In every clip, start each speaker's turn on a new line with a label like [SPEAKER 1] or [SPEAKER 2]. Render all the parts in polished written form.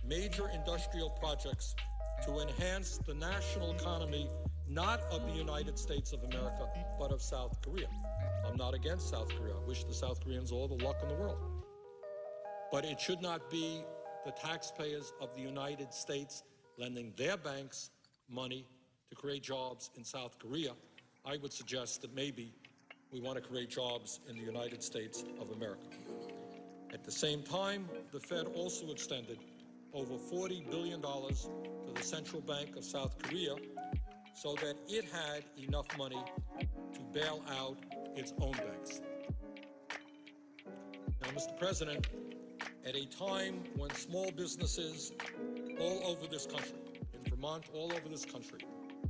[SPEAKER 1] major industrial projects to enhance the national economy, not of the United States of America, but of South Korea. I'm not against South Korea. I wish the South Koreans all the luck in the world. But it should not be the taxpayers of the United States lending their banks money to create jobs in South Korea. I would suggest that maybe we want to create jobs in the United States of America. At the same time, the Fed also extended over $40 billion to the Central Bank of South Korea so that it had enough money to bail out its own banks. Now, Mr. President, at a time when small businesses all over this country, in Vermont, all over this country,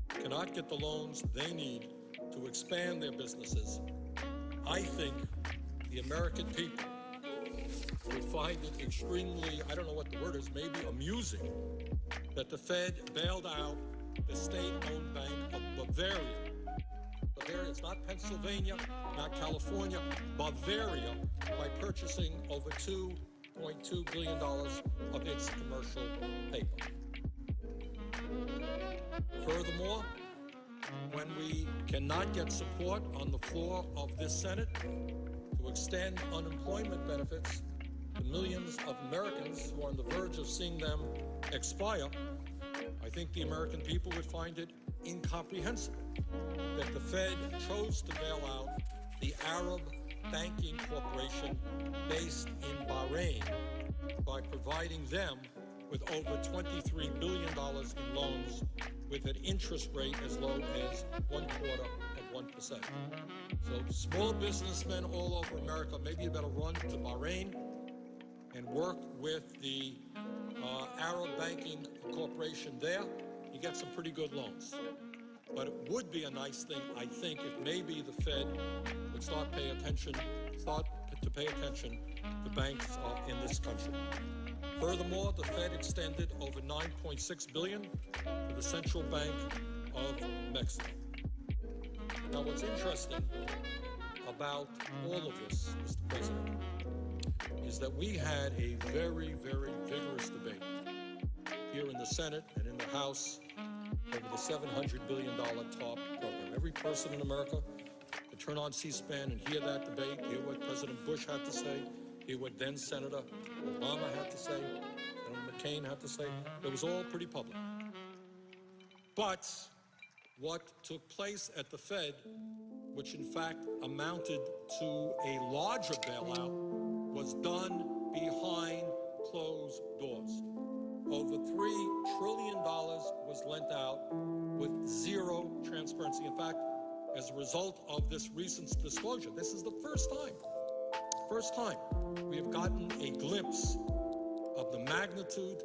[SPEAKER 1] cannot get the loans they need to expand their businesses, I think the American people would find it extremely, I don't know what the word is, maybe amusing, that the Fed bailed out the state-owned bank of Bavaria. Bavaria, it's not Pennsylvania, not California, Bavaria, by purchasing over $2.2 billion of its commercial paper. Furthermore, when we cannot get support on the floor of this Senate to extend unemployment benefits to millions of Americans who are on the verge of seeing them expire, I think the American people would find it incomprehensible that the Fed chose to bail out the Arab banking corporation based in Bahrain by providing them with over $23 billion in loans with an interest rate as low as 0.25%. So small businessmen all over America, maybe you better run to Bahrain and work with the Arab banking corporation there. You get some pretty good loans. But it would be a nice thing, I think, if maybe the Fed would start to pay attention to banks in this country. Furthermore, the Fed extended over $9.6 billion to the Central Bank of Mexico. Now, what's interesting about all of this, Mr. President, is that we had a very, very vigorous debate here in the Senate and in the House over the $700 billion TARP program. Every person in America could turn on C-SPAN and hear that debate, hear what President Bush had to say, hear what then Senator Obama had to say, Senator McCain had to say. It was all pretty public. But what took place at the Fed, which in fact amounted to a larger bailout, was done behind closed doors. Over $3 trillion was lent out with zero transparency. In fact, as a result of this recent disclosure, this is the first time we have gotten a glimpse of the magnitude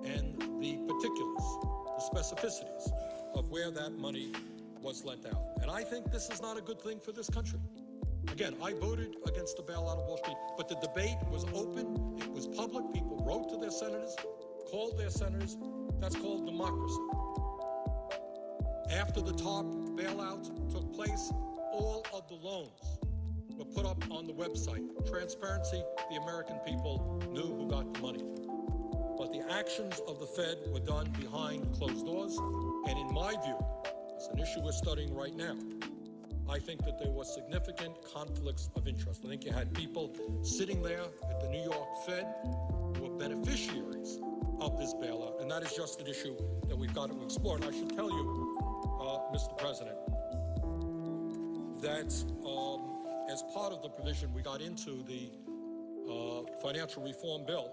[SPEAKER 1] and the particulars, the specificities of where that money was lent out. And I think this is not a good thing for this country. Again, I voted against the bailout of Wall Street, but the debate was open, it was public, people wrote to their senators, called their senators. That's called democracy. After the TARP bailout took place, all of the loans were put up on the website. Transparency, the American people knew who got the money. But the actions of the Fed were done behind closed doors, and in my view, it's an issue we're studying right now, I think that there were significant conflicts of interest. I think you had people sitting there at the New York Fed who were beneficiaries of this bailout, and that is just an issue that we've got to explore. And I should tell you, Mr. President, that as part of the provision we got into the financial reform bill,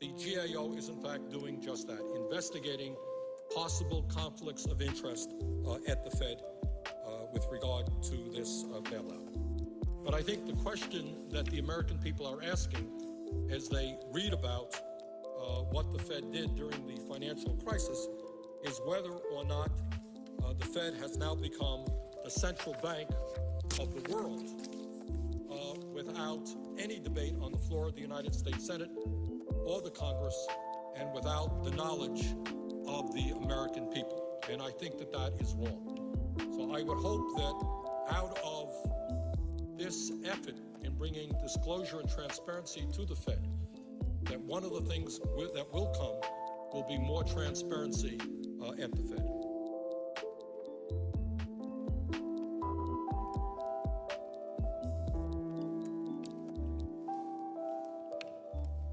[SPEAKER 1] the GAO is in fact doing just that, investigating possible conflicts of interest at the Fed with regard to this bailout. But I think the question that the American people are asking as they read about what the Fed did during the financial crisis is whether or not the Fed has now become the central bank of the world without any debate on the floor of the United States Senate or the Congress and without the knowledge of the American people. And I think that that is wrong. So I would hope that out of this effort in bringing disclosure and transparency to the Fed, that one of the things that will come will be more transparency at the Fed.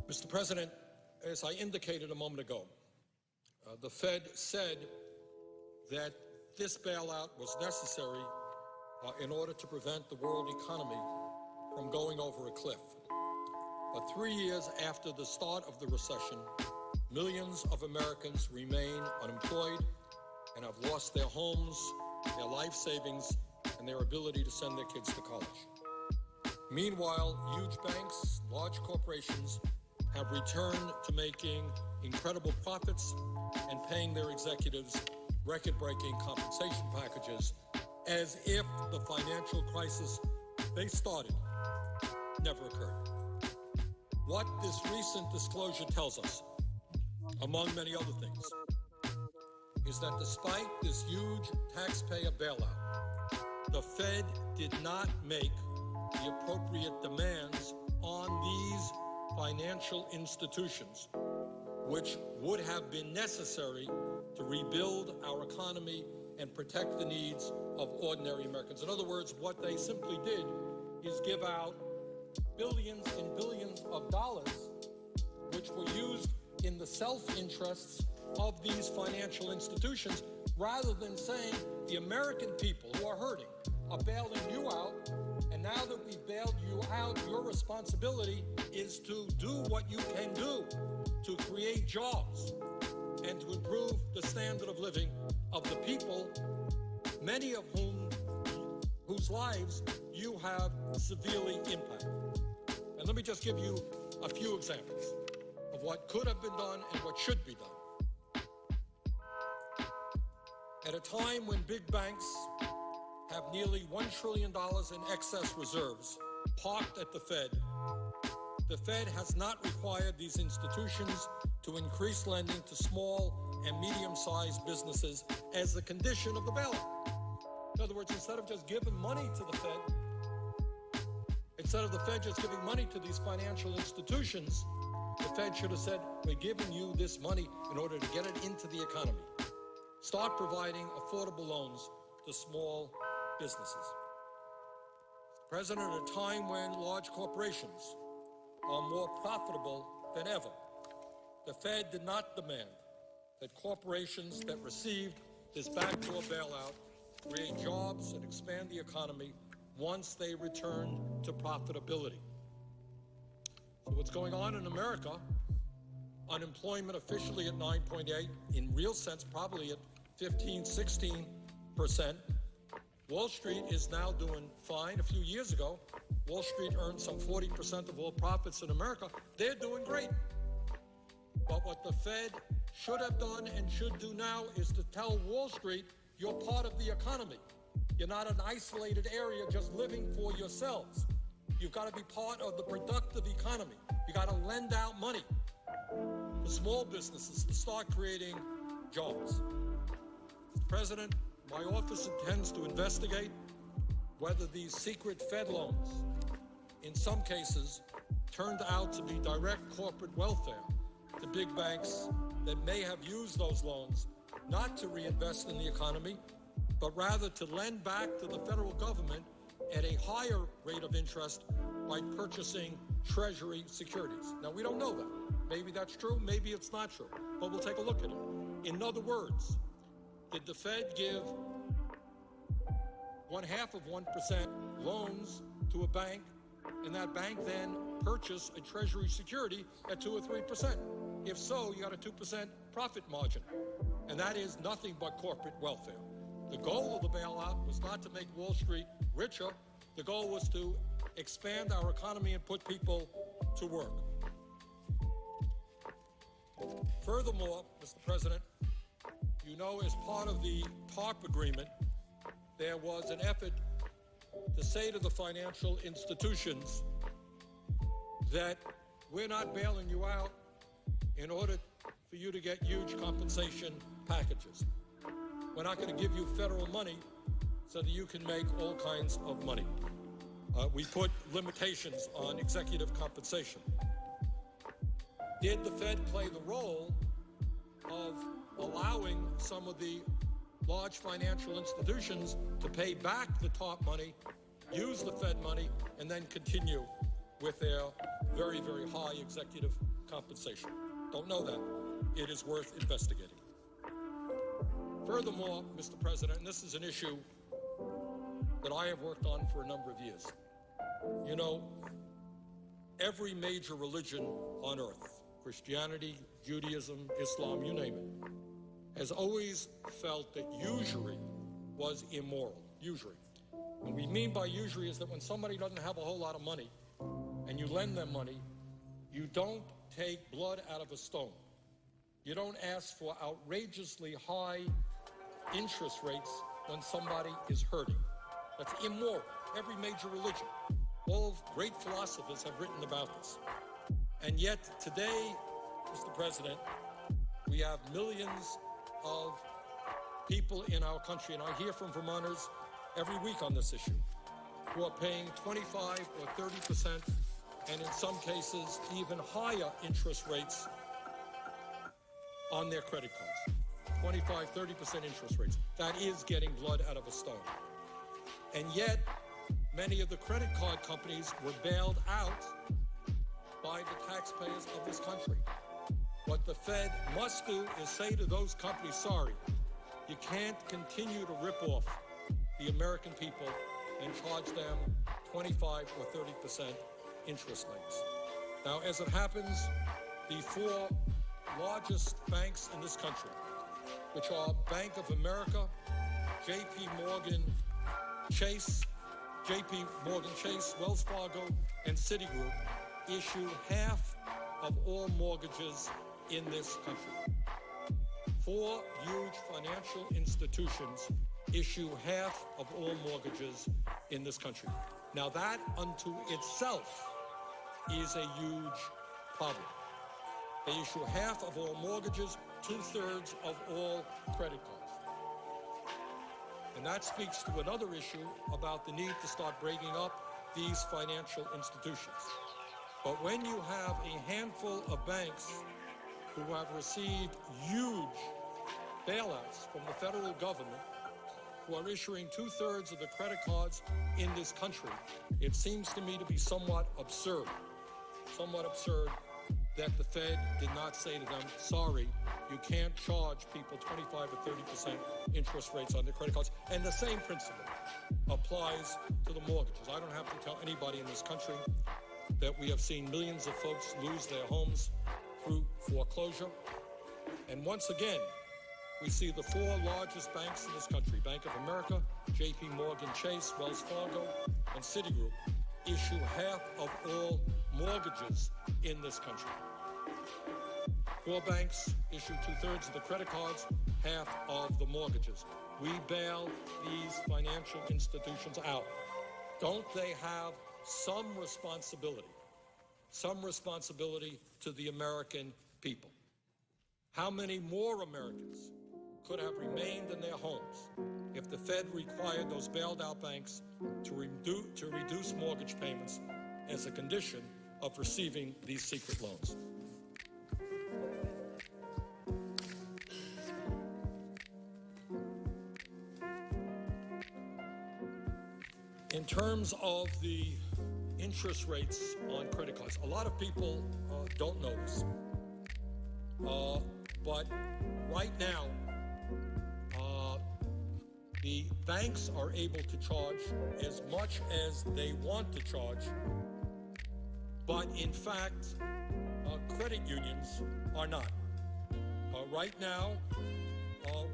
[SPEAKER 1] Mr. President, as I indicated a moment ago, the Fed said that this bailout was necessary in order to prevent the world economy from going over a cliff. But 3 years after the start of the recession, millions of Americans remain unemployed and have lost their homes, their life savings, and their ability to send their kids to college. Meanwhile, huge banks, large corporations have returned to making incredible profits and paying their executives record-breaking compensation packages as if the financial crisis they started never occurred. What this recent disclosure tells us, among many other things, is that despite this huge taxpayer bailout, the Fed did not make the appropriate demands on these financial institutions, which would have been necessary to rebuild our economy and protect the needs of ordinary Americans. In other words, what they simply did is give out billions and billions of dollars, which were used in the self-interests of these financial institutions, rather than saying the American people who are hurting are bailing you out, and now that we've bailed you out, your responsibility is to do what you can do to create jobs and to improve the standard of living of the people, many of whose lives you have severely impacted. And let me just give you a few examples of what could have been done and what should be done. At a time when big banks have nearly $1 trillion in excess reserves parked at the Fed has not required these institutions to increase lending to small and medium-sized businesses as a condition of the bailout. In other words, instead of just giving money to the Fed, instead of the Fed just giving money to these financial institutions, the Fed should have said, we're giving you this money in order to get it into the economy. Start providing affordable loans to small businesses. President, at a time when large corporations are more profitable than ever, the Fed did not demand that corporations that received this backdoor bailout create jobs and expand the economy once they returned to profitability. So what's going on in America? Unemployment officially at 9.8, in real sense probably at 15, 16%. Wall Street is now doing fine. A few years ago, Wall Street earned some 40% of all profits in America. They're doing great. But what the Fed should have done and should do now is to tell Wall Street, you're part of the economy. You're not an isolated area just living for yourselves. You've got to be part of the productive economy. You got to lend out money to small businesses to start creating jobs. Mr. President, my office intends to investigate whether these secret Fed loans, in some cases, turned out to be direct corporate welfare to big banks that may have used those loans not to reinvest in the economy, but rather to lend back to the federal government at a higher rate of interest by purchasing Treasury securities. Now, we don't know that. Maybe that's true, maybe it's not true, but we'll take a look at it. In other words, did the Fed give 0.5% loans to a bank, and that bank then purchase a Treasury security at 2 or 3%? If so, you got a 2% profit margin, and that is nothing but corporate welfare. The goal of the bailout was not to make Wall Street richer. The goal was to expand our economy and put people to work. Furthermore, Mr. President, you know, as part of the TARP agreement, there was an effort to say to the financial institutions that we're not bailing you out in order for you to get huge compensation packages. We're not going to give you federal money so that you can make all kinds of money. We put limitations on executive compensation. Did the Fed play the role of allowing some of the large financial institutions to pay back the TARP money, use the Fed money, and then continue with their very, very high executive compensation? Don't know that. It is worth investigating. Furthermore, Mr. President, and this is an issue that I have worked on for a number of years. You know, every major religion on earth, Christianity, Judaism, Islam, you name it, has always felt that usury was immoral. Usury. What we mean by usury is that when somebody doesn't have a whole lot of money and you lend them money, you don't take blood out of a stone. You don't ask for outrageously high interest rates when somebody is hurting. That's immoral. Every major religion. All great philosophers have written about this. And yet today, Mr. President, we have millions of people in our country, and I hear from Vermonters every week on this issue, who are paying 25 or 30%, and in some cases even higher interest rates on their credit cards. 25, 30% interest rates. That is getting blood out of a stone. And yet, many of the credit card companies were bailed out by the taxpayers of this country. What the Fed must do is say to those companies, sorry, you can't continue to rip off the American people and charge them 25 or 30% interest rates. Now, as it happens, the four largest banks in this country, which are Bank of America, JP Morgan Chase, Wells Fargo, and Citigroup, issue half of all mortgages in this country. Four huge financial institutions issue half of all mortgages in this country. Now that unto itself is a huge problem. They issue half of all mortgages, 2/3 of all credit cards. And that speaks to another issue about the need to start breaking up these financial institutions. But when you have a handful of banks who have received huge bailouts from the federal government, who are issuing 2/3 of the credit cards in this country, it seems to me to be somewhat absurd that the Fed did not say to them, sorry, you can't charge people 25 or 30% interest rates on their credit cards. And the same principle applies to the mortgages. I don't have to tell anybody in this country that we have seen millions of folks lose their homes through foreclosure. And once again, we see the four largest banks in this country, Bank of America, JP Morgan Chase, Wells Fargo, and Citigroup, issue half of all mortgages in this country. Four banks issue 2/3 of the credit cards, half of the mortgages. We bail these financial institutions out. Don't they have some responsibility to the American people? How many more Americans could have remained in their homes if the Fed required those bailed out banks to reduce mortgage payments as a condition of receiving these secret loans? In terms of the interest rates on credit cards, a lot of people don't know this. But right now, the banks are able to charge as much as they want to charge, but in fact, credit unions are not. Right now,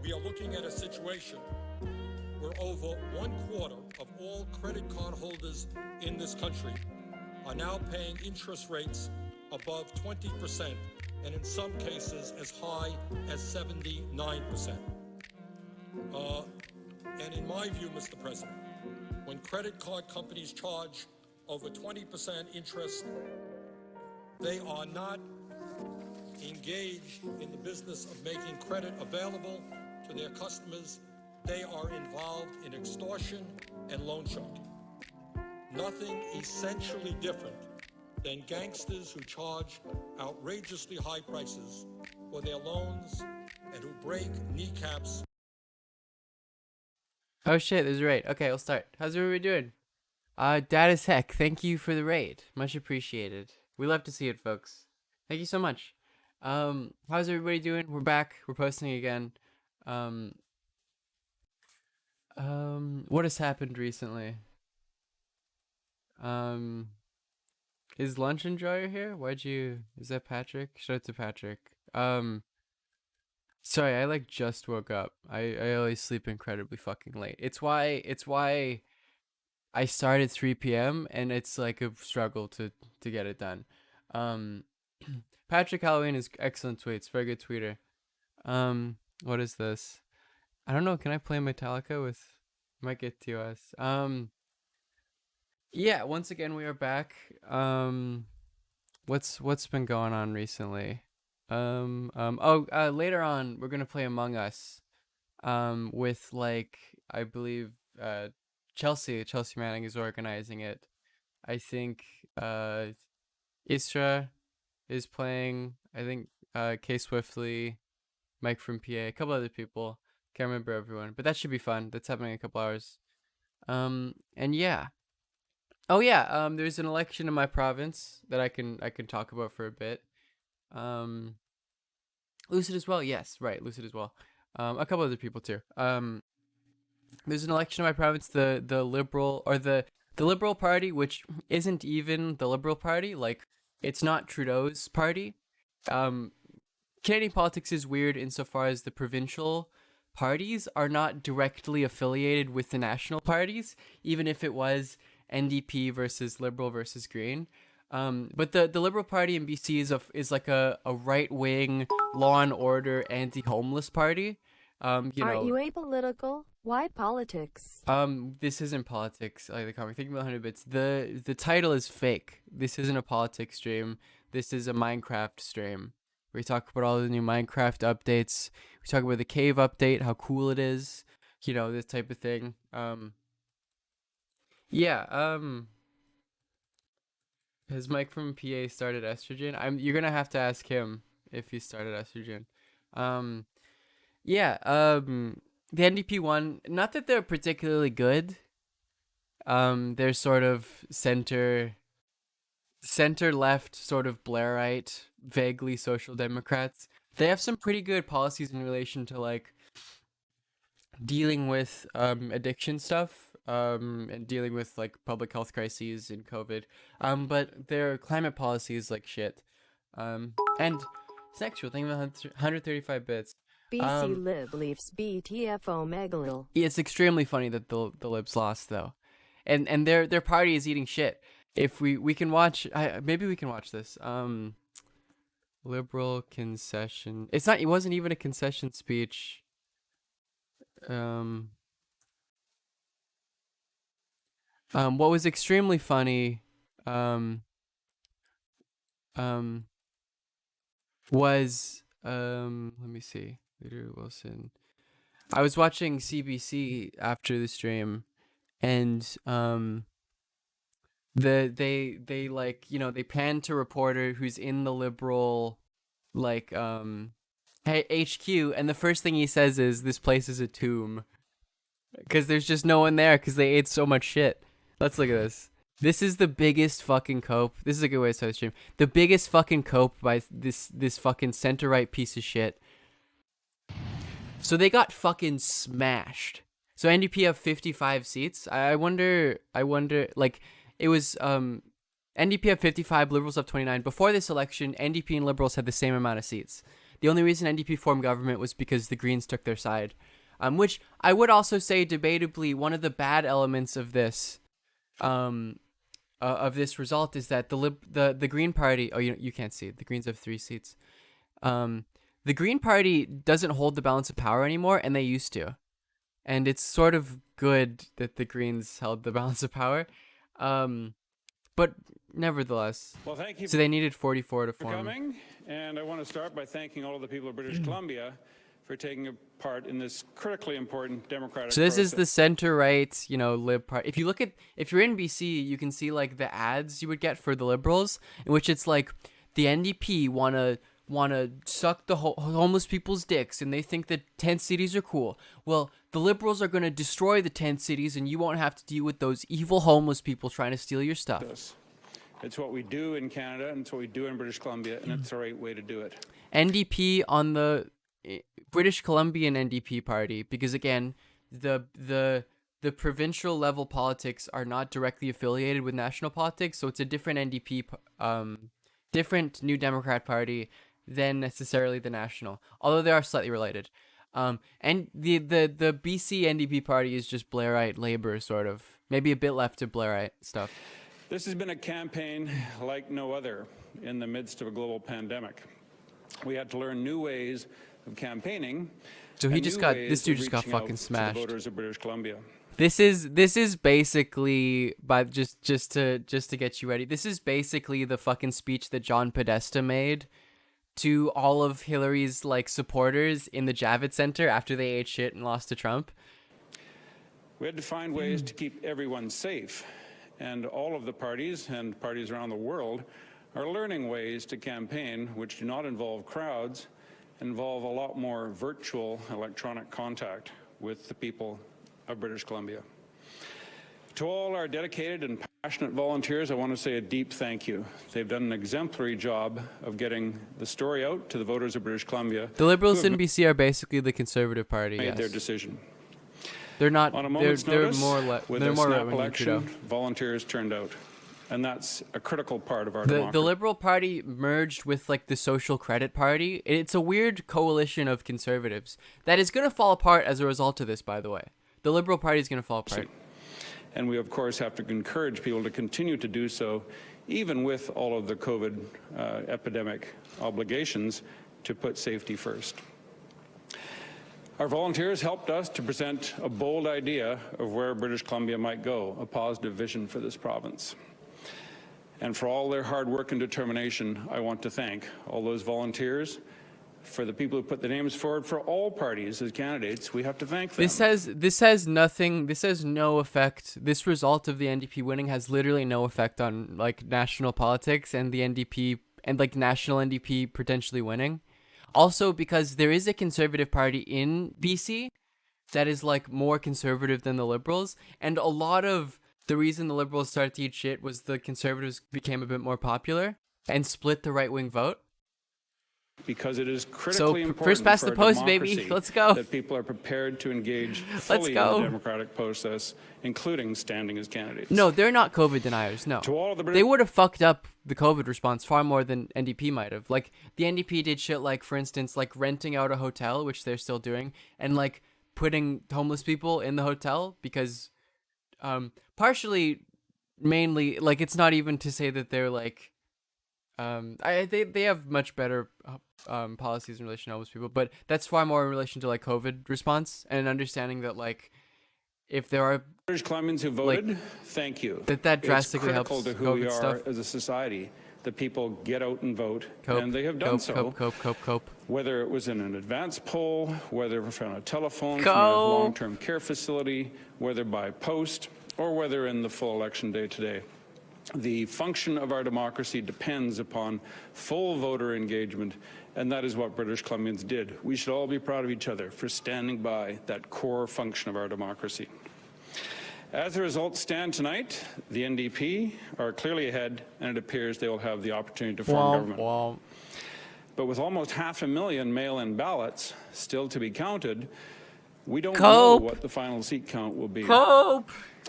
[SPEAKER 1] we are looking at a situation where over 1/4 of all credit card holders in this country are now paying interest rates above 20%, and in some cases as high as 79%. And in my view, Mr. President, when credit card companies charge over 20% interest, they are not engaged in the business of making credit available to their customers. They are involved in extortion and loan sharking. Nothing essentially different than gangsters who charge outrageously high prices for their loans and who break kneecaps.
[SPEAKER 2] Oh shit, this is right. Okay, we'll start. How's everybody doing? Dad as heck, thank you for the raid. Much appreciated. We love to see it, folks. Thank you so much. How's everybody doing? We're back. We're posting again. What has happened recently? Is Lunch Enjoyer here? Is that Patrick? Shout out to Patrick. Sorry, I like just woke up. I always sleep incredibly fucking late. It's why I start at 3 p.m. and it's like a struggle to get it done. Patrick Halloween is excellent tweets. Very good tweeter. What is this? I don't know. Can I play Metallica with? Might get to us. Yeah. Once again, we are back. What's been going on recently? Later on, we're gonna play Among Us. With like I believe Chelsea Manning is organizing it. I think Isra is playing. I think K Swiftly, Mike from PA, a couple other people. Can't remember everyone, but that should be fun. That's happening in a couple hours. And yeah. Oh yeah. There's an election in my province that I can talk about for a bit. Lucid as well. Yes, right. Lucid as well. A couple other people too. There's an election in my province. The Liberal or the Liberal Party, which isn't even the Liberal Party. Like it's not Trudeau's party. Canadian politics is weird insofar as the provincial parties are not directly affiliated with the national parties, even if it was NDP versus Liberal versus Green. But the Liberal Party in BC is like a right wing law and order anti homeless party.
[SPEAKER 3] Aren't you apolitical? Why politics?
[SPEAKER 2] This isn't politics. Like the comic. Think about 100 bits. The title is fake. This isn't a politics stream. This is a Minecraft stream. We talk about all the new Minecraft updates. We talk about the cave update, how cool it is. This type of thing. Yeah. Has Mike from PA started estrogen? You're gonna have to ask him if he started estrogen. Yeah. The NDP won. Not that they're particularly good. They're sort of center left, sort of Blairite, vaguely social democrats. They have some pretty good policies in relation to like dealing with addiction stuff. And dealing with like public health crises and COVID. But their climate policy is like shit. And sexual thing about 135 bits.
[SPEAKER 3] BC Lib leaves BTFO Megalil.
[SPEAKER 2] It's extremely funny that the Libs lost though, and their party is eating shit. If we can watch, maybe we can watch this. Liberal concession. It wasn't even a concession speech. What was extremely funny was let me see. Leader Wilson. I was watching CBC after the stream and they like, they pan to a reporter who's in the Liberal like HQ, and the first thing he says is this place is a tomb. Because there's just no one there because they ate so much shit. Let's look at this. This is the biggest fucking cope. This is a good way to start the stream. The biggest fucking cope by this fucking center-right piece of shit. So they got fucking smashed. So NDP have 55 seats. I wonder, like, it was, NDP have 55, Liberals have 29. Before this election, NDP and Liberals had the same amount of seats. The only reason NDP formed government was because the Greens took their side. Which I would also say, debatably, one of the bad elements of this result is that the Green Party. Oh, you can't see it. The Greens have 3 seats. The Green Party doesn't hold the balance of power anymore, and they used to, and it's sort of good that the Greens held the balance of power. But nevertheless,
[SPEAKER 4] well, thank you.
[SPEAKER 2] So they needed 44 to
[SPEAKER 4] for
[SPEAKER 2] form.
[SPEAKER 4] Coming, and I want to start by thanking all of the people of British Columbia for taking a part in this critically important democratic
[SPEAKER 2] So this is the
[SPEAKER 4] process.
[SPEAKER 2] center-right, Lib Party. If you're in BC, you can see like the ads you would get for the Liberals, in which it's like the NDP wanna suck the homeless people's dicks, and they think that tent cities are cool. Well, the Liberals are gonna destroy the tent cities, and you won't have to deal with those evil homeless people trying to steal your stuff.
[SPEAKER 4] It's what we do in Canada, and it's what we do in British Columbia, and it's the right way to do it.
[SPEAKER 2] NDP on the British Columbian NDP party, because again, the provincial level politics are not directly affiliated with national politics, so it's a different NDP, different New Democrat Party than necessarily the national, although they are slightly related. And the BC NDP party is just Blairite Labour, sort of, maybe a bit left of Blairite stuff.
[SPEAKER 4] This has been a campaign like no other in the midst of a global pandemic. We had to learn new ways of campaignning.
[SPEAKER 2] So this dude just got fucking smashed.
[SPEAKER 4] Voters of British Columbia.
[SPEAKER 2] This is basically, just to get you ready, this is basically the fucking speech that John Podesta made to all of Hillary's like supporters in the Javits Center after they ate shit and lost to Trump.
[SPEAKER 4] We had to find ways to keep everyone safe, and all of the parties and parties around the world are learning ways to campaign which do not involve crowds, involve a lot more virtual electronic contact with the people of British Columbia. To all our dedicated and passionate volunteers, I want to say a deep thank you. They've done an exemplary job of getting the story out to the voters of British Columbia.
[SPEAKER 2] The Liberals in BC are basically the Conservative Party.
[SPEAKER 4] Made their decision.
[SPEAKER 2] They're not.
[SPEAKER 4] On a moment's
[SPEAKER 2] they're
[SPEAKER 4] notice,
[SPEAKER 2] more.
[SPEAKER 4] with
[SPEAKER 2] They're
[SPEAKER 4] a
[SPEAKER 2] more
[SPEAKER 4] snap
[SPEAKER 2] right-wing
[SPEAKER 4] election,
[SPEAKER 2] Trudeau.
[SPEAKER 4] volunteers turned out, and that's a critical part of our democracy.
[SPEAKER 2] The Liberal Party merged with like the Social Credit Party. It's a weird coalition of conservatives that is going to fall apart as a result of this. By the way, the Liberal Party is going to fall apart.
[SPEAKER 4] And we, of course, have to encourage people to continue to do so, even with all of the COVID epidemic obligations, to put safety first. Our volunteers helped us to present a bold idea of where British Columbia might go, a positive vision for this province. And for all their hard work and determination, I want to thank all those volunteers. For the people who put the names forward for all parties as candidates, we have to thank them.
[SPEAKER 2] This has no effect. This result of the NDP winning has literally no effect on like national politics and the NDP and like national NDP potentially winning. Also, because there is a Conservative Party in BC that is like more conservative than the Liberals, and a lot of the reason the Liberals started to eat shit was the Conservatives became a bit more popular and split the right-wing vote.
[SPEAKER 4] Because it is critically important
[SPEAKER 2] first past
[SPEAKER 4] for
[SPEAKER 2] the post,
[SPEAKER 4] democracy
[SPEAKER 2] baby. Let's go.
[SPEAKER 4] That people are prepared to engage fully in the democratic process, including standing as candidates.
[SPEAKER 2] No, they're not COVID deniers. No,
[SPEAKER 4] To all of the
[SPEAKER 2] they would have fucked up the COVID response far more than NDP might have. Like the NDP did shit like, for instance, like renting out a hotel, which they're still doing, and like putting homeless people in the hotel because, partially, mainly, like it's not even to say that they're like. They have much better policies in relation to homeless people, but that's far more in relation to like COVID response and understanding that like if there are
[SPEAKER 4] British Columbians who voted,
[SPEAKER 2] like,
[SPEAKER 4] thank you.
[SPEAKER 2] That drastically
[SPEAKER 4] it's critical
[SPEAKER 2] helps
[SPEAKER 4] to who
[SPEAKER 2] COVID
[SPEAKER 4] we are
[SPEAKER 2] stuff.
[SPEAKER 4] as a society. That people get out and vote,
[SPEAKER 2] Cope,
[SPEAKER 4] and they have done
[SPEAKER 2] cope.
[SPEAKER 4] Whether it was in an advance poll, whether from a telephone,
[SPEAKER 2] Cope.
[SPEAKER 4] from a long-term care facility, whether by post, or whether in the full election day today. The function of our democracy depends upon full voter engagement, and that is what British Columbians did. We should all be proud of each other for standing by that core function of our democracy. As the results stand tonight, the NDP are clearly ahead, and it appears they will have the opportunity to form government. But with almost 500,000 mail-in ballots still to be counted, we don't know what the final seat count will be.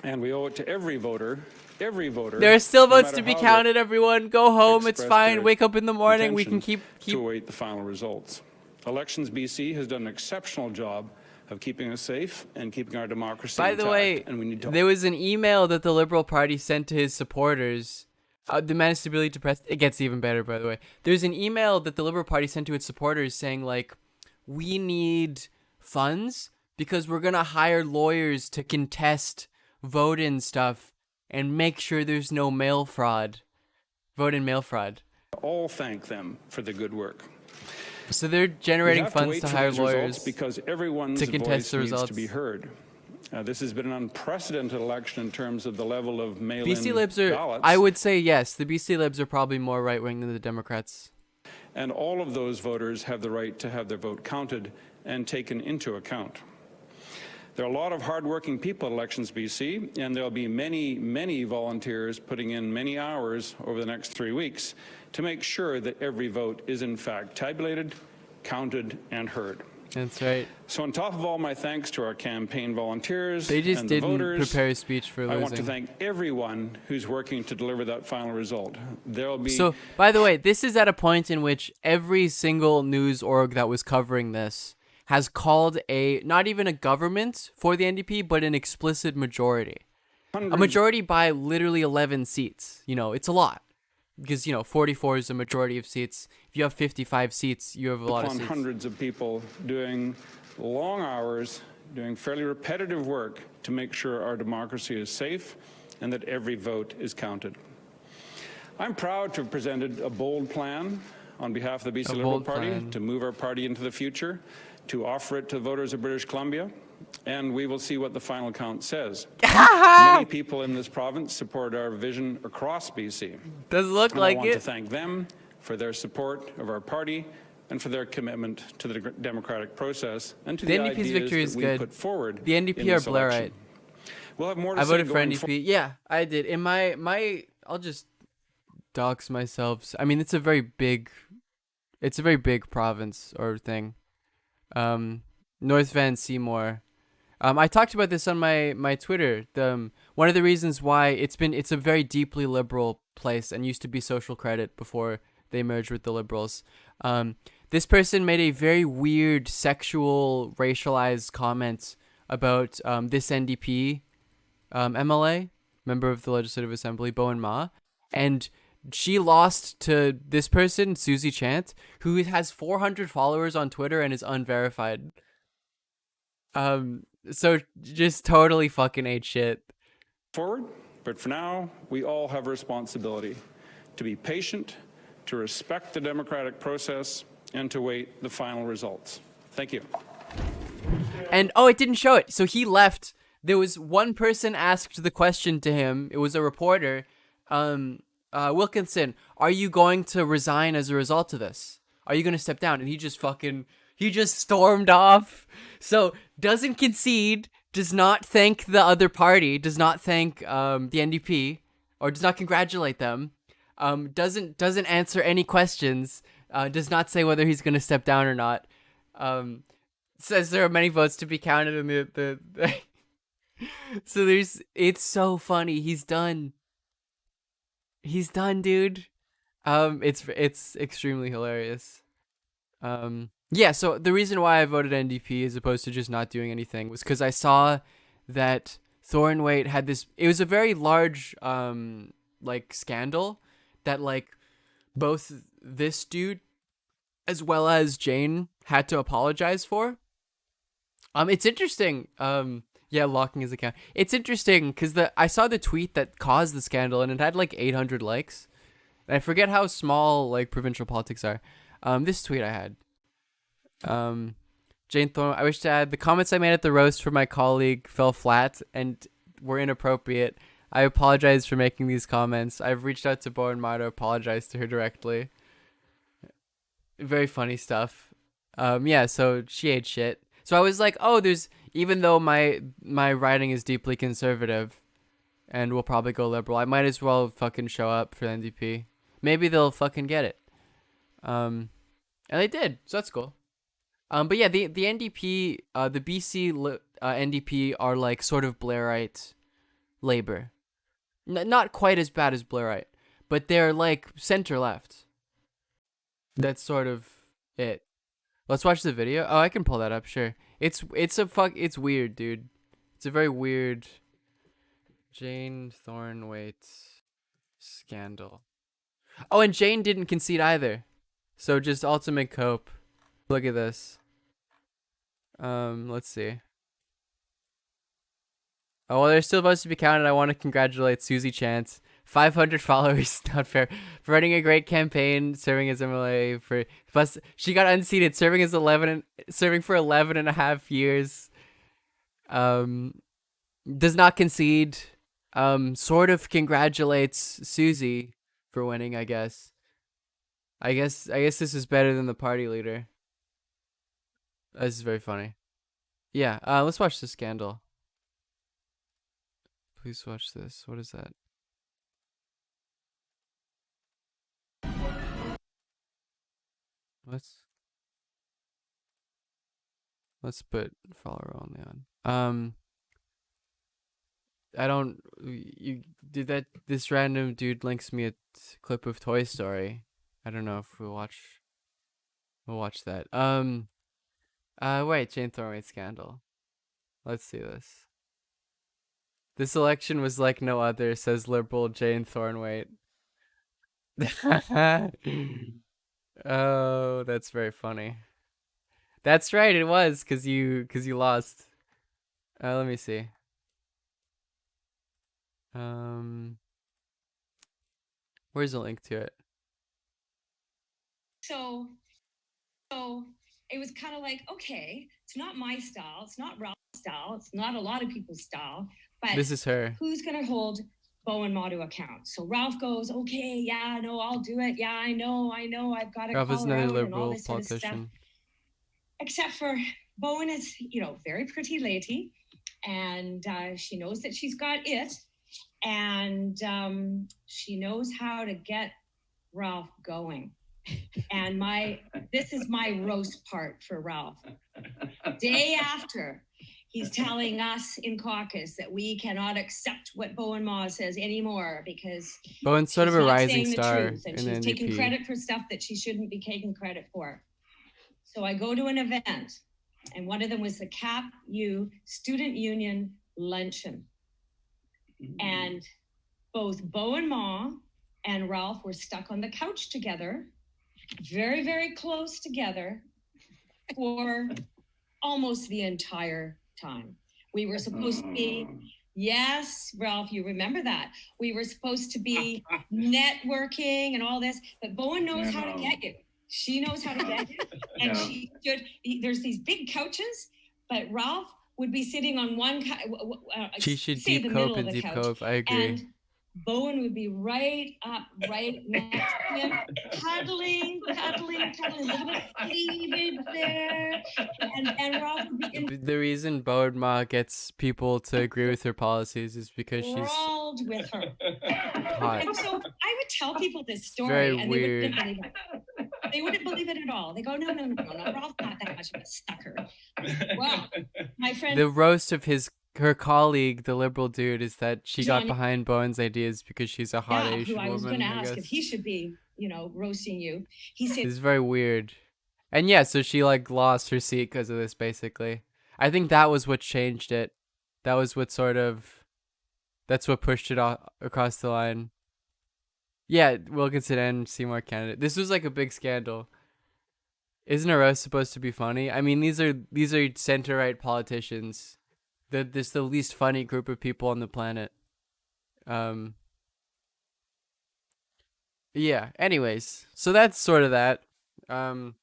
[SPEAKER 4] And we owe it to every voter. There are still votes to be counted, everyone. Go home. It's fine. Wake up in the morning. We can keep to await the final results. Elections BC has done an exceptional job of keeping us safe and keeping our democracy intact. By the way, and we need to
[SPEAKER 2] there was an email that the Liberal Party sent to his supporters. The Man Stability Depressed. It gets even better, by the way. There's an email that the Liberal Party sent to its supporters saying, like, we need funds because we're going to hire lawyers to contest vote-in stuff and make sure there's no mail fraud. Vote-in mail fraud.
[SPEAKER 4] all thank them for the good work.
[SPEAKER 2] So they're
[SPEAKER 4] We
[SPEAKER 2] generating
[SPEAKER 4] have to
[SPEAKER 2] funds
[SPEAKER 4] wait
[SPEAKER 2] to
[SPEAKER 4] for
[SPEAKER 2] hire
[SPEAKER 4] these results
[SPEAKER 2] lawyers
[SPEAKER 4] because everyone's
[SPEAKER 2] to contest
[SPEAKER 4] voice
[SPEAKER 2] the
[SPEAKER 4] needs
[SPEAKER 2] results.
[SPEAKER 4] to be heard. This has been an unprecedented election in terms of the level of mail-in
[SPEAKER 2] BC Libs are,
[SPEAKER 4] ballots.
[SPEAKER 2] I would say yes, the BC Libs are probably more right-wing than the Democrats.
[SPEAKER 4] And all of those voters have the right to have their vote counted and taken into account. There are a lot of hardworking people at Elections BC, and there'll be many, many volunteers putting in many hours over the next 3 weeks to make sure that every vote is in fact tabulated, counted, and heard.
[SPEAKER 2] That's right.
[SPEAKER 4] So on top of all my thanks to our campaign volunteers
[SPEAKER 2] They just
[SPEAKER 4] and the
[SPEAKER 2] didn't
[SPEAKER 4] voters,
[SPEAKER 2] prepare a speech for
[SPEAKER 4] I
[SPEAKER 2] losing.
[SPEAKER 4] want to thank everyone who's working to deliver that final result. There'll be
[SPEAKER 2] So, by the way, this is at a point in which every single news org that was covering this has called not even a government for the NDP, but an explicit majority. A majority by literally 11 seats. You know, it's a lot. Because, 44 is the majority of seats. If you have 55 seats, you have a lot of seats.
[SPEAKER 4] hundreds of people doing long hours, doing fairly repetitive work to make sure our democracy is safe and that every vote is counted. I'm proud to have presented a bold plan on behalf of the BC Liberal Party to move our party into the future, to offer it to voters of British Columbia, and we will see what the final count says. Many people in this province support our vision across BC.
[SPEAKER 2] Does look
[SPEAKER 4] and
[SPEAKER 2] like
[SPEAKER 4] I want
[SPEAKER 2] it.
[SPEAKER 4] to thank them for their support of our party and for their commitment to the democratic process and to
[SPEAKER 2] The
[SPEAKER 4] the
[SPEAKER 2] NDP's
[SPEAKER 4] ideas
[SPEAKER 2] victory
[SPEAKER 4] that
[SPEAKER 2] is
[SPEAKER 4] we
[SPEAKER 2] good.
[SPEAKER 4] put forward.
[SPEAKER 2] The NDP
[SPEAKER 4] in
[SPEAKER 2] are
[SPEAKER 4] this election.
[SPEAKER 2] Blairite.
[SPEAKER 4] We'll have more to
[SPEAKER 2] I
[SPEAKER 4] say
[SPEAKER 2] voted for
[SPEAKER 4] going
[SPEAKER 2] NDP. Yeah, I did. In my I'll just dox myself. I mean, it's a very big province or thing. North Van Seymour. I talked about this on my Twitter. One of the reasons why it's a very deeply liberal place and used to be social credit before they merged with the Liberals. This person made a very weird sexual racialized comment about this NDP MLA, member of the Legislative Assembly, Bowen Ma, and she lost to this person, Susie Chant, who has 400 followers on Twitter and is unverified. So just totally fucking ate shit.
[SPEAKER 4] Forward, but for now, we all have a responsibility to be patient, to respect the democratic process, and to wait the final results. Thank you.
[SPEAKER 2] And it didn't show it. So he left. There was one person asked the question to him. It was a reporter. Wilkinson, are you going to resign as a result of this? Are you going to step down? And he just stormed off. So doesn't concede, does not thank the other party, does not thank the NDP, or does not congratulate them. Doesn't answer any questions. Does not say whether he's going to step down or not. Says there are many votes to be counted in the So it's so funny. He's done. He's done, dude. It's extremely hilarious. Yeah, so the reason why I voted NDP as opposed to just not doing anything was because I saw that Thornwaite had this. It was a very large scandal that both this dude as well as Jane had to apologize for. It's interesting. Yeah, locking his account. It's interesting because I saw the tweet that caused the scandal and it had 800 likes. And I forget how small provincial politics are. This tweet I had. Jane Thorne, I wish to add, the comments I made at the roast for my colleague fell flat and were inappropriate. I apologize for making these comments. I've reached out to Bowen Ma to apologize to her directly. Very funny stuff. Yeah, so she ate shit. So I was like, even though my writing is deeply conservative and will probably go liberal, I might as well fucking show up for the NDP. Maybe they'll fucking get it. And they did, so that's cool. But yeah, the NDP, the BC NDP are sort of Blairite Labour. Not quite as bad as Blairite, but they're center left. That's sort of it. Let's watch the video. Oh, I can pull that up, sure. It's weird, dude. It's a very weird Jane Thornwaite scandal. Oh, and Jane didn't concede either. So just ultimate cope. Look at this. Let's see. Oh, well, there's still votes to be counted. I want to congratulate Susie Chance 500 followers, not fair. For running a great campaign, serving as MLA for plus she got unseated, serving for 11 and a half years. Does not concede. Sort of congratulates Susie for winning, I guess. I guess this is better than the party leader. This is very funny. Yeah, let's watch the scandal. Please watch this. What is that? Let's put follower only on. I don't. You did that. This random dude links me a clip of Toy Story. I don't know if we'll watch. We'll watch that. Wait, Jane Thornway scandal. Let's see this. This election was like no other, says liberal Jane Thornway. Oh, that's very funny. That's right, it was cause you lost. Let me see. Where's the link to it?
[SPEAKER 5] So it was kind of like, okay, it's not my style, it's not Ralph's style, it's not a lot of people's style, but
[SPEAKER 2] this is her.
[SPEAKER 5] Who's gonna hold Bo and Ma to account? So Ralph goes, okay, yeah, no, I'll do it. Yeah, I know, I've got to
[SPEAKER 2] Ralph is
[SPEAKER 5] call her
[SPEAKER 2] another
[SPEAKER 5] out and all
[SPEAKER 2] liberal
[SPEAKER 5] this sort of stuff.
[SPEAKER 2] politician.
[SPEAKER 5] Except for Bowen is, very pretty lady, and she knows that she's got it, and she knows how to get Ralph going. And this is my roast part for Ralph. Day after, he's telling us in caucus that we cannot accept what Bo and Ma says anymore because
[SPEAKER 2] Bowen's sort of a rising star
[SPEAKER 5] and
[SPEAKER 2] in
[SPEAKER 5] she's
[SPEAKER 2] the NDP.
[SPEAKER 5] taking credit for stuff that she shouldn't be taking credit for. So I go to an event, and one of them was the CAP U Student Union Luncheon. And both Bo and Ma and Ralph were stuck on the couch together, very, very close together for almost the entire time. We were supposed to be, yes, Ralph, you remember that. We were supposed to be networking and all this, but Bowen knows how to get you. She knows how to get you. And there's these big couches, but Ralph would be sitting on one,
[SPEAKER 2] she should deep cove and deep cove, I agree.
[SPEAKER 5] And Bowen would be right next to him, cuddling, a little bit cleavage there, and Ralph would be in.
[SPEAKER 2] The reason Bo and Ma gets people to agree with her policies is because she's
[SPEAKER 5] enthralled with her.
[SPEAKER 2] Hot.
[SPEAKER 5] And so I would tell people this story,
[SPEAKER 2] very
[SPEAKER 5] and
[SPEAKER 2] weird.
[SPEAKER 5] they wouldn't believe it. They wouldn't believe it at all. They go, no, Ralph's not that much of a sucker. Well, my friend.
[SPEAKER 2] The roast of her colleague, the liberal dude, is that she got behind Bowen's ideas because she's a hot Asian woman.
[SPEAKER 5] I was going to ask if he should be, roasting you. He said,
[SPEAKER 2] "This is very weird," and yeah, so she lost her seat because of this. Basically, I think that was what changed it. That was what that's what pushed it across the line. Yeah, Wilkinson and Seymour candidate. This was like a big scandal. Isn't a roast supposed to be funny? I mean, these are center right politicians. This the least funny group of people on the planet. Yeah. Anyways, so that's sort of that. The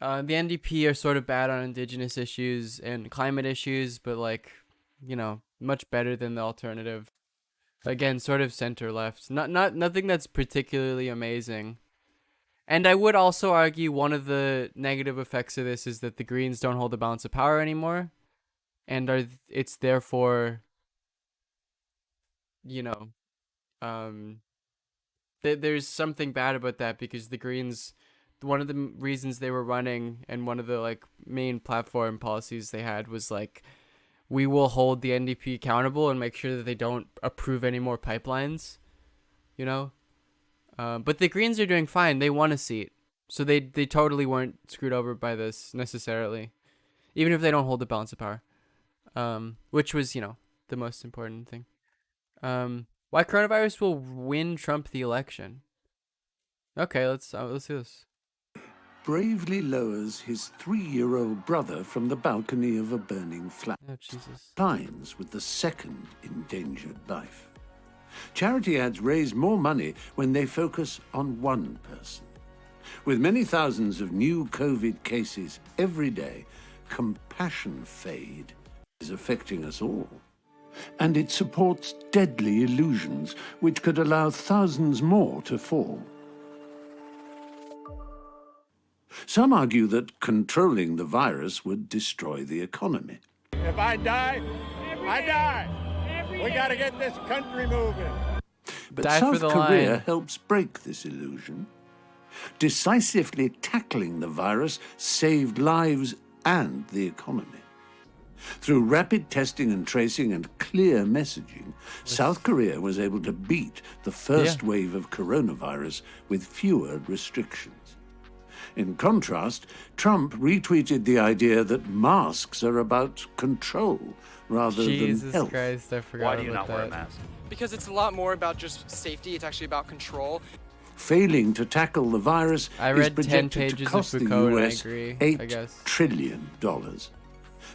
[SPEAKER 2] NDP are sort of bad on indigenous issues and climate issues, but much better than the alternative. Again, sort of center left. Nothing that's particularly amazing. And I would also argue one of the negative effects of this is that the Greens don't hold the balance of power anymore. And it's therefore, there's something bad about that because the Greens, one of the reasons they were running and one of the main platform policies they had was we will hold the NDP accountable and make sure that they don't approve any more pipelines, but the Greens are doing fine. They won a seat, so they totally weren't screwed over by this necessarily, even if they don't hold the balance of power. Which was, the most important thing. Why coronavirus will win Trump the election? Okay, let's do this.
[SPEAKER 6] Bravely lowers his 3-year-old brother from the balcony of a burning flat.
[SPEAKER 2] Oh, Jesus.
[SPEAKER 6] Pines with the second endangered life. Charity ads raise more money when they focus on one person. With many thousands of new COVID cases every day, compassion fade is affecting us all. And it supports deadly illusions which could allow thousands more to fall. Some argue that controlling the virus would destroy the economy.
[SPEAKER 7] If I die, I die. We got to get this country moving.
[SPEAKER 6] But
[SPEAKER 2] Die for
[SPEAKER 6] South
[SPEAKER 2] the
[SPEAKER 6] Korea
[SPEAKER 2] line.
[SPEAKER 6] helps break this illusion. Decisively tackling the virus saved lives and the economy. Through rapid testing and tracing and clear messaging, South Korea was able to beat the first wave of coronavirus with fewer restrictions. In contrast, Trump retweeted the idea that masks are about control rather than
[SPEAKER 2] Jesus
[SPEAKER 6] health.
[SPEAKER 2] Christ, I forgot
[SPEAKER 8] Why do you
[SPEAKER 2] about
[SPEAKER 8] not wear a
[SPEAKER 2] that.
[SPEAKER 8] mask?
[SPEAKER 9] Because it's a lot more about just safety. It's actually about control.
[SPEAKER 6] Failing to tackle the virus
[SPEAKER 2] I
[SPEAKER 6] is
[SPEAKER 2] read 10
[SPEAKER 6] projected
[SPEAKER 2] pages
[SPEAKER 6] to
[SPEAKER 2] of
[SPEAKER 6] cost the
[SPEAKER 2] Foucault and I
[SPEAKER 6] US
[SPEAKER 2] agree, I
[SPEAKER 6] $8
[SPEAKER 2] guess.
[SPEAKER 6] trillion.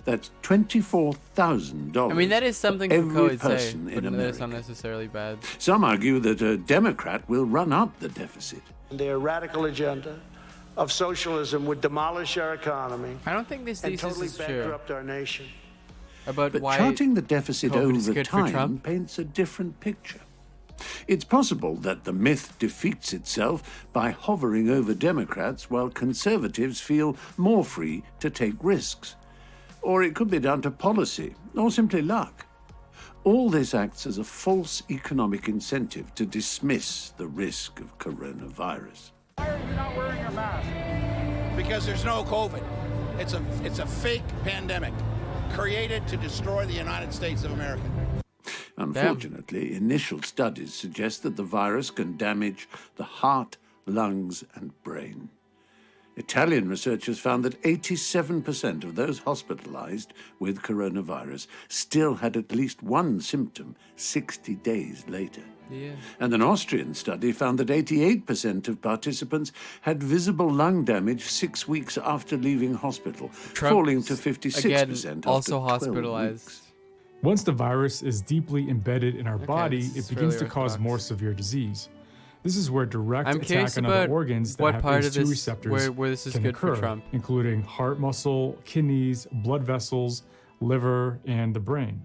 [SPEAKER 6] That's $24,000.
[SPEAKER 2] I mean, that is something
[SPEAKER 6] for every
[SPEAKER 2] Foucault would say,
[SPEAKER 6] person
[SPEAKER 2] but
[SPEAKER 6] in
[SPEAKER 2] that is
[SPEAKER 6] America.
[SPEAKER 2] not necessarily bad.
[SPEAKER 6] Some argue that a Democrat will run up the deficit.
[SPEAKER 10] Their radical agenda of socialism would demolish our economy
[SPEAKER 2] I don't think this
[SPEAKER 10] and
[SPEAKER 2] thesis
[SPEAKER 10] totally
[SPEAKER 2] is true
[SPEAKER 10] bankrupt our nation.
[SPEAKER 2] about
[SPEAKER 6] But
[SPEAKER 2] why
[SPEAKER 6] charting the deficit
[SPEAKER 2] COVID is
[SPEAKER 6] over
[SPEAKER 2] good for
[SPEAKER 6] time
[SPEAKER 2] Trump.
[SPEAKER 6] paints a different picture. It's possible that the myth defeats itself by hovering over Democrats while conservatives feel more free to take risks. Or it could be down to policy, or simply luck. All this acts as a false economic incentive to dismiss the risk of coronavirus.
[SPEAKER 7] Why are you not wearing your mask? Because there's no COVID. It's a fake pandemic created to destroy the United States of America.
[SPEAKER 6] Unfortunately, initial studies suggest that the virus can damage the heart, lungs, and brain. Italian researchers found that 87% of those hospitalized with coronavirus still had at least one symptom 60 days later.
[SPEAKER 2] Yeah.
[SPEAKER 6] And an Austrian study found that 88% of participants had visible lung damage 6 weeks after leaving hospital, falling to 56%
[SPEAKER 2] again,
[SPEAKER 6] after
[SPEAKER 2] also
[SPEAKER 6] 12
[SPEAKER 2] hospitalized.
[SPEAKER 6] weeks.
[SPEAKER 11] Once the virus is deeply embedded in our body,
[SPEAKER 2] this
[SPEAKER 11] it
[SPEAKER 2] is
[SPEAKER 11] begins
[SPEAKER 2] really
[SPEAKER 11] to cause
[SPEAKER 2] orthodox.
[SPEAKER 11] more severe disease. This is where direct
[SPEAKER 2] I'm curious
[SPEAKER 11] attack on other
[SPEAKER 2] about
[SPEAKER 11] organs that
[SPEAKER 2] what
[SPEAKER 11] have
[SPEAKER 2] part of
[SPEAKER 11] ACE2
[SPEAKER 2] this
[SPEAKER 11] receptors
[SPEAKER 2] where this is
[SPEAKER 11] can
[SPEAKER 2] good for
[SPEAKER 11] occur,
[SPEAKER 2] Trump.
[SPEAKER 11] including heart muscle, kidneys, blood vessels, liver, and the brain.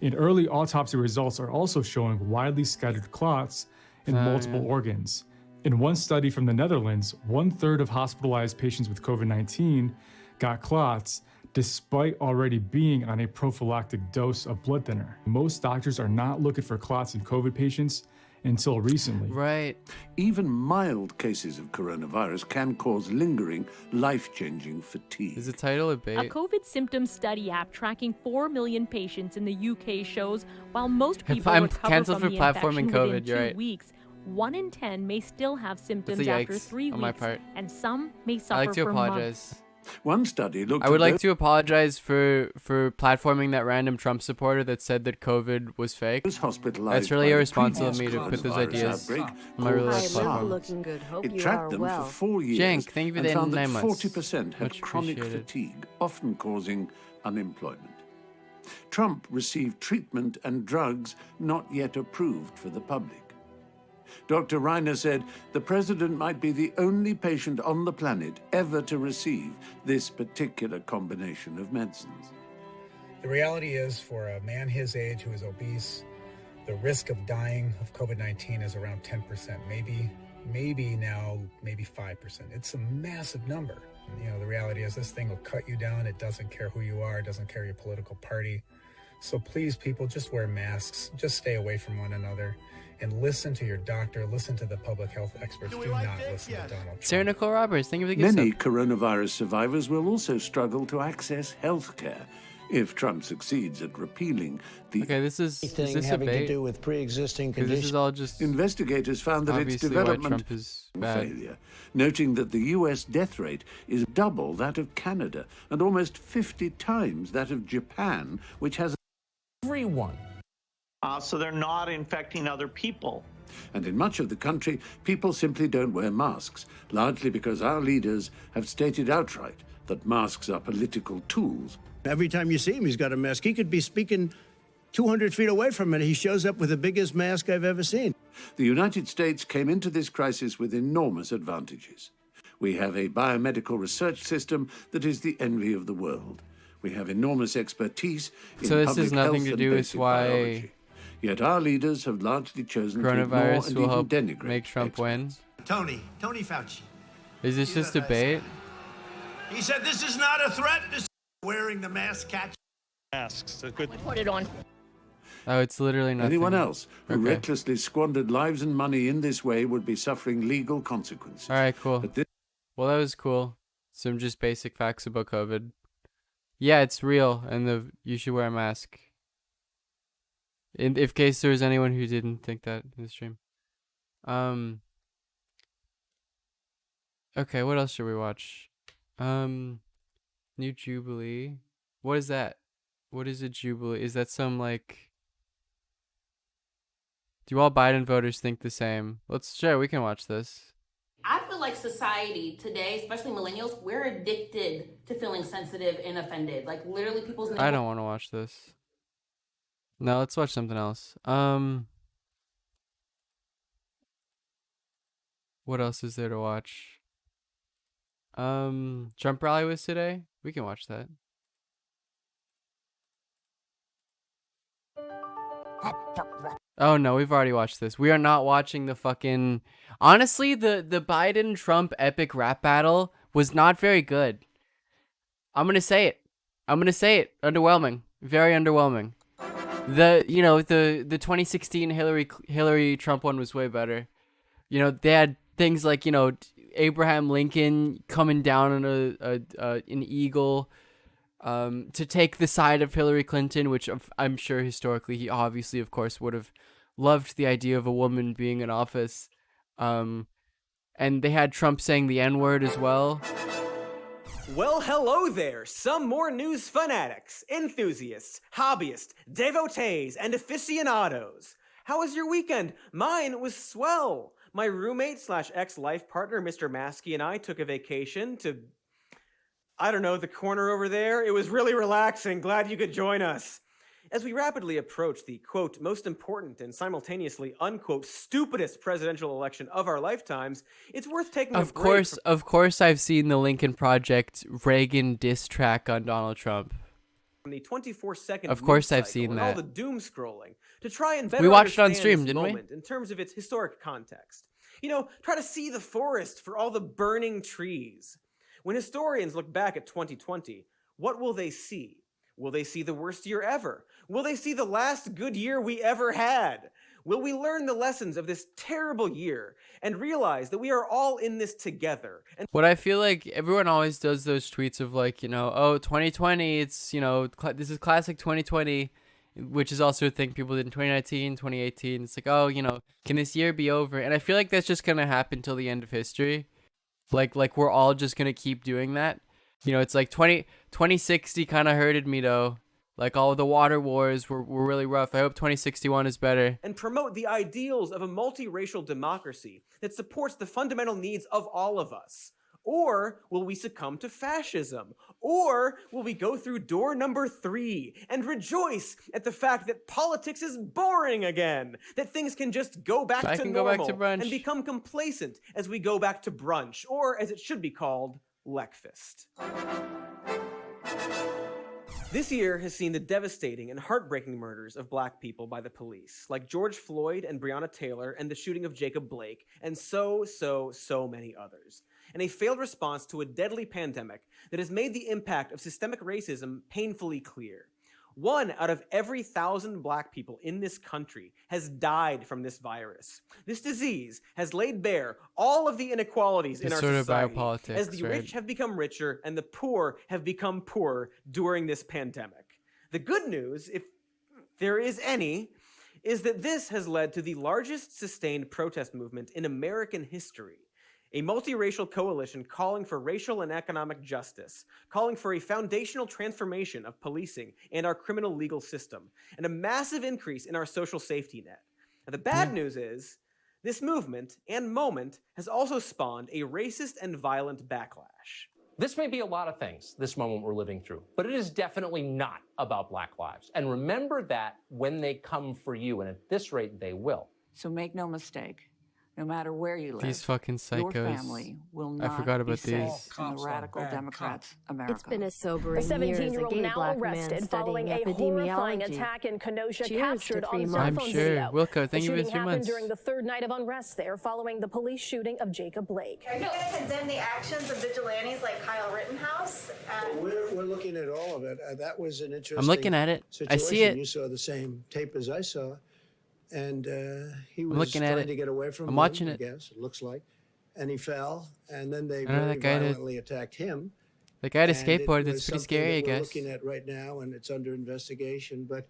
[SPEAKER 11] And early autopsy results are also showing widely scattered clots in multiple organs. In one study from the Netherlands, 1/3 of hospitalized patients with COVID-19 got clots despite already being on a prophylactic dose of blood thinner. Most doctors are not looking for clots in COVID patients until recently.
[SPEAKER 2] Right.
[SPEAKER 6] Even mild cases of coronavirus can cause lingering, life-changing fatigue.
[SPEAKER 2] Is the title a
[SPEAKER 12] A
[SPEAKER 2] bait?
[SPEAKER 12] COVID symptom study app tracking 4 million patients in the UK shows while most
[SPEAKER 2] If
[SPEAKER 12] people
[SPEAKER 2] I'm
[SPEAKER 12] recover
[SPEAKER 2] cancelled
[SPEAKER 12] from
[SPEAKER 2] for
[SPEAKER 12] the
[SPEAKER 2] platforming
[SPEAKER 12] infection
[SPEAKER 2] COVID,
[SPEAKER 12] within
[SPEAKER 2] you're
[SPEAKER 12] 2
[SPEAKER 2] right.
[SPEAKER 12] weeks, 1 in 10 may still have symptoms
[SPEAKER 2] a
[SPEAKER 12] after
[SPEAKER 2] yikes
[SPEAKER 12] 3
[SPEAKER 2] on my
[SPEAKER 12] weeks,
[SPEAKER 2] part.
[SPEAKER 12] and some may suffer
[SPEAKER 2] I like to
[SPEAKER 12] for
[SPEAKER 2] apologize.
[SPEAKER 12] months.
[SPEAKER 6] One study looked
[SPEAKER 2] I would
[SPEAKER 6] at
[SPEAKER 2] like
[SPEAKER 6] those
[SPEAKER 2] to apologize for platforming that random Trump supporter that said that COVID was fake.
[SPEAKER 6] hospitalized.
[SPEAKER 2] That's really
[SPEAKER 6] by the
[SPEAKER 2] irresponsible of me
[SPEAKER 6] previous
[SPEAKER 2] to put those
[SPEAKER 6] coronavirus
[SPEAKER 2] ideas
[SPEAKER 6] outbreak
[SPEAKER 2] on my really
[SPEAKER 6] called
[SPEAKER 2] large
[SPEAKER 3] Hi,
[SPEAKER 2] platform.
[SPEAKER 3] Liv, looking good. Hope
[SPEAKER 6] It
[SPEAKER 3] you
[SPEAKER 6] tracked
[SPEAKER 3] are
[SPEAKER 6] them
[SPEAKER 3] well.
[SPEAKER 6] for 4 years
[SPEAKER 2] Jank, thank you for
[SPEAKER 6] and
[SPEAKER 2] the
[SPEAKER 6] found
[SPEAKER 2] 9
[SPEAKER 6] that
[SPEAKER 2] months.
[SPEAKER 6] 40% had
[SPEAKER 2] Much
[SPEAKER 6] chronic
[SPEAKER 2] appreciated.
[SPEAKER 6] fatigue, often causing unemployment. Trump received treatment and drugs not yet approved for the public. Dr. Reiner said the president might be the only patient on the planet ever to receive this particular combination of medicines.
[SPEAKER 13] The reality is, for a man his age who is obese, the risk of dying of COVID-19 is around 10%, maybe now, maybe 5%. It's a massive number. You know, the reality is this thing will cut you down. It doesn't care who you are. It doesn't care your political party. So please, people, just wear masks. Just stay away from one another. And listen to your doctor. Listen to the public health experts. Do not listen to Donald Trump.
[SPEAKER 2] Sarah Nicole Roberts, thank you for the gift
[SPEAKER 6] Many
[SPEAKER 2] sub.
[SPEAKER 6] coronavirus survivors will also struggle to access health care if Trump succeeds at repealing the...
[SPEAKER 2] Okay, is this a
[SPEAKER 10] having to
[SPEAKER 2] bait?
[SPEAKER 10] do with pre-existing
[SPEAKER 2] 'Cause this is
[SPEAKER 10] conditions.
[SPEAKER 2] all just
[SPEAKER 6] Investigators found that its
[SPEAKER 2] obviously why
[SPEAKER 6] development
[SPEAKER 2] Trump is bad.
[SPEAKER 6] failure, noting that the US death rate is double that of Canada and almost 50 times that of Japan, which has
[SPEAKER 10] Everyone.
[SPEAKER 8] So they're not infecting other people.
[SPEAKER 6] And in much of the country, people simply don't wear masks, largely because our leaders have stated outright that masks are political tools.
[SPEAKER 10] Every time you see him, he's got a mask. He could be speaking 200 feet away from it, he shows up with the biggest mask I've ever seen.
[SPEAKER 6] The United States came into this crisis with enormous advantages. We have a biomedical research system that is the envy of the world. We have enormous expertise in
[SPEAKER 2] So this
[SPEAKER 6] public
[SPEAKER 2] has nothing
[SPEAKER 6] health
[SPEAKER 2] to
[SPEAKER 6] and
[SPEAKER 2] do with
[SPEAKER 6] basic
[SPEAKER 2] why
[SPEAKER 6] biology. Yet our leaders have largely chosen to ignore
[SPEAKER 2] coronavirus
[SPEAKER 6] and
[SPEAKER 2] will
[SPEAKER 6] even
[SPEAKER 2] help
[SPEAKER 6] denigrate
[SPEAKER 2] make Trump win.
[SPEAKER 10] Tony Fauci.
[SPEAKER 2] Is this just debate?
[SPEAKER 10] He said this is not a threat. This is wearing the mask catch.
[SPEAKER 14] Masks. Good.
[SPEAKER 15] Put it on.
[SPEAKER 2] Oh, it's literally nothing.
[SPEAKER 6] Anyone else who
[SPEAKER 2] Okay.
[SPEAKER 6] recklessly squandered lives and money in this way would be suffering legal consequences.
[SPEAKER 2] All right, cool.
[SPEAKER 6] But this
[SPEAKER 2] Well, that was cool. Some just basic facts about COVID. Yeah, it's real, and you should wear a mask. In case there was anyone who didn't think that in the stream. Okay, what else should we watch? New Jubilee. What is that? What is a Jubilee? Is that some like? Do all Biden voters think the same? Sure, we can watch this.
[SPEAKER 15] I feel like society today, especially millennials, we're addicted to feeling sensitive and offended. Like literally people's
[SPEAKER 2] I don't want to watch this. No, let's watch something else. What else is there to watch? Trump rally was today. We can watch that. Oh no, we've already watched this. We are not watching the fucking... Honestly, the Biden-Trump epic rap battle was not very good. I'm gonna say it. Underwhelming. Very underwhelming. The 2016 Hillary Trump one was way better. You know, they had things like, Abraham Lincoln coming down on an eagle to take the side of Hillary Clinton, which I'm sure historically he obviously, of course, would have loved the idea of a woman being in office. And they had Trump saying the N-word as well.
[SPEAKER 16] Well, hello there, some more news fanatics, enthusiasts, hobbyists, devotees, and aficionados. How was your weekend? Mine was swell. My roommate / ex-life partner, Mr. Maskey, and I took a vacation to, I don't know, the corner over there. It was really relaxing. Glad you could join us. As we rapidly approach the, quote, most important and simultaneously, unquote, stupidest presidential election of our lifetimes, it's worth taking a break.
[SPEAKER 2] Of course, I've seen the Lincoln Project Reagan diss track on Donald Trump.
[SPEAKER 16] From the 24-second
[SPEAKER 2] Of course,
[SPEAKER 16] news
[SPEAKER 2] I've
[SPEAKER 16] cycle
[SPEAKER 2] seen
[SPEAKER 16] and
[SPEAKER 2] that.
[SPEAKER 16] all the doom scrolling to try and better
[SPEAKER 2] We watched it on
[SPEAKER 16] understand
[SPEAKER 2] stream,
[SPEAKER 16] this
[SPEAKER 2] didn't we?
[SPEAKER 16] moment in terms of its historic context. Try to see the forest for all the burning trees. When historians look back at 2020, what will they see? Will they see the worst year ever? Will they see the last good year we ever had? Will we learn the lessons of this terrible year and realize that we are all in this together? And
[SPEAKER 2] What I feel like everyone always does those tweets of like, 2020, it's, this is classic 2020, which is also a thing people did in 2019, 2018. It's like, can this year be over? And I feel like that's just going to happen till the end of history. Like we're all just going to keep doing that. It's like 2060 kind of hurted me though. Like all of the water wars were really rough. I hope 2061 is better.
[SPEAKER 16] and promote the ideals of a multiracial democracy that supports the fundamental needs of all of us? Or will we succumb to fascism? Or will we go through door number 3 and rejoice at the fact that politics is boring again? That things can just go back
[SPEAKER 2] I
[SPEAKER 16] to
[SPEAKER 2] can go back
[SPEAKER 16] normal
[SPEAKER 2] to brunch.
[SPEAKER 16] and become complacent as we go back to brunch, or as it should be called, Leckfest. This year has seen the devastating and heartbreaking murders of black people by the police, like George Floyd and Breonna Taylor and the shooting of Jacob Blake, and so many others. And a failed response to a deadly pandemic that has made the impact of systemic racism painfully clear. 1 out of every 1,000 black people in this country has died from this virus. This disease has laid bare all of the inequalities in
[SPEAKER 2] It's
[SPEAKER 16] our
[SPEAKER 2] sort of
[SPEAKER 16] society,
[SPEAKER 2] biopolitics,
[SPEAKER 16] as the
[SPEAKER 2] right?
[SPEAKER 16] rich have become richer and the poor have become poorer during this pandemic. The good news, if there is any, is that this has led to the largest sustained protest movement in American history. A multiracial coalition calling for racial and economic justice, calling for a foundational transformation of policing and our criminal legal system, and a massive increase in our social safety net. Now, the bad news is, this movement and moment has also spawned a racist and violent backlash.
[SPEAKER 14] This may be a lot of things, this moment we're living through, but it is definitely not about Black lives. And remember that when they come for you, and at this rate, they will.
[SPEAKER 17] So make no mistake, no matter where you live,
[SPEAKER 2] These fucking psychos.
[SPEAKER 17] your family will
[SPEAKER 2] I
[SPEAKER 17] not
[SPEAKER 2] forgot
[SPEAKER 17] be
[SPEAKER 2] about
[SPEAKER 17] safe
[SPEAKER 2] these.
[SPEAKER 17] in the radical Democrats' America.
[SPEAKER 3] It's been a sobering
[SPEAKER 18] A
[SPEAKER 3] year as a
[SPEAKER 18] 17-year-old
[SPEAKER 3] gay
[SPEAKER 18] now
[SPEAKER 3] black man
[SPEAKER 18] arrested following
[SPEAKER 3] studying
[SPEAKER 18] a horrifying
[SPEAKER 3] epidemiology.
[SPEAKER 18] attack in Kenosha
[SPEAKER 3] Cheers
[SPEAKER 18] captured
[SPEAKER 3] to free
[SPEAKER 18] on
[SPEAKER 3] market.
[SPEAKER 2] I'm
[SPEAKER 18] cell phone
[SPEAKER 2] sure.
[SPEAKER 18] video.
[SPEAKER 2] Wilco, thank
[SPEAKER 18] the
[SPEAKER 2] you for
[SPEAKER 18] shooting
[SPEAKER 2] the 3
[SPEAKER 18] happened
[SPEAKER 2] months.
[SPEAKER 18] during the third night of unrest there following the police shooting of Jacob Blake.
[SPEAKER 19] Are you going to condemn the actions of vigilantes like Kyle Rittenhouse?
[SPEAKER 10] We're looking at all of it. That was an interesting
[SPEAKER 2] I'm looking at it. I see it.
[SPEAKER 10] You saw the same tape as I saw. And he was
[SPEAKER 2] looking at
[SPEAKER 10] trying
[SPEAKER 2] it.
[SPEAKER 10] to get away from
[SPEAKER 2] I'm
[SPEAKER 10] him,
[SPEAKER 2] watching
[SPEAKER 10] I
[SPEAKER 2] it.
[SPEAKER 10] guess, it looks like. And he fell, and then they
[SPEAKER 2] I know
[SPEAKER 10] very
[SPEAKER 2] that guy did.
[SPEAKER 10] violently attacked him.
[SPEAKER 2] The guy had a
[SPEAKER 10] And
[SPEAKER 2] skateboard.
[SPEAKER 10] it
[SPEAKER 2] That's
[SPEAKER 10] was
[SPEAKER 2] pretty
[SPEAKER 10] something
[SPEAKER 2] scary, I
[SPEAKER 10] that we're
[SPEAKER 2] guess.
[SPEAKER 10] looking at right now, and it's under investigation. But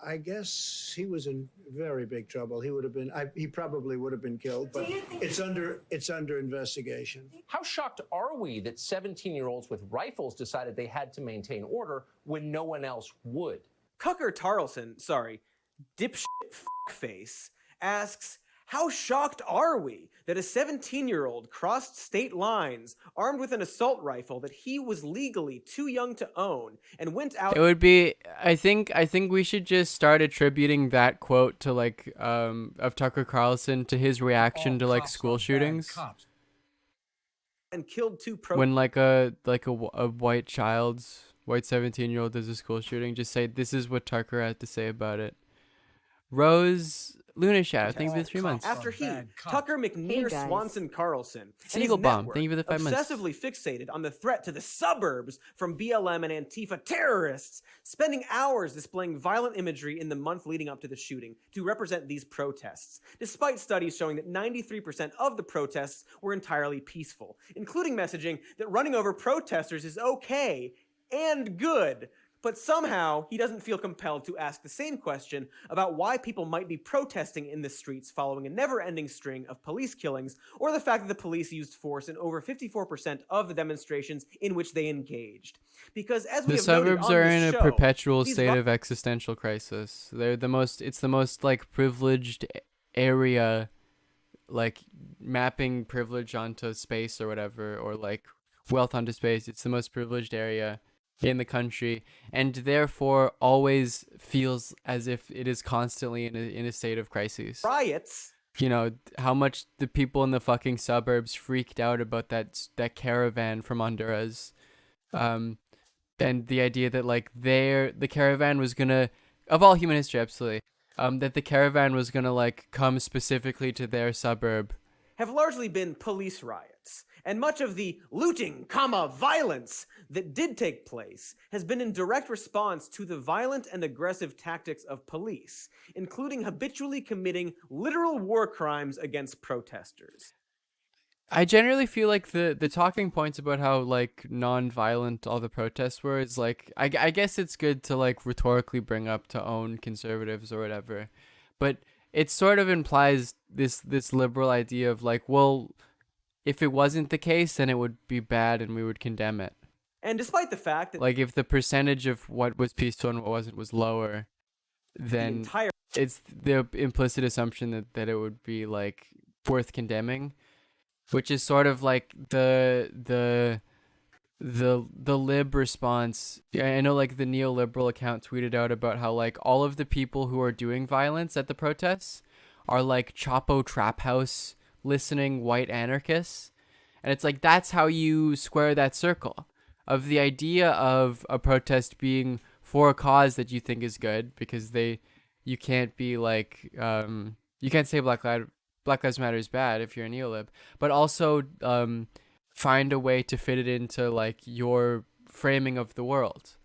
[SPEAKER 10] I guess he was in very big trouble. He would have been. He probably would have been killed. But it's under investigation.
[SPEAKER 14] How shocked are we that 17-year-olds with rifles decided they had to maintain order when no one else would?
[SPEAKER 16] Tucker Tarleton, dipshit face, asks, how shocked are we that a 17-year-old crossed state lines armed with an assault rifle that he was legally too young to own and went out...
[SPEAKER 2] It would be. I think we should just start attributing that quote to of Tucker Carlson to his reaction to school shootings.
[SPEAKER 16] And killed two
[SPEAKER 2] When a white 17-year-old does a school shooting, just say this is what Tucker had to say about it. Rose Luna Shadow, thank you for the 3 months.
[SPEAKER 16] After Tucker McNear Swanson Carlson, and
[SPEAKER 2] Eagle
[SPEAKER 16] his
[SPEAKER 2] Bomb,
[SPEAKER 16] network
[SPEAKER 2] thank you for the 5 months.
[SPEAKER 16] obsessively fixated on the threat to the suburbs from BLM and Antifa terrorists, spending hours displaying violent imagery in the month leading up to the shooting to represent these protests, despite studies showing that 93% of the protests were entirely peaceful, including messaging that running over protesters is okay and good. But somehow, he doesn't feel compelled to ask the same question about why people might be protesting in the streets following a never-ending string of police killings, or the fact that the police used force in over 54% of the demonstrations in which they engaged. Because as we
[SPEAKER 2] The
[SPEAKER 16] have noted
[SPEAKER 2] suburbs
[SPEAKER 16] on
[SPEAKER 2] are
[SPEAKER 16] this
[SPEAKER 2] in a
[SPEAKER 16] show,
[SPEAKER 2] perpetual
[SPEAKER 16] these
[SPEAKER 2] state of existential crisis. It's the most privileged area, mapping privilege onto space or whatever, or wealth onto space. It's the most privileged area in the country, and therefore always feels as if it is constantly in a state of crisis.
[SPEAKER 16] Riots.
[SPEAKER 2] How much the people in the fucking suburbs freaked out about that caravan from Honduras, and the idea that the caravan was gonna, of all human history, absolutely, that the caravan was gonna come specifically to their suburb,
[SPEAKER 16] have largely been police riots. And much of the looting, violence that did take place has been in direct response to the violent and aggressive tactics of police, including habitually committing literal war crimes against protesters.
[SPEAKER 2] I generally feel like the talking points about how non-violent all the protests were is I guess it's good to rhetorically bring up to own conservatives or whatever, but it sort of implies this liberal idea of well, if it wasn't the case, then it would be bad and we would condemn it.
[SPEAKER 16] And despite the fact that
[SPEAKER 2] if the percentage of what was peaceful and what wasn't was lower, then it's the implicit assumption that it would be worth condemning, which is sort of the lib response. I know the neoliberal account tweeted out about how all of the people who are doing violence at the protests are Chapo Trap House listening white anarchists, and it's that's how you square that circle of the idea of a protest being for a cause that you think is good, because you can't be you can't say Black Lives Matter is bad if you're a neolib, but also find a way to fit it into your framing of the world.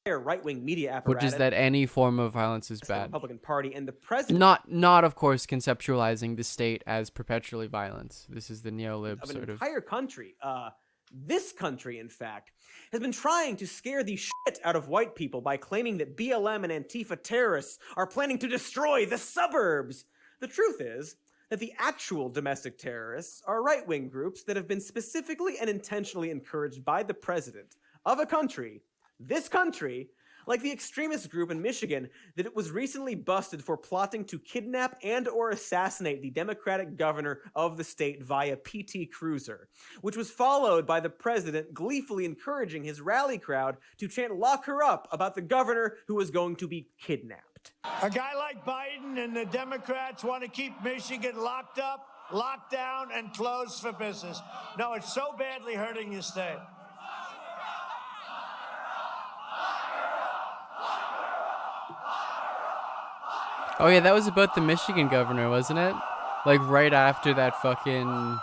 [SPEAKER 16] Right-wing media apparatus,
[SPEAKER 2] which is that any form of violence is bad.
[SPEAKER 16] The Republican Party and the president,
[SPEAKER 2] not of course conceptualizing the state as perpetually violent. This is the neolib
[SPEAKER 16] of
[SPEAKER 2] sort
[SPEAKER 16] an
[SPEAKER 2] of
[SPEAKER 16] entire country. This country, in fact, has been trying to scare the shit out of white people by claiming that BLM and Antifa terrorists are planning to destroy the suburbs. The truth is that the actual domestic terrorists are right-wing groups that have been specifically and intentionally encouraged by the president of a country, this country, Like the extremist group in Michigan that it was recently busted for plotting to kidnap and or assassinate the Democratic governor of the state via PT Cruiser, which was followed by the president gleefully encouraging his rally crowd to chant "Lock her up" about the governor who was going to be kidnapped.
[SPEAKER 10] A guy like Biden and the Democrats want to keep Michigan locked up, locked down, and closed for business. No, it's so badly hurting your state.
[SPEAKER 2] Oh yeah, that was about the Michigan governor, wasn't it? Like right after that fucking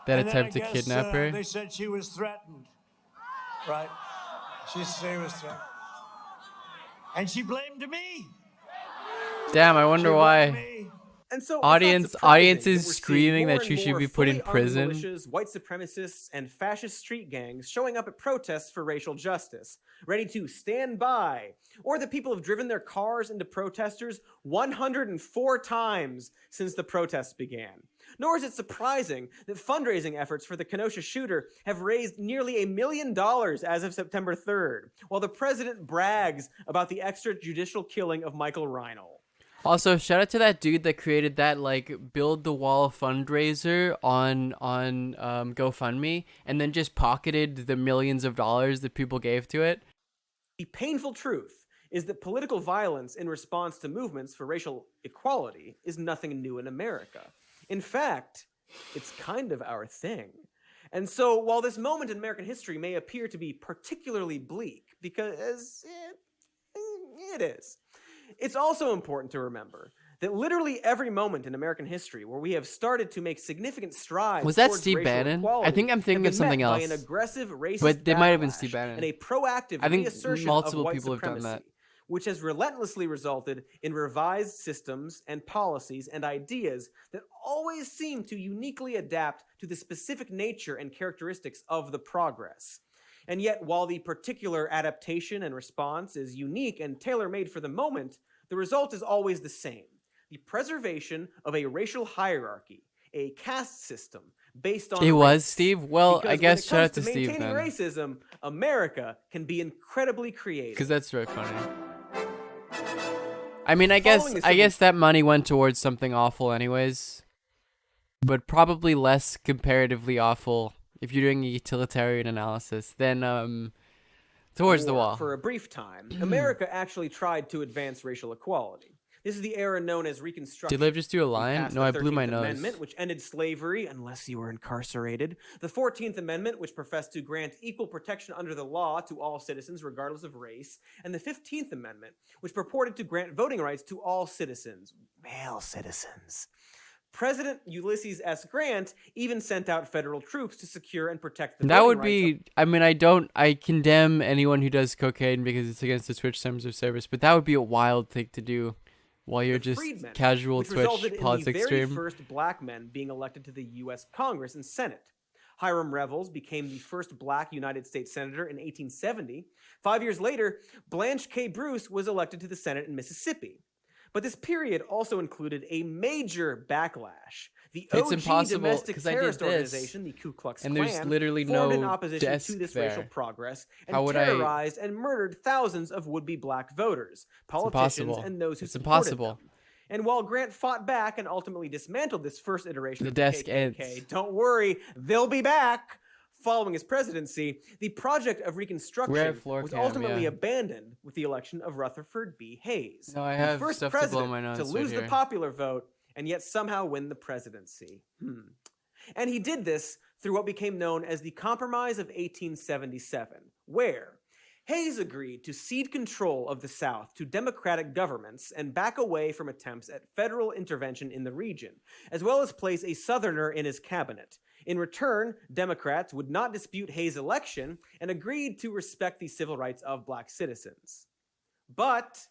[SPEAKER 2] attempt to kidnap her.
[SPEAKER 10] They said she was threatened, right? She was threatened, and she blamed me.
[SPEAKER 2] Damn, I wonder why.
[SPEAKER 16] And so
[SPEAKER 2] audiences screaming that she should be put in prison.
[SPEAKER 16] Militias, white supremacists, and fascist street gangs showing up at protests for racial justice, ready to stand by. Or the people have driven their cars into protesters 104 times since the protests began. Nor is it surprising that fundraising efforts for the Kenosha shooter have raised nearly $1 million as of September 3rd, while the president brags about the extrajudicial killing of Michael Reinl.
[SPEAKER 2] Also, shout out to that dude that created that like build the wall fundraiser on GoFundMe, and then just pocketed the millions of dollars that people gave to it.
[SPEAKER 16] The painful truth is that political violence in response to movements for racial equality is nothing new in America. In fact, it's kind of our thing. And so while this moment in American history may appear to be particularly bleak, because it is, it's also important to remember that literally every moment in American history where we have started to make significant strides
[SPEAKER 2] was that
[SPEAKER 16] towards
[SPEAKER 2] Steve
[SPEAKER 16] racial
[SPEAKER 2] Bannon?
[SPEAKER 16] equality
[SPEAKER 2] I think I'm thinking of something else.
[SPEAKER 16] by an aggressive racist
[SPEAKER 2] but they might have been
[SPEAKER 16] backlash
[SPEAKER 2] Steve Bannon.
[SPEAKER 16] and a proactive
[SPEAKER 2] I think
[SPEAKER 16] reassertion
[SPEAKER 2] multiple
[SPEAKER 16] of white
[SPEAKER 2] people
[SPEAKER 16] supremacy,
[SPEAKER 2] have done that.
[SPEAKER 16] which has relentlessly resulted in revised systems and policies and ideas that always seem to uniquely adapt to the specific nature and characteristics of the progress. And yet, while the particular adaptation and response is unique and tailor-made for the moment, the result is always the same: the preservation of a racial hierarchy, a caste system based on
[SPEAKER 2] It was
[SPEAKER 16] race.
[SPEAKER 2] Steve? Well,
[SPEAKER 16] Because
[SPEAKER 2] I guess shout
[SPEAKER 16] when
[SPEAKER 2] out
[SPEAKER 16] it
[SPEAKER 2] to
[SPEAKER 16] comes to
[SPEAKER 2] Steve
[SPEAKER 16] maintaining
[SPEAKER 2] then.
[SPEAKER 16] racism, America can be incredibly creative.
[SPEAKER 2] Because that's very funny. I mean, I
[SPEAKER 16] Following the
[SPEAKER 2] guess that money went towards something awful anyways. But probably less comparatively awful if you're doing a utilitarian analysis than towards the wall.
[SPEAKER 16] For a brief time, America actually tried to advance racial equality. This is the era known as Reconstruction.
[SPEAKER 2] Did Liv just do a
[SPEAKER 16] We
[SPEAKER 2] line?
[SPEAKER 16] passed
[SPEAKER 2] No,
[SPEAKER 16] the
[SPEAKER 2] I blew my
[SPEAKER 16] 13th
[SPEAKER 2] nose.
[SPEAKER 16] Amendment, which ended slavery unless you were incarcerated. The 14th Amendment, which professed to grant equal protection under the law to all citizens regardless of race. And the 15th Amendment, which purported to grant voting rights to all citizens, male citizens. President Ulysses S. Grant even sent out federal troops to secure and protect the
[SPEAKER 2] That
[SPEAKER 16] voting
[SPEAKER 2] would
[SPEAKER 16] rights
[SPEAKER 2] be, I mean, I condemn anyone who does cocaine because it's against the Twitch terms of service, but that would be a wild thing to do while you're just
[SPEAKER 16] freedmen,
[SPEAKER 2] casual
[SPEAKER 16] which
[SPEAKER 2] Twitch
[SPEAKER 16] resulted in
[SPEAKER 2] politics
[SPEAKER 16] the very
[SPEAKER 2] stream.
[SPEAKER 16] first black men being elected to the U.S. Congress and Senate. Hiram Revels became the first black United States senator in 1870. 5 years later, Blanche K. Bruce was elected to the Senate in Mississippi. But this period also included a major backlash. The
[SPEAKER 2] It's
[SPEAKER 16] OG
[SPEAKER 2] impossible,
[SPEAKER 16] domestic
[SPEAKER 2] 'cause I did
[SPEAKER 16] terrorist
[SPEAKER 2] this,
[SPEAKER 16] organization, the Ku Klux
[SPEAKER 2] and
[SPEAKER 16] Klan,
[SPEAKER 2] there's literally
[SPEAKER 16] formed
[SPEAKER 2] no
[SPEAKER 16] in opposition
[SPEAKER 2] desk
[SPEAKER 16] to this
[SPEAKER 2] there.
[SPEAKER 16] racial progress and
[SPEAKER 2] How would I-
[SPEAKER 16] terrorized and murdered thousands of would-be black voters, politicians,
[SPEAKER 2] impossible.
[SPEAKER 16] and those who
[SPEAKER 2] It's
[SPEAKER 16] supported
[SPEAKER 2] impossible.
[SPEAKER 16] them. And while Grant fought back and ultimately dismantled this first iteration
[SPEAKER 2] The
[SPEAKER 16] of
[SPEAKER 2] desk
[SPEAKER 16] the KKK,
[SPEAKER 2] ends.
[SPEAKER 16] don't worry, they'll be back. Following his presidency, the project of
[SPEAKER 2] We're
[SPEAKER 16] Reconstruction
[SPEAKER 2] at floor
[SPEAKER 16] was
[SPEAKER 2] cam,
[SPEAKER 16] ultimately
[SPEAKER 2] yeah.
[SPEAKER 16] abandoned with the election of Rutherford B. Hayes,
[SPEAKER 2] No, I
[SPEAKER 16] the
[SPEAKER 2] have
[SPEAKER 16] first
[SPEAKER 2] stuff to blow
[SPEAKER 16] president
[SPEAKER 2] my nose
[SPEAKER 16] to
[SPEAKER 2] right
[SPEAKER 16] lose the
[SPEAKER 2] here.
[SPEAKER 16] popular vote and yet somehow win the presidency. And he did this through what became known as the Compromise of 1877, where Hayes agreed to cede control of the South to Democratic governments and back away from attempts at federal intervention in the region, as well as place a Southerner in his cabinet. In return, Democrats would not dispute Hayes' election and agreed to respect the civil rights of black citizens. But,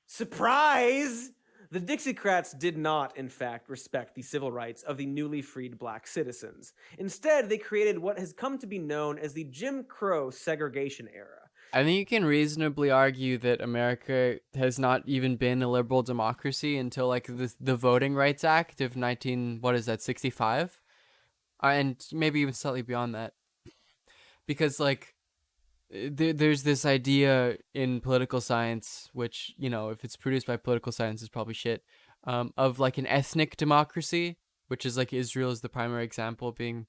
[SPEAKER 16] surprise! The Dixiecrats did not, in fact, respect the civil rights of the newly freed black citizens. Instead, they created what has come to be known as the Jim Crow segregation era.
[SPEAKER 2] I think you can reasonably argue that America has not even been a liberal democracy until like the Voting Rights Act of 65? And maybe even slightly beyond that. Because like there's this idea in political science, which, you know, if it's produced by political science is probably shit, of like an ethnic democracy, which is like Israel is the primary example, being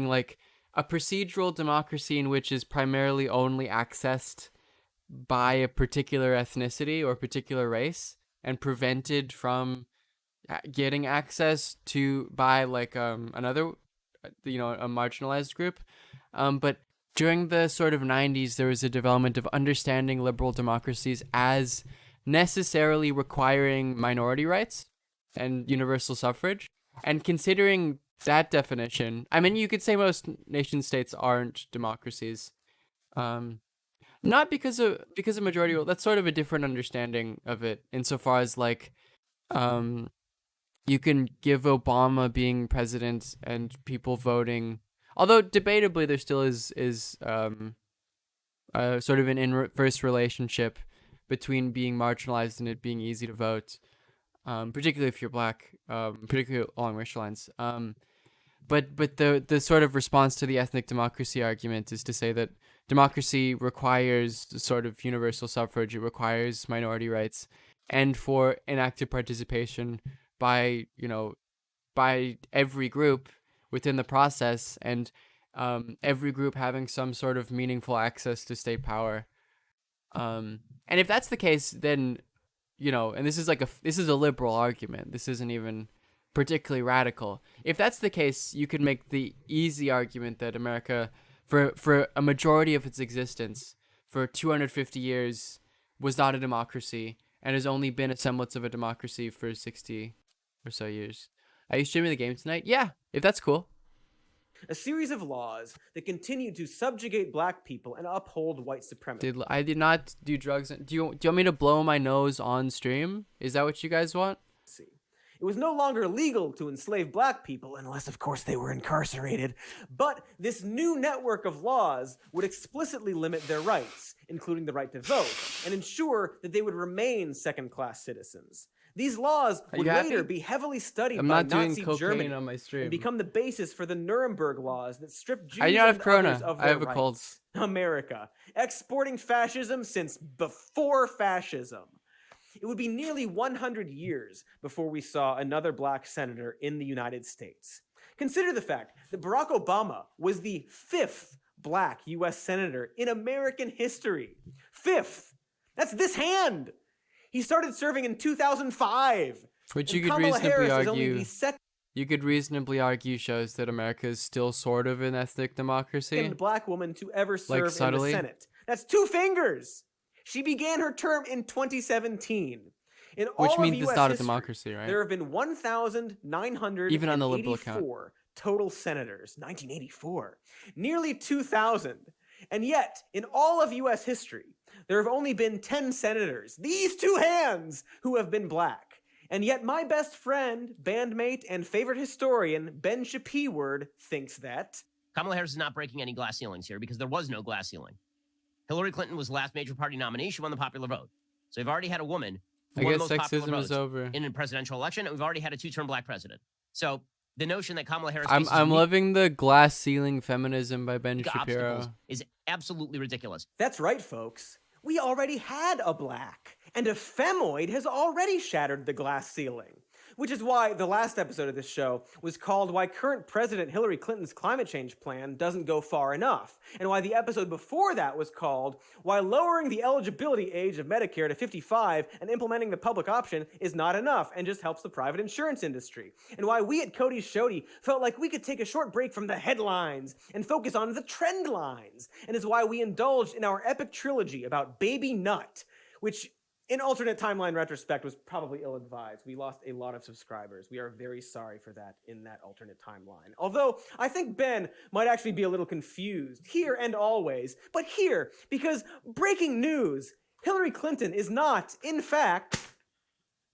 [SPEAKER 2] like a procedural democracy in which is primarily only accessed by a particular ethnicity or particular race and prevented from getting access to by like another, you know, a marginalized group. But during the sort of 90s, there was a development of understanding liberal democracies as necessarily requiring minority rights and universal suffrage. And considering that definition, I mean, you could say most nation states aren't democracies. Not because of majority rule. That's sort of a different understanding of it, insofar as like you can give Obama being president and people voting, although debatably there still is sort of an inverse relationship between being marginalized and it being easy to vote, particularly if you're black, particularly along racial lines. But the sort of response to the ethnic democracy argument is to say that democracy requires sort of universal suffrage, it requires minority rights, and for an active participation by, you know, by every group within the process, and every group having some sort of meaningful access to state power. And if that's the case, then, you know, and this is a liberal argument. This isn't even particularly radical. If that's the case, you could make the easy argument that America, for a majority of its existence, for 250 years, was not a democracy and has only been a semblance of a democracy for 60 or so years. Are you streaming the game tonight? Yeah, if that's cool.
[SPEAKER 16] A series of laws that continue to subjugate black people and uphold white supremacy.
[SPEAKER 2] I did not do drugs. Do you want me to blow my nose on stream? Is that what you guys want?
[SPEAKER 16] It was no longer legal to enslave black people, unless, of course, they were incarcerated. But this new network of laws would explicitly limit their rights, including the right to vote, and ensure that they would remain second-class citizens. These laws would later be heavily studied by Nazi Germany
[SPEAKER 2] on my stream.
[SPEAKER 16] and become the basis for the Nuremberg laws that stripped Jews
[SPEAKER 2] and
[SPEAKER 16] others of their
[SPEAKER 2] I have a
[SPEAKER 16] rights.
[SPEAKER 2] cold.
[SPEAKER 16] America, exporting fascism since before fascism. It would be nearly 100 years before we saw another black senator in the United States. Consider the fact that Barack Obama was the 5th black U.S. senator in American history. 5th! That's this hand! He started serving in 2005.
[SPEAKER 2] Which you could reasonably argue shows that America is still sort of an ethnic democracy.
[SPEAKER 16] Second black woman to ever serve
[SPEAKER 2] like
[SPEAKER 16] in
[SPEAKER 2] subtly.
[SPEAKER 16] the Senate. That's 2 fingers! She began her term in 2017. In all
[SPEAKER 2] Which means
[SPEAKER 16] of
[SPEAKER 2] it's
[SPEAKER 16] US
[SPEAKER 2] not a
[SPEAKER 16] history,
[SPEAKER 2] democracy, right?
[SPEAKER 16] There have been 1,984
[SPEAKER 2] even on the liberal account.
[SPEAKER 16] Total senators. 1984. Nearly 2,000. And yet, in all of U.S. history, there have only been 10 senators, these 2 hands, who have been black. And yet my best friend, bandmate, and favorite historian, Ben Shapiro, thinks that
[SPEAKER 20] Kamala Harris is not breaking any glass ceilings here because there was no glass ceiling. Hillary Clinton was the last major party nominee. She won the popular vote. So we've already had a woman who won the most popular votes in a presidential election, and we've already had a 2-term black president. So the notion that Kamala Harris
[SPEAKER 2] I'm loving the glass ceiling feminism by Ben Shapiro
[SPEAKER 20] is absolutely ridiculous.
[SPEAKER 16] That's right, folks. We already had a black, and a femoid has already shattered the glass ceiling. Which is why the last episode of this show was called Why Current President Hillary Clinton's Climate Change Plan Doesn't Go Far Enough, and why the episode before that was called Why Lowering the Eligibility Age of Medicare to 55 and implementing the public option is not enough and just helps the private insurance industry, and why we at Cody's Shody felt like we could take a short break from the headlines and focus on the trend lines, and is why we indulged in our epic trilogy about Baby Nut, which in alternate timeline retrospect was probably ill-advised. We lost a lot of subscribers. We are very sorry for that in that alternate timeline. Although, I think Ben might actually be a little confused, here and always, but here, because breaking news, Hillary Clinton is not, in fact,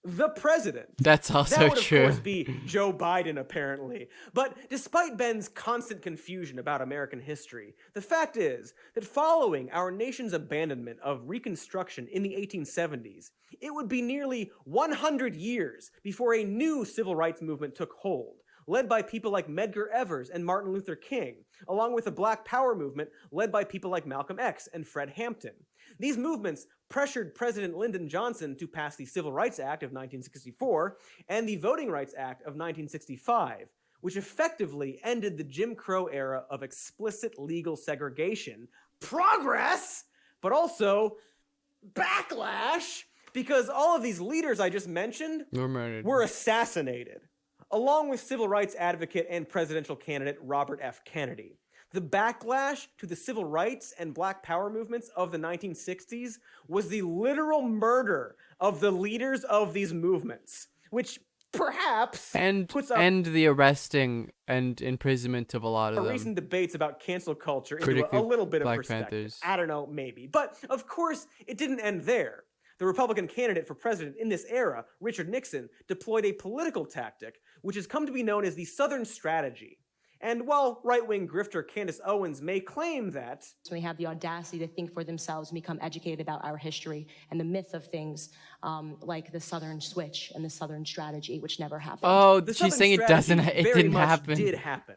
[SPEAKER 16] the president.
[SPEAKER 2] That's also
[SPEAKER 16] that would,
[SPEAKER 2] true.
[SPEAKER 16] Of course, be Joe Biden, apparently. But despite Ben's constant confusion about American history, the fact is that following our nation's abandonment of Reconstruction in the 1870s, it would be nearly 100 years before a new civil rights movement took hold, led by people like Medgar Evers and Martin Luther King, along with the Black Power movement led by people like Malcolm X and Fred Hampton. These movements pressured President Lyndon Johnson to pass the Civil Rights Act of 1964 and the Voting Rights Act of 1965, which effectively ended the Jim Crow era of explicit legal segregation. Progress, but also backlash, because all of these leaders I just mentioned were assassinated, along with civil rights advocate and presidential candidate Robert F. Kennedy. The backlash to the civil rights and Black Power movements of the 1960s was the literal murder of the leaders of these movements, which perhaps puts up
[SPEAKER 2] and the arresting and imprisonment of a lot of them.
[SPEAKER 16] Recent debates about cancel culture into a little bit of
[SPEAKER 2] Black
[SPEAKER 16] perspective.
[SPEAKER 2] Panthers.
[SPEAKER 16] I don't know, maybe. But of course, it didn't end there. The Republican candidate for president in this era, Richard Nixon, deployed a political tactic which has come to be known as the Southern Strategy. And while right-wing grifter Candace Owens may claim that
[SPEAKER 21] they have the audacity to think for themselves and become educated about our history and the myth of things like the Southern Switch and the Southern Strategy, which never happened.
[SPEAKER 2] Oh, she's saying it didn't happen.
[SPEAKER 16] Did happen.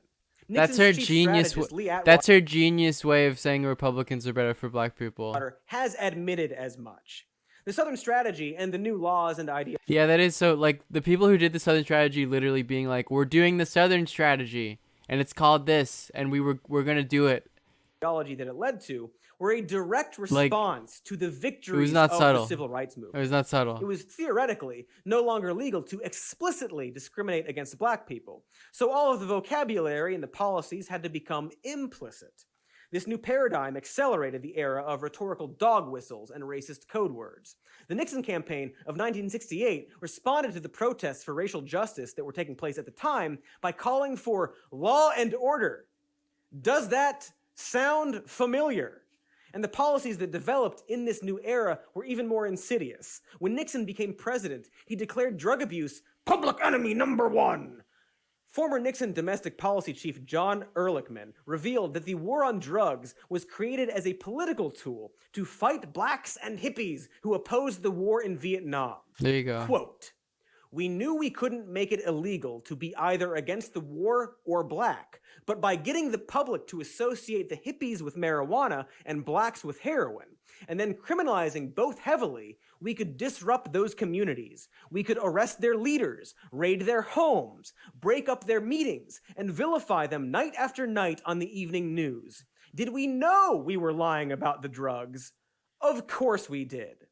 [SPEAKER 2] That's her genius. That's her genius way of saying Republicans are better for black people.
[SPEAKER 16] Has admitted as much. The Southern Strategy and the new laws and ideas.
[SPEAKER 2] Yeah, that is so. Like the people who did the Southern Strategy, literally being like, "We're doing the Southern Strategy." And it's called this, and we're gonna do it.
[SPEAKER 16] Ideology that it led to were a direct response to the victories
[SPEAKER 2] of
[SPEAKER 16] the civil rights movement.
[SPEAKER 2] It was not subtle.
[SPEAKER 16] It was theoretically no longer legal to explicitly discriminate against black people. So all of the vocabulary and the policies had to become implicit. This new paradigm accelerated the era of rhetorical dog whistles and racist code words. The Nixon campaign of 1968 responded to the protests for racial justice that were taking place at the time by calling for law and order. Does that sound familiar? And the policies that developed in this new era were even more insidious. When Nixon became president, he declared drug abuse public enemy number one. Former Nixon domestic policy chief John Ehrlichman revealed that the war on drugs was created as a political tool to fight blacks and hippies who opposed the war in Vietnam.
[SPEAKER 2] There you go.
[SPEAKER 16] Quote, "We knew we couldn't make it illegal to be either against the war or black, but by getting the public to associate the hippies with marijuana and blacks with heroin, and then criminalizing both heavily, we could disrupt those communities. We could arrest their leaders, raid their homes, break up their meetings, and vilify them night after night on the evening news. Did we know we were lying about the drugs? Of course we did."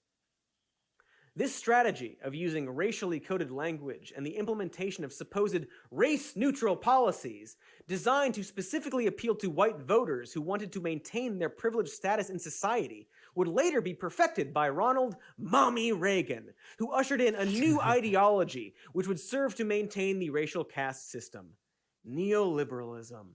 [SPEAKER 16] This strategy of using racially coded language and the implementation of supposed race-neutral policies designed to specifically appeal to white voters who wanted to maintain their privileged status in society would later be perfected by Ronald "Mommy" Reagan, who ushered in a new ideology which would serve to maintain the racial caste system: neoliberalism.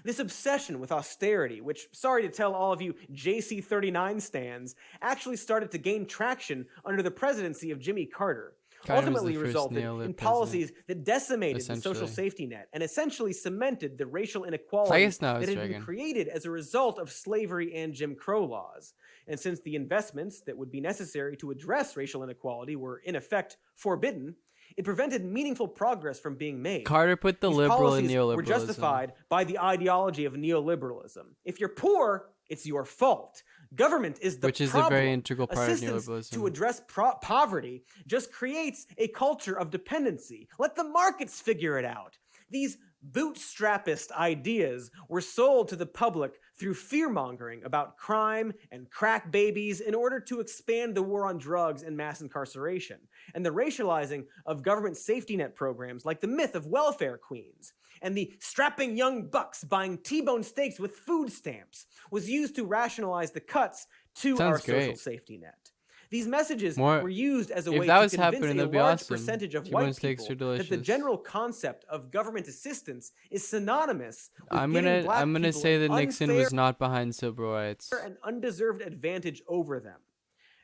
[SPEAKER 16] This obsession with austerity, which, sorry to tell all of you JC39 stans, actually started to gain traction under the presidency of Jimmy Carter, ultimately resulted in policies that decimated the social safety net and essentially cemented the racial inequality that had been created as a result of slavery and Jim Crow laws. And since the investments that would be necessary to address racial inequality were in effect forbidden, it prevented meaningful progress from being made.
[SPEAKER 2] Carter put the
[SPEAKER 16] These
[SPEAKER 2] liberal in
[SPEAKER 16] policies
[SPEAKER 2] neoliberalism.
[SPEAKER 16] were justified by the ideology of neoliberalism. If you're poor, it's your fault. Government is the
[SPEAKER 2] Which is
[SPEAKER 16] problem.
[SPEAKER 2] a very integral part of
[SPEAKER 16] Assistance
[SPEAKER 2] neoliberalism.
[SPEAKER 16] to address poverty just creates a culture of dependency. Let the markets figure it out. These bootstrapist ideas were sold to the public through fear-mongering about crime and crack babies in order to expand the war on drugs and mass incarceration, and the racializing of government safety net programs like the myth of welfare queens, and the strapping young bucks buying T-bone steaks with food stamps was used to rationalize the cuts to our social safety net. These messages were used as a way to convince a large percentage of white people that the general concept of government assistance is synonymous with
[SPEAKER 2] I'm
[SPEAKER 16] giving black
[SPEAKER 2] gonna
[SPEAKER 16] people
[SPEAKER 2] say that
[SPEAKER 16] an
[SPEAKER 2] Nixon
[SPEAKER 16] unfair
[SPEAKER 2] was not behind civil rights.
[SPEAKER 16] and undeserved advantage over them.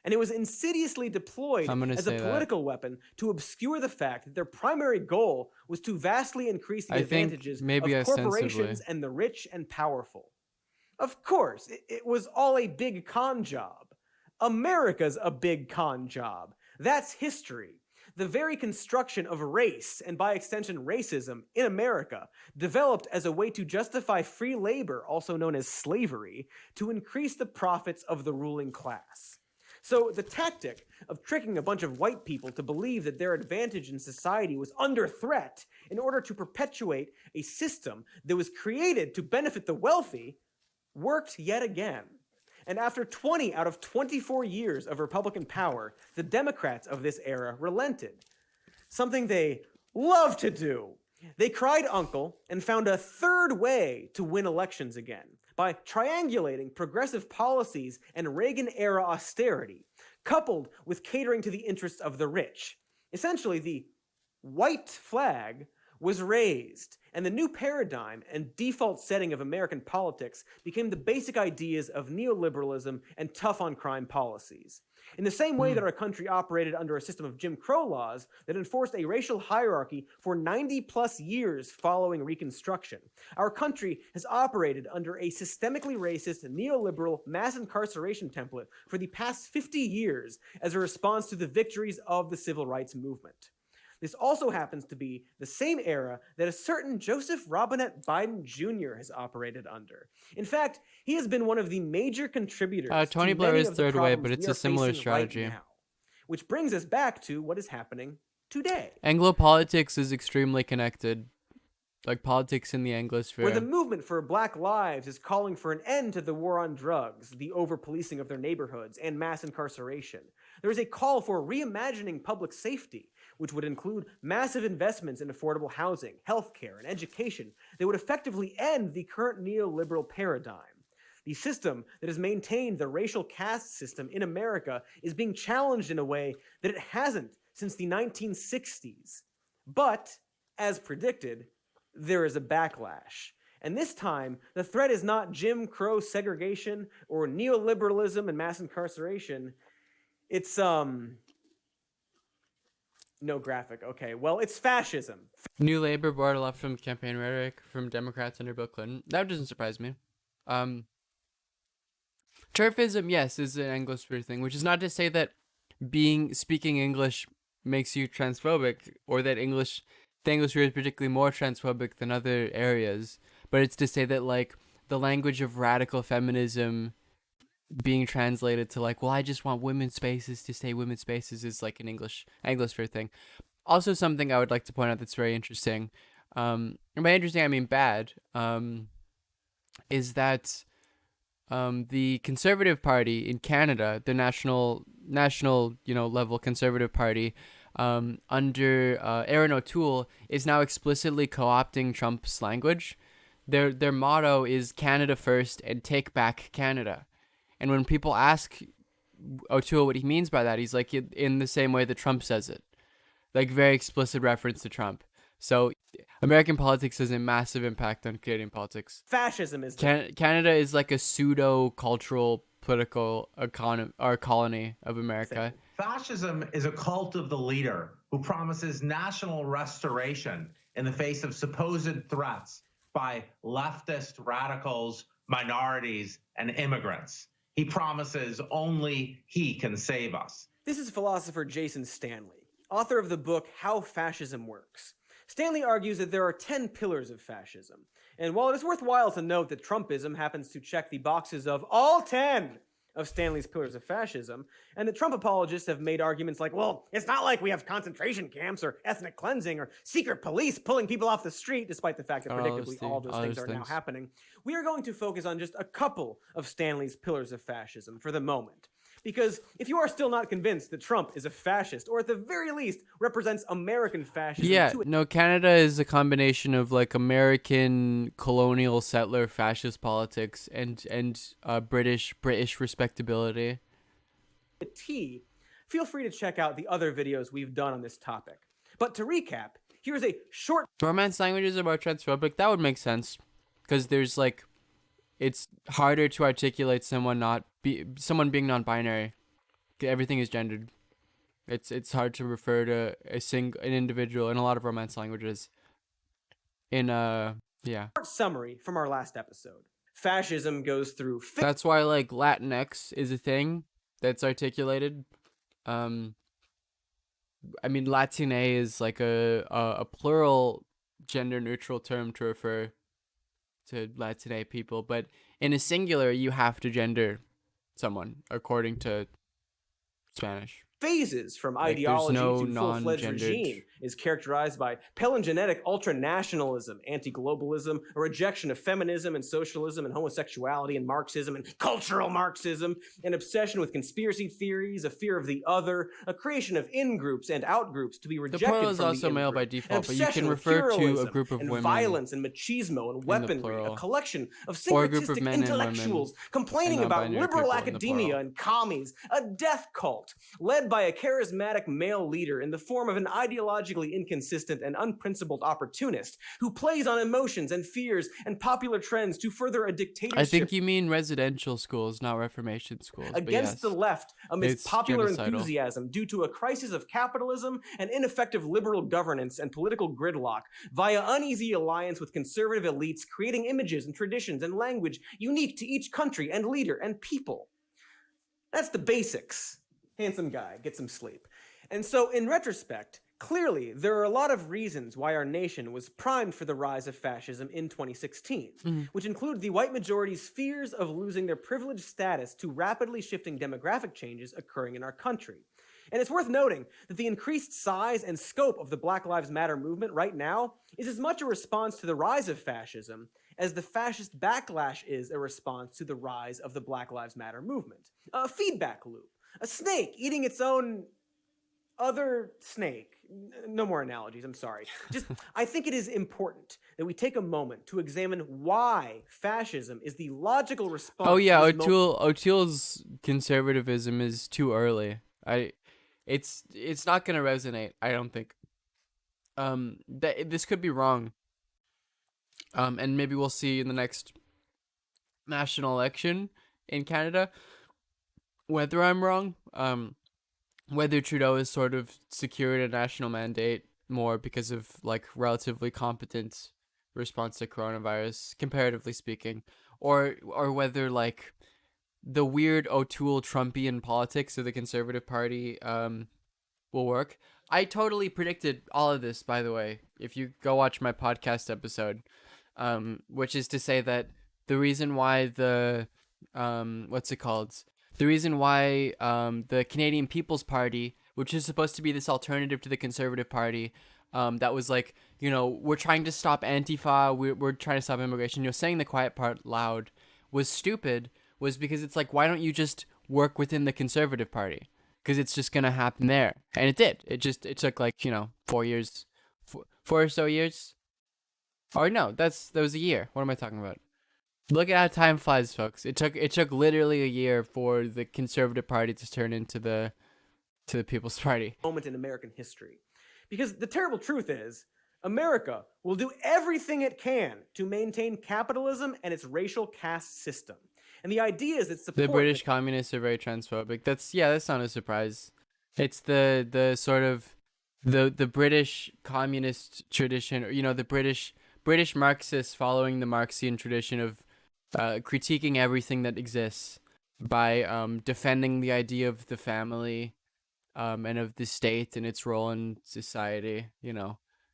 [SPEAKER 16] And it was insidiously deployed as a political weapon to obscure the fact that their primary goal was to vastly increase the advantages of corporations and the rich and powerful. Of course, it was all a big con job. America's a big con job. That's history. the very construction of race, and by extension racism, in America, developed as a way to justify free labor, also known as slavery, to increase the profits of the ruling class. So the tactic of tricking a bunch of white people to believe that their advantage in society was under threat in order to perpetuate a system that was created to benefit the wealthy worked yet again. And after 20 out of 24 years of Republican power, the Democrats of this era relented. Something they love to do. They cried uncle and found a third way to win elections again, by triangulating progressive policies and Reagan-era austerity, coupled with catering to the interests of the rich. Essentially, the white flag was raised, and the new paradigm and default setting of American politics became the basic ideas of neoliberalism and tough-on-crime policies. In the same way that our country operated under a system of Jim Crow laws that enforced a racial hierarchy for 90-plus years following Reconstruction, our country has operated under a systemically racist neoliberal mass incarceration template for the past 50 years as a response to the victories of the civil rights movement. This also happens to be the same era that a certain Joseph Robinette Biden Jr. has operated under. In fact, he has been one of the major contributors
[SPEAKER 2] Tony
[SPEAKER 16] to
[SPEAKER 2] Blair
[SPEAKER 16] many
[SPEAKER 2] is
[SPEAKER 16] of the
[SPEAKER 2] third way,
[SPEAKER 16] problems
[SPEAKER 2] but it's
[SPEAKER 16] we are
[SPEAKER 2] a similar
[SPEAKER 16] facing
[SPEAKER 2] strategy.
[SPEAKER 16] right now. Which brings us back to what is happening today.
[SPEAKER 2] Anglo politics is extremely connected. Like politics in the Anglosphere.
[SPEAKER 16] Where the movement for Black lives is calling for an end to the war on drugs, the over-policing of their neighborhoods, and mass incarceration. There is a call for reimagining public safety, which would include massive investments in affordable housing, healthcare, and education that would effectively end the current neoliberal paradigm. The system that has maintained the racial caste system in America is being challenged in a way that it hasn't since the 1960s. But, as predicted, there is a backlash. And this time, the threat is not Jim Crow segregation or neoliberalism and mass incarceration. It's, no graphic. Okay, well, it's fascism.
[SPEAKER 2] New Labor borrowed a lot from campaign rhetoric from Democrats under Bill Clinton. That doesn't surprise me. Turfism, yes, is an Anglosphere thing, which is not to say that speaking English makes you transphobic, or that the Anglosphere is particularly more transphobic than other areas, but it's to say that, like, the language of radical feminism being translated to, like, well, I just want women's spaces to stay women's spaces is, like, an Anglosphere thing. Also, something I would like to point out that's very interesting, and by interesting I mean bad, is that the Conservative Party in Canada, the national level Conservative Party, under Erin O'Toole, is now explicitly co-opting Trump's language. Their motto is Canada first and take back Canada. And when people ask O'Toole what he means by that, he's like, in the same way that Trump says it. Like, very explicit reference to Trump. So American politics has a massive impact on Canadian politics.
[SPEAKER 16] Fascism is
[SPEAKER 2] Canada is like a pseudo-cultural political colony of America.
[SPEAKER 1] Fascism is a cult of the leader who promises national restoration in the face of supposed threats by leftist radicals, minorities, and immigrants. He promises only he can save us.
[SPEAKER 16] This is philosopher Jason Stanley, author of the book How Fascism Works. Stanley argues that there are 10 pillars of fascism. And while it is worthwhile to note that Trumpism happens to check the boxes of all 10 of Stanley's pillars of fascism, and that Trump apologists have made arguments like, well, it's not like we have concentration camps or ethnic cleansing or secret police pulling people off the street, despite the fact that predictably all those things are now happening, we are going to focus on just a couple of Stanley's pillars of fascism for the moment. Because if you are still not convinced that Trump is a fascist, or at the very least represents American fascism...
[SPEAKER 2] Yeah, no, Canada is a combination of, like, American colonial settler fascist politics and British respectability.
[SPEAKER 16] Feel free to check out the other videos we've done on this topic. But to recap, here's a short...
[SPEAKER 2] Romance languages about transphobic, that would make sense. Because there's, like... It's harder to articulate someone being non-binary. Everything is gendered. It's hard to refer to an individual in a lot of Romance languages. Yeah.
[SPEAKER 16] Short summary from our last episode. Fascism goes through...
[SPEAKER 2] That's why, like, Latinx is a thing that's articulated. I mean, Latine is like a plural gender neutral term to refer to Latine people, but in a singular, you have to gender someone according to Spanish.
[SPEAKER 16] Phases from
[SPEAKER 2] Like, there's
[SPEAKER 16] ideology
[SPEAKER 2] no
[SPEAKER 16] to full-fledged
[SPEAKER 2] non-gendered.
[SPEAKER 16] regime is characterized by palingenetic ultranationalism, anti-globalism, a rejection of feminism and socialism and homosexuality and Marxism and cultural Marxism, an obsession with conspiracy theories, a fear of the other, a creation of in-groups and out-groups to be
[SPEAKER 2] The
[SPEAKER 16] rejected
[SPEAKER 2] plural is
[SPEAKER 16] from
[SPEAKER 2] also
[SPEAKER 16] the
[SPEAKER 2] male by
[SPEAKER 16] in-group, an
[SPEAKER 2] default, but you
[SPEAKER 16] obsession
[SPEAKER 2] can
[SPEAKER 16] with
[SPEAKER 2] refer to a
[SPEAKER 16] heroism
[SPEAKER 2] group of
[SPEAKER 16] and
[SPEAKER 2] women
[SPEAKER 16] violence and machismo and
[SPEAKER 2] in the
[SPEAKER 16] weaponry, a
[SPEAKER 2] plural.
[SPEAKER 16] collection of
[SPEAKER 2] Or a group of
[SPEAKER 16] syncretistic
[SPEAKER 2] men and women
[SPEAKER 16] intellectuals
[SPEAKER 2] and
[SPEAKER 16] complaining about
[SPEAKER 2] non-binary
[SPEAKER 16] liberal
[SPEAKER 2] people in the
[SPEAKER 16] academia
[SPEAKER 2] plural.
[SPEAKER 16] and commies, a death cult led by a charismatic male leader in the form of an ideologically inconsistent and unprincipled opportunist who plays on emotions and fears and popular trends to further a dictatorship
[SPEAKER 2] I think you mean residential schools, not Reformation schools. but
[SPEAKER 16] against
[SPEAKER 2] yes,
[SPEAKER 16] the left amidst
[SPEAKER 2] it's
[SPEAKER 16] popular
[SPEAKER 2] genocidal.
[SPEAKER 16] enthusiasm due to a crisis of capitalism and ineffective liberal governance and political gridlock via uneasy alliance with conservative elites creating images and traditions and language unique to each country and leader and people. That's the basics. Handsome guy, get some sleep. And so, in retrospect, clearly there are a lot of reasons why our nation was primed for the rise of fascism in 2016, which include the white majority's fears of losing their privileged status to rapidly shifting demographic changes occurring in our country. And it's worth noting that the increased size and scope of the Black Lives Matter movement right now is as much a response to the rise of fascism as the fascist backlash is a response to the rise of the Black Lives Matter movement. A feedback loop. A snake eating its own other snake. No more analogies, I'm sorry. Just, I think it is important that we take a moment to examine why fascism is the logical response.
[SPEAKER 2] Oh yeah,
[SPEAKER 16] to this
[SPEAKER 2] O'Toole's conservatism is too early. It's not gonna resonate. I don't think. This could be wrong. And maybe we'll see in the next national election in Canada whether I'm wrong. Whether Trudeau has sort of secured a national mandate more because of like relatively competent response to coronavirus, comparatively speaking, or whether like the weird O'Toole Trumpian politics of the Conservative Party will work. I totally predicted all of this, by the way. If you go watch my podcast episode, which is to say that the reason why the the reason why the Canadian People's Party, which is supposed to be this alternative to the Conservative Party, that was like, we're trying to stop Antifa, we're trying to stop immigration, saying the quiet part loud was stupid, was because it's like, why don't you just work within the Conservative Party? Because it's just going to happen there. And it did. It took like, 4 years, 4 or so years. Or no, that was a year. What am I talking about? Look at how time flies, folks. It took literally a year for the Conservative Party to turn into the People's Party.
[SPEAKER 16] Moment in American history. Because the terrible truth is, America will do everything it can to maintain capitalism and its racial caste system. And the idea is that
[SPEAKER 2] The British communists are very transphobic. That's not a surprise. It's the sort of the British communist tradition, or the British Marxists following the Marxian tradition of critiquing everything that exists by defending the idea of the family and of the state and its role in society.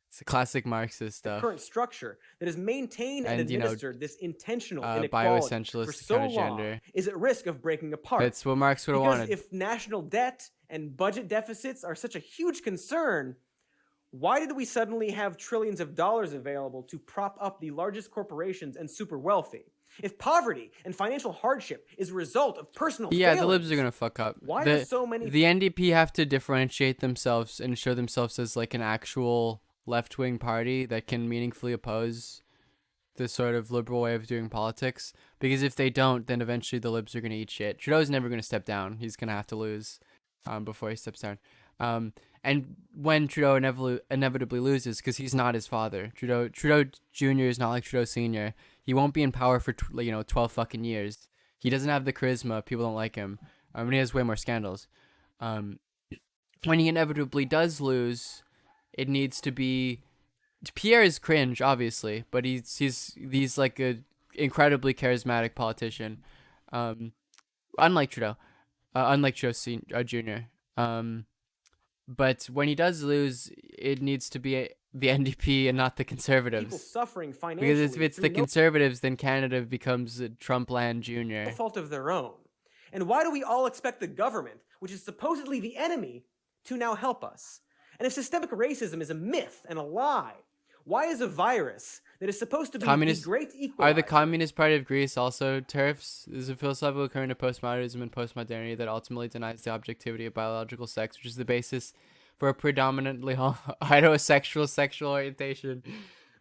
[SPEAKER 2] It's the classic Marxist stuff.
[SPEAKER 16] Current structure that has maintained and administered this intentional inequality
[SPEAKER 2] bioessentialist
[SPEAKER 16] for so
[SPEAKER 2] kind of
[SPEAKER 16] long
[SPEAKER 2] gender.
[SPEAKER 16] is at risk of breaking apart.
[SPEAKER 2] That's what Marx would have
[SPEAKER 16] Because
[SPEAKER 2] wanted.
[SPEAKER 16] if national debt and budget deficits are such a huge concern, why did we suddenly have trillions of dollars available to prop up the largest corporations and super wealthy? If poverty and financial hardship is a result of personal failings,
[SPEAKER 2] the libs are gonna fuck up.
[SPEAKER 16] Why are so many?
[SPEAKER 2] The NDP have to differentiate themselves and show themselves as like an actual left-wing party that can meaningfully oppose this sort of liberal way of doing politics. Because if they don't, then eventually the libs are gonna eat shit. Trudeau's never gonna step down. He's gonna have to lose before he steps down. And when Trudeau inevitably loses, because he's not his father, Trudeau Jr. is not like Trudeau Sr. He won't be in power for 12 fucking years. He doesn't have the charisma. People don't like him. And he has way more scandals. When he inevitably does lose, it needs to be. Pierre is cringe, obviously, but he's like a incredibly charismatic politician. Unlike Trudeau, Jr. But when he does lose, it needs to be the NDP and not the Conservatives.
[SPEAKER 16] People suffering financially.
[SPEAKER 2] Because if it's the Conservatives, then Canada becomes Trumpland Jr.
[SPEAKER 16] No fault of their own. And why do we all expect the government, which is supposedly the enemy, to now help us? And if systemic racism is a myth and a lie, why is a virus that is supposed to be the great equalizer?
[SPEAKER 2] Are the Communist Party of Greece also TERFs? Is a philosophical current of postmodernism and postmodernity that ultimately denies the objectivity of biological sex, which is the basis for a predominantly heterosexual sexual orientation.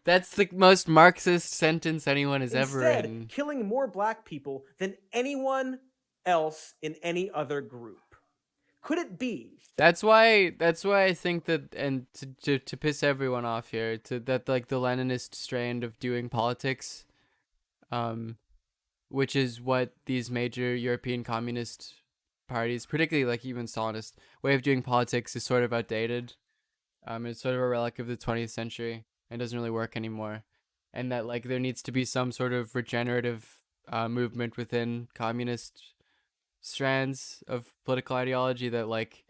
[SPEAKER 2] That's the most Marxist sentence anyone has ever written.
[SPEAKER 16] Killing more black people than anyone else in any other group. Could it be?
[SPEAKER 2] That's why I think that, and to piss everyone off here, that like the Leninist strand of doing politics, which is what these major European communist parties, particularly like even Stalinist way of doing politics, is sort of outdated. It's sort of a relic of the 20th century and doesn't really work anymore. And that like there needs to be some sort of regenerative movement within communist strands of political ideology that like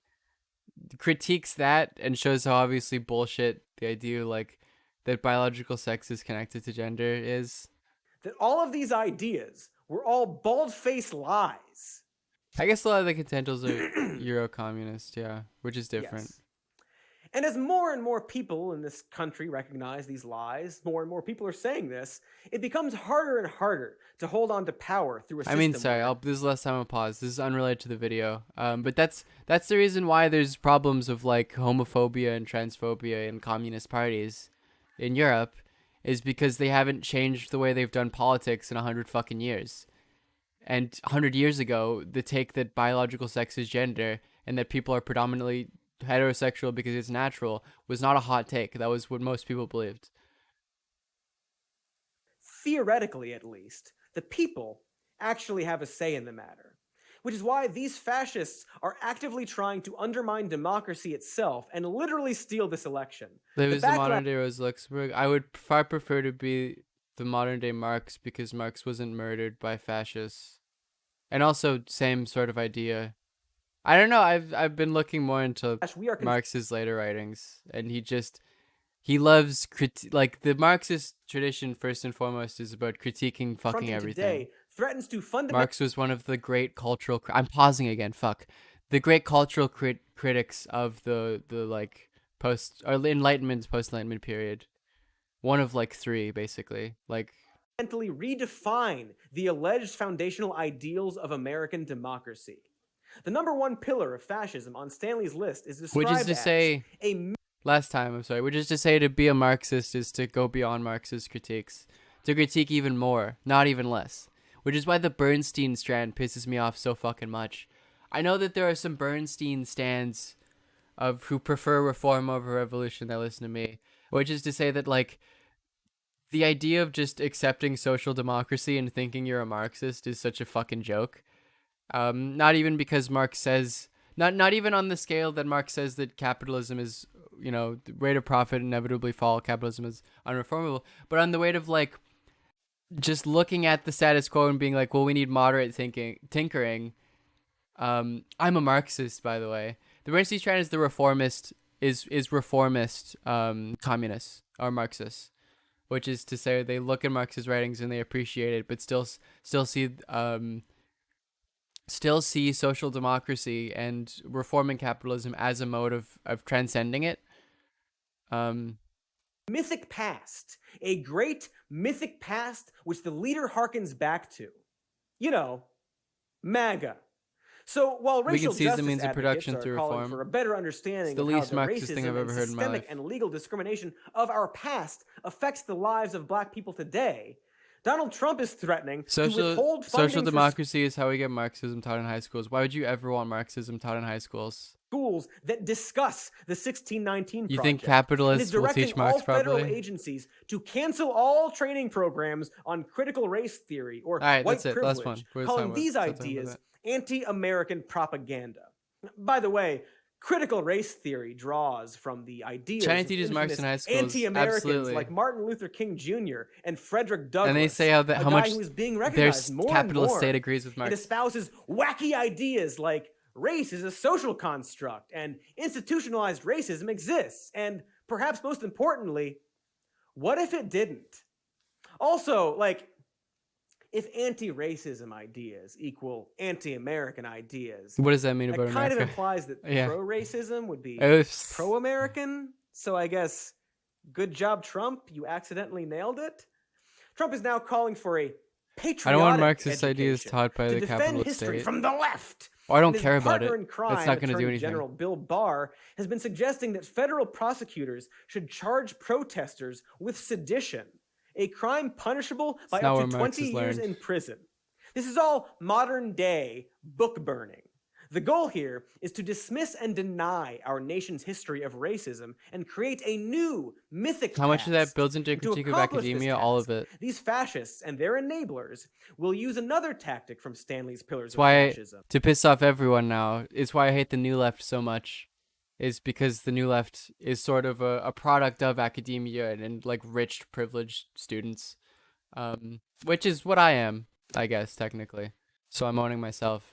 [SPEAKER 2] critiques that and shows how obviously bullshit the idea like that biological sex is connected to gender is.
[SPEAKER 16] That all of these ideas were all bald-faced lies.
[SPEAKER 2] I guess a lot of the contenders are Euro-communist, yeah, which is different.
[SPEAKER 16] Yes. And as more and more people in this country recognize these lies, more and more people are saying this, it becomes harder and harder to hold on to power through a system.
[SPEAKER 2] I mean, sorry, this is the last time I'll pause. This is unrelated to the video. But that's the reason why there's problems of like homophobia and transphobia in communist parties in Europe, is because they haven't changed the way they've done politics in 100 fucking years. And 100 years ago, the take that biological sex is gender and that people are predominantly heterosexual because it's natural was not a hot take. That was what most people believed.
[SPEAKER 16] Theoretically, at least, the people actually have a say in the matter, which is why these fascists are actively trying to undermine democracy itself and literally steal this election.
[SPEAKER 2] There was the modern-day Rosa Luxemburg. I would far prefer to be the modern-day Marx because Marx wasn't murdered by fascists. And also, same sort of idea. I don't know. I've been looking more into Marx's later writings, and he loves like the Marxist tradition. First and foremost, is about critiquing fucking everything.
[SPEAKER 16] Today threatens to
[SPEAKER 2] Marx was one of the great cultural. I'm pausing again. Fuck, the great cultural critics of the like post-Enlightenment period. One of like three, basically. Like
[SPEAKER 16] fundamentally redefine the alleged foundational ideals of American democracy. The number one pillar of fascism on Stanley's list is described
[SPEAKER 2] which is to say, last time, I'm sorry, which is to say to be a Marxist is to go beyond Marxist critiques, to critique even more, not even less, which is why the Bernstein strand pisses me off so fucking much. I know that there are some Bernstein stands of who prefer reform over revolution that listen to me, which is to say that like the idea of just accepting social democracy and thinking you're a Marxist is such a fucking joke. Not even because Marx says, not even on the scale that Marx says that capitalism is, you know, the rate of profit inevitably fall, capitalism is unreformable, but on the weight of like just looking at the status quo and being like, well, we need moderate tinkering. I'm a Marxist, by the way. The Bernstein strand is the reformist, is reformist communists or Marxists, which is to say they look at Marx's writings and they appreciate it, but still see social democracy and reforming capitalism as a mode of transcending it.
[SPEAKER 16] Mythic past, a great mythic past which the leader harkens back to. You know, MAGA. So while racial justice means a production are calling for a better understanding of how the racism and systemic and legal discrimination of our past affects the lives of black people today, Donald Trump is threatening to withhold funding
[SPEAKER 2] social democracy is how we get Marxism taught in high schools. Why would you ever want Marxism taught in high schools?
[SPEAKER 16] Schools that discuss the 1619 project.
[SPEAKER 2] You think capitalists will teach Marx properly?
[SPEAKER 16] Federal agencies to cancel all training programs on critical race theory or white privilege, calling these ideas anti-American propaganda. By the way, critical race theory draws from the ideas
[SPEAKER 2] China teaches Marx in high schools.
[SPEAKER 16] Anti-Americans like Martin Luther King Jr. and Frederick Douglass.
[SPEAKER 2] And they say how much
[SPEAKER 16] who is being recognized
[SPEAKER 2] their
[SPEAKER 16] more
[SPEAKER 2] capitalist
[SPEAKER 16] and more.
[SPEAKER 2] state agrees with Marx.
[SPEAKER 16] It espouses wacky ideas like race is a social construct, and institutionalized racism exists. And perhaps most importantly, what if it didn't? Also, like, if anti-racism ideas equal anti-American ideas,
[SPEAKER 2] What does that mean about
[SPEAKER 16] that kind
[SPEAKER 2] America?
[SPEAKER 16] of implies that
[SPEAKER 2] Yeah.
[SPEAKER 16] pro-racism would be
[SPEAKER 2] Oops.
[SPEAKER 16] pro-American. So I guess, good job, Trump. You accidentally nailed it. Trump is now calling for a patriotic
[SPEAKER 2] I don't want Marxist ideas
[SPEAKER 16] education
[SPEAKER 2] taught by
[SPEAKER 16] to
[SPEAKER 2] the
[SPEAKER 16] defend
[SPEAKER 2] capitalist
[SPEAKER 16] history
[SPEAKER 2] state.
[SPEAKER 16] from the left.
[SPEAKER 2] Oh, I don't
[SPEAKER 16] And his
[SPEAKER 2] care about
[SPEAKER 16] partner
[SPEAKER 2] it.
[SPEAKER 16] in crime,
[SPEAKER 2] That's not going to do
[SPEAKER 16] Attorney
[SPEAKER 2] anything.
[SPEAKER 16] General Bill Barr, has been suggesting that federal prosecutors should charge protesters with sedition, a crime punishable by
[SPEAKER 2] not
[SPEAKER 16] up
[SPEAKER 2] where
[SPEAKER 16] to
[SPEAKER 2] Marx
[SPEAKER 16] 20
[SPEAKER 2] has
[SPEAKER 16] years
[SPEAKER 2] learned.
[SPEAKER 16] in prison. This is all modern day book burning. The goal here is to dismiss and deny our nation's history of racism and create a new mythic
[SPEAKER 2] How much of that
[SPEAKER 16] past.
[SPEAKER 2] builds into a
[SPEAKER 16] And to
[SPEAKER 2] critique of
[SPEAKER 16] accomplish this
[SPEAKER 2] academia? All of
[SPEAKER 16] task,
[SPEAKER 2] it.
[SPEAKER 16] These fascists and their enablers will use another tactic from Stanley's Pillars
[SPEAKER 2] That's
[SPEAKER 16] of
[SPEAKER 2] why,
[SPEAKER 16] Fascism.
[SPEAKER 2] to piss off everyone now, is why I hate the New Left so much. Is because the New Left is sort of a product of academia and like rich, privileged students. Which is what I am, I guess, technically. So I'm owning myself.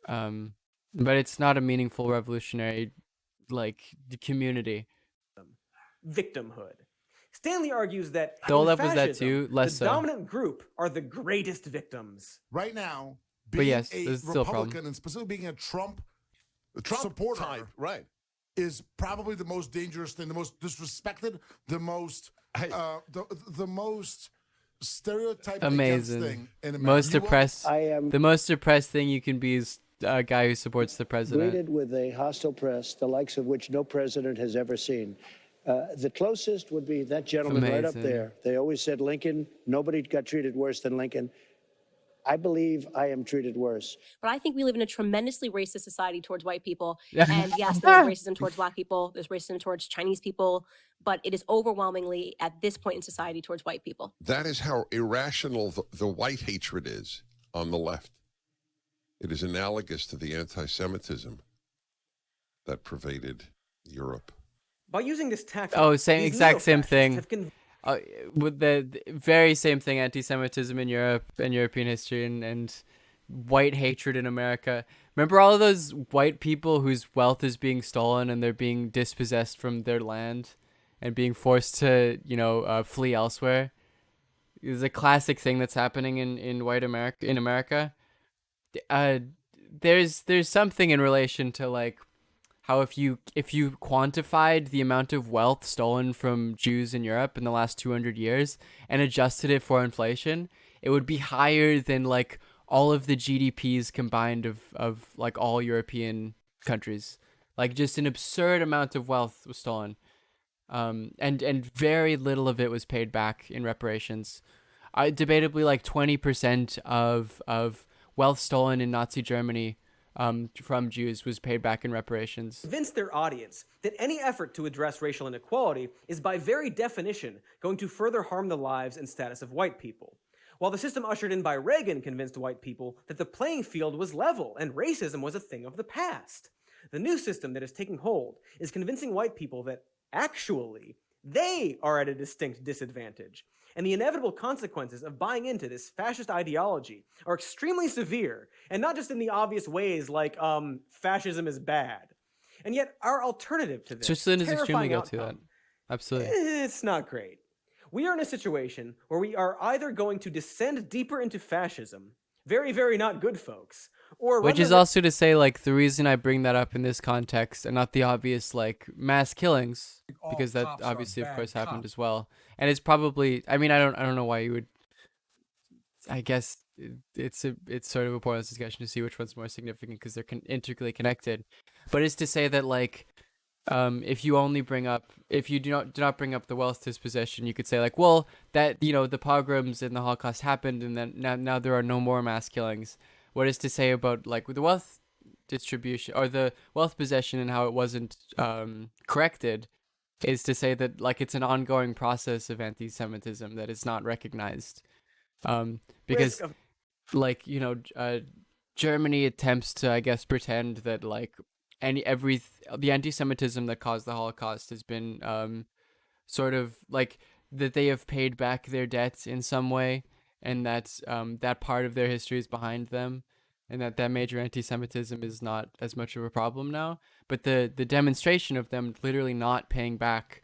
[SPEAKER 2] But it's not a meaningful revolutionary, like, community.
[SPEAKER 16] Victimhood. Stanley argues that
[SPEAKER 2] The
[SPEAKER 16] in
[SPEAKER 2] OLEV was that
[SPEAKER 16] fascism,
[SPEAKER 2] too, less
[SPEAKER 16] the
[SPEAKER 2] so.
[SPEAKER 16] dominant group are the greatest victims.
[SPEAKER 4] Right now,
[SPEAKER 2] But
[SPEAKER 4] being
[SPEAKER 2] yes,
[SPEAKER 4] a
[SPEAKER 2] there's still a problem.
[SPEAKER 4] Republican and specifically being a Trump supporter
[SPEAKER 22] type, right,
[SPEAKER 4] is probably the most dangerous thing, the most disrespected, the most the most stereotyped against
[SPEAKER 2] Amazing.
[SPEAKER 4] thing in America.
[SPEAKER 2] Most
[SPEAKER 4] You will-
[SPEAKER 2] depressed. The most depressed thing you can be is a guy who supports the president.
[SPEAKER 23] Greeted with a hostile press, the likes of which no president has ever seen. The closest would be that gentleman right up
[SPEAKER 2] Amazing.
[SPEAKER 23] there. They always said Lincoln. Nobody got treated worse than Lincoln. I believe I am treated worse.
[SPEAKER 24] But I think we live in a tremendously racist society towards white people.
[SPEAKER 2] Yeah.
[SPEAKER 24] And yes, there's racism towards black people, there's racism towards Chinese people, but it is overwhelmingly at this point in society towards white people.
[SPEAKER 22] That is how irrational the white hatred is on the left. It is analogous to the anti-Semitism that pervaded Europe.
[SPEAKER 16] By using this tactic,
[SPEAKER 2] Oh,
[SPEAKER 16] these
[SPEAKER 2] exact same
[SPEAKER 16] neo-fascists
[SPEAKER 2] thing.
[SPEAKER 16] have
[SPEAKER 2] With the very same thing, anti-Semitism in Europe and European history and white hatred in America. Remember all of those white people whose wealth is being stolen and they're being dispossessed from their land and being forced to, flee elsewhere? It's a classic thing that's happening in white America. There's something in relation to like how if you quantified the amount of wealth stolen from Jews in Europe in the last 200 years and adjusted it for inflation, it would be higher than like all of the GDPs combined of like all European countries. Like just an absurd amount of wealth was stolen. And very little of it was paid back in reparations. Debatably like 20% of wealth stolen in Nazi Germany from Jews was paid back in reparations.
[SPEAKER 16] Convince their audience that any effort to address racial inequality is by very definition going to further harm the lives and status of white people. While the system ushered in by Reagan convinced white people that the playing field was level and racism was a thing of the past. The new system that is taking hold is convincing white people that actually they are at a distinct disadvantage. And the inevitable consequences of buying into this fascist ideology are extremely severe, and not just in the obvious ways like fascism is bad. And yet our alternative to this
[SPEAKER 2] Switzerland is extremely
[SPEAKER 16] terrifying
[SPEAKER 2] guilty of that.
[SPEAKER 16] outcome,
[SPEAKER 2] Absolutely.
[SPEAKER 16] it's not great. We are in a situation where we are either going to descend deeper into fascism, very, very not good folks, or
[SPEAKER 2] Which is also to say, like, the reason I bring that up in this context and not the obvious, like, mass killings, because that obviously, of course, happened as well. And it's probably, I mean, I don't know why you would, I guess it's sort of a pointless discussion to see which one's more significant because they're integrally connected. But it's to say that, like, if you do not bring up the wealth dispossession, you could say like, well, that, the pogroms and the Holocaust happened and then now there are no more mass killings. What is to say about like with the wealth distribution or the wealth possession and how it wasn't corrected is to say that like it's an ongoing process of anti-Semitism that is not recognized. Because like, Germany attempts to, I guess, pretend that like the anti-Semitism that caused the Holocaust has been sort of like that they have paid back their debts in some way, and that that part of their history is behind them. and that major anti-Semitism is not as much of a problem now. But the demonstration of them literally not paying back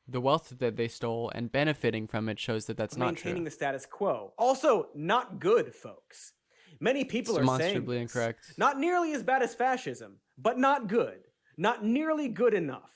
[SPEAKER 2] the wealth that they stole and benefiting from it shows that that's not true.
[SPEAKER 16] Maintaining the status quo. Also, not good, folks. Many people
[SPEAKER 2] It's
[SPEAKER 16] are saying
[SPEAKER 2] demonstrably
[SPEAKER 16] this.
[SPEAKER 2] incorrect.
[SPEAKER 16] Not nearly as bad as fascism, but not good. Not nearly good enough.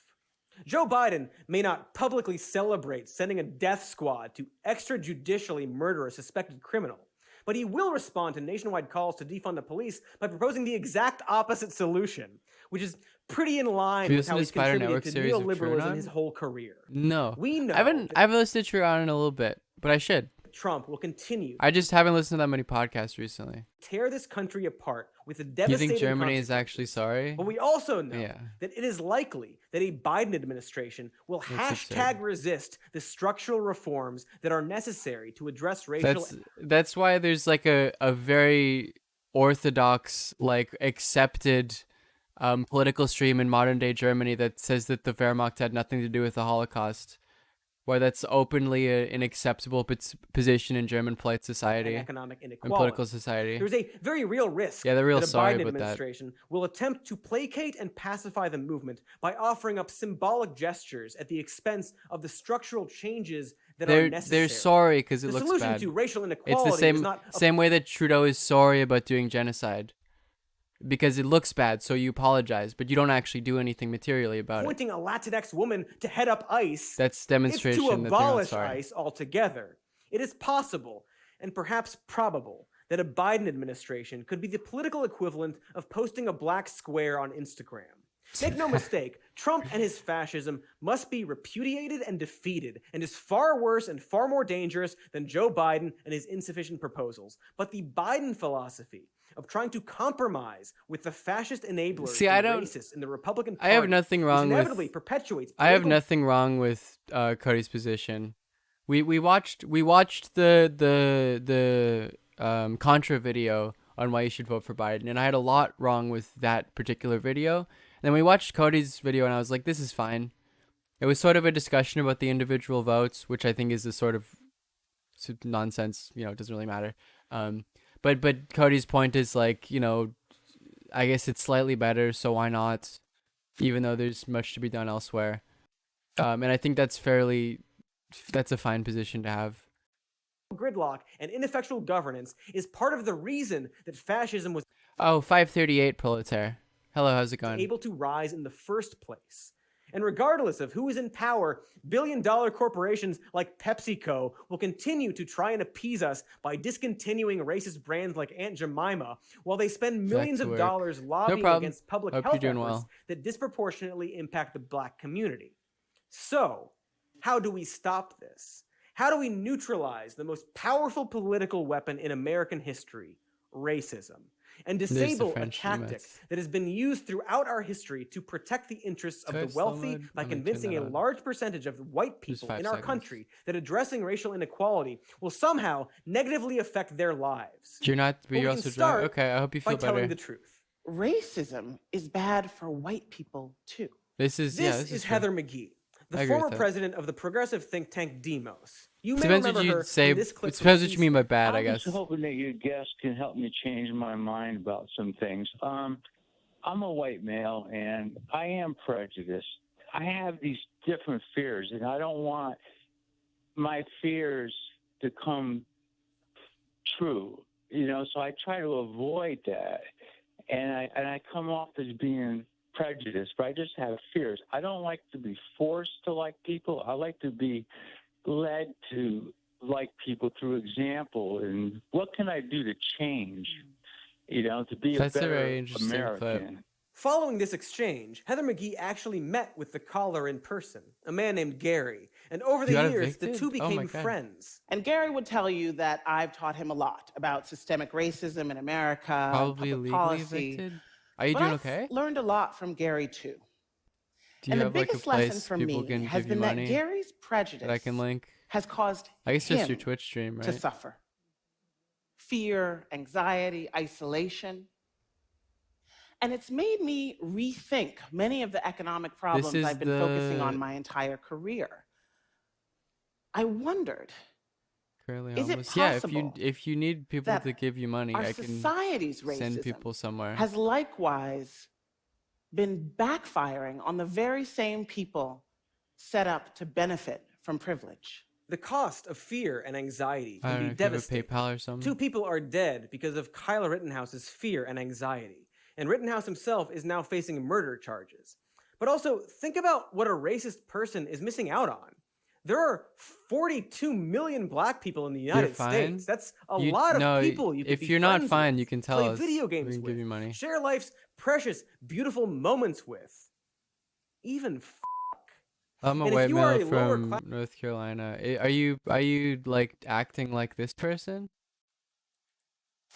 [SPEAKER 16] Joe Biden may not publicly celebrate sending a death squad to extrajudicially murder a suspected criminal, but he will respond to nationwide calls to defund the police by proposing the exact opposite solution, which is pretty in line with how he's contributed to neoliberalism his whole career.
[SPEAKER 2] No.
[SPEAKER 16] We know
[SPEAKER 2] I haven't listened to Truanon in a little bit, but I should.
[SPEAKER 16] Trump will continue.
[SPEAKER 2] I just haven't listened to that many podcasts recently.
[SPEAKER 16] Tear this country apart with a
[SPEAKER 2] Do you
[SPEAKER 16] devastating
[SPEAKER 2] think Germany is actually sorry?
[SPEAKER 16] But we also know that it is likely that a Biden administration will #resist the structural reforms that are necessary to address racial.
[SPEAKER 2] That's why there's like a very orthodox, like accepted political stream in modern day Germany that says that the Wehrmacht had nothing to do with the Holocaust. Why that's openly an acceptable position in German polite society
[SPEAKER 16] and economic
[SPEAKER 2] and
[SPEAKER 16] inequality.
[SPEAKER 2] political society.
[SPEAKER 16] There's a very real risk
[SPEAKER 2] they're real
[SPEAKER 16] that a
[SPEAKER 2] sorry
[SPEAKER 16] Biden
[SPEAKER 2] about that.
[SPEAKER 16] administration will attempt to placate and pacify the movement by offering up symbolic gestures at the expense of the structural changes that are necessary.
[SPEAKER 2] They're sorry because it
[SPEAKER 16] the
[SPEAKER 2] looks
[SPEAKER 16] solution
[SPEAKER 2] bad.
[SPEAKER 16] to racial inequality
[SPEAKER 2] It's the
[SPEAKER 16] is not
[SPEAKER 2] same way that Trudeau is sorry about doing genocide. Because it looks bad, so you apologize, but you don't actually do anything materially about
[SPEAKER 16] pointing a Latinx woman to head up ICE.
[SPEAKER 2] That's demonstration
[SPEAKER 16] it's to
[SPEAKER 2] that they're not
[SPEAKER 16] abolish
[SPEAKER 2] sorry.
[SPEAKER 16] ICE altogether. It is possible, and perhaps probable, that a Biden administration could be the political equivalent of posting a black square on Instagram. Make no mistake, Trump and his fascism must be repudiated and defeated, and is far worse and far more dangerous than Joe Biden and his insufficient proposals. But the Biden philosophy of trying to compromise with the fascist enablers and racists in the Republican Party,
[SPEAKER 2] I have nothing wrong
[SPEAKER 16] which inevitably
[SPEAKER 2] with.
[SPEAKER 16] perpetuates.
[SPEAKER 2] I have nothing wrong with Cody's position. We watched the Contra video on why you should vote for Biden, and I had a lot wrong with that particular video. And then we watched Cody's video, and I was like, this is fine. It was sort of a discussion about the individual votes, which I think is a sort of nonsense. It doesn't really matter. But Cody's point is like, I guess it's slightly better, so why not? Even though there's much to be done elsewhere. And I think that's a fine position to have.
[SPEAKER 16] Gridlock and ineffectual governance is part of the reason that fascism was
[SPEAKER 2] 538 Proletaire. Hello, how's it going?
[SPEAKER 16] able to rise in the first place. And regardless of who is in power, billion-dollar corporations like PepsiCo will continue to try and appease us by discontinuing racist brands like Aunt Jemima, while they spend millions of dollars lobbying against public health efforts that disproportionately impact the black community. So, how do we stop this? How do we neutralize the most powerful political weapon in American history, racism, and disable a tactic that has been used throughout our history to protect the interests of the wealthy by convincing a large percentage of white people in our country that addressing racial inequality will somehow negatively affect their lives?
[SPEAKER 2] You're also drunk. Okay, I hope you feel
[SPEAKER 16] by
[SPEAKER 2] better.
[SPEAKER 16] telling the truth.
[SPEAKER 5] Racism is bad for white people too.
[SPEAKER 2] This is
[SPEAKER 16] Heather McGee, the former president of the progressive think tank Demos. You may
[SPEAKER 2] depends
[SPEAKER 16] remember
[SPEAKER 2] what
[SPEAKER 16] her
[SPEAKER 2] you'd say.
[SPEAKER 16] in this clip.
[SPEAKER 2] It depends what you mean by bad, I guess.
[SPEAKER 7] I'm just hoping that your guest can help me change my mind about some things. I'm a white male, and I am prejudiced. I have these different fears, and I don't want my fears to come true. So I try to avoid that, and I come off as being prejudiced, but I just have fears. I don't like to be forced to like people. I like to be led to like people through example. And what can I do to change, to be a better
[SPEAKER 2] very interesting
[SPEAKER 7] American?
[SPEAKER 2] clip.
[SPEAKER 16] Following this exchange, Heather McGee actually met with the caller in person, a man named Gary, and over the years, the two became friends.
[SPEAKER 5] And Gary would tell you that I've taught him a lot about systemic racism in America,
[SPEAKER 2] Probably
[SPEAKER 5] public
[SPEAKER 2] legally
[SPEAKER 5] policy.
[SPEAKER 2] evicted. Are you
[SPEAKER 5] But
[SPEAKER 2] doing
[SPEAKER 5] I've
[SPEAKER 2] okay?
[SPEAKER 5] learned a lot from Gary too.
[SPEAKER 2] Do you
[SPEAKER 5] And the
[SPEAKER 2] have like a
[SPEAKER 5] biggest lesson
[SPEAKER 2] place
[SPEAKER 5] for
[SPEAKER 2] people
[SPEAKER 5] me
[SPEAKER 2] can
[SPEAKER 5] has
[SPEAKER 2] give you
[SPEAKER 5] been that
[SPEAKER 2] money
[SPEAKER 5] Gary's
[SPEAKER 2] that I
[SPEAKER 5] prejudice
[SPEAKER 2] can link?
[SPEAKER 5] has caused
[SPEAKER 2] I guess just your
[SPEAKER 5] him
[SPEAKER 2] Twitch stream,
[SPEAKER 5] to
[SPEAKER 2] right?
[SPEAKER 5] suffer. Fear, anxiety, isolation. And it's made me rethink many of the economic problems
[SPEAKER 2] is
[SPEAKER 5] I've been focusing on my entire career. I wondered,
[SPEAKER 2] Currently
[SPEAKER 5] Is it
[SPEAKER 2] homeless. Yeah,
[SPEAKER 5] possible
[SPEAKER 2] if you need people
[SPEAKER 5] that
[SPEAKER 2] to give you money,
[SPEAKER 5] our
[SPEAKER 2] I can
[SPEAKER 5] society's
[SPEAKER 2] send
[SPEAKER 5] racism
[SPEAKER 2] people somewhere.
[SPEAKER 5] has likewise been backfiring on the very same people set up to benefit from privilege?
[SPEAKER 16] The cost of fear and anxiety
[SPEAKER 2] I
[SPEAKER 16] can
[SPEAKER 2] don't
[SPEAKER 16] be
[SPEAKER 2] know if you have a
[SPEAKER 16] devastating.
[SPEAKER 2] PayPal or something.
[SPEAKER 16] 2 people are dead because of Kyle Rittenhouse's fear and anxiety, and Rittenhouse himself is now facing murder charges. But also, think about what a racist person is missing out on. There are 42 million black people in the United
[SPEAKER 2] fine?
[SPEAKER 16] States. That's a lot of people you could
[SPEAKER 2] if
[SPEAKER 16] be
[SPEAKER 2] you're not
[SPEAKER 16] friends
[SPEAKER 2] fine,
[SPEAKER 16] with,
[SPEAKER 2] you can tell
[SPEAKER 16] play
[SPEAKER 2] us.
[SPEAKER 16] video
[SPEAKER 2] We
[SPEAKER 16] games
[SPEAKER 2] can
[SPEAKER 16] with,
[SPEAKER 2] give you money.
[SPEAKER 16] share life's precious, beautiful moments with. Even
[SPEAKER 2] I'm a
[SPEAKER 16] And if
[SPEAKER 2] white
[SPEAKER 16] you are
[SPEAKER 2] male
[SPEAKER 16] a lower
[SPEAKER 2] from
[SPEAKER 16] class-
[SPEAKER 2] North Carolina. Are you like acting like this person?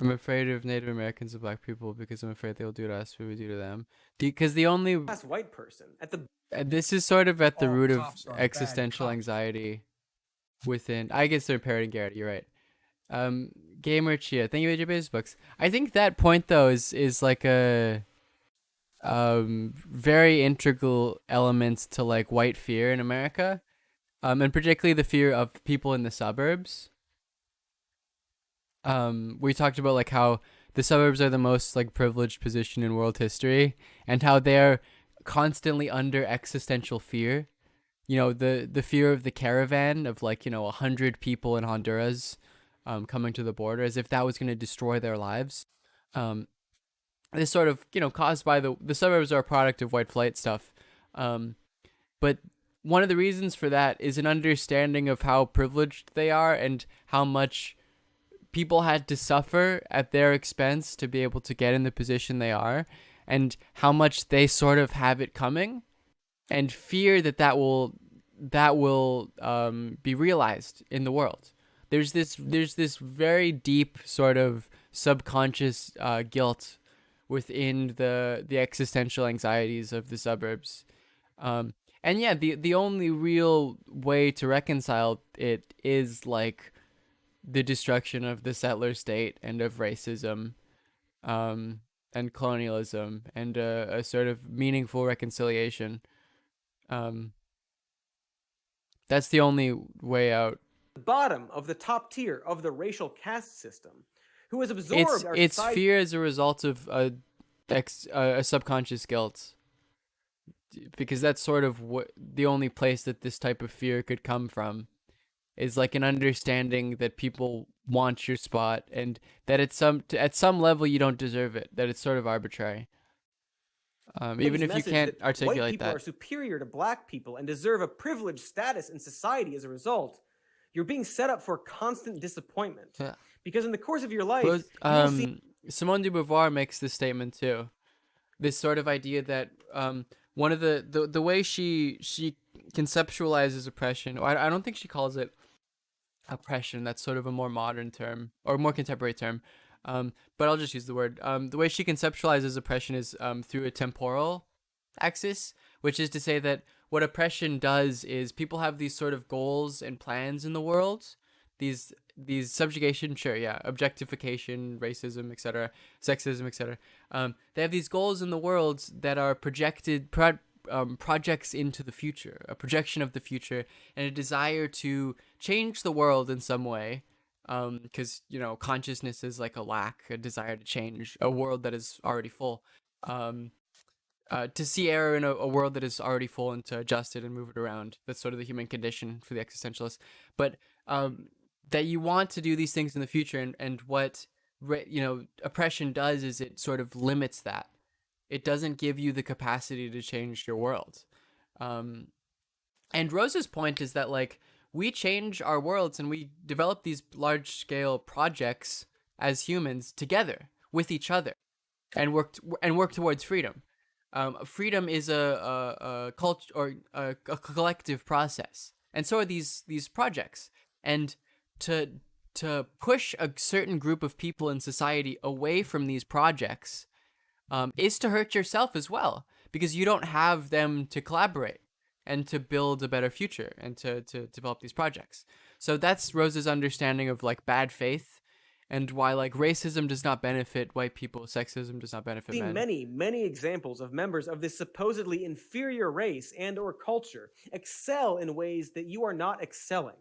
[SPEAKER 2] I'm afraid of Native Americans and black people because I'm afraid they'll do to us what we do to them. Because the only
[SPEAKER 16] white person at the
[SPEAKER 2] this is sort of at the
[SPEAKER 16] All
[SPEAKER 2] root of
[SPEAKER 16] cops are bad
[SPEAKER 2] existential
[SPEAKER 16] cops.
[SPEAKER 2] anxiety within. I guess they're parroting Garrett. You're right. Gamer Chia, thank you for your base books. I think that point though is like a very integral element to like white fear in America, and particularly the fear of people in the suburbs. We talked about like how the suburbs are the most like privileged position in world history, and how they're constantly under existential fear. You know, the fear of the caravan of like, 100 people in Honduras coming to the border, as if that was going to destroy their lives. This sort of, caused by the suburbs are a product of white flight stuff. But one of the reasons for that is an understanding of how privileged they are and how much people had to suffer at their expense to be able to get in the position they are, and how much they sort of have it coming, and fear that will be realized in the world. There's this very deep sort of subconscious guilt within the existential anxieties of the suburbs. And yeah, the only real way to reconcile it is like the destruction of the settler state and of racism, and colonialism, and a sort of meaningful reconciliation. That's the only way out.
[SPEAKER 16] The bottom of the top tier of the racial caste system, who has absorbed our
[SPEAKER 2] It's
[SPEAKER 16] society.
[SPEAKER 2] fear as a result of a subconscious guilt, because that's sort of what the only place that this type of fear could come from, is like an understanding that people want your spot, and that at some level you don't deserve it, that it's sort of arbitrary. Even if you can't
[SPEAKER 16] White
[SPEAKER 2] articulate
[SPEAKER 16] people
[SPEAKER 2] that.
[SPEAKER 16] are superior to black people and deserve a privileged status in society as a result. You're being set up for constant disappointment.
[SPEAKER 2] Yeah.
[SPEAKER 16] Because in the course of your life,
[SPEAKER 2] But,
[SPEAKER 16] you will see
[SPEAKER 2] Simone de Beauvoir makes this statement too. This sort of idea that one of the way she conceptualizes oppression, or I don't think she calls it oppression. That's sort of a more modern term or more contemporary term. But I'll just use the word. The way she conceptualizes oppression is through a temporal axis, which is to say that what oppression does is people have these sort of goals and plans in the world, these subjugation, sure, yeah, objectification, racism, etc., sexism, etc. They have these goals in the world that are projected projects into the future, a projection of the future, and a desire to change the world in some way. Because consciousness is like a desire to change a world that is already full. To see error in a world that is already full and to adjust it and move it around. That's sort of the human condition for the existentialists. But that you want to do these things in the future, and what oppression does is it sort of limits that. It doesn't give you the capacity to change your world. And Rose's point is that like we change our worlds and we develop these large scale projects as humans together with each other, and work towards freedom. Freedom is a culture or a collective process, and so are these projects. And to push a certain group of people in society away from these projects is to hurt yourself as well, because you don't have them to collaborate and to build a better future and to develop these projects. So that's Rose's understanding of like bad faith, and why like racism does not benefit white people, sexism does not benefit
[SPEAKER 16] see
[SPEAKER 2] men.
[SPEAKER 16] many examples of members of this supposedly inferior race and or culture excel in ways that you are not excelling.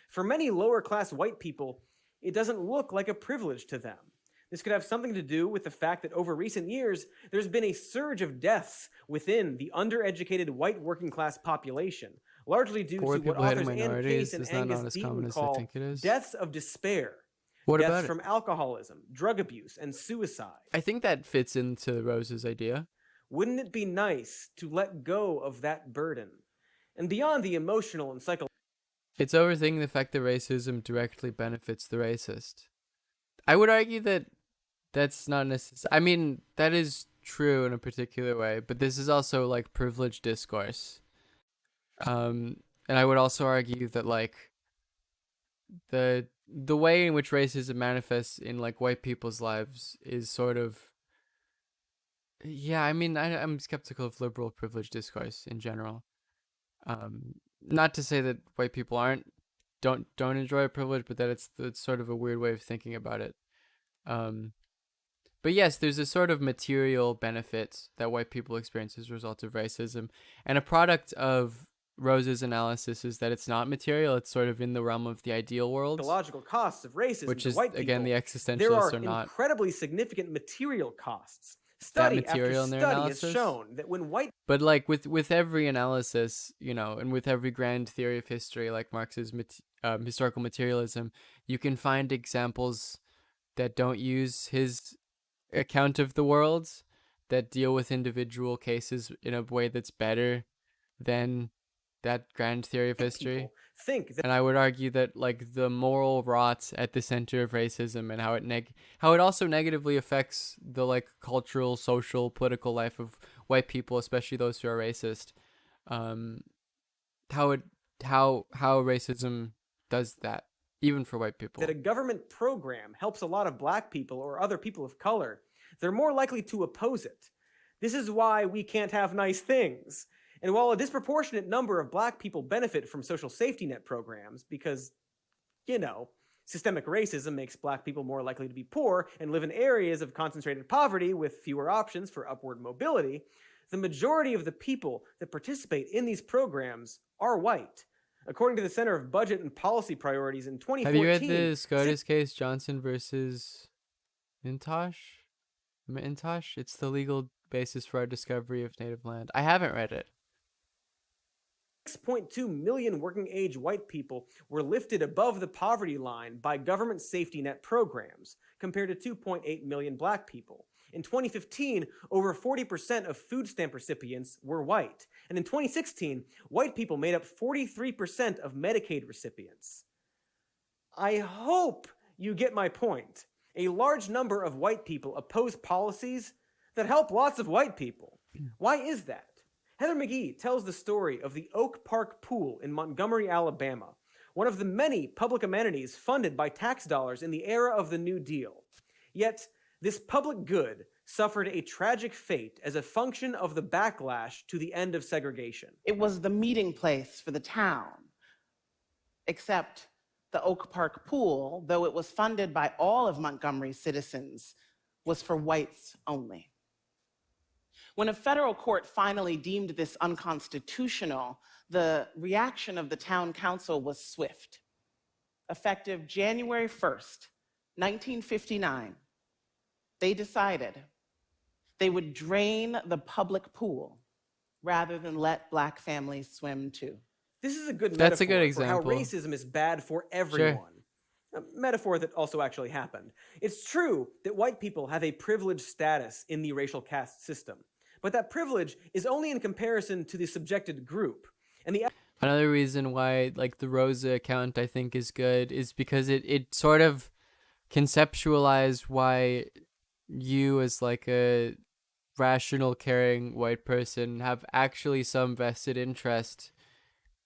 [SPEAKER 16] For many lower-class white people, it doesn't look like a privilege to them. This could have something to do with the fact that over recent years, there's been a surge of deaths within the undereducated white working-class population, largely due
[SPEAKER 2] Poor
[SPEAKER 16] to what
[SPEAKER 2] people hating
[SPEAKER 16] authors Ann
[SPEAKER 2] minorities
[SPEAKER 16] Case and
[SPEAKER 2] is not
[SPEAKER 16] Angus
[SPEAKER 2] as
[SPEAKER 16] Deaton
[SPEAKER 2] common as they
[SPEAKER 16] call
[SPEAKER 2] think it is.
[SPEAKER 16] deaths of despair,
[SPEAKER 2] What
[SPEAKER 16] deaths
[SPEAKER 2] about it?
[SPEAKER 16] from alcoholism, drug abuse, and suicide.
[SPEAKER 2] I think that fits into Rose's idea.
[SPEAKER 16] Wouldn't it be nice to let go of that burden? And beyond the emotional and psychological...
[SPEAKER 2] It's overthinking the fact that racism directly benefits the racist. I would argue that that's not necessary. I mean, that is true in a particular way, but this is also like privileged discourse. And I would also argue that like the way in which racism manifests in like white people's lives is sort of, yeah, I mean, I'm skeptical of liberal privilege discourse in general. Not to say that white people don't enjoy privilege, but that it's sort of a weird way of thinking about it. But yes, there's a sort of material benefit that white people experience as a result of racism, and a product of Rose's analysis is that it's not material; it's sort of in the realm of the ideal world.
[SPEAKER 16] Psychological costs of racism
[SPEAKER 2] Which
[SPEAKER 16] to
[SPEAKER 2] is,
[SPEAKER 16] white people.
[SPEAKER 2] again, the existentialists
[SPEAKER 16] there are
[SPEAKER 2] are not
[SPEAKER 16] incredibly significant material costs.
[SPEAKER 2] that
[SPEAKER 16] Study
[SPEAKER 2] material
[SPEAKER 16] after
[SPEAKER 2] in their
[SPEAKER 16] study
[SPEAKER 2] analysis.
[SPEAKER 16] has shown that when white
[SPEAKER 2] But like with every analysis, you know, and with every grand theory of history, like Marx's historical materialism, you can find examples that don't use his account of the world, that deal with individual cases in a way that's better than that grand theory of history.
[SPEAKER 16] think that
[SPEAKER 2] And I would argue that like the moral rot at the center of racism and how it also negatively affects the like cultural, social, political life of white people, especially those who are racist. How racism does that, even for white people.
[SPEAKER 16] that a government program helps a lot of black people or other people of color, they're more likely to oppose it. This is why we can't have nice things. And while a disproportionate number of black people benefit from social safety net programs because, you know, systemic racism makes black people more likely to be poor and live in areas of concentrated poverty with fewer options for upward mobility, the majority of the people that participate in these programs are white. According to the Center of Budget and Policy Priorities in 2014...
[SPEAKER 2] Have you read the SCOTUS case, Johnson versus Intosh? It's the legal basis for our discovery of native land. I haven't read it.
[SPEAKER 16] 6.2 million working-age white people were lifted above the poverty line by government safety net programs, compared to 2.8 million black people. In 2015, over 40% of food stamp recipients were white, and in 2016, white people made up 43% of Medicaid recipients. I hope you get my point. A large number of white people oppose policies that help lots of white people. Why is that? Heather McGee tells the story of the Oak Park Pool in Montgomery, Alabama, one of the many public amenities funded by tax dollars in the era of the New Deal. Yet, this public good suffered a tragic fate as a function of the backlash to the end of segregation.
[SPEAKER 5] It was the meeting place for the town, except the Oak Park Pool, though it was funded by all of Montgomery's citizens, was for whites only. When a federal court finally deemed this unconstitutional, the reaction of the town council was swift. Effective January 1st, 1959, they decided they would drain the public pool rather than let black families swim too.
[SPEAKER 16] This is a good
[SPEAKER 2] That's
[SPEAKER 16] metaphor
[SPEAKER 2] a good example.
[SPEAKER 16] for how racism is bad for everyone. A metaphor that also actually happened. It's true that white people have a privileged status in the racial caste system, but that privilege is only in comparison to the subjected group. And
[SPEAKER 2] another reason why like the Rosa account I think is good is because it sort of conceptualized why you as like a rational, caring white person have actually some vested interest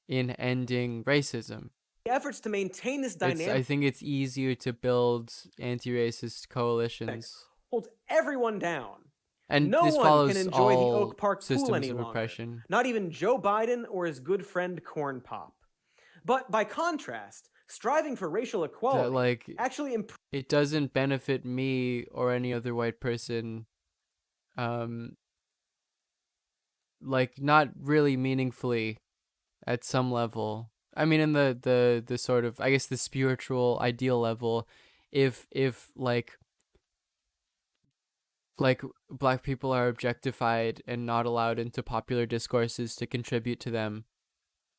[SPEAKER 2] in ending racism.
[SPEAKER 16] The efforts to maintain this dynamic,
[SPEAKER 2] I think it's easier to build anti-racist coalitions.
[SPEAKER 16] Holds everyone down.
[SPEAKER 2] And
[SPEAKER 16] no
[SPEAKER 2] this
[SPEAKER 16] one
[SPEAKER 2] follows
[SPEAKER 16] can enjoy
[SPEAKER 2] all
[SPEAKER 16] the Oak Park
[SPEAKER 2] systems
[SPEAKER 16] Pool any
[SPEAKER 2] of
[SPEAKER 16] longer.
[SPEAKER 2] oppression.
[SPEAKER 16] Not even Joe Biden or his good friend Corn Pop. But by contrast, striving for racial equality
[SPEAKER 2] that, like,
[SPEAKER 16] actually
[SPEAKER 2] it doesn't benefit me or any other white person, like not really meaningfully at some level. I mean, in the sort of, I guess, the spiritual ideal level, if like black people are objectified and not allowed into popular discourses to contribute to them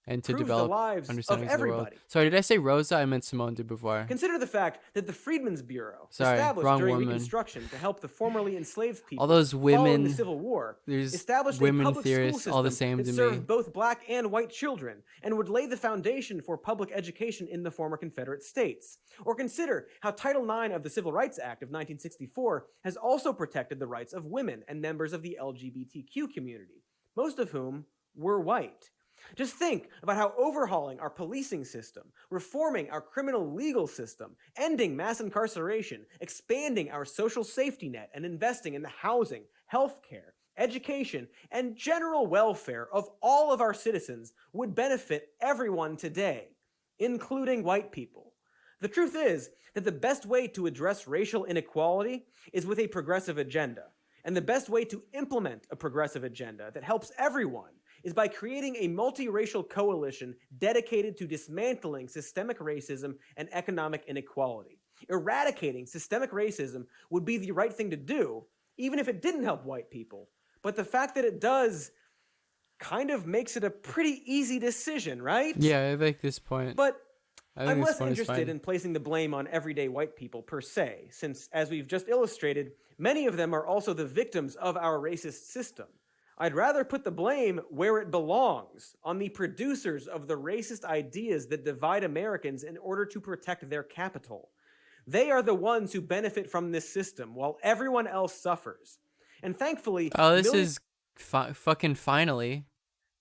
[SPEAKER 2] and to
[SPEAKER 16] Proves the
[SPEAKER 2] develop
[SPEAKER 16] lives of
[SPEAKER 2] understandings of the world.
[SPEAKER 16] everybody.
[SPEAKER 2] Sorry, did I say Rosa? I meant Simone de Beauvoir.
[SPEAKER 16] Consider the fact that the Freedmen's Bureau,
[SPEAKER 2] Sorry,
[SPEAKER 16] established
[SPEAKER 2] wrong
[SPEAKER 16] during
[SPEAKER 2] woman.
[SPEAKER 16] Reconstruction to help the formerly enslaved people
[SPEAKER 2] All those
[SPEAKER 16] following
[SPEAKER 2] women,
[SPEAKER 16] the Civil War,
[SPEAKER 2] there's
[SPEAKER 16] established
[SPEAKER 2] women
[SPEAKER 16] a public school
[SPEAKER 2] theorists,
[SPEAKER 16] system
[SPEAKER 2] all the same
[SPEAKER 16] that
[SPEAKER 2] to
[SPEAKER 16] served
[SPEAKER 2] me.
[SPEAKER 16] both black and white children, and would lay the foundation for public education in the former Confederate states. Or consider how Title IX of the Civil Rights Act of 1964 has also protected the rights of women and members of the LGBTQ community, most of whom were white. Just think about how overhauling our policing system, reforming our criminal legal system, ending mass incarceration, expanding our social safety net, and investing in the housing, healthcare, education, and general welfare of all of our citizens would benefit everyone today, including white people. The truth is that the best way to address racial inequality is with a progressive agenda. And the best way to implement a progressive agenda that helps everyone is by creating a multiracial coalition dedicated to dismantling systemic racism and economic inequality. Eradicating systemic racism would be the right thing to do, even if it didn't help white people. But the fact that it does kind of makes it a pretty easy decision, right?
[SPEAKER 2] Yeah, I like this point.
[SPEAKER 16] But
[SPEAKER 2] I think
[SPEAKER 16] I'm
[SPEAKER 2] this
[SPEAKER 16] less
[SPEAKER 2] point is
[SPEAKER 16] interested
[SPEAKER 2] fine.
[SPEAKER 16] in placing the blame on everyday white people per se, since, as we've just illustrated, many of them are also the victims of our racist system. I'd rather put the blame where it belongs, on the producers of the racist ideas that divide Americans in order to protect their capital. They are the ones who benefit from this system, while everyone else suffers. And thankfully,
[SPEAKER 2] Oh, this is fucking finally.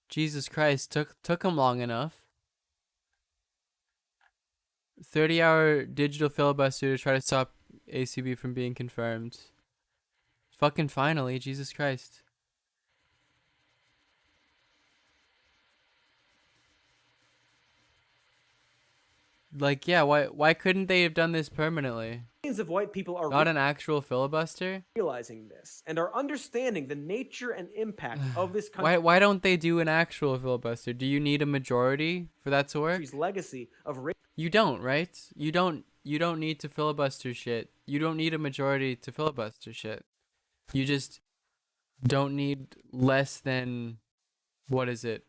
[SPEAKER 2] Jesus Christ, took him long enough. 30-hour digital filibuster to try to stop ACB from being confirmed. Fucking finally, Jesus Christ. Like, yeah, why couldn't they have done this permanently?
[SPEAKER 16] Millions of white people are
[SPEAKER 2] Not an actual filibuster?
[SPEAKER 16] realizing this and are understanding the nature and impact of this country.
[SPEAKER 2] Why don't they do an actual filibuster? Do you need a majority for that to work?
[SPEAKER 16] Legacy of
[SPEAKER 2] You don't, right? You don't need to filibuster shit. You don't need a majority to filibuster shit. You just don't need less than, what is it?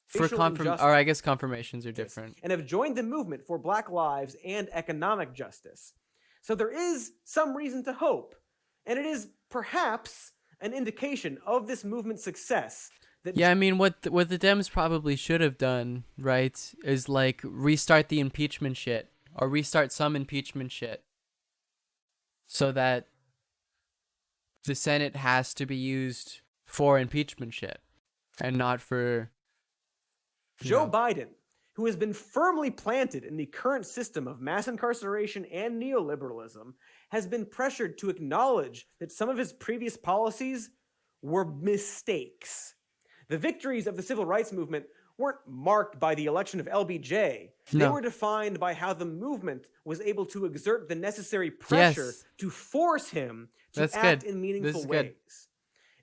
[SPEAKER 2] For
[SPEAKER 16] Racial injustice.
[SPEAKER 2] or I guess confirmations are different.
[SPEAKER 16] And have joined the movement for Black lives and economic justice. So there is some reason to hope, and it is perhaps an indication of this movement's success. That
[SPEAKER 2] Yeah, I mean, what the Dems probably should have done, right, is like restart the impeachment shit, or restart some impeachment shit, so that the Senate has to be used for impeachment shit, and not for
[SPEAKER 16] Joe Biden, who has been firmly planted in the current system of mass incarceration and neoliberalism, has been pressured to acknowledge that some of his previous policies were mistakes. The victories of the civil rights movement weren't marked by the election of LBJ. They
[SPEAKER 2] No.
[SPEAKER 16] were defined by how the movement was able to exert the necessary pressure to force him to
[SPEAKER 2] That's
[SPEAKER 16] act
[SPEAKER 2] good.
[SPEAKER 16] in
[SPEAKER 2] This
[SPEAKER 16] meaningful
[SPEAKER 2] is
[SPEAKER 16] ways.
[SPEAKER 2] good.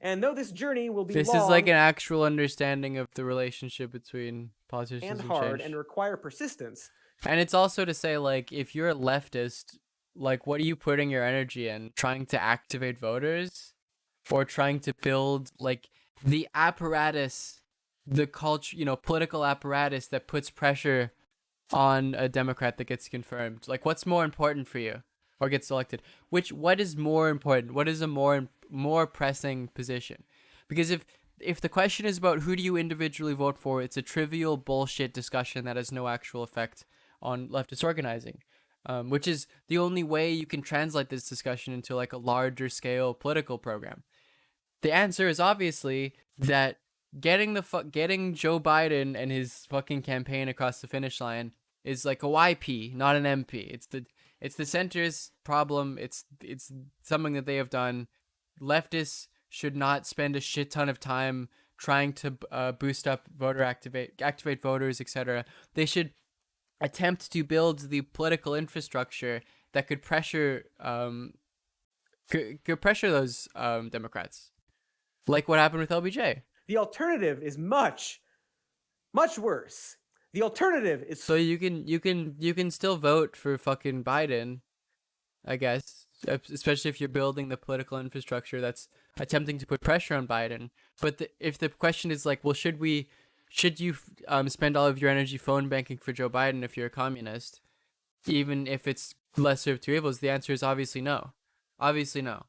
[SPEAKER 16] And though this journey will be
[SPEAKER 2] This
[SPEAKER 16] long
[SPEAKER 2] is like an actual understanding of the relationship between politicians
[SPEAKER 16] and
[SPEAKER 2] and
[SPEAKER 16] hard
[SPEAKER 2] change.
[SPEAKER 16] and require persistence,
[SPEAKER 2] And it's also to say, like, if you're a leftist, like, what are you putting your energy in? Trying to activate voters? Or trying to build, like, the apparatus, the culture, political apparatus that puts pressure on a Democrat that gets confirmed? Like, what's more important for you? Or gets elected? What is more important? What is a more pressing position? Because if the question is about who do you individually vote for, it's a trivial bullshit discussion that has no actual effect on leftist organizing, which is the only way you can translate this discussion into like a larger scale political program. The answer is obviously that getting Joe Biden and his fucking campaign across the finish line is like a YP, not an MP. It's the center's problem. It's something that they have done. Leftists should not spend a shit ton of time trying to boost up activate voters, etc. They should attempt to build the political infrastructure that could pressure those Democrats, like what happened with LBJ.
[SPEAKER 16] the alternative is much, much worse. The alternative is
[SPEAKER 2] so you can still vote for fucking Biden, I guess, especially if you're building the political infrastructure that's attempting to put pressure on Biden. But if the question is like, well, should you spend all of your energy phone banking for Joe Biden if you're a communist, even if it's lesser of two evils? The answer is obviously no. Obviously no.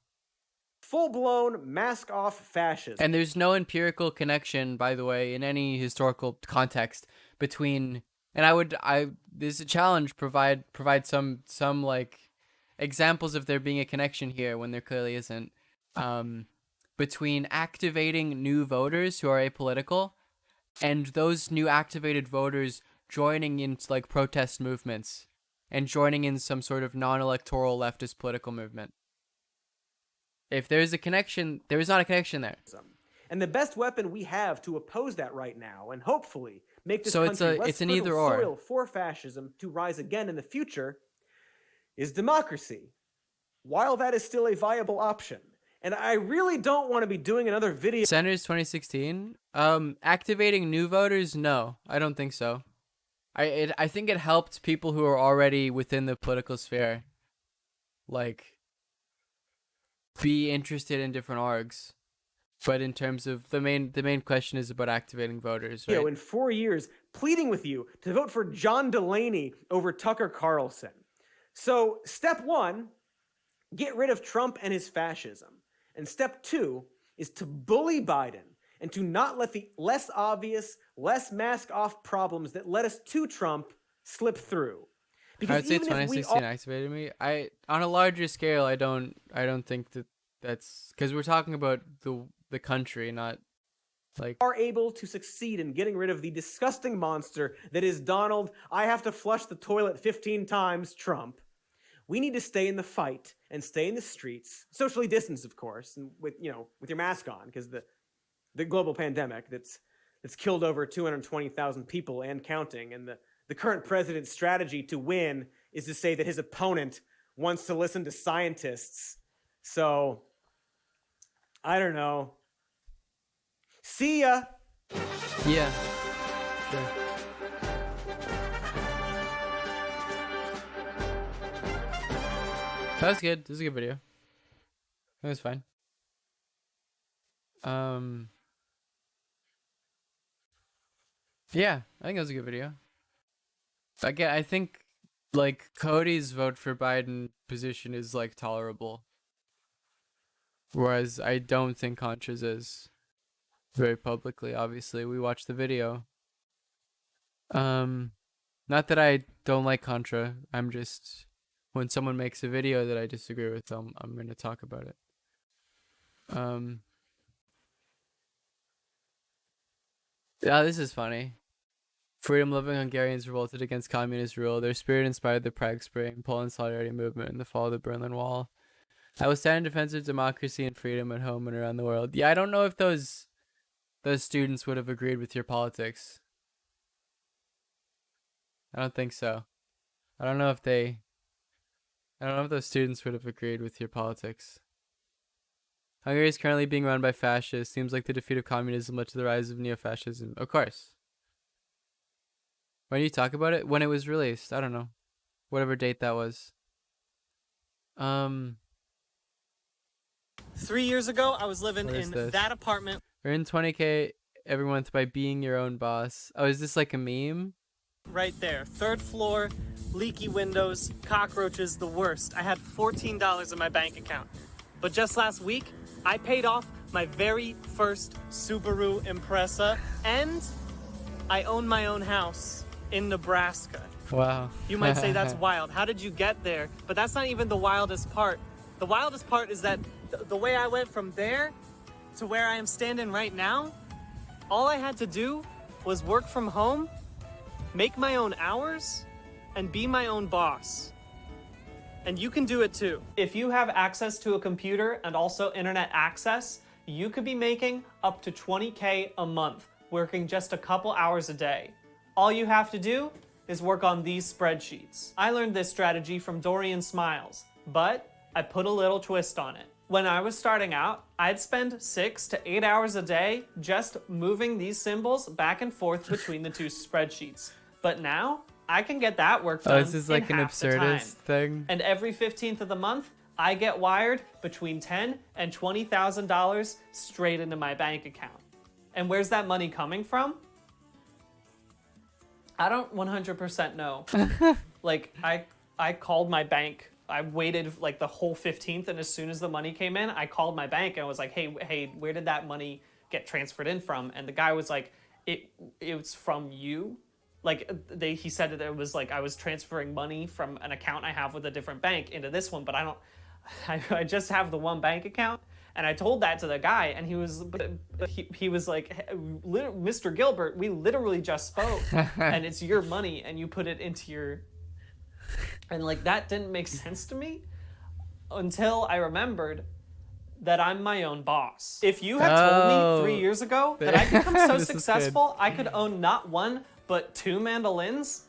[SPEAKER 16] Full-blown mask-off fascism.
[SPEAKER 2] And there's no empirical connection, by the way, in any historical context between. And there's a challenge. Provide some like examples of there being a connection here when there clearly isn't. Between activating new voters who are apolitical and those new activated voters joining in like protest movements and joining in some sort of non-electoral leftist political movement. If there's a connection, there is not a connection there.
[SPEAKER 16] And the best weapon we have to oppose that right now, and hopefully make this
[SPEAKER 2] so
[SPEAKER 16] country less
[SPEAKER 2] it's an
[SPEAKER 16] fertile
[SPEAKER 2] either or.
[SPEAKER 16] soil for fascism to rise again in the future, is democracy. While that is still a viable option, and I really don't want to be doing another video.
[SPEAKER 2] Senators 2016, activating new voters? No, I don't think so. I think it helped people who are already within the political sphere, like, be interested in different orgs. But in terms of the main question is about activating voters, right?
[SPEAKER 16] In 4 years, pleading with you to vote for John Delaney over Tucker Carlson. So step 1, get rid of Trump and his fascism. And step 2 is to bully Biden and to not let the less obvious, less mask-off problems that led us to Trump slip through.
[SPEAKER 2] Because I would say 2016 activated me. On a larger scale, I don't think that's because we're talking about the country, not like
[SPEAKER 16] are able to succeed in getting rid of the disgusting monster that is Donald. I have to flush the toilet 15 times. Trump. We need to stay in the fight and stay in the streets, socially distanced, of course, and with your mask on, because the global pandemic that's killed over 220,000 people and counting, and the current president's strategy to win is to say that his opponent wants to listen to scientists. So, I don't know. See ya.
[SPEAKER 2] Yeah. Sure. That was good. This is a good video. That was fine. Yeah, I think that was a good video. Again, I think like Cody's vote for Biden position is like tolerable, whereas I don't think Contra's is very publicly. Obviously, we watched the video. Not that I don't like Contra. I'm just, when someone makes a video that I disagree with, I'm going to talk about it. Yeah, this is funny. Freedom-loving Hungarians revolted against communist rule. Their spirit inspired the Prague Spring, Poland's solidarity movement, and the fall of the Berlin Wall. I will stand in defense of democracy and freedom at home and around the world. Yeah, I don't know if those students would have agreed with your politics. I don't think so. I don't know if those students would have agreed with your politics. Hungary is currently being run by fascists. Seems like the defeat of communism led to the rise of neo-fascism. Of course. When you talk about it? When it was released. I don't know. Whatever date that was.
[SPEAKER 9] 3 years ago, I was living in that apartment.
[SPEAKER 2] Earn 20K every month by being your own boss. Oh, is this like a meme?
[SPEAKER 9] Right there. 3rd floor, leaky windows, cockroaches, the worst. I had $14 in my bank account. But just last week, I paid off my very first Subaru Impreza, and I own my own house in Nebraska.
[SPEAKER 2] Wow.
[SPEAKER 9] You might say that's wild. How did you get there? But that's not even the wildest part. The wildest part is that the way I went from there to where I am standing right now, all I had to do was work from home, make my own hours, and be my own boss. And you can do it too. If you have access to a computer and also internet access, you could be making up to 20K a month, working just a couple hours a day. All you have to do is work on these spreadsheets. I learned this strategy from Dorian Smiles, but I put a little twist on it. When I was starting out, I'd spend 6 to 8 hours a day just moving these symbols back and forth between the two spreadsheets. But now I can get that work done.
[SPEAKER 2] Oh, this is like
[SPEAKER 9] in
[SPEAKER 2] an
[SPEAKER 9] half the time.
[SPEAKER 2] absurdist thing.
[SPEAKER 9] And every 15th of the month, I get wired between $10,000 and $20,000 straight into my bank account. And where's that money coming from? I don't 100% know. Like, I called my bank. I waited like the whole 15th, and as soon as the money came in, I called my bank and I was like, hey, where did that money get transferred in from? And the guy was like, it's from you. Like, he said that it was like I was transferring money from an account I have with a different bank into this one, but I just have the one bank account. And I told that to the guy, and he was like, Mr. Gilbert, we literally just spoke, and it's your money, and you put it into your... And like, that didn't make sense to me until I remembered that I'm my own boss. If you had told me 3 years ago that I'd become so successful I could own not one, but 2 mandolins,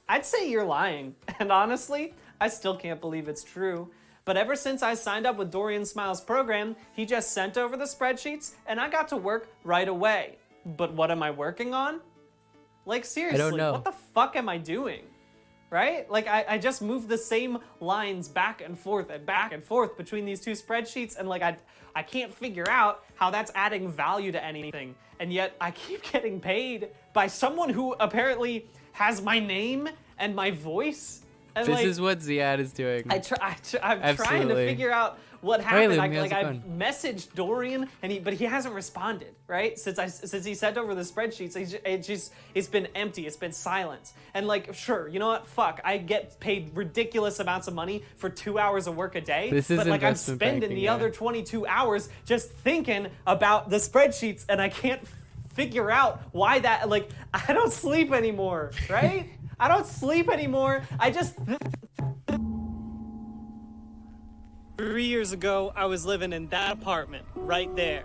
[SPEAKER 9] I'd say you're lying. And honestly, I still can't believe it's true. But ever since I signed up with Dorian Smiles' program, he just sent over the spreadsheets and I got to work right away. But what am I working on? Like, seriously,
[SPEAKER 2] I don't know.
[SPEAKER 9] What the fuck am I doing? Right? Like, I just moved the same lines back and forth between these 2 spreadsheets, and like, I can't figure out how that's adding value to anything. And yet I keep getting paid by someone who apparently has my name and my voice. And
[SPEAKER 2] This is what Ziad is doing.
[SPEAKER 9] I'm trying to figure out what happened. I've messaged Dorian, but he hasn't responded. Right? Since he sent over the spreadsheets, it's been empty. It's been silence. And like, sure, you know what? Fuck, I get paid ridiculous amounts of money for 2 hours of work a day. But like, I'm spending the other 22 hours just thinking about the spreadsheets, and I can't figure out why that. Like, I don't sleep anymore. Right? I don't sleep anymore. I just... 3 years ago, I was living in that apartment right there.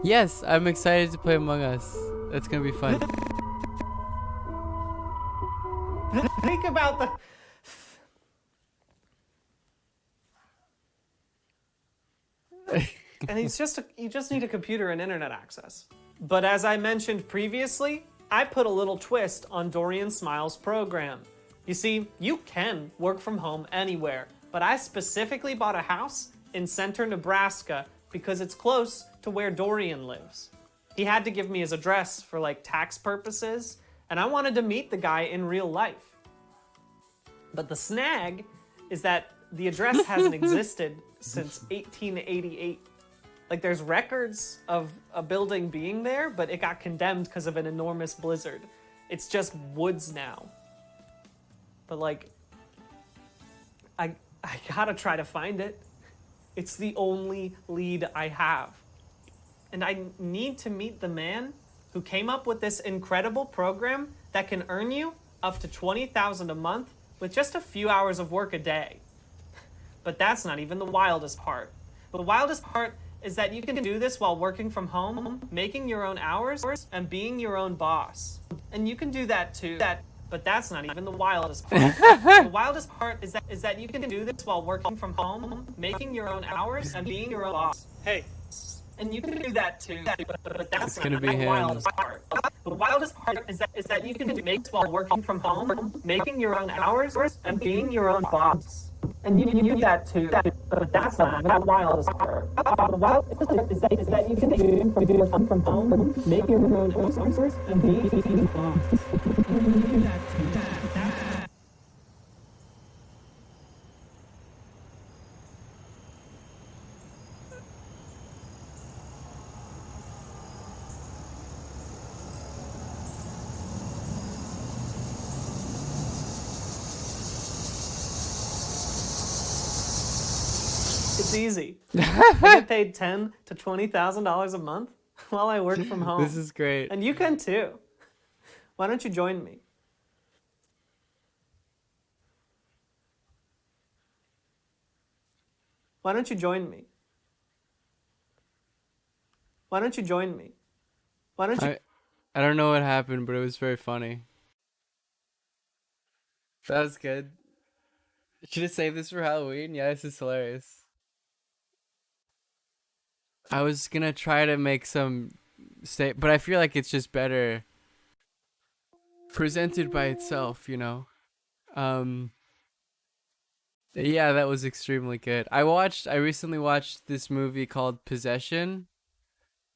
[SPEAKER 2] Yes, I'm excited to play Among Us. That's gonna be fun.
[SPEAKER 9] Think about the... And you just need a computer and internet access. But as I mentioned previously, I put a little twist on Dorian Smiles' program. You see, you can work from home anywhere, but I specifically bought a house in Center, Nebraska because it's close to where Dorian lives. He had to give me his address for like tax purposes, and I wanted to meet the guy in real life. But the snag is that the address hasn't existed since 1888. Like, there's records of a building being there, but it got condemned because of an enormous blizzard. It's just woods now. But like, I gotta try to find it. It's the only lead I have. And I need to meet the man who came up with this incredible program that can earn you up to $20,000 a month with just a few hours of work a day. But that's not even the wildest part. The wildest part is that you can do this while working from home, making your own hours, and being your own boss. And you can do that too. But that's not even the wildest part. The wildest part is that you can do this while working from home, making your own hours, and being your own boss. Hey. And you can do that too, but that's not the wildest part. The wildest part is that you can make this while working from home, making your own hours, and being your own boss. And you can do that too, but that's not the wildest part. The wildest part is that you can work from home, make your own hours, and being your own boss. And you can do that too. It's easy. I get paid $10,000 to $20,000 a month while I work from home.
[SPEAKER 2] This is great.
[SPEAKER 9] And you can too. Why don't you join me? Why don't you join me? Why don't you join me? Why don't you...
[SPEAKER 2] I don't know what happened, but it was very funny. That was good. Should have saved this for Halloween? Yeah, this is hilarious. I was gonna try to make some but I feel like it's just better. presented by itself, you know. Yeah, that was extremely good. I recently watched this movie called Possession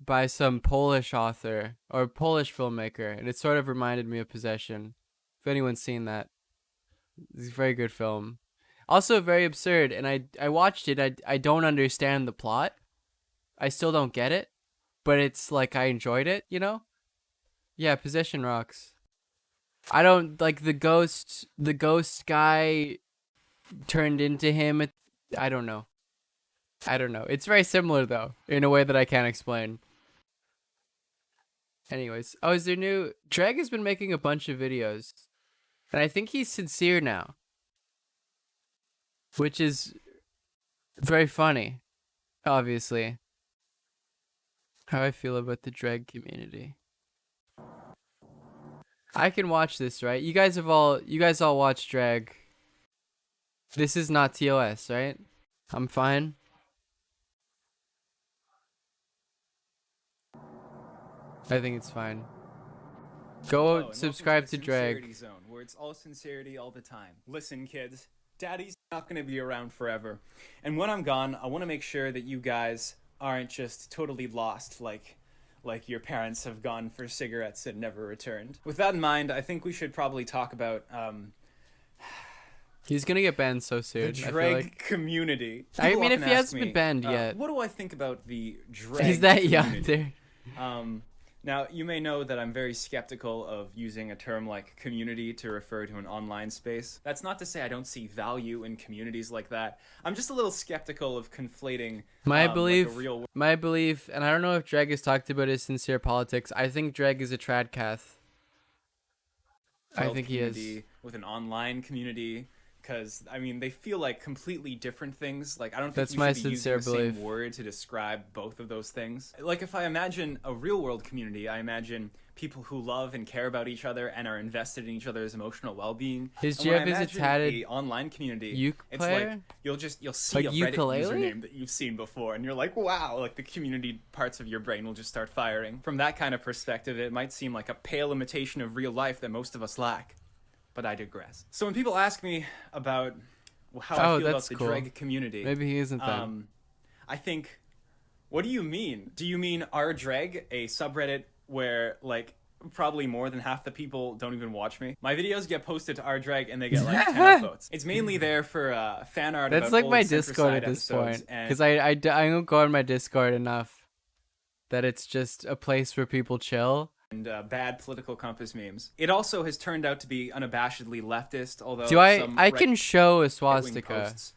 [SPEAKER 2] by some Polish author or Polish filmmaker, and it sort of reminded me of Possession. If anyone's seen that, it's a very good film. Also very absurd, and I watched it. I don't understand the plot. I still don't get it, but it's like I enjoyed it, you know? Yeah, Possession rocks. I don't like the ghost guy turned into him. I don't know. It's very similar though, in a way that I can't explain. Anyways, is there new? Dreg has been making a bunch of videos, and I think he's sincere now, which is very funny. Obviously, how I feel about the drag community. I can watch this, right? You guys all watched drag. This is not TOS, right? I'm fine. I think it's fine. Go subscribe to Drag.
[SPEAKER 8] Sincerity Zone, where it's all sincerity all the time. Listen, kids, Daddy's not going to be around forever. And when I'm gone, I want to make sure that you guys aren't just totally lost like your parents have gone for cigarettes and never returned. With that in mind, I think we should probably talk about
[SPEAKER 2] He's gonna get banned so soon.
[SPEAKER 8] the drag community.
[SPEAKER 2] I
[SPEAKER 8] People
[SPEAKER 2] mean, if
[SPEAKER 8] often
[SPEAKER 2] he
[SPEAKER 8] ask
[SPEAKER 2] hasn't
[SPEAKER 8] me,
[SPEAKER 2] been banned yet.
[SPEAKER 8] what do I think about the drag
[SPEAKER 2] He's that young,
[SPEAKER 8] community?
[SPEAKER 2] dude.
[SPEAKER 8] Now, you may know that I'm very skeptical of using a term like community to refer to an online space. That's not to say I don't see value in communities like that. I'm just a little skeptical of conflating
[SPEAKER 2] My
[SPEAKER 8] like a
[SPEAKER 2] belief,
[SPEAKER 8] real
[SPEAKER 2] and I don't know if Dreg has talked about his sincere politics. I think Dreg is a tradcath. I think he is.
[SPEAKER 8] community with an online community. Because, I mean, they feel like completely different things. Like, I don't think
[SPEAKER 2] That's
[SPEAKER 8] we
[SPEAKER 2] my
[SPEAKER 8] should be using
[SPEAKER 2] sincere
[SPEAKER 8] the same
[SPEAKER 2] belief.
[SPEAKER 8] word to describe both of those things. Like, if I imagine a real-world community, I imagine people who love and care about each other and are invested in each other's emotional well-being.
[SPEAKER 2] His
[SPEAKER 8] And when I
[SPEAKER 2] Jeff is a
[SPEAKER 8] imagine
[SPEAKER 2] tatted
[SPEAKER 8] the online community,
[SPEAKER 2] uke
[SPEAKER 8] it's
[SPEAKER 2] player?
[SPEAKER 8] like you'll see
[SPEAKER 2] Like
[SPEAKER 8] a Reddit
[SPEAKER 2] ukulele?
[SPEAKER 8] username that you've seen before, and you're like, wow, like the community parts of your brain will just start firing. From that kind of perspective, it might seem like a pale imitation of real life that most of us lack. But I digress. So when people ask me about how I feel about the drag community.
[SPEAKER 2] Maybe he isn't then.
[SPEAKER 8] I think, what do you mean? Do you mean our drag, a subreddit where like probably more than half the people don't even watch me? My videos get posted to our drag and they get like 10 upvotes. It's mainly there for fan art.
[SPEAKER 2] That's
[SPEAKER 8] about
[SPEAKER 2] like
[SPEAKER 8] old
[SPEAKER 2] my
[SPEAKER 8] Centricide
[SPEAKER 2] Discord at this
[SPEAKER 8] episodes,
[SPEAKER 2] point,
[SPEAKER 8] and
[SPEAKER 2] because I don't go on my Discord enough. That it's just a place where people chill.
[SPEAKER 8] And bad political compass memes. It also has turned out to be unabashedly leftist, although
[SPEAKER 2] I can show a swastika.
[SPEAKER 8] Posts,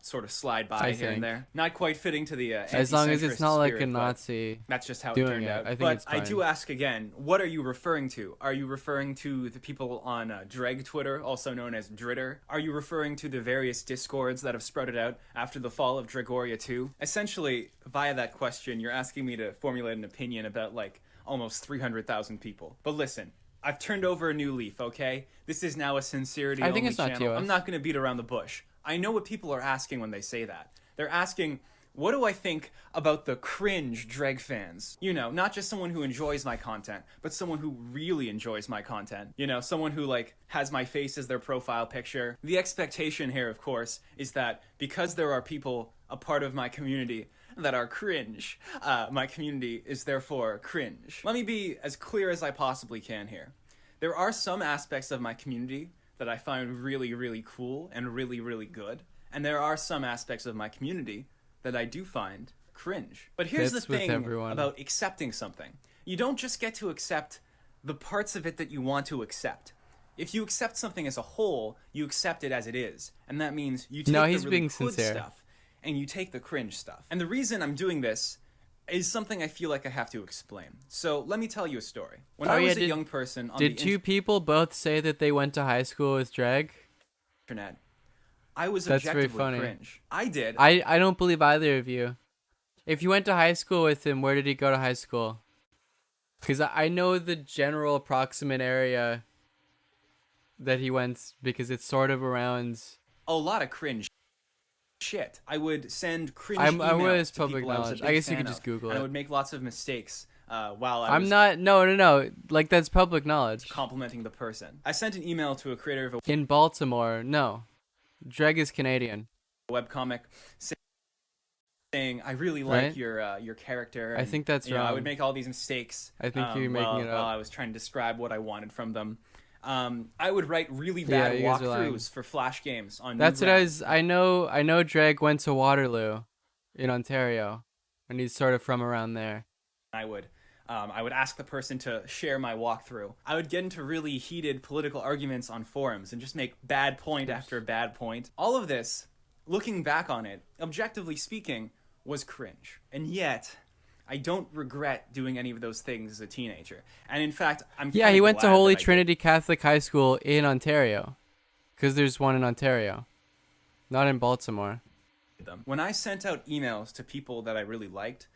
[SPEAKER 8] sort of slide by here and there. Not quite fitting to the
[SPEAKER 2] as long as it's not like a Nazi.
[SPEAKER 8] That's just how it
[SPEAKER 2] doing
[SPEAKER 8] turned out.
[SPEAKER 2] I think
[SPEAKER 8] but
[SPEAKER 2] it's fine.
[SPEAKER 8] I do ask again, what are you referring to? Are you referring to the people on Dreg Twitter, also known as Dritter? Are you referring to the various discords that have sprouted out after the fall of Dregoria 2? Essentially, via that question, you're asking me to formulate an opinion about like almost 300,000 people. But listen, I've turned over a new leaf, okay? This is now a sincerity only channel. I'm not going to beat around the bush. I know what people are asking when they say that. They're asking, what do I think about the cringe drag fans? You know, not just someone who enjoys my content, but someone who really enjoys my content. You know, someone who like has my face as their profile picture. The expectation here, of course, is that because there are people a part of my community that are cringe, my community is therefore cringe. Let me be as clear as I possibly can here. There are some aspects of my community that I find really, really cool and really, really good. And there are some aspects of my community that I do find cringe. But here's the thing about accepting something. You don't just get to accept the parts of it that you want to accept. If you accept something as a whole, you accept it as it is. And that means you take the really good stuff and you take the cringe stuff. And the reason I'm doing this is something I feel like I have to explain. So let me tell you a story. When I was a young person on
[SPEAKER 2] did two people both say that they went to high school with drag?
[SPEAKER 8] Internet, I was
[SPEAKER 2] That's
[SPEAKER 8] objectively
[SPEAKER 2] very funny.
[SPEAKER 8] cringe. I did.
[SPEAKER 2] I don't believe either of you. If you went to high school with him, where did he go to high school? Because I know the general approximate area that he went, because it's sort of around
[SPEAKER 8] a lot of cringe shit. I would send cringe
[SPEAKER 2] I
[SPEAKER 8] emails
[SPEAKER 2] was
[SPEAKER 8] to
[SPEAKER 2] public
[SPEAKER 8] people I was a
[SPEAKER 2] knowledge.
[SPEAKER 8] big
[SPEAKER 2] I guess you
[SPEAKER 8] fan
[SPEAKER 2] could just
[SPEAKER 8] of,
[SPEAKER 2] Google
[SPEAKER 8] and
[SPEAKER 2] it.
[SPEAKER 8] I would make lots of mistakes while I
[SPEAKER 2] I'm
[SPEAKER 8] was
[SPEAKER 2] not. No. Like that's public knowledge.
[SPEAKER 8] complimenting the person. I sent an email to a creator of a
[SPEAKER 2] In Baltimore, no. Dreg is Canadian.
[SPEAKER 8] webcomic saying, I really
[SPEAKER 2] Right?
[SPEAKER 8] like your character.
[SPEAKER 2] I
[SPEAKER 8] and,
[SPEAKER 2] think that's
[SPEAKER 8] you know, I
[SPEAKER 2] wrong.
[SPEAKER 8] would make all these mistakes.
[SPEAKER 2] I think you're making it up.
[SPEAKER 8] While I was trying to describe what I wanted from them. I would write really
[SPEAKER 2] Yeah,
[SPEAKER 8] bad
[SPEAKER 2] you guys are lying.
[SPEAKER 8] walkthroughs for Flash games on
[SPEAKER 2] That's what I
[SPEAKER 8] Newgrounds.
[SPEAKER 2] was. I know. Dreg went to Waterloo, in Ontario, and he's sort of from around there.
[SPEAKER 8] I would ask the person to share my walkthrough. I would get into really heated political arguments on forums and just make bad point after bad point. All of this, looking back on it, objectively speaking, was cringe. And yet, I don't regret doing any of those things as a teenager. And in fact, I'm
[SPEAKER 2] Yeah,
[SPEAKER 8] kinda
[SPEAKER 2] he went to
[SPEAKER 8] glad
[SPEAKER 2] Holy
[SPEAKER 8] that I
[SPEAKER 2] Trinity Catholic High School in Ontario, because there's one in Ontario, not in Baltimore.
[SPEAKER 8] did them. When I sent out emails to people that I really liked,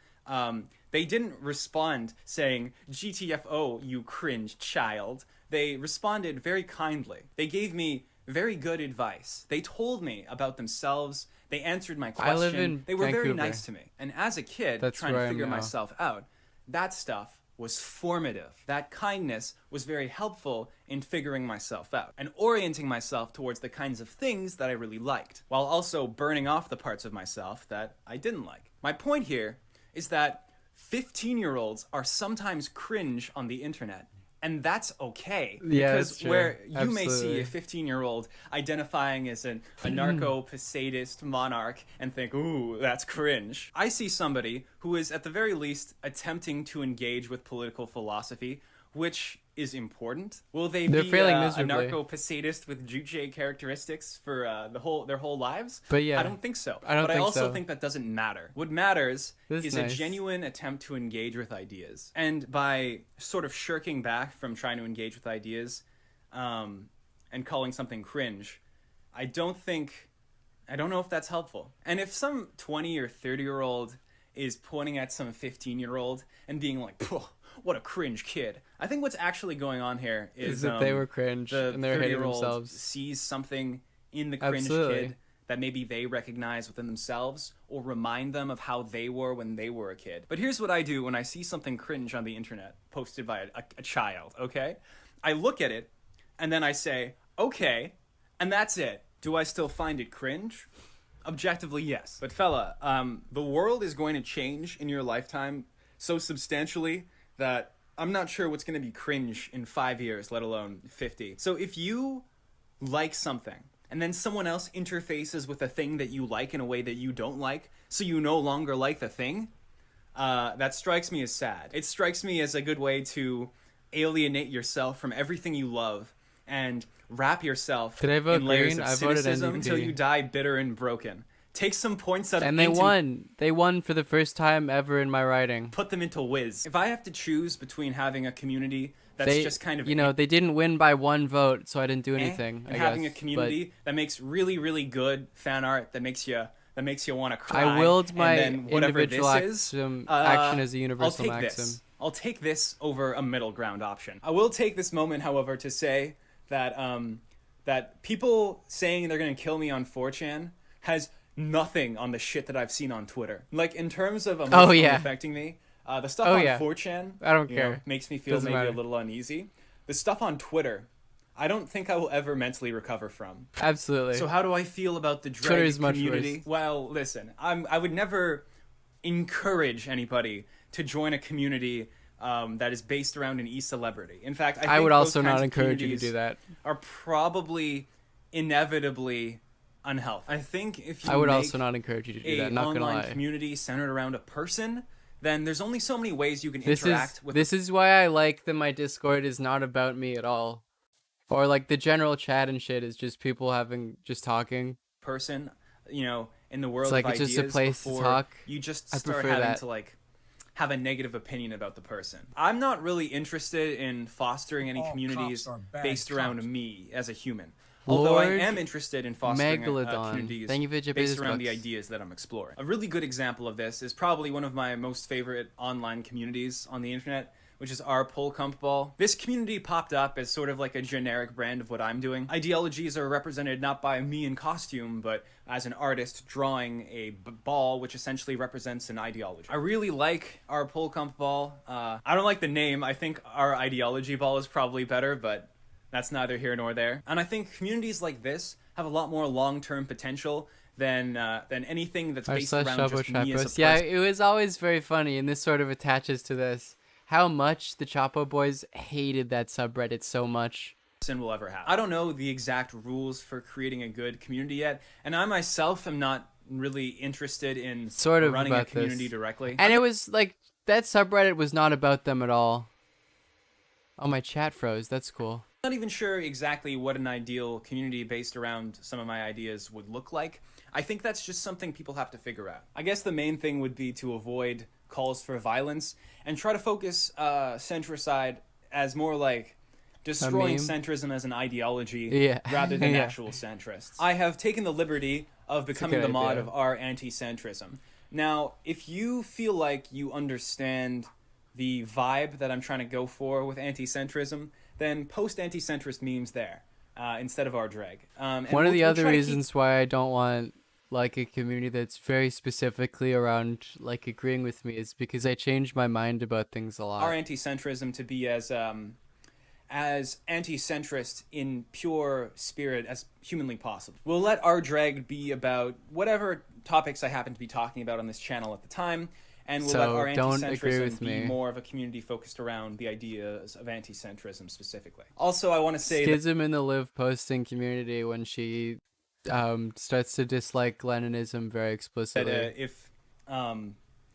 [SPEAKER 8] they didn't respond saying, GTFO, you cringe child. They responded very kindly. They gave me very good advice. They told me about themselves. They answered my question.
[SPEAKER 2] I live in
[SPEAKER 8] They were very
[SPEAKER 2] Vancouver.
[SPEAKER 8] nice to me. And as a kid,
[SPEAKER 2] That's
[SPEAKER 8] trying
[SPEAKER 2] where
[SPEAKER 8] to
[SPEAKER 2] I am
[SPEAKER 8] figure
[SPEAKER 2] now.
[SPEAKER 8] myself out, that stuff was formative. That kindness was very helpful in figuring myself out and orienting myself towards the kinds of things that I really liked, while also burning off the parts of myself that I didn't like. My point here is that 15-year-olds are sometimes cringe on the internet. And that's okay.
[SPEAKER 2] Yeah,
[SPEAKER 8] because
[SPEAKER 2] that's true.
[SPEAKER 8] where you may see
[SPEAKER 2] Absolutely.
[SPEAKER 8] a 15-year-old identifying as a narco-posadist monarch and think, ooh, that's cringe. I see somebody who is at the very least attempting to engage with political philosophy, which is important. Will they
[SPEAKER 2] They're
[SPEAKER 8] be
[SPEAKER 2] failing
[SPEAKER 8] a
[SPEAKER 2] miserably.
[SPEAKER 8] narco-posadist with Juche characteristics for their whole lives?
[SPEAKER 2] But yeah,
[SPEAKER 8] I don't think so.
[SPEAKER 2] I don't
[SPEAKER 8] but I
[SPEAKER 2] think
[SPEAKER 8] also
[SPEAKER 2] so.
[SPEAKER 8] think that doesn't matter. What matters
[SPEAKER 2] This
[SPEAKER 8] is
[SPEAKER 2] is nice.
[SPEAKER 8] a genuine attempt to engage with ideas. And by sort of shirking back from trying to engage with ideas and calling something cringe, I don't know if that's helpful. And if some 20 or 30-year-old is pointing at some 15-year-old and being like, what a cringe kid. I think what's actually going on here
[SPEAKER 2] Is that they were cringe
[SPEAKER 8] the
[SPEAKER 2] and they're hating
[SPEAKER 8] 30-year-old
[SPEAKER 2] themselves.
[SPEAKER 8] sees something in the cringe
[SPEAKER 2] Absolutely.
[SPEAKER 8] kid that maybe they recognize within themselves or remind them of how they were when they were a kid. But here's what I do when I see something cringe on the internet posted by a child, okay? I look at it and then I say, okay, and that's it. Do I still find it cringe? Objectively, yes. But fella, the world is going to change in your lifetime so substantially that I'm not sure what's going to be cringe in 5 years, let alone 50. So if you like something and then someone else interfaces with a thing that you like in a way that you don't like, so you no longer like the thing, that strikes me as sad. It strikes me as a good way to alienate yourself from everything you love and wrap yourself
[SPEAKER 2] Did I vote
[SPEAKER 8] in layers
[SPEAKER 2] green?
[SPEAKER 8] of
[SPEAKER 2] I voted
[SPEAKER 8] cynicism
[SPEAKER 2] NDP.
[SPEAKER 8] until you die bitter and broken. Take some points out of
[SPEAKER 2] And they
[SPEAKER 8] int
[SPEAKER 2] won. They won for the first time ever in my writing.
[SPEAKER 8] put them into whiz. If I have to choose between having a community that's just kind of
[SPEAKER 2] they didn't win by one vote, so I didn't do
[SPEAKER 8] eh,
[SPEAKER 2] anything.
[SPEAKER 8] and
[SPEAKER 2] I
[SPEAKER 8] having
[SPEAKER 2] guess,
[SPEAKER 8] a community that makes really, really good fan art that makes you want to cry.
[SPEAKER 2] I willed
[SPEAKER 8] and
[SPEAKER 2] my
[SPEAKER 8] then whatever
[SPEAKER 2] individual
[SPEAKER 8] this is,
[SPEAKER 2] action as a
[SPEAKER 8] I'll
[SPEAKER 2] universal
[SPEAKER 8] take
[SPEAKER 2] maxim.
[SPEAKER 8] this. I'll take this over a middle ground option. I will take this moment, however, to say that that people saying they're going to kill me on 4chan has nothing on the shit that I've seen on Twitter. Like, in terms of emotionally affecting me, the stuff on 4chan
[SPEAKER 2] I don't
[SPEAKER 8] you know,
[SPEAKER 2] care.
[SPEAKER 8] makes me feel
[SPEAKER 2] Doesn't
[SPEAKER 8] maybe
[SPEAKER 2] matter.
[SPEAKER 8] a little uneasy. The stuff on Twitter, I don't think I will ever mentally recover from.
[SPEAKER 2] Absolutely.
[SPEAKER 8] So how do I feel about the
[SPEAKER 2] Twitter
[SPEAKER 8] drag
[SPEAKER 2] is much
[SPEAKER 8] community?
[SPEAKER 2] worse.
[SPEAKER 8] Well, listen, I would never encourage anybody to join a community that is based around an e-celebrity. In fact, I think
[SPEAKER 2] would
[SPEAKER 8] those
[SPEAKER 2] also
[SPEAKER 8] kinds
[SPEAKER 2] not
[SPEAKER 8] of
[SPEAKER 2] encourage you to
[SPEAKER 8] communities
[SPEAKER 2] do that.
[SPEAKER 8] Are probably inevitably unhealthy. I think if you
[SPEAKER 2] I would
[SPEAKER 8] make
[SPEAKER 2] also not encourage you to do that. Not gonna
[SPEAKER 8] online
[SPEAKER 2] lie.
[SPEAKER 8] community centered around a person, then there's only so many ways you can
[SPEAKER 2] This
[SPEAKER 8] interact with.
[SPEAKER 2] This is why I like that my Discord is not about me at all, or like the general chat and shit is just people just talking.
[SPEAKER 8] Person, you know, in the world
[SPEAKER 2] It's like
[SPEAKER 8] of
[SPEAKER 2] it's
[SPEAKER 8] ideas
[SPEAKER 2] just a place to
[SPEAKER 8] before
[SPEAKER 2] talk.
[SPEAKER 8] you just
[SPEAKER 2] I
[SPEAKER 8] start
[SPEAKER 2] prefer
[SPEAKER 8] having
[SPEAKER 2] that.
[SPEAKER 8] to like have a negative opinion about the person. I'm not really interested in fostering any communities based around me as a human. Although I
[SPEAKER 2] Lord
[SPEAKER 8] am interested in fostering
[SPEAKER 2] Megalodon.
[SPEAKER 8] communities
[SPEAKER 2] Thank you for your
[SPEAKER 8] based
[SPEAKER 2] business
[SPEAKER 8] around the
[SPEAKER 2] books.
[SPEAKER 8] ideas that I'm exploring. A really good example of this is probably one of my most favorite online communities on the internet, which is our Pull Comp Ball. This community popped up as sort of like a generic brand of what I'm doing. Ideologies are represented not by me in costume, but as an artist drawing a ball, which essentially represents an ideology. I really like our Pull Comp Ball. I don't like the name. I think our ideology ball is probably better, but that's neither here nor there. And I think communities like this have a lot more long-term potential than anything that's based around just me as a person.
[SPEAKER 2] Yeah, it was always very funny, and this sort of attaches to this. How much the Chapo Boys hated that subreddit so much.
[SPEAKER 8] Will ever have. I don't know the exact rules for creating a good community yet, and I myself am not really interested in running a community directly.
[SPEAKER 2] And it was like, that subreddit was not about them at all. Oh, my chat froze. That's cool.
[SPEAKER 8] I'm not even sure exactly what an ideal community based around some of my ideas would look like. I think that's just something people have to figure out. I guess the main thing would be to avoid calls for violence and try to focus centricide as more like destroying centrism as an ideology rather than actual centrists. I have taken the liberty of becoming the mod of our anti-centrism. Now, if you feel like you understand the vibe that I'm trying to go for with anti-centrism, then post anti-centrist memes there instead of our drag.
[SPEAKER 2] One of the other reasons why I don't want like a community that's very specifically around like agreeing with me is because I change my mind about things a lot.
[SPEAKER 8] Our anti-centrism to be as anti-centrist in pure spirit as humanly possible. We'll let our drag be about whatever topics I happen to be talking about on this channel at the time, and we'll let our anti-centrism be more of a community focused around the ideas of anti-centrism specifically. Also, I want to say
[SPEAKER 2] schism in the Liv posting community when she starts to dislike Leninism very explicitly.
[SPEAKER 8] That,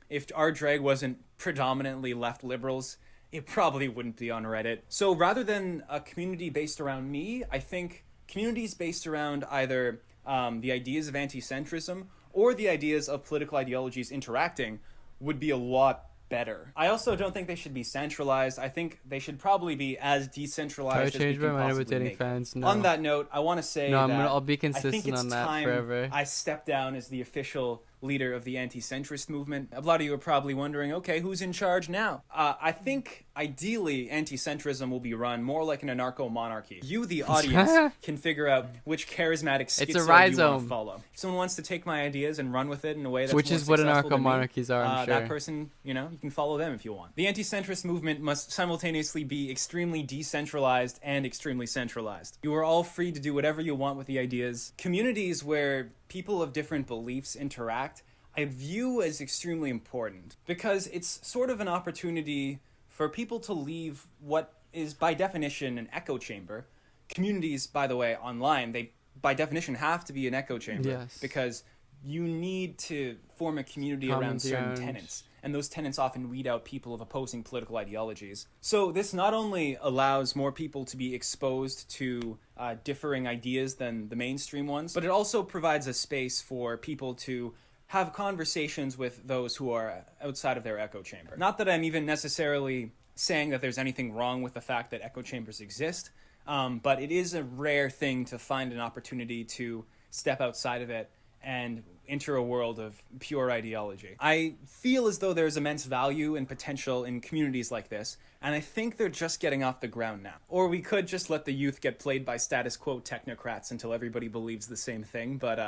[SPEAKER 8] if our drag wasn't predominantly left liberals, it probably wouldn't be on Reddit. So rather than a community based around me, I think communities based around either the ideas of anti-centrism or the ideas of political ideologies interacting would be a lot better. I also don't think they should be centralized. I think they should probably be as decentralized as we can possibly make.
[SPEAKER 2] Fans? No.
[SPEAKER 8] On that note, I want to say
[SPEAKER 2] I'll be consistent on that forever.
[SPEAKER 8] I step down as the official leader of the anti-centrist movement. A lot of you are probably wondering, okay, who's in charge now? I think ideally anti-centrism will be run more like an anarcho-monarchy. You, the audience, can figure out which charismatic schizo you want to follow. If someone wants to take my ideas and run with it in a way that's
[SPEAKER 2] which is what anarcho-monarchies are, I'm sure.
[SPEAKER 8] That person, you can follow them if you want. The anti-centrist movement must simultaneously be extremely decentralized and extremely centralized. You are all free to do whatever you want with the ideas. Communities where people of different beliefs interact, I view as extremely important because it's sort of an opportunity for people to leave what is by definition an echo chamber. Communities, by the way, online, they by definition have to be an echo chamber because you need to form a community around certain tenets. And those tenets often weed out people of opposing political ideologies. So this not only allows more people to be exposed to differing ideas than the mainstream ones, but it also provides a space for people to have conversations with those who are outside of their echo chamber. Not that I'm even necessarily saying that there's anything wrong with the fact that echo chambers exist, but it is a rare thing to find an opportunity to step outside of it and enter a world of pure ideology. I feel as though there's immense value and potential in communities like this, and I think they're just getting off the ground now. Or we could just let the youth get played by status quo technocrats until everybody believes the same thing, but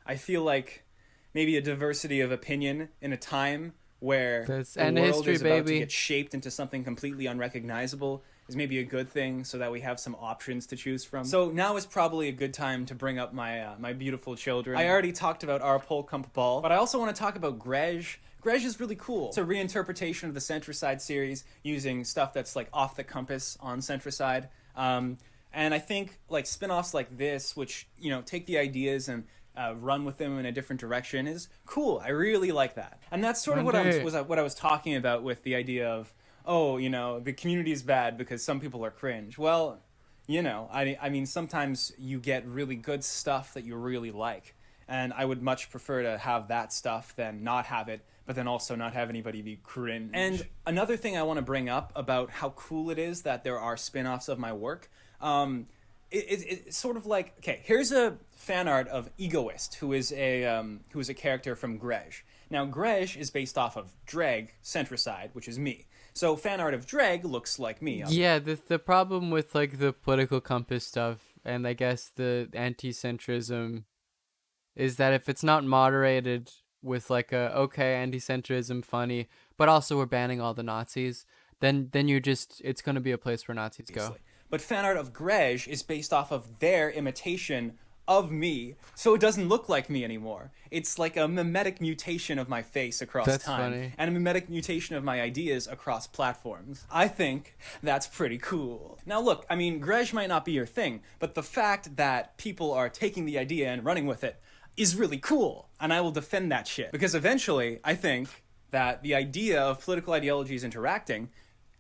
[SPEAKER 8] I feel like maybe a diversity of opinion in a time where the world is about to get shaped into something completely unrecognizable is maybe a good thing so that we have some options to choose from. So now is probably a good time to bring up my my beautiful children. I already talked about our Pol Kump Ball, but I also want to talk about Grej. Grej is really cool. It's a reinterpretation of the Centricide series using stuff that's like off the compass on Centricide. And I think like spin-offs like this, which, take the ideas and run with them in a different direction is cool. I really like that. And that's sort of what I was talking about with the idea of, the community is bad because some people are cringe. Well, I mean, sometimes you get really good stuff that you really like. And I would much prefer to have that stuff than not have it, but then also not have anybody be cringe. And another thing I want to bring up about how cool it is that there are spin-offs of my work, it's sort of like, okay, here's a fan art of Egoist, who is a character from Grej. Now, Grej is based off of Dreg, Centricide, which is me. So fan art of Dreg looks like me.
[SPEAKER 2] Yeah, the problem with like the political compass stuff and I guess the anti-centrism is that if it's not moderated with like a okay anti-centrism funny, but also we're banning all the Nazis, then you're just it's gonna be a place where Nazis go.
[SPEAKER 8] But fan art of Grej is based off of their imitation of me, so it doesn't look like me anymore. It's like a mimetic mutation of my face across
[SPEAKER 2] That's
[SPEAKER 8] time,
[SPEAKER 2] funny.
[SPEAKER 8] and a mimetic mutation of my ideas across platforms. I think that's pretty cool. Now look, I mean, Grej might not be your thing, but the fact that people are taking the idea and running with it is really cool, and I will defend that shit. Because eventually, I think that the idea of political ideologies interacting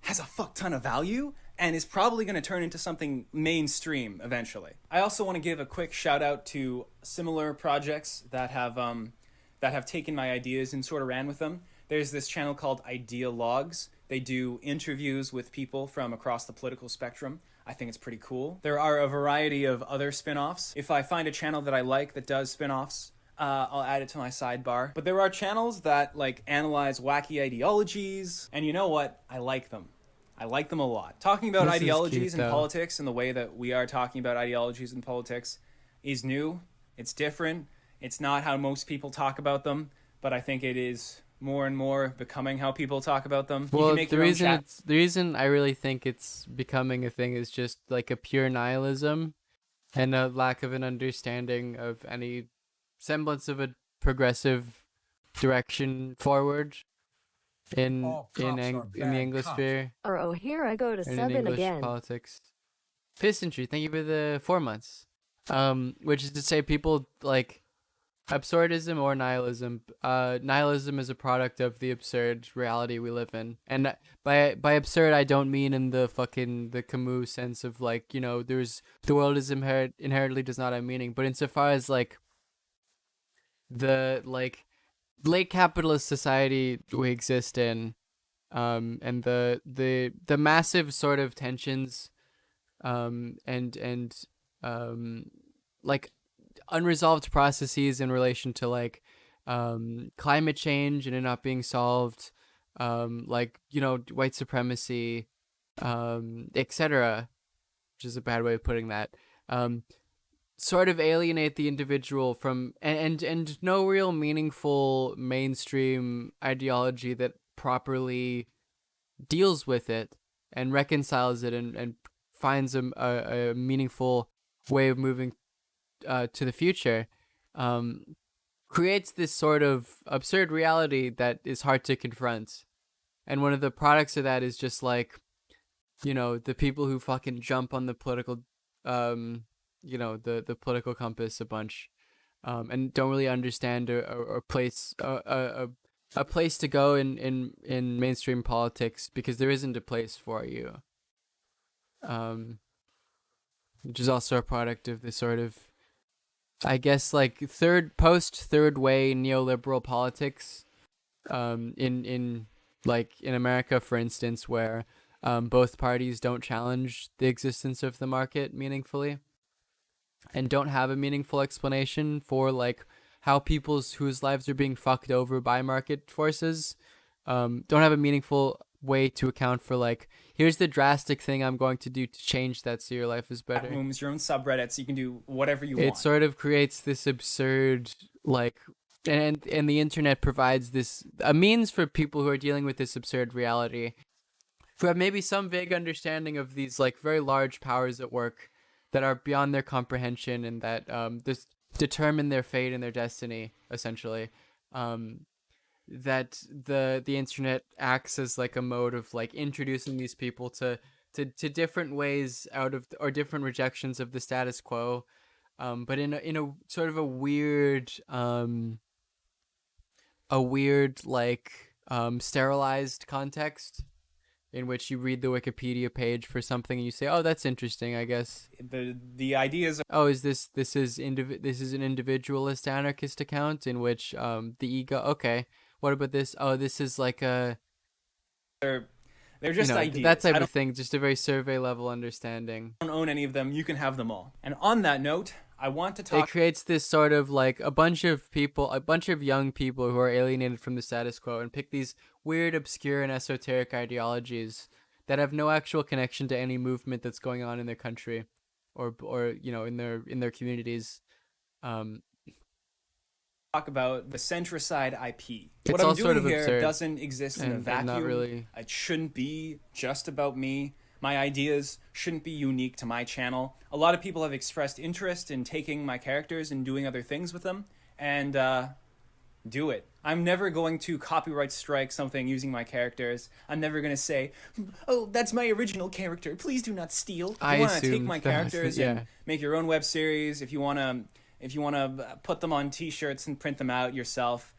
[SPEAKER 8] has a fuck ton of value, and is probably going to turn into something mainstream eventually. I also want to give a quick shout out to similar projects that have taken my ideas and sort of ran with them. There's this channel called Idealogues. They do interviews with people from across the political spectrum. I think it's pretty cool. There are a variety of other spin-offs. If I find a channel that I like that does spin-offs, I'll add it to my sidebar. But there are channels that like analyze wacky ideologies, and you know what? I like them. I like them a lot. Talking about ideologies and politics and the way that we are talking about ideologies and politics is new. It's different. It's not how most people talk about them, but I think it is more and more becoming how people talk about them.
[SPEAKER 2] Well, the reason I really think it's becoming a thing is just like a pure nihilism and a lack of an understanding of any semblance of a progressive direction forward in the English sphere.
[SPEAKER 3] Oh, here I go to
[SPEAKER 2] and
[SPEAKER 3] 7
[SPEAKER 2] in English
[SPEAKER 3] again.
[SPEAKER 2] politics. Pistantry, thank you for the 4 months. Which is to say, people like absurdism or nihilism. Nihilism is a product of the absurd reality we live in, and by absurd I don't mean in the Camus sense of like, you know, the world is inherently does not have meaning, but insofar as like the like late capitalist society we exist in, and the massive sort of tensions, and like unresolved processes in relation to like climate change and it not being solved, like, you know, white supremacy, etc., which is a bad way of putting that, sort of alienate the individual from and no real meaningful mainstream ideology that properly deals with it and reconciles it and finds a meaningful way of moving to the future, creates this sort of absurd reality that is hard to confront. And one of the products of that is just like, you know, the people who fucking jump on the political you know, the political compass a bunch, and don't really understand a place a place to go in mainstream politics because there isn't a place for you, which is also a product of the sort of, I guess, like third way neoliberal politics, in America, for instance, where both parties don't challenge the existence of the market meaningfully and don't have a meaningful explanation for like how people whose lives are being fucked over by market forces don't have a meaningful way to account for like, here's the drastic thing I'm going to do to change that so your life is better.
[SPEAKER 8] Rooms, your own subreddits, you can do whatever you want.
[SPEAKER 2] It sort of creates this absurd like, and the internet provides this a means for people who are dealing with this absurd reality who have maybe some vague understanding of these like very large powers at work that are beyond their comprehension and that just determine their fate and their destiny, essentially. That the internet acts as like a mode of like introducing these people to different ways out of, or different rejections of the status quo, but in a sort of a weird like sterilized context, in which you read the Wikipedia page for something and you say, "Oh, that's interesting, I guess."
[SPEAKER 8] The ideas.
[SPEAKER 2] Oh, is this is an individualist anarchist account in which the ego. Okay, what about this? Oh, this is like a.
[SPEAKER 8] They're just ideas.
[SPEAKER 2] That type of thing, just a very survey level understanding.
[SPEAKER 8] I don't own any of them. You can have them all. And on that note, I want to talk.
[SPEAKER 2] It creates this sort of like a bunch of young people who are alienated from the status quo and pick these weird, obscure, and esoteric ideologies that have no actual connection to any movement that's going on in their country, or in their communities.
[SPEAKER 8] Talk about the centricide IP.
[SPEAKER 2] It's
[SPEAKER 8] What
[SPEAKER 2] all
[SPEAKER 8] I'm
[SPEAKER 2] sort
[SPEAKER 8] doing
[SPEAKER 2] of
[SPEAKER 8] here
[SPEAKER 2] absurd
[SPEAKER 8] doesn't exist in a
[SPEAKER 2] and
[SPEAKER 8] vacuum.
[SPEAKER 2] not really.
[SPEAKER 8] It shouldn't be just about me. My ideas shouldn't be unique to my channel. A lot of people have expressed interest in taking my characters and doing other things with them, and do it. I'm never going to copyright strike something using my characters. I'm never going to say, oh, that's my original character. Please do not steal. If you want to take my characters and make your own web series, if you want to put them on t-shirts and print them out yourself,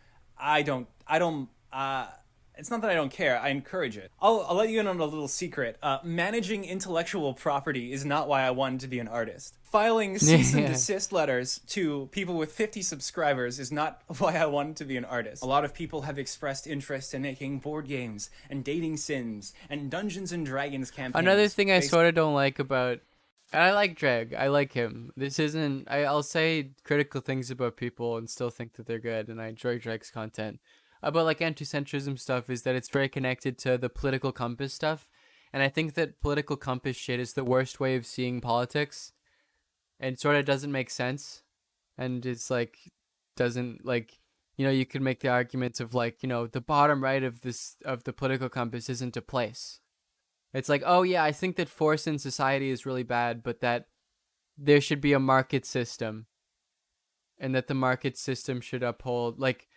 [SPEAKER 8] it's not that I don't care. I encourage it. I'll let you in on a little secret. Managing intellectual property is not why I wanted to be an artist. Filing cease and desist letters to people with 50 subscribers is not why I wanted to be an artist. A lot of people have expressed interest in making board games and dating sims and Dungeons and Dragons campaigns.
[SPEAKER 2] Another thing I sort of don't like about... And I like Dreg. I like him. This isn't... I'll say critical things about people and still think that they're good, and I enjoy Dreg's content. About like anti-centrism stuff is that it's very connected to the political compass stuff, and I think that political compass shit is the worst way of seeing politics, and sort of doesn't make sense, and it's like doesn't like you could make the argument of like the bottom right of the political compass isn't a place. It's like, oh yeah, I think that force in society is really bad, but that there should be a market system, and that the market system should uphold like.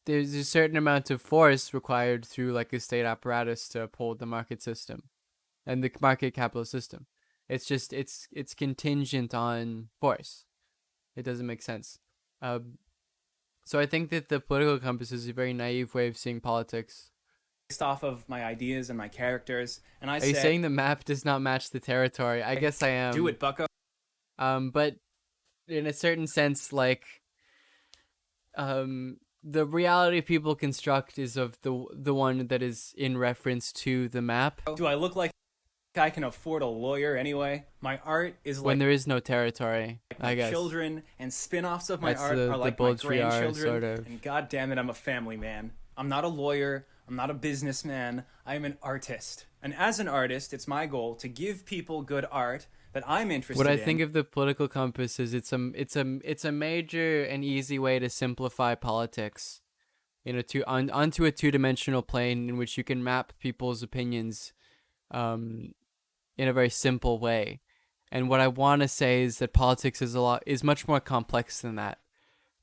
[SPEAKER 2] There's a certain amount of force required through like a state apparatus to uphold the market system and the market capitalist system. It's just it's contingent on force. It doesn't make sense. So I think that the political compass is a very naive way of seeing politics.
[SPEAKER 8] Based off of my ideas and my characters, and
[SPEAKER 2] Are you saying the map does not match the territory? I guess I am.
[SPEAKER 8] Do it, bucko.
[SPEAKER 2] But in a certain sense, like the reality people construct is of the one that is in reference to the map.
[SPEAKER 8] Do I look like I can afford a lawyer anyway? My art is like
[SPEAKER 2] when there is no territory,
[SPEAKER 8] my
[SPEAKER 2] I guess.
[SPEAKER 8] Children and spin-offs of my
[SPEAKER 2] That's
[SPEAKER 8] art
[SPEAKER 2] the
[SPEAKER 8] are like my
[SPEAKER 2] Bulge VR
[SPEAKER 8] grandchildren.
[SPEAKER 2] sort of.
[SPEAKER 8] And god damn it, I'm a family man. I'm not a lawyer. I'm not a businessman. I'm an artist. And as an artist, it's my goal to give people good art that I'm interested in.
[SPEAKER 2] What I think of the political compass is it's a major and easy way to simplify politics, onto a two-dimensional plane in which you can map people's opinions, in a very simple way. And what I want to say is that politics is much more complex than that,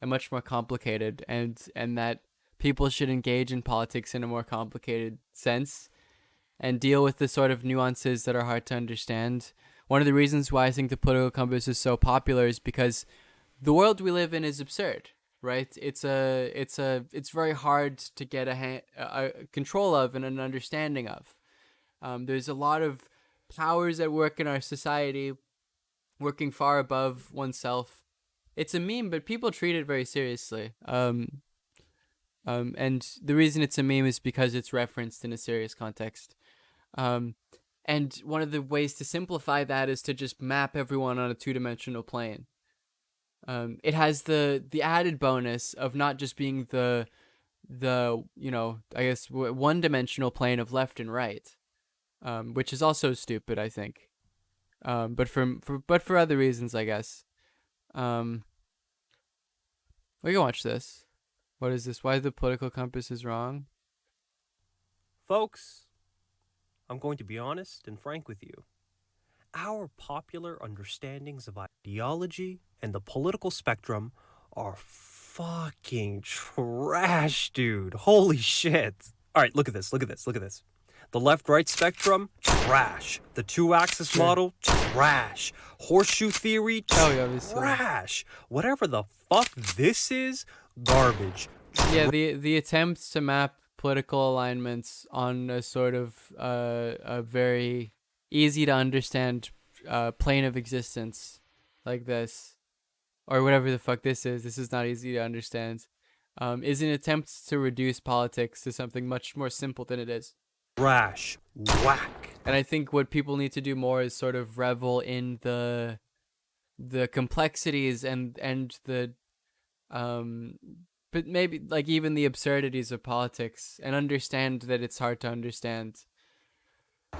[SPEAKER 2] and much more complicated, and that people should engage in politics in a more complicated sense, and deal with the sort of nuances that are hard to understand. One of the reasons why I think the political compass is so popular is because the world we live in is absurd, right? It's very hard to get a control of and an understanding of. There's a lot of powers at work in our society, working far above oneself. It's a meme, but people treat it very seriously. And the reason it's a meme is because it's referenced in a serious context. And one of the ways to simplify that is to just map everyone on a two-dimensional plane. It has the added bonus of not just being the I guess one-dimensional plane of left and right, which is also stupid, I think. But for other reasons, I guess. We can watch this. What is this? Why the political compass is wrong?
[SPEAKER 6] Folks, I'm going to be honest and frank with you. Our popular understandings of ideology and the political spectrum are fucking trash, dude. Holy shit. All right, look at this. The left-right spectrum, trash. The two-axis model, trash. Horseshoe theory, trash. Whatever the fuck this is, garbage.
[SPEAKER 2] Yeah, the attempts to map political alignments on a sort of a very easy to understand plane of existence like this, or whatever the fuck this is not easy to understand, is an attempt to reduce politics to something much more simple than it is.
[SPEAKER 6] Trash. Whack.
[SPEAKER 2] And I think what people need to do more is sort of revel in the the complexities and the but maybe like even the absurdities of politics, and understand that it's hard to understand.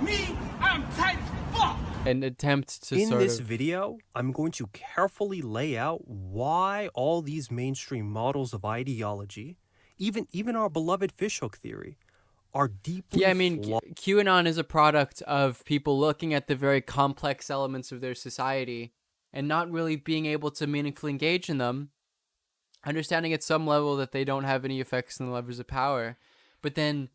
[SPEAKER 6] Me, I'm tight as fuck.
[SPEAKER 2] And attempt to
[SPEAKER 6] In
[SPEAKER 2] sort
[SPEAKER 6] this
[SPEAKER 2] of
[SPEAKER 6] video, I'm going to carefully lay out why all these mainstream models of ideology, even our beloved fishhook theory, are deeply
[SPEAKER 2] yeah, I mean,
[SPEAKER 6] flawed.
[SPEAKER 2] QAnon is a product of people looking at the very complex elements of their society and not really being able to meaningfully engage in them, understanding at some level that they don't have any effects on the levers of power, but then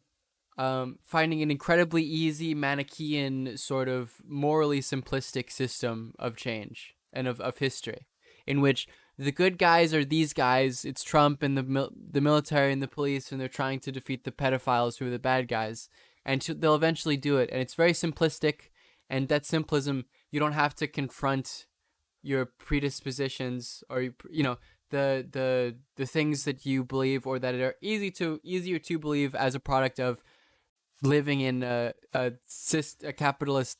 [SPEAKER 2] finding an incredibly easy Manichaean sort of morally simplistic system of change and of history, in which the good guys are these guys. It's Trump and the military and the police, and they're trying to defeat the pedophiles who are the bad guys, and they'll eventually do it. And it's very simplistic, and that simplism, you don't have to confront your predispositions or the things that you believe or that are easier to believe as a product of living in a capitalist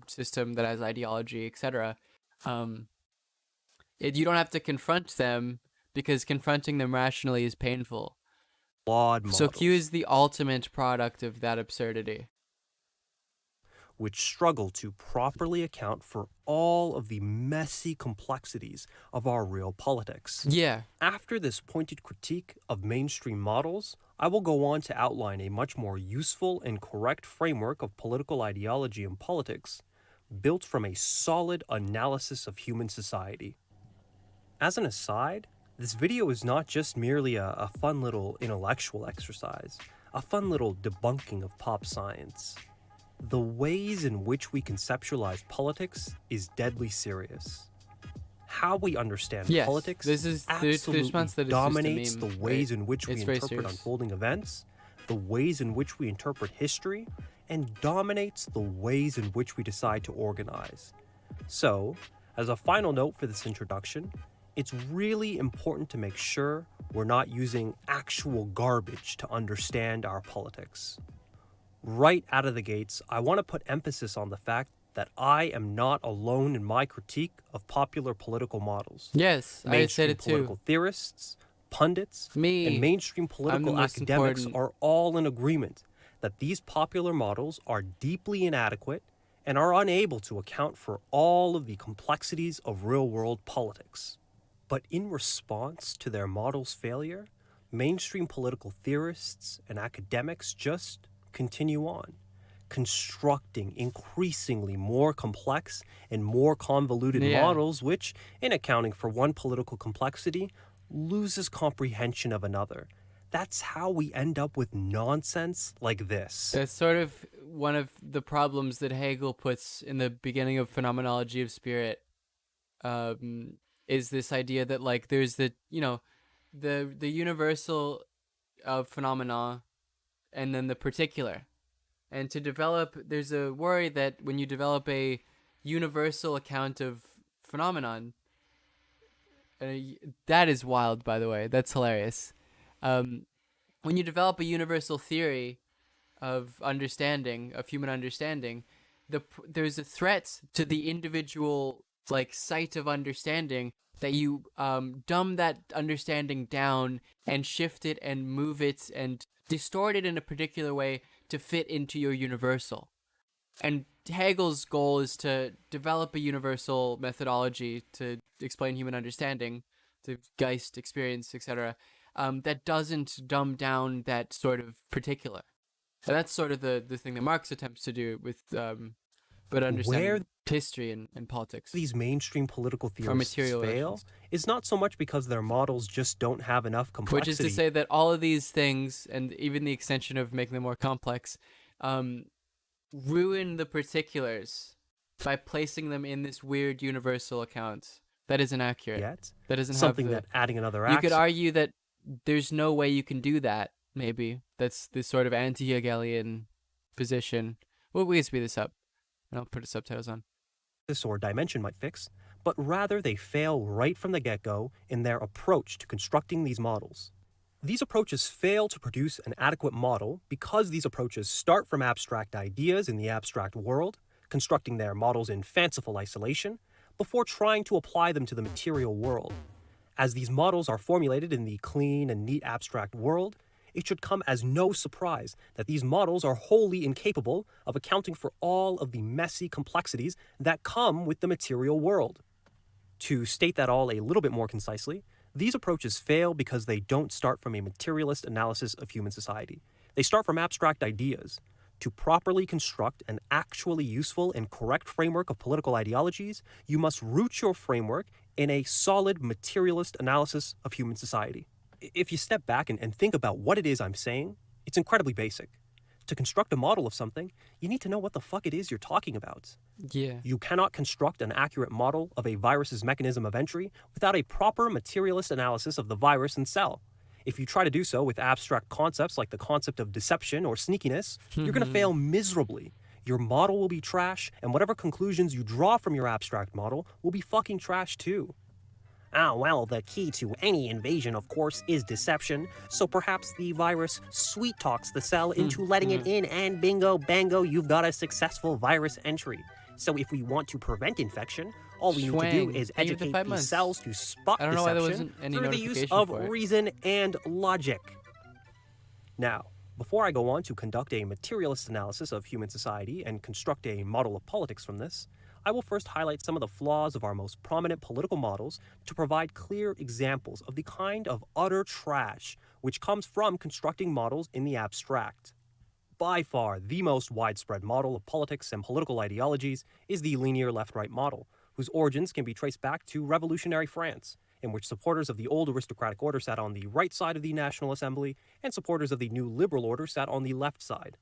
[SPEAKER 2] system that has ideology, etc. You don't have to confront them because confronting them rationally is painful. So Q is the ultimate product of that absurdity,
[SPEAKER 6] which struggle to properly account for all of the messy complexities of our real politics.
[SPEAKER 2] Yeah.
[SPEAKER 6] After this pointed critique of mainstream models, I will go on to outline a much more useful and correct framework of political ideology and politics, built from a solid analysis of human society. As an aside, this video is not just merely a fun little intellectual exercise, a fun little debunking of pop science. The ways in which we conceptualize politics is deadly serious. How we understand politics absolutely dominates the ways in which we interpret unfolding events, the ways in which we interpret history, and dominates the ways in which we decide to organize. So, as a final note for this introduction, it's really important to make sure we're not using actual garbage to understand our politics. Right out of the gates, I want to put emphasis on the fact that I am not alone in my critique of popular political models.
[SPEAKER 2] Yes, I said it too.
[SPEAKER 6] Political theorists, pundits, and mainstream political academics are all in agreement that these popular models are deeply inadequate and are unable to account for all of the complexities of real-world politics. But in response to their models' failure, mainstream political theorists and academics just continue on, constructing increasingly more complex and more convoluted models, which, in accounting for one political complexity, loses comprehension of another. That's how we end up with nonsense like this.
[SPEAKER 2] That's sort of one of the problems that Hegel puts in the beginning of Phenomenology of Spirit, is this idea that like there's the universal of phenomena and then the particular. And to develop, there's a worry that when you develop a universal account of phenomenon, that is wild, by the way. That's hilarious. When you develop a universal theory of understanding, of human understanding, there's a threat to the individual like site of understanding that you dumb that understanding down and shift it and move it and distort it in a particular way to fit into your universal. And Hegel's goal is to develop a universal methodology to explain human understanding, to Geist, experience, etc., that doesn't dumb down that sort of particular. And that's sort of the thing that Marx attempts to do with but understanding history and politics.
[SPEAKER 6] These mainstream political theorists fail is not so much because their models just don't have enough complexity.
[SPEAKER 2] Which is to say that all of these things, and even the extension of making them more complex, ruin the particulars by placing them in this weird universal account that isn't accurate. That doesn't
[SPEAKER 6] something
[SPEAKER 2] have
[SPEAKER 6] that adding another
[SPEAKER 2] You could argue that there's no way you can do that, maybe. That's this sort of anti-Hegelian position. Well, we can speed this up, and I'll put the subtitles on.
[SPEAKER 6] This or dimension might fix, but rather they fail right from the get-go in their approach to constructing these models. These approaches fail to produce an adequate model because these approaches start from abstract ideas in the abstract world, constructing their models in fanciful isolation, before trying to apply them to the material world. As these models are formulated in the clean and neat abstract world, it should come as no surprise that these models are wholly incapable of accounting for all of the messy complexities that come with the material world. To state that all a little bit more concisely, these approaches fail because they don't start from a materialist analysis of human society. They start from abstract ideas. To properly construct an actually useful and correct framework of political ideologies, you must root your framework in a solid materialist analysis of human society. If you step back and think about what it is I'm saying, it's incredibly basic. To construct a model of something, you need to know what the fuck it is you're talking about.
[SPEAKER 2] Yeah.
[SPEAKER 6] You cannot construct an accurate model of a virus's mechanism of entry without a proper materialist analysis of the virus and cell. If you try to do so with abstract concepts like the concept of deception or sneakiness, you're going to fail miserably. Your model will be trash, and whatever conclusions you draw from your abstract model will be fucking trash too. Well, the key to any invasion, of course, is deception, so perhaps the virus sweet-talks the cell into letting it in, and bingo, bango, you've got a successful virus entry. So if we want to prevent infection, all we need to do is educate these cells to spot deception through the use of reason and logic. Now, before I go on to conduct a materialist analysis of human society and construct a model of politics from this, I will first highlight some of the flaws of our most prominent political models to provide clear examples of the kind of utter trash which comes from constructing models in the abstract. By far, the most widespread model of politics and political ideologies is the linear left-right model, whose origins can be traced back to revolutionary France, in which supporters of the old aristocratic order sat on the right side of the National Assembly, and supporters of the new liberal order sat on the left side.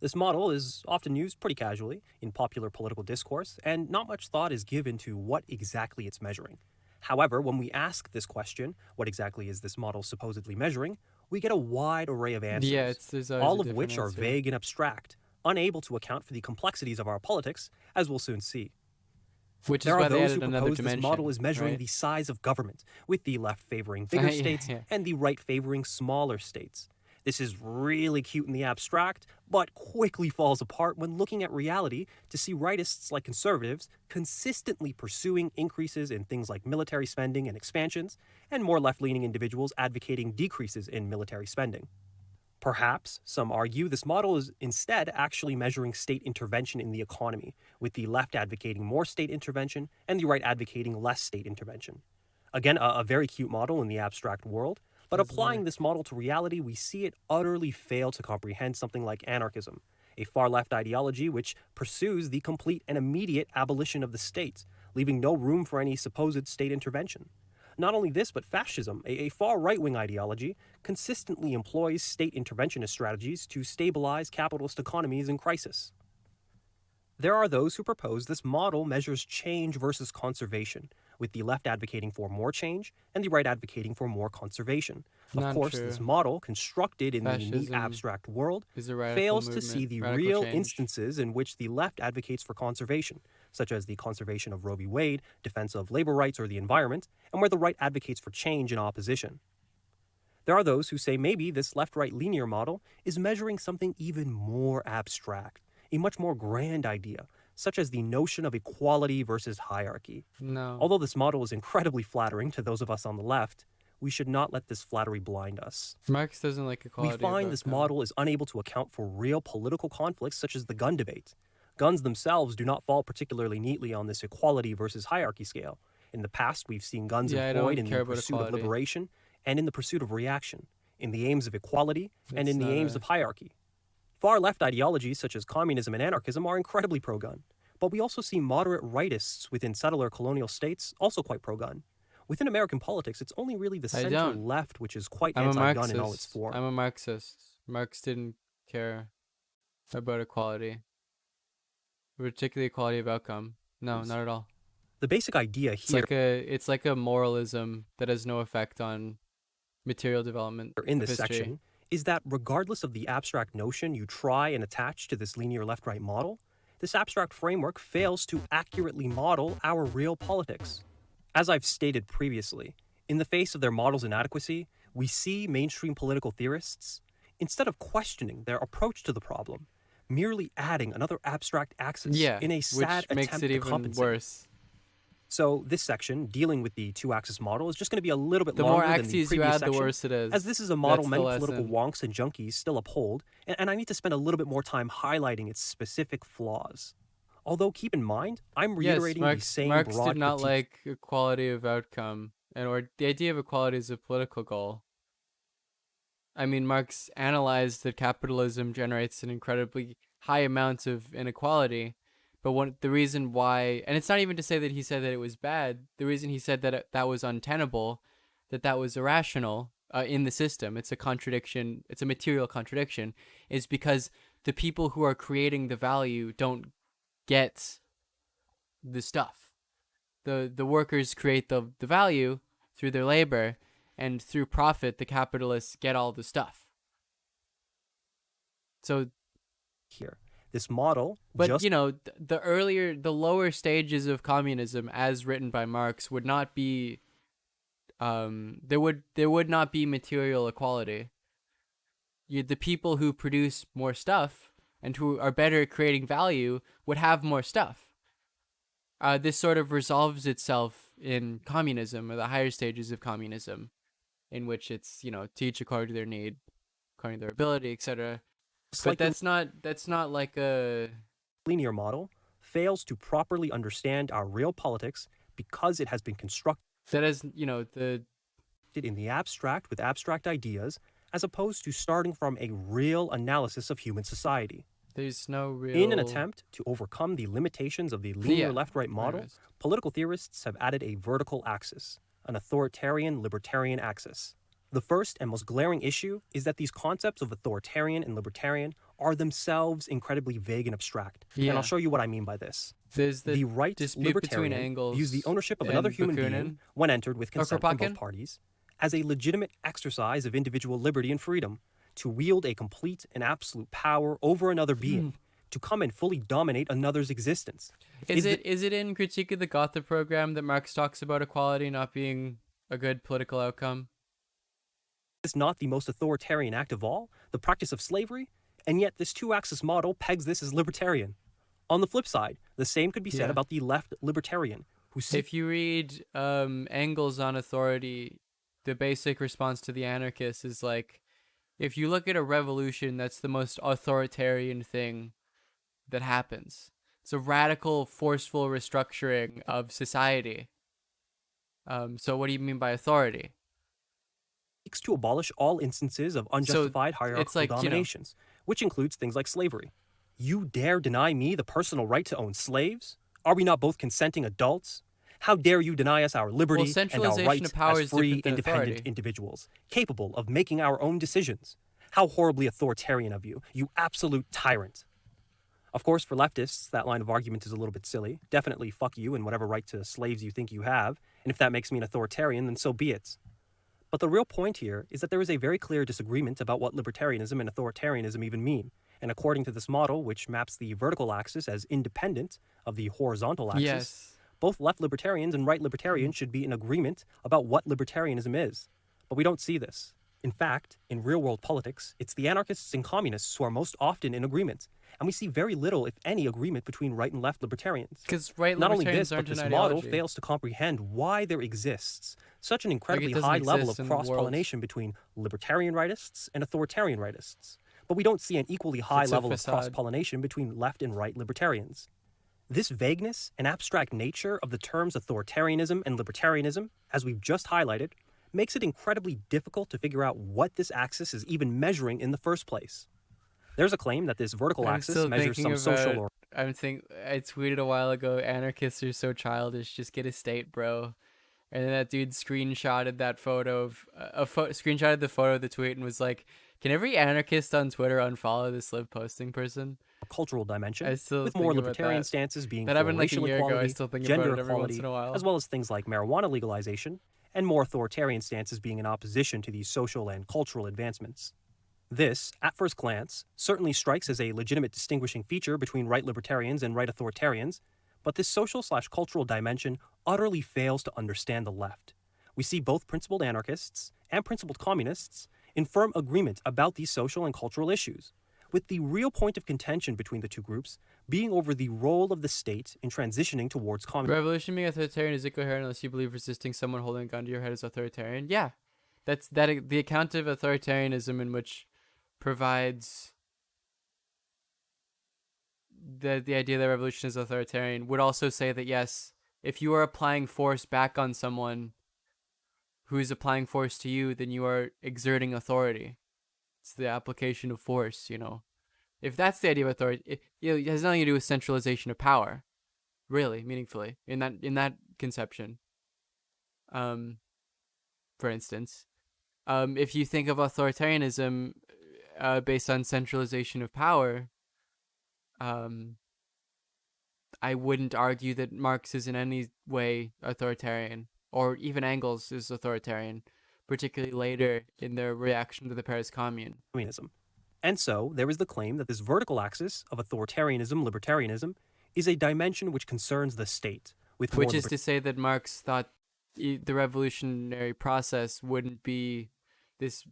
[SPEAKER 6] This model is often used pretty casually in popular political discourse, and not much thought is given to what exactly it's measuring. However, when we ask this question, what exactly is this model supposedly measuring, we get a wide array of answers, all of which are vague and abstract, unable to account for the complexities of our politics, as we'll soon see.
[SPEAKER 2] Which
[SPEAKER 6] there
[SPEAKER 2] is why
[SPEAKER 6] are
[SPEAKER 2] they
[SPEAKER 6] those
[SPEAKER 2] added
[SPEAKER 6] who
[SPEAKER 2] another
[SPEAKER 6] propose
[SPEAKER 2] dimension,
[SPEAKER 6] this model is measuring
[SPEAKER 2] right?
[SPEAKER 6] the size of government, with the left favoring bigger states and the right favoring smaller states. This is really cute in the abstract, but quickly falls apart when looking at reality to see rightists like conservatives consistently pursuing increases in things like military spending and expansions, and more left-leaning individuals advocating decreases in military spending. Perhaps, some argue, this model is instead actually measuring state intervention in the economy, with the left advocating more state intervention and the right advocating less state intervention. Again, a very cute model in the abstract world, but applying this model to reality, we see it utterly fail to comprehend something like anarchism, a far-left ideology which pursues the complete and immediate abolition of the state, leaving no room for any supposed state intervention. Not only this, but fascism, a far right-wing ideology, consistently employs state interventionist strategies to stabilize capitalist economies in crisis. There are those who propose this model measures change versus conservation, with the left advocating for more change and the right advocating for more conservation. Of course, this model, constructed in the neat abstract world, fails to see the real instances in which the left advocates for conservation, such as the conservation of Roe v. Wade, defense of labor rights or the environment, and where the right advocates for change in opposition. There are those who say maybe this left-right linear model is measuring something even more abstract, a much more grand idea, such as the notion of equality versus hierarchy.
[SPEAKER 2] No.
[SPEAKER 6] Although this model is incredibly flattering to those of us on the left, we should not let this flattery blind us.
[SPEAKER 2] Marx doesn't like equality.
[SPEAKER 6] We find this model is unable to account for real political conflicts such as the gun debate. Guns themselves do not fall particularly neatly on this equality versus hierarchy scale. In the past, we've seen guns employed in the pursuit of liberation and in the pursuit of reaction, in the aims of equality and in the aims of hierarchy. Far-left ideologies such as communism and anarchism are incredibly pro-gun, but we also see moderate rightists within settler colonial states also quite pro-gun. Within American politics, it's only really the center-left which is quite anti-gun in all its form.
[SPEAKER 2] I'm a Marxist. Marx didn't care about equality, particularly equality of outcome. No, not at all.
[SPEAKER 6] The basic idea here...
[SPEAKER 2] It's like a moralism that has no effect on material development
[SPEAKER 6] in this section is that regardless of the abstract notion you try and attach to this linear left-right model, this abstract framework fails to accurately model our real politics. As I've stated previously, in the face of their model's inadequacy, we see mainstream political theorists, instead of questioning their approach to the problem, merely adding another abstract axis in a sad
[SPEAKER 2] which makes
[SPEAKER 6] attempt
[SPEAKER 2] it
[SPEAKER 6] to
[SPEAKER 2] even
[SPEAKER 6] compensate.
[SPEAKER 2] worse.
[SPEAKER 6] So this section, dealing with the two-axis model, is just going to be a little bit
[SPEAKER 2] The more
[SPEAKER 6] longer than the
[SPEAKER 2] axes
[SPEAKER 6] previous
[SPEAKER 2] you add, the
[SPEAKER 6] section,
[SPEAKER 2] worse it is.
[SPEAKER 6] as this is a model
[SPEAKER 2] That's the
[SPEAKER 6] many political
[SPEAKER 2] lesson.
[SPEAKER 6] wonks and junkies still uphold, and I need to spend a little bit more time highlighting its specific flaws. Although, keep in mind, I'm reiterating the same
[SPEAKER 2] Marx
[SPEAKER 6] broad
[SPEAKER 2] did not
[SPEAKER 6] critique.
[SPEAKER 2] like equality of outcome, or the idea of equality is a political goal. I mean, Marx analyzed that capitalism generates an incredibly high amount of inequality, but the reason why, and it's not even to say that he said that it was bad, the reason he said that that was untenable, that was irrational in the system, it's a contradiction, it's a material contradiction, is because the people who are creating the value don't get the stuff. The workers create the value through their labor, and through profit, the capitalists get all the stuff. So
[SPEAKER 6] here, this model,
[SPEAKER 2] but you know, the lower stages of communism, as written by Marx, would not be. There would not be material equality. The people who produce more stuff and who are better at creating value would have more stuff. This sort of resolves itself in communism, or the higher stages of communism, in which it's, you know, to each according to their need, according to their ability, etc. But that's not like a
[SPEAKER 6] linear model fails to properly understand our real politics because it has been constructed
[SPEAKER 2] that is, you know,
[SPEAKER 6] in the abstract with abstract ideas, as opposed to starting from a real analysis of human society.
[SPEAKER 2] There's no real...
[SPEAKER 6] In an attempt to overcome the limitations of the linear left-right model, political theorists have added a vertical axis, an authoritarian libertarian axis. The first and most glaring issue is that these concepts of authoritarian and libertarian are themselves incredibly vague and abstract. And I'll show you what I mean by this.
[SPEAKER 2] There's
[SPEAKER 6] the right libertarian
[SPEAKER 2] Engels
[SPEAKER 6] views the ownership of another human
[SPEAKER 2] Bakunin,
[SPEAKER 6] being, when entered with consent from
[SPEAKER 2] Kropotkin,
[SPEAKER 6] both parties, as a legitimate exercise of individual liberty and freedom, to wield a complete and absolute power over another being, to come and fully dominate another's existence.
[SPEAKER 2] Is it in Critique of the Gotha program that Marx talks about equality not being a good political outcome?
[SPEAKER 6] Is not the most authoritarian act of all, the practice of slavery, and yet this two-axis model pegs this as libertarian. On the flip side, the same could be said about the left libertarian, who
[SPEAKER 2] if you read Engels on authority, the basic response to the anarchists is like, if you look at a revolution, that's the most authoritarian thing that happens. It's a radical, forceful restructuring of society. So what do you mean by authority?
[SPEAKER 6] Seeks to abolish all instances of unjustified hierarchical dominations, which includes things like slavery. You dare deny me the personal right to own slaves? Are we not both consenting adults? How dare you deny us our liberty and our rights as free, independent individuals, capable of making our own decisions? How horribly authoritarian of you, you absolute tyrant. Of course, for leftists, that line of argument is a little bit silly. Definitely fuck you and whatever right to slaves you think you have, and if that makes me an authoritarian, then so be it. But the real point here is that there is a very clear disagreement about what libertarianism and authoritarianism even mean. And according to this model, which maps the vertical axis as independent of the horizontal axis, both left libertarians and right libertarians should be in agreement about what libertarianism is. But we don't see this. In fact, in real-world politics, it's the anarchists and communists who are most often in agreement, and we see very little, if any, agreement between right and left libertarians.
[SPEAKER 2] Because right
[SPEAKER 6] Not only
[SPEAKER 2] libertarians
[SPEAKER 6] this,
[SPEAKER 2] aren't
[SPEAKER 6] but this
[SPEAKER 2] an
[SPEAKER 6] model
[SPEAKER 2] ideology.
[SPEAKER 6] fails to comprehend why there exists such an incredibly
[SPEAKER 2] doesn't
[SPEAKER 6] high level
[SPEAKER 2] exist
[SPEAKER 6] of
[SPEAKER 2] in the world.
[SPEAKER 6] cross-pollination between libertarian rightists and authoritarian rightists. But we don't see an equally high
[SPEAKER 2] It's a
[SPEAKER 6] level of
[SPEAKER 2] facade.
[SPEAKER 6] cross-pollination between left and right libertarians. This vagueness and abstract nature of the terms authoritarianism and libertarianism, as we've just highlighted, makes it incredibly difficult to figure out what this axis is even measuring in the first place. There's a claim that this vertical axis measures some social or
[SPEAKER 2] I tweeted a while ago, anarchists are so childish, just get a state, bro. And then that dude screenshotted that photo of screenshotted the photo of the tweet and was like, "Can every anarchist on Twitter unfollow this live posting person?"
[SPEAKER 6] cultural dimension,
[SPEAKER 2] I still
[SPEAKER 6] with
[SPEAKER 2] think
[SPEAKER 6] more
[SPEAKER 2] about
[SPEAKER 6] libertarian
[SPEAKER 2] that.
[SPEAKER 6] stances being
[SPEAKER 2] That
[SPEAKER 6] for
[SPEAKER 2] happened like a
[SPEAKER 6] racial
[SPEAKER 2] year ago. I
[SPEAKER 6] equality,
[SPEAKER 2] still think
[SPEAKER 6] gender
[SPEAKER 2] about it every once
[SPEAKER 6] equality,
[SPEAKER 2] in a while.
[SPEAKER 6] as well as things like marijuana legalization, and more authoritarian stances being in opposition to these social and cultural advancements. This, at first glance, certainly strikes as a legitimate distinguishing feature between right libertarians and right authoritarians, but this social/cultural dimension utterly fails to understand the left. We see both principled anarchists and principled communists in firm agreement about these social and cultural issues. with the real point of contention between the two groups being over the role of the state in transitioning towards communism.
[SPEAKER 2] Revolution being authoritarian is incoherent unless you believe resisting someone holding a gun to your head is authoritarian. Yeah, that's the account of authoritarianism in which provides the idea that revolution is authoritarian would also say that yes, if you are applying force back on someone who is applying force to you, then you are exerting authority. It's the application of force, you know. If that's the idea of authority, it has nothing to do with centralization of power, really, meaningfully, in that conception. For instance, if you think of authoritarianism based on centralization of power, I wouldn't argue that Marx is in any way authoritarian, or even Engels is authoritarian, particularly later in their reaction to the Paris Commune.
[SPEAKER 6] Communism. And so, there is the claim that this vertical axis of authoritarianism, libertarianism, is a dimension which concerns the state.
[SPEAKER 2] Which is to say that Marx thought the revolutionary process wouldn't be this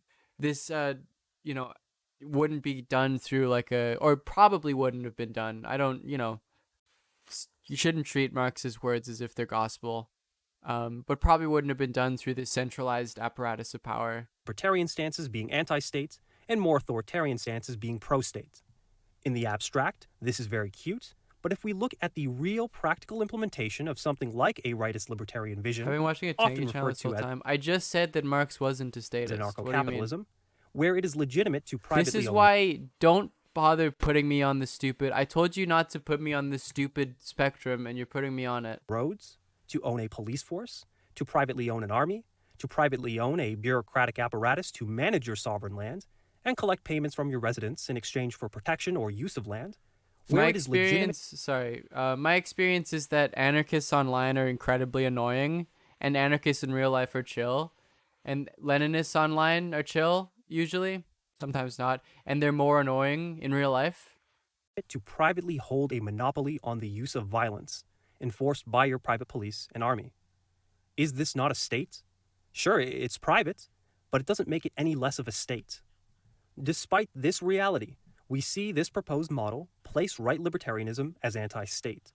[SPEAKER 2] wouldn't be done through or probably wouldn't have been done. I don't, you shouldn't treat Marx's words as if they're gospel, but probably wouldn't have been done through this centralized apparatus of power.
[SPEAKER 6] Libertarian stances being anti-state, and more authoritarian stances being pro-state. In the abstract, this is very cute, but if we look at the real practical implementation of something like a rightist libertarian vision,
[SPEAKER 2] I've been watching a Tangy channel this whole time. I just said that Marx wasn't a statist.
[SPEAKER 6] Anarcho-capitalism, where it is legitimate to privately
[SPEAKER 2] This is why don't bother putting me on the stupid. I told you not to put me on the stupid spectrum, and you're putting me on it.
[SPEAKER 6] Roads, to own a police force, to privately own an army, to privately own a bureaucratic apparatus to manage your sovereign land, and collect payments from your residents in exchange for protection or use of land.
[SPEAKER 2] My experience is that anarchists online are incredibly annoying, and anarchists in real life are chill, and Leninists online are chill, usually, sometimes not, and they're more annoying in real life.
[SPEAKER 6] To privately hold a monopoly on the use of violence enforced by your private police and army. Is this not a state? Sure, it's private, but it doesn't make it any less of a state. Despite this reality, we see this proposed model place right libertarianism as anti-state,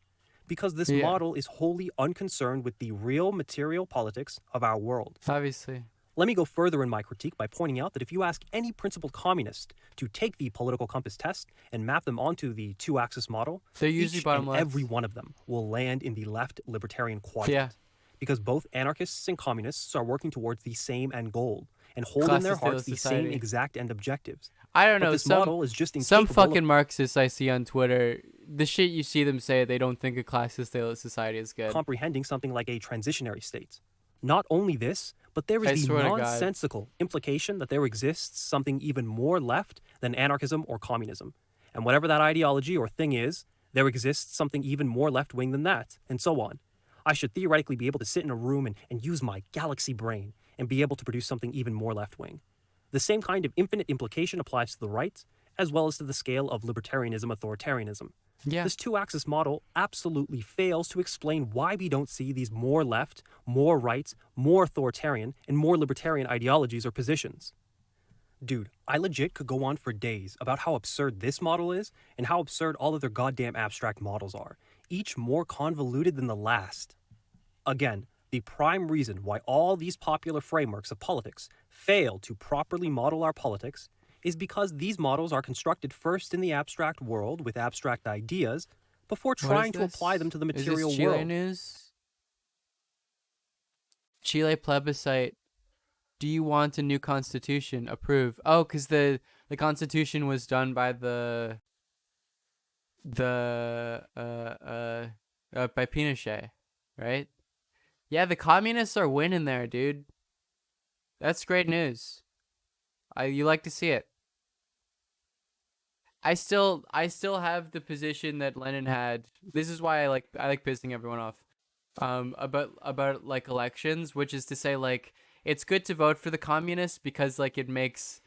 [SPEAKER 6] because this model is wholly unconcerned with the real material politics of our world.
[SPEAKER 2] Obviously.
[SPEAKER 6] Let me go further in my critique by pointing out that if you ask any principled communist to take the political compass test and map them onto the two-axis model,
[SPEAKER 2] they're usually bottom left.
[SPEAKER 6] Every one of them will land in the left libertarian quadrant. Because both anarchists and communists are working towards the same end goal and hold in their hearts the same exact end objectives.
[SPEAKER 2] I don't know.
[SPEAKER 6] This model is just
[SPEAKER 2] some fucking Marxists I see on Twitter, the shit you see them say, they don't think a classist society is good.
[SPEAKER 6] Comprehending something like a transitionary state. Not only this, but there is the nonsensical implication that there exists something even more left than anarchism or communism. And whatever that ideology or thing is, there exists something even more left-wing than that, and so on. I should theoretically be able to sit in a room and use my galaxy brain and be able to produce something even more left-wing. The same kind of infinite implication applies to the right, as well as to the scale of libertarianism, authoritarianism.
[SPEAKER 2] Yeah.
[SPEAKER 6] This two-axis model absolutely fails to explain why we don't see these more left, more right, more authoritarian, and more libertarian ideologies or positions. Dude, I legit could go on for days about how absurd this model is and how absurd all of their goddamn abstract models are, each more convoluted than the last. Again, the prime reason why all these popular frameworks of politics fail to properly model our politics is because these models are constructed first in the abstract world with abstract ideas before trying to apply them to the material
[SPEAKER 2] is this Chile
[SPEAKER 6] world.
[SPEAKER 2] News? Chile plebiscite. Do you want a new constitution? Approve. Oh, because the constitution was done by by Pinochet, right? Yeah, the communists are winning there, dude. That's great news. You like to see it. I still have the position that Lenin had. This is why I like pissing everyone off. About like elections, which is to say, like, it's good to vote for the communists because like it makes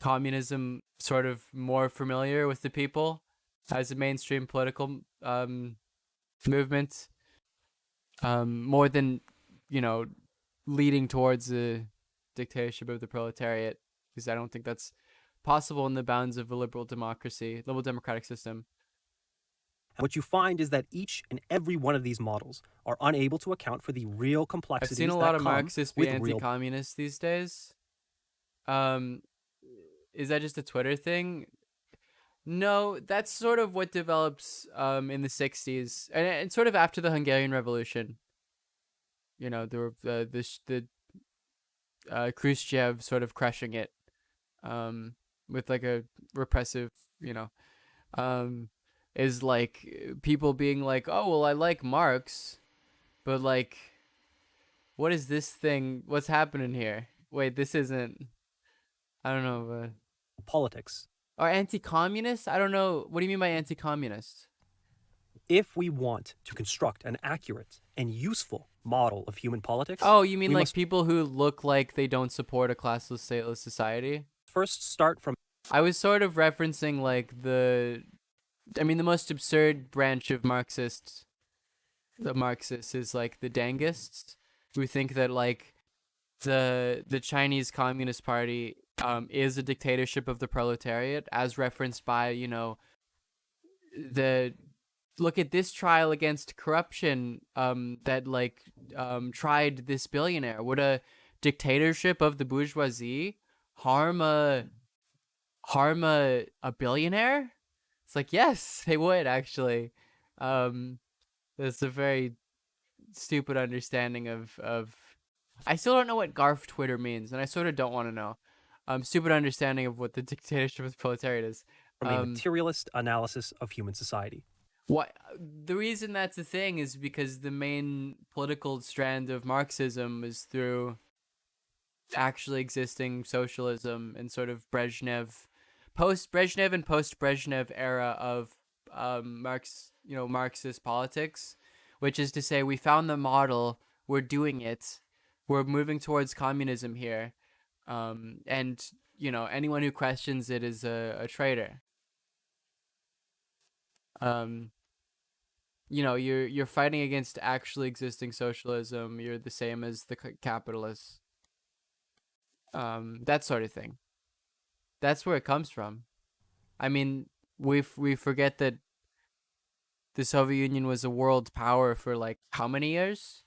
[SPEAKER 2] communism sort of more familiar with the people as a mainstream political movement, more than, leading towards a dictatorship of the proletariat, because I don't think that's possible in the bounds of a liberal democracy, liberal democratic system.
[SPEAKER 6] What you find is that each and every one of these models are unable to account for the real
[SPEAKER 2] I've
[SPEAKER 6] complexities
[SPEAKER 2] seen a
[SPEAKER 6] that
[SPEAKER 2] lot of
[SPEAKER 6] come
[SPEAKER 2] Marxists be
[SPEAKER 6] with real.
[SPEAKER 2] anti-communist these days. Is that just a Twitter thing? No, that's sort of what develops in the 60s and sort of after the Hungarian Revolution. You know, the Khrushchev sort of crushing it with like a repressive, is like people being like, oh, well, I like Marx, but like, what is this thing? What's happening here? Wait, this isn't, I don't know.
[SPEAKER 6] Politics.
[SPEAKER 2] Or anti-communist? I don't know. What do you mean by anti-communist?
[SPEAKER 6] If we want to construct an accurate and useful model of human politics...
[SPEAKER 2] Oh, you mean like people who look like they don't support a classless, stateless society?
[SPEAKER 6] First start from...
[SPEAKER 2] I was sort of referencing like the most absurd branch of Marxists. The Marxists is like the Dangists, who think that like the Chinese Communist Party is a dictatorship of the proletariat, as referenced by, the look at this trial against corruption that like tried this billionaire. Would a dictatorship of the bourgeoisie harm a billionaire? It's like, yes, they would actually. That's a very stupid understanding of I still don't know what Garf Twitter means, and I sort of don't want to know. Stupid understanding of what the dictatorship of the proletariat is.
[SPEAKER 6] From a materialist analysis of human society.
[SPEAKER 2] What the reason that's a thing is because the main political strand of Marxism is through actually existing socialism and sort of post-Brezhnev and post-Brezhnev era of Marxist politics, which is to say we found the model, we're doing it, we're moving towards communism here, and anyone who questions it is a traitor. You're fighting against actually existing socialism. You're the same as the capitalists. That sort of thing. That's where it comes from. I mean, we forget that the Soviet Union was a world power for like how many years?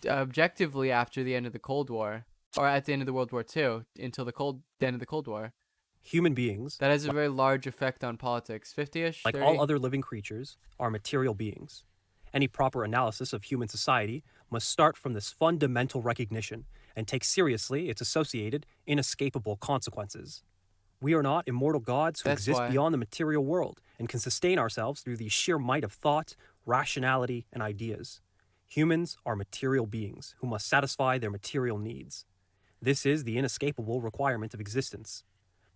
[SPEAKER 2] Objectively, after the end of the Cold War, or at the end of the World War II, until the end of the Cold War.
[SPEAKER 6] Human beings...
[SPEAKER 2] That has a very large effect on politics. 50-ish?
[SPEAKER 6] Like
[SPEAKER 2] 30?
[SPEAKER 6] all other living creatures, are material beings. Any proper analysis of human society must start from this fundamental recognition and take seriously its associated, inescapable consequences. We are not immortal gods who exist beyond the material world and can sustain ourselves through the sheer might of thought, rationality, and ideas. Humans are material beings who must satisfy their material needs. This is the inescapable requirement of existence.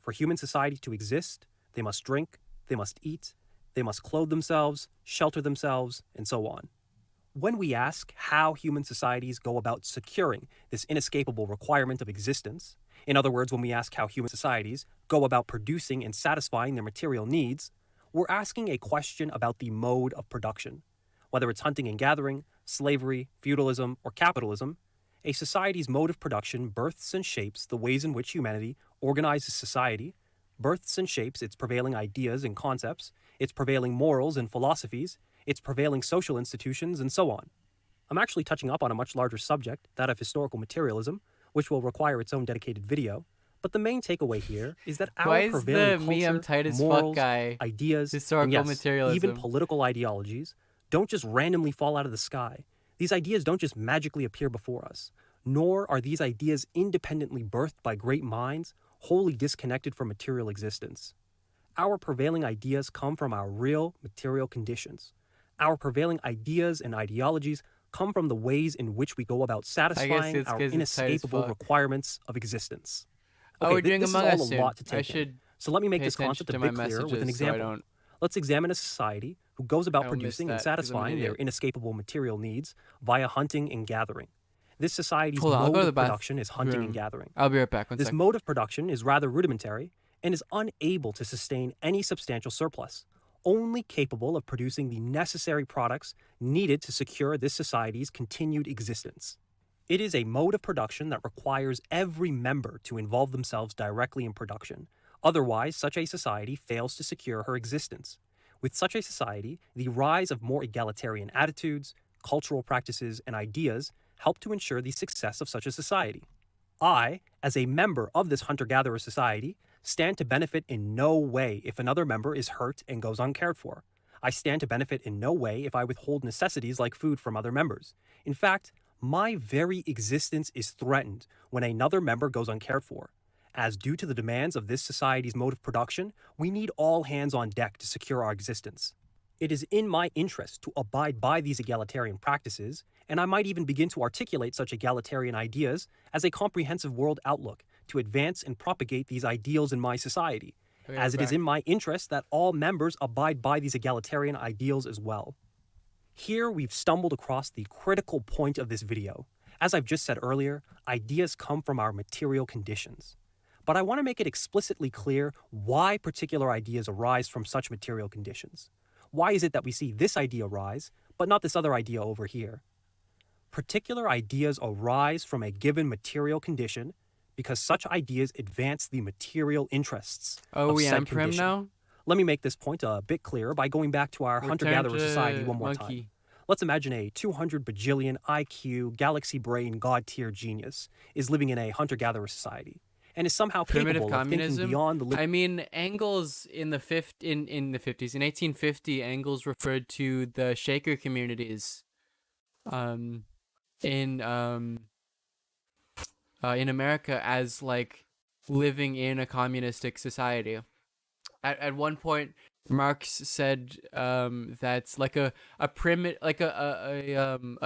[SPEAKER 6] For human society to exist, they must drink, they must eat, they must clothe themselves, shelter themselves, and so on. When we ask how human societies go about securing this inescapable requirement of existence, in other words, when we ask how human societies go about producing and satisfying their material needs, we're asking a question about the mode of production. Whether it's hunting and gathering, slavery, feudalism, or capitalism, a society's mode of production births and shapes the ways in which humanity organizes society, births and shapes its prevailing ideas and concepts, its prevailing morals and philosophies, its prevailing social institutions, and so on. I'm actually touching up on a much larger subject, that of historical materialism, which will require its own dedicated video, but the main takeaway here is that our prevailing culture, morals, ideas, and yes, even political ideologies don't just randomly fall out of the sky. These ideas don't just magically appear before us, nor are these ideas independently birthed by great minds, wholly disconnected from material existence. Our prevailing ideas come from our real material conditions. Our prevailing ideas and ideologies come from the ways in which we go about satisfying our inescapable requirements of existence. Okay,
[SPEAKER 2] we're doing
[SPEAKER 6] this
[SPEAKER 2] Among
[SPEAKER 6] is
[SPEAKER 2] Us
[SPEAKER 6] all a
[SPEAKER 2] soon.
[SPEAKER 6] lot to take in. So let me make this concept a bit clearer with an example. Let's examine a society who goes about producing and satisfying their inescapable material needs via hunting and gathering. This society's mode of production is hunting and gathering.
[SPEAKER 2] I'll be right back.
[SPEAKER 6] This mode of production is rather rudimentary and is unable to sustain any substantial surplus, only capable of producing the necessary products needed to secure this society's continued existence. It is a mode of production that requires every member to involve themselves directly in production. Otherwise, such a society fails to secure her existence. With such a society, the rise of more egalitarian attitudes, cultural practices, and ideas help to ensure the success of such a society. I, as a member of this hunter-gatherer society, stand to benefit in no way if another member is hurt and goes uncared for. I stand to benefit in no way if I withhold necessities like food from other members. In fact, my very existence is threatened when another member goes uncared for. As due to the demands of this society's mode of production, we need all hands on deck to secure our existence. It is in my interest to abide by these egalitarian practices, and I might even begin to articulate such egalitarian ideas as a comprehensive world outlook to advance and propagate these ideals in my society, as it is in my interest that all members abide by these egalitarian ideals as well. Here we've stumbled across the critical point of this video. As I've just said earlier, ideas come from our material conditions. But I want to make it explicitly clear why particular ideas arise from such material conditions. Why is it that we see this idea rise, but not this other idea over here? Particular ideas arise from a given material condition because such ideas advance the material interests of said condition. Now? Let me make this point a bit clearer by going back to our hunter-gatherer society one more time. Let's imagine a 200 bajillion IQ, galaxy brain, god-tier genius is living in a hunter-gatherer society and is somehow capable of thinking beyond the...
[SPEAKER 2] I mean, Engels in the 50s, in 1850, Engels referred to the Shaker communities in America as like living in a communistic society. At one point, Marx said that's like a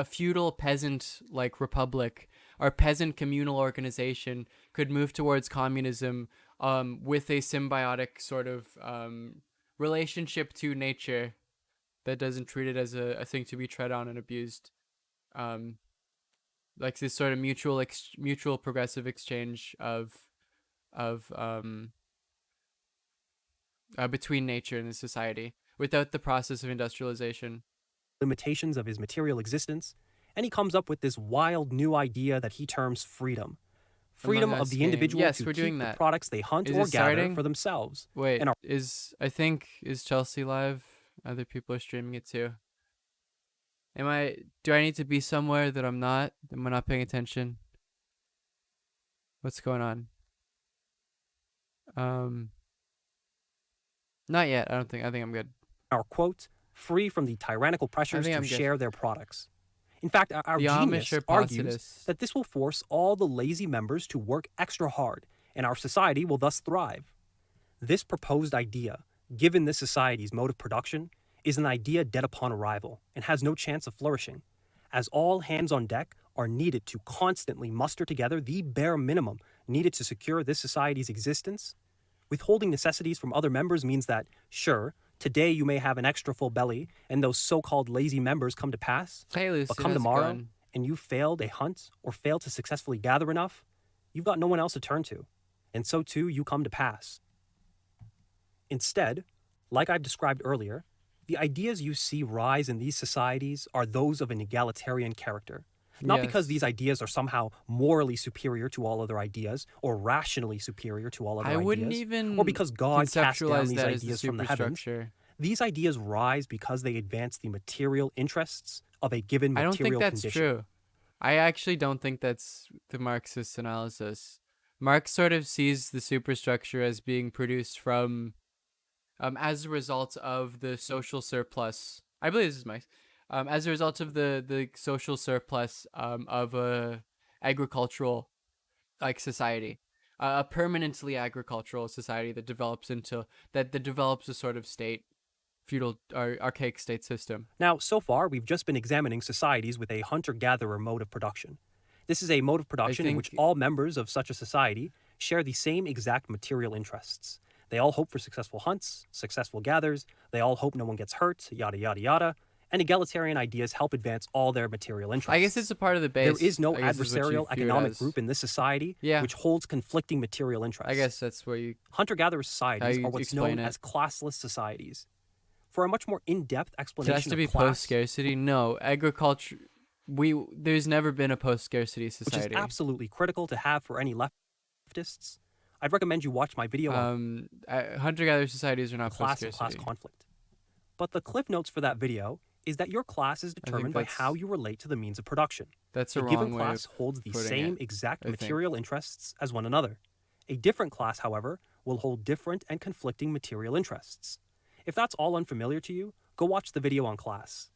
[SPEAKER 2] feudal peasant like republic or peasant communal organization could move towards communism with a symbiotic sort of relationship to nature that doesn't treat it as a thing to be tread on and abused. Like this sort of mutual progressive exchange of between nature and the society without the process of industrialization.
[SPEAKER 6] Limitations of his material existence, and he comes up with this wild new idea that he terms freedom. Freedom of the individual to keep the products they hunt or gather for themselves.
[SPEAKER 2] Wait, and is Chelsea live? Other people are streaming it too. Do I need to be somewhere that I'm not? Am I not paying attention? What's going on? Not yet. I think I'm good.
[SPEAKER 6] Our quote, free from the tyrannical pressures to share their products. In fact, our genius argues that this will force all the lazy members to work extra hard, and our society will thus thrive. This proposed idea, given this society's mode of production, is an idea dead upon arrival and has no chance of flourishing, as all hands on deck are needed to constantly muster together the bare minimum needed to secure this society's existence. Withholding necessities from other members means that, sure, today you may have an extra full belly and those so-called lazy members come to pass, but come tomorrow and you failed a hunt or failed to successfully gather enough, you've got no one else to turn to, and so too you come to pass. Instead, like I've described earlier, the ideas you see rise in these societies are those of an egalitarian character. Not because these ideas are somehow morally superior to all other ideas or rationally superior to all other ideas.
[SPEAKER 2] Wouldn't even
[SPEAKER 6] or because God cast down these
[SPEAKER 2] that
[SPEAKER 6] ideas from the heavens. These ideas rise because they advance the material interests of a given material condition.
[SPEAKER 2] I don't think that's true. I actually don't think that's the Marxist analysis. Marx sort of sees the superstructure as being produced from, as a result of the social surplus. I believe this is Marx. As a result of the social surplus of a agricultural society, a permanently agricultural society that develops a sort of state, feudal or archaic state system.
[SPEAKER 6] Now, so far, we've just been examining societies with a hunter-gatherer mode of production. This is a mode of production in which all members of such a society share the same exact material interests. They all hope for successful hunts, successful gathers, they all hope no one gets hurt, yada, yada, yada. And egalitarian ideas help advance all their material interests.
[SPEAKER 2] I guess it's a part of the base.
[SPEAKER 6] There is no adversarial economic group in this society which holds conflicting material interests.
[SPEAKER 2] I guess that's where you...
[SPEAKER 6] Hunter-gatherer societies are what's known as classless societies. For a much more in-depth explanation
[SPEAKER 2] It has to be post-scarcity? No, agriculture... there's never been a post-scarcity
[SPEAKER 6] which
[SPEAKER 2] society.
[SPEAKER 6] is absolutely critical to have for any leftists. I'd recommend you watch my video on
[SPEAKER 2] hunter-gatherer societies are not
[SPEAKER 6] class and
[SPEAKER 2] post-scarcity.
[SPEAKER 6] class conflict. But the cliff notes for that video is that your class is determined by how you relate to the means of production.
[SPEAKER 2] That's
[SPEAKER 6] a
[SPEAKER 2] a
[SPEAKER 6] given
[SPEAKER 2] wrong way
[SPEAKER 6] class
[SPEAKER 2] of
[SPEAKER 6] holds the
[SPEAKER 2] putting
[SPEAKER 6] same
[SPEAKER 2] it,
[SPEAKER 6] exact
[SPEAKER 2] I think.
[SPEAKER 6] material interests as one another. A different class, however, will hold different and conflicting material interests. If that's all unfamiliar to you, go watch the video on class.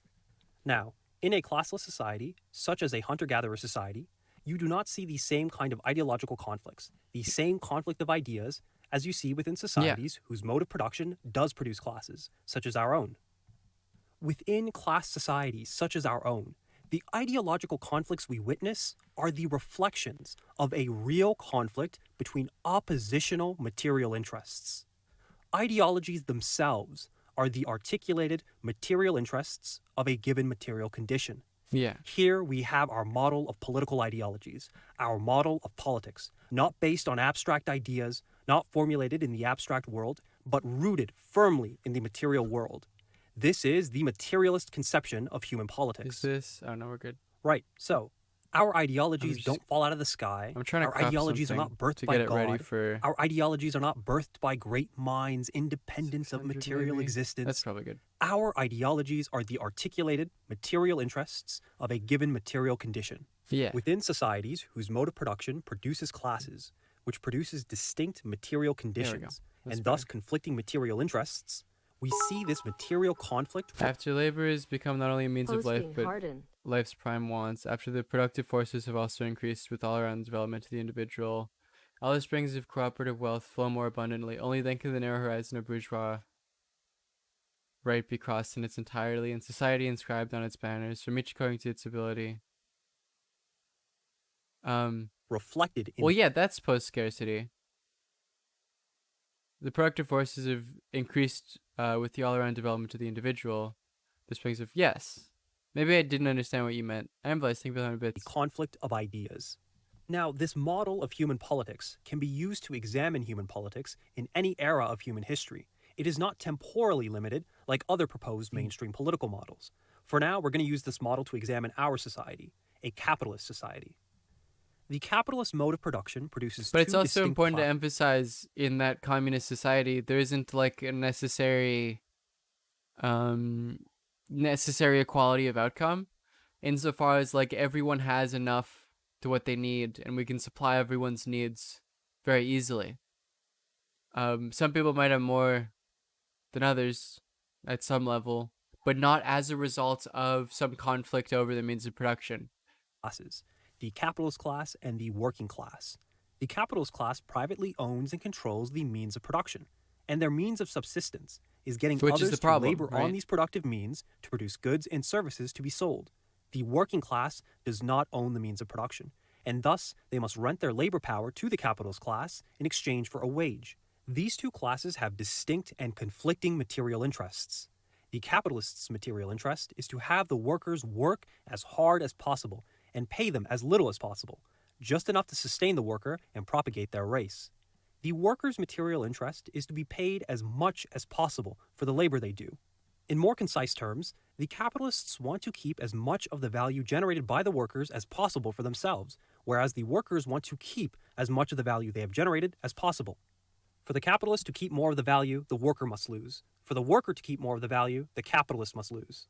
[SPEAKER 6] Now, in a classless society, such as a hunter-gatherer society, you do not see the same kind of ideological conflicts, the same conflict of ideas as you see within societies whose mode of production does produce classes, such as our own. Within class societies such as our own, the ideological conflicts we witness are the reflections of a real conflict between oppositional material interests. Ideologies themselves are the articulated material interests of a given material condition.
[SPEAKER 2] Yeah.
[SPEAKER 6] Here we have our model of political ideologies, our model of politics, not based on abstract ideas, not formulated in the abstract world, but rooted firmly in the material world. This is the materialist conception of human politics.
[SPEAKER 2] Is this? Oh, no, we're good.
[SPEAKER 6] Right. So, our ideologies don't fall out of the sky.
[SPEAKER 2] I'm trying to
[SPEAKER 6] Our
[SPEAKER 2] crop
[SPEAKER 6] ideologies are not
[SPEAKER 2] something
[SPEAKER 6] birthed
[SPEAKER 2] to
[SPEAKER 6] by
[SPEAKER 2] get it
[SPEAKER 6] God.
[SPEAKER 2] ready for
[SPEAKER 6] Our ideologies are not birthed by great minds, independent of material
[SPEAKER 2] maybe?
[SPEAKER 6] existence.
[SPEAKER 2] That's probably good.
[SPEAKER 6] Our ideologies are the articulated material interests of a given material condition.
[SPEAKER 2] Yeah.
[SPEAKER 6] Within societies whose mode of production produces classes, which produces distinct material conditions,
[SPEAKER 2] That's
[SPEAKER 6] and thus conflicting material interests, we see this material conflict.
[SPEAKER 2] After labor has become not only a means of life,
[SPEAKER 3] Posting
[SPEAKER 2] but
[SPEAKER 3] hardened.
[SPEAKER 2] life's prime wants. After the productive forces have also increased with all-around development to the individual, all the springs of cooperative wealth flow more abundantly. Only then can the narrow horizon of bourgeois right be crossed in its entirety, and society inscribed on its banners, from each according to its ability.
[SPEAKER 6] Reflected in...
[SPEAKER 2] Well, yeah, that's post-scarcity. The productive forces have increased with the all-around development of the individual. The springs of... Yes. Maybe I didn't understand what you meant. I am think behind bits.
[SPEAKER 6] Conflict of ideas. Now, this model of human politics can be used to examine human politics in any era of human history. It is not temporally limited like other proposed mainstream political models. For now, we're going to use this model to examine our society, a capitalist society. The capitalist mode of production produces
[SPEAKER 2] But it's
[SPEAKER 6] two
[SPEAKER 2] also
[SPEAKER 6] distinct
[SPEAKER 2] important to emphasize in that communist society, there isn't like a necessary equality of outcome, insofar as like everyone has enough to what they need, and we can supply everyone's needs very easily. Some people might have more than others at some level, but not as a result of some conflict over the means of production.
[SPEAKER 6] Classes. The capitalist class and the working class. The capitalist class privately owns and controls the means of production, and their means of subsistence is getting others to labor on these productive means to produce goods and services to be sold. The working class does not own the means of production, and thus they must rent their labor power to the capitalist class in exchange for a wage. These two classes have distinct and conflicting material interests. The capitalist's material interest is to have the workers work as hard as possible and pay them as little as possible, just enough to sustain the worker and propagate their race. The worker's material interest is to be paid as much as possible for the labor they do. In more concise terms, the capitalists want to keep as much of the value generated by the workers as possible for themselves, whereas the workers want to keep as much of the value they have generated as possible. For the capitalist to keep more of the value, the worker must lose. For the worker to keep more of the value, the capitalist must lose.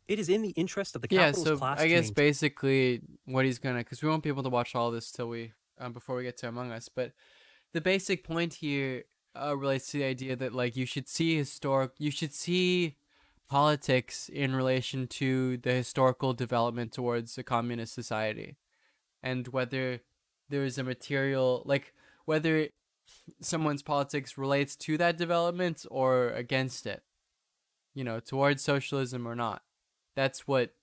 [SPEAKER 6] It is in the interest of the capitalist class
[SPEAKER 2] I guess
[SPEAKER 6] to
[SPEAKER 2] basically what he's gonna, because we won't be able to watch all this till we before we get to Among Us, but the basic point here relates to the idea that like you should see politics in relation to the historical development towards a communist society, and whether there is a material, like whether someone's politics relates to that development or against it, towards socialism or not. That's what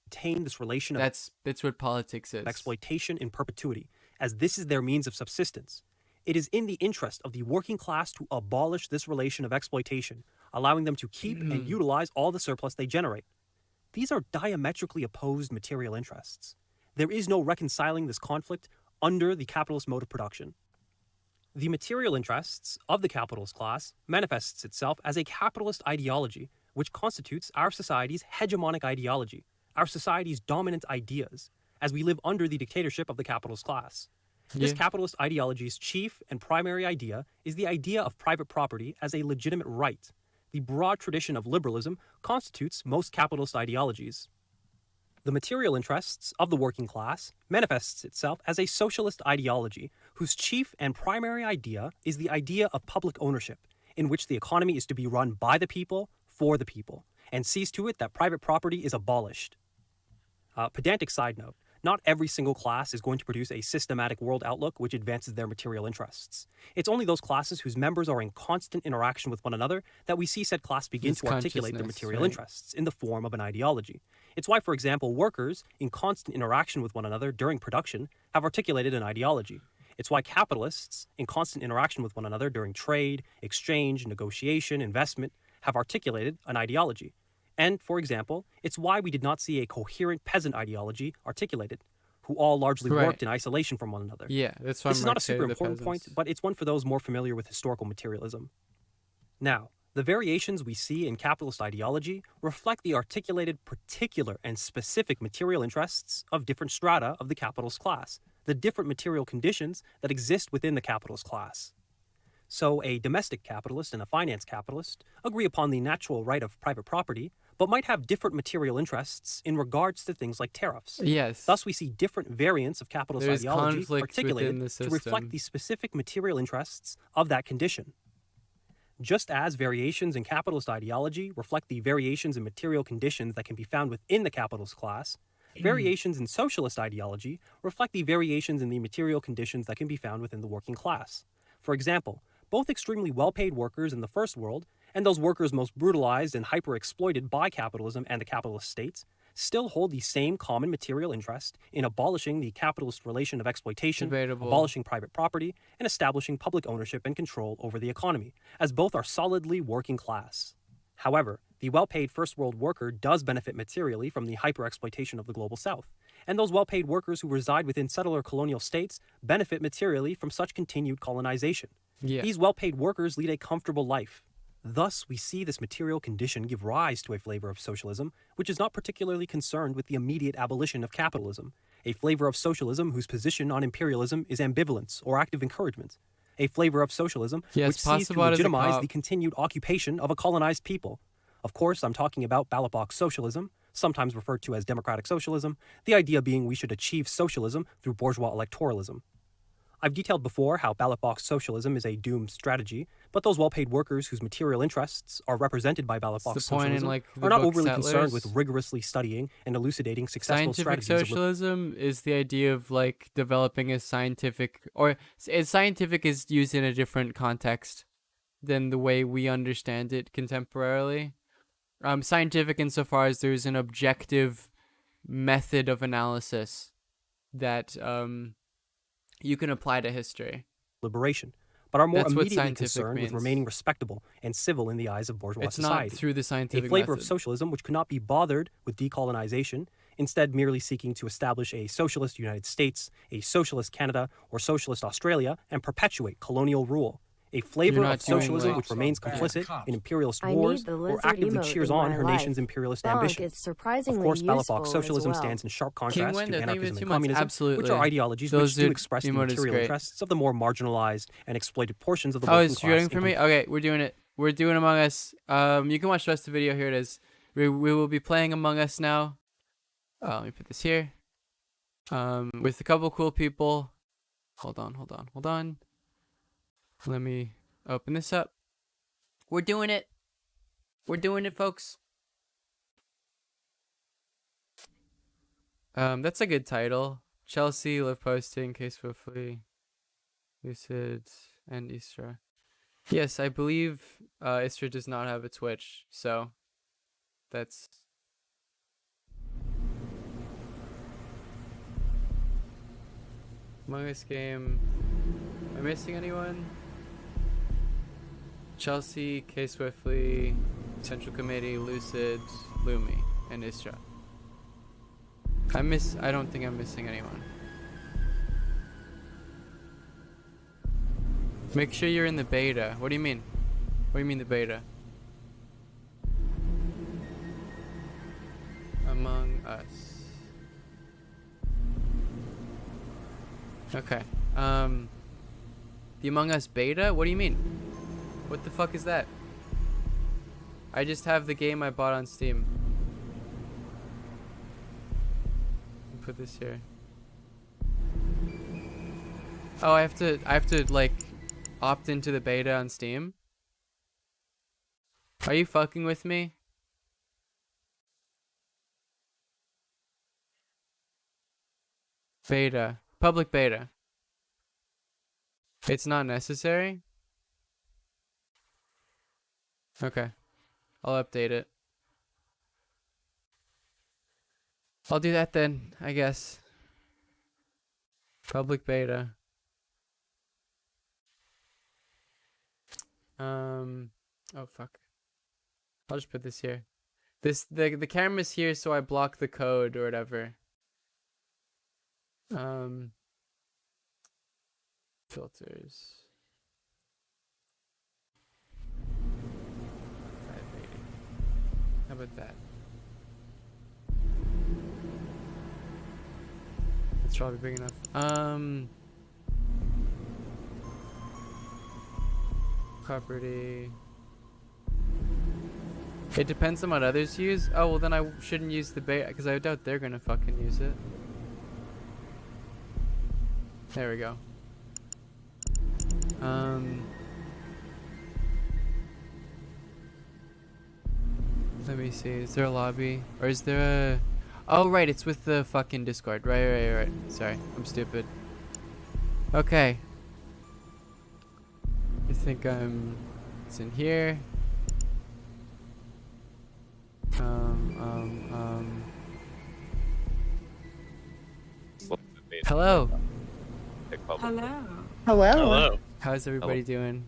[SPEAKER 6] maintain this relation of
[SPEAKER 2] that's what politics is.
[SPEAKER 6] Exploitation in perpetuity, as this is their means of subsistence. It is in the interest of the working class to abolish this relation of exploitation, allowing them to keep and utilize all the surplus they generate. These are diametrically opposed material interests. There is no reconciling this conflict under the capitalist mode of production. The material interests of the capitalist class manifests itself as a capitalist ideology, which constitutes our society's hegemonic ideology, our society's dominant ideas, as we live under the dictatorship of the capitalist class. This capitalist ideology's chief and primary idea is the idea of private property as a legitimate right. The broad tradition of liberalism constitutes most capitalist ideologies. The material interests of the working class manifests itself as a socialist ideology whose chief and primary idea is the idea of public ownership, in which the economy is to be run by the people, for the people, and sees to it that private property is abolished. Pedantic side note, not every single class is going to produce a systematic world outlook which advances their material interests. It's only those classes whose members are in constant interaction with one another that we see said class begin to articulate their material interests in the form of an ideology. It's why, for example, workers in constant interaction with one another during production have articulated an ideology. It's why capitalists in constant interaction with one another during trade, exchange, negotiation, investment have articulated an ideology. And, for example, it's why we did not see a coherent peasant ideology articulated, who all largely worked in isolation from one another.
[SPEAKER 2] Yeah, that's why
[SPEAKER 6] this is not a super important point, but it's one for those more familiar with historical materialism. Now, the variations we see in capitalist ideology reflect the articulated particular and specific material interests of different strata of the capitalist class, the different material conditions that exist within the capitalist class. So a domestic capitalist and a finance capitalist agree upon the natural right of private property, but might have different material interests in regards to things like tariffs.
[SPEAKER 2] Yes.
[SPEAKER 6] Thus, we see different variants of capitalist ideology articulated to reflect the specific material interests of that condition. Just as variations in capitalist ideology reflect the variations in material conditions that can be found within the capitalist class, variations in socialist ideology reflect the variations in the material conditions that can be found within the working class. For example, both extremely well-paid workers in the first world and those workers most brutalized and hyper-exploited by capitalism and the capitalist states still hold the same common material interest in abolishing the capitalist relation of exploitation, abolishing private property, and establishing public ownership and control over the economy, as both are solidly working class. However, the well-paid first world worker does benefit materially from the hyper-exploitation of the global south, and those well-paid workers who reside within settler colonial states benefit materially from such continued colonization. These well-paid workers lead a comfortable life. Thus, we see this material condition give rise to a flavor of socialism, which is not particularly concerned with the immediate abolition of capitalism, a flavor of socialism whose position on imperialism is ambivalence or active encouragement, a flavor of socialism which seeks to legitimize the continued occupation of a colonized people. Of course, I'm talking about ballot box socialism, sometimes referred to as democratic socialism, the idea being we should achieve socialism through bourgeois electoralism. I've detailed before how ballot box socialism is a doomed strategy, but those well-paid workers whose material interests are represented by ballot box socialism are not overly concerned with rigorously studying and elucidating successful strategies.
[SPEAKER 2] Scientific socialism is the idea of like developing a scientific, or scientific is used in a different context than the way we understand it contemporarily. Scientific insofar as there's an objective method of analysis that you can apply to history.
[SPEAKER 6] Liberation, but are more immediately concerned with remaining respectable and civil in the eyes of bourgeois society.
[SPEAKER 2] It's not through the scientific
[SPEAKER 6] a flavor
[SPEAKER 2] method.
[SPEAKER 6] Of socialism which could not be bothered with decolonization, instead merely seeking to establish a socialist United States, a socialist Canada, or socialist Australia, and perpetuate colonial rule. A flavor of socialism which remains complicit in imperialist wars or actively cheers on her nation's imperialist ambition. Of course, ballot box socialism stands in sharp contrast to anarchism and communism, which are ideologies which do express the material interests of the more marginalized and exploited portions of the working class.
[SPEAKER 2] Oh, it's for me? Okay, we're doing it. We're doing Among Us. You can watch the rest of the video. Here it is. We will be playing Among Us now. Let me put this here. With a couple cool people. Hold on. Let me open this up. We're doing it. We're doing it, folks. That's a good title. Chelsea, Liv Posting, Case Swiftly, Lucid, and Istra. Yes, I believe Istra does not have a Twitch, so that's... Among Us game. Am I missing anyone? Chelsea, K Swiftly, Central Committee, Lucid, Lumi, and Istra. I don't think I'm missing anyone. Make sure you're in the beta. What do you mean? What do you mean the beta? Among Us. Okay. The Among Us beta? What do you mean? What the fuck is that? I just have the game I bought on Steam. Put this here. Oh, I have to like opt into the beta on Steam? Are you fucking with me? Beta. Public beta. It's not necessary? Okay. I'll update it. I'll do that then, I guess. Public beta. Oh fuck. I'll just put this here. The camera's here so I block the code or whatever. Filters. 580. How about that? It's probably big enough. Property. It depends on what others use. Oh, well then I shouldn't use the beta because I doubt they're gonna fucking use it. There we go. Let me see. Is there a lobby? Or is there a... Oh, right. It's with the fucking Discord. Right. Sorry. I'm stupid. Okay. I think it's in here. Hello.
[SPEAKER 11] Hello.
[SPEAKER 2] How's everybody doing?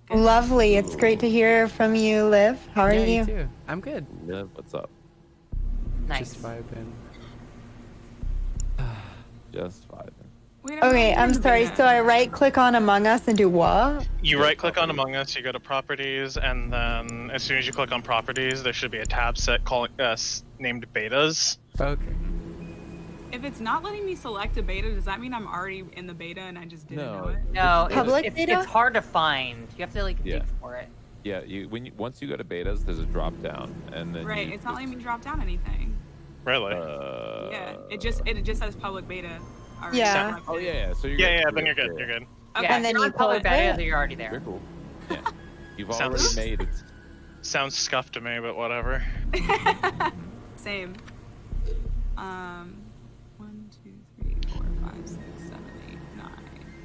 [SPEAKER 11] Lovely. It's great to hear from you, Liv. How are
[SPEAKER 2] Yeah,
[SPEAKER 11] you?
[SPEAKER 2] you too. I'm good.
[SPEAKER 12] Liv, what's up?
[SPEAKER 2] Just vibing.
[SPEAKER 12] Just vibing.
[SPEAKER 11] Okay, I'm sorry. So I right-click on Among Us and do what?
[SPEAKER 13] You right-click on Among Us, you go to Properties, and then as soon as you click on Properties, there should be a tab set calling named Betas.
[SPEAKER 2] Okay.
[SPEAKER 15] If it's not letting me select a beta, does that mean I'm already in the beta and I just didn't know it?
[SPEAKER 25] No,
[SPEAKER 11] Public beta?
[SPEAKER 25] it's hard to find. You have to like dig for it.
[SPEAKER 12] Yeah, once you go to betas, there's a drop down, and then
[SPEAKER 15] Right, it's not letting me drop down anything.
[SPEAKER 13] Really?
[SPEAKER 15] Yeah, it just says public beta. already
[SPEAKER 11] Yeah.
[SPEAKER 15] selected.
[SPEAKER 12] Oh yeah. So you're
[SPEAKER 13] Yeah,
[SPEAKER 12] good.
[SPEAKER 13] then you're good. You're good.
[SPEAKER 15] Okay.
[SPEAKER 25] Yeah,
[SPEAKER 11] And then
[SPEAKER 25] if you're
[SPEAKER 11] you
[SPEAKER 25] on public
[SPEAKER 11] pull it.
[SPEAKER 25] beta, you're already there.
[SPEAKER 12] You're cool. Yeah. You've
[SPEAKER 13] Sounds-
[SPEAKER 12] already made it.
[SPEAKER 13] Sounds scuffed to me, but whatever.
[SPEAKER 15] Same. 1, 2, 3, 4, 5, 6, 7, 8, 9.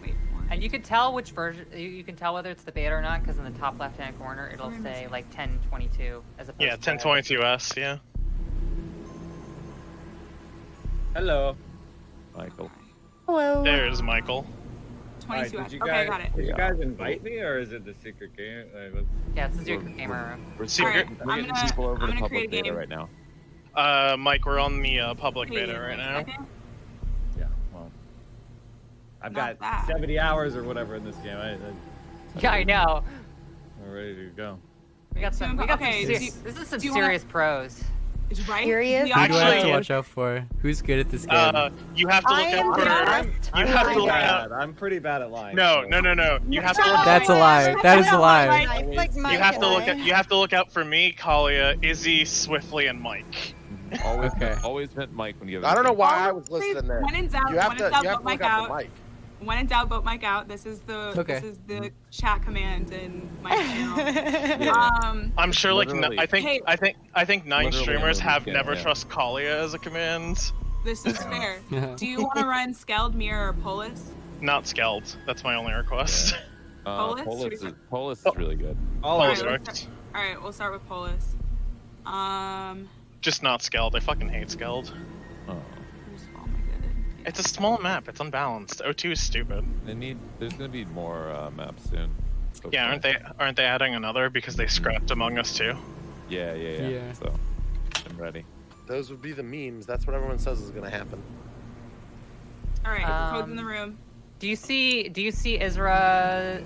[SPEAKER 15] Wait, 1.
[SPEAKER 25] And you can tell which version. You can tell whether it's the beta or not because in the top left-hand corner it'll say like 1022 as opposed
[SPEAKER 13] Yeah,
[SPEAKER 25] to
[SPEAKER 13] 1022S. Yeah.
[SPEAKER 12] Hello, Michael.
[SPEAKER 11] Hello.
[SPEAKER 13] There's Michael.
[SPEAKER 15] 22.
[SPEAKER 26] Did you
[SPEAKER 15] Okay,
[SPEAKER 26] guys,
[SPEAKER 15] got it.
[SPEAKER 26] Did you guys invite me, or is it the secret game?
[SPEAKER 25] Yeah, it's the secret gamer room.
[SPEAKER 12] We're
[SPEAKER 15] Alright,
[SPEAKER 12] we're
[SPEAKER 15] I'm
[SPEAKER 12] getting
[SPEAKER 15] gonna-
[SPEAKER 12] people over
[SPEAKER 15] I'm
[SPEAKER 12] to
[SPEAKER 15] gonna
[SPEAKER 12] public
[SPEAKER 15] create a
[SPEAKER 12] beta
[SPEAKER 15] game.
[SPEAKER 12] right now.
[SPEAKER 13] Mike, we're on the public
[SPEAKER 15] Hey,
[SPEAKER 13] beta right now.
[SPEAKER 15] okay.
[SPEAKER 26] Yeah. Well, I've
[SPEAKER 15] Not
[SPEAKER 26] got
[SPEAKER 15] bad.
[SPEAKER 26] 70 hours or whatever in this game.
[SPEAKER 25] Yeah, I know.
[SPEAKER 26] I'm ready to go.
[SPEAKER 25] We got some.
[SPEAKER 15] Okay,
[SPEAKER 25] This is some
[SPEAKER 15] do you wanna-
[SPEAKER 25] serious pros.
[SPEAKER 15] Right?
[SPEAKER 11] Serious?
[SPEAKER 15] We
[SPEAKER 2] Who do I have to
[SPEAKER 13] Actually-
[SPEAKER 2] watch out for? Who's good at this game?
[SPEAKER 13] You have to look out for. You have to look out.
[SPEAKER 26] I'm pretty bad at lying.
[SPEAKER 13] No. You have to look.
[SPEAKER 2] That's a lie. That is a lie.
[SPEAKER 13] You have to look at. You have to look out for me, Kalia, Izzy, Swiftly, and Mike.
[SPEAKER 12] Always,
[SPEAKER 2] Okay.
[SPEAKER 12] always meant Mike when you have.
[SPEAKER 27] I don't know why I
[SPEAKER 15] Oh,
[SPEAKER 27] was listening there.
[SPEAKER 15] When in doubt,
[SPEAKER 27] You have
[SPEAKER 15] when
[SPEAKER 27] to
[SPEAKER 15] in doubt, vote
[SPEAKER 27] look
[SPEAKER 15] Mike
[SPEAKER 27] out
[SPEAKER 15] out.
[SPEAKER 27] for Mike.
[SPEAKER 15] When in doubt, vote Mike out. This is the chat command in my channel.
[SPEAKER 13] I'm sure, like,
[SPEAKER 12] Literally.
[SPEAKER 13] I think 9
[SPEAKER 12] Literally
[SPEAKER 13] streamers
[SPEAKER 12] on the
[SPEAKER 13] have
[SPEAKER 12] weekend,
[SPEAKER 13] never
[SPEAKER 12] yeah.
[SPEAKER 13] trust Kalia as a command.
[SPEAKER 15] This is fair. Do you want to run Skeld, Mirror, or Polis?
[SPEAKER 13] Not Skeld. That's my only request.
[SPEAKER 15] Polis?
[SPEAKER 12] Polis is really good.
[SPEAKER 13] Polis
[SPEAKER 15] Alright,
[SPEAKER 13] works.
[SPEAKER 15] All right, we'll start with Polis.
[SPEAKER 13] Just not Skeld. I fucking hate Skeld.
[SPEAKER 12] Oh.
[SPEAKER 13] It's a small map. It's unbalanced. O2 is stupid.
[SPEAKER 12] There's gonna be more maps soon.
[SPEAKER 13] Yeah, aren't they adding another because they scrapped Among Us too?
[SPEAKER 12] Yeah. So I'm ready.
[SPEAKER 27] Those would be the memes. That's what everyone says is going to happen.
[SPEAKER 15] All right, code's in the room.
[SPEAKER 25] Do you see Isra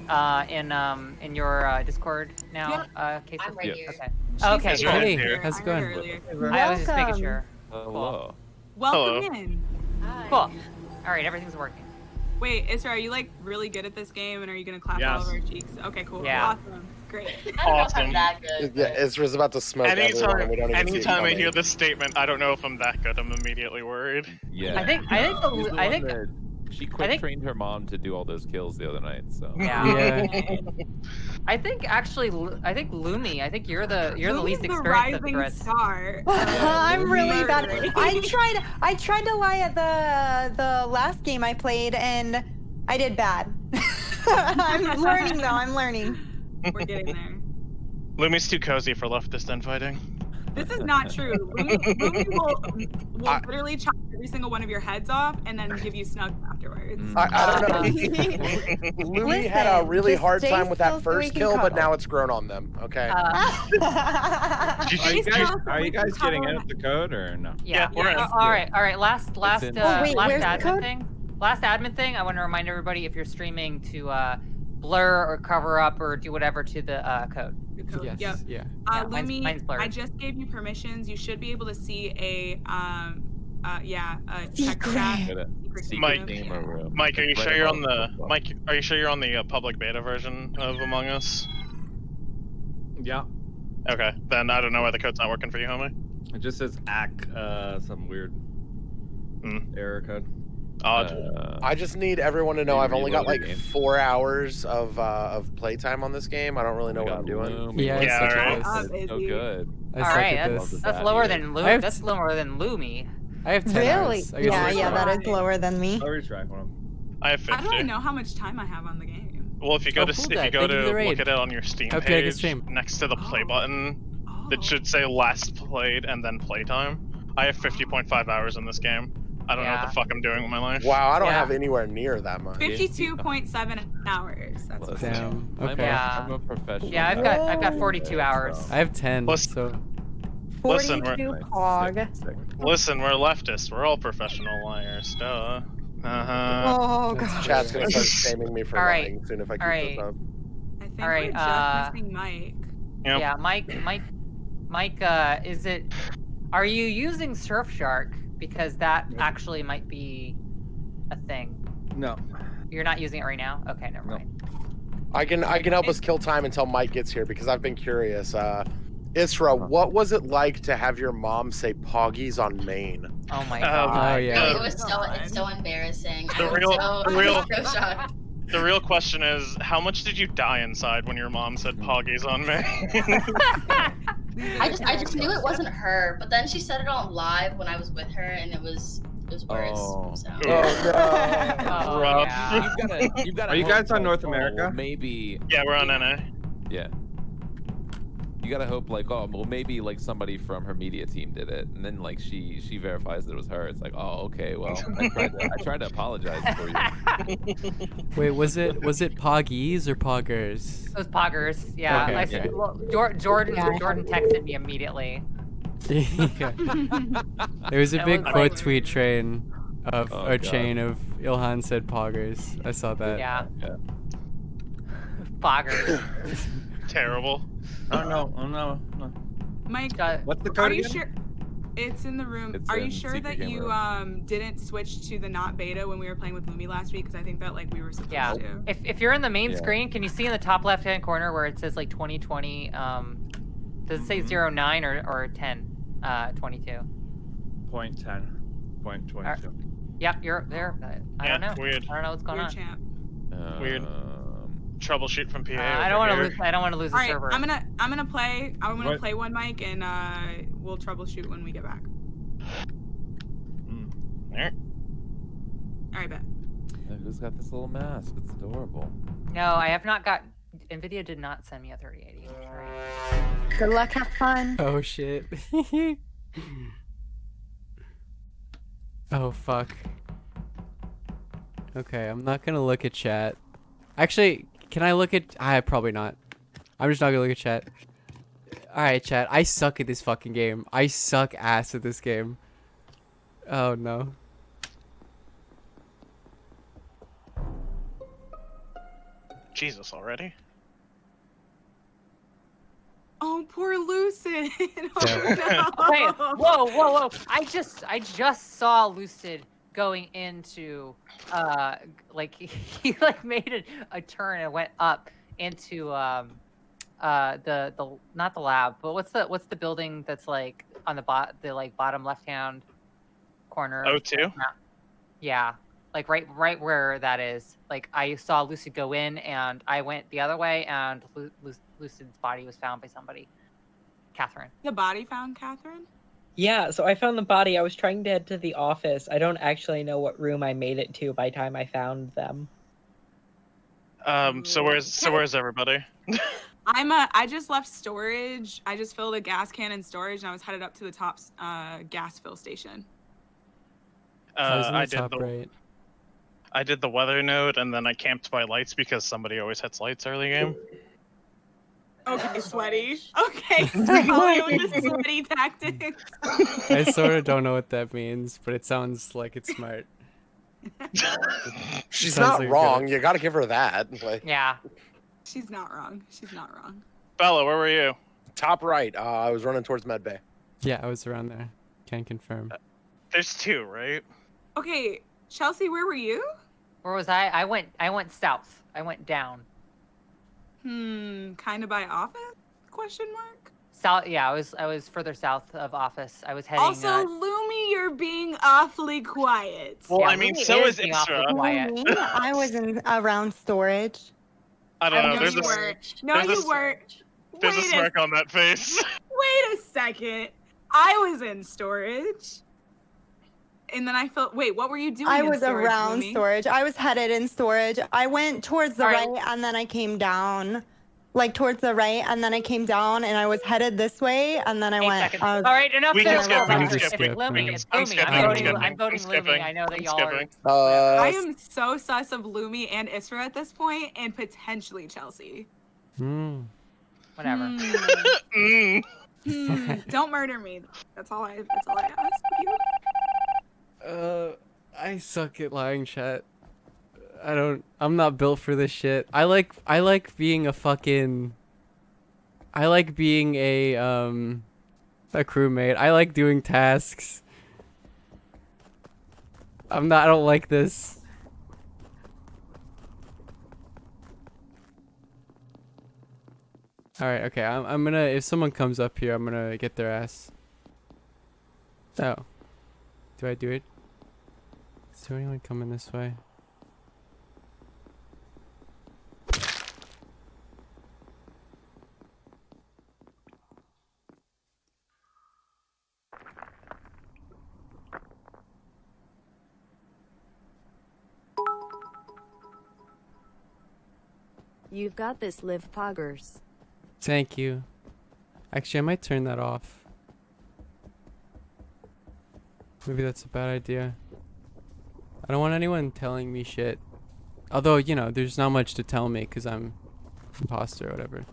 [SPEAKER 25] in your Discord now? Casey?
[SPEAKER 24] I'm right here.
[SPEAKER 25] Okay. Okay.
[SPEAKER 13] Isra is
[SPEAKER 2] Hey,
[SPEAKER 13] here.
[SPEAKER 2] how's it going?
[SPEAKER 25] I was just making sure.
[SPEAKER 12] Hello.
[SPEAKER 15] Welcome
[SPEAKER 13] Hello.
[SPEAKER 15] in.
[SPEAKER 25] Cool. All right, everything's working.
[SPEAKER 15] Wait, Isra, are you like really good at this game, and are you gonna clap all
[SPEAKER 26] Yes.
[SPEAKER 15] over our cheeks? Okay, cool.
[SPEAKER 25] Yeah.
[SPEAKER 15] Awesome. Great.
[SPEAKER 10] I don't know if
[SPEAKER 13] Awesome.
[SPEAKER 10] I'm that good.
[SPEAKER 27] Yeah, Isra's about to smoke everyone, and we don't even see it
[SPEAKER 13] Anytime I
[SPEAKER 27] coming.
[SPEAKER 13] hear this statement, I don't know if I'm that good. I'm immediately worried.
[SPEAKER 12] Yeah.
[SPEAKER 25] I think
[SPEAKER 12] She trained her mom to do all those kills the other night. So.
[SPEAKER 2] Yeah.
[SPEAKER 25] I think Lumi. I think you're the least
[SPEAKER 15] Lumi's the
[SPEAKER 25] experienced at
[SPEAKER 15] rising
[SPEAKER 25] threats.
[SPEAKER 15] star.
[SPEAKER 11] I'm really bad.
[SPEAKER 15] Murdering.
[SPEAKER 11] I tried to lie at the last game I played and I did bad. I'm learning though. I'm learning.
[SPEAKER 15] We're getting there.
[SPEAKER 13] Lumi's too cozy for leftist infighting.
[SPEAKER 15] This is not true. Lumi will literally chop every single one of your heads off and then give you snugs afterwards.
[SPEAKER 27] I don't know. Lumi had a really hard time with that first kill, but now it's grown on them. Okay.
[SPEAKER 26] Are you guys getting in with the code or no?
[SPEAKER 25] Yeah.
[SPEAKER 13] we're in.
[SPEAKER 25] All right. Last
[SPEAKER 11] wait, where's the
[SPEAKER 25] admin
[SPEAKER 11] code?
[SPEAKER 25] thing. Last admin thing. I want to remind everybody if you're streaming to blur or cover up or do whatever to the code.
[SPEAKER 15] Yes. Yep.
[SPEAKER 2] Yeah.
[SPEAKER 15] Lumi,
[SPEAKER 25] mine's blurred.
[SPEAKER 15] I just gave you permissions. You should be able to see a text chat.
[SPEAKER 13] Mike, Mike, are you sure you're on the Are you sure you're on the public beta version of Among Us?
[SPEAKER 26] Yeah.
[SPEAKER 13] Okay, then I don't know why the code's not working for you, homie.
[SPEAKER 26] It just says ACK, some weird error code.
[SPEAKER 27] I just need everyone to know I've only got like 4 hours of playtime on this game. I don't really know what I'm doing.
[SPEAKER 12] Yeah, so good.
[SPEAKER 25] All right, that's lower than Lumi. That's lower than Lumi.
[SPEAKER 2] I have 10
[SPEAKER 11] Really?
[SPEAKER 2] hours.
[SPEAKER 11] Yeah, that is lower than me.
[SPEAKER 26] I'll retrack one.
[SPEAKER 13] I have 50.
[SPEAKER 15] I don't even know how much time I have on the game.
[SPEAKER 13] Well, if you go to look at it on your Steam
[SPEAKER 2] Hope you like the
[SPEAKER 13] page,
[SPEAKER 2] stream.
[SPEAKER 13] next to the play button, it should say last played and then playtime. I have 50.5 hours in this game. I don't know what the fuck I'm doing with my life.
[SPEAKER 27] Wow, I don't have anywhere near that much.
[SPEAKER 15] 52.7 hours. That's what
[SPEAKER 2] Damn. Okay.
[SPEAKER 12] I'm a professional.
[SPEAKER 25] Yeah, I've got 42 hours.
[SPEAKER 2] I have 10. So.
[SPEAKER 13] 42
[SPEAKER 11] hog.
[SPEAKER 13] Listen, we're leftists. We're all professional liars. Duh.
[SPEAKER 11] Oh god.
[SPEAKER 27] Chat's gonna start shaming me for lying soon if I keep this up.
[SPEAKER 15] I think
[SPEAKER 25] All right,
[SPEAKER 15] we're just missing Mike.
[SPEAKER 13] Yep.
[SPEAKER 25] Yeah, Mike, is it? Are you using Surfshark? Because that actually might be a thing.
[SPEAKER 26] No.
[SPEAKER 25] You're not using it right now? Okay, never mind.
[SPEAKER 27] I can help us kill time until Mike gets here because I've been curious. Isra, what was it like to have your mom say "Poggies" on Maine?
[SPEAKER 25] Oh my god!
[SPEAKER 2] Oh yeah.
[SPEAKER 10] It's so embarrassing.
[SPEAKER 13] The real question is, how much did you die inside when your mom said "Poggies" on me?
[SPEAKER 10] I just knew it wasn't her, but then she said it on live when I was with her, and it was worse.
[SPEAKER 26] Oh.
[SPEAKER 10] So.
[SPEAKER 13] Rough.
[SPEAKER 12] You've gotta
[SPEAKER 26] Are you guys on North America?
[SPEAKER 12] Maybe.
[SPEAKER 13] Yeah, we're on NA.
[SPEAKER 12] Yeah. You gotta hope maybe somebody from her media team did it, and then she verifies that it was her. It's like, oh, okay, well, I tried to apologize for you.
[SPEAKER 2] Wait, was it Poggies or Poggers?
[SPEAKER 25] It was Poggers. Yeah.
[SPEAKER 2] Okay,
[SPEAKER 25] I said, well, Jordan texted me immediately.
[SPEAKER 2] Yeah. There was a
[SPEAKER 25] That
[SPEAKER 2] big
[SPEAKER 25] was
[SPEAKER 2] quote
[SPEAKER 25] like-
[SPEAKER 2] tweet chain of chain of Ilhan said Poggers. I saw that.
[SPEAKER 25] Yeah. Poggers.
[SPEAKER 13] Terrible.
[SPEAKER 26] Oh no.
[SPEAKER 15] Mike,
[SPEAKER 26] What's the
[SPEAKER 15] are
[SPEAKER 26] code
[SPEAKER 15] you
[SPEAKER 26] again?
[SPEAKER 15] sure? It's in the room.
[SPEAKER 12] It's
[SPEAKER 15] Are you
[SPEAKER 12] in
[SPEAKER 15] sure
[SPEAKER 12] Secret
[SPEAKER 15] that
[SPEAKER 12] Game
[SPEAKER 15] you
[SPEAKER 12] Room.
[SPEAKER 15] didn't switch to the not beta when we were playing with Lumi last week? Because I think that we were supposed
[SPEAKER 25] Yeah.
[SPEAKER 15] to.
[SPEAKER 25] If you're in the main
[SPEAKER 12] Yeah.
[SPEAKER 25] screen, can you see in the top left-hand corner where it says 2020? Does it say 09 or 10? 22.
[SPEAKER 26] Point 10. Point 22.
[SPEAKER 25] Yep, you're there. I don't know.
[SPEAKER 13] Weird.
[SPEAKER 25] I don't know what's going
[SPEAKER 15] You're
[SPEAKER 25] on.
[SPEAKER 15] champ.
[SPEAKER 13] Weird. Troubleshoot from PA.
[SPEAKER 25] I don't want to lose. I don't want to lose
[SPEAKER 15] All
[SPEAKER 25] the
[SPEAKER 15] right,
[SPEAKER 25] server.
[SPEAKER 15] I'm gonna play. I'm gonna
[SPEAKER 26] What?
[SPEAKER 15] play one mic and we'll troubleshoot when we get back.
[SPEAKER 13] Alright.
[SPEAKER 15] All right, bet.
[SPEAKER 12] Who's got this little mask? It's adorable.
[SPEAKER 25] No, I have not got. Nvidia did not send me a 3080. Sorry.
[SPEAKER 11] Good luck, have fun.
[SPEAKER 2] Oh shit. Oh fuck. Okay, I'm not gonna look at chat. Actually, can I look at? Probably not. I'm just not gonna look at chat. Alright, chat. I suck at this fucking game. I suck ass at this game. Oh no.
[SPEAKER 13] Jesus already.
[SPEAKER 15] Oh, poor Lucid.
[SPEAKER 25] Wait, whoa! I just saw Lucid going into like he like made a turn and went up into the not the lab, but what's the building that's like on the bottom left hand corner?
[SPEAKER 13] O2?
[SPEAKER 25] Yeah, like right where that is. Like I saw Lucid go in, and I went the other way, and Lucid's body was found by somebody. Catherine.
[SPEAKER 15] The body found Catherine?
[SPEAKER 1] Yeah, so I found the body. I was trying to head to the office. I don't actually know what room I made it to by the time I found them.
[SPEAKER 13] So where's everybody?
[SPEAKER 15] I just left storage. I just filled a gas can in storage, and I was headed up to the top gas fill station.
[SPEAKER 13] I did the weather node, and then I camped by lights because somebody always hits lights early game.
[SPEAKER 15] Okay, sweaty. Okay, so with the sweaty tactics.
[SPEAKER 2] I sort of don't know what that means, but it sounds like it's smart.
[SPEAKER 27] She's
[SPEAKER 2] Sounds
[SPEAKER 27] not
[SPEAKER 2] like
[SPEAKER 27] wrong.
[SPEAKER 2] good.
[SPEAKER 27] You got to give her that. Like,
[SPEAKER 25] Yeah.
[SPEAKER 15] She's not wrong. She's not wrong.
[SPEAKER 13] Bella, where were you?
[SPEAKER 27] top right. I was running towards Med Bay.
[SPEAKER 2] Yeah, I was around there. Can confirm.
[SPEAKER 13] There's two, right?
[SPEAKER 15] Okay, Chelsea, where were you?
[SPEAKER 25] Where was I? I went south. I went down.
[SPEAKER 15] Kind of by office? Question mark.
[SPEAKER 25] South. Yeah, I was further south of office. I was heading.
[SPEAKER 15] Also, Lumi, you're being awfully quiet.
[SPEAKER 13] Well,
[SPEAKER 25] Yeah,
[SPEAKER 13] I mean,
[SPEAKER 25] Lumi
[SPEAKER 13] so
[SPEAKER 25] is
[SPEAKER 13] is
[SPEAKER 25] being awfully
[SPEAKER 13] Isra.
[SPEAKER 25] quiet.
[SPEAKER 11] I was around storage.
[SPEAKER 13] I don't know.
[SPEAKER 15] No,
[SPEAKER 13] There's
[SPEAKER 15] you
[SPEAKER 13] a
[SPEAKER 15] weren't. No,
[SPEAKER 13] there's
[SPEAKER 15] you
[SPEAKER 13] a-
[SPEAKER 15] weren't.
[SPEAKER 13] There's a
[SPEAKER 15] Wait
[SPEAKER 13] smirk on that face.
[SPEAKER 15] Wait a second. I was in storage. And then I felt, wait, what were you doing
[SPEAKER 11] I
[SPEAKER 15] in
[SPEAKER 11] was
[SPEAKER 15] storage,
[SPEAKER 11] around
[SPEAKER 15] Lumi?
[SPEAKER 11] storage. I was headed in storage. I went towards the
[SPEAKER 15] All
[SPEAKER 11] right,
[SPEAKER 15] right.
[SPEAKER 11] and then I came down. Like towards the right, and then I came down, and I was headed this way, and then I went.
[SPEAKER 25] Seconds. All right, enough.
[SPEAKER 13] We can
[SPEAKER 25] there.
[SPEAKER 13] skip, we can
[SPEAKER 25] It's
[SPEAKER 13] skip,
[SPEAKER 25] Lumi. It's
[SPEAKER 13] I'm
[SPEAKER 25] Lumi.
[SPEAKER 13] skipping,
[SPEAKER 25] I'm
[SPEAKER 13] I'm
[SPEAKER 25] voting.
[SPEAKER 13] skipping,
[SPEAKER 25] I'm voting
[SPEAKER 13] I'm
[SPEAKER 25] Lumi.
[SPEAKER 13] skipping,
[SPEAKER 25] I know that
[SPEAKER 13] I'm
[SPEAKER 25] y'all are.
[SPEAKER 13] skipping.
[SPEAKER 15] I am so sus of Lumi and Isra at this point, and potentially Chelsea.
[SPEAKER 25] Whatever.
[SPEAKER 15] Don't murder me. That's all I ask of you.
[SPEAKER 2] I suck at lying, chat. I'm not built for this shit. I like being a fucking. I like being a crewmate. I like doing tasks. I don't like this. All right, okay. I'm gonna, if someone comes up here, I'm gonna get their ass. Oh. Do I do it? Is there anyone coming this way?
[SPEAKER 3] You've got this, Liv Poggers.
[SPEAKER 2] Thank you. Actually, I might turn that off. Maybe that's a bad idea. I don't want anyone telling me shit. Although, you know, there's not much to tell me because I'm imposter or whatever.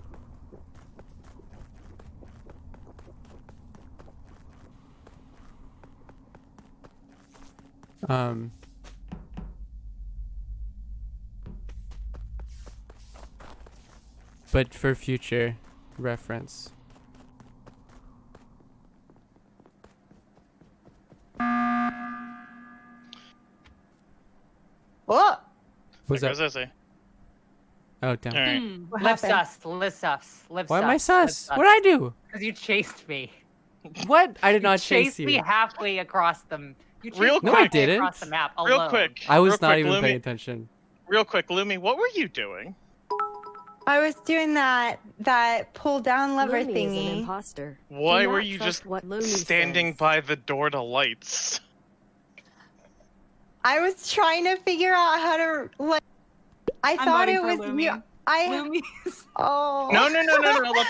[SPEAKER 2] But for future reference.
[SPEAKER 11] What?
[SPEAKER 2] Was
[SPEAKER 13] There
[SPEAKER 2] that?
[SPEAKER 13] goes Izzy.
[SPEAKER 2] Oh, damn.
[SPEAKER 13] All right.
[SPEAKER 11] What
[SPEAKER 25] Live
[SPEAKER 11] happened?
[SPEAKER 25] sus. Live sus. Live
[SPEAKER 2] Why
[SPEAKER 25] sus.
[SPEAKER 2] am I
[SPEAKER 25] live
[SPEAKER 2] sus? What did I do?
[SPEAKER 25] Because you chased me.
[SPEAKER 2] What? I did
[SPEAKER 25] You
[SPEAKER 2] not chase
[SPEAKER 25] chased me
[SPEAKER 2] you.
[SPEAKER 25] halfway across the. You chased
[SPEAKER 13] Real
[SPEAKER 25] me
[SPEAKER 13] quick.
[SPEAKER 2] No, I
[SPEAKER 25] halfway
[SPEAKER 2] didn't.
[SPEAKER 25] across the map alone.
[SPEAKER 13] Real quick.
[SPEAKER 2] I was
[SPEAKER 13] real
[SPEAKER 2] not
[SPEAKER 13] quick,
[SPEAKER 2] even
[SPEAKER 13] Lumi,
[SPEAKER 2] paying attention.
[SPEAKER 13] Real quick, Lumi, what were you doing?
[SPEAKER 11] I was doing that pull down lever
[SPEAKER 3] Lumi is an
[SPEAKER 11] thingy.
[SPEAKER 3] imposter.
[SPEAKER 13] Why
[SPEAKER 3] Do
[SPEAKER 13] were
[SPEAKER 3] not
[SPEAKER 13] you
[SPEAKER 3] trust
[SPEAKER 13] just
[SPEAKER 3] what Lumi
[SPEAKER 13] standing
[SPEAKER 3] says.
[SPEAKER 13] by the door to lights?
[SPEAKER 11] I was trying to figure out how to like. I
[SPEAKER 15] I'm
[SPEAKER 11] thought
[SPEAKER 15] voting
[SPEAKER 11] it
[SPEAKER 15] for
[SPEAKER 11] was
[SPEAKER 15] Lumi.
[SPEAKER 11] you.
[SPEAKER 15] Lumi's.
[SPEAKER 11] Oh.
[SPEAKER 13] No. Let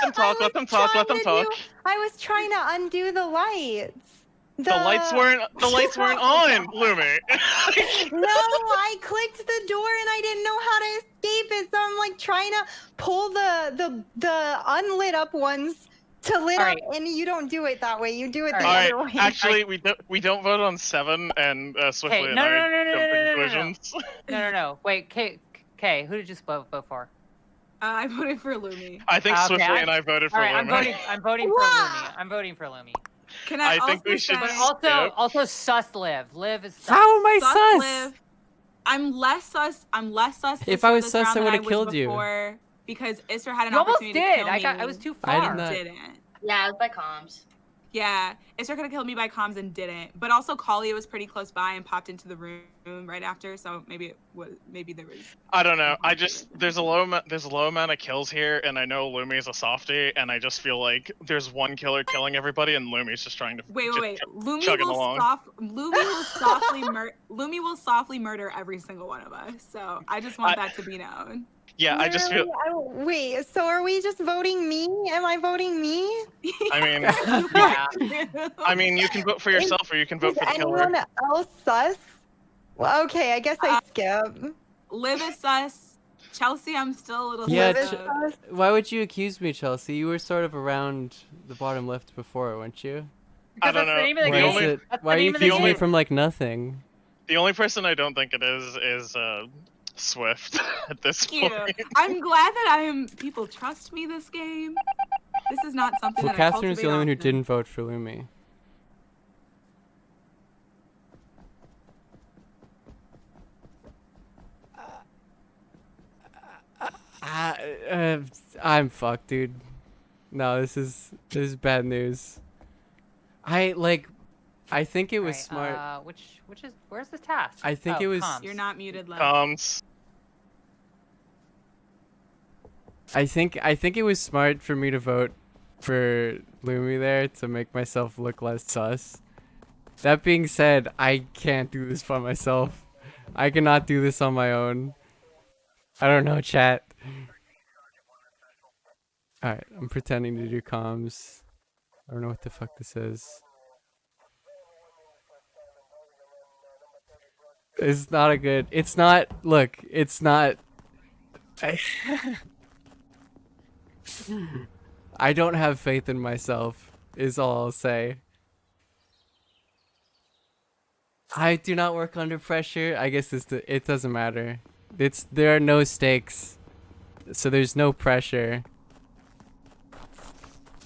[SPEAKER 13] them talk. Let them talk. Let them talk.
[SPEAKER 11] I was trying to undo the lights.
[SPEAKER 13] The lights weren't on, Lumi.
[SPEAKER 11] No, I clicked the door and I didn't know how to escape it, so I'm like trying to pull the unlit up ones to lit up, and you don't do it that way. You do it the
[SPEAKER 13] All right.
[SPEAKER 11] other way.
[SPEAKER 13] Actually, we don't vote on 7, and Swiftly
[SPEAKER 25] Hey,
[SPEAKER 13] and
[SPEAKER 25] no,
[SPEAKER 13] I
[SPEAKER 25] no, no, no,
[SPEAKER 13] jump to
[SPEAKER 25] no, no, no, no.
[SPEAKER 13] conclusions.
[SPEAKER 25] No. Wait, K, who did you vote for?
[SPEAKER 15] I voted for Lumi.
[SPEAKER 13] I think Swiftly and I voted for
[SPEAKER 25] All right,
[SPEAKER 13] Lumi.
[SPEAKER 25] I'm voting for Lumi. I'm voting for Lumi.
[SPEAKER 15] Can I
[SPEAKER 13] think we
[SPEAKER 15] also
[SPEAKER 13] should
[SPEAKER 15] say-
[SPEAKER 25] But also sus Liv. Liv is sus.
[SPEAKER 2] How am I sus?
[SPEAKER 15] Liv. I'm less sus
[SPEAKER 2] If
[SPEAKER 15] this
[SPEAKER 2] I was
[SPEAKER 15] this
[SPEAKER 2] sus,
[SPEAKER 15] round
[SPEAKER 2] I
[SPEAKER 15] than
[SPEAKER 2] would've
[SPEAKER 15] was
[SPEAKER 2] killed you.
[SPEAKER 15] before, because Isra had an
[SPEAKER 25] You almost
[SPEAKER 15] opportunity
[SPEAKER 25] did.
[SPEAKER 15] to kill me.
[SPEAKER 25] I was too
[SPEAKER 2] I
[SPEAKER 25] far.
[SPEAKER 2] did not.
[SPEAKER 15] Didn't.
[SPEAKER 10] Yeah, it was by comms.
[SPEAKER 15] Yeah, Isra could have killed me by comms and didn't. But also, Kalia was pretty close by and popped into the room right after. So maybe there was.
[SPEAKER 13] I don't know. There's a low amount of kills here, and I know Lumi's a softie, and I just feel like there's one killer killing everybody, and Lumi's just trying to
[SPEAKER 15] Wait. Lumi
[SPEAKER 13] chugging
[SPEAKER 15] will
[SPEAKER 13] along.
[SPEAKER 15] Lumi will softly murder every single one of us. So I just want that to be known.
[SPEAKER 13] Yeah, I just feel.
[SPEAKER 11] Wait, so are we just voting me? Am I voting me?
[SPEAKER 13] I mean, I mean, you can vote for yourself, or you can vote for the killer.
[SPEAKER 11] Anyone else sus? Well, okay, I guess I skip.
[SPEAKER 15] Liv is sus. Chelsea, I'm still a little
[SPEAKER 2] Yeah,
[SPEAKER 15] sus.
[SPEAKER 2] why would you accuse me, Chelsea? You were sort of around the bottom left before, weren't you?
[SPEAKER 13] I don't know.
[SPEAKER 2] Why are you accusing me from like nothing?
[SPEAKER 13] The only person I don't think it is Swift at this
[SPEAKER 15] Cute.
[SPEAKER 13] point.
[SPEAKER 15] I'm glad that people trust me this game. This is not something
[SPEAKER 2] Well,
[SPEAKER 15] that
[SPEAKER 2] Catherine was
[SPEAKER 15] I
[SPEAKER 2] the only one who
[SPEAKER 15] cultivate
[SPEAKER 2] didn't vote for Lumi. I'm fucked, dude. No, this is bad news. I think it was smart.
[SPEAKER 25] Where's the task?
[SPEAKER 2] I think it was.
[SPEAKER 15] often. You're not muted, Liv.
[SPEAKER 2] I think it was smart for me to vote for Lumi there to make myself look less sus. That being said, I can't do this by myself. I cannot do this on my own. I don't know, chat. Alright, I'm pretending to do comms. I don't know what the fuck this is. It's not a good... It's not... Look, it's not... I don't have faith in myself, is all I'll say. I do not work under pressure. I guess it doesn't matter. There are no stakes, so there's no pressure.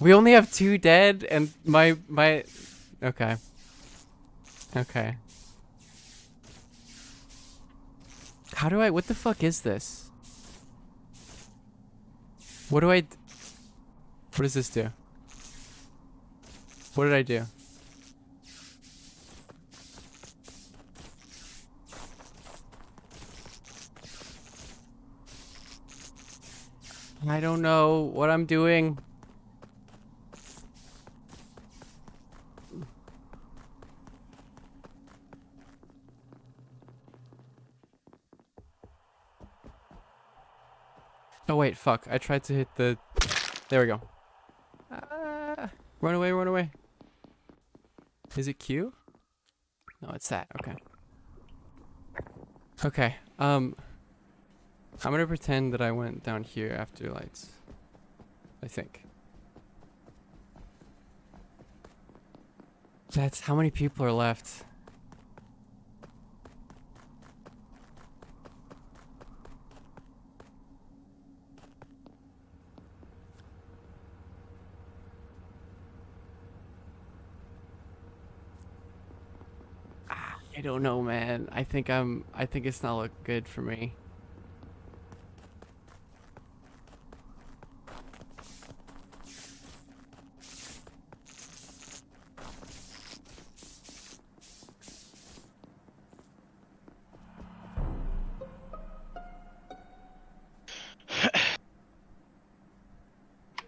[SPEAKER 2] We only have 2 dead, and my okay. Okay. How do I? What the fuck is this? What do I? What does this do? What did I do? I don't know what I'm doing. Oh wait, fuck. I tried to hit the... There we go. Run away, run away. Is it Q? No, it's that. Okay. Okay. I'm gonna pretend that I went down here after lights. I think. That's how many people are left. I don't know, man. I think it's not look good for me.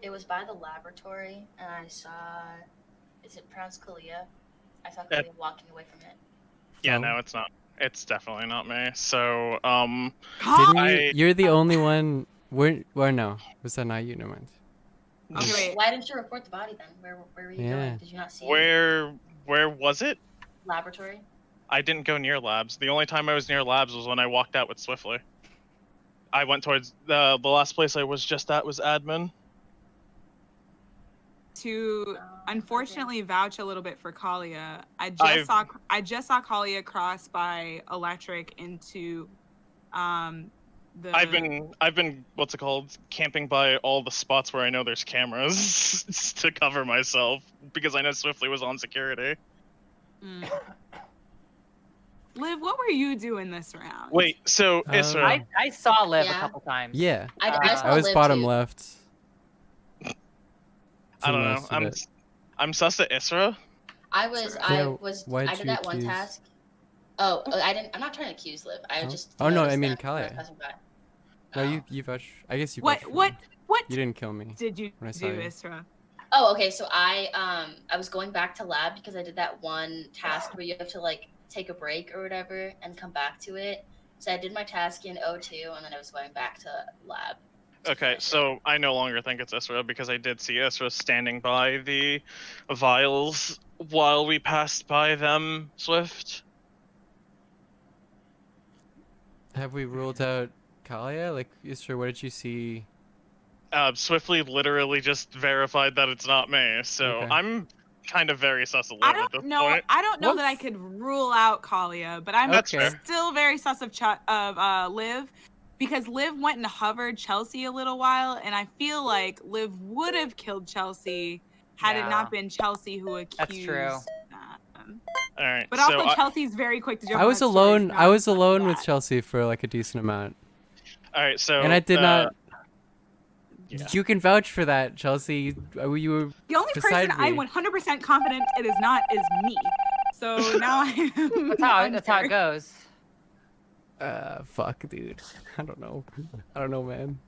[SPEAKER 10] It was by the laboratory, and I saw. Is it pronounced Kalia? I saw Kalia walking away from it.
[SPEAKER 13] Yeah, no, it's not. It's definitely not me. So,
[SPEAKER 2] You're the only one. Where no? Was that not you? Never mind.
[SPEAKER 10] Okay, wait. Why didn't you report the body then? Where were you
[SPEAKER 2] Yeah.
[SPEAKER 10] going? Did you not see it?
[SPEAKER 13] Where was it?
[SPEAKER 10] Laboratory.
[SPEAKER 13] I didn't go near labs. The only time I was near labs was when I walked out with Swiftly. I went towards the last place I was just at was admin.
[SPEAKER 15] To unfortunately vouch a little bit for Kalia, I just saw Kalia cross by electric into the.
[SPEAKER 13] I've been what's it called, camping by all the spots where I know there's cameras to cover myself because I know Swiftly was on security.
[SPEAKER 15] Mm. Liv, what were you doing this round?
[SPEAKER 13] Wait, so Isra,
[SPEAKER 25] I saw Liv a
[SPEAKER 10] Yeah.
[SPEAKER 25] couple times.
[SPEAKER 2] Yeah.
[SPEAKER 10] I saw
[SPEAKER 2] I was
[SPEAKER 10] Liv
[SPEAKER 2] bottom
[SPEAKER 10] too.
[SPEAKER 2] left.
[SPEAKER 13] I don't know.
[SPEAKER 2] most of it.
[SPEAKER 13] I'm sus to Isra.
[SPEAKER 10] I was
[SPEAKER 2] Yeah,
[SPEAKER 10] I
[SPEAKER 2] why'd
[SPEAKER 10] did
[SPEAKER 2] you
[SPEAKER 10] that one
[SPEAKER 2] accuse-
[SPEAKER 10] task. Oh, I didn't. I'm not trying to accuse Liv. I
[SPEAKER 2] Oh.
[SPEAKER 10] just.
[SPEAKER 2] Oh, no, I
[SPEAKER 10] noticed
[SPEAKER 2] mean,
[SPEAKER 10] that when I was
[SPEAKER 2] Kalia.
[SPEAKER 10] passing by.
[SPEAKER 2] No, you vouch. I guess you.
[SPEAKER 15] What
[SPEAKER 2] vouched for
[SPEAKER 15] what
[SPEAKER 2] me.
[SPEAKER 15] what
[SPEAKER 2] You didn't kill me.
[SPEAKER 15] did you
[SPEAKER 2] when I saw
[SPEAKER 15] do,
[SPEAKER 2] you.
[SPEAKER 15] Isra?
[SPEAKER 10] Oh, okay. So I was going back to lab because I did that one task where you have to like take a break or whatever and come back to it. So I did my task in O2 and then I was going back to lab.
[SPEAKER 13] Okay, so I no longer think it's Isra because I did see Isra standing by the vials while we passed by them, Swift.
[SPEAKER 2] Have we ruled out Kalia? Like, Isra, what did you see?
[SPEAKER 13] Swiftly literally just verified that it's not me, so
[SPEAKER 2] Okay.
[SPEAKER 13] I'm kind of very sus of
[SPEAKER 15] I
[SPEAKER 13] Liv at this
[SPEAKER 15] don't know.
[SPEAKER 13] point.
[SPEAKER 15] I don't know that I could rule out Kalia, but I'm
[SPEAKER 13] That's fair.
[SPEAKER 15] still very sus of Liv, because Liv went and hovered Chelsea a little while, and I feel like Liv would have killed Chelsea had it
[SPEAKER 25] Yeah.
[SPEAKER 15] not been Chelsea who accused.
[SPEAKER 25] That's true.
[SPEAKER 13] All right,
[SPEAKER 15] But
[SPEAKER 13] so
[SPEAKER 15] also, Chelsea's very quick to jump.
[SPEAKER 2] I
[SPEAKER 15] on
[SPEAKER 2] was
[SPEAKER 15] that story,
[SPEAKER 2] alone.
[SPEAKER 15] so
[SPEAKER 2] I
[SPEAKER 15] I'm
[SPEAKER 2] was
[SPEAKER 15] sus of
[SPEAKER 2] alone with
[SPEAKER 15] that.
[SPEAKER 2] Chelsea for like a decent amount.
[SPEAKER 13] all right, so
[SPEAKER 2] And I did not.
[SPEAKER 13] yeah.
[SPEAKER 2] You can vouch for that, Chelsea. You were
[SPEAKER 15] The only person
[SPEAKER 2] beside
[SPEAKER 15] I'm
[SPEAKER 2] me.
[SPEAKER 15] 100% confident it is not is me. So now I'm.
[SPEAKER 25] That's how it goes.
[SPEAKER 2] Fuck, dude. I don't know. I don't know, man.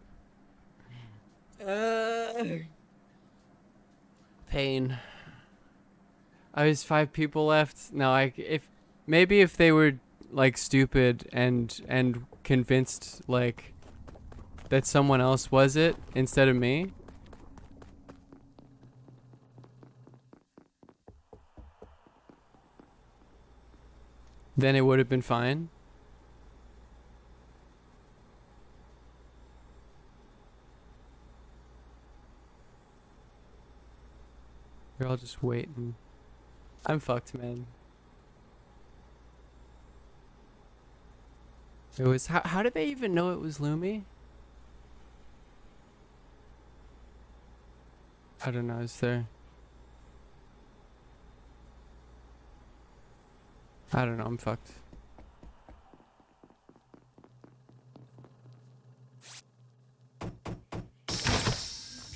[SPEAKER 2] Pain. There's 5 people left. No, if they were like stupid and convinced like that someone else was it instead of me. Then it would have been fine. We're all just waiting. I'm fucked, man. It was how did they even know it was Lumi? I don't know, is there? I don't know, I'm fucked.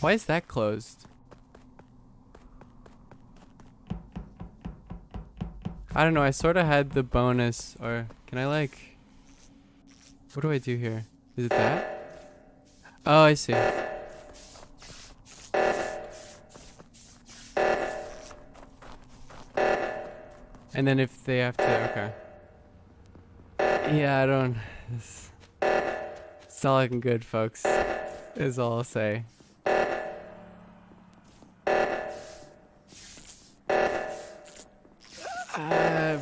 [SPEAKER 2] Why is that closed? I don't know, I sort of had the bonus, or can I like... What do I do here? Is it that? Oh, I see. And then if they have to, okay. Yeah, I don't... It's not looking good, folks. Is all I'll say.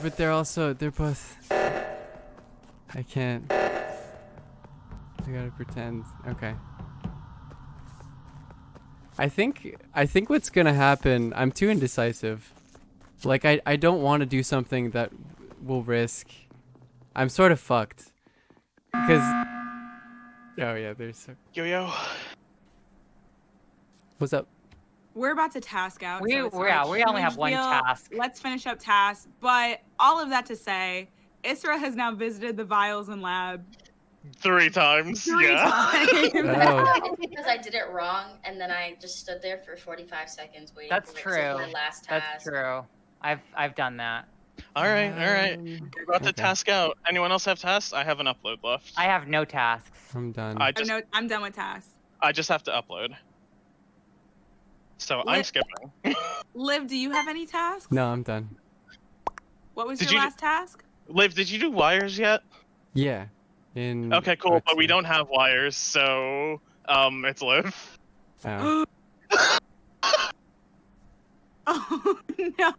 [SPEAKER 2] But they're both... I can't... I gotta pretend. Okay. I think what's gonna happen... I'm too indecisive. Like, I don't want to do something that will risk... I'm sort of fucked. Because... Oh yeah, there's...
[SPEAKER 13] Yo-yo.
[SPEAKER 2] What's up?
[SPEAKER 15] We're about to task out.
[SPEAKER 25] We
[SPEAKER 15] so it's not a
[SPEAKER 25] we only have
[SPEAKER 15] huge
[SPEAKER 25] one
[SPEAKER 15] deal.
[SPEAKER 25] task.
[SPEAKER 15] Let's finish up tasks. But all of that to say, Isra has now visited the vials and lab
[SPEAKER 13] 3 times.
[SPEAKER 15] 3
[SPEAKER 13] yeah.
[SPEAKER 15] times.
[SPEAKER 10] It's because I did it wrong, and then I just stood there for 45 seconds waiting
[SPEAKER 25] That's
[SPEAKER 10] for it.
[SPEAKER 25] true.
[SPEAKER 10] So my last task.
[SPEAKER 25] That's true. I've done that.
[SPEAKER 13] All right. We're about to task out. Anyone else have tasks? I have an upload left.
[SPEAKER 25] I have no tasks.
[SPEAKER 2] I'm done.
[SPEAKER 15] I'm done with tasks.
[SPEAKER 13] I just have to upload. So I'm skipping.
[SPEAKER 15] Liv, do you have any tasks?
[SPEAKER 2] No, I'm done.
[SPEAKER 15] What was
[SPEAKER 13] Did
[SPEAKER 15] your
[SPEAKER 13] you-
[SPEAKER 15] last task?
[SPEAKER 13] Liv, did you do wires yet?
[SPEAKER 2] Yeah. In...
[SPEAKER 13] Okay, cool. But we don't have wires, so it's Liv.
[SPEAKER 2] Oh.
[SPEAKER 15] Oh no,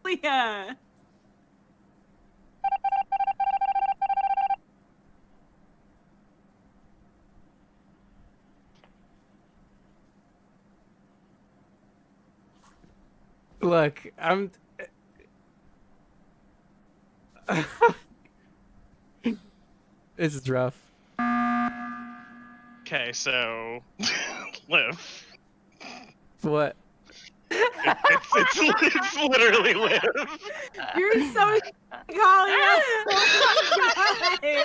[SPEAKER 15] Leah.
[SPEAKER 2] Look, I'm... This is rough.
[SPEAKER 13] Okay, so Liv.
[SPEAKER 2] What?
[SPEAKER 13] It's literally Liv.
[SPEAKER 15] You're so Kalia. Oh my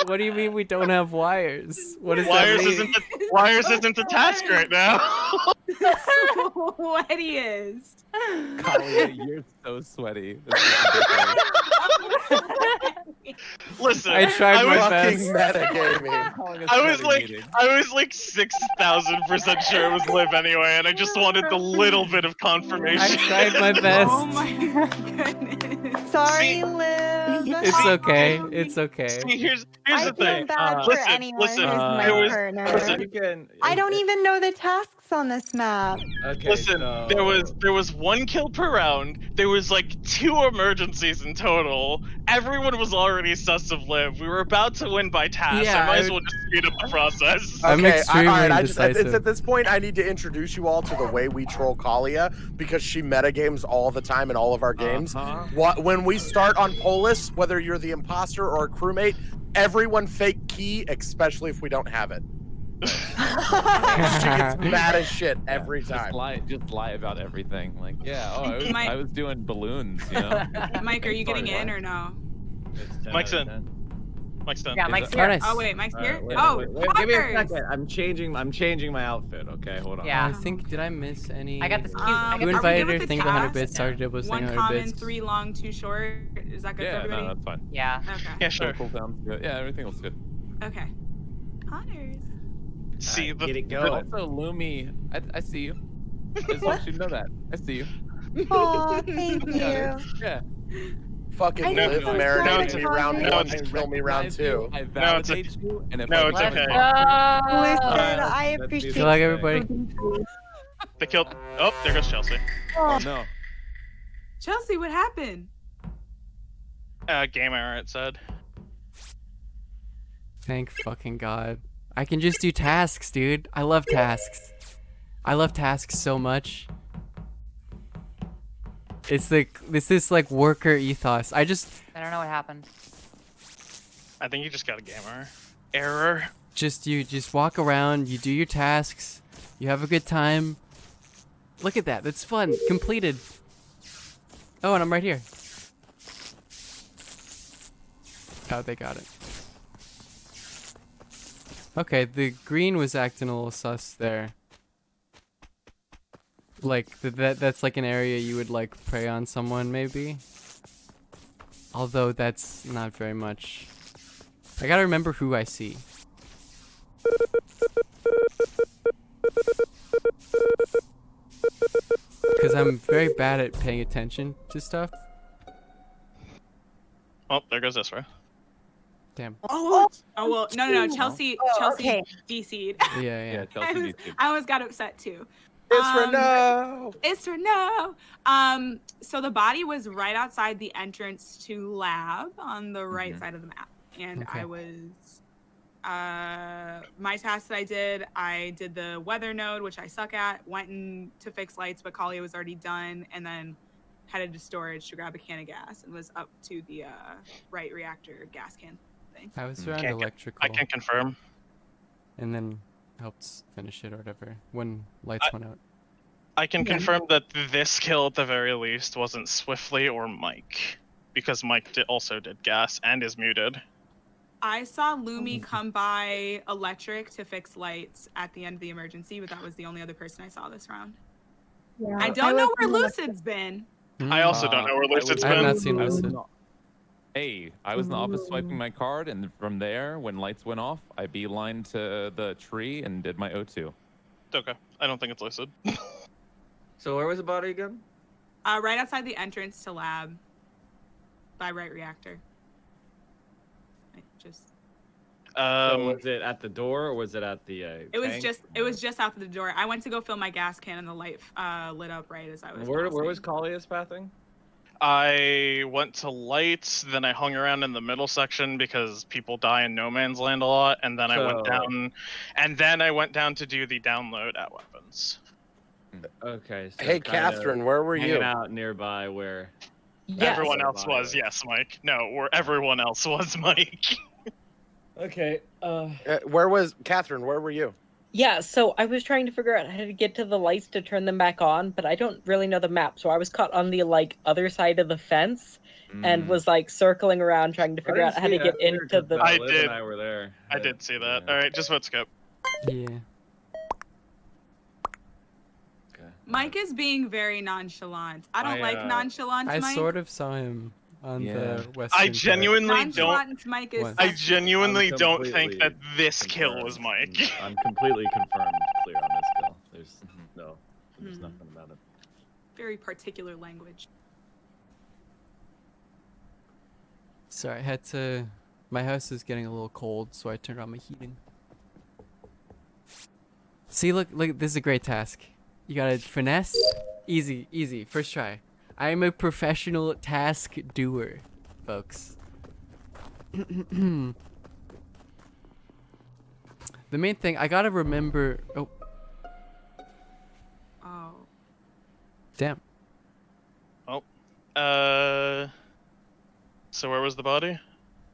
[SPEAKER 2] What do you mean we don't have wires? What does
[SPEAKER 13] Wires
[SPEAKER 2] that mean?
[SPEAKER 13] Wires isn't the task right now.
[SPEAKER 15] Sweatiest.
[SPEAKER 12] Kalia, you're so sweaty. This is ridiculous.
[SPEAKER 13] Listen,
[SPEAKER 2] I tried my
[SPEAKER 27] Fucking
[SPEAKER 2] best.
[SPEAKER 27] metagaming.
[SPEAKER 13] I was like 6,000% sure it was Liv anyway, and I just wanted the little bit of confirmation.
[SPEAKER 2] I tried my best.
[SPEAKER 15] Oh my goodness.
[SPEAKER 11] Sorry, Liv.
[SPEAKER 2] It's okay. It's okay.
[SPEAKER 13] See, here's
[SPEAKER 11] I
[SPEAKER 13] the
[SPEAKER 11] feel
[SPEAKER 13] thing.
[SPEAKER 11] bad for anyone who's my partner. I don't even know the tasks on this map.
[SPEAKER 26] Okay,
[SPEAKER 13] Listen, there was 1 kill per round. There was like 2 emergencies in total. Everyone was already sus of Liv. We were about to win by task.
[SPEAKER 27] Yeah,
[SPEAKER 13] I might as well just speed up the process.
[SPEAKER 2] I'm extremely
[SPEAKER 27] all right,
[SPEAKER 2] indecisive.
[SPEAKER 27] it's at this point I need to introduce you all to the way we troll Kalia because she metagames all the time in all of our games. When we start on Polis, whether you're the imposter or a crewmate, everyone fake key, especially if we don't have it. She gets mad as shit every time.
[SPEAKER 12] Just lie about everything. Like, yeah,
[SPEAKER 15] Mike-
[SPEAKER 12] I was doing balloons, you know?
[SPEAKER 15] Mike, are you getting in or no?
[SPEAKER 13] Mike's in. Mike's done.
[SPEAKER 25] Yeah,
[SPEAKER 12] Is
[SPEAKER 25] Mike's
[SPEAKER 12] it?
[SPEAKER 25] here.
[SPEAKER 2] Oh, nice.
[SPEAKER 15] Oh wait, Mike's here.
[SPEAKER 26] Wait,
[SPEAKER 15] Oh,
[SPEAKER 26] give me a
[SPEAKER 15] fuckers.
[SPEAKER 26] second. I'm changing my outfit. Okay, hold on.
[SPEAKER 25] Yeah.
[SPEAKER 2] I think, did I miss any?
[SPEAKER 25] I got this cute.
[SPEAKER 15] Um,
[SPEAKER 25] I
[SPEAKER 2] You
[SPEAKER 25] got
[SPEAKER 15] are we
[SPEAKER 2] invited
[SPEAKER 15] good
[SPEAKER 2] her,
[SPEAKER 15] with
[SPEAKER 2] think
[SPEAKER 15] the
[SPEAKER 2] 100
[SPEAKER 15] tasks?
[SPEAKER 2] bits, started it was saying
[SPEAKER 15] 1
[SPEAKER 2] 100
[SPEAKER 15] common,
[SPEAKER 2] bits.
[SPEAKER 15] 3 long, 2 short. Is that good for
[SPEAKER 12] Yeah,
[SPEAKER 15] everybody?
[SPEAKER 12] no, that's fine.
[SPEAKER 25] Yeah.
[SPEAKER 15] Okay.
[SPEAKER 13] Yeah, sure.
[SPEAKER 12] Cool, sounds good. Yeah, everything looks good.
[SPEAKER 15] Okay. Honors.
[SPEAKER 13] See,
[SPEAKER 26] Get it
[SPEAKER 12] But
[SPEAKER 26] going.
[SPEAKER 12] also, Lumi, I see you. I just want you to know that. I see you.
[SPEAKER 11] Oh, thank you.
[SPEAKER 12] Yeah.
[SPEAKER 27] Fucking
[SPEAKER 11] I
[SPEAKER 27] Liv
[SPEAKER 11] didn't
[SPEAKER 27] marinated
[SPEAKER 11] know
[SPEAKER 27] me
[SPEAKER 11] that.
[SPEAKER 27] round
[SPEAKER 13] No,
[SPEAKER 27] 1
[SPEAKER 13] it's-
[SPEAKER 27] and kill me round 2.
[SPEAKER 12] I
[SPEAKER 13] No, it's
[SPEAKER 12] validate you, and if
[SPEAKER 13] no,
[SPEAKER 12] I
[SPEAKER 13] it's
[SPEAKER 12] become
[SPEAKER 13] okay.
[SPEAKER 11] Listen, I
[SPEAKER 26] That's
[SPEAKER 11] appreciate
[SPEAKER 2] Good luck,
[SPEAKER 26] beautiful.
[SPEAKER 2] everybody.
[SPEAKER 13] They killed. Oh, there goes Chelsea.
[SPEAKER 12] Oh no.
[SPEAKER 15] Chelsea, what happened?
[SPEAKER 13] Game error, it said.
[SPEAKER 2] Thank fucking God. I can just do tasks, dude. I love tasks. I love tasks so much. It's this like worker ethos.
[SPEAKER 25] I don't know what happened.
[SPEAKER 13] I think you just got a game error.
[SPEAKER 2] you just walk around, you do your tasks, you have a good time. Look at that. That's fun. Completed. Oh, and I'm right here. Oh, they got it. Okay, the green was acting a little sus there. Like that's like an area you would like prey on someone maybe. Although that's not very much. I gotta remember who I see. Because I'm very bad at paying attention to stuff.
[SPEAKER 13] Oh, there goes Ezra.
[SPEAKER 2] Damn.
[SPEAKER 15] Oh well, no. Chelsea
[SPEAKER 11] okay.
[SPEAKER 15] DC'd.
[SPEAKER 2] Yeah.
[SPEAKER 15] I almost got upset too.
[SPEAKER 27] Isra, no!
[SPEAKER 15] Isra, no! So the body was right outside the entrance to lab on the right side of the map. And
[SPEAKER 2] Okay.
[SPEAKER 15] I was my task that I did the weather node, which I suck at, went in to fix lights, but Kalia was already done, and then headed to storage to grab a can of gas and was up to the right reactor gas can thing.
[SPEAKER 2] I was around
[SPEAKER 13] I
[SPEAKER 2] electrical.
[SPEAKER 13] can confirm.
[SPEAKER 2] And then helped finish it or whatever when lights went out.
[SPEAKER 13] I can confirm that this kill at the very least wasn't Swiftly or Mike, because Mike also did gas and is muted.
[SPEAKER 15] I saw Lumi come by electric to fix lights at the end of the emergency, but that was the only other person I saw this round.
[SPEAKER 11] Yeah.
[SPEAKER 15] I don't know where Lucid's been.
[SPEAKER 13] I also don't know where Lucid's
[SPEAKER 2] I have
[SPEAKER 13] been.
[SPEAKER 2] not seen Lucid.
[SPEAKER 12] Hey, I was in the office swiping my card, and from there, when lights went off, I beelined to the tree and did my O2.
[SPEAKER 13] Okay, I don't think it's Lucid.
[SPEAKER 26] So where was the body again?
[SPEAKER 15] Right outside the entrance to lab by right reactor.
[SPEAKER 26] So was it at the door or was it at the
[SPEAKER 15] It was just out the door. I went to go fill my gas can and the light lit up right as I was
[SPEAKER 26] Where
[SPEAKER 15] passing.
[SPEAKER 26] was Kalia's pathing?
[SPEAKER 13] I went to lights, then I hung around in the middle section because people die in no man's land a lot, and then I went down to do the download at weapons.
[SPEAKER 26] Okay. So
[SPEAKER 27] Hey,
[SPEAKER 26] kind of
[SPEAKER 27] Catherine, where were you?
[SPEAKER 26] hanging out nearby where
[SPEAKER 13] Everyone else was, yes, Mike. No, where everyone else was, Mike.
[SPEAKER 27] Okay. Where was Catherine? Where were you?
[SPEAKER 1] Yeah, so I was trying to figure out how to get to the lights to turn them back on, but I don't really know the map. So I was caught on the other side of the fence and was circling around trying to figure out how to get into the.
[SPEAKER 13] I
[SPEAKER 26] Liv
[SPEAKER 13] did.
[SPEAKER 26] and I were there.
[SPEAKER 13] I did see that. All right, just vote skip.
[SPEAKER 2] Yeah.
[SPEAKER 15] Mike is being very nonchalant. I don't like nonchalant
[SPEAKER 2] I
[SPEAKER 15] Mike.
[SPEAKER 2] sort of saw him on the western.
[SPEAKER 13] I genuinely don't.
[SPEAKER 15] Nonchalant Mike is.
[SPEAKER 13] I
[SPEAKER 2] What?
[SPEAKER 13] genuinely
[SPEAKER 26] I'm
[SPEAKER 13] don't think that
[SPEAKER 26] completely
[SPEAKER 13] this kill was Mike.
[SPEAKER 26] I'm completely confirmed clear on this kill. There's nothing about it.
[SPEAKER 15] Very particular language.
[SPEAKER 2] Sorry, I had to. My house is getting a little cold, so I turned on my heating. See, look, this is a great task. You gotta finesse. Easy. First try. I am a professional task doer, folks. The main thing, I gotta remember. Oh.
[SPEAKER 15] Oh.
[SPEAKER 2] Damn.
[SPEAKER 13] Oh. So where was the body?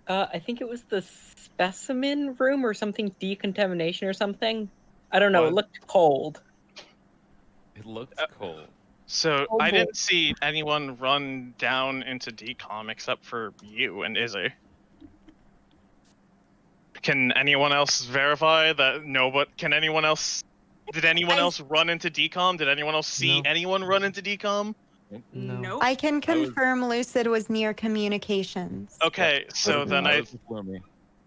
[SPEAKER 1] I think it was the specimen room or something, decontamination or something. I don't know.
[SPEAKER 13] What?
[SPEAKER 1] It looked cold.
[SPEAKER 12] It looked cold.
[SPEAKER 13] So
[SPEAKER 1] Oh,
[SPEAKER 13] I
[SPEAKER 1] boy.
[SPEAKER 13] didn't see anyone run down into decom except for you and Izzy. Can anyone else verify that? No, but can anyone else? Did anyone else run into decom? Did anyone else see anyone run into decom?
[SPEAKER 2] No.
[SPEAKER 11] I can confirm Lucid was near communications.
[SPEAKER 13] Okay, so then I
[SPEAKER 12] me.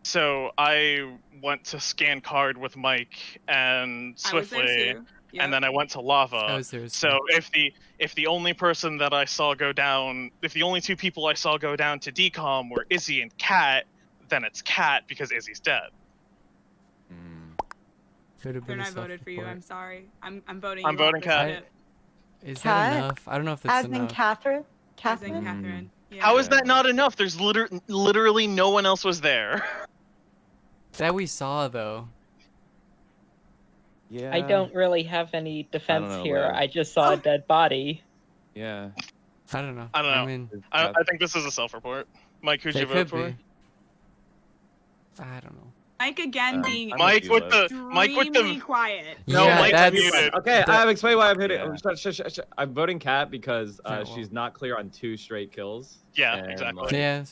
[SPEAKER 13] So I went to scan card with Mike and
[SPEAKER 15] I was there
[SPEAKER 13] Swiftly,
[SPEAKER 15] too. Yep.
[SPEAKER 13] and then I went to Lava.
[SPEAKER 2] I was there
[SPEAKER 13] So if the only person that I saw go down, if the only two people I saw go down to decom were Izzy and Kat, then it's Kat because Izzy's dead.
[SPEAKER 2] Could have been
[SPEAKER 15] Then
[SPEAKER 2] a
[SPEAKER 15] I voted for you.
[SPEAKER 2] self-report.
[SPEAKER 15] I'm sorry. I'm voting.
[SPEAKER 13] I'm
[SPEAKER 15] you
[SPEAKER 13] voting
[SPEAKER 15] off
[SPEAKER 13] Kat.
[SPEAKER 15] as skip.
[SPEAKER 2] Is
[SPEAKER 11] Kat?
[SPEAKER 2] that enough? I don't know if that's
[SPEAKER 11] As in
[SPEAKER 2] enough.
[SPEAKER 11] Catherine?
[SPEAKER 15] As in Catherine. Yeah.
[SPEAKER 13] How is that not enough? There's literally no one else was there.
[SPEAKER 2] That we saw though.
[SPEAKER 12] Yeah.
[SPEAKER 1] I don't really have any defense
[SPEAKER 12] know,
[SPEAKER 1] here.
[SPEAKER 12] Liv.
[SPEAKER 1] I just saw a dead body.
[SPEAKER 12] Yeah.
[SPEAKER 2] I don't know.
[SPEAKER 13] I don't know.
[SPEAKER 2] I mean,
[SPEAKER 13] I think this is a self-report. Mike, who'd
[SPEAKER 2] they
[SPEAKER 13] you vote
[SPEAKER 2] could
[SPEAKER 13] for?
[SPEAKER 2] be. I don't know.
[SPEAKER 15] Mike again being
[SPEAKER 13] Mike with the
[SPEAKER 15] extremely quiet.
[SPEAKER 26] No,
[SPEAKER 2] Yeah,
[SPEAKER 26] Mike's
[SPEAKER 2] that's-
[SPEAKER 26] muted. Okay, I have explained why I'm hitting.
[SPEAKER 12] Yeah.
[SPEAKER 26] I'm voting Kat because
[SPEAKER 2] well.
[SPEAKER 26] she's not clear on 2 straight kills.
[SPEAKER 13] Yeah,
[SPEAKER 26] and,
[SPEAKER 13] exactly.
[SPEAKER 26] like,
[SPEAKER 2] Yeah,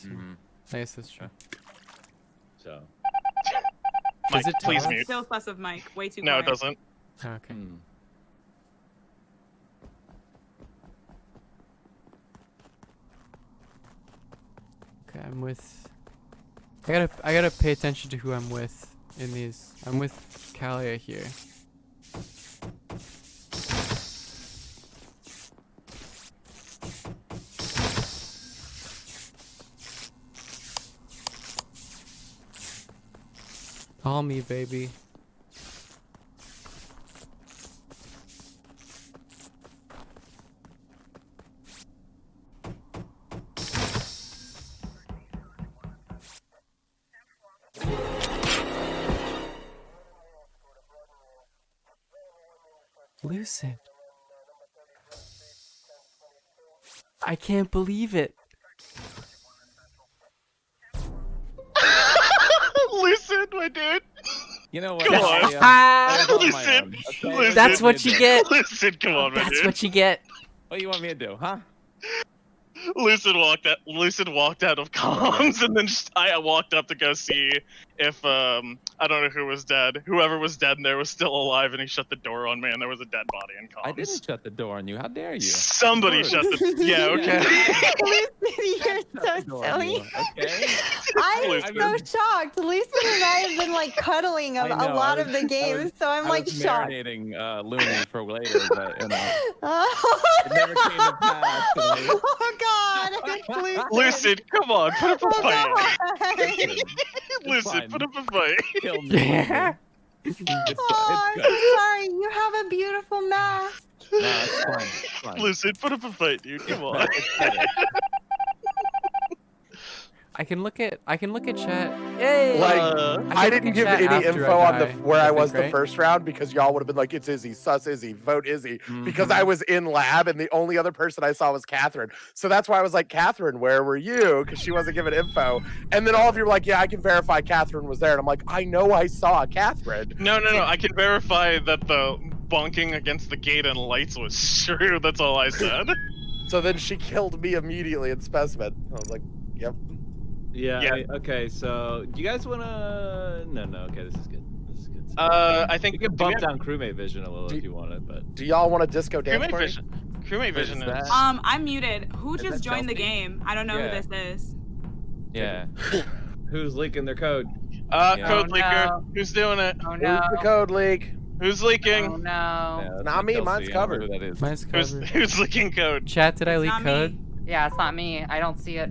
[SPEAKER 2] I guess that's true.
[SPEAKER 26] So.
[SPEAKER 13] Mike,
[SPEAKER 2] Does it
[SPEAKER 13] please
[SPEAKER 2] tell us?
[SPEAKER 13] mute.
[SPEAKER 15] Still sus of Mike. Way too
[SPEAKER 13] No,
[SPEAKER 15] quiet.
[SPEAKER 13] it doesn't.
[SPEAKER 2] Okay. Okay, I'm with. I gotta pay attention to who I'm with in these. I'm with Kalia here. Call me, baby. Lucid. I can't believe it.
[SPEAKER 13] Lucid, my dude.
[SPEAKER 12] You know what?
[SPEAKER 13] Come on.
[SPEAKER 12] Yeah, I was on my
[SPEAKER 13] Lucid.
[SPEAKER 12] own, okay?
[SPEAKER 13] Lucid.
[SPEAKER 2] That's what you get.
[SPEAKER 13] Lucid, come on, my
[SPEAKER 2] That's
[SPEAKER 13] dude.
[SPEAKER 2] what you get.
[SPEAKER 12] What do you want me to do, huh?
[SPEAKER 13] Lucid walked out of comms, and then I walked up to go see if I don't know who was dead. Whoever was dead in there was still alive, and he shut the door on me, and there was a dead body in comms.
[SPEAKER 12] I didn't shut the door on you. How dare you?
[SPEAKER 13] Somebody
[SPEAKER 12] Rude.
[SPEAKER 13] shut the. Yeah, okay.
[SPEAKER 11] Lucid, you're so silly.
[SPEAKER 12] Okay.
[SPEAKER 11] I'm
[SPEAKER 13] Lucid.
[SPEAKER 11] so shocked. Lucid and I have been like cuddling a lot of the games, so I'm like shocked.
[SPEAKER 12] marinating Looney for later, but you know,
[SPEAKER 11] Oh,
[SPEAKER 12] it never came to pass.
[SPEAKER 11] oh God, Lucid.
[SPEAKER 13] Lucid, come on, put up a
[SPEAKER 11] Oh,
[SPEAKER 13] fight.
[SPEAKER 11] God.
[SPEAKER 13] Lucid, put up a fight.
[SPEAKER 12] Kill me. It's
[SPEAKER 11] Oh, I'm
[SPEAKER 12] good.
[SPEAKER 11] so sorry. You have a beautiful mask.
[SPEAKER 12] No, it's fine. It's fine.
[SPEAKER 13] Lucid, put up a fight, dude. Come on.
[SPEAKER 2] I can look at chat. Yay!
[SPEAKER 27] Like, I
[SPEAKER 2] can look
[SPEAKER 27] didn't
[SPEAKER 2] at
[SPEAKER 27] give
[SPEAKER 2] chat
[SPEAKER 27] any
[SPEAKER 2] after
[SPEAKER 27] info
[SPEAKER 2] I
[SPEAKER 27] on
[SPEAKER 2] die,
[SPEAKER 27] where I
[SPEAKER 2] think,
[SPEAKER 27] was the
[SPEAKER 2] right?
[SPEAKER 27] first round because y'all would have been like, it's Izzy, sus Izzy, vote Izzy. Because I was in lab and the only other person I saw was Catherine. So that's why I was like, Catherine, where were you? Because she wasn't giving info. And then all of you were like, yeah, I can verify Catherine was there. And I'm like, I know I saw Catherine.
[SPEAKER 13] No. I can verify that the bonking against the gate and lights was true. That's all I said.
[SPEAKER 27] So then she killed me immediately in Specimen. I was like, yep.
[SPEAKER 26] Yeah.
[SPEAKER 13] Yeah.
[SPEAKER 26] Okay. So, do you guys want to? No. Okay. This is good.
[SPEAKER 13] I think
[SPEAKER 26] you can
[SPEAKER 13] do we
[SPEAKER 26] bump
[SPEAKER 13] have-
[SPEAKER 26] down crewmate vision a little if you want it, but.
[SPEAKER 27] Do y'all want a disco dance
[SPEAKER 13] Crewmate
[SPEAKER 27] party?
[SPEAKER 13] vision. Crewmate vision is.
[SPEAKER 15] I'm muted. Who
[SPEAKER 26] Is
[SPEAKER 15] just
[SPEAKER 26] that
[SPEAKER 15] joined the
[SPEAKER 26] Chelsea?
[SPEAKER 15] game? I don't know
[SPEAKER 26] Yeah.
[SPEAKER 15] who this is.
[SPEAKER 12] Yeah.
[SPEAKER 26] Who's leaking their code?
[SPEAKER 13] Code leaker. Who's doing it?
[SPEAKER 15] Oh
[SPEAKER 27] Who's the code leak?
[SPEAKER 13] Who's leaking?
[SPEAKER 15] Oh no.
[SPEAKER 12] Yeah,
[SPEAKER 27] Not me, mine's covered.
[SPEAKER 12] Who that is.
[SPEAKER 2] Mine's covered.
[SPEAKER 13] Who's leaking code?
[SPEAKER 2] Chat, did I
[SPEAKER 15] It's
[SPEAKER 2] leak
[SPEAKER 15] not
[SPEAKER 2] code?
[SPEAKER 15] me.
[SPEAKER 25] Yeah, it's not me. I don't see it.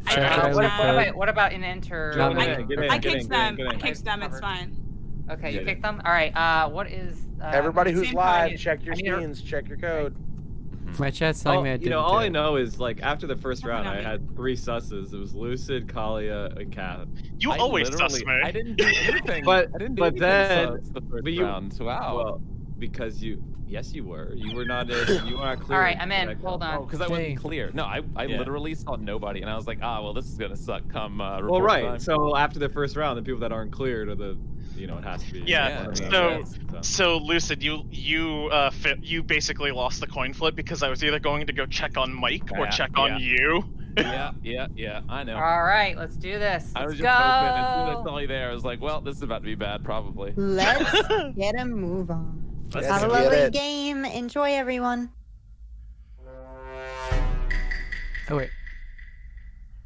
[SPEAKER 2] Chat, did I leak code?
[SPEAKER 25] What about in enter?
[SPEAKER 2] Not me.
[SPEAKER 15] I kicked them. I kicked them. It's fine.
[SPEAKER 25] Okay, you
[SPEAKER 26] Yeah.
[SPEAKER 25] kicked them. All right. What is?
[SPEAKER 27] Everybody who's
[SPEAKER 15] same
[SPEAKER 27] live,
[SPEAKER 15] code.
[SPEAKER 27] check your
[SPEAKER 25] I need a-
[SPEAKER 27] scenes, check your code.
[SPEAKER 2] My chat's telling me I didn't
[SPEAKER 26] all
[SPEAKER 2] do
[SPEAKER 26] I
[SPEAKER 2] it.
[SPEAKER 26] know is like after the first round,
[SPEAKER 15] no,
[SPEAKER 26] I
[SPEAKER 15] me.
[SPEAKER 26] had 3 susses. It was Lucid, Kalia, and Kath.
[SPEAKER 13] You
[SPEAKER 12] I
[SPEAKER 13] always sus
[SPEAKER 12] literally-
[SPEAKER 13] me.
[SPEAKER 12] I didn't do anything.
[SPEAKER 26] But
[SPEAKER 12] I didn't do
[SPEAKER 26] but
[SPEAKER 12] anything
[SPEAKER 26] then
[SPEAKER 12] sus the first
[SPEAKER 26] but you,
[SPEAKER 12] round. Wow.
[SPEAKER 26] Well, because yes you were. You were not clear.
[SPEAKER 25] All right, I'm in. Hold on.
[SPEAKER 12] because I wasn't clear. No, I
[SPEAKER 26] Yeah.
[SPEAKER 12] literally saw nobody, and I was like, well, this is gonna suck. Come report
[SPEAKER 26] Well, right.
[SPEAKER 12] time.
[SPEAKER 26] So after the first round, the people that aren't cleared are the, it has to be.
[SPEAKER 13] Yeah.
[SPEAKER 26] one of the
[SPEAKER 13] So
[SPEAKER 26] best,
[SPEAKER 13] so Lucid, you basically lost the coin flip because I was either going to go check on Mike or
[SPEAKER 12] Yeah,
[SPEAKER 13] check on you.
[SPEAKER 12] yeah. I know.
[SPEAKER 25] All right, let's do this.
[SPEAKER 12] I was
[SPEAKER 25] Let's
[SPEAKER 12] just hoping as soon as I
[SPEAKER 25] go.
[SPEAKER 12] saw you there, I was like, well, this is about to be bad, probably.
[SPEAKER 11] Let's get a move on.
[SPEAKER 27] Let's
[SPEAKER 11] Have a
[SPEAKER 27] get
[SPEAKER 11] lovely
[SPEAKER 27] it.
[SPEAKER 11] game. Enjoy, everyone.
[SPEAKER 2] Oh wait.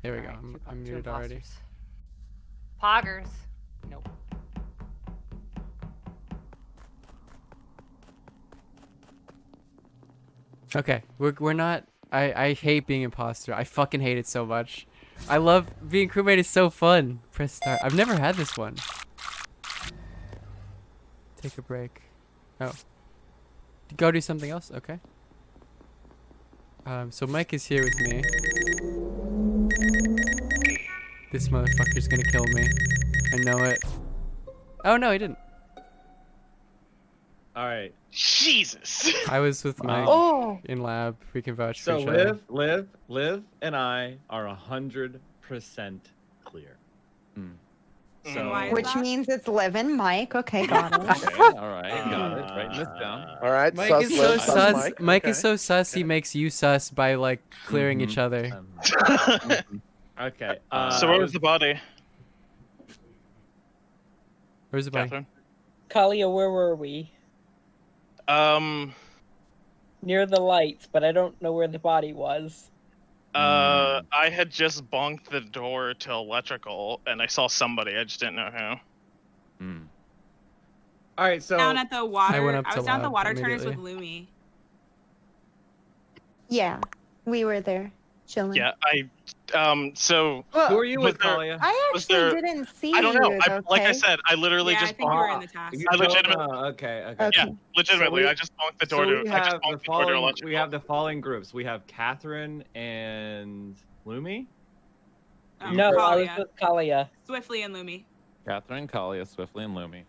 [SPEAKER 2] There we go. I'm
[SPEAKER 25] Two
[SPEAKER 2] muted already.
[SPEAKER 25] imposters. Poggers. Nope.
[SPEAKER 2] Okay, we're not. I hate being imposter. I fucking hate it so much. I love being crewmate. Is so fun. Press start. I've never had this one. Take a break. Oh. Go do something else. Okay. So Mike is here with me. This motherfucker's gonna kill me. I know it. Oh no, he didn't.
[SPEAKER 26] All right.
[SPEAKER 13] Jesus.
[SPEAKER 2] I was with Mike
[SPEAKER 11] Oh.
[SPEAKER 2] in lab. We can vouch
[SPEAKER 26] So
[SPEAKER 2] for each other.
[SPEAKER 26] Liv, and I are 100% clear. So
[SPEAKER 15] why is
[SPEAKER 11] Which
[SPEAKER 15] that?
[SPEAKER 11] means it's Liv and Mike. Okay, got it.
[SPEAKER 12] Okay, all right, got it. Writing this down.
[SPEAKER 27] All right,
[SPEAKER 2] Mike
[SPEAKER 27] sus
[SPEAKER 2] is so
[SPEAKER 27] Liv,
[SPEAKER 2] sus.
[SPEAKER 27] Mike.
[SPEAKER 2] Mike
[SPEAKER 27] Okay.
[SPEAKER 2] is so sus. He makes you sus by like clearing each other.
[SPEAKER 26] Okay.
[SPEAKER 13] So where was the body?
[SPEAKER 2] Where's the body?
[SPEAKER 13] Catherine?
[SPEAKER 1] Kalia, where were we? Near the lights, but I don't know where the body was.
[SPEAKER 13] I had just bonked the door to electrical, and I saw somebody. I just didn't know who.
[SPEAKER 26] All right. So
[SPEAKER 15] Down at the water.
[SPEAKER 2] I went up
[SPEAKER 15] I
[SPEAKER 2] to
[SPEAKER 15] was down at the
[SPEAKER 2] lab
[SPEAKER 15] water turners with
[SPEAKER 2] immediately.
[SPEAKER 15] Lumi.
[SPEAKER 11] Yeah, we were there chilling.
[SPEAKER 13] Yeah, so
[SPEAKER 26] who are you
[SPEAKER 13] was
[SPEAKER 26] with,
[SPEAKER 13] there-
[SPEAKER 26] Kalia?
[SPEAKER 11] I
[SPEAKER 13] was
[SPEAKER 11] actually
[SPEAKER 13] there-
[SPEAKER 11] didn't see
[SPEAKER 13] I don't know.
[SPEAKER 11] you.
[SPEAKER 13] Like I
[SPEAKER 11] okay?
[SPEAKER 13] said, I literally
[SPEAKER 15] Yeah, I
[SPEAKER 13] just
[SPEAKER 15] think you were in
[SPEAKER 13] bonked.
[SPEAKER 15] the task.
[SPEAKER 26] You
[SPEAKER 13] I
[SPEAKER 26] don't-
[SPEAKER 13] legitimately-
[SPEAKER 26] okay.
[SPEAKER 11] Okay.
[SPEAKER 13] Yeah, legitimately,
[SPEAKER 26] we-
[SPEAKER 13] I just bonked the door
[SPEAKER 26] So
[SPEAKER 13] to.
[SPEAKER 26] we
[SPEAKER 13] I just
[SPEAKER 26] have
[SPEAKER 13] bonked
[SPEAKER 26] the
[SPEAKER 13] the door to
[SPEAKER 26] following.
[SPEAKER 13] electrical.
[SPEAKER 26] We have the following groups. We have Catherine and Lumi.
[SPEAKER 1] No, I was
[SPEAKER 15] Kalia.
[SPEAKER 1] with Kalia.
[SPEAKER 15] Swiftly and Lumi.
[SPEAKER 12] Catherine, Kalia, Swiftly, and Lumi.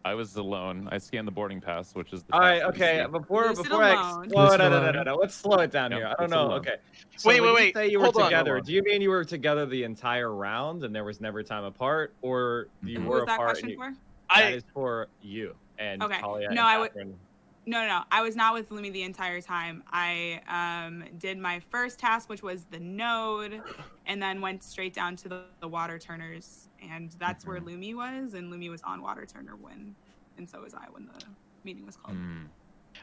[SPEAKER 12] I was alone. I scanned the boarding pass, which is the.
[SPEAKER 26] All right.
[SPEAKER 12] task that you
[SPEAKER 26] Okay.
[SPEAKER 12] see.
[SPEAKER 26] Before
[SPEAKER 15] Lucid
[SPEAKER 26] I
[SPEAKER 15] alone.
[SPEAKER 26] explode,
[SPEAKER 2] Lucid
[SPEAKER 26] no.
[SPEAKER 2] alone.
[SPEAKER 26] Let's slow it down
[SPEAKER 12] Yep,
[SPEAKER 26] here. I don't
[SPEAKER 12] Lucid
[SPEAKER 26] know.
[SPEAKER 12] alone.
[SPEAKER 26] Okay. So
[SPEAKER 13] Wait,
[SPEAKER 26] when
[SPEAKER 13] wait,
[SPEAKER 26] you
[SPEAKER 13] wait.
[SPEAKER 26] say you were
[SPEAKER 13] Hold on.
[SPEAKER 26] together. Do you mean you were together the entire round and there was never time apart, or you
[SPEAKER 15] Who
[SPEAKER 26] were
[SPEAKER 15] was that
[SPEAKER 26] apart?
[SPEAKER 15] question for?
[SPEAKER 26] That is for you and
[SPEAKER 15] Okay.
[SPEAKER 26] Talia
[SPEAKER 15] No,
[SPEAKER 26] and
[SPEAKER 15] I would-
[SPEAKER 26] Catherine.
[SPEAKER 15] No. I was not with Lumi the entire time. I did my first task, which was the node, and then went straight down to the water turners, and that's where Lumi was, and Lumi was on water turner and so was I when the meeting was called.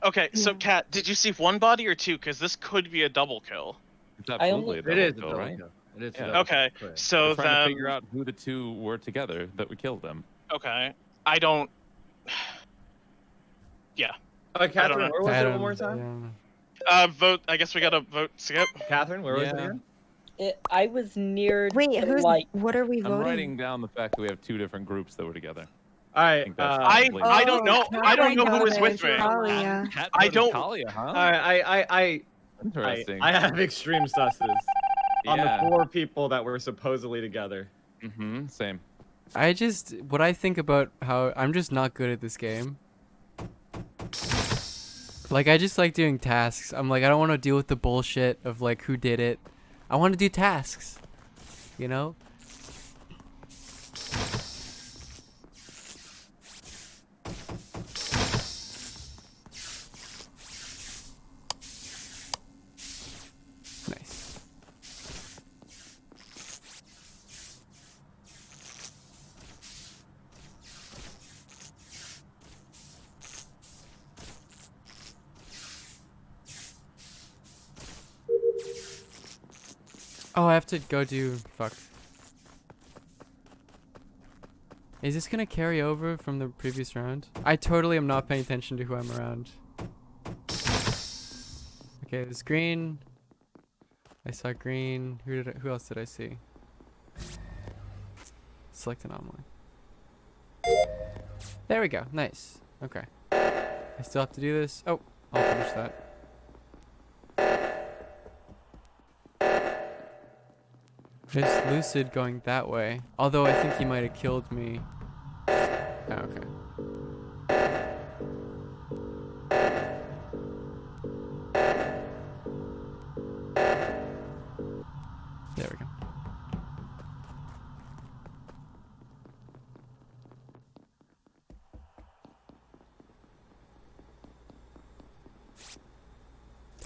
[SPEAKER 13] Okay, so Kat, did you see one body or two? Because this could be a double kill.
[SPEAKER 12] It's absolutely
[SPEAKER 26] It is a
[SPEAKER 12] kill,
[SPEAKER 26] double
[SPEAKER 12] right?
[SPEAKER 26] kill. It is. a
[SPEAKER 12] Yeah.
[SPEAKER 26] double
[SPEAKER 13] Okay,
[SPEAKER 26] kill. Correct.
[SPEAKER 13] so
[SPEAKER 12] We're trying
[SPEAKER 13] then
[SPEAKER 12] to figure out who the two were together that we killed them.
[SPEAKER 13] okay, I don't. Yeah.
[SPEAKER 26] Catherine, where was
[SPEAKER 2] I
[SPEAKER 26] it
[SPEAKER 2] don't-
[SPEAKER 26] one more time?
[SPEAKER 13] Vote. I guess we gotta vote. Skip.
[SPEAKER 26] Catherine, where was it
[SPEAKER 12] Yeah.
[SPEAKER 26] again?
[SPEAKER 1] I was near
[SPEAKER 11] Wait,
[SPEAKER 1] the
[SPEAKER 11] who's?
[SPEAKER 1] light.
[SPEAKER 11] What are we
[SPEAKER 12] I'm
[SPEAKER 11] voting?
[SPEAKER 12] writing down the fact that we have two different groups that were together.
[SPEAKER 26] All right.
[SPEAKER 12] think that's
[SPEAKER 13] I
[SPEAKER 12] probably-
[SPEAKER 13] don't know. I don't know who was with me.
[SPEAKER 11] Talia.
[SPEAKER 12] Cat
[SPEAKER 13] I
[SPEAKER 12] voted
[SPEAKER 13] don't-
[SPEAKER 12] Talia, huh?
[SPEAKER 26] All right.
[SPEAKER 12] Interesting.
[SPEAKER 26] I have extreme susses. on the
[SPEAKER 12] Yeah.
[SPEAKER 26] 4 people that were supposedly together.
[SPEAKER 12] Mm-hmm. Same.
[SPEAKER 2] What I think about how I'm just not good at this game. Like, I just like doing tasks. I'm like, I don't want to deal with the bullshit of like who did it. I want to do tasks. You know? Nice. Oh, I have to go do... Fuck. Is this gonna carry over from the previous round? I totally am not paying attention to who I'm around. Okay, there's green. I saw green. Who else did I see? Select anomaly. There we go. Nice. Okay. I still have to do this. Oh, I'll finish that. There's Lucid going that way. Although I think he might have killed me. Oh, okay. There we go.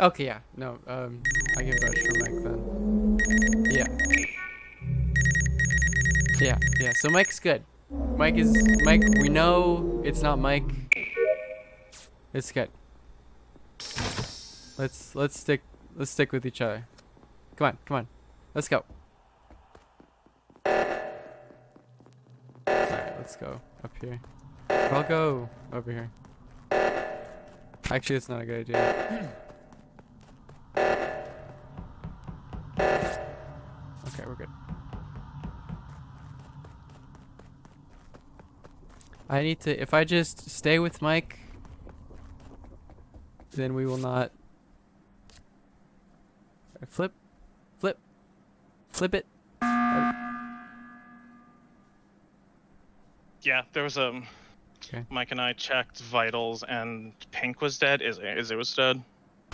[SPEAKER 2] Okay, yeah. No, I can vouch for Mike then. Yeah. Yeah, so Mike's good. Mike, we know it's not Mike. It's good. Let's stick with each other. Come on. Let's go. Alright, let's go up here. I'll go over here. Actually, that's not a good idea. Okay, we're good. I need to, if I just stay with Mike, then we will not. Flip it.
[SPEAKER 13] Yeah, there was
[SPEAKER 2] Okay.
[SPEAKER 13] Mike and I checked vitals, and Pink was dead. Is it was dead?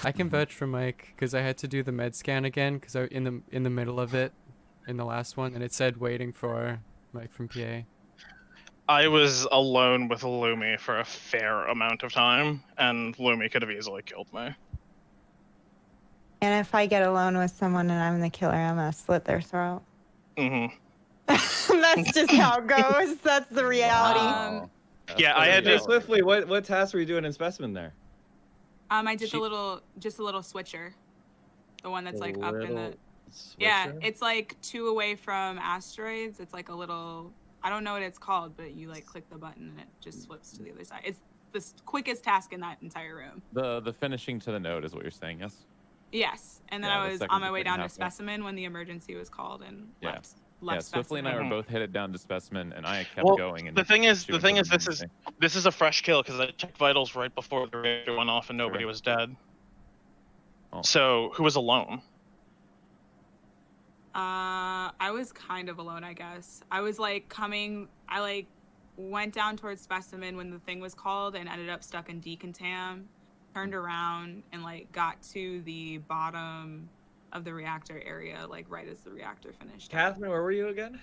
[SPEAKER 2] I can vouch for Mike because I had to do the med scan again because I in the middle of it, in the last one, and it said waiting for Mike from PA.
[SPEAKER 13] I was alone with Lumi for a fair amount of time, and Lumi could have easily killed me.
[SPEAKER 11] And if I get alone with someone and I'm the killer, I'm gonna slit their throat.
[SPEAKER 13] Mm-hmm.
[SPEAKER 11] That's just how it goes. That's the reality.
[SPEAKER 13] Yeah, I had
[SPEAKER 26] Hey,
[SPEAKER 13] to.
[SPEAKER 26] Swiftly, what task were you doing in Specimen there?
[SPEAKER 15] I did just a little switcher, the one that's like up in the. Yeah, it's like 2 away from asteroids. It's like a little. I don't know what it's called, but you like click the button and it just flips to the other side. It's the quickest task in that entire room.
[SPEAKER 12] The finishing to the node is what you're saying, yes?
[SPEAKER 15] Yes, and then
[SPEAKER 12] Yeah,
[SPEAKER 15] I
[SPEAKER 12] the
[SPEAKER 15] was
[SPEAKER 12] second
[SPEAKER 15] on my
[SPEAKER 12] to
[SPEAKER 15] way
[SPEAKER 12] second
[SPEAKER 15] down to
[SPEAKER 12] half, yeah.
[SPEAKER 15] Specimen when the emergency was called and
[SPEAKER 12] Yeah.
[SPEAKER 15] left
[SPEAKER 12] Swiftly and I were
[SPEAKER 15] Specimen.
[SPEAKER 12] both headed down to Specimen, and I kept
[SPEAKER 13] Well,
[SPEAKER 12] going. And
[SPEAKER 13] the thing is,
[SPEAKER 12] she went to the emergency.
[SPEAKER 13] this is a fresh kill because I checked vitals right before the reactor went off and nobody was dead.
[SPEAKER 12] Oh.
[SPEAKER 13] So who was alone?
[SPEAKER 15] I was kind of alone, I guess. I was like I like went down towards Specimen when the thing was called and ended up stuck in decontam, turned around and like got to the bottom of the reactor area, like right as the reactor finished.
[SPEAKER 26] Catherine, where were you again?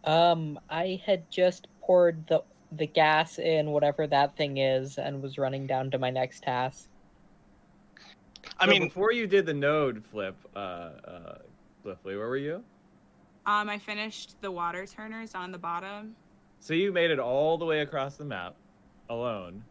[SPEAKER 1] I had just poured the gas in whatever that thing is and was running down to my next task.
[SPEAKER 26] I mean, before you did the node flip, Swiftly, where were you?
[SPEAKER 15] I finished the water turners on the bottom.
[SPEAKER 26] So you made it all the way across the map, alone.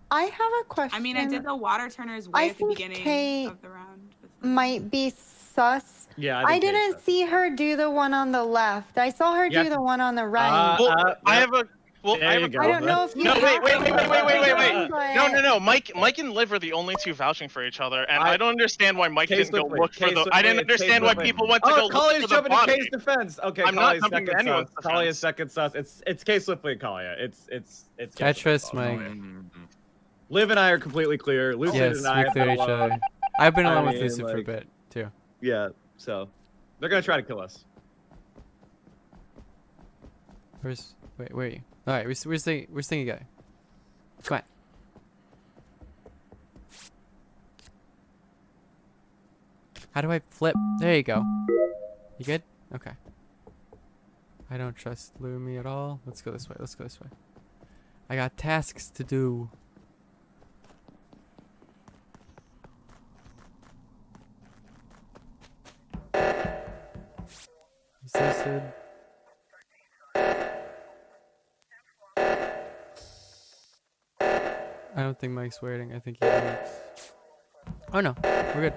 [SPEAKER 11] I have a question.
[SPEAKER 15] I mean, I did the water turners way at the beginning
[SPEAKER 11] Kate
[SPEAKER 15] of the round.
[SPEAKER 11] might be sus.
[SPEAKER 26] Yeah,
[SPEAKER 11] I didn't see her do the one on the left. I saw her do the one on the right.
[SPEAKER 13] I have a. Well, I have a.
[SPEAKER 11] I don't know if you.
[SPEAKER 13] No, wait.
[SPEAKER 11] But-
[SPEAKER 13] No. Mike and Liv are the only two vouching for each other, and I don't understand why Mike didn't go look for the. I didn't understand why people went to go look
[SPEAKER 26] Kalia's
[SPEAKER 13] for the
[SPEAKER 26] jumping
[SPEAKER 13] body.
[SPEAKER 26] to Kay's defense. Okay,
[SPEAKER 13] I'm not
[SPEAKER 26] Kalia's
[SPEAKER 13] jumping to
[SPEAKER 26] second
[SPEAKER 13] anyone's
[SPEAKER 26] sus. Kalia's second sus. It's Kay Swiftly and Kalia. It's.
[SPEAKER 2] I trust Mike.
[SPEAKER 26] Liv and I are completely clear. Lucid
[SPEAKER 2] Yes,
[SPEAKER 26] and I
[SPEAKER 2] we
[SPEAKER 26] have
[SPEAKER 2] clear
[SPEAKER 26] been
[SPEAKER 2] each
[SPEAKER 26] alone.
[SPEAKER 2] other. I've been
[SPEAKER 26] I
[SPEAKER 2] alone with
[SPEAKER 26] mean,
[SPEAKER 2] Lucid for a
[SPEAKER 26] like,
[SPEAKER 2] bit too.
[SPEAKER 26] Yeah, so They're gonna try to kill us.
[SPEAKER 2] Where are you? All right, we're staying together. Come on. How do I flip? There you go. You good? Okay. I don't trust Lumi at all. Let's go this way. Let's go this way. I got tasks to do. Is this it? I don't think Mike's waiting. I think he waits. Oh no, we're good.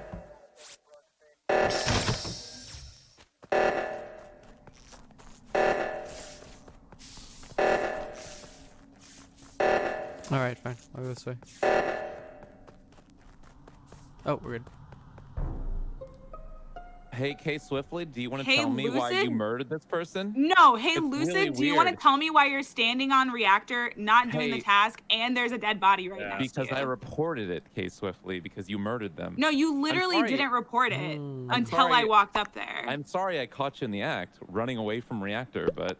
[SPEAKER 2] Alright, fine. I'll go this way. Oh, we're good.
[SPEAKER 12] Hey, Kay Swiftly, do you want to
[SPEAKER 15] Hey,
[SPEAKER 12] tell me why you
[SPEAKER 15] Lucid?
[SPEAKER 12] murdered this person?
[SPEAKER 15] No, hey
[SPEAKER 12] It's
[SPEAKER 15] Lucid,
[SPEAKER 12] really
[SPEAKER 15] do you want to
[SPEAKER 12] weird.
[SPEAKER 15] tell me why you're standing on reactor, not doing the
[SPEAKER 12] Hey.
[SPEAKER 15] task, and there's a dead body right next
[SPEAKER 12] Because
[SPEAKER 15] to you?
[SPEAKER 12] I reported it, Kay Swiftly, because you murdered them.
[SPEAKER 15] No, you
[SPEAKER 12] I'm
[SPEAKER 15] literally
[SPEAKER 12] sorry.
[SPEAKER 15] didn't report it
[SPEAKER 12] I'm
[SPEAKER 15] until
[SPEAKER 12] sorry.
[SPEAKER 15] I walked up there.
[SPEAKER 12] I'm sorry I caught you in the act, running away from reactor, but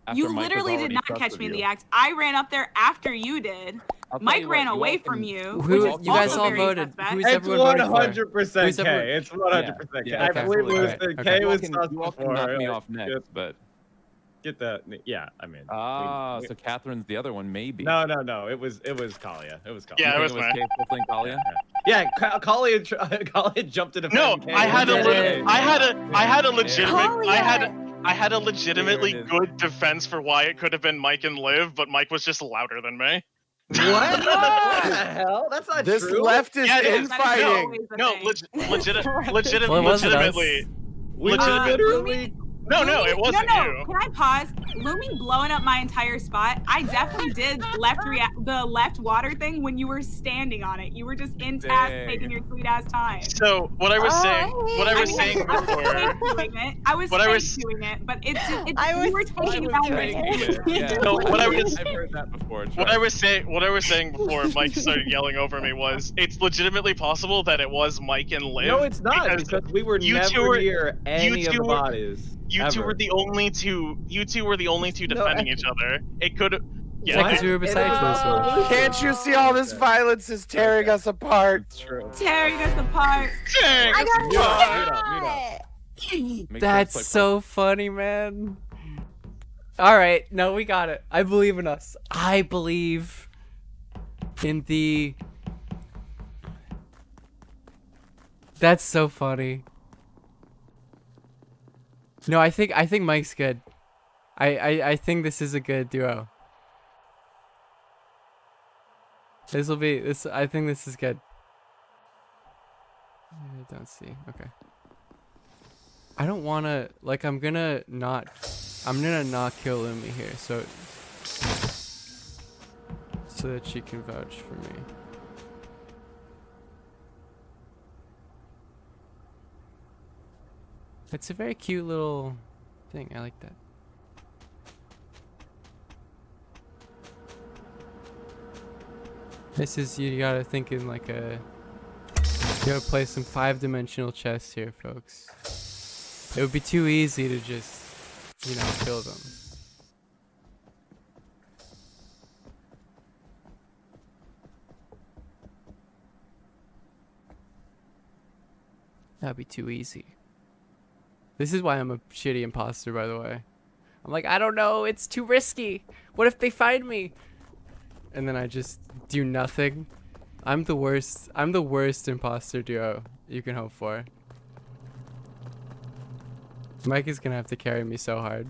[SPEAKER 12] after
[SPEAKER 15] You
[SPEAKER 12] Mike was
[SPEAKER 15] literally did
[SPEAKER 12] already
[SPEAKER 15] not
[SPEAKER 12] sus
[SPEAKER 15] catch
[SPEAKER 12] of
[SPEAKER 15] me in
[SPEAKER 12] you.
[SPEAKER 15] the act. I ran up there after you did.
[SPEAKER 12] I'll tell
[SPEAKER 15] Mike
[SPEAKER 12] you
[SPEAKER 15] ran
[SPEAKER 12] what, you
[SPEAKER 15] away
[SPEAKER 12] all
[SPEAKER 15] from
[SPEAKER 12] can-
[SPEAKER 15] you.
[SPEAKER 2] Who-
[SPEAKER 15] which is
[SPEAKER 2] you guys
[SPEAKER 15] also
[SPEAKER 2] all
[SPEAKER 15] very
[SPEAKER 2] voted.
[SPEAKER 15] suspect.
[SPEAKER 2] Who's
[SPEAKER 26] It's
[SPEAKER 2] everyone voting for?
[SPEAKER 26] 100%
[SPEAKER 2] Who's
[SPEAKER 26] K.
[SPEAKER 2] everyone-
[SPEAKER 26] It's 100% K.
[SPEAKER 12] Yeah,
[SPEAKER 26] I
[SPEAKER 12] okay,
[SPEAKER 26] believe
[SPEAKER 12] absolutely.
[SPEAKER 26] Lucid.
[SPEAKER 12] Okay.
[SPEAKER 26] K
[SPEAKER 12] You all
[SPEAKER 26] was
[SPEAKER 12] can-
[SPEAKER 26] sus
[SPEAKER 12] you all can
[SPEAKER 26] before.
[SPEAKER 12] knock me
[SPEAKER 26] like,
[SPEAKER 12] off next, but
[SPEAKER 26] Get the yeah. I mean.
[SPEAKER 12] ah, so Catherine's the other one, maybe.
[SPEAKER 26] No. It was Kalia. It was Kalia.
[SPEAKER 13] Yeah,
[SPEAKER 12] You
[SPEAKER 13] it
[SPEAKER 12] think
[SPEAKER 13] was
[SPEAKER 12] Kay Swiftly and Kalia.
[SPEAKER 26] Yeah, Kalia jumped to defend.
[SPEAKER 13] No,
[SPEAKER 26] Kay.
[SPEAKER 13] I had a
[SPEAKER 26] It.
[SPEAKER 13] legitimately
[SPEAKER 26] There it is.
[SPEAKER 13] good defense for why it could have been Mike and Liv, but Mike was just louder than me.
[SPEAKER 26] What? What the hell? That's not
[SPEAKER 27] This
[SPEAKER 26] true.
[SPEAKER 27] left is
[SPEAKER 13] Yeah, it is.
[SPEAKER 27] infighting.
[SPEAKER 13] No,
[SPEAKER 2] Well, it wasn't us.
[SPEAKER 13] legitimately.
[SPEAKER 26] We
[SPEAKER 13] Legitimately. No, it wasn't
[SPEAKER 15] no.
[SPEAKER 13] you.
[SPEAKER 15] Can I pause? Lumi blowing up my entire spot. I definitely did the left water thing when you were standing on it. You were just in task
[SPEAKER 12] Dang.
[SPEAKER 15] taking your sweet ass time.
[SPEAKER 13] So what I was saying,
[SPEAKER 15] I was fake doing it. I was
[SPEAKER 13] What I
[SPEAKER 15] fake
[SPEAKER 13] was-
[SPEAKER 15] doing it, but it
[SPEAKER 11] I
[SPEAKER 15] you were
[SPEAKER 11] was
[SPEAKER 15] taking
[SPEAKER 12] I
[SPEAKER 15] time.
[SPEAKER 12] was faking it. Yeah.
[SPEAKER 13] No, what I was-
[SPEAKER 12] I've heard that before.
[SPEAKER 13] What I was saying before Mike started yelling over me was, it's legitimately possible that it was Mike and Liv.
[SPEAKER 26] No, it's not because we were
[SPEAKER 13] you
[SPEAKER 26] never
[SPEAKER 13] two were-
[SPEAKER 26] near any of the bodies.
[SPEAKER 13] You two were the only two. You two were the only two defending each other. It could. Yeah.
[SPEAKER 2] Because we were beside each other.
[SPEAKER 27] Can't you see all this violence is tearing us apart?
[SPEAKER 26] True.
[SPEAKER 15] Tearing us apart.
[SPEAKER 27] I got
[SPEAKER 26] Mute up.
[SPEAKER 2] That's so funny, man. All right, no, we got it. I believe in us. I believe in the. That's so funny. No, I think Mike's good. I think this is a good duo. This will be this. I think this is good. I don't see. Okay. I don't wanna like. I'm gonna not kill Lumi here, so that she can vouch for me. It's a very cute little thing. I like that. This is, you gotta think in like a, you gotta play some 5-dimensional chess here, folks. It would be too easy to just, kill them. That'd be too easy. This is why I'm a shitty imposter, by the way. I'm like, I don't know, it's too risky. What if they find me? And then I just do nothing. I'm the worst imposter duo you can hope for. Mike is gonna have to carry me so hard.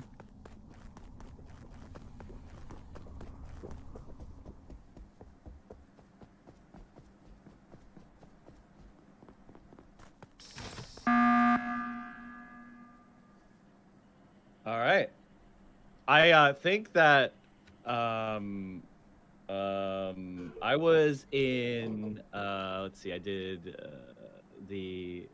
[SPEAKER 26] All right. I think that I was in let's see, I did the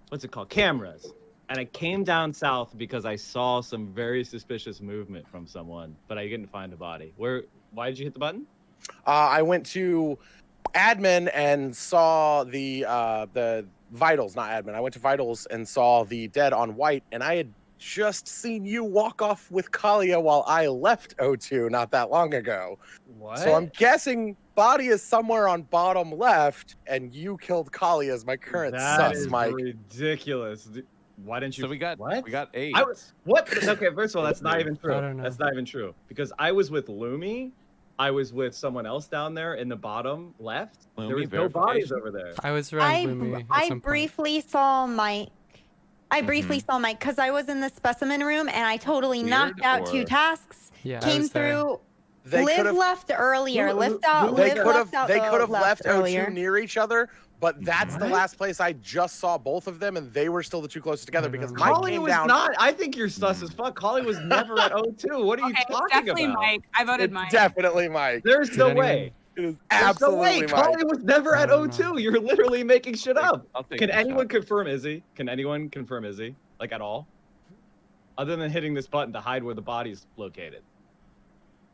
[SPEAKER 26] what's it called? Cameras. And I came down south because I saw some very suspicious movement from someone, but I didn't find a body. Why did you hit the button?
[SPEAKER 27] I went to admin and saw the Vitals, not admin. I went to Vitals and saw the dead on white, and I had just seen you walk off with Kalia while I left O2 not that long ago.
[SPEAKER 26] What?
[SPEAKER 27] So I'm guessing body is somewhere on bottom left, and you killed Kalia as my current
[SPEAKER 26] That
[SPEAKER 27] sus,
[SPEAKER 26] is
[SPEAKER 27] Mike.
[SPEAKER 26] ridiculous. Why didn't you?
[SPEAKER 12] So we got
[SPEAKER 26] what?
[SPEAKER 12] 8.
[SPEAKER 26] What? Okay, first of all, that's not even
[SPEAKER 2] I
[SPEAKER 26] true.
[SPEAKER 2] don't know.
[SPEAKER 26] That's not even true because I was with Lumi. I was with someone else down there in the bottom left.
[SPEAKER 12] Lumi
[SPEAKER 26] There was no bodies
[SPEAKER 12] verification?
[SPEAKER 26] over there.
[SPEAKER 2] I was around Lumi at
[SPEAKER 11] I
[SPEAKER 2] some point.
[SPEAKER 11] briefly saw Mike. I briefly saw Mike because I was in the specimen room and I totally knocked out 2 tasks.
[SPEAKER 2] Yeah, I
[SPEAKER 11] Came
[SPEAKER 2] was there.
[SPEAKER 11] through.
[SPEAKER 27] They
[SPEAKER 11] Liv
[SPEAKER 27] could've-
[SPEAKER 11] left earlier.
[SPEAKER 27] They
[SPEAKER 11] Liv
[SPEAKER 27] could have.
[SPEAKER 11] left
[SPEAKER 27] Left O2
[SPEAKER 11] earlier.
[SPEAKER 27] near each other, but that's the last place I just saw both of them, and they were still the 2 closest together because Mike
[SPEAKER 26] Collie
[SPEAKER 27] came
[SPEAKER 26] was
[SPEAKER 27] down.
[SPEAKER 26] not. I think you're sus as fuck. Collie was never at O2. What are you
[SPEAKER 15] It's
[SPEAKER 26] talking
[SPEAKER 15] definitely
[SPEAKER 26] about?
[SPEAKER 15] Mike. I voted
[SPEAKER 27] It's
[SPEAKER 15] Mike.
[SPEAKER 27] definitely Mike.
[SPEAKER 26] There's
[SPEAKER 2] Did
[SPEAKER 26] no
[SPEAKER 2] anyone-
[SPEAKER 26] way.
[SPEAKER 27] It is
[SPEAKER 26] There's no
[SPEAKER 27] absolutely
[SPEAKER 26] way.
[SPEAKER 27] Mike.
[SPEAKER 26] Collie was never at
[SPEAKER 2] I don't
[SPEAKER 26] O2. You're literally making shit up.
[SPEAKER 12] I'll take
[SPEAKER 26] Can
[SPEAKER 12] a
[SPEAKER 26] anyone
[SPEAKER 12] shot.
[SPEAKER 26] confirm Izzy? Can anyone confirm Izzy? Like at all? Other than hitting this button to hide where the body's located.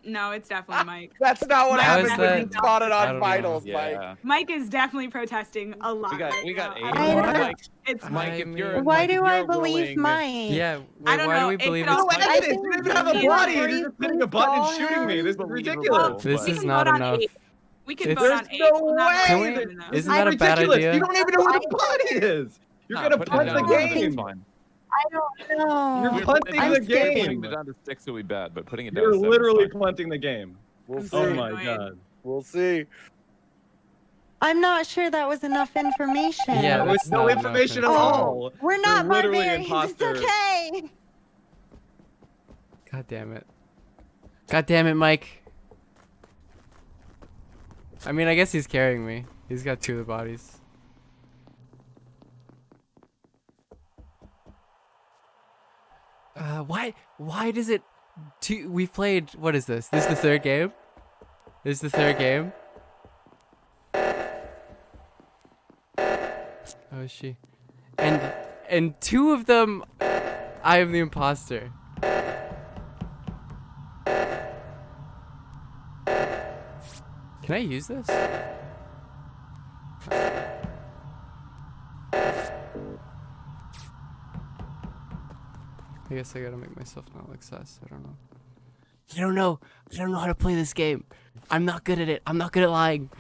[SPEAKER 15] No, it's definitely Mike.
[SPEAKER 27] That's not what
[SPEAKER 2] How is
[SPEAKER 27] happened when you
[SPEAKER 2] that?
[SPEAKER 27] spotted
[SPEAKER 2] I
[SPEAKER 27] on
[SPEAKER 2] don't know.
[SPEAKER 27] Vitals, Mike.
[SPEAKER 12] Yeah.
[SPEAKER 15] Mike is definitely protesting a lot.
[SPEAKER 12] We got
[SPEAKER 15] right
[SPEAKER 12] 8.
[SPEAKER 15] now.
[SPEAKER 12] Mike,
[SPEAKER 15] It's
[SPEAKER 12] Mike, if you're
[SPEAKER 11] Why
[SPEAKER 12] Mike, if
[SPEAKER 11] do I
[SPEAKER 12] you're
[SPEAKER 11] believe
[SPEAKER 12] willing-
[SPEAKER 11] Mike?
[SPEAKER 2] Yeah,
[SPEAKER 15] I don't
[SPEAKER 2] why
[SPEAKER 15] know.
[SPEAKER 2] do we
[SPEAKER 15] It
[SPEAKER 2] believe
[SPEAKER 15] could
[SPEAKER 2] it's
[SPEAKER 15] also-
[SPEAKER 26] No
[SPEAKER 11] I
[SPEAKER 26] evidence.
[SPEAKER 11] think
[SPEAKER 26] You didn't even have a
[SPEAKER 11] we
[SPEAKER 26] body. You're
[SPEAKER 11] briefly
[SPEAKER 26] just hitting a button and
[SPEAKER 11] saw
[SPEAKER 26] shooting me.
[SPEAKER 11] him.
[SPEAKER 26] This is ridiculous.
[SPEAKER 2] This
[SPEAKER 15] We
[SPEAKER 2] is
[SPEAKER 15] can
[SPEAKER 2] not
[SPEAKER 15] vote on
[SPEAKER 2] enough.
[SPEAKER 15] 8. We can
[SPEAKER 2] It's-
[SPEAKER 15] vote
[SPEAKER 26] There's
[SPEAKER 15] on 8.
[SPEAKER 26] no
[SPEAKER 15] I'm not
[SPEAKER 26] way.
[SPEAKER 2] Can we-
[SPEAKER 15] voting on
[SPEAKER 2] isn't
[SPEAKER 15] those.
[SPEAKER 2] that a bad
[SPEAKER 26] ridiculous.
[SPEAKER 2] idea?
[SPEAKER 26] You don't even know where the body is. You're
[SPEAKER 12] Nah,
[SPEAKER 26] gonna
[SPEAKER 12] put it
[SPEAKER 26] punt
[SPEAKER 12] down
[SPEAKER 26] the
[SPEAKER 12] to 6,
[SPEAKER 26] game.
[SPEAKER 12] it's fine.
[SPEAKER 11] I don't know.
[SPEAKER 26] You're
[SPEAKER 12] If
[SPEAKER 26] punting
[SPEAKER 11] I'm
[SPEAKER 26] the
[SPEAKER 12] if
[SPEAKER 11] scared.
[SPEAKER 26] game.
[SPEAKER 12] putting it down to 6 would be bad, but putting it down
[SPEAKER 26] You're
[SPEAKER 12] to 7 is
[SPEAKER 26] literally
[SPEAKER 12] fine.
[SPEAKER 26] punting the game.
[SPEAKER 27] We'll
[SPEAKER 15] I'm
[SPEAKER 27] see.
[SPEAKER 15] so
[SPEAKER 26] Oh my
[SPEAKER 15] annoyed.
[SPEAKER 26] god.
[SPEAKER 27] We'll see.
[SPEAKER 11] I'm not sure that was enough information.
[SPEAKER 2] Yeah,
[SPEAKER 26] There was
[SPEAKER 2] that's
[SPEAKER 26] no
[SPEAKER 2] not
[SPEAKER 26] information at
[SPEAKER 2] enough.
[SPEAKER 26] all.
[SPEAKER 11] We're
[SPEAKER 26] You're
[SPEAKER 11] not
[SPEAKER 26] literally
[SPEAKER 11] barbarians.
[SPEAKER 26] imposter.
[SPEAKER 11] It's okay.
[SPEAKER 2] God damn it. God damn it, Mike. I mean, I guess he's carrying me. He's got 2 of the bodies. Why does it... We've played... What is this? This is the 3rd game? This is the 3rd game? Oh, is she? And 2 of them... I am the imposter. Can I use this? I guess I gotta make myself not look sus. I don't know. I don't know. I don't know how to play this game. I'm not good at it. I'm not good at lying.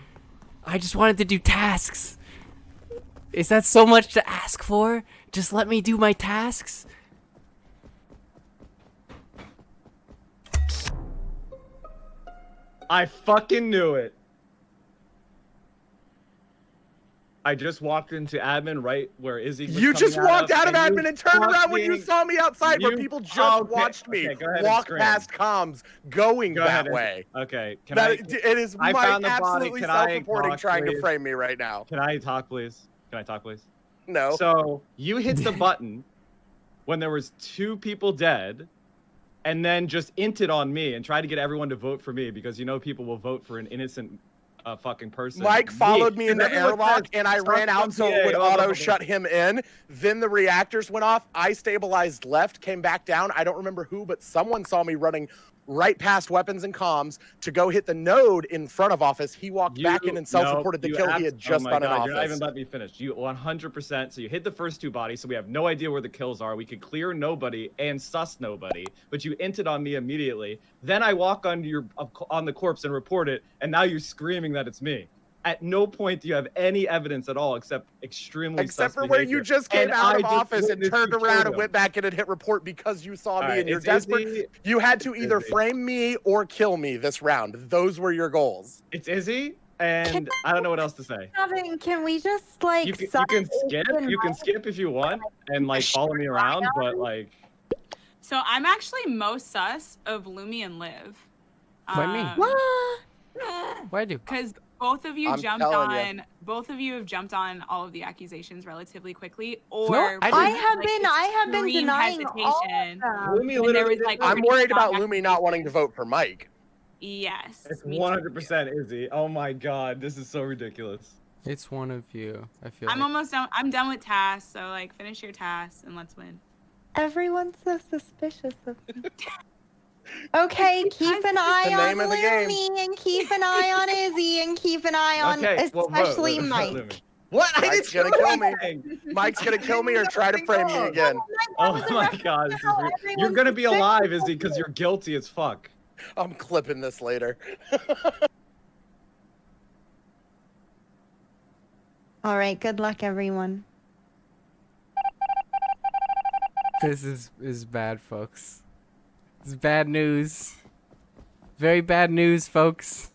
[SPEAKER 2] I just wanted to do tasks. Is that so much to ask for? Just let me do my tasks?
[SPEAKER 26] I fucking knew it. I just walked into admin right where Izzy was
[SPEAKER 27] You just
[SPEAKER 26] coming
[SPEAKER 27] walked out of
[SPEAKER 26] you
[SPEAKER 27] admin and turned around when you
[SPEAKER 26] fucking-
[SPEAKER 27] saw me outside, where people just watched me
[SPEAKER 26] okay, go ahead and
[SPEAKER 27] walk
[SPEAKER 26] scream.
[SPEAKER 27] past comms going
[SPEAKER 26] Go ahead
[SPEAKER 27] that
[SPEAKER 26] and-
[SPEAKER 27] way.
[SPEAKER 26] Okay, can
[SPEAKER 27] That,
[SPEAKER 26] I?
[SPEAKER 27] it is
[SPEAKER 26] I
[SPEAKER 27] Mike
[SPEAKER 26] found the body.
[SPEAKER 27] absolutely
[SPEAKER 26] Can I
[SPEAKER 27] self-reporting
[SPEAKER 26] talk,
[SPEAKER 27] trying to
[SPEAKER 26] please?
[SPEAKER 27] frame me right now.
[SPEAKER 26] Can I talk, please? Can I talk, please?
[SPEAKER 27] No.
[SPEAKER 26] So you hit the button when there was 2 people dead, and then just inted on me and tried to get everyone to vote for me because you know people will vote for an innocent fucking person.
[SPEAKER 27] Mike followed me in the
[SPEAKER 26] Everyone
[SPEAKER 27] airlock,
[SPEAKER 26] says,
[SPEAKER 27] and I ran out so it would auto shut him in. Then the reactors went off. I stabilized left, came back down. I don't remember who, but someone saw me running right past weapons and comms to go hit the node in front of office. He walked back in and self-reported the kill he had just done in office.
[SPEAKER 26] You're not even letting me finish. You 100%. So you hit the first 2 bodies, so we have no idea where the kills are. We could clear nobody and sus nobody, but you inted on me immediately. Then I walk on the corpse and report it, and now you're screaming that it's me. At no point do you have any evidence at all except extremely
[SPEAKER 27] Except
[SPEAKER 26] sus
[SPEAKER 27] for where
[SPEAKER 26] behavior.
[SPEAKER 27] you just came
[SPEAKER 26] And
[SPEAKER 27] out
[SPEAKER 26] I
[SPEAKER 27] of
[SPEAKER 26] just
[SPEAKER 27] office and
[SPEAKER 26] witnessed
[SPEAKER 27] turned
[SPEAKER 26] you
[SPEAKER 27] around
[SPEAKER 26] kill
[SPEAKER 27] and
[SPEAKER 26] them.
[SPEAKER 27] went back in and hit report because you saw
[SPEAKER 26] All
[SPEAKER 27] me
[SPEAKER 26] right,
[SPEAKER 27] and you're
[SPEAKER 26] it's
[SPEAKER 27] desperate.
[SPEAKER 26] Izzy.
[SPEAKER 27] You had to either
[SPEAKER 26] Izzy.
[SPEAKER 27] frame me or kill me this round. Those were your goals.
[SPEAKER 26] It's Izzy, and I don't know what else to say.
[SPEAKER 11] Kevin, can we just like
[SPEAKER 26] You can
[SPEAKER 11] suck
[SPEAKER 26] skip.
[SPEAKER 11] in
[SPEAKER 26] You can skip if you want and like follow me around, but like
[SPEAKER 15] So I'm actually most sus of Lumi and Liv.
[SPEAKER 2] Why me? Why do?
[SPEAKER 15] Because both of you
[SPEAKER 27] I'm
[SPEAKER 15] jumped
[SPEAKER 27] telling
[SPEAKER 15] on.
[SPEAKER 27] ya.
[SPEAKER 15] Both of you have jumped on all of the accusations relatively quickly, or
[SPEAKER 2] No, I
[SPEAKER 11] I
[SPEAKER 2] didn't.
[SPEAKER 11] have been
[SPEAKER 15] extreme
[SPEAKER 11] denying all of
[SPEAKER 15] hesitation.
[SPEAKER 11] them.
[SPEAKER 26] Lumi
[SPEAKER 15] And there
[SPEAKER 26] literally.
[SPEAKER 15] was, like,
[SPEAKER 27] I'm
[SPEAKER 15] pretty
[SPEAKER 27] worried
[SPEAKER 15] strong
[SPEAKER 27] about Lumi not wanting to vote for Mike.
[SPEAKER 15] Yes.
[SPEAKER 26] It's
[SPEAKER 15] me too.
[SPEAKER 26] 100% Izzy. Oh my god, this is so ridiculous.
[SPEAKER 2] It's one of you. I feel
[SPEAKER 15] I'm
[SPEAKER 2] like.
[SPEAKER 15] almost done. I'm done with tasks. So like, finish your tasks and let's win.
[SPEAKER 11] Everyone's so suspicious of me. Okay, keep an eye
[SPEAKER 27] the
[SPEAKER 11] on
[SPEAKER 27] name of the game.
[SPEAKER 11] Lumi and keep an eye on Izzy and keep an eye on
[SPEAKER 26] Okay, well, vote.
[SPEAKER 11] especially
[SPEAKER 26] Vote,
[SPEAKER 11] Mike.
[SPEAKER 26] Lumi. What? I
[SPEAKER 27] Mike's
[SPEAKER 26] didn't
[SPEAKER 27] gonna
[SPEAKER 26] do
[SPEAKER 27] kill me.
[SPEAKER 26] anything.
[SPEAKER 27] Mike's gonna kill me or try to frame me again.
[SPEAKER 26] Oh my god, this is you're gonna be alive, Izzy, because you're guilty as fuck.
[SPEAKER 27] I'm clipping this later.
[SPEAKER 11] All right, good luck, everyone.
[SPEAKER 2] This is bad, folks. This is bad news. Very bad news, folks.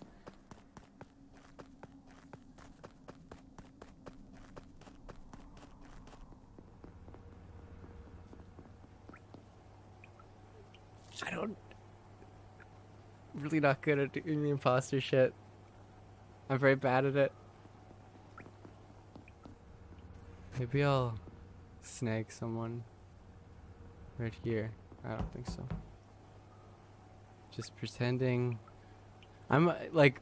[SPEAKER 2] I don't... really not good at doing the imposter shit. I'm very bad at it. Maybe I'll snag someone right here. I don't think so. Just pretending. I'm like,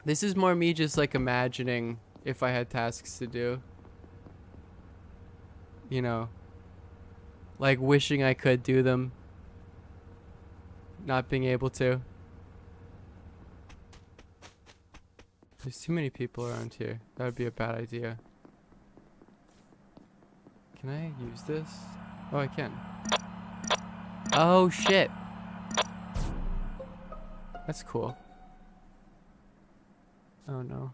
[SPEAKER 2] this is more me just like imagining if I had tasks to do. You know, like wishing I could do them, not being able to. There's too many people around here. That would be a bad idea. Can I use this? Oh, I can. Oh, shit. That's cool. Oh, no.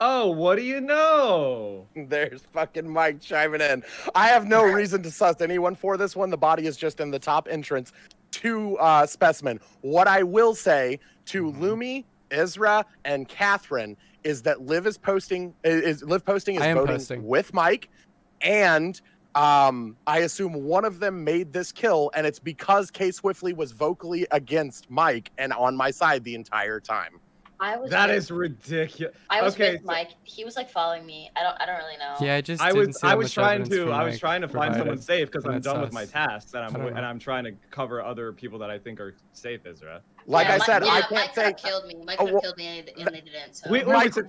[SPEAKER 27] Oh, what do you know? There's fucking Mike chiming in. I have no reason to suss anyone for this one. The body is just in the top entrance to specimen. What I will say to Lumi, Ezra, and Catherine is that Liv is voting with Mike, and I assume one of them made this kill, and it's because Kay Swiftly was vocally against Mike and on my side the entire time.
[SPEAKER 26] That is ridiculous.
[SPEAKER 10] I was
[SPEAKER 26] okay,
[SPEAKER 10] with Mike. He was like following me. I don't really know.
[SPEAKER 2] Yeah, I just
[SPEAKER 26] I
[SPEAKER 2] didn't see how
[SPEAKER 26] was
[SPEAKER 2] much
[SPEAKER 26] trying
[SPEAKER 2] evidence
[SPEAKER 26] to
[SPEAKER 2] from
[SPEAKER 26] I was
[SPEAKER 2] Mike
[SPEAKER 26] trying to find someone
[SPEAKER 2] provided,
[SPEAKER 26] safe because
[SPEAKER 2] and
[SPEAKER 26] I'm
[SPEAKER 2] that's
[SPEAKER 26] done with my
[SPEAKER 2] us.
[SPEAKER 26] tasks and
[SPEAKER 2] I don't know.
[SPEAKER 26] I'm trying to cover other people that I think are safe, Ezra.
[SPEAKER 27] Like I said, I
[SPEAKER 10] Mike
[SPEAKER 27] can't
[SPEAKER 10] could have
[SPEAKER 27] say.
[SPEAKER 10] killed me. Mike could have killed me, and they didn't. So.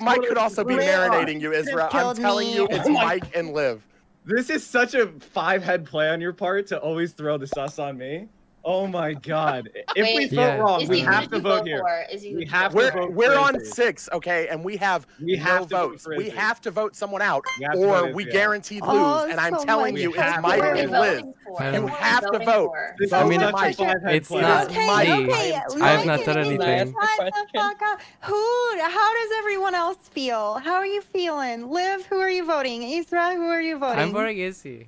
[SPEAKER 27] Mike could also be marinating you, Ezra. I'm telling you, it's Mike and Liv.
[SPEAKER 26] This is such a 5-head play on your part to always throw the sus on me. Oh my god! If we vote wrong, we have to vote here. We have to vote.
[SPEAKER 27] We're on 6, okay, and we have no votes. We have to vote someone out, or we guaranteed lose. And I'm telling you, it's Mike and Liv. You have to vote.
[SPEAKER 2] I mean,
[SPEAKER 27] Mike.
[SPEAKER 2] it's not me. I have not done anything.
[SPEAKER 11] What the fuck? How does everyone else feel? How are you feeling? Liv, who are you voting? Isra, who are you voting?
[SPEAKER 2] I'm voting Izzy.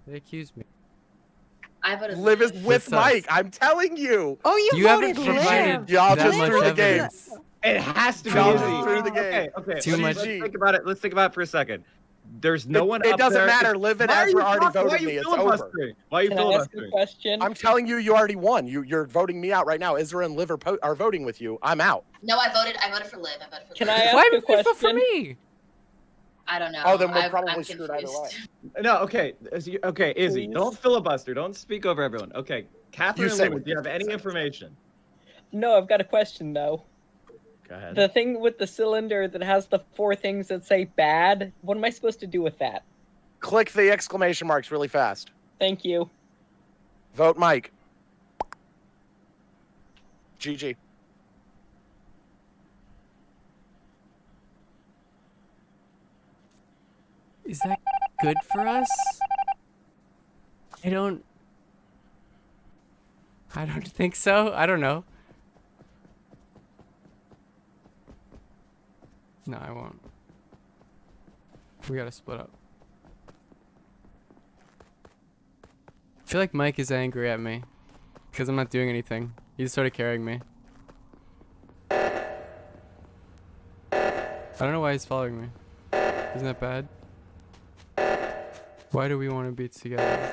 [SPEAKER 2] They accused me.
[SPEAKER 10] I voted
[SPEAKER 27] Liv is with Mike. I'm telling you.
[SPEAKER 11] Oh, you
[SPEAKER 2] haven't
[SPEAKER 11] voted
[SPEAKER 2] provided
[SPEAKER 11] Liv.
[SPEAKER 27] Y'all
[SPEAKER 2] that
[SPEAKER 27] just
[SPEAKER 2] much
[SPEAKER 27] threw the
[SPEAKER 2] evidence.
[SPEAKER 27] game.
[SPEAKER 26] It has to be
[SPEAKER 27] Y'all
[SPEAKER 26] Izzy.
[SPEAKER 27] just threw the game.
[SPEAKER 26] Okay.
[SPEAKER 2] Too
[SPEAKER 26] let's,
[SPEAKER 2] much.
[SPEAKER 26] Let's think about it. Let's think about it for a second. There's no one.
[SPEAKER 27] It
[SPEAKER 26] up
[SPEAKER 27] doesn't
[SPEAKER 26] there.
[SPEAKER 27] matter. Liv and
[SPEAKER 26] Why are
[SPEAKER 27] Ezra
[SPEAKER 26] you
[SPEAKER 27] already
[SPEAKER 26] talking-
[SPEAKER 27] voted
[SPEAKER 26] why are you
[SPEAKER 27] me. It's over.
[SPEAKER 26] filibustering? Why are you
[SPEAKER 1] Can I ask a
[SPEAKER 26] filibustering?
[SPEAKER 1] question?
[SPEAKER 27] I'm telling you, you already won. You're voting me out right now. Ezra and Liv are voting with you. I'm out.
[SPEAKER 10] No, I voted for Liv. I voted for
[SPEAKER 1] Can
[SPEAKER 10] Liv.
[SPEAKER 1] I ask
[SPEAKER 2] Why
[SPEAKER 1] a
[SPEAKER 2] did you vote for
[SPEAKER 1] question?
[SPEAKER 2] me?
[SPEAKER 10] I don't know.
[SPEAKER 27] Oh, then we're
[SPEAKER 10] I'm
[SPEAKER 27] probably screwed either way.
[SPEAKER 26] No, okay. Okay, Izzy,
[SPEAKER 1] Please.
[SPEAKER 26] don't filibuster. Don't speak over everyone. Okay, Catherine
[SPEAKER 27] You
[SPEAKER 26] and
[SPEAKER 27] say
[SPEAKER 26] Liv,
[SPEAKER 27] what
[SPEAKER 26] do you have any
[SPEAKER 27] 15
[SPEAKER 26] information?
[SPEAKER 1] No, I've got a question though.
[SPEAKER 26] Go ahead.
[SPEAKER 1] The thing with the cylinder that has the 4 things that say bad, what am I supposed to do with that?
[SPEAKER 27] Click the exclamation marks really fast.
[SPEAKER 1] Thank you.
[SPEAKER 27] Vote Mike. GG.
[SPEAKER 2] Is that good for us? I don't think so. I don't know. No, I won't. We gotta split up. I feel like Mike is angry at me because I'm not doing anything. He's sort of carrying me. I don't know why he's following me. Isn't that bad? Why do we want to be together?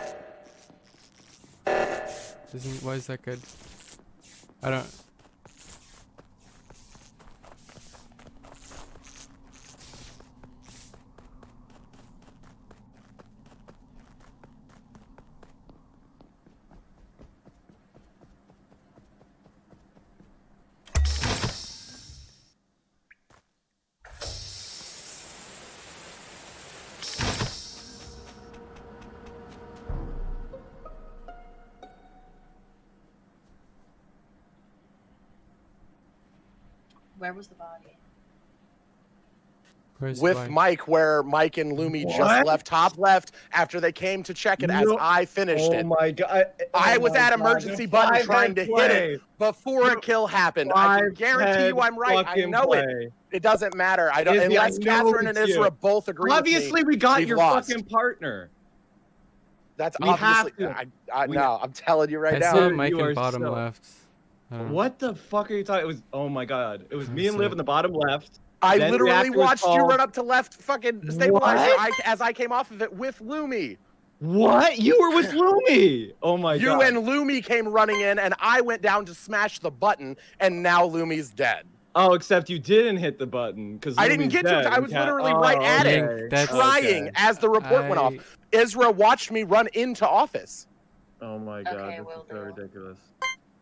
[SPEAKER 2] Why is that good? I don't...
[SPEAKER 10] Where was the body?
[SPEAKER 2] Where's
[SPEAKER 27] with
[SPEAKER 2] Mike?
[SPEAKER 27] Mike, where Mike and Lumi just
[SPEAKER 26] What?
[SPEAKER 27] left top left after they came to check it as
[SPEAKER 26] No-
[SPEAKER 27] I finished it.
[SPEAKER 26] Oh my god!
[SPEAKER 27] I
[SPEAKER 26] Oh
[SPEAKER 27] was
[SPEAKER 26] my
[SPEAKER 27] at
[SPEAKER 26] God,
[SPEAKER 27] emergency
[SPEAKER 26] the
[SPEAKER 27] button trying
[SPEAKER 26] five-head
[SPEAKER 27] to hit
[SPEAKER 26] play.
[SPEAKER 27] it before a kill happened. I can guarantee you
[SPEAKER 26] Five-head
[SPEAKER 27] I'm right. I
[SPEAKER 26] fucking
[SPEAKER 27] know it.
[SPEAKER 26] play.
[SPEAKER 27] It doesn't matter. I don't
[SPEAKER 26] Izzy,
[SPEAKER 27] unless
[SPEAKER 26] I know
[SPEAKER 27] Catherine and
[SPEAKER 26] it's you.
[SPEAKER 27] Isra both agree
[SPEAKER 26] Obviously,
[SPEAKER 27] with me.
[SPEAKER 26] we got
[SPEAKER 27] we've
[SPEAKER 26] your
[SPEAKER 27] lost.
[SPEAKER 26] fucking partner.
[SPEAKER 27] That's
[SPEAKER 26] We have
[SPEAKER 27] obviously.
[SPEAKER 26] to.
[SPEAKER 27] No, I'm telling you right
[SPEAKER 2] I
[SPEAKER 27] now.
[SPEAKER 2] saw Mike
[SPEAKER 26] You
[SPEAKER 2] in
[SPEAKER 26] are
[SPEAKER 2] bottom
[SPEAKER 26] so-
[SPEAKER 2] left. I don't know.
[SPEAKER 26] What the fuck are you talking? It was. Oh my god! It was me and
[SPEAKER 2] That's
[SPEAKER 26] Liv
[SPEAKER 2] it.
[SPEAKER 26] in the bottom left.
[SPEAKER 27] I
[SPEAKER 26] then
[SPEAKER 27] literally
[SPEAKER 26] reactor was
[SPEAKER 27] watched you
[SPEAKER 26] called-
[SPEAKER 27] run up to left fucking stabilizer
[SPEAKER 26] What?
[SPEAKER 27] as I came off of it with Lumi.
[SPEAKER 26] What? You were with Lumi? Oh my
[SPEAKER 27] You
[SPEAKER 26] god!
[SPEAKER 27] and Lumi came running in, and I went down to smash the button, and now Lumi's dead.
[SPEAKER 26] Oh, except you didn't hit the button because
[SPEAKER 27] I didn't get to it. I was literally right at it, trying as the report went off. Ezra watched me run into office.
[SPEAKER 26] Oh my god,
[SPEAKER 10] Okay,
[SPEAKER 26] this
[SPEAKER 10] will
[SPEAKER 26] is so ridiculous.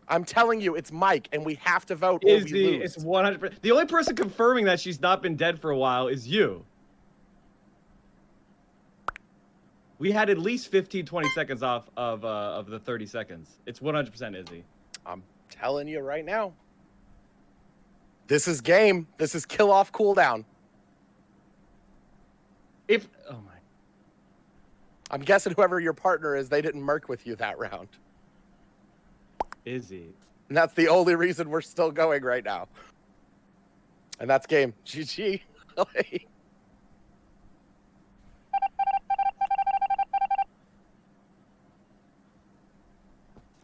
[SPEAKER 27] I'm telling you, it's Mike, and we have to vote or we
[SPEAKER 26] Izzy,
[SPEAKER 27] lose.
[SPEAKER 26] it's 100%. The only person confirming that she's not been dead for a while is you. We had at least 15, 20 seconds off of the 30 seconds. It's 100% Izzy.
[SPEAKER 27] I'm telling you right now. This is game. This is kill off cooldown.
[SPEAKER 26] If oh my,
[SPEAKER 27] I'm guessing whoever your partner is, they didn't merc with you that round.
[SPEAKER 26] Izzy.
[SPEAKER 27] And that's the only reason we're still going right now. And that's game. GG.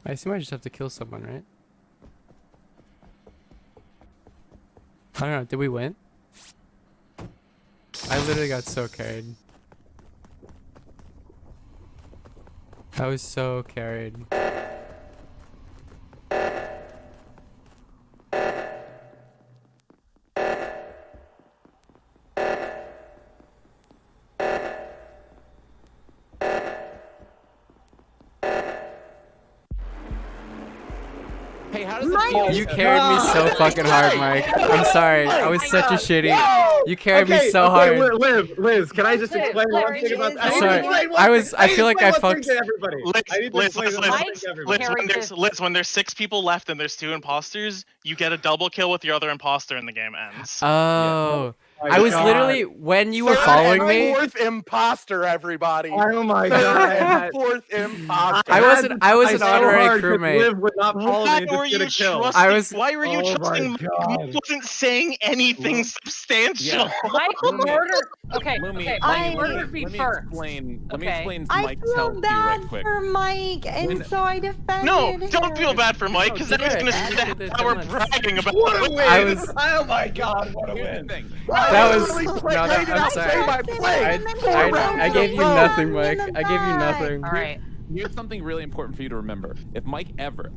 [SPEAKER 2] I assume I just have to kill someone, right? I don't know. Did we win? I literally got so carried. I was so carried.
[SPEAKER 12] Hey, how does it feel?
[SPEAKER 2] You carried me so fucking hard, Mike. I'm sorry. I was such a shitty. You carried me so
[SPEAKER 26] okay,
[SPEAKER 2] hard.
[SPEAKER 26] Liz, can I just explain one thing about that?
[SPEAKER 2] Sorry, I feel like I fucked.
[SPEAKER 13] Liz, when there's 6 people left and there's 2 imposters, you get a double kill with your other imposter and the game ends.
[SPEAKER 2] Oh. I was literally, when you were following me,
[SPEAKER 27] Fourth imposter, everybody.
[SPEAKER 26] Oh my god.
[SPEAKER 27] Fourth imposter.
[SPEAKER 2] I was an honorary crewmate.
[SPEAKER 26] Liv would not follow me
[SPEAKER 13] Why
[SPEAKER 26] and
[SPEAKER 13] were
[SPEAKER 26] just
[SPEAKER 13] you
[SPEAKER 26] get a kill.
[SPEAKER 13] trusting? Why were you
[SPEAKER 26] Oh my
[SPEAKER 13] trusting?
[SPEAKER 26] God.
[SPEAKER 13] Mike wasn't saying anything substantial.
[SPEAKER 25] Mike murdered. Okay,
[SPEAKER 12] Lumi,
[SPEAKER 25] okay.
[SPEAKER 12] Lumi,
[SPEAKER 25] Mike murdered me
[SPEAKER 12] let me
[SPEAKER 25] first.
[SPEAKER 12] explain. Let me
[SPEAKER 25] Okay.
[SPEAKER 12] explain
[SPEAKER 11] I
[SPEAKER 12] Mike's
[SPEAKER 11] feel
[SPEAKER 12] help to you
[SPEAKER 11] bad
[SPEAKER 12] right quick.
[SPEAKER 11] for Mike, and so I defended
[SPEAKER 13] No,
[SPEAKER 11] him.
[SPEAKER 13] don't feel bad for Mike, because then he's gonna see that we're bragging about
[SPEAKER 26] What a
[SPEAKER 13] it.
[SPEAKER 26] win! Oh my god, what a win!
[SPEAKER 2] That was no, I'm sorry. I gave you nothing, Mike. I gave you nothing.
[SPEAKER 25] All right.
[SPEAKER 12] Here's something really important for you to remember. If Mike ever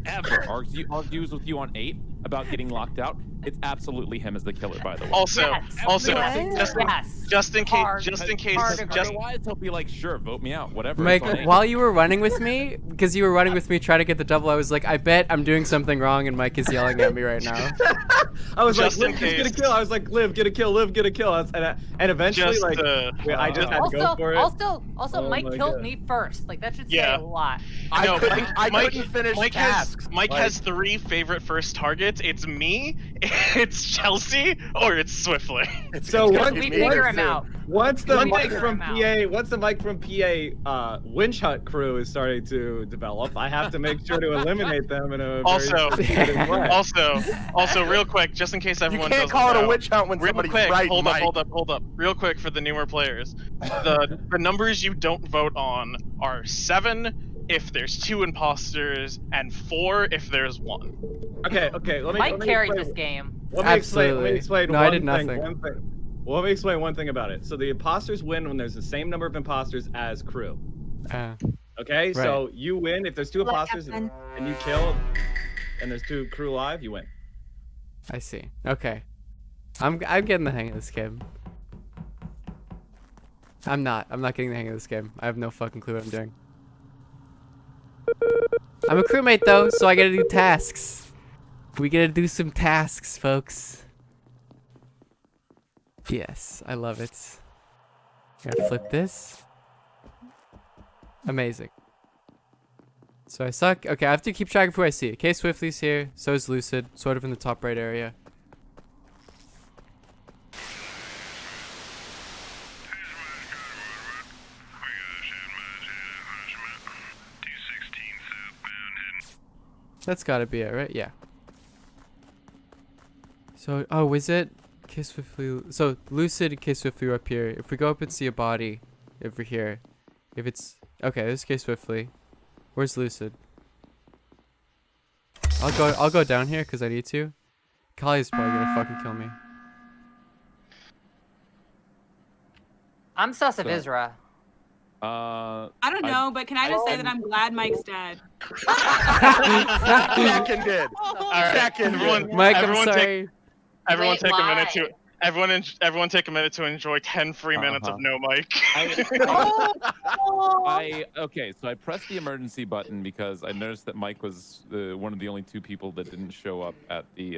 [SPEAKER 12] argues with you on 8 about getting locked out, it's absolutely him as the killer, by the way.
[SPEAKER 13] Also,
[SPEAKER 25] Yes.
[SPEAKER 13] just in case,
[SPEAKER 12] Otherwise, he'll be like, sure, vote me out, whatever.
[SPEAKER 2] Mike,
[SPEAKER 12] it's on 8.
[SPEAKER 2] while you were running with me, because you were running with me trying to get the double, I was like, I bet I'm doing something wrong, and Mike is yelling at me right now.
[SPEAKER 26] I was
[SPEAKER 13] Just
[SPEAKER 26] like,
[SPEAKER 13] in
[SPEAKER 26] Liv, just get a
[SPEAKER 13] case.
[SPEAKER 26] kill. I was like, Liv, get a kill, Liv, get a kill. And eventually,
[SPEAKER 13] Just,
[SPEAKER 26] like, I just had to go for it.
[SPEAKER 25] Also,
[SPEAKER 26] Oh
[SPEAKER 25] Mike
[SPEAKER 26] my
[SPEAKER 25] killed
[SPEAKER 26] God.
[SPEAKER 25] me first. Like that should say
[SPEAKER 13] Yeah.
[SPEAKER 25] a lot.
[SPEAKER 13] No,
[SPEAKER 27] I couldn't finish tasks.
[SPEAKER 13] Mike has 3 favorite first targets. It's me, it's Chelsea, or it's Swiftly.
[SPEAKER 26] So once
[SPEAKER 25] We figure him out.
[SPEAKER 26] Once the
[SPEAKER 25] We
[SPEAKER 26] Mike
[SPEAKER 25] figure
[SPEAKER 26] from
[SPEAKER 25] him
[SPEAKER 26] PA, once the Mike from PA winch hut crew is starting to develop, I have to make sure to eliminate them in a
[SPEAKER 13] Also,
[SPEAKER 26] very specific way.
[SPEAKER 13] also, real quick, just in case everyone
[SPEAKER 27] can't
[SPEAKER 13] doesn't
[SPEAKER 27] call it a
[SPEAKER 13] know,
[SPEAKER 27] witch hunt when
[SPEAKER 13] real
[SPEAKER 27] somebody's
[SPEAKER 13] quick,
[SPEAKER 27] right,
[SPEAKER 13] hold
[SPEAKER 27] Mike.
[SPEAKER 13] up, real quick for the newer players. The numbers you don't vote on are 7 if there's 2 imposters and 4 if there's 1.
[SPEAKER 26] Okay.
[SPEAKER 25] Mike carried
[SPEAKER 26] explain-
[SPEAKER 25] this game.
[SPEAKER 26] Let me explain
[SPEAKER 2] No,
[SPEAKER 26] one
[SPEAKER 2] I did
[SPEAKER 26] thing,
[SPEAKER 2] nothing.
[SPEAKER 26] one thing. Well, let me explain one thing about it. So the imposters win when there's the same number of imposters as crew. Okay,
[SPEAKER 2] right.
[SPEAKER 26] so you win if there's 2 imposters and you kill, and there's 2 crew alive, you win.
[SPEAKER 2] I see. Okay. I'm getting the hang of this game. I'm not getting the hang of this game. I have no fucking clue what I'm doing. I'm a crewmate though, so I gotta do tasks. We gotta do some tasks, folks. Yes, I love it. Gotta flip this. Amazing. So I suck. Okay, I have to keep track of who I see. Okay, Swiftly's here. So is Lucid, sort of in the top right area. That's gotta be it, right? Yeah. So, oh, was it Kiss Swiftly? So, Lucid, Kiss Swiftly were up here. If we go up and see a body over here, if it's okay, this is Kiss Swiftly. Where's Lucid? I'll go down here because I need to. Kali's probably gonna fucking kill me.
[SPEAKER 25] I'm sus of Isra.
[SPEAKER 15] I don't know, but can I just say that I'm glad Mike's dead?
[SPEAKER 27] Second did. Second did.
[SPEAKER 2] Mike, I'm sorry.
[SPEAKER 13] Everyone
[SPEAKER 10] Wait,
[SPEAKER 13] take a minute
[SPEAKER 10] why?
[SPEAKER 13] to everyone take a minute to enjoy 10 free minutes of no mic.
[SPEAKER 12] Okay, so I pressed the emergency button because I noticed that Mike was one of the only 2 people that didn't show up at the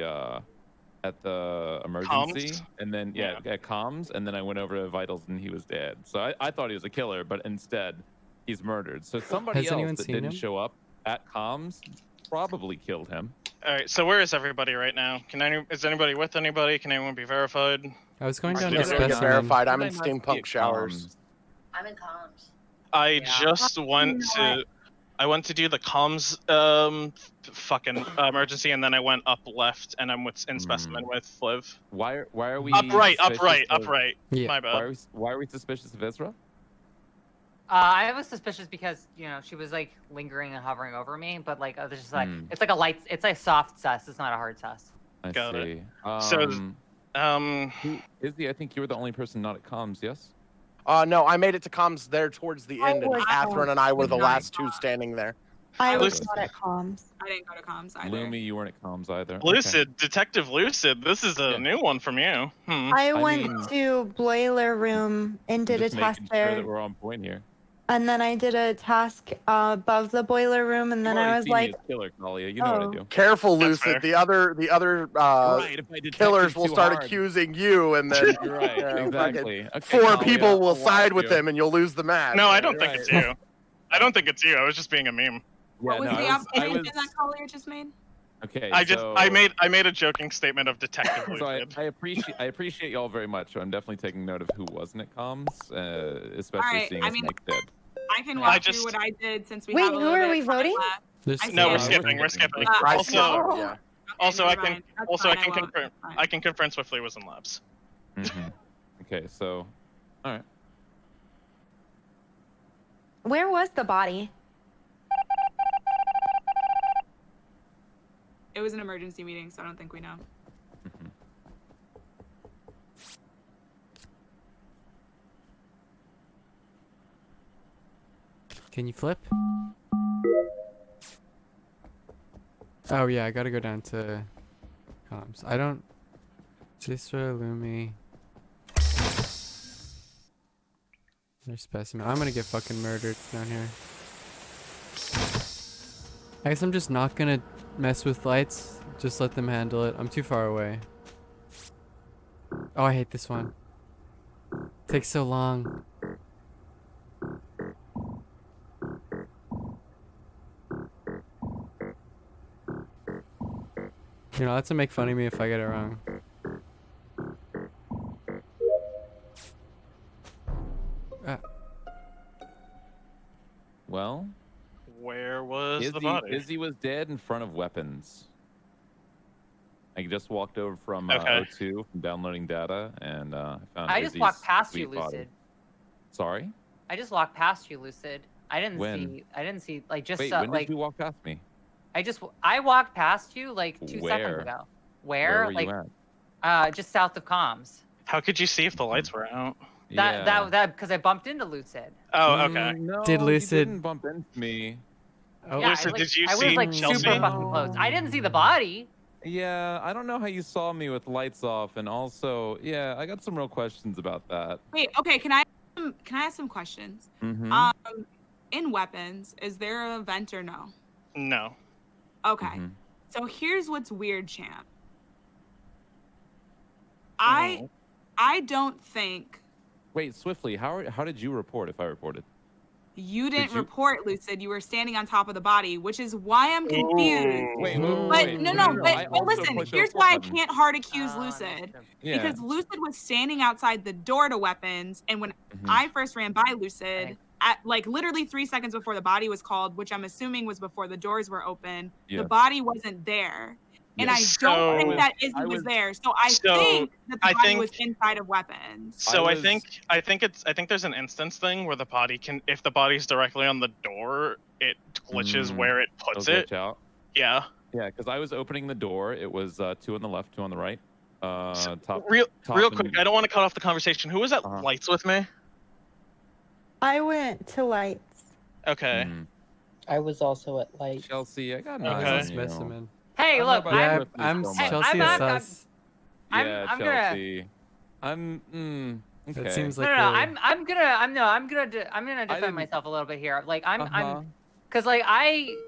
[SPEAKER 12] emergency,
[SPEAKER 13] Comms?
[SPEAKER 12] and then at comms, and then I went over to vitals and he was dead. So I thought he was a killer, but instead he's murdered. So somebody
[SPEAKER 2] Has anyone
[SPEAKER 12] else that
[SPEAKER 2] seen
[SPEAKER 12] didn't
[SPEAKER 2] him?
[SPEAKER 12] show up at comms probably killed him.
[SPEAKER 13] All right, so where is everybody right now? Is anybody with anybody? Can anyone be verified?
[SPEAKER 2] I was going down
[SPEAKER 27] Get
[SPEAKER 2] to specimen.
[SPEAKER 27] verified. I'm in
[SPEAKER 12] Did I not see
[SPEAKER 27] steampunk
[SPEAKER 12] it
[SPEAKER 27] showers.
[SPEAKER 10] I'm in comms.
[SPEAKER 13] I just went to do the comms fucking emergency, and then I went up left, and I'm in specimen with Liv.
[SPEAKER 12] Why are we
[SPEAKER 13] upright?
[SPEAKER 12] suspicious
[SPEAKER 2] Yeah.
[SPEAKER 13] My bad.
[SPEAKER 12] Why are we suspicious of Isra?
[SPEAKER 25] I was suspicious because she was like lingering and hovering over me, but like there's just like it's like a light, it's like soft sus. It's not a hard sus.
[SPEAKER 12] I
[SPEAKER 13] Got
[SPEAKER 12] see.
[SPEAKER 13] it.
[SPEAKER 12] Izzy, I think you were the only person not at comms, yes?
[SPEAKER 27] No, I made it to comms there towards the end, and
[SPEAKER 11] was
[SPEAKER 27] Catherine and I were the
[SPEAKER 15] not
[SPEAKER 27] last
[SPEAKER 15] at
[SPEAKER 27] 2 standing there.
[SPEAKER 11] I was
[SPEAKER 13] Lucid.
[SPEAKER 11] not at comms.
[SPEAKER 15] I didn't go to comms either.
[SPEAKER 12] Lumi, you weren't at comms either.
[SPEAKER 13] Lucid, Detective Lucid. This is a new one from you.
[SPEAKER 11] I went to boiler room and did a
[SPEAKER 12] Just
[SPEAKER 11] task
[SPEAKER 12] making
[SPEAKER 11] there.
[SPEAKER 12] sure that we're on point here.
[SPEAKER 11] And then I did a task above the boiler room, and then
[SPEAKER 12] You
[SPEAKER 11] I
[SPEAKER 12] already
[SPEAKER 11] was
[SPEAKER 12] see me
[SPEAKER 11] like,
[SPEAKER 12] as killer, Kalia. You know what I
[SPEAKER 11] oh.
[SPEAKER 12] do.
[SPEAKER 27] Careful,
[SPEAKER 13] That's
[SPEAKER 27] Lucid.
[SPEAKER 13] fair.
[SPEAKER 27] The other
[SPEAKER 12] Right, if I detect
[SPEAKER 27] killers
[SPEAKER 12] you
[SPEAKER 27] will
[SPEAKER 12] too
[SPEAKER 27] start
[SPEAKER 12] hard.
[SPEAKER 27] accusing you, and then
[SPEAKER 12] You're right,
[SPEAKER 27] fucking
[SPEAKER 12] exactly. Okay,
[SPEAKER 27] 4
[SPEAKER 12] Kalia,
[SPEAKER 27] people will
[SPEAKER 12] I'll
[SPEAKER 27] side
[SPEAKER 12] watch
[SPEAKER 27] with
[SPEAKER 12] you.
[SPEAKER 27] them, and you'll lose the match.
[SPEAKER 13] No, I don't think
[SPEAKER 12] Right.
[SPEAKER 13] it's you. I don't think it's you. I was just being a meme.
[SPEAKER 15] What was
[SPEAKER 12] no,
[SPEAKER 15] the
[SPEAKER 12] I
[SPEAKER 15] observation
[SPEAKER 12] was-
[SPEAKER 15] that Collier just made?
[SPEAKER 12] Okay,
[SPEAKER 13] I made a joking statement of Detective Lucid.
[SPEAKER 12] So I appreciate y'all very much. I'm definitely taking note of who wasn't at comms, especially
[SPEAKER 15] Alright,
[SPEAKER 12] seeing
[SPEAKER 15] I
[SPEAKER 12] as
[SPEAKER 15] mean-
[SPEAKER 12] Mike dead.
[SPEAKER 15] I can walk through what I did since we
[SPEAKER 11] Wait,
[SPEAKER 15] have a
[SPEAKER 11] who
[SPEAKER 15] little
[SPEAKER 11] are
[SPEAKER 15] bit
[SPEAKER 11] we
[SPEAKER 15] of time
[SPEAKER 11] voting?
[SPEAKER 15] left. I
[SPEAKER 13] No, we're
[SPEAKER 15] skipped.
[SPEAKER 13] skipping. We're skipping.
[SPEAKER 15] I
[SPEAKER 13] Also,
[SPEAKER 15] skipped.
[SPEAKER 27] yeah.
[SPEAKER 13] also,
[SPEAKER 15] never
[SPEAKER 13] I can
[SPEAKER 15] mind. That's
[SPEAKER 13] also
[SPEAKER 15] fine,
[SPEAKER 13] I can
[SPEAKER 15] won't.
[SPEAKER 13] confirm.
[SPEAKER 15] That's fine.
[SPEAKER 13] I can confirm Swiftly was in labs.
[SPEAKER 12] Okay, so, all right.
[SPEAKER 11] where was the body?
[SPEAKER 15] It was an emergency meeting, so I don't think we know.
[SPEAKER 2] Can you flip? Oh yeah, I gotta go down to comms. I don't. Jisra, Lumi. There's specimen. I'm gonna get fucking murdered down here. I guess I'm just not gonna mess with lights. Just let them handle it. I'm too far away. Oh, I hate this one. Takes so long. You know, that's to make fun of me if I get it wrong.
[SPEAKER 12] Well,
[SPEAKER 13] Where was the body?
[SPEAKER 12] Izzy was dead in front of weapons. I just walked over from
[SPEAKER 13] Okay.
[SPEAKER 12] O2 from downloading data, and I found
[SPEAKER 25] I just
[SPEAKER 12] Izzy's
[SPEAKER 25] walked past you,
[SPEAKER 12] sweet body.
[SPEAKER 25] Lucid.
[SPEAKER 12] Sorry?
[SPEAKER 25] I just walked past you, Lucid. I didn't
[SPEAKER 12] When?
[SPEAKER 25] see. I didn't see. Like just
[SPEAKER 12] Wait, when
[SPEAKER 25] like
[SPEAKER 12] did you walk past me?
[SPEAKER 25] I walked past you like 2
[SPEAKER 12] Where?
[SPEAKER 25] seconds ago.
[SPEAKER 12] Where were
[SPEAKER 25] like
[SPEAKER 12] you at?
[SPEAKER 25] just south of comms.
[SPEAKER 13] How could you see if the lights were out?
[SPEAKER 25] That because I bumped into Lucid.
[SPEAKER 13] Oh, okay.
[SPEAKER 12] No,
[SPEAKER 2] Did
[SPEAKER 12] you
[SPEAKER 2] Lucid-
[SPEAKER 12] didn't bump into me.
[SPEAKER 2] Oh,
[SPEAKER 25] Yeah,
[SPEAKER 13] Lucid, did you
[SPEAKER 25] I
[SPEAKER 13] see
[SPEAKER 25] was like
[SPEAKER 13] Chelsea?
[SPEAKER 25] super fucking close. I didn't see the body.
[SPEAKER 12] Yeah, I don't know how you saw me with lights off, and also, yeah, I got some real questions about that.
[SPEAKER 15] Wait, okay, can I ask some questions?
[SPEAKER 12] Mm-hmm.
[SPEAKER 15] In weapons, is there a vent or no?
[SPEAKER 13] No.
[SPEAKER 15] Okay.
[SPEAKER 12] Mm-hmm.
[SPEAKER 15] So here's what's weird, champ.
[SPEAKER 12] Oh.
[SPEAKER 15] I don't think
[SPEAKER 12] Wait, Swiftly, how did you report if I reported?
[SPEAKER 15] you didn't
[SPEAKER 12] you-
[SPEAKER 15] report, Lucid. You were standing on top of the body, which is why I'm confused.
[SPEAKER 12] Wait,
[SPEAKER 15] But but listen, here's why I can't hard accuse Lucid.
[SPEAKER 12] Yeah.
[SPEAKER 15] Because Lucid was standing outside the door to weapons, and when I first ran by Lucid, at like literally 3 seconds before the body was called, which I'm assuming was before the doors were open,
[SPEAKER 12] Yeah.
[SPEAKER 15] the body wasn't there. And I
[SPEAKER 13] Yes.
[SPEAKER 15] don't think
[SPEAKER 13] So-
[SPEAKER 15] that Izzy was there. So I think that the body was inside of weapons.
[SPEAKER 13] So I think there's an instance thing where the body can, if the body's directly on the door, it glitches where it puts
[SPEAKER 12] It'll
[SPEAKER 13] it.
[SPEAKER 12] glitch out.
[SPEAKER 13] Yeah.
[SPEAKER 12] Yeah, because I was opening the door. It was 2 on the left, 2 on the right. Top.
[SPEAKER 13] Real
[SPEAKER 12] top
[SPEAKER 13] quick,
[SPEAKER 12] and-
[SPEAKER 13] I don't want to cut off the conversation. Who was at lights with me?
[SPEAKER 11] I went to lights.
[SPEAKER 13] Okay.
[SPEAKER 1] I was also at lights.
[SPEAKER 12] Chelsea, I got
[SPEAKER 13] Okay.
[SPEAKER 12] eyes on
[SPEAKER 2] Specimen.
[SPEAKER 25] Hey,
[SPEAKER 12] I'm
[SPEAKER 25] look,
[SPEAKER 12] not about
[SPEAKER 2] Yeah,
[SPEAKER 12] to rip
[SPEAKER 2] I'm
[SPEAKER 12] this so
[SPEAKER 25] Hey,
[SPEAKER 12] much.
[SPEAKER 2] Chelsea
[SPEAKER 25] I'm-
[SPEAKER 2] is
[SPEAKER 25] I'm-
[SPEAKER 2] sus.
[SPEAKER 12] Yeah,
[SPEAKER 25] I'm gonna-
[SPEAKER 12] Chelsea. Okay.
[SPEAKER 2] That seems
[SPEAKER 25] No,
[SPEAKER 2] like
[SPEAKER 25] no, no.
[SPEAKER 2] a-
[SPEAKER 25] I'm gonna defend
[SPEAKER 12] didn't-
[SPEAKER 25] myself a little bit here. Like I'm
[SPEAKER 12] Uh-huh.
[SPEAKER 25] because like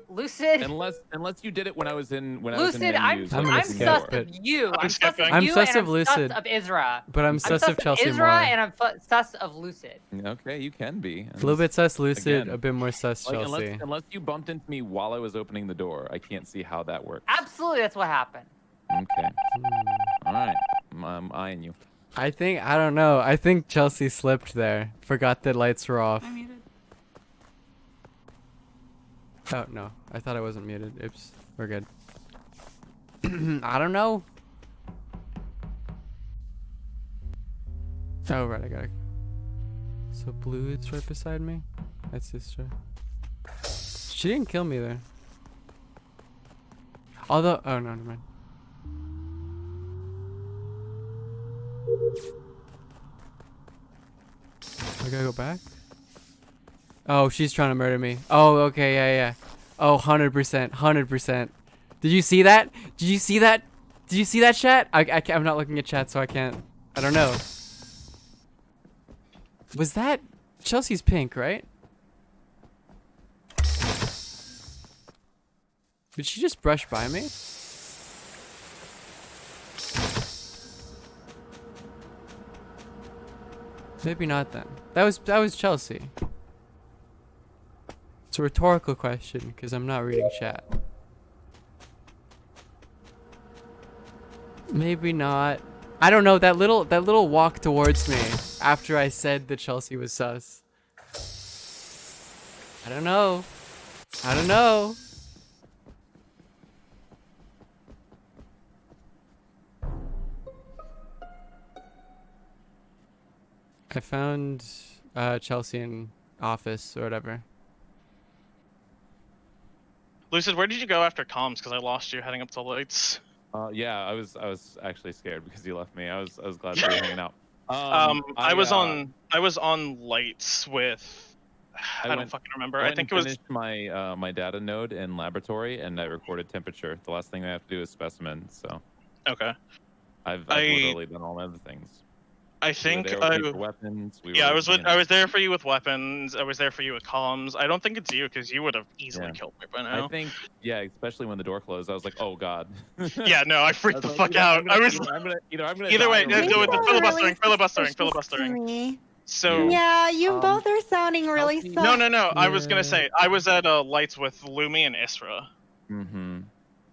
[SPEAKER 25] Lucid.
[SPEAKER 12] Unless you did it when I was in
[SPEAKER 25] Lucid,
[SPEAKER 12] menus.
[SPEAKER 2] I'm
[SPEAKER 25] I'm
[SPEAKER 2] skip,
[SPEAKER 25] sus
[SPEAKER 2] but-
[SPEAKER 25] of you. I'm sus of
[SPEAKER 2] I'm
[SPEAKER 25] you,
[SPEAKER 2] sus
[SPEAKER 25] and
[SPEAKER 2] of Lucid,
[SPEAKER 25] sus of Isra.
[SPEAKER 2] but I'm sus of Chelsea
[SPEAKER 25] Isra,
[SPEAKER 2] more.
[SPEAKER 25] and I'm sus of Lucid.
[SPEAKER 12] Okay, you can be.
[SPEAKER 2] A little bit sus Lucid,
[SPEAKER 12] Again,
[SPEAKER 2] a bit more sus
[SPEAKER 12] like,
[SPEAKER 2] Chelsea.
[SPEAKER 12] unless you bumped into me while I was opening the door, I can't see how that works.
[SPEAKER 25] Absolutely, that's what happened.
[SPEAKER 12] Okay. All right. I'm eyeing you.
[SPEAKER 2] I don't know. I think Chelsea slipped there. Forgot that lights were off.
[SPEAKER 15] I muted.
[SPEAKER 2] Oh, no. I thought I wasn't muted. Oops. We're good. I don't know. Oh, right. I got it. So blue is right beside me? That's sister. She didn't kill me there. Although, oh, no, never mind. I gotta go back? Oh, she's trying to murder me. Oh, okay, yeah. Oh, 100%, 100%. Did you see that? Did you see that? Did you see that, chat? I'm not looking at chat, so I can't. I don't know. Was that Chelsea's pink, right? Did she just brush by me? Maybe not then. That was Chelsea. It's a rhetorical question because I'm not reading chat. Maybe not. I don't know, that little walk towards me after I said that Chelsea was sus. I don't know. I don't know. I found Chelsea in office or whatever.
[SPEAKER 13] Lucid, where did you go after comms? Because I lost you heading up to lights.
[SPEAKER 12] Yeah, I was actually scared because you left me. I was glad we were hanging out.
[SPEAKER 13] I was on lights with. I don't fucking remember. I think it was.
[SPEAKER 12] Finished my data node in laboratory, and I recorded temperature. The last thing I have to do is specimen. So.
[SPEAKER 13] Okay.
[SPEAKER 12] I've literally done all other things.
[SPEAKER 13] I think
[SPEAKER 12] weapons.
[SPEAKER 13] I was there for you with weapons. I was there for you with comms. I don't think it's you because you would have easily killed me by now.
[SPEAKER 12] I think especially when the door closed, I was like, oh god.
[SPEAKER 13] Yeah, no, I freaked the fuck out. I was either way. Filibustering. So
[SPEAKER 11] yeah, you both are sounding really sus.
[SPEAKER 13] No. I was gonna say I was at lights with Lumi and Isra.
[SPEAKER 12] Mm-hmm.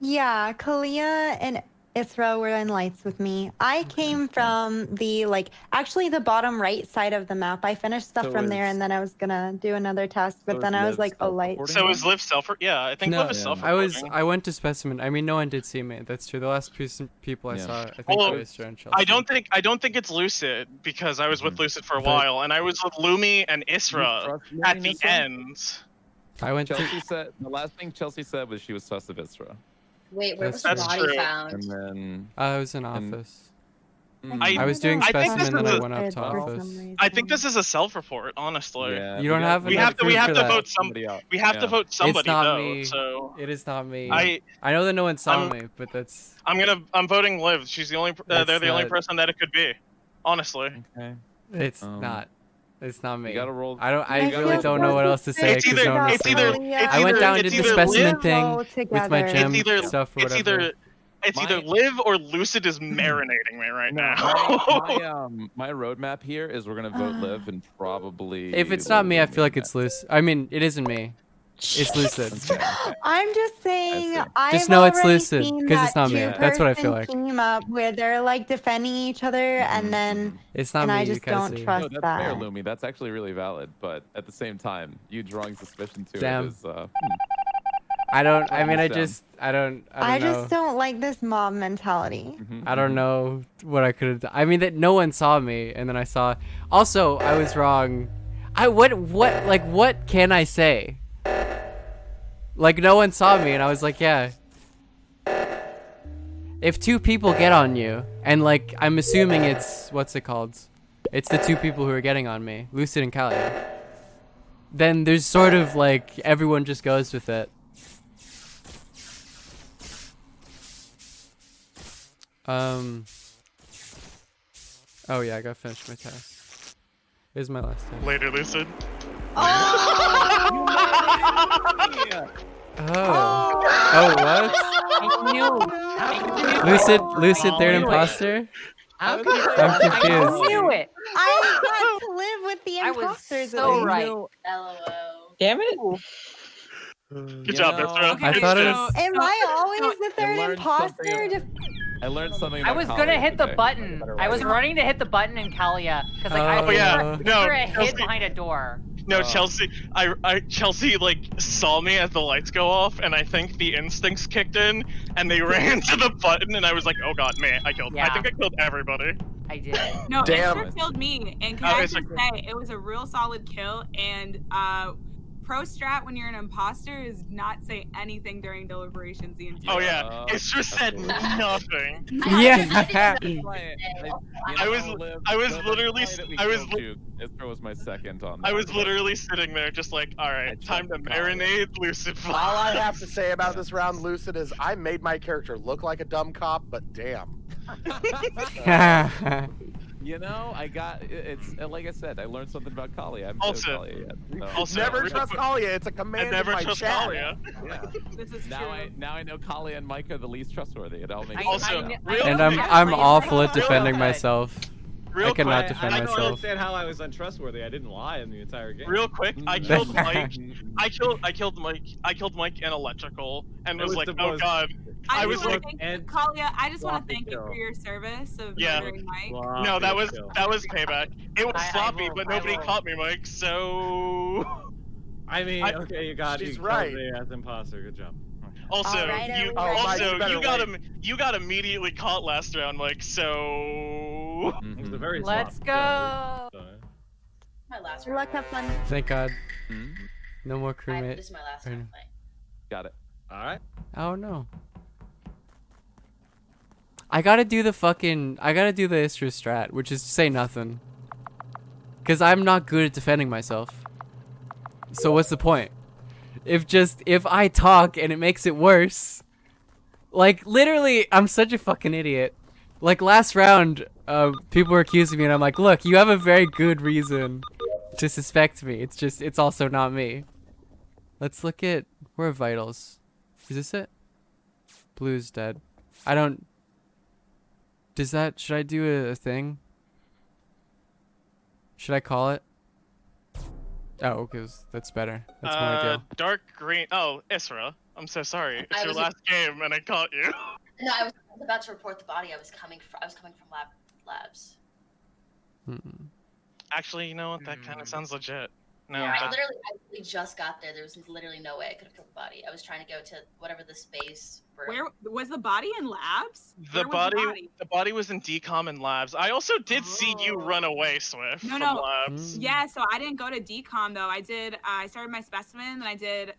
[SPEAKER 11] Yeah, Kalia and Isra were in lights with me. I came from the actually the bottom right side of the map. I finished stuff from there, and then I was gonna do another task, but then I was like, oh, light.
[SPEAKER 13] So is Liv self? Yeah, I think Liv is self.
[SPEAKER 2] I went to specimen. I mean, no one did see me. That's true. The last people I saw, I think, were Isra and Chelsea.
[SPEAKER 13] I don't think it's Lucid because I was with Lucid for a while, and I was with Lumi and Isra at the end.
[SPEAKER 2] I went
[SPEAKER 12] Chelsea said the last thing Chelsea said was she was sus of Isra.
[SPEAKER 10] Wait, where was the body found?
[SPEAKER 12] And then
[SPEAKER 2] I was in office.
[SPEAKER 13] I
[SPEAKER 2] was doing specimen, then I went up to
[SPEAKER 13] I
[SPEAKER 2] office.
[SPEAKER 13] I think this is a self-report, honestly.
[SPEAKER 12] Yeah,
[SPEAKER 2] You don't have
[SPEAKER 13] we
[SPEAKER 2] enough
[SPEAKER 13] have to
[SPEAKER 2] proof for that.
[SPEAKER 13] vote somebody. We have to vote somebody
[SPEAKER 2] It's not
[SPEAKER 13] though.
[SPEAKER 2] me.
[SPEAKER 13] So
[SPEAKER 2] It is not me.
[SPEAKER 13] I
[SPEAKER 2] know that no one saw me, but that's.
[SPEAKER 13] I'm voting Liv. She's the only. They're the only
[SPEAKER 2] not-
[SPEAKER 13] person that it could be. Honestly.
[SPEAKER 12] Okay.
[SPEAKER 2] It's not. It's not me.
[SPEAKER 12] You gotta roll.
[SPEAKER 2] I don't. I
[SPEAKER 12] you gotta
[SPEAKER 2] really
[SPEAKER 12] roll
[SPEAKER 2] don't know what else to say.
[SPEAKER 13] It's
[SPEAKER 2] 'cause
[SPEAKER 13] either.
[SPEAKER 2] no one else
[SPEAKER 13] It's
[SPEAKER 2] saw
[SPEAKER 13] either.
[SPEAKER 2] me.
[SPEAKER 13] It's
[SPEAKER 2] I went
[SPEAKER 13] either-
[SPEAKER 2] down
[SPEAKER 13] it's
[SPEAKER 2] and did the
[SPEAKER 13] either
[SPEAKER 2] specimen
[SPEAKER 13] Liv-
[SPEAKER 2] thing with my gem
[SPEAKER 13] It's either.
[SPEAKER 2] stuff or
[SPEAKER 13] It's
[SPEAKER 2] whatever.
[SPEAKER 13] either Liv or Lucid is marinating me right now.
[SPEAKER 12] My roadmap here is we're gonna vote Liv and probably.
[SPEAKER 2] If it's not me, I feel like it's loose. I mean, it isn't me. It's Lucid.
[SPEAKER 11] I'm just saying, I've
[SPEAKER 2] Just know it's
[SPEAKER 11] already
[SPEAKER 2] Lucid,
[SPEAKER 11] seen
[SPEAKER 2] 'cause
[SPEAKER 11] that
[SPEAKER 2] it's not me. That's what I feel like.
[SPEAKER 11] team up where they're like defending each other, and then
[SPEAKER 2] It's not
[SPEAKER 11] and
[SPEAKER 2] me,
[SPEAKER 11] I
[SPEAKER 2] you
[SPEAKER 11] just
[SPEAKER 2] gotta
[SPEAKER 11] don't
[SPEAKER 2] see.
[SPEAKER 11] trust
[SPEAKER 12] No, that's fair,
[SPEAKER 11] that.
[SPEAKER 12] Lumi. That's actually really valid. But at the same time, you drawing suspicion to
[SPEAKER 2] Damn.
[SPEAKER 12] it is.
[SPEAKER 2] I don't. I mean, I
[SPEAKER 12] Down.
[SPEAKER 2] just. I don't
[SPEAKER 11] I
[SPEAKER 2] know.
[SPEAKER 11] just don't like this mob mentality.
[SPEAKER 2] I don't know what I could have done. I mean, that no one saw me, and then I saw. Also, I was wrong. What can I say? Like, no one saw me, and I was like, yeah. If two people get on you, and like, I'm assuming it's what's it called? It's the two people who are getting on me, Lucid and Kalia. Then there's sort of like everyone just goes with it. Oh yeah, I gotta finish my task. Here's my last task.
[SPEAKER 13] Later, Lucid.
[SPEAKER 2] Oh. Oh, what?
[SPEAKER 25] I knew.
[SPEAKER 2] Lucid, third imposter?
[SPEAKER 25] How could you?
[SPEAKER 2] I'm confused.
[SPEAKER 25] I knew it.
[SPEAKER 11] I got to live with the
[SPEAKER 25] I was
[SPEAKER 11] imposters.
[SPEAKER 25] so
[SPEAKER 11] at
[SPEAKER 25] right.
[SPEAKER 11] least.
[SPEAKER 10] LOL.
[SPEAKER 1] Damn it.
[SPEAKER 13] Good job, Ezra.
[SPEAKER 2] I thought it was.
[SPEAKER 11] Am I always the third
[SPEAKER 12] learned
[SPEAKER 11] imposter?
[SPEAKER 12] I learned something.
[SPEAKER 25] I
[SPEAKER 12] About
[SPEAKER 25] was gonna
[SPEAKER 12] Kalia
[SPEAKER 25] hit the
[SPEAKER 12] today.
[SPEAKER 25] button. I was running to hit the button in Kalia because like I
[SPEAKER 2] Oh,
[SPEAKER 25] was
[SPEAKER 2] yeah.
[SPEAKER 13] No,
[SPEAKER 25] hid
[SPEAKER 13] Chelsea.
[SPEAKER 25] behind a door.
[SPEAKER 13] No, Chelsea. Chelsea like saw me as the lights go off, and I think the instincts kicked in, and they ran to the button, and I was like, "Oh God, man, I killed.
[SPEAKER 25] Yeah.
[SPEAKER 13] I think I killed everybody."
[SPEAKER 25] I did.
[SPEAKER 15] No,
[SPEAKER 27] Damn.
[SPEAKER 15] Ezra killed me, and can
[SPEAKER 13] Oh,
[SPEAKER 15] I
[SPEAKER 13] it's
[SPEAKER 15] just
[SPEAKER 13] like-
[SPEAKER 15] say it was a real solid kill. And pro strat when you're an imposter is not say anything during deliberations the entire.
[SPEAKER 13] Oh yeah, it's just said nothing.
[SPEAKER 2] Yeah.
[SPEAKER 13] I was literally.
[SPEAKER 12] Ezra was my second on.
[SPEAKER 13] I
[SPEAKER 12] that,
[SPEAKER 13] was
[SPEAKER 12] but-
[SPEAKER 13] literally sitting there, just like, all right, time to marinate Lucid.
[SPEAKER 27] All I have to say about this round, Lucid, is I made my character look like a dumb cop, but damn.
[SPEAKER 12] You know, I got it's like I said, I learned something about Kalia. I haven't
[SPEAKER 13] Also-
[SPEAKER 12] played Kalia yet. So.
[SPEAKER 13] Also,
[SPEAKER 27] Never
[SPEAKER 13] real
[SPEAKER 27] trust
[SPEAKER 13] quick-
[SPEAKER 27] Kalia. It's a command
[SPEAKER 13] I never
[SPEAKER 27] in my
[SPEAKER 13] trust
[SPEAKER 27] chat.
[SPEAKER 13] Kalia.
[SPEAKER 12] Yeah.
[SPEAKER 15] This is
[SPEAKER 12] Now I know Kalia and Mike are the least trustworthy. It all makes sense.
[SPEAKER 13] Also,
[SPEAKER 12] now.
[SPEAKER 2] And I'm awful at defending myself.
[SPEAKER 13] Real
[SPEAKER 2] I cannot
[SPEAKER 13] quick,
[SPEAKER 2] defend
[SPEAKER 26] I don't
[SPEAKER 2] myself.
[SPEAKER 26] understand how I was untrustworthy. I didn't lie in the entire game.
[SPEAKER 13] Real quick, I killed Mike. I killed Mike. I killed Mike in electrical, and
[SPEAKER 26] It
[SPEAKER 13] was
[SPEAKER 26] was
[SPEAKER 13] like,
[SPEAKER 26] the
[SPEAKER 13] oh
[SPEAKER 26] most-
[SPEAKER 13] God.
[SPEAKER 15] I
[SPEAKER 13] I was
[SPEAKER 15] just want
[SPEAKER 13] like,
[SPEAKER 15] to thank Kalia. I just want to
[SPEAKER 26] sloppy
[SPEAKER 15] thank you
[SPEAKER 26] kill.
[SPEAKER 15] for your service of
[SPEAKER 13] Yeah.
[SPEAKER 15] murdering Mike.
[SPEAKER 13] no, that was payback. It was
[SPEAKER 25] I
[SPEAKER 13] sloppy,
[SPEAKER 25] will-
[SPEAKER 13] but
[SPEAKER 25] I
[SPEAKER 13] nobody
[SPEAKER 25] will-
[SPEAKER 13] caught me, Mike. So
[SPEAKER 26] I mean, okay, you got
[SPEAKER 27] She's
[SPEAKER 26] you
[SPEAKER 27] right.
[SPEAKER 26] killed me as imposter. Good job.
[SPEAKER 13] also
[SPEAKER 11] All right,
[SPEAKER 13] you
[SPEAKER 11] all right.
[SPEAKER 27] Mike, you
[SPEAKER 13] also
[SPEAKER 27] better
[SPEAKER 13] you got immediately caught last round, Mike. So
[SPEAKER 26] It was a very
[SPEAKER 25] Let's
[SPEAKER 26] sloppy
[SPEAKER 25] go.
[SPEAKER 26] kill, so-
[SPEAKER 10] My last
[SPEAKER 11] Good luck, have fun.
[SPEAKER 2] Thank God.
[SPEAKER 12] Mhm.
[SPEAKER 2] No more crewmate.
[SPEAKER 10] This is my last
[SPEAKER 2] Or
[SPEAKER 10] time
[SPEAKER 2] no.
[SPEAKER 10] playing.
[SPEAKER 12] Got it.
[SPEAKER 26] All right.
[SPEAKER 2] Oh no. I gotta do the Istra strat, which is to say nothing. Cause I'm not good at defending myself. So what's the point? If I talk and it makes it worse. Like literally, I'm such a fucking idiot. Like last round, people were accusing me and I'm like, look, you have a very good reason to suspect me. It's also not me. Let's look at, where are vitals? Is this it? Blue's dead. Should I do a thing? Should I call it? Oh, because that's better. That's more ideal.
[SPEAKER 13] dark green. Oh, Isra, I'm so sorry. It's
[SPEAKER 10] I
[SPEAKER 13] your
[SPEAKER 10] was-
[SPEAKER 13] last game, and I caught you.
[SPEAKER 10] No, I was about to report the body. I was coming from labs.
[SPEAKER 13] Actually, you know what? That kind of sounds legit. No,
[SPEAKER 10] I
[SPEAKER 13] that-
[SPEAKER 10] literally just got there. There was literally no way I could have killed the body. I was trying to go to whatever the space.
[SPEAKER 15] Where was the body in labs?
[SPEAKER 13] the
[SPEAKER 15] Where was
[SPEAKER 13] body was in decom and labs. I also did see you run away, Swift,
[SPEAKER 15] No,
[SPEAKER 13] from
[SPEAKER 15] no.
[SPEAKER 13] labs.
[SPEAKER 15] Yeah, so I didn't go to decom though. I did. I started my specimen, and I did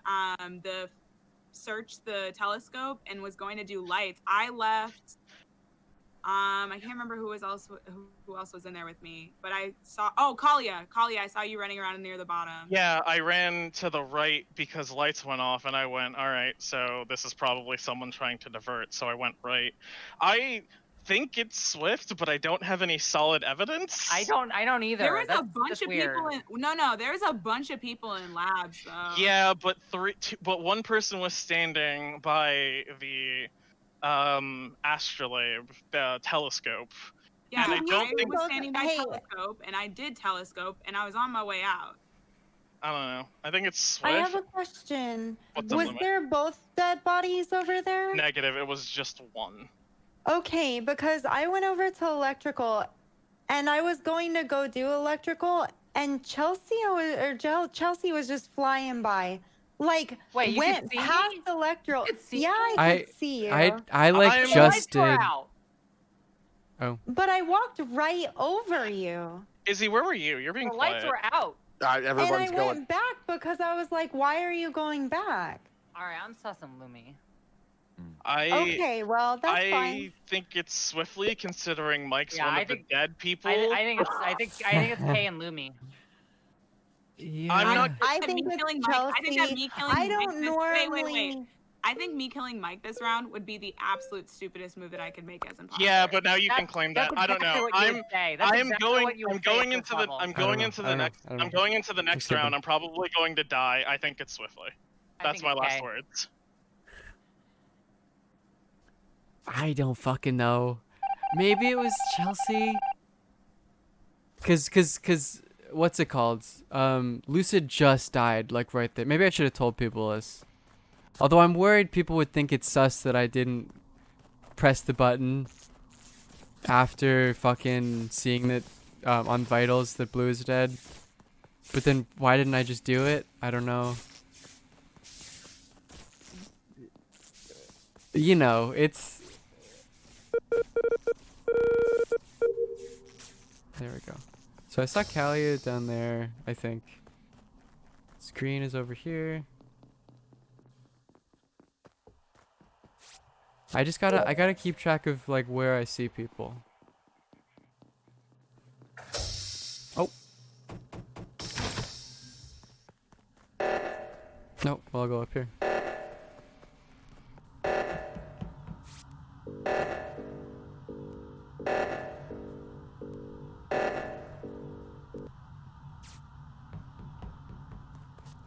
[SPEAKER 15] the search the telescope, and was going to do lights. I left. I can't remember who else was in there with me, but I saw. Oh, Kalia, I saw you running around near the bottom.
[SPEAKER 13] Yeah, I ran to the right because lights went off, and I went, all right, so this is probably someone trying to divert, so I went right. I think it's Swift, but I don't have any solid evidence.
[SPEAKER 25] I don't either.
[SPEAKER 15] There was
[SPEAKER 25] That's
[SPEAKER 15] a bunch
[SPEAKER 25] just
[SPEAKER 15] of
[SPEAKER 25] weird.
[SPEAKER 15] people in. No, there's a bunch of people in labs though.
[SPEAKER 13] Yeah, but but one person was standing by the astrolabe, the telescope.
[SPEAKER 15] Yeah,
[SPEAKER 13] and I don't think
[SPEAKER 15] was standing by telescope, and I did telescope, and I was on my way out.
[SPEAKER 13] I don't know. I think it's Swift.
[SPEAKER 11] I have a question.
[SPEAKER 13] What's up,
[SPEAKER 11] Was
[SPEAKER 13] Lumi?
[SPEAKER 11] there both dead bodies over there?
[SPEAKER 13] Negative. It was just one.
[SPEAKER 11] Okay, because I went over to electrical, and I was going to go do electrical, and Chelsea was just flying by, like
[SPEAKER 25] Wait, you
[SPEAKER 11] went
[SPEAKER 25] could see
[SPEAKER 11] past
[SPEAKER 25] me?
[SPEAKER 11] electrical.
[SPEAKER 25] see
[SPEAKER 11] Yeah, I could see you.
[SPEAKER 2] I like just did. Oh.
[SPEAKER 11] But I walked right over you.
[SPEAKER 13] Izzy, where were you? You're being
[SPEAKER 25] The
[SPEAKER 13] quiet.
[SPEAKER 25] lights were out.
[SPEAKER 27] Everyone's
[SPEAKER 11] and I
[SPEAKER 27] going.
[SPEAKER 11] went back because I was like, why are you going back?
[SPEAKER 25] All right, I'm sussing Lumi.
[SPEAKER 11] Okay, well, that's
[SPEAKER 13] I
[SPEAKER 11] fine.
[SPEAKER 13] think it's Swiftly, considering Mike's
[SPEAKER 25] Yeah,
[SPEAKER 13] one
[SPEAKER 25] I
[SPEAKER 13] of the
[SPEAKER 25] think-
[SPEAKER 13] dead people.
[SPEAKER 25] I think it's Kay and Lumi.
[SPEAKER 13] I'm not.
[SPEAKER 11] I
[SPEAKER 15] that
[SPEAKER 11] think
[SPEAKER 15] me
[SPEAKER 11] it's
[SPEAKER 15] killing Mike. I think that
[SPEAKER 11] Chelsea.
[SPEAKER 15] me killing
[SPEAKER 11] I
[SPEAKER 15] Mike
[SPEAKER 11] don't
[SPEAKER 15] this,
[SPEAKER 11] normally.
[SPEAKER 15] Wait. I think me killing Mike this round would be the absolute stupidest move that I could make as imposter.
[SPEAKER 13] Yeah, but now you can claim that.
[SPEAKER 25] that's
[SPEAKER 13] I don't
[SPEAKER 25] exactly
[SPEAKER 13] know.
[SPEAKER 25] what you would say. That's exactly what you would say at this level.
[SPEAKER 13] I'm going into the next.
[SPEAKER 2] I don't
[SPEAKER 13] I'm
[SPEAKER 2] know.
[SPEAKER 13] going into the next
[SPEAKER 2] skip
[SPEAKER 13] round.
[SPEAKER 2] it.
[SPEAKER 13] I'm probably going to die. I think it's Swiftly. That's my
[SPEAKER 25] it's
[SPEAKER 13] last
[SPEAKER 25] Kay.
[SPEAKER 13] words.
[SPEAKER 2] I don't fucking know. Maybe it was Chelsea. Cause what's it called? Lucid just died, like right there. Maybe I should have told people this. Although I'm worried people would think it's sus that I didn't press the button after fucking seeing that on vitals that Blue is dead. But then why didn't I just do it? I don't know. You know, it's... There we go. So I saw Kalia down there, I think. Screen is over here. I gotta keep track of like where I see people. Oh. Nope, well, I'll go up here.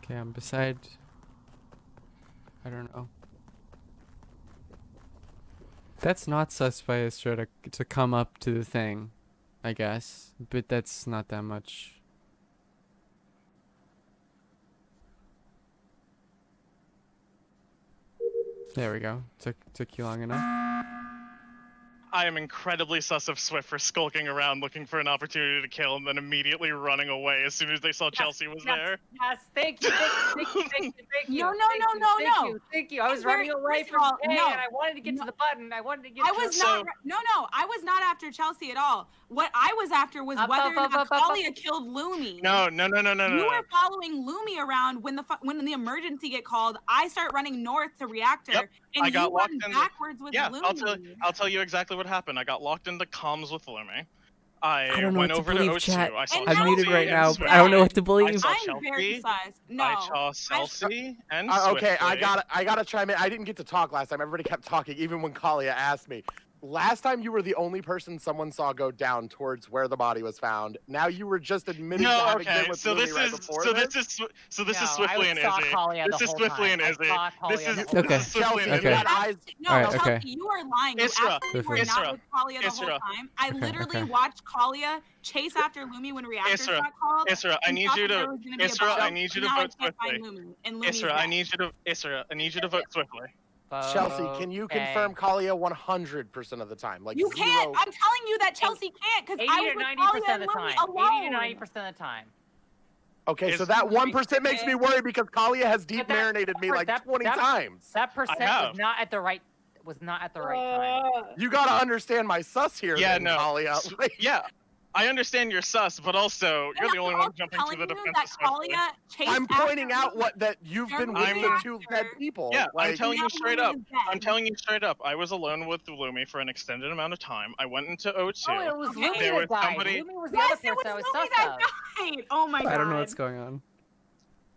[SPEAKER 2] Okay, I'm beside... I don't know. That's not sus by Astra to come up to the thing, I guess. But that's not that much. There we go. Took you long enough.
[SPEAKER 13] I am incredibly sus of Swift for skulking around looking for an opportunity to kill and then immediately running away as soon as they saw Chelsea was there.
[SPEAKER 25] Yes, thank you.
[SPEAKER 15] No.
[SPEAKER 25] Thank you. I was running away from Kay, and I wanted to get to the button. I wanted to get.
[SPEAKER 15] I was not. No, I was not after Chelsea at all. What I was after was whether or not Kalia killed Lumi.
[SPEAKER 13] No.
[SPEAKER 15] You were following Lumi around when the emergency get called. I start running north to reactor, and
[SPEAKER 13] I got
[SPEAKER 15] you
[SPEAKER 13] locked
[SPEAKER 15] run
[SPEAKER 13] in.
[SPEAKER 15] backwards with Lumi.
[SPEAKER 13] I'll tell you exactly what happened. I got locked into comms with Lumi.
[SPEAKER 2] I don't know
[SPEAKER 13] went
[SPEAKER 2] what to
[SPEAKER 13] over
[SPEAKER 2] believe,
[SPEAKER 13] to O2.
[SPEAKER 2] chat.
[SPEAKER 13] I saw
[SPEAKER 2] I'm muted
[SPEAKER 13] Chelsea
[SPEAKER 2] right
[SPEAKER 13] and
[SPEAKER 2] now,
[SPEAKER 13] Swift.
[SPEAKER 2] but I don't know what to believe.
[SPEAKER 13] I saw
[SPEAKER 15] I'm very
[SPEAKER 13] Chelsea.
[SPEAKER 15] sus. No,
[SPEAKER 13] I saw Chelsea and
[SPEAKER 27] Okay,
[SPEAKER 13] Swiftly.
[SPEAKER 27] I gotta chime in. I didn't get to talk last time. Everybody kept talking, even when Kalia asked me. Last time you were the only person someone saw go down towards where the body was found. Now you were just admitting to having been with Lumi right before this.
[SPEAKER 13] So this is Swiftly and Izzy. This is Swiftly and Izzy. This is Swiftly and Izzy.
[SPEAKER 15] No,
[SPEAKER 2] Alright,
[SPEAKER 15] Chelsea,
[SPEAKER 2] okay.
[SPEAKER 15] you are lying. You
[SPEAKER 13] Isra,
[SPEAKER 15] absolutely were not with Kalia the whole time. I literally watched Kalia chase after Lumi when reactors
[SPEAKER 13] Isra,
[SPEAKER 15] got called.
[SPEAKER 13] Isra, I
[SPEAKER 15] and
[SPEAKER 13] need
[SPEAKER 15] thought
[SPEAKER 13] you
[SPEAKER 15] that
[SPEAKER 13] to.
[SPEAKER 15] there was gonna be a
[SPEAKER 13] Isra,
[SPEAKER 15] battle,
[SPEAKER 13] I need you
[SPEAKER 15] and
[SPEAKER 13] to
[SPEAKER 15] now
[SPEAKER 13] vote
[SPEAKER 15] I can't find
[SPEAKER 13] Swiftly.
[SPEAKER 15] Lumi, and Lumi's
[SPEAKER 13] Isra, I
[SPEAKER 15] dead.
[SPEAKER 13] need you to vote Swiftly.
[SPEAKER 27] Chelsea, can you confirm Kalia 100% of the time? Like
[SPEAKER 15] You can't.
[SPEAKER 27] zero-
[SPEAKER 15] I'm telling you that Chelsea can't because
[SPEAKER 25] 80
[SPEAKER 15] I
[SPEAKER 25] to
[SPEAKER 15] was with
[SPEAKER 25] 90%
[SPEAKER 15] Kalia
[SPEAKER 25] of
[SPEAKER 15] and
[SPEAKER 25] the
[SPEAKER 15] Lumi
[SPEAKER 25] time.
[SPEAKER 15] alone.
[SPEAKER 25] 80 to 90% of the time.
[SPEAKER 27] Okay, so that 1% makes me worry because Kalia has deep marinated me like 20 times.
[SPEAKER 25] That percent was not at the right. Time.
[SPEAKER 27] You gotta understand my sus here,
[SPEAKER 13] Yeah,
[SPEAKER 27] then,
[SPEAKER 13] no.
[SPEAKER 27] Kalia.
[SPEAKER 13] Yeah, I understand you're sus, but also you're the only one jumping to the defense of Swiftly.
[SPEAKER 27] I'm pointing out that you've been with the two dead people.
[SPEAKER 13] Yeah, I'm
[SPEAKER 27] Like-
[SPEAKER 13] telling you straight up. I'm telling you straight up. I was alone with Lumi for an extended amount of time. I went into O2.
[SPEAKER 25] Oh, it was Lumi
[SPEAKER 13] there
[SPEAKER 25] that
[SPEAKER 13] was
[SPEAKER 25] died.
[SPEAKER 13] somebody.
[SPEAKER 25] Lumi was the other person I was sus of.
[SPEAKER 15] Died. Oh my god.
[SPEAKER 2] I don't know what's going on.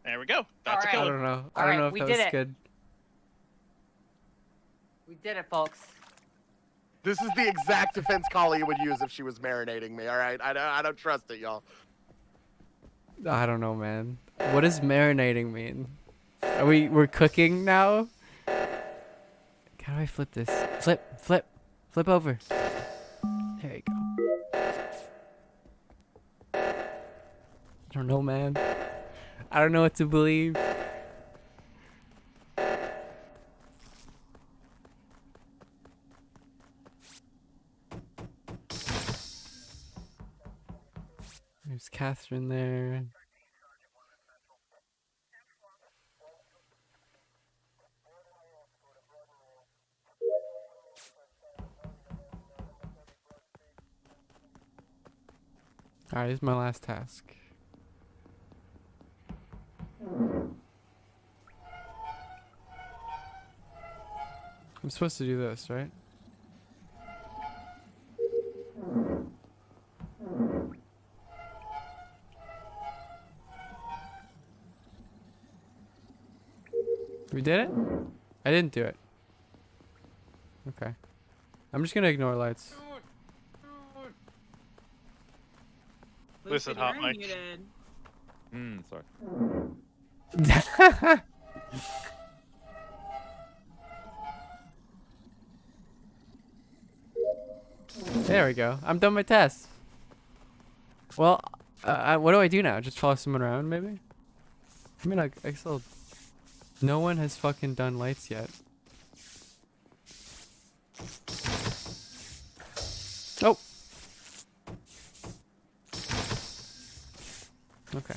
[SPEAKER 13] There we go. That's a
[SPEAKER 25] Alright.
[SPEAKER 2] I
[SPEAKER 13] killer.
[SPEAKER 2] don't know. I
[SPEAKER 25] All
[SPEAKER 2] don't know
[SPEAKER 25] right,
[SPEAKER 2] if
[SPEAKER 25] we
[SPEAKER 2] that
[SPEAKER 25] did
[SPEAKER 2] was
[SPEAKER 25] it.
[SPEAKER 2] good.
[SPEAKER 25] We did it, folks.
[SPEAKER 27] This is the exact defense Kalia would use if she was marinating me. All right, I don't trust it, y'all.
[SPEAKER 2] I don't know, man. What does marinating mean? We're cooking now? How do I flip this? Flip over. There you go. I don't know, man. I don't know what to believe. There's Catherine there. Alright, this is my last task. I'm supposed to do this, right? We did it? I didn't do it. Okay. I'm just gonna ignore lights.
[SPEAKER 13] Lucid hot mic.
[SPEAKER 12] Sorry.
[SPEAKER 2] There we go. I'm done my test. Well, what do I do now? Just follow someone around, maybe? I mean, I still... No one has fucking done lights yet. Oh! Okay.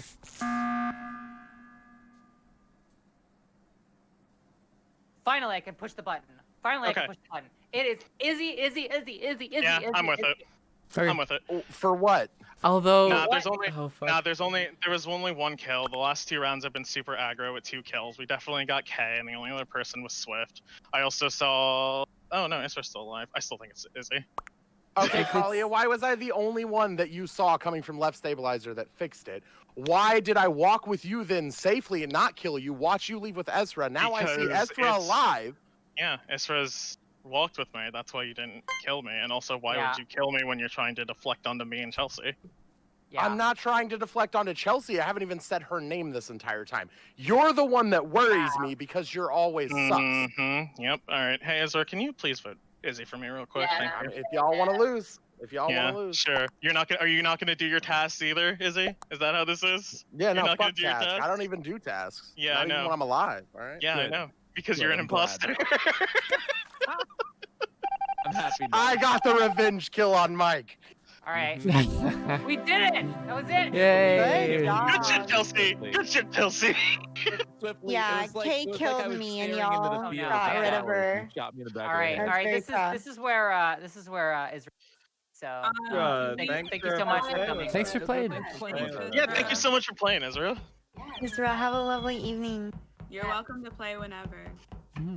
[SPEAKER 25] Finally, I can push the button. Finally,
[SPEAKER 13] Okay.
[SPEAKER 25] I can push the button. It is Izzy.
[SPEAKER 13] Yeah, I'm with it.
[SPEAKER 2] Okay.
[SPEAKER 13] I'm with it.
[SPEAKER 27] For what?
[SPEAKER 2] Although...
[SPEAKER 13] Nah, there was only one kill. The last 2 rounds have been super aggro with 2 kills. We definitely got K, and the only other person was Swift. I also saw... Oh no, Isra's still alive. I still think it's Izzy.
[SPEAKER 27] Okay, Kalia, why was I the only one that you saw coming from left stabilizer that fixed it? Why did I walk with you then safely and not kill you, watch you leave with Ezra? Now I see
[SPEAKER 13] Because
[SPEAKER 27] Ezra
[SPEAKER 13] it's-
[SPEAKER 27] alive.
[SPEAKER 13] Yeah, Isra's walked with me. That's why you didn't kill me. And also, why
[SPEAKER 27] Yeah.
[SPEAKER 13] would you kill me when you're trying to deflect onto me and Chelsea?
[SPEAKER 27] I'm not trying to deflect onto Chelsea. I haven't even said her name this entire time. You're the one that worries me because you're always sus.
[SPEAKER 13] Mm-hmm. Yep. All right. Hey, Ezra, can you please vote Izzy for me real quick?
[SPEAKER 27] Yeah.
[SPEAKER 13] Thank you.
[SPEAKER 27] If y'all want to lose. If y'all
[SPEAKER 13] Yeah,
[SPEAKER 27] want to lose.
[SPEAKER 13] sure. You're not gonna. Are you not gonna do your tasks either, Izzy? Is that how this is?
[SPEAKER 27] Yeah,
[SPEAKER 13] You're
[SPEAKER 27] no,
[SPEAKER 13] not gonna
[SPEAKER 27] fuck
[SPEAKER 13] do your
[SPEAKER 27] tasks.
[SPEAKER 13] tasks?
[SPEAKER 27] I don't even do tasks.
[SPEAKER 13] Yeah,
[SPEAKER 27] not
[SPEAKER 13] I know.
[SPEAKER 27] even when I'm alive, all right?
[SPEAKER 13] Yeah, I
[SPEAKER 27] Good.
[SPEAKER 13] know. Because
[SPEAKER 27] Good,
[SPEAKER 13] you're an
[SPEAKER 27] I'm glad.
[SPEAKER 13] imposter.
[SPEAKER 27] I'm happy. I got the revenge kill on Mike.
[SPEAKER 25] All right. We did it. That was it.
[SPEAKER 2] Yay.
[SPEAKER 13] Good shit, Chelsea. Good shit, Chelsea.
[SPEAKER 11] Yeah, Kay killed me and y'all got rid of her.
[SPEAKER 12] Shot me in the back
[SPEAKER 25] All right.
[SPEAKER 11] That's
[SPEAKER 25] All right.
[SPEAKER 11] very
[SPEAKER 25] This is where Israel. So thank you so much for coming.
[SPEAKER 2] Thanks for playing.
[SPEAKER 13] Yeah, thank you so much for playing, Ezra.
[SPEAKER 11] Ezra, have a lovely evening.
[SPEAKER 15] You're welcome to play whenever.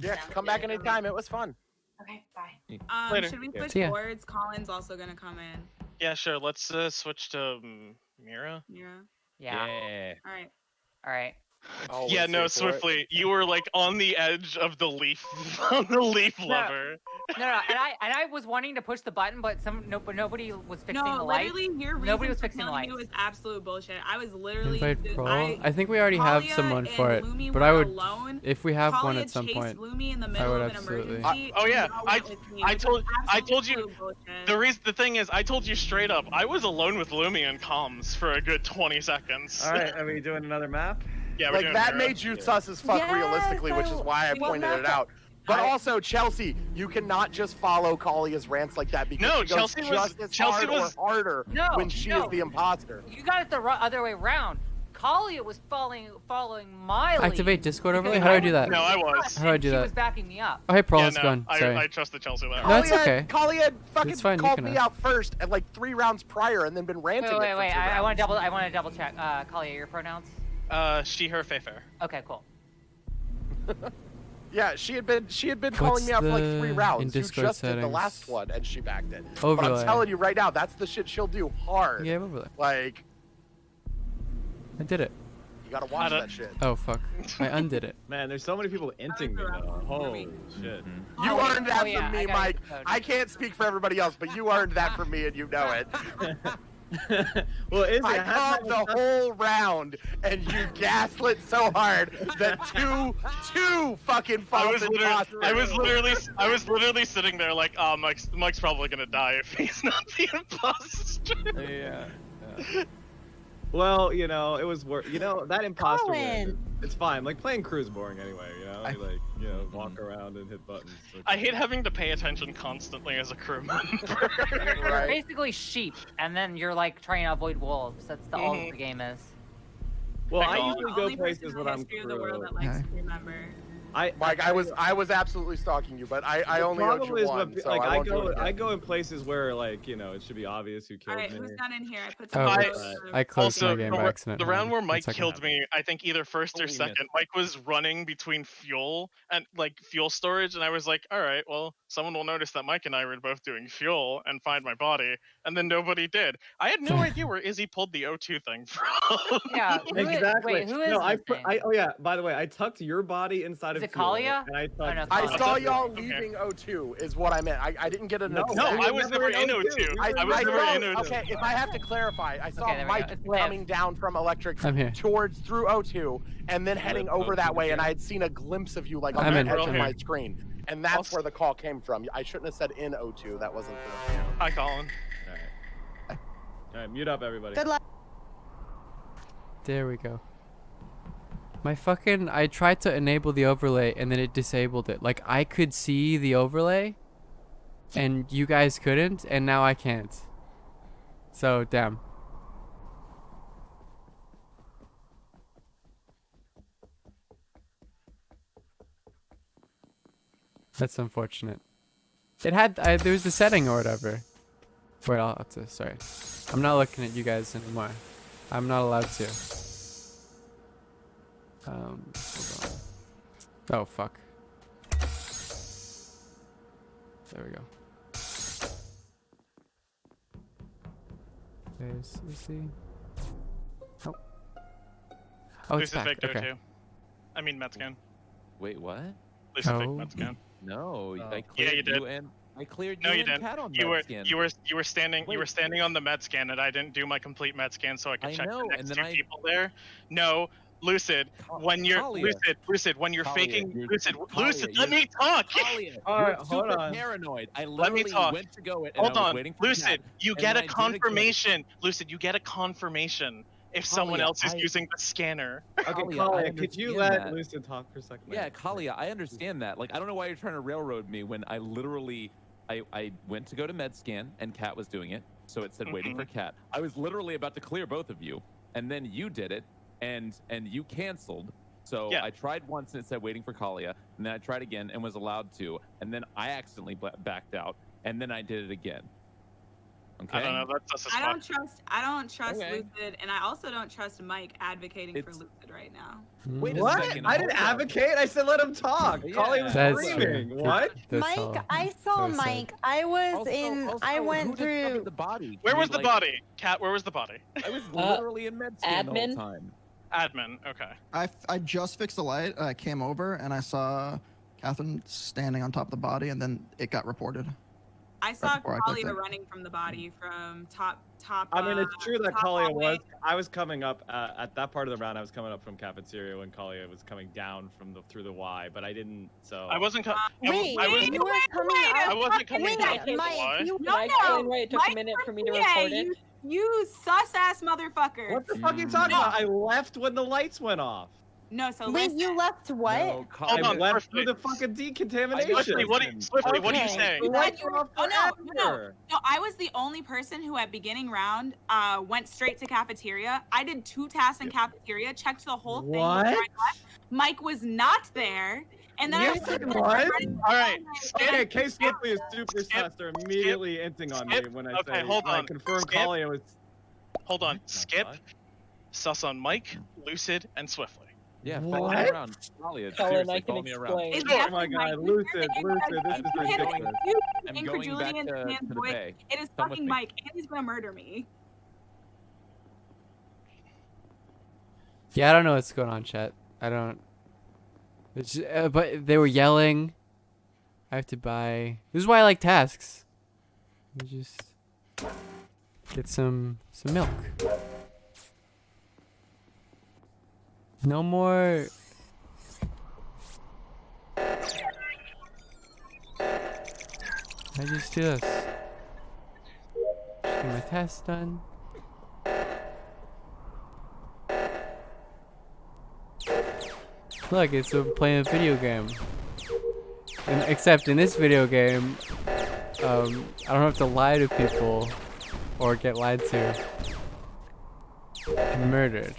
[SPEAKER 27] Yeah, come back anytime. It was fun.
[SPEAKER 10] Okay, bye.
[SPEAKER 13] Later.
[SPEAKER 15] Should we
[SPEAKER 13] Yeah.
[SPEAKER 15] switch
[SPEAKER 13] See ya.
[SPEAKER 15] boards? Colin's also gonna come in.
[SPEAKER 13] Yeah, sure. Let's switch to Mira.
[SPEAKER 15] Mira.
[SPEAKER 25] Yeah.
[SPEAKER 15] All right.
[SPEAKER 25] All right.
[SPEAKER 13] Yeah, no, Swiftly, you were like on the edge of the leaf, on the leaf lever.
[SPEAKER 25] No, and I was wanting to push the button, but but nobody was fixing
[SPEAKER 15] No,
[SPEAKER 25] the lights.
[SPEAKER 15] literally, your reason
[SPEAKER 25] Nobody was
[SPEAKER 15] for
[SPEAKER 25] fixing the
[SPEAKER 15] killing me
[SPEAKER 25] lights.
[SPEAKER 15] was absolute bullshit. I was literally.
[SPEAKER 2] Invite Pro? I think we already have
[SPEAKER 15] Talia
[SPEAKER 2] someone
[SPEAKER 15] and
[SPEAKER 2] for it,
[SPEAKER 15] Lumi
[SPEAKER 2] but
[SPEAKER 15] were
[SPEAKER 2] I would,
[SPEAKER 15] alone.
[SPEAKER 2] if we have one
[SPEAKER 15] Talia
[SPEAKER 2] at some
[SPEAKER 15] chased
[SPEAKER 2] point,
[SPEAKER 15] Lumi in the
[SPEAKER 2] I
[SPEAKER 15] middle
[SPEAKER 2] would
[SPEAKER 15] of an
[SPEAKER 2] absolutely.
[SPEAKER 15] emergency.
[SPEAKER 13] Oh yeah,
[SPEAKER 15] and y'all went with me,
[SPEAKER 13] I
[SPEAKER 15] which
[SPEAKER 13] told
[SPEAKER 15] was
[SPEAKER 13] you.
[SPEAKER 15] absolute bullshit.
[SPEAKER 13] The thing is, I told you straight up. I was alone with Lumi and comms for a good 20 seconds.
[SPEAKER 26] All right, are we doing another map?
[SPEAKER 13] Yeah, we're
[SPEAKER 27] Like
[SPEAKER 13] doing
[SPEAKER 27] that
[SPEAKER 13] Mira.
[SPEAKER 27] made you sus as fuck
[SPEAKER 11] Yes,
[SPEAKER 27] realistically, which is why I
[SPEAKER 11] well,
[SPEAKER 27] pointed it
[SPEAKER 11] not
[SPEAKER 27] out. But also, Chelsea, you cannot just follow Kalia's rants like that because
[SPEAKER 13] No,
[SPEAKER 27] she goes
[SPEAKER 13] Chelsea was-
[SPEAKER 27] just as
[SPEAKER 13] Chelsea
[SPEAKER 27] hard
[SPEAKER 13] was-
[SPEAKER 27] or harder
[SPEAKER 25] No,
[SPEAKER 27] when she
[SPEAKER 25] no.
[SPEAKER 27] is the imposter.
[SPEAKER 25] You got it the other way around. Kalia was following my lead.
[SPEAKER 2] Activate Discord
[SPEAKER 25] because
[SPEAKER 2] overlay? How do I do that?
[SPEAKER 13] No, I was.
[SPEAKER 2] How do I do
[SPEAKER 25] She
[SPEAKER 2] that?
[SPEAKER 25] was backing me up.
[SPEAKER 2] Oh, hey, Pro,
[SPEAKER 13] Yeah,
[SPEAKER 2] how's it going? Sorry.
[SPEAKER 13] I trusted Chelsea there.
[SPEAKER 2] No, it's okay.
[SPEAKER 27] Kalia fucking
[SPEAKER 2] It's fine, you
[SPEAKER 27] called
[SPEAKER 2] can
[SPEAKER 27] me
[SPEAKER 2] ask.
[SPEAKER 27] out first at like 3 rounds prior and then been ranting.
[SPEAKER 25] Wait.
[SPEAKER 27] it for 2
[SPEAKER 25] I want
[SPEAKER 27] rounds.
[SPEAKER 25] to double check. Kalia, your pronouns?
[SPEAKER 13] She, her, Fae, fair.
[SPEAKER 25] Okay, cool.
[SPEAKER 27] Yeah, she had been
[SPEAKER 2] What's
[SPEAKER 27] calling me out for like 3
[SPEAKER 2] the-
[SPEAKER 27] rounds.
[SPEAKER 2] in
[SPEAKER 27] You
[SPEAKER 2] Discord
[SPEAKER 27] just did the
[SPEAKER 2] settings?
[SPEAKER 27] last one and she backed it. But
[SPEAKER 2] Overlay.
[SPEAKER 27] I'm telling you right now, that's the shit she'll do hard.
[SPEAKER 2] Yeah, overlay.
[SPEAKER 27] Like,
[SPEAKER 2] I did it.
[SPEAKER 27] you gotta watch that shit.
[SPEAKER 2] Oh, fuck. I undid it.
[SPEAKER 26] Man, there's so many people inting me though. Holy shit.
[SPEAKER 27] You earned that
[SPEAKER 25] yeah,
[SPEAKER 27] from
[SPEAKER 25] I
[SPEAKER 27] me,
[SPEAKER 25] got
[SPEAKER 27] Mike.
[SPEAKER 25] it.
[SPEAKER 27] I can't speak for everybody else, but you earned that from me and you know it.
[SPEAKER 26] Well, Izzy,
[SPEAKER 27] I called the whole round and you gaslit so hard that two fucking false imposters.
[SPEAKER 13] I was literally sitting there like, Mike's probably gonna die if he's not the imposter.
[SPEAKER 26] Yeah. Well, you know, it was worth. You know, that imposter
[SPEAKER 11] Colin.
[SPEAKER 26] win. It's fine. Like playing crew's boring anyway. You know, you know, walk around and hit buttons.
[SPEAKER 13] I hate having to pay attention constantly as a crew member.
[SPEAKER 25] You're basically sheep, and then you're like trying to avoid wolves. That's all the game is.
[SPEAKER 26] Well,
[SPEAKER 15] I'm
[SPEAKER 26] I
[SPEAKER 15] the
[SPEAKER 26] usually go
[SPEAKER 15] only person
[SPEAKER 26] places
[SPEAKER 15] in the
[SPEAKER 26] when I'm
[SPEAKER 15] history of the world
[SPEAKER 26] crew.
[SPEAKER 15] that likes to remember.
[SPEAKER 27] Mike, I was absolutely stalking you, but I only owed
[SPEAKER 26] Probably
[SPEAKER 27] you
[SPEAKER 26] is
[SPEAKER 27] one,
[SPEAKER 26] what,
[SPEAKER 27] so
[SPEAKER 26] like
[SPEAKER 27] I
[SPEAKER 26] I
[SPEAKER 27] won't do it
[SPEAKER 26] go
[SPEAKER 27] again.
[SPEAKER 26] I go in places where like, you know, it should be obvious who killed
[SPEAKER 15] Alright,
[SPEAKER 26] me.
[SPEAKER 15] who's not in here? I put
[SPEAKER 2] Oh,
[SPEAKER 15] some
[SPEAKER 2] I closed
[SPEAKER 13] Also,
[SPEAKER 2] my game by accident.
[SPEAKER 13] the
[SPEAKER 2] Hold
[SPEAKER 13] round
[SPEAKER 2] on.
[SPEAKER 13] where
[SPEAKER 2] One
[SPEAKER 13] Mike
[SPEAKER 2] second.
[SPEAKER 13] killed me, I think either first or
[SPEAKER 12] Holy
[SPEAKER 13] second,
[SPEAKER 12] missed.
[SPEAKER 13] Mike was running between fuel and like fuel storage, and I was like, all right, well, someone will notice that Mike and I were both doing fuel and find my body, and then nobody did. I had no idea where Izzy pulled the O2 thing from.
[SPEAKER 25] Yeah.
[SPEAKER 26] Exactly.
[SPEAKER 25] Wait, who is
[SPEAKER 26] no,
[SPEAKER 25] this thing?
[SPEAKER 26] oh yeah, by the way, I tucked your body inside
[SPEAKER 25] Is
[SPEAKER 26] of
[SPEAKER 25] it
[SPEAKER 26] fuel,
[SPEAKER 25] Kalia?
[SPEAKER 26] and I
[SPEAKER 25] Oh,
[SPEAKER 26] tucked
[SPEAKER 25] no,
[SPEAKER 27] I
[SPEAKER 25] Kalia.
[SPEAKER 27] saw y'all
[SPEAKER 13] Okay.
[SPEAKER 27] leaving O2 is what I meant. I didn't get an
[SPEAKER 26] No,
[SPEAKER 27] exact.
[SPEAKER 13] No, I was never in O2. I was never in O2.
[SPEAKER 27] Okay, if I have to clarify, I saw
[SPEAKER 25] Okay, there we go.
[SPEAKER 27] Mike
[SPEAKER 25] It's Liv.
[SPEAKER 27] coming down from electric
[SPEAKER 2] I'm here.
[SPEAKER 27] towards through O2 and then heading
[SPEAKER 26] Liv,
[SPEAKER 27] over that
[SPEAKER 26] O2
[SPEAKER 27] way, and
[SPEAKER 26] again.
[SPEAKER 27] I had seen a glimpse of you like on
[SPEAKER 2] I'm
[SPEAKER 27] the
[SPEAKER 2] in.
[SPEAKER 27] edge of
[SPEAKER 2] Okay.
[SPEAKER 27] my screen, and that's where the call came from. I shouldn't have said in O2. That wasn't the.
[SPEAKER 13] Hi, Colin.
[SPEAKER 26] All right, mute up everybody.
[SPEAKER 11] Good luck.
[SPEAKER 2] There we go. I tried to enable the overlay and then it disabled it. Like I could see the overlay and you guys couldn't, and now I can't. So damn. That's unfortunate. It had there was a setting or whatever. Wait, I'll have to. Sorry, I'm not looking at you guys anymore. I'm not allowed to. Hold on. Oh fuck. There we go. There's Izzy. Oh. Oh, it's
[SPEAKER 13] Lucid
[SPEAKER 2] back.
[SPEAKER 13] faked
[SPEAKER 2] Okay.
[SPEAKER 13] O2. I mean, Metscan.
[SPEAKER 12] Wait, what?
[SPEAKER 13] Lucid
[SPEAKER 2] Oh.
[SPEAKER 13] faked Metscan.
[SPEAKER 12] No, I
[SPEAKER 13] Yeah,
[SPEAKER 12] cleared
[SPEAKER 13] you did.
[SPEAKER 12] and I cleared
[SPEAKER 13] No,
[SPEAKER 12] you
[SPEAKER 13] you
[SPEAKER 12] and
[SPEAKER 13] didn't.
[SPEAKER 12] Cat on
[SPEAKER 13] You
[SPEAKER 12] that
[SPEAKER 13] were
[SPEAKER 12] scan.
[SPEAKER 13] you were standing on the med scan, and I didn't do my complete med scan, so I could
[SPEAKER 12] I
[SPEAKER 13] check
[SPEAKER 12] know,
[SPEAKER 13] the next
[SPEAKER 12] and then
[SPEAKER 13] two
[SPEAKER 12] I-
[SPEAKER 13] people there. No, Lucid, when you're
[SPEAKER 12] Kalia.
[SPEAKER 13] Lucid, when you're
[SPEAKER 12] Kalia,
[SPEAKER 13] faking
[SPEAKER 12] you're-
[SPEAKER 13] Lucid,
[SPEAKER 12] Kalia,
[SPEAKER 13] Lucid, let
[SPEAKER 12] you're-
[SPEAKER 13] me talk.
[SPEAKER 12] Kalia,
[SPEAKER 26] All
[SPEAKER 12] you're
[SPEAKER 26] right, hold
[SPEAKER 12] super
[SPEAKER 26] on.
[SPEAKER 12] paranoid. I
[SPEAKER 13] Let me
[SPEAKER 12] literally
[SPEAKER 13] talk.
[SPEAKER 12] went to go it, and
[SPEAKER 13] Hold
[SPEAKER 12] I was
[SPEAKER 13] on,
[SPEAKER 12] waiting for
[SPEAKER 13] Lucid,
[SPEAKER 12] Cat,
[SPEAKER 13] you
[SPEAKER 12] and
[SPEAKER 13] get
[SPEAKER 12] then
[SPEAKER 13] a
[SPEAKER 12] I did again.
[SPEAKER 13] confirmation. Lucid, you get a confirmation if someone
[SPEAKER 12] Kalia,
[SPEAKER 13] else is
[SPEAKER 12] I-
[SPEAKER 13] using the scanner.
[SPEAKER 26] Okay,
[SPEAKER 12] Kalia, I
[SPEAKER 26] Kalia, could you
[SPEAKER 12] understand
[SPEAKER 26] let
[SPEAKER 12] that.
[SPEAKER 26] Lucid talk for a second?
[SPEAKER 12] Yeah, Kalia, I understand that. Like, I don't know why you're trying to railroad me when I literally, I went to go to MedScan and Kat was doing it, so it said waiting for Kat. I was literally about to clear both of you, and then you did it, and you canceled. So
[SPEAKER 13] Yeah.
[SPEAKER 12] I tried once and it said waiting for Kalia, and then I tried again and was allowed to, and then I accidentally backed out, and then I did it again. Okay.
[SPEAKER 13] I don't know. That's sus as
[SPEAKER 15] I
[SPEAKER 13] fuck.
[SPEAKER 15] don't trust
[SPEAKER 12] Okay.
[SPEAKER 15] Lucid, and I also don't trust Mike advocating for
[SPEAKER 12] It's-
[SPEAKER 15] Lucid right now.
[SPEAKER 12] Wait a
[SPEAKER 26] What?
[SPEAKER 12] second.
[SPEAKER 26] I didn't
[SPEAKER 12] hold on.
[SPEAKER 26] advocate. I said let him talk.
[SPEAKER 12] Yeah.
[SPEAKER 26] Kalia was
[SPEAKER 2] That's
[SPEAKER 26] screaming.
[SPEAKER 2] true.
[SPEAKER 26] What?
[SPEAKER 2] That's
[SPEAKER 11] Mike,
[SPEAKER 2] all.
[SPEAKER 11] I saw
[SPEAKER 2] That was sad.
[SPEAKER 11] Mike. I was
[SPEAKER 12] Also,
[SPEAKER 11] I
[SPEAKER 12] who
[SPEAKER 11] went
[SPEAKER 12] discovered
[SPEAKER 11] through.
[SPEAKER 12] the body?
[SPEAKER 13] Where
[SPEAKER 12] Can
[SPEAKER 13] was
[SPEAKER 12] you,
[SPEAKER 13] the
[SPEAKER 12] like-
[SPEAKER 13] body? Cat, where was the body?
[SPEAKER 12] I was literally in med scan the whole
[SPEAKER 1] admin?
[SPEAKER 12] time.
[SPEAKER 13] Admin. Okay.
[SPEAKER 4] I just fixed the light. I came over and I saw Catherine standing on top of the body, and then it got reported.
[SPEAKER 15] I saw
[SPEAKER 4] before I clicked
[SPEAKER 15] Kalia
[SPEAKER 4] it.
[SPEAKER 15] running from the body from top.
[SPEAKER 26] I mean, it's true that
[SPEAKER 15] top
[SPEAKER 26] Kalia
[SPEAKER 15] hallway.
[SPEAKER 26] was. I was coming up at that part of the round. I was coming up from cafeteria when Kalia was coming down from through the Y, but I didn't. So
[SPEAKER 13] I wasn't.
[SPEAKER 11] Wait,
[SPEAKER 13] I was.
[SPEAKER 11] you were coming
[SPEAKER 13] I
[SPEAKER 11] up.
[SPEAKER 13] wasn't coming
[SPEAKER 11] Wait,
[SPEAKER 13] down from the
[SPEAKER 11] Mike,
[SPEAKER 13] Y.
[SPEAKER 11] you
[SPEAKER 15] No,
[SPEAKER 1] Mike,
[SPEAKER 15] no.
[SPEAKER 1] Colin, wait, it took a minute for me to
[SPEAKER 15] Yeah,
[SPEAKER 1] report it.
[SPEAKER 15] You sus ass motherfucker.
[SPEAKER 26] What the fuck are you talking about? I left when the lights went off.
[SPEAKER 15] No, so
[SPEAKER 11] Wait,
[SPEAKER 15] listen.
[SPEAKER 11] you left what?
[SPEAKER 12] No,
[SPEAKER 13] Hold
[SPEAKER 26] I
[SPEAKER 13] on,
[SPEAKER 26] left
[SPEAKER 13] Swiftly.
[SPEAKER 26] through the fucking decontamination.
[SPEAKER 13] Swiftly, what are you
[SPEAKER 11] Okay.
[SPEAKER 13] saying?
[SPEAKER 26] The lights were off
[SPEAKER 15] Oh no, no,
[SPEAKER 26] forever.
[SPEAKER 15] no! I was the only person who, at beginning round, went straight to cafeteria. I did 2 tasks in cafeteria, checked the whole thing.
[SPEAKER 26] What?
[SPEAKER 15] before I left. Mike was not there, and then
[SPEAKER 26] Yes,
[SPEAKER 15] I
[SPEAKER 26] it
[SPEAKER 15] was
[SPEAKER 26] was.
[SPEAKER 13] All right.
[SPEAKER 26] Okay, Case Swiftly is super sus. They're immediately inting on me
[SPEAKER 13] Skip.
[SPEAKER 26] when I
[SPEAKER 13] Okay,
[SPEAKER 26] say
[SPEAKER 13] hold
[SPEAKER 26] I
[SPEAKER 13] on.
[SPEAKER 26] confirm
[SPEAKER 13] Skip.
[SPEAKER 26] Kalia was.
[SPEAKER 13] Hold on.
[SPEAKER 26] What the
[SPEAKER 13] Skip.
[SPEAKER 26] fuck?
[SPEAKER 13] Sus on Mike, Lucid, and Swiftly.
[SPEAKER 12] Yeah, follow
[SPEAKER 26] What?
[SPEAKER 12] me around. Kalia,
[SPEAKER 1] Colin,
[SPEAKER 12] seriously,
[SPEAKER 1] I can
[SPEAKER 12] follow me around.
[SPEAKER 1] explain.
[SPEAKER 15] It's
[SPEAKER 26] Oh my
[SPEAKER 15] definitely
[SPEAKER 26] god,
[SPEAKER 15] Mike.
[SPEAKER 26] Lucid, this is
[SPEAKER 12] I'm
[SPEAKER 26] ridiculous.
[SPEAKER 12] going-
[SPEAKER 15] You
[SPEAKER 12] I'm going
[SPEAKER 15] incredulity
[SPEAKER 12] back
[SPEAKER 15] into
[SPEAKER 12] to
[SPEAKER 15] man's
[SPEAKER 12] the
[SPEAKER 15] voice.
[SPEAKER 12] bay.
[SPEAKER 15] It is
[SPEAKER 12] Come with
[SPEAKER 15] fucking
[SPEAKER 12] me.
[SPEAKER 15] Mike, and he's gonna murder me.
[SPEAKER 2] Yeah, I don't know what's going on, chat. I don't. It's, but they were yelling. I have to buy. This is why I like tasks. You just get some milk. No more. I just do this. Just get my test done. Look, it's playing a video game. Except in this video game, I don't have to lie to people or get lied to and murdered.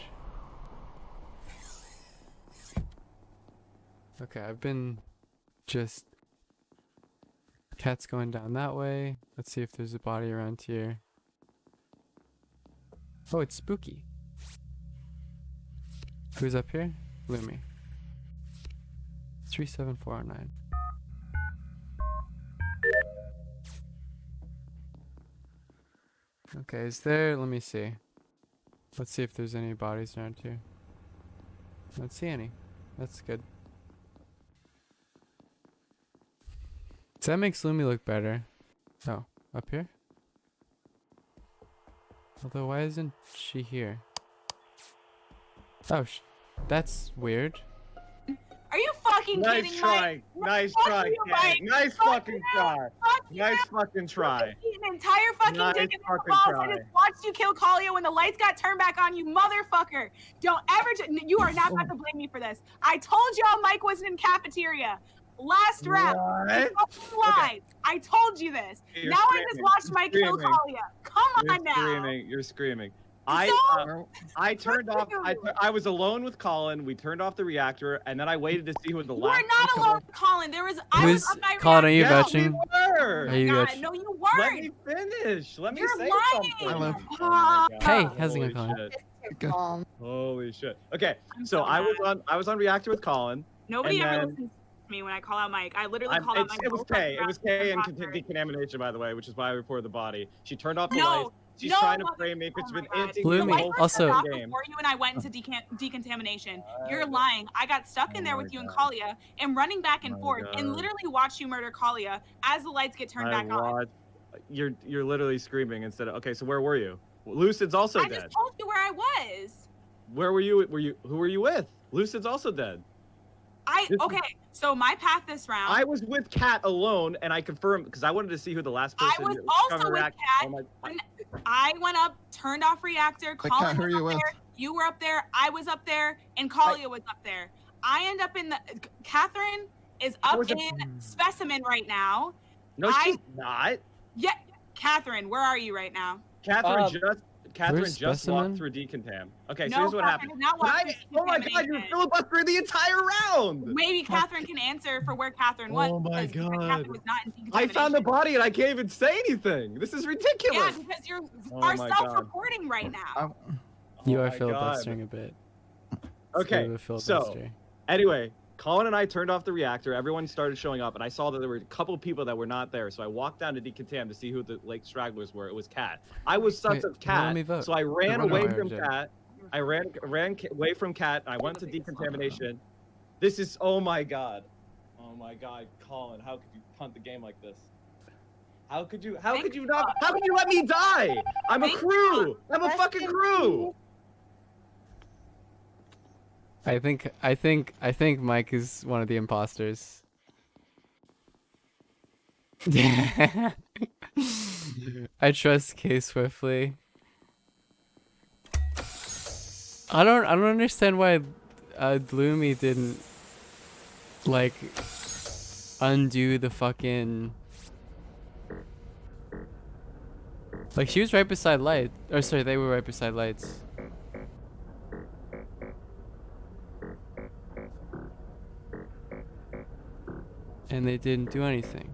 [SPEAKER 2] Okay, I've been just... Cat's going down that way. Let's see if there's a body around here. Oh, it's spooky. Who's up here? Lumi. 37409. Okay, is there... Let me see. Let's see if there's any bodies around here. Don't see any. That's good. So that makes Lumi look better. Oh, up here? Although, why isn't she here? Oh, that's weird.
[SPEAKER 15] Are you fucking
[SPEAKER 26] Nice
[SPEAKER 15] kidding
[SPEAKER 26] try.
[SPEAKER 15] me?
[SPEAKER 26] Nice
[SPEAKER 15] Fuck
[SPEAKER 26] try,
[SPEAKER 15] you,
[SPEAKER 26] Kat.
[SPEAKER 15] Mike.
[SPEAKER 26] Nice
[SPEAKER 15] Fuck
[SPEAKER 26] fucking
[SPEAKER 15] you.
[SPEAKER 26] try.
[SPEAKER 15] Fuck you.
[SPEAKER 26] Nice fucking try.
[SPEAKER 15] Eat an entire fucking
[SPEAKER 26] Nice
[SPEAKER 15] dick in the
[SPEAKER 26] fucking
[SPEAKER 15] balls.
[SPEAKER 26] try.
[SPEAKER 15] I just watched you kill Kalia when the lights got turned back on, you motherfucker. Don't ever. You are not about to blame me for this. I told y'all Mike wasn't in cafeteria. Last round. You fucking lied. I told you this.
[SPEAKER 26] You're
[SPEAKER 15] now I just
[SPEAKER 26] screaming.
[SPEAKER 15] watched Mike kill
[SPEAKER 26] Screaming.
[SPEAKER 15] Kalia. Come
[SPEAKER 26] You're
[SPEAKER 15] on now.
[SPEAKER 26] screaming. You're screaming.
[SPEAKER 15] So-
[SPEAKER 26] I turned off. I was alone with Colin. We turned off the reactor, and then I waited to see who the
[SPEAKER 15] You
[SPEAKER 26] last.
[SPEAKER 15] are not alone, Colin. There was. I was
[SPEAKER 2] Who's...
[SPEAKER 15] up my
[SPEAKER 2] Colin, are you
[SPEAKER 26] Yeah,
[SPEAKER 2] vouching?
[SPEAKER 26] we were.
[SPEAKER 2] Are you
[SPEAKER 15] God,
[SPEAKER 2] vouching?
[SPEAKER 15] no, you
[SPEAKER 26] Let
[SPEAKER 15] weren't.
[SPEAKER 26] me finish. Let me
[SPEAKER 15] You're
[SPEAKER 26] say
[SPEAKER 15] lying.
[SPEAKER 26] something.
[SPEAKER 2] Hey, how's it
[SPEAKER 26] Holy
[SPEAKER 2] going, Colin?
[SPEAKER 26] shit. Holy shit. Okay, so
[SPEAKER 15] so
[SPEAKER 26] I was on reactor with Colin.
[SPEAKER 15] Nobody
[SPEAKER 26] and
[SPEAKER 15] ever
[SPEAKER 26] then-
[SPEAKER 15] listens to me when I call out Mike. I literally
[SPEAKER 26] I'm-
[SPEAKER 15] call out
[SPEAKER 26] it's-
[SPEAKER 15] Mike.
[SPEAKER 26] It was Kay. It was Kay and
[SPEAKER 15] imposter.
[SPEAKER 26] decontamination, by the way, which is why I reported the body. She turned off the
[SPEAKER 15] No,
[SPEAKER 26] lights. She's
[SPEAKER 15] no,
[SPEAKER 26] trying to frame me because she's been anti
[SPEAKER 2] Blue
[SPEAKER 26] the
[SPEAKER 2] me.
[SPEAKER 26] whole
[SPEAKER 2] Also-
[SPEAKER 26] fucking game.
[SPEAKER 15] Before you and I went into decontamination, you're lying. I got stuck in there with you and Kalia and running back and
[SPEAKER 26] Oh my
[SPEAKER 15] forth and
[SPEAKER 26] God.
[SPEAKER 15] literally watched you murder Kalia as the lights get turned
[SPEAKER 26] I
[SPEAKER 15] back on.
[SPEAKER 26] watched. You're literally screaming instead of. Okay, so where were you? Lucid's also
[SPEAKER 15] I
[SPEAKER 26] dead.
[SPEAKER 15] just told you where I was.
[SPEAKER 26] Where were you? Who were you with? Lucid's also dead.
[SPEAKER 15] Okay, so my path this round.
[SPEAKER 26] I was with Kat alone, and I confirmed because I wanted to see who the last person.
[SPEAKER 15] I was
[SPEAKER 26] from
[SPEAKER 15] also with
[SPEAKER 26] React-
[SPEAKER 15] Kat.
[SPEAKER 26] Oh my-
[SPEAKER 15] When I went up, turned off reactor.
[SPEAKER 4] But
[SPEAKER 15] Colin
[SPEAKER 4] Kat, who
[SPEAKER 15] was
[SPEAKER 4] are
[SPEAKER 15] up
[SPEAKER 4] you with?
[SPEAKER 15] there. You were up there. I was up there, and Kalia was up there. I end up in the. Catherine is up
[SPEAKER 26] was a-
[SPEAKER 15] in specimen right now.
[SPEAKER 26] No, she's not.
[SPEAKER 15] Yeah, Catherine, where are you right now?
[SPEAKER 26] Catherine
[SPEAKER 2] Where's
[SPEAKER 26] just
[SPEAKER 2] specimen?
[SPEAKER 26] walked through decontam. Okay, so
[SPEAKER 15] No,
[SPEAKER 26] here's what
[SPEAKER 15] Catherine
[SPEAKER 26] happened.
[SPEAKER 15] did not walk through
[SPEAKER 26] Oh my god, you're
[SPEAKER 15] decontamination.
[SPEAKER 26] filibustering the entire round.
[SPEAKER 15] Maybe Catherine can answer for where Catherine was.
[SPEAKER 26] Oh my
[SPEAKER 15] because
[SPEAKER 26] God.
[SPEAKER 15] Catherine was not in
[SPEAKER 26] I
[SPEAKER 15] decontamination.
[SPEAKER 26] found the body and I can't even say anything. This is
[SPEAKER 15] Yeah,
[SPEAKER 26] ridiculous.
[SPEAKER 15] because you're
[SPEAKER 26] Oh
[SPEAKER 15] are
[SPEAKER 26] my God.
[SPEAKER 15] self-reporting right now.
[SPEAKER 2] You
[SPEAKER 26] Oh
[SPEAKER 2] are
[SPEAKER 26] my
[SPEAKER 2] filibustering a bit. It's a
[SPEAKER 26] Okay,
[SPEAKER 2] bit of a
[SPEAKER 26] so
[SPEAKER 2] filibuster.
[SPEAKER 26] anyway, Colin and I turned off the reactor. Everyone started showing up, and I saw that there were a couple people that were not there. So I walked down to decontam to see who the lake stragglers were. It was Kat. I was sus
[SPEAKER 2] Wait,
[SPEAKER 26] of
[SPEAKER 2] let
[SPEAKER 26] Kat,
[SPEAKER 2] me vote.
[SPEAKER 26] so I ran
[SPEAKER 2] No, no,
[SPEAKER 26] away
[SPEAKER 2] no,
[SPEAKER 26] from
[SPEAKER 2] no.
[SPEAKER 26] Kat. I ran away from Kat. And I went to decontamination. This is oh my god, Colin, how could you punt the game like this? How could you? How could you not? How could you let me die? I'm a crew. I'm a fucking crew.
[SPEAKER 2] I think Mike is one of the imposters. I trust Kay swiftly. I don't understand why Gloomy didn't like undo the fucking like she was right beside light or sorry they were right beside lights. And they didn't do anything.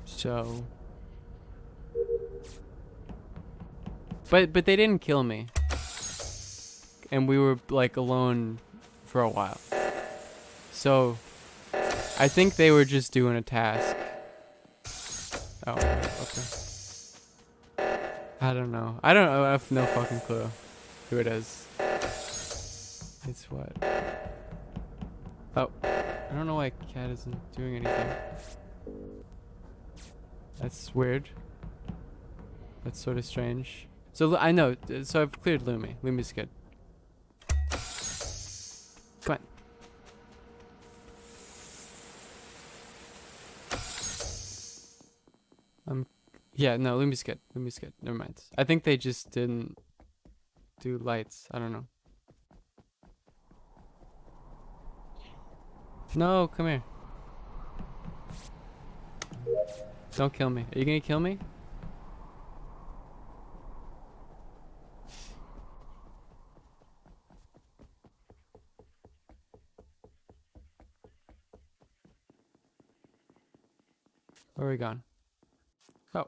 [SPEAKER 2] So But they didn't kill me. And we were like alone for a while. So I think they were just doing a task. Oh, okay. I don't know. I have no fucking clue who it is. It's what? Oh, I don't know why Cat isn't doing anything. That's weird. That's sort of strange. So I know. So I've cleared Lumi. Lumi's good. Come on. Yeah, no, Lumi's good. Lumi's good. Never mind. I think they just didn't do lights. I don't know. No, come here. Don't kill me. Are you gonna kill me? Where are we gone? Oh.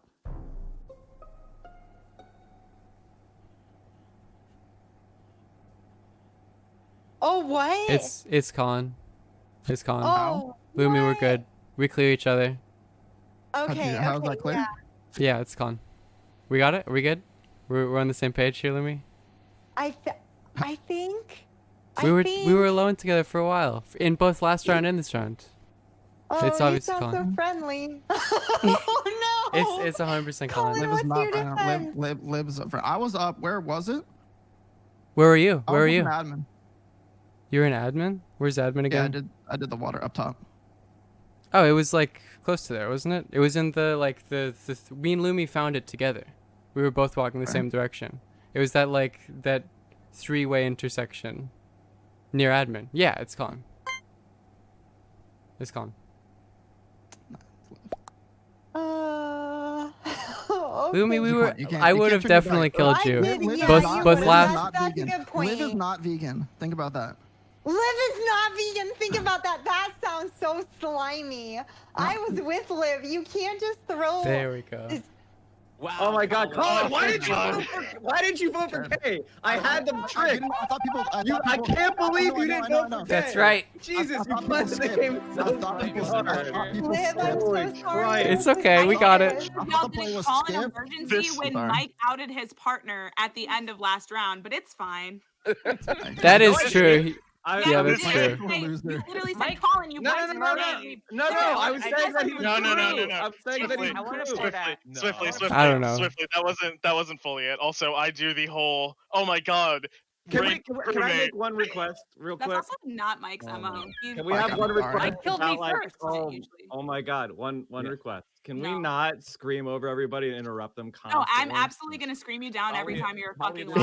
[SPEAKER 11] Oh, what?
[SPEAKER 2] It's Colin. It's Colin.
[SPEAKER 11] Oh,
[SPEAKER 2] Lumi, we're good. We clear each other.
[SPEAKER 11] Okay,
[SPEAKER 4] how's
[SPEAKER 11] okay,
[SPEAKER 4] that clear?
[SPEAKER 11] yeah.
[SPEAKER 2] Yeah, it's Colin. We got it? Are we good? We're on the same page here, Lumi?
[SPEAKER 11] I think.
[SPEAKER 2] We were alone together for a while. In both last round and this round.
[SPEAKER 11] Oh,
[SPEAKER 2] It's
[SPEAKER 11] you
[SPEAKER 2] obviously
[SPEAKER 11] sound
[SPEAKER 2] Colin.
[SPEAKER 11] so friendly. Oh no!
[SPEAKER 2] It's 100% Colin.
[SPEAKER 4] Liv is
[SPEAKER 11] what's your
[SPEAKER 4] not.
[SPEAKER 11] defense?
[SPEAKER 4] Liv's up front. I was up. Where was it?
[SPEAKER 2] Where were you?
[SPEAKER 4] I
[SPEAKER 2] Where were
[SPEAKER 4] was
[SPEAKER 2] you?
[SPEAKER 4] an admin.
[SPEAKER 2] You're an admin? Where's admin
[SPEAKER 4] Yeah,
[SPEAKER 2] again?
[SPEAKER 4] I did the water up top.
[SPEAKER 2] Oh, it was like close to there, wasn't it? It was in the like me and Lumi found it together. We were both walking the same direction. It was that like that 3-way intersection near admin. Yeah, it's Colin. It's Colin. Lumi, we were. I would have definitely killed you. Both last.
[SPEAKER 11] That's a good point.
[SPEAKER 4] Liv is not vegan. Think about that.
[SPEAKER 11] Liv is not vegan. Think about that. That sounds so slimy. I was with Liv. You can't just throw.
[SPEAKER 2] There we go.
[SPEAKER 16] Wow. Oh my God, Colin! Why did you vote for K? I had them tricked.
[SPEAKER 4] I thought people.
[SPEAKER 16] I can't believe you didn't vote for K.
[SPEAKER 2] That's right.
[SPEAKER 16] Jesus, you played the game so hard.
[SPEAKER 2] It's okay. We got it.
[SPEAKER 15] Y'all didn't call an emergency when Mike outed his partner at the end of last round, but it's fine.
[SPEAKER 2] That is true. Yeah,
[SPEAKER 15] you
[SPEAKER 2] that's true.
[SPEAKER 15] You literally said, Colin, you went to
[SPEAKER 16] No, I was saying that he was
[SPEAKER 13] No.
[SPEAKER 16] I'm saying that he's
[SPEAKER 13] Swiftly.
[SPEAKER 2] I don't know.
[SPEAKER 13] Swiftly. That wasn't fully it. Also, I do the whole. Oh my God.
[SPEAKER 16] Can I make one request real
[SPEAKER 15] That's
[SPEAKER 16] quick?
[SPEAKER 15] also not Mike's MO.
[SPEAKER 16] Can we have one request?
[SPEAKER 15] Mike killed me first.
[SPEAKER 16] Oh my God, one request. Can we not scream over everybody and interrupt them
[SPEAKER 15] No,
[SPEAKER 16] constantly?
[SPEAKER 15] I'm absolutely gonna scream you down every time you're fucking loud.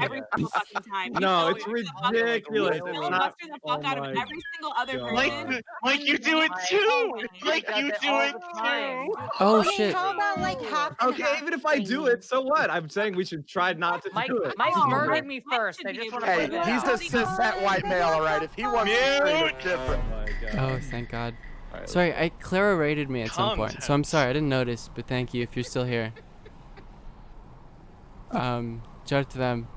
[SPEAKER 15] Every single fucking time. You
[SPEAKER 16] No,
[SPEAKER 15] know
[SPEAKER 16] it's
[SPEAKER 15] you're
[SPEAKER 16] ridiculous.
[SPEAKER 15] the
[SPEAKER 16] It's
[SPEAKER 15] filibuster
[SPEAKER 16] not-
[SPEAKER 15] the fuck out of every single other person.
[SPEAKER 13] Mike, you do it too. Mike, you do it too.
[SPEAKER 2] Oh
[SPEAKER 11] Okay,
[SPEAKER 2] shit.
[SPEAKER 11] how about like half and
[SPEAKER 16] Okay,
[SPEAKER 11] half
[SPEAKER 16] even if I do it, so what? I'm saying we should try not to do it.
[SPEAKER 25] Mike murdered me first. I just want to
[SPEAKER 27] Hey,
[SPEAKER 25] put it
[SPEAKER 27] he's
[SPEAKER 25] out.
[SPEAKER 27] a cishet white male, all right. If he wants to scream, it's different.
[SPEAKER 2] Oh, thank God. Sorry, Clara raided me at some point, so I'm sorry. I didn't notice, but thank you if you're still here. Shout out to them.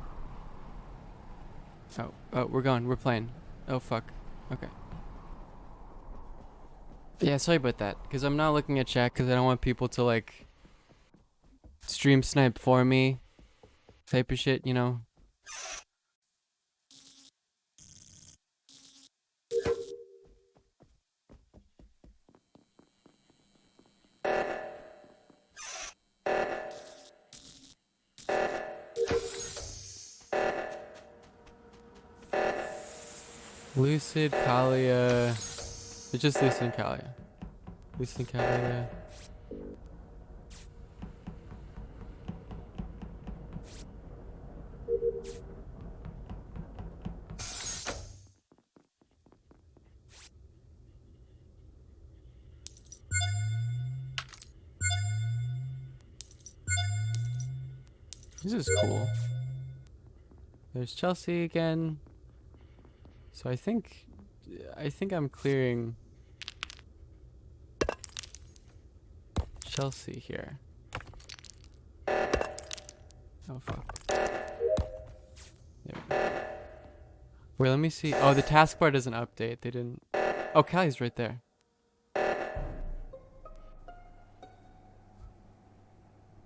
[SPEAKER 2] Oh, we're gone. We're playing. Oh, fuck. Okay. Yeah, sorry about that, because I'm not looking at chat because I don't want people to, like, stream snipe for me type of shit, you know? Lucid, Kalia. It's just Lucid and Kalia. Lucid and Kalia. This is cool. There's Chelsea again. So I think I'm clearing Chelsea here. Oh fuck. There we go. Wait, let me see. Oh, the taskbar doesn't update. They didn't. Oh, Callie's right there.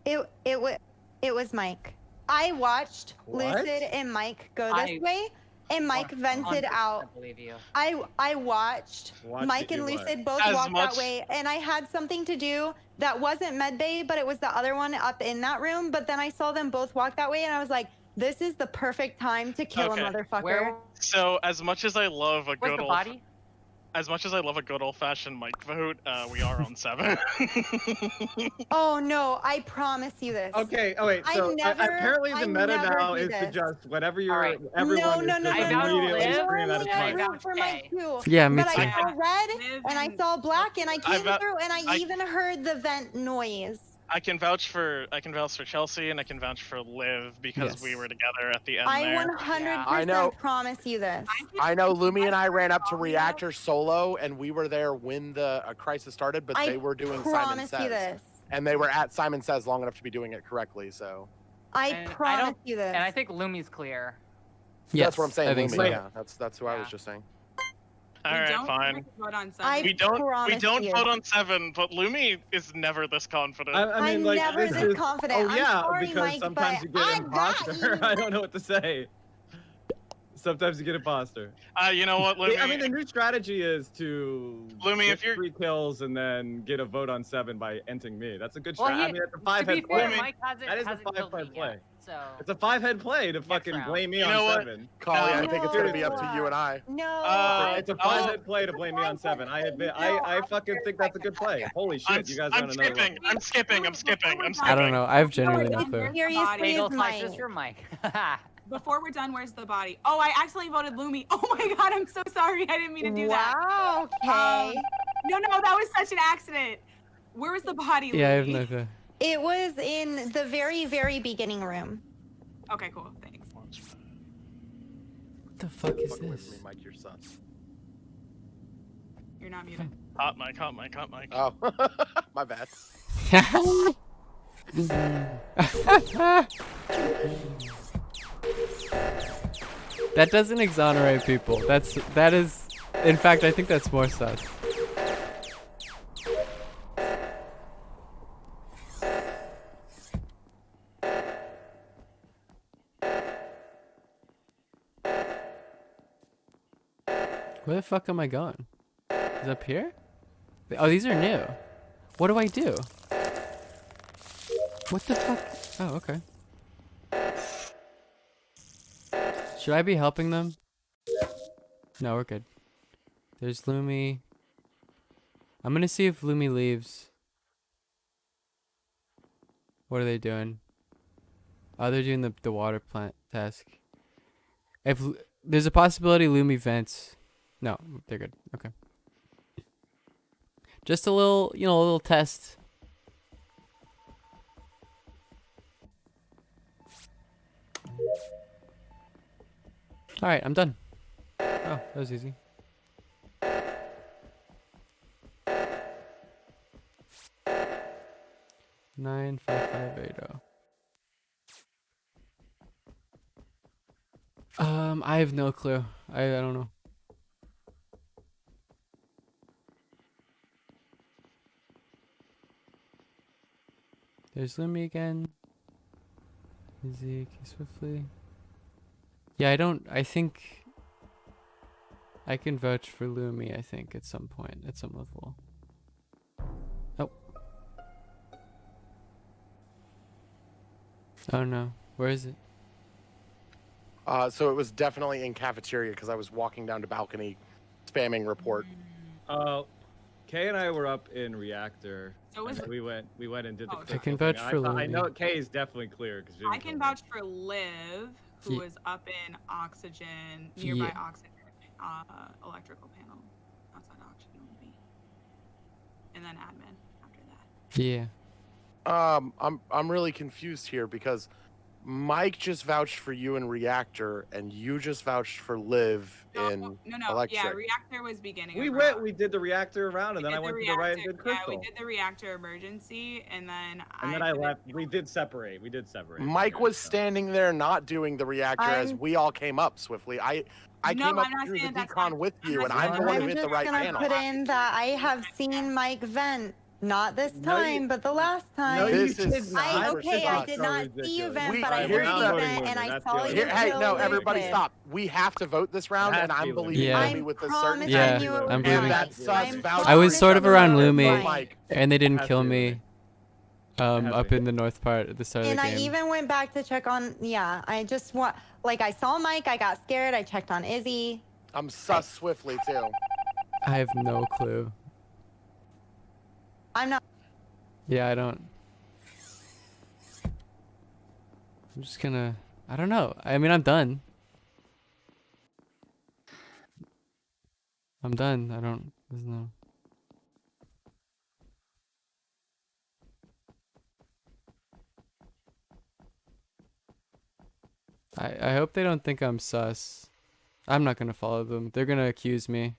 [SPEAKER 11] It was Mike. I watched
[SPEAKER 25] What?
[SPEAKER 11] Lucid and Mike go this way, and Mike vented
[SPEAKER 25] 100%
[SPEAKER 11] out.
[SPEAKER 25] believe you.
[SPEAKER 11] I watched
[SPEAKER 25] Watched
[SPEAKER 11] Mike
[SPEAKER 25] it
[SPEAKER 11] and
[SPEAKER 25] do
[SPEAKER 11] Lucid
[SPEAKER 25] what?
[SPEAKER 11] both
[SPEAKER 25] As
[SPEAKER 11] walk
[SPEAKER 25] much-
[SPEAKER 11] that way, and I had something to do that wasn't medbay, but it was the other one up in that room. But then I saw them both walk that way, and I was like, "This is the perfect time to kill
[SPEAKER 13] Okay.
[SPEAKER 11] a motherfucker."
[SPEAKER 13] So as much as I love a good old, as much as I love a good old-fashioned mic vote, we are on 7.
[SPEAKER 11] Oh no, I promise you this.
[SPEAKER 8] Okay. Oh wait. So apparently the meta now is to just whatever you're. Everyone
[SPEAKER 11] no,
[SPEAKER 8] is
[SPEAKER 11] no,
[SPEAKER 8] just
[SPEAKER 11] no, no.
[SPEAKER 8] immediately
[SPEAKER 11] I
[SPEAKER 8] scream at a
[SPEAKER 11] normally
[SPEAKER 8] point.
[SPEAKER 11] root for Mike too.
[SPEAKER 2] Yeah, me
[SPEAKER 11] but
[SPEAKER 2] too.
[SPEAKER 11] I saw red and I saw black and I came through and I even heard the vent noise.
[SPEAKER 13] I can vouch for Chelsea and I can vouch for Liv because we were together at the end
[SPEAKER 11] I
[SPEAKER 13] there.
[SPEAKER 11] 100% promise you this.
[SPEAKER 27] I know Lumi and I ran up to Reactor solo, and we were there when the crisis started, but they were doing Simon
[SPEAKER 11] promise
[SPEAKER 27] Says.
[SPEAKER 11] you this.
[SPEAKER 27] And they were at Simon Says long enough to be doing it correctly, so.
[SPEAKER 11] I promise you this.
[SPEAKER 25] And I think Lumi's clear.
[SPEAKER 27] That's what I'm saying,
[SPEAKER 2] I think
[SPEAKER 27] Lumi,
[SPEAKER 2] so.
[SPEAKER 27] yeah. That's what I was just saying.
[SPEAKER 13] All right, fine.
[SPEAKER 15] Vote on 7.
[SPEAKER 13] We don't
[SPEAKER 11] promise you.
[SPEAKER 13] vote on 7, but Lumi is never this confident.
[SPEAKER 8] I mean,
[SPEAKER 11] I'm
[SPEAKER 8] like,
[SPEAKER 11] never
[SPEAKER 8] this
[SPEAKER 11] this
[SPEAKER 8] is-
[SPEAKER 11] confident.
[SPEAKER 8] Oh
[SPEAKER 11] I'm
[SPEAKER 8] yeah,
[SPEAKER 11] sorry,
[SPEAKER 8] because
[SPEAKER 11] Mike,
[SPEAKER 8] sometimes
[SPEAKER 11] but
[SPEAKER 8] you get
[SPEAKER 11] I
[SPEAKER 8] imposter. I don't know what to say. Sometimes you get imposter.
[SPEAKER 13] You know what, Lumi?
[SPEAKER 8] I mean, the new strategy is to
[SPEAKER 13] Lumi,
[SPEAKER 8] get
[SPEAKER 13] if you're
[SPEAKER 8] 3 kills and then get a vote on 7 by entering me. That's a good
[SPEAKER 25] Well,
[SPEAKER 8] strategy. I mean, it's a 5-head
[SPEAKER 25] to be fair,
[SPEAKER 8] play.
[SPEAKER 25] Mike hasn't,
[SPEAKER 8] That is a
[SPEAKER 25] hasn't killed
[SPEAKER 8] 5-head
[SPEAKER 25] me
[SPEAKER 8] play.
[SPEAKER 25] yet, so.
[SPEAKER 8] It's a 5-head play to fucking
[SPEAKER 25] round.
[SPEAKER 8] blame me
[SPEAKER 13] You know
[SPEAKER 8] on
[SPEAKER 13] what?
[SPEAKER 8] 7.
[SPEAKER 27] Collie, I think it's gonna be up to you and I.
[SPEAKER 11] No.
[SPEAKER 8] It's a 5-head play to blame me on 7. I admit. I fucking think that's a good play. Holy shit, you guys are on another level.
[SPEAKER 13] I'm skipping.
[SPEAKER 2] I don't know. I have genuinely no clue.
[SPEAKER 11] Seriously,
[SPEAKER 25] Bagel
[SPEAKER 11] is
[SPEAKER 25] slices
[SPEAKER 11] Mike.
[SPEAKER 25] for Mike.
[SPEAKER 15] Before we're done, where's the body? Oh, I accidentally voted Lumi. Oh my god, I'm so sorry. I didn't mean to do that.
[SPEAKER 11] Wow, okay.
[SPEAKER 15] No, that was such an accident. Where was the body,
[SPEAKER 2] Yeah, I have
[SPEAKER 15] Lumi?
[SPEAKER 2] no clue.
[SPEAKER 11] It was in the very, very beginning room.
[SPEAKER 15] Okay, cool. Thanks.
[SPEAKER 2] What the fuck is this?
[SPEAKER 27] Mike, you're sus.
[SPEAKER 15] You're not muted.
[SPEAKER 13] Hot mic.
[SPEAKER 27] Oh, my bad.
[SPEAKER 2] That doesn't exonerate people. That is, in fact, I think that's more sus. Where the fuck am I going? Is it up here? Oh, these are new. What do I do? What the fuck? Oh, okay. Should I be helping them? No, we're good. There's Lumi. I'm gonna see if Lumi leaves. What are they doing? Oh, they're doing the water plant task. If there's a possibility Lumi vents. No, they're good. Okay. Just a little, a little test. All right, I'm done. Oh, that was easy. Nine 5580. I have no clue. I don't know. There's Lumi again. Zeke swiftly. Yeah, I think I can vouch for Lumi, I think, at some point, at some level. Oh. Oh no. Where is it?
[SPEAKER 27] So it was definitely in cafeteria because I was walking down to balcony, spamming report.
[SPEAKER 8] Kay and I were up in reactor.
[SPEAKER 15] So is
[SPEAKER 8] and we went and did the.
[SPEAKER 2] I can vouch for
[SPEAKER 8] I
[SPEAKER 2] Lumi.
[SPEAKER 8] know Kay is definitely clear because
[SPEAKER 15] I can vouch for Liv, who
[SPEAKER 2] Ye-
[SPEAKER 15] was up in oxygen, nearby
[SPEAKER 2] Yeah.
[SPEAKER 15] oxygen, electrical panel, outside oxygen would be, and then admin after that.
[SPEAKER 2] Yeah.
[SPEAKER 27] I'm really confused here because Mike just vouched for you in reactor, and you just vouched for Liv in
[SPEAKER 15] No,
[SPEAKER 27] electric.
[SPEAKER 15] yeah, reactor was beginning.
[SPEAKER 8] We
[SPEAKER 15] of
[SPEAKER 8] went.
[SPEAKER 15] round.
[SPEAKER 8] We did the reactor around, and then I went to the right and did
[SPEAKER 15] Yeah,
[SPEAKER 8] crystal.
[SPEAKER 15] we did the reactor emergency, and then
[SPEAKER 8] I left. We did separate.
[SPEAKER 27] Mike was standing there not doing the reactor as we all came up swiftly. I
[SPEAKER 15] No,
[SPEAKER 27] came up
[SPEAKER 15] I'm not
[SPEAKER 27] through the
[SPEAKER 15] saying that's
[SPEAKER 27] decon with you, and I'm the one
[SPEAKER 11] I'm
[SPEAKER 27] who hit the
[SPEAKER 11] just
[SPEAKER 27] right
[SPEAKER 11] gonna
[SPEAKER 27] panel.
[SPEAKER 11] put in that I have seen Mike vent. Not this time, but the last time.
[SPEAKER 27] This is
[SPEAKER 11] I
[SPEAKER 27] super
[SPEAKER 11] did not see you vent, but I
[SPEAKER 27] here's
[SPEAKER 11] heard you
[SPEAKER 27] the-
[SPEAKER 11] vent, and I saw you
[SPEAKER 27] Here, hey,
[SPEAKER 11] kill
[SPEAKER 27] no, everybody
[SPEAKER 11] Liv.
[SPEAKER 27] stop. We have to vote this round,
[SPEAKER 8] has
[SPEAKER 27] and
[SPEAKER 8] to
[SPEAKER 27] I'm
[SPEAKER 8] be Lumi.
[SPEAKER 27] believing
[SPEAKER 2] Yeah.
[SPEAKER 27] Lumi with this
[SPEAKER 11] promising
[SPEAKER 27] certainty.
[SPEAKER 11] you it
[SPEAKER 2] I'm
[SPEAKER 11] was
[SPEAKER 2] believing-
[SPEAKER 27] And
[SPEAKER 11] Mike.
[SPEAKER 27] that sus
[SPEAKER 11] I'm
[SPEAKER 27] vouch.
[SPEAKER 2] I was sort of around Lumi,
[SPEAKER 27] Mike.
[SPEAKER 2] and they didn't
[SPEAKER 8] Has
[SPEAKER 2] kill
[SPEAKER 8] to be
[SPEAKER 2] me. Up in the north part at the start
[SPEAKER 11] And
[SPEAKER 2] of the
[SPEAKER 11] I
[SPEAKER 2] game.
[SPEAKER 11] even went back to check on, I just want, I saw Mike, I got scared, I checked on Izzy.
[SPEAKER 27] I'm sus swiftly too.
[SPEAKER 2] I have no clue.
[SPEAKER 11] I'm not.
[SPEAKER 2] Yeah, I don't. I'm just gonna. I don't know. I mean, I'm done. I'm done. I don't. There's no. I hope they don't think I'm sus. I'm not gonna follow them. They're gonna accuse me.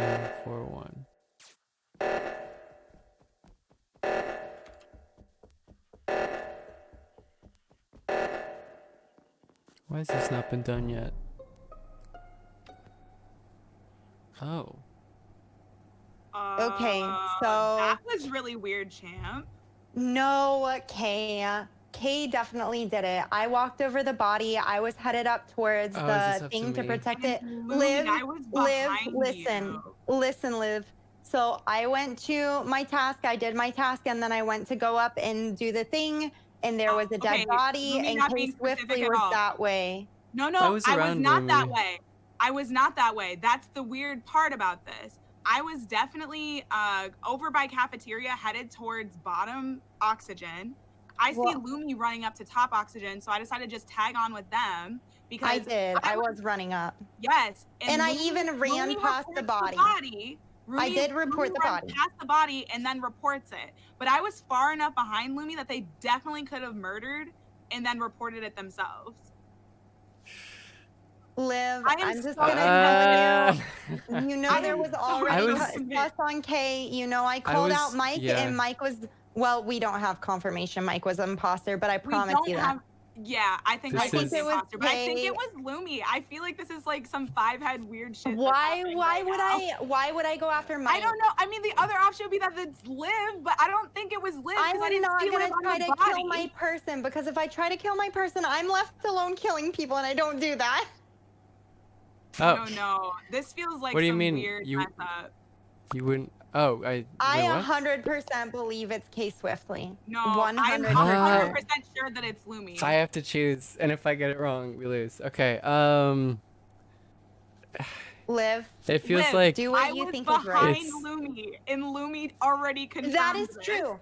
[SPEAKER 2] $90941. Why has this not been done yet? Oh.
[SPEAKER 11] Okay, so
[SPEAKER 15] that was really weird, champ.
[SPEAKER 11] no, Kay definitely did it. I walked over the body. I was headed up towards
[SPEAKER 2] Oh, is
[SPEAKER 11] the
[SPEAKER 2] this up to
[SPEAKER 11] thing to
[SPEAKER 2] me?
[SPEAKER 11] protect it.
[SPEAKER 15] Lumi, I was behind
[SPEAKER 11] Listen, Liv. So I went to my task. I did my task, and then I went to go up and do the thing, and there was a dead
[SPEAKER 15] Okay,
[SPEAKER 11] body,
[SPEAKER 15] Lumi
[SPEAKER 11] and
[SPEAKER 15] not
[SPEAKER 11] Kay
[SPEAKER 15] being specific
[SPEAKER 11] Swiftly
[SPEAKER 15] at
[SPEAKER 11] was
[SPEAKER 15] all.
[SPEAKER 11] that way.
[SPEAKER 15] No,
[SPEAKER 2] I was around
[SPEAKER 15] not that
[SPEAKER 2] Lumi.
[SPEAKER 15] way. I was not that way. That's the weird part about this. I was definitely over by cafeteria, headed towards bottom oxygen. I see Lumi running up to top oxygen, so I decided to just tag on with them because
[SPEAKER 11] I did. I was running up.
[SPEAKER 15] Yes,
[SPEAKER 11] And I
[SPEAKER 15] Lumi-
[SPEAKER 11] even ran
[SPEAKER 15] Lumi
[SPEAKER 11] past the
[SPEAKER 15] reports
[SPEAKER 11] body. I
[SPEAKER 15] Lumi-
[SPEAKER 11] did report
[SPEAKER 15] Lumi
[SPEAKER 11] the
[SPEAKER 15] runs
[SPEAKER 11] body.
[SPEAKER 15] past the body and then reports it. But I was far enough behind Lumi that they definitely could have murdered and then reported it themselves.
[SPEAKER 11] Liv,
[SPEAKER 15] I am
[SPEAKER 11] I'm just
[SPEAKER 15] so
[SPEAKER 11] gonna tell you. You know there was already
[SPEAKER 15] convinced.
[SPEAKER 11] sus on K. You know I called out Mike,
[SPEAKER 2] yeah.
[SPEAKER 11] and Mike was. Well, we don't have confirmation Mike was an imposter, but I promise you that.
[SPEAKER 15] Yeah, I think
[SPEAKER 2] This
[SPEAKER 15] Mike was
[SPEAKER 2] is-
[SPEAKER 15] the imposter, but I think
[SPEAKER 11] Kay.
[SPEAKER 15] it was Lumi. I feel like this is like some five-head weird shit.
[SPEAKER 11] Why would I go after Mike?
[SPEAKER 15] I don't know. I mean, the other option would be that it's Liv, but I don't think it was Liv because I
[SPEAKER 11] I'm
[SPEAKER 15] didn't
[SPEAKER 11] not
[SPEAKER 15] see
[SPEAKER 11] gonna
[SPEAKER 15] Liv on
[SPEAKER 11] try
[SPEAKER 15] the
[SPEAKER 11] to
[SPEAKER 15] body.
[SPEAKER 11] kill my person, because if I try to kill my person, I'm left alone killing people, and I don't do that.
[SPEAKER 2] Oh.
[SPEAKER 15] No. This feels like
[SPEAKER 2] What do you
[SPEAKER 15] some
[SPEAKER 2] mean?
[SPEAKER 15] weird
[SPEAKER 2] You-
[SPEAKER 15] mess up.
[SPEAKER 2] You wouldn't. Oh, I.
[SPEAKER 11] I
[SPEAKER 2] wait, what?
[SPEAKER 11] 100% believe it's K Swiftly.
[SPEAKER 15] No, I'm
[SPEAKER 11] 100%.
[SPEAKER 15] 100% sure that it's Lumi.
[SPEAKER 2] I have to choose, and if I get it wrong, we lose. Okay.
[SPEAKER 11] Liv.
[SPEAKER 2] It feels
[SPEAKER 15] Liv,
[SPEAKER 2] like.
[SPEAKER 11] Do what you think is right.
[SPEAKER 15] behind Lumi, and Lumi already confirmed
[SPEAKER 11] That is
[SPEAKER 15] this.
[SPEAKER 11] true.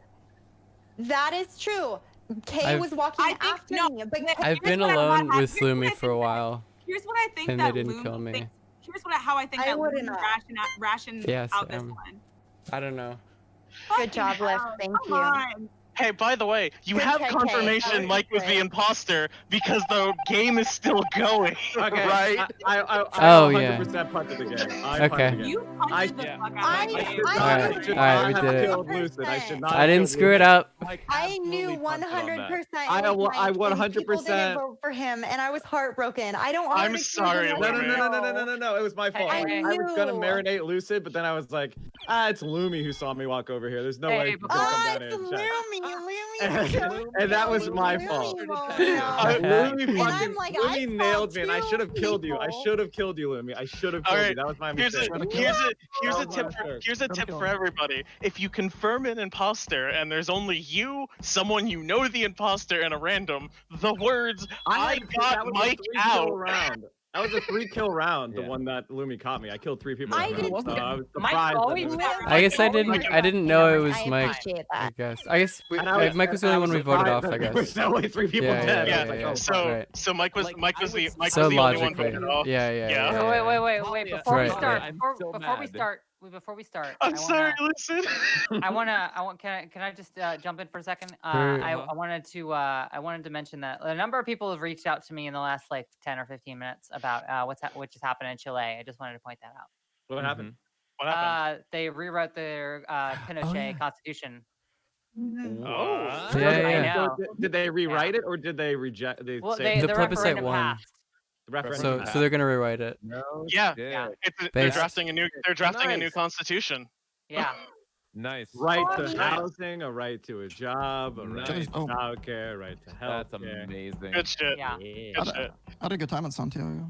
[SPEAKER 11] That is true. Kay
[SPEAKER 2] I've-
[SPEAKER 11] was walking after me, but
[SPEAKER 2] I've been alone with Lumi for a while,
[SPEAKER 15] Here's what I think
[SPEAKER 2] and
[SPEAKER 15] that
[SPEAKER 2] they didn't
[SPEAKER 15] Lumi
[SPEAKER 2] kill me.
[SPEAKER 15] thinks. Here's how I think
[SPEAKER 11] I
[SPEAKER 15] that
[SPEAKER 11] wouldn't
[SPEAKER 15] Lumi
[SPEAKER 11] know.
[SPEAKER 15] rationed
[SPEAKER 2] Yes,
[SPEAKER 15] out this one.
[SPEAKER 2] I don't know.
[SPEAKER 11] Good job, Liv. Thank
[SPEAKER 15] Come
[SPEAKER 11] you.
[SPEAKER 15] on.
[SPEAKER 13] Hey, by the way, you
[SPEAKER 11] Good
[SPEAKER 13] have
[SPEAKER 11] check, Kay.
[SPEAKER 13] confirmation
[SPEAKER 11] That was
[SPEAKER 13] Mike was the
[SPEAKER 11] good.
[SPEAKER 13] imposter because the game is still going.
[SPEAKER 8] Okay.
[SPEAKER 27] Right?
[SPEAKER 8] I
[SPEAKER 2] Oh, yeah.
[SPEAKER 8] 100% punted the game. I
[SPEAKER 2] Okay.
[SPEAKER 8] punted the game.
[SPEAKER 15] You punted the
[SPEAKER 8] yeah.
[SPEAKER 15] fuck out
[SPEAKER 11] I-
[SPEAKER 15] of
[SPEAKER 8] I
[SPEAKER 15] me.
[SPEAKER 8] should
[SPEAKER 11] I-
[SPEAKER 8] not
[SPEAKER 2] Alright,
[SPEAKER 8] have- should
[SPEAKER 2] alright,
[SPEAKER 8] not
[SPEAKER 2] we
[SPEAKER 8] have
[SPEAKER 2] did it.
[SPEAKER 8] killed Lucid. I should not
[SPEAKER 2] I
[SPEAKER 8] have
[SPEAKER 2] didn't
[SPEAKER 8] killed
[SPEAKER 2] screw it
[SPEAKER 8] Lucid.
[SPEAKER 2] up.
[SPEAKER 11] I knew 100%.
[SPEAKER 8] I
[SPEAKER 11] it was Mike, and
[SPEAKER 8] 100%.
[SPEAKER 11] people didn't vote for him, and I was heartbroken. I don't.
[SPEAKER 13] I'm
[SPEAKER 11] wanna
[SPEAKER 13] sorry,
[SPEAKER 11] accuse
[SPEAKER 8] No,
[SPEAKER 11] him
[SPEAKER 8] no,
[SPEAKER 11] of
[SPEAKER 8] no,
[SPEAKER 11] it.
[SPEAKER 8] no, no, no, no, no, no. It was my fault.
[SPEAKER 11] I
[SPEAKER 8] I was gonna
[SPEAKER 11] knew.
[SPEAKER 8] marinate Lucid, but then I was like, it's Lumi who saw me walk over here. There's no way he's gonna come
[SPEAKER 11] Oh,
[SPEAKER 8] down
[SPEAKER 11] it's
[SPEAKER 8] here and check.
[SPEAKER 11] Lumi.
[SPEAKER 8] And that was my fault.
[SPEAKER 11] Lumi
[SPEAKER 8] Lumi
[SPEAKER 11] And I'm
[SPEAKER 8] fucking
[SPEAKER 11] like,
[SPEAKER 8] Lumi
[SPEAKER 11] I
[SPEAKER 8] nailed
[SPEAKER 11] saw
[SPEAKER 8] me, and I
[SPEAKER 11] two
[SPEAKER 8] should have killed you. I
[SPEAKER 11] people.
[SPEAKER 8] should have killed you, Lumi. I should have
[SPEAKER 13] All
[SPEAKER 8] killed
[SPEAKER 13] right,
[SPEAKER 8] you. That was my
[SPEAKER 13] here's
[SPEAKER 8] mistake.
[SPEAKER 13] a
[SPEAKER 8] Oh,
[SPEAKER 13] tip.
[SPEAKER 8] sure.
[SPEAKER 13] Here's a tip for everybody. If you confirm an imposter and there's only you, someone you know the imposter, and a random, the words "I
[SPEAKER 8] that
[SPEAKER 13] got
[SPEAKER 8] was
[SPEAKER 13] Mike
[SPEAKER 8] a 3-kill
[SPEAKER 13] out."
[SPEAKER 8] round. That was a 3-kill round. The one that Lumi caught me. I killed 3 people.
[SPEAKER 11] I
[SPEAKER 8] that
[SPEAKER 11] did
[SPEAKER 8] round, so
[SPEAKER 11] too.
[SPEAKER 8] I was
[SPEAKER 25] Mike's
[SPEAKER 8] surprised.
[SPEAKER 25] always
[SPEAKER 8] that it was-
[SPEAKER 25] better.
[SPEAKER 2] I guess I didn't know it was
[SPEAKER 11] I
[SPEAKER 2] Mike.
[SPEAKER 11] appreciate that.
[SPEAKER 2] I guess
[SPEAKER 8] And I
[SPEAKER 2] Mike was the only one we voted off. I guess.
[SPEAKER 8] There's only 3 people
[SPEAKER 2] Yeah,
[SPEAKER 8] dead.
[SPEAKER 2] yeah,
[SPEAKER 8] I was like,
[SPEAKER 2] yeah,
[SPEAKER 8] oh,
[SPEAKER 13] So
[SPEAKER 2] right.
[SPEAKER 13] so Mike was the
[SPEAKER 2] So
[SPEAKER 13] only one
[SPEAKER 2] logically,
[SPEAKER 13] voted off.
[SPEAKER 2] yeah.
[SPEAKER 25] Wait. Before we
[SPEAKER 2] Right,
[SPEAKER 25] start,
[SPEAKER 2] right.
[SPEAKER 25] before we start,
[SPEAKER 13] I'm sorry, listen.
[SPEAKER 25] Can I just jump in for a second?
[SPEAKER 2] Sure.
[SPEAKER 25] I wanted to mention that a number of people have reached out to me in the last like 10 or 15 minutes about what just happened in Chile. I just wanted to point that out.
[SPEAKER 8] What happened?
[SPEAKER 13] What happened?
[SPEAKER 25] They rewrote their Pinochet constitution.
[SPEAKER 8] Oh.
[SPEAKER 25] I know.
[SPEAKER 8] So did they rewrite it or did they reject?
[SPEAKER 25] Well,
[SPEAKER 8] say
[SPEAKER 25] the
[SPEAKER 2] plebiscite
[SPEAKER 25] referendum
[SPEAKER 2] won.
[SPEAKER 25] passed.
[SPEAKER 8] The referendum
[SPEAKER 2] So they're gonna rewrite it.
[SPEAKER 13] Yeah,
[SPEAKER 25] Yeah.
[SPEAKER 13] they're
[SPEAKER 2] Based-
[SPEAKER 13] drafting a new. They're drafting a new
[SPEAKER 8] Nice.
[SPEAKER 13] constitution.
[SPEAKER 25] Yeah.
[SPEAKER 12] Nice.
[SPEAKER 8] Right to
[SPEAKER 13] Nice.
[SPEAKER 8] housing, a right to a job, a
[SPEAKER 12] Nice.
[SPEAKER 8] right to childcare, right to health.
[SPEAKER 12] That's amazing.
[SPEAKER 13] Good shit.
[SPEAKER 25] Yeah.
[SPEAKER 13] Good shit.
[SPEAKER 4] I had a good time in Santiago.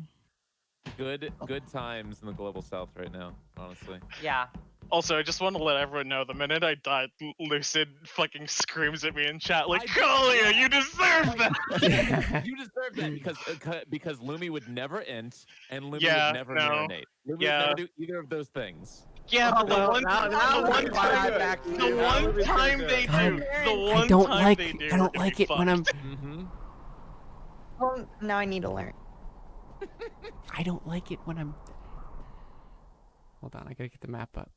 [SPEAKER 12] Good times in the global south right now, honestly.
[SPEAKER 25] Yeah.
[SPEAKER 13] Also, I just want to let everyone know, the minute I died, Lucid fucking screams at me in chat like, Kalia, you deserve that!
[SPEAKER 12] You deserve that because Lumi would never int and Lumi
[SPEAKER 13] Yeah,
[SPEAKER 12] would never
[SPEAKER 13] no.
[SPEAKER 12] marinate. Lumi would
[SPEAKER 13] Yeah.
[SPEAKER 12] never do either of those things.
[SPEAKER 13] Yeah, but the one time they do,
[SPEAKER 2] I don't like it when I'm.
[SPEAKER 11] Well, now I need to learn.
[SPEAKER 2] I don't like it when I'm. Hold on, I gotta get the map up.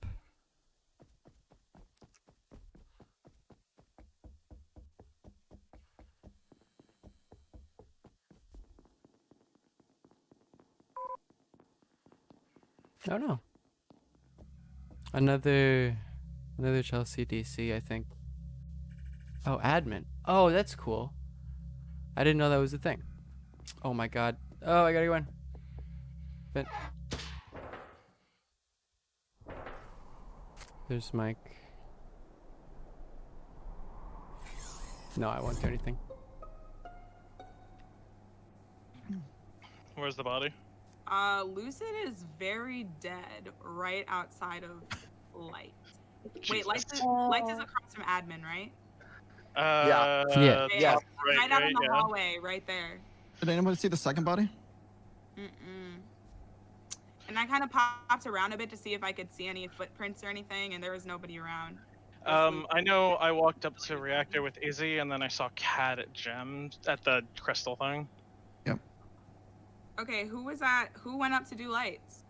[SPEAKER 2] Oh no. Another Chelsea DC, I think. Oh, admin. Oh, that's cool. I didn't know that was a thing. Oh my god. Oh, I gotta go in. Vent. There's Mike. No, I won't do anything.
[SPEAKER 13] Where's the body?
[SPEAKER 15] Lucid is very dead right outside of Light. Wait, Light is across from admin, right?
[SPEAKER 4] Yeah.
[SPEAKER 15] Yeah.
[SPEAKER 4] Yeah.
[SPEAKER 15] Right out in the hallway, right there.
[SPEAKER 4] Did anybody see the second body?
[SPEAKER 15] Mm-mm. And I kind of popped around a bit to see if I could see any footprints or anything, and there was nobody around.
[SPEAKER 13] I know I walked up to reactor with Izzy, and then I saw Cat at Gems at the crystal thing.
[SPEAKER 15] Okay, who was that? Who went up to do lights?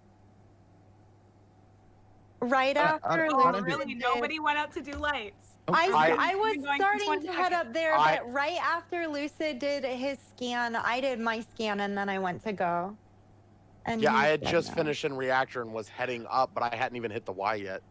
[SPEAKER 11] Right after
[SPEAKER 15] Oh,
[SPEAKER 11] Lucid
[SPEAKER 15] really?
[SPEAKER 11] did-
[SPEAKER 15] Nobody went up to do lights.
[SPEAKER 11] I was
[SPEAKER 15] Going for
[SPEAKER 11] starting
[SPEAKER 15] 20
[SPEAKER 11] to head
[SPEAKER 15] seconds.
[SPEAKER 11] up there, but right after Lucid did his scan, I did my scan, and then I went to go. And
[SPEAKER 27] Yeah,
[SPEAKER 11] he's
[SPEAKER 27] I had
[SPEAKER 11] dead
[SPEAKER 27] just
[SPEAKER 11] now.
[SPEAKER 27] finished in reactor and was heading up, but I hadn't even hit the Y yet.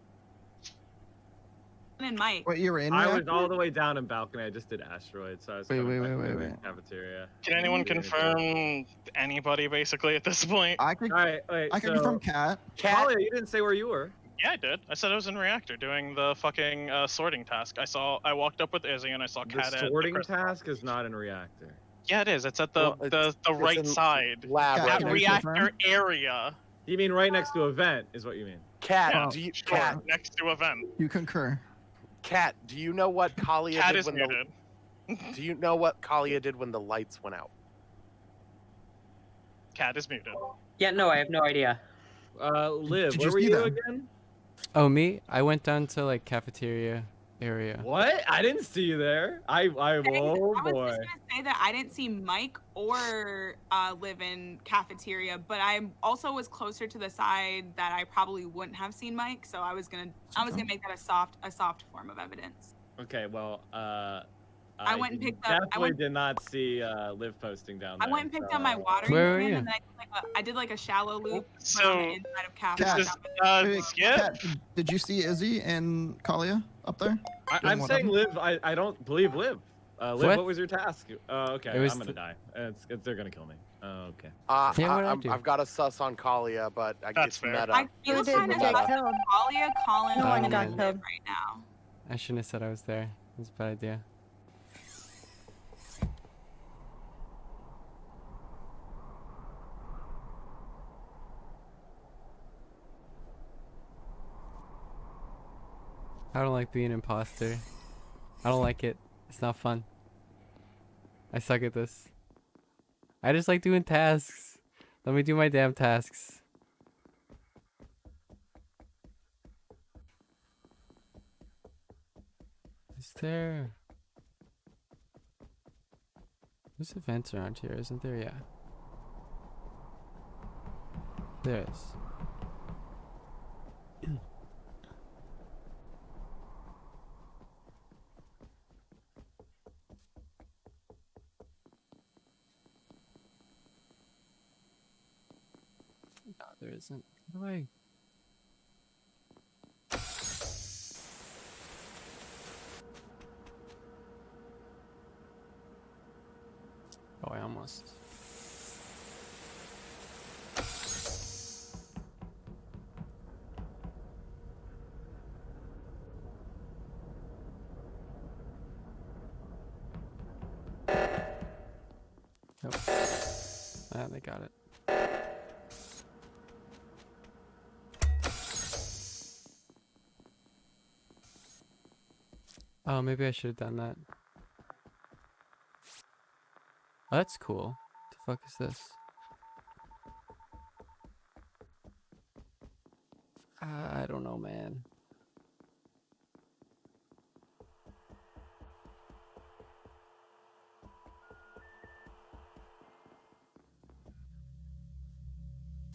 [SPEAKER 15] And Mike.
[SPEAKER 4] Wait, you were in
[SPEAKER 26] I was
[SPEAKER 4] reactor?
[SPEAKER 26] all the way down in balcony. I just did asteroid, so I was coming back to the cafeteria.
[SPEAKER 13] Can anyone confirm anybody basically at this point?
[SPEAKER 4] I could.
[SPEAKER 26] All right, wait.
[SPEAKER 4] I can confirm Cat.
[SPEAKER 26] Talia, you didn't say where you were.
[SPEAKER 13] Yeah, I did. I said I was in reactor doing the fucking sorting task. I walked up with Izzy and I saw Cat
[SPEAKER 26] The
[SPEAKER 13] at
[SPEAKER 26] sorting
[SPEAKER 13] crystal.
[SPEAKER 26] task is not in reactor.
[SPEAKER 13] Yeah, it is. It's at the the right
[SPEAKER 26] in
[SPEAKER 13] side.
[SPEAKER 26] lab,
[SPEAKER 13] At
[SPEAKER 26] right next to
[SPEAKER 13] reactor area.
[SPEAKER 26] You mean right next to event is what you mean?
[SPEAKER 27] Cat,
[SPEAKER 13] Yeah,
[SPEAKER 27] do you
[SPEAKER 13] sure,
[SPEAKER 27] Cat,
[SPEAKER 13] next to event.
[SPEAKER 4] You concur.
[SPEAKER 27] Cat, do you know what Kalia
[SPEAKER 13] Cat
[SPEAKER 27] did
[SPEAKER 13] is
[SPEAKER 27] when
[SPEAKER 13] muted.
[SPEAKER 27] do you know what Kalia did when the lights went out?
[SPEAKER 13] Cat is muted.
[SPEAKER 14] Yeah, no, I have no idea.
[SPEAKER 26] Liv,
[SPEAKER 4] Did
[SPEAKER 26] where
[SPEAKER 4] you
[SPEAKER 26] were
[SPEAKER 4] see
[SPEAKER 26] you
[SPEAKER 4] that?
[SPEAKER 26] again?
[SPEAKER 2] Oh, me? I went down to like cafeteria area.
[SPEAKER 26] What? I didn't see you there. Oh
[SPEAKER 15] I was
[SPEAKER 26] boy.
[SPEAKER 15] just gonna say that I didn't see Mike or Liv in cafeteria, but I also was closer to the side that I probably wouldn't have seen Mike, so I was gonna make that a soft form of evidence.
[SPEAKER 26] Okay, well,
[SPEAKER 15] I went and picked up- I
[SPEAKER 26] Definitely
[SPEAKER 15] went-
[SPEAKER 26] did not see Liv posting down there.
[SPEAKER 15] I went and picked up my watering
[SPEAKER 2] Where were
[SPEAKER 15] can,
[SPEAKER 2] you?
[SPEAKER 15] and then I did like a shallow loop, but on
[SPEAKER 13] So-
[SPEAKER 15] the inside of
[SPEAKER 4] Cat.
[SPEAKER 15] cafeteria.
[SPEAKER 4] Cat, did you see Izzy and Kalia up there?
[SPEAKER 26] I'm
[SPEAKER 4] Doing
[SPEAKER 26] saying
[SPEAKER 4] what?
[SPEAKER 26] Liv. I don't believe Liv. Liv,
[SPEAKER 2] What?
[SPEAKER 26] what was your task? Okay,
[SPEAKER 2] It was
[SPEAKER 26] I'm gonna
[SPEAKER 2] the-
[SPEAKER 26] die. They're gonna kill me. Okay.
[SPEAKER 2] Yeah, what'd I do?
[SPEAKER 27] I've got a sus on Kalia, but I
[SPEAKER 13] That's
[SPEAKER 27] guess
[SPEAKER 13] fair.
[SPEAKER 27] meta.
[SPEAKER 15] I feel
[SPEAKER 11] Who did
[SPEAKER 15] kind of
[SPEAKER 11] get
[SPEAKER 15] sus
[SPEAKER 11] killed?
[SPEAKER 15] Talia, Colin,
[SPEAKER 11] No one
[SPEAKER 2] Oh,
[SPEAKER 11] got
[SPEAKER 2] man.
[SPEAKER 11] killed.
[SPEAKER 15] right now.
[SPEAKER 2] I shouldn't have said I was there. That's a bad idea. I don't like being an imposter. I don't like it. It's not fun. I suck at this. I just like doing tasks. Let me do my damn tasks. Is there... There's events around here, isn't there? Yeah. There is. No, there isn't. How do I... Oh, I almost... Nope. Ah, they got it. Oh, maybe I should have done that. Oh, that's cool. What the fuck is this? I don't know, man.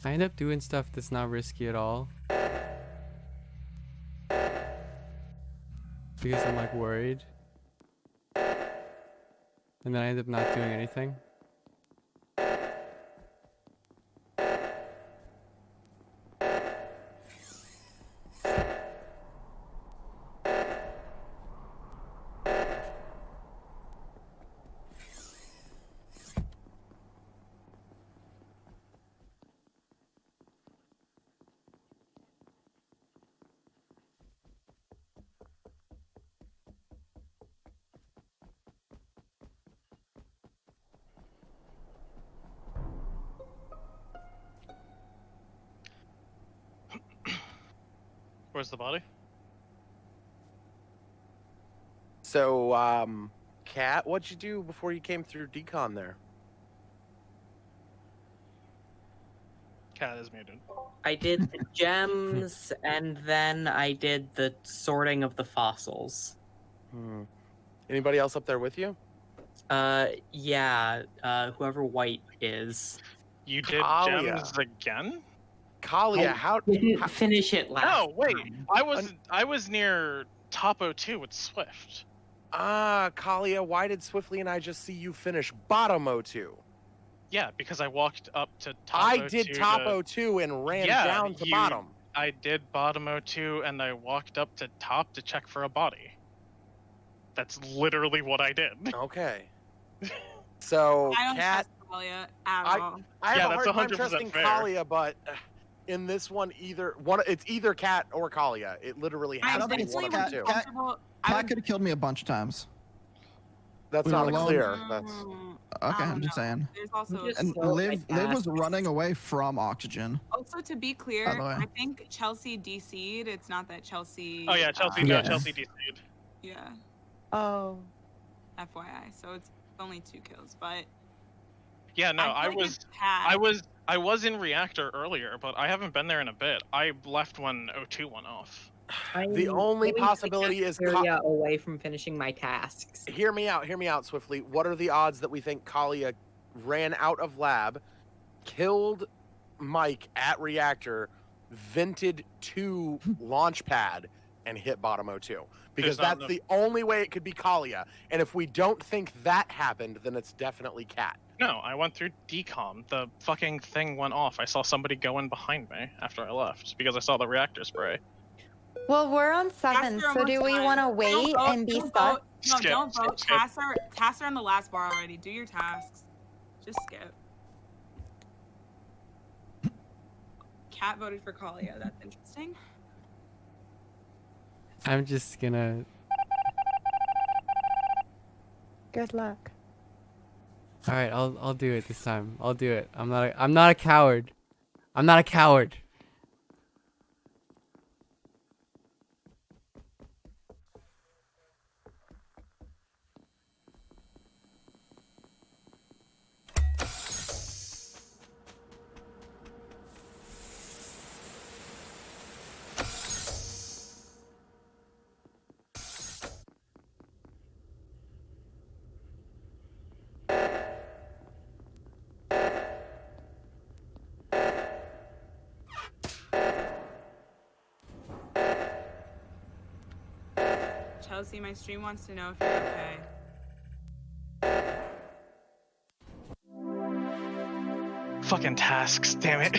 [SPEAKER 2] I end up doing stuff that's not risky at all. Because I'm like worried. And then I end up not doing anything.
[SPEAKER 13] Where's the body?
[SPEAKER 27] So, Kat, what'd you do before you came through decon there?
[SPEAKER 13] Cat is muted.
[SPEAKER 14] I did the gems, and then I did the sorting of the fossils.
[SPEAKER 27] Anybody else up there with you?
[SPEAKER 14] Yeah, whoever White is.
[SPEAKER 13] You did
[SPEAKER 27] Kalia.
[SPEAKER 13] gems again?
[SPEAKER 27] Kalia, how
[SPEAKER 14] didn't finish it last
[SPEAKER 13] No, wait.
[SPEAKER 14] time.
[SPEAKER 13] I was near top 02 with Swift.
[SPEAKER 27] Kalia, why did Swiftly and I just see you finish bottom 02?
[SPEAKER 13] Yeah, because I walked up to top
[SPEAKER 27] I
[SPEAKER 13] 02
[SPEAKER 27] did top 02 and ran down to bottom.
[SPEAKER 13] I did bottom 02 and I walked up to top to check for a body. That's literally what I did.
[SPEAKER 27] Okay. So,
[SPEAKER 15] I don't
[SPEAKER 27] Kat,
[SPEAKER 15] trust Kalia at all.
[SPEAKER 27] I have
[SPEAKER 13] Yeah,
[SPEAKER 27] a
[SPEAKER 13] that's
[SPEAKER 27] hard time
[SPEAKER 13] 100%
[SPEAKER 27] trusting
[SPEAKER 13] fair.
[SPEAKER 27] Kalia, but in this one, it's either Kat or Kalia. It literally has to be one of the two.
[SPEAKER 4] Cat could have killed me a bunch of times.
[SPEAKER 27] That's
[SPEAKER 4] We
[SPEAKER 27] not
[SPEAKER 4] were alone.
[SPEAKER 27] clear. That's
[SPEAKER 4] Okay, I'm just saying.
[SPEAKER 15] There's also
[SPEAKER 4] And Liv was running away from oxygen.
[SPEAKER 15] Also, to be
[SPEAKER 4] By
[SPEAKER 15] clear,
[SPEAKER 4] the way.
[SPEAKER 15] I think Chelsea DC'd. It's not that Chelsea.
[SPEAKER 13] Oh yeah, Chelsea.
[SPEAKER 4] Yeah.
[SPEAKER 13] Chelsea DC'd.
[SPEAKER 15] Yeah.
[SPEAKER 14] Oh.
[SPEAKER 15] FYI. So it's only 2 kills, but
[SPEAKER 13] Yeah, no,
[SPEAKER 15] I
[SPEAKER 13] I
[SPEAKER 15] feel like
[SPEAKER 13] was,
[SPEAKER 15] it's Kat.
[SPEAKER 13] I was in reactor earlier, but I haven't been there in a bit. I left when 02 went off.
[SPEAKER 27] The only possibility is
[SPEAKER 14] area away from finishing my tasks.
[SPEAKER 27] Hear me out, Swiftly. What are the odds that we think Kalia ran out of lab, killed Mike at reactor, vented to launch pad, and hit bottom 02? Because
[SPEAKER 13] There's not
[SPEAKER 27] that's the only way it could be Kalia. And if we don't think that happened, then it's definitely Kat.
[SPEAKER 13] No, I went through decom. The fucking thing went off. I saw somebody go in behind me after I left because I saw the reactor spray.
[SPEAKER 11] Well, we're on 7, so do we want to wait and be stuck?
[SPEAKER 15] No,
[SPEAKER 13] Skip,
[SPEAKER 15] don't vote.
[SPEAKER 13] skip.
[SPEAKER 15] Tasks are on the last bar already. Do your tasks. Just skip. Kat voted for Kalia. That's interesting.
[SPEAKER 2] I'm just gonna.
[SPEAKER 11] Good luck.
[SPEAKER 2] All right, I'll do it this time. I'll do it. I'm not a coward. I'm not a coward.
[SPEAKER 15] Chelsea, my stream wants to know if you're okay.
[SPEAKER 13] Fucking tasks, damn it.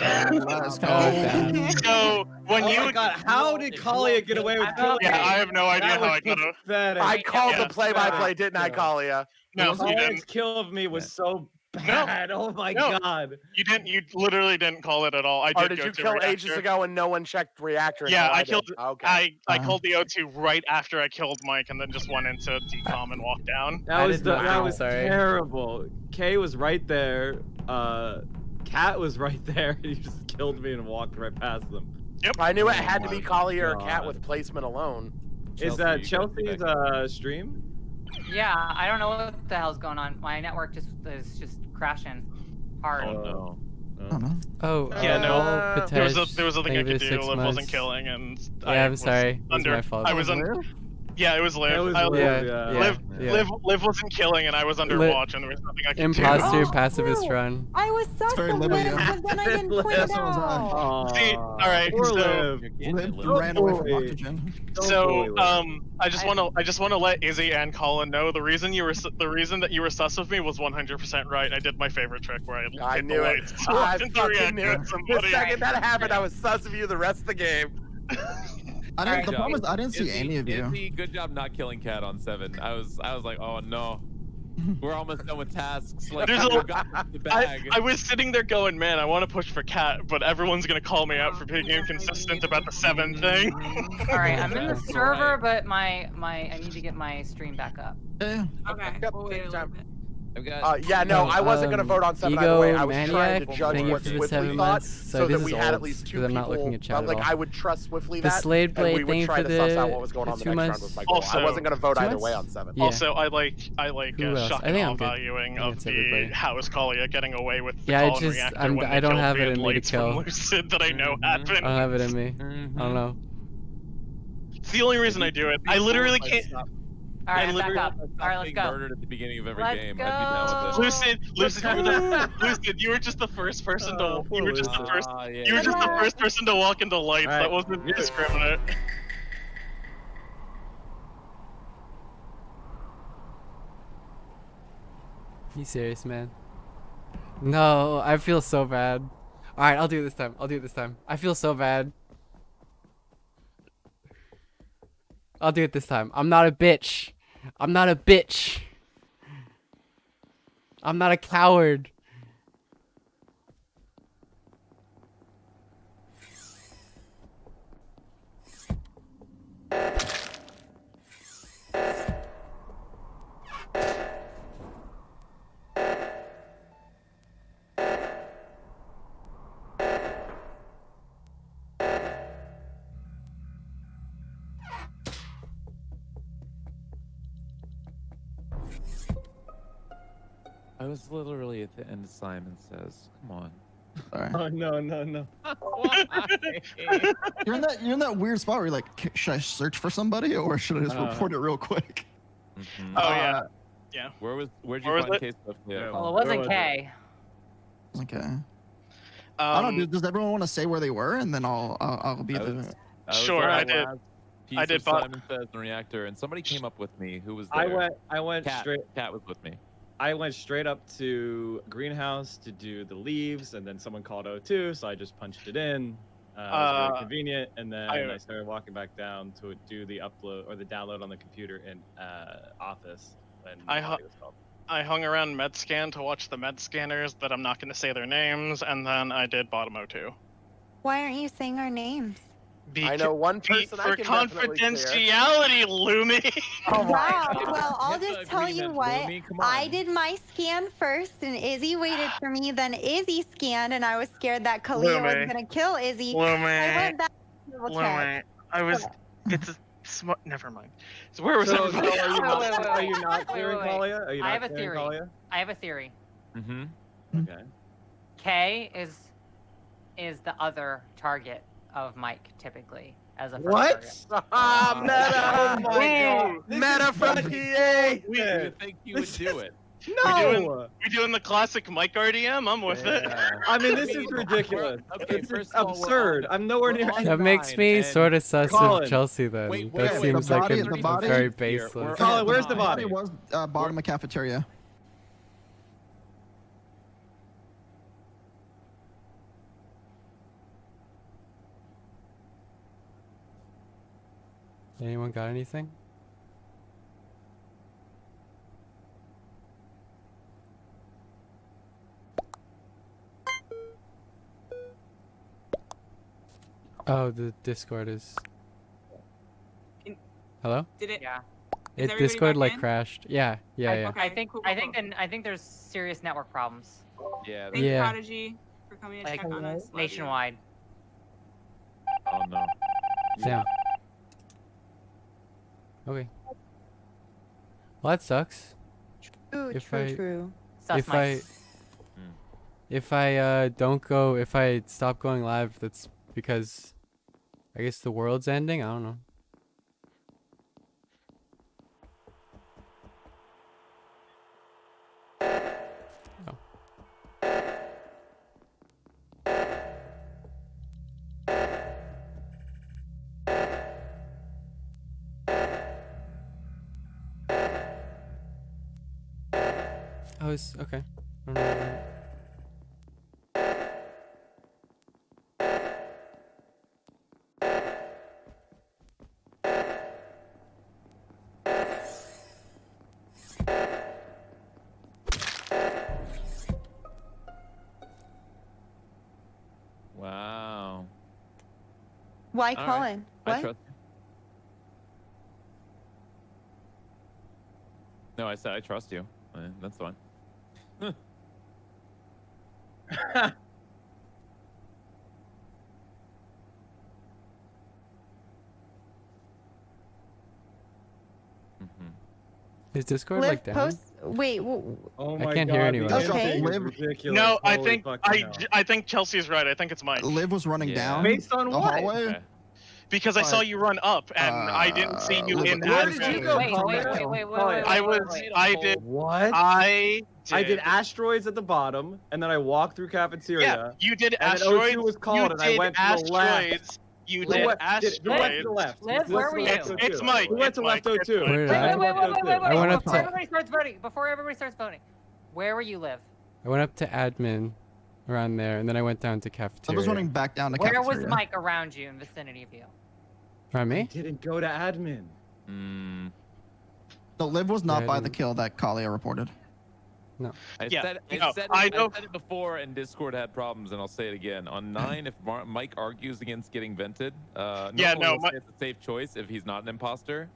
[SPEAKER 2] So
[SPEAKER 13] when
[SPEAKER 8] Oh
[SPEAKER 13] you
[SPEAKER 8] my God, how did Kalia get away with killing
[SPEAKER 13] Yeah,
[SPEAKER 8] me?
[SPEAKER 13] I have no idea
[SPEAKER 8] That
[SPEAKER 13] how
[SPEAKER 8] was
[SPEAKER 13] I could have.
[SPEAKER 8] pathetic.
[SPEAKER 27] I called
[SPEAKER 13] Yeah.
[SPEAKER 27] the play-by-play, didn't I, Kalia?
[SPEAKER 13] No, you
[SPEAKER 8] Kalia's
[SPEAKER 13] didn't.
[SPEAKER 8] kill of me was so bad. Oh my
[SPEAKER 13] No.
[SPEAKER 8] God.
[SPEAKER 13] You didn't. You literally didn't call it at all. I did.
[SPEAKER 27] Or did
[SPEAKER 13] go
[SPEAKER 27] you
[SPEAKER 13] to
[SPEAKER 27] kill
[SPEAKER 13] reactor.
[SPEAKER 27] ages ago and no one checked reactor?
[SPEAKER 13] Yeah,
[SPEAKER 27] until
[SPEAKER 13] I
[SPEAKER 27] did?
[SPEAKER 13] killed.
[SPEAKER 27] Okay.
[SPEAKER 13] I called the O2 right after I killed Mike, and then just went into decom and walked down.
[SPEAKER 8] That was
[SPEAKER 2] Wow.
[SPEAKER 8] terrible. Kay was right there. Kat was right there. You just killed me and walked right past them.
[SPEAKER 13] Yep.
[SPEAKER 27] I knew it
[SPEAKER 8] Oh
[SPEAKER 27] had to be
[SPEAKER 8] my
[SPEAKER 27] Kalia or Kat
[SPEAKER 8] God.
[SPEAKER 27] with placement alone.
[SPEAKER 26] Is that Chelsea's stream?
[SPEAKER 25] Yeah, I don't know what the hell's going on. My network is just crashing hard.
[SPEAKER 12] Oh no.
[SPEAKER 2] Oh,
[SPEAKER 13] Yeah, no. There was
[SPEAKER 2] Pitesh,
[SPEAKER 13] nothing
[SPEAKER 2] thank
[SPEAKER 13] I
[SPEAKER 2] you
[SPEAKER 13] could
[SPEAKER 2] for
[SPEAKER 13] do.
[SPEAKER 2] 6
[SPEAKER 13] Liv wasn't
[SPEAKER 2] months.
[SPEAKER 13] killing, and
[SPEAKER 2] Yeah, I'm sorry. It was
[SPEAKER 13] under.
[SPEAKER 2] my fault.
[SPEAKER 13] I was Yeah, it was Liv.
[SPEAKER 26] It was
[SPEAKER 13] I-
[SPEAKER 26] Liv,
[SPEAKER 13] Liv wasn't killing, and I was under watch, and there was nothing I could
[SPEAKER 2] Imposter
[SPEAKER 13] do.
[SPEAKER 2] pacifist run.
[SPEAKER 11] I was sus
[SPEAKER 4] very
[SPEAKER 11] of
[SPEAKER 4] Liv
[SPEAKER 11] Liv,
[SPEAKER 4] of you.
[SPEAKER 11] but then I didn't point it out.
[SPEAKER 13] See, all right,
[SPEAKER 26] Poor
[SPEAKER 13] so
[SPEAKER 26] Liv.
[SPEAKER 4] Liv ran away from oxygen.
[SPEAKER 13] So, I just want to let Izzy and Colin know the reason that you were sus of me was 100% right. I did my favorite trick where I hit
[SPEAKER 27] knew
[SPEAKER 13] the
[SPEAKER 27] it.
[SPEAKER 13] lights.
[SPEAKER 27] I
[SPEAKER 13] Walked into
[SPEAKER 27] fucking
[SPEAKER 13] reactor
[SPEAKER 27] knew
[SPEAKER 13] at
[SPEAKER 27] it. The
[SPEAKER 13] somebody.
[SPEAKER 27] second that happened, I was sus of you the rest of the game.
[SPEAKER 4] The problem is I didn't see
[SPEAKER 12] Izzy,
[SPEAKER 4] any of you.
[SPEAKER 12] Izzy, good job not killing Cat on 7. I was like, oh no. We're almost done with tasks. Like,
[SPEAKER 13] There's
[SPEAKER 12] we got the bag.
[SPEAKER 13] I was sitting there going, man, I want to push for Cat, but everyone's gonna call me out for being inconsistent about the 7 thing.
[SPEAKER 25] All right, I'm in the server, but I need to get my stream back up.
[SPEAKER 4] Yeah.
[SPEAKER 15] Okay. We'll wait a little bit.
[SPEAKER 12] I've got.
[SPEAKER 27] Yeah, no, I wasn't gonna vote on 7 either way. I was trying to
[SPEAKER 2] Maniac,
[SPEAKER 27] judge
[SPEAKER 2] thank you
[SPEAKER 27] what
[SPEAKER 2] for the
[SPEAKER 27] Swiftly
[SPEAKER 2] 7
[SPEAKER 27] thought,
[SPEAKER 2] months.
[SPEAKER 27] so
[SPEAKER 2] this
[SPEAKER 27] that we
[SPEAKER 2] is
[SPEAKER 27] had at
[SPEAKER 2] old,
[SPEAKER 27] least 2
[SPEAKER 2] 'cause I'm
[SPEAKER 27] people.
[SPEAKER 2] not looking at chat
[SPEAKER 27] Like
[SPEAKER 2] at all.
[SPEAKER 27] I would trust Swiftly
[SPEAKER 2] The
[SPEAKER 27] that,
[SPEAKER 2] Slade
[SPEAKER 27] and
[SPEAKER 2] Blade,
[SPEAKER 27] we would
[SPEAKER 2] thank you
[SPEAKER 27] try
[SPEAKER 2] for
[SPEAKER 27] to
[SPEAKER 2] the
[SPEAKER 27] suss out what was going on the
[SPEAKER 2] 2
[SPEAKER 27] next round
[SPEAKER 2] months.
[SPEAKER 27] with my goal. I wasn't gonna vote
[SPEAKER 2] 2
[SPEAKER 27] either
[SPEAKER 2] months?
[SPEAKER 27] way on 7.
[SPEAKER 2] Yeah.
[SPEAKER 13] Also, I like
[SPEAKER 2] Who else?
[SPEAKER 13] shock
[SPEAKER 2] I
[SPEAKER 13] and
[SPEAKER 2] think
[SPEAKER 13] awe
[SPEAKER 2] I'm good.
[SPEAKER 13] valuing
[SPEAKER 2] I think
[SPEAKER 13] of
[SPEAKER 2] that's
[SPEAKER 13] the
[SPEAKER 2] everybody.
[SPEAKER 13] how is Kalia getting away with the
[SPEAKER 2] Yeah, I
[SPEAKER 13] Colin
[SPEAKER 2] just
[SPEAKER 13] reactor when
[SPEAKER 2] I
[SPEAKER 13] they
[SPEAKER 2] don't
[SPEAKER 13] killed
[SPEAKER 2] have it
[SPEAKER 13] Brian
[SPEAKER 2] in me to
[SPEAKER 13] Lights from
[SPEAKER 2] kill.
[SPEAKER 13] Lucid that I know happened.
[SPEAKER 2] I don't have it in me. I don't know.
[SPEAKER 13] It's the only reason I do it. I literally can't.
[SPEAKER 25] All right, I'm back
[SPEAKER 13] literally-
[SPEAKER 25] up. All right, let's
[SPEAKER 12] Being
[SPEAKER 25] go.
[SPEAKER 12] murdered at the beginning of every
[SPEAKER 25] Let's
[SPEAKER 12] game. I'd be down with it.
[SPEAKER 13] Lucid, you were just the first person to. You were just the first.
[SPEAKER 12] Yeah,
[SPEAKER 13] You were just the
[SPEAKER 12] yeah.
[SPEAKER 13] first person to walk into lights.
[SPEAKER 26] All right.
[SPEAKER 13] That wasn't discriminate.
[SPEAKER 2] You serious, man? No, I feel so bad. All right, I'll do it this time. I'll do it this time. I feel so bad. I'll do it this time. I'm not a bitch. I'm not a bitch. I'm not a coward.
[SPEAKER 12] I was literally at the end of Simon Says. Come on.
[SPEAKER 4] Sorry.
[SPEAKER 26] Oh no.
[SPEAKER 4] You're in that weird spot where you're like, should I search for somebody or should I just report it real quick?
[SPEAKER 12] Mhm.
[SPEAKER 13] Oh yeah. Yeah.
[SPEAKER 12] Where'd
[SPEAKER 13] Where
[SPEAKER 12] you
[SPEAKER 13] was
[SPEAKER 12] find
[SPEAKER 13] it?
[SPEAKER 12] case stuff? Yeah.
[SPEAKER 25] Well, it wasn't K.
[SPEAKER 4] Okay. I don't know.
[SPEAKER 13] Um,
[SPEAKER 4] Does everyone want to say where they were, and then I'll be
[SPEAKER 12] I
[SPEAKER 4] the.
[SPEAKER 12] was
[SPEAKER 13] Sure,
[SPEAKER 12] on
[SPEAKER 13] I
[SPEAKER 12] the
[SPEAKER 13] did.
[SPEAKER 12] last piece
[SPEAKER 13] I did
[SPEAKER 12] of
[SPEAKER 13] bot-
[SPEAKER 12] Simon Says the reactor, and somebody came up with me. Who was there?
[SPEAKER 26] I went
[SPEAKER 12] Cat.
[SPEAKER 26] straight.
[SPEAKER 12] Cat was with me.
[SPEAKER 26] I went straight up to greenhouse to do the leaves, and then someone called O2, so I just punched it in. It was very convenient, and then I started walking back down to do the upload or the download on the computer in Office when nobody was called.
[SPEAKER 13] I hung around MedScan to watch the med scanners, but I'm not going to say their names, and then I did bottom O2.
[SPEAKER 11] Why aren't you saying our names?
[SPEAKER 27] I know one person I
[SPEAKER 13] for
[SPEAKER 27] can definitely clear.
[SPEAKER 13] confidentiality, Lumi.
[SPEAKER 11] Wow. Well, I'll just tell you
[SPEAKER 12] agreement,
[SPEAKER 11] what.
[SPEAKER 12] Lumi, come
[SPEAKER 11] I
[SPEAKER 12] on.
[SPEAKER 11] did my scan first, and Izzy waited for me. Then Izzy scanned, and I was scared that Kalia was
[SPEAKER 13] Lumi.
[SPEAKER 11] gonna kill Izzy. I
[SPEAKER 13] Lumi.
[SPEAKER 11] went back to double check.
[SPEAKER 13] I was. It's a smart. Never mind. So where was
[SPEAKER 26] So,
[SPEAKER 13] everybody?
[SPEAKER 26] are you not, are you not
[SPEAKER 25] Wait,
[SPEAKER 26] clearing
[SPEAKER 25] wait, wait.
[SPEAKER 26] Kalia? Are you
[SPEAKER 25] I
[SPEAKER 26] not
[SPEAKER 25] have a
[SPEAKER 26] clearing
[SPEAKER 25] theory.
[SPEAKER 26] Kalia?
[SPEAKER 25] I have a theory.
[SPEAKER 12] Mm-hmm.
[SPEAKER 26] Okay.
[SPEAKER 25] K is the other target of Mike typically as a first
[SPEAKER 27] What?
[SPEAKER 25] target.
[SPEAKER 27] Ah, meta!
[SPEAKER 26] Oh my God.
[SPEAKER 27] Meta from PA!
[SPEAKER 12] You would think you would do it.
[SPEAKER 26] No!
[SPEAKER 13] We doing the classic Mike RDM? I'm with it.
[SPEAKER 26] I mean, this is ridiculous.
[SPEAKER 12] Okay,
[SPEAKER 26] It's
[SPEAKER 12] first of all,
[SPEAKER 26] absurd. I'm nowhere near.
[SPEAKER 2] That makes me
[SPEAKER 12] and
[SPEAKER 2] sort of sus
[SPEAKER 26] Colin.
[SPEAKER 2] of Chelsea then.
[SPEAKER 12] Wait,
[SPEAKER 2] That
[SPEAKER 12] wait,
[SPEAKER 2] seems
[SPEAKER 4] the
[SPEAKER 2] like
[SPEAKER 4] body-
[SPEAKER 2] a
[SPEAKER 4] the body-
[SPEAKER 2] very
[SPEAKER 12] Here,
[SPEAKER 2] baseless.
[SPEAKER 12] we're-
[SPEAKER 26] Colin, where's the body?
[SPEAKER 4] It was bottom of cafeteria.
[SPEAKER 2] Anyone got anything? Oh, the Discord is. Hello?
[SPEAKER 15] Did it?
[SPEAKER 25] Yeah.
[SPEAKER 15] Is everybody
[SPEAKER 2] Discord
[SPEAKER 15] back
[SPEAKER 2] like
[SPEAKER 15] in?
[SPEAKER 2] crashed. Yeah.
[SPEAKER 25] I
[SPEAKER 15] Okay,
[SPEAKER 25] think
[SPEAKER 15] cool,
[SPEAKER 25] I
[SPEAKER 15] cool,
[SPEAKER 25] think
[SPEAKER 15] cool.
[SPEAKER 25] then I think there's serious network problems
[SPEAKER 12] Yeah.
[SPEAKER 15] Thank
[SPEAKER 2] Yeah.
[SPEAKER 15] Prodigy for coming to
[SPEAKER 25] like
[SPEAKER 15] check on us. Love you.
[SPEAKER 25] nationwide.
[SPEAKER 12] Oh no.
[SPEAKER 2] Damn. Okay. Well, that sucks.
[SPEAKER 11] True,
[SPEAKER 2] If
[SPEAKER 11] true,
[SPEAKER 2] I,
[SPEAKER 11] true.
[SPEAKER 25] Sus
[SPEAKER 2] If
[SPEAKER 25] Mike.
[SPEAKER 2] if I don't go, if I stop going live, that's because I guess the world's ending. I don't know. Oh, it's okay. I don't know.
[SPEAKER 12] Wow.
[SPEAKER 11] Why
[SPEAKER 12] All right.
[SPEAKER 11] Colin?
[SPEAKER 12] I
[SPEAKER 11] What?
[SPEAKER 12] trust you. No, I said I trust you. That's fine.
[SPEAKER 2] Is Discord
[SPEAKER 11] Liv
[SPEAKER 2] like down?
[SPEAKER 11] post. Wait.
[SPEAKER 26] Oh
[SPEAKER 2] I
[SPEAKER 26] my
[SPEAKER 2] can't
[SPEAKER 26] God,
[SPEAKER 2] hear
[SPEAKER 26] the
[SPEAKER 2] anyone.
[SPEAKER 26] interface
[SPEAKER 4] Okay.
[SPEAKER 26] is ridiculous.
[SPEAKER 13] No, I
[SPEAKER 26] Holy
[SPEAKER 13] think
[SPEAKER 26] fucking hell.
[SPEAKER 13] I think Chelsea's right. I think it's Mike.
[SPEAKER 4] Liv was running down.
[SPEAKER 26] Based on
[SPEAKER 4] the
[SPEAKER 26] what?
[SPEAKER 4] hallway.
[SPEAKER 12] Okay.
[SPEAKER 13] Because I saw you run up and I didn't see you
[SPEAKER 4] Liv,
[SPEAKER 13] in
[SPEAKER 26] Where
[SPEAKER 13] admin.
[SPEAKER 26] did you go,
[SPEAKER 25] Wait,
[SPEAKER 26] Colin?
[SPEAKER 25] wait.
[SPEAKER 13] I did.
[SPEAKER 26] What?
[SPEAKER 13] I
[SPEAKER 26] did asteroids at the bottom, and then I walked through cafeteria.
[SPEAKER 13] Yeah, you did
[SPEAKER 26] and
[SPEAKER 13] asteroids.
[SPEAKER 26] Then O2 was called,
[SPEAKER 13] you
[SPEAKER 26] and I
[SPEAKER 13] did
[SPEAKER 26] went to the left.
[SPEAKER 13] asteroids. You
[SPEAKER 26] Who
[SPEAKER 13] did
[SPEAKER 26] went-
[SPEAKER 13] asteroids.
[SPEAKER 26] Who went to the left?
[SPEAKER 25] Liv,
[SPEAKER 26] Who
[SPEAKER 25] where
[SPEAKER 26] went
[SPEAKER 25] were
[SPEAKER 26] to
[SPEAKER 25] you?
[SPEAKER 26] left O2?
[SPEAKER 13] It's Mike.
[SPEAKER 26] Who went
[SPEAKER 13] It's
[SPEAKER 26] to left
[SPEAKER 13] Mike.
[SPEAKER 26] O2?
[SPEAKER 2] Where did I?
[SPEAKER 25] Wait.
[SPEAKER 2] I went up
[SPEAKER 25] Before
[SPEAKER 2] to.
[SPEAKER 25] everybody starts voting. Before everybody starts voting. Where were you, Liv?
[SPEAKER 2] I went up to admin, around there, and then I went down to
[SPEAKER 4] I
[SPEAKER 2] cafeteria.
[SPEAKER 4] was running back down to
[SPEAKER 25] Where
[SPEAKER 4] cafeteria.
[SPEAKER 25] was Mike around you in vicinity of you?
[SPEAKER 2] Around
[SPEAKER 26] I
[SPEAKER 2] me?
[SPEAKER 26] didn't go to admin.
[SPEAKER 4] So Liv was not
[SPEAKER 2] Yeah, I
[SPEAKER 4] by the
[SPEAKER 2] didn't-
[SPEAKER 4] kill that Kalia reported.
[SPEAKER 2] No.
[SPEAKER 12] I
[SPEAKER 13] Yeah,
[SPEAKER 12] said
[SPEAKER 13] no, I know.
[SPEAKER 12] I said it before, and Discord had problems, and I'll say it again. On 9, if Mike argues against getting vented,
[SPEAKER 13] Yeah,
[SPEAKER 12] normally
[SPEAKER 13] no,
[SPEAKER 12] he'll say it's a safe choice if he's not an imposter,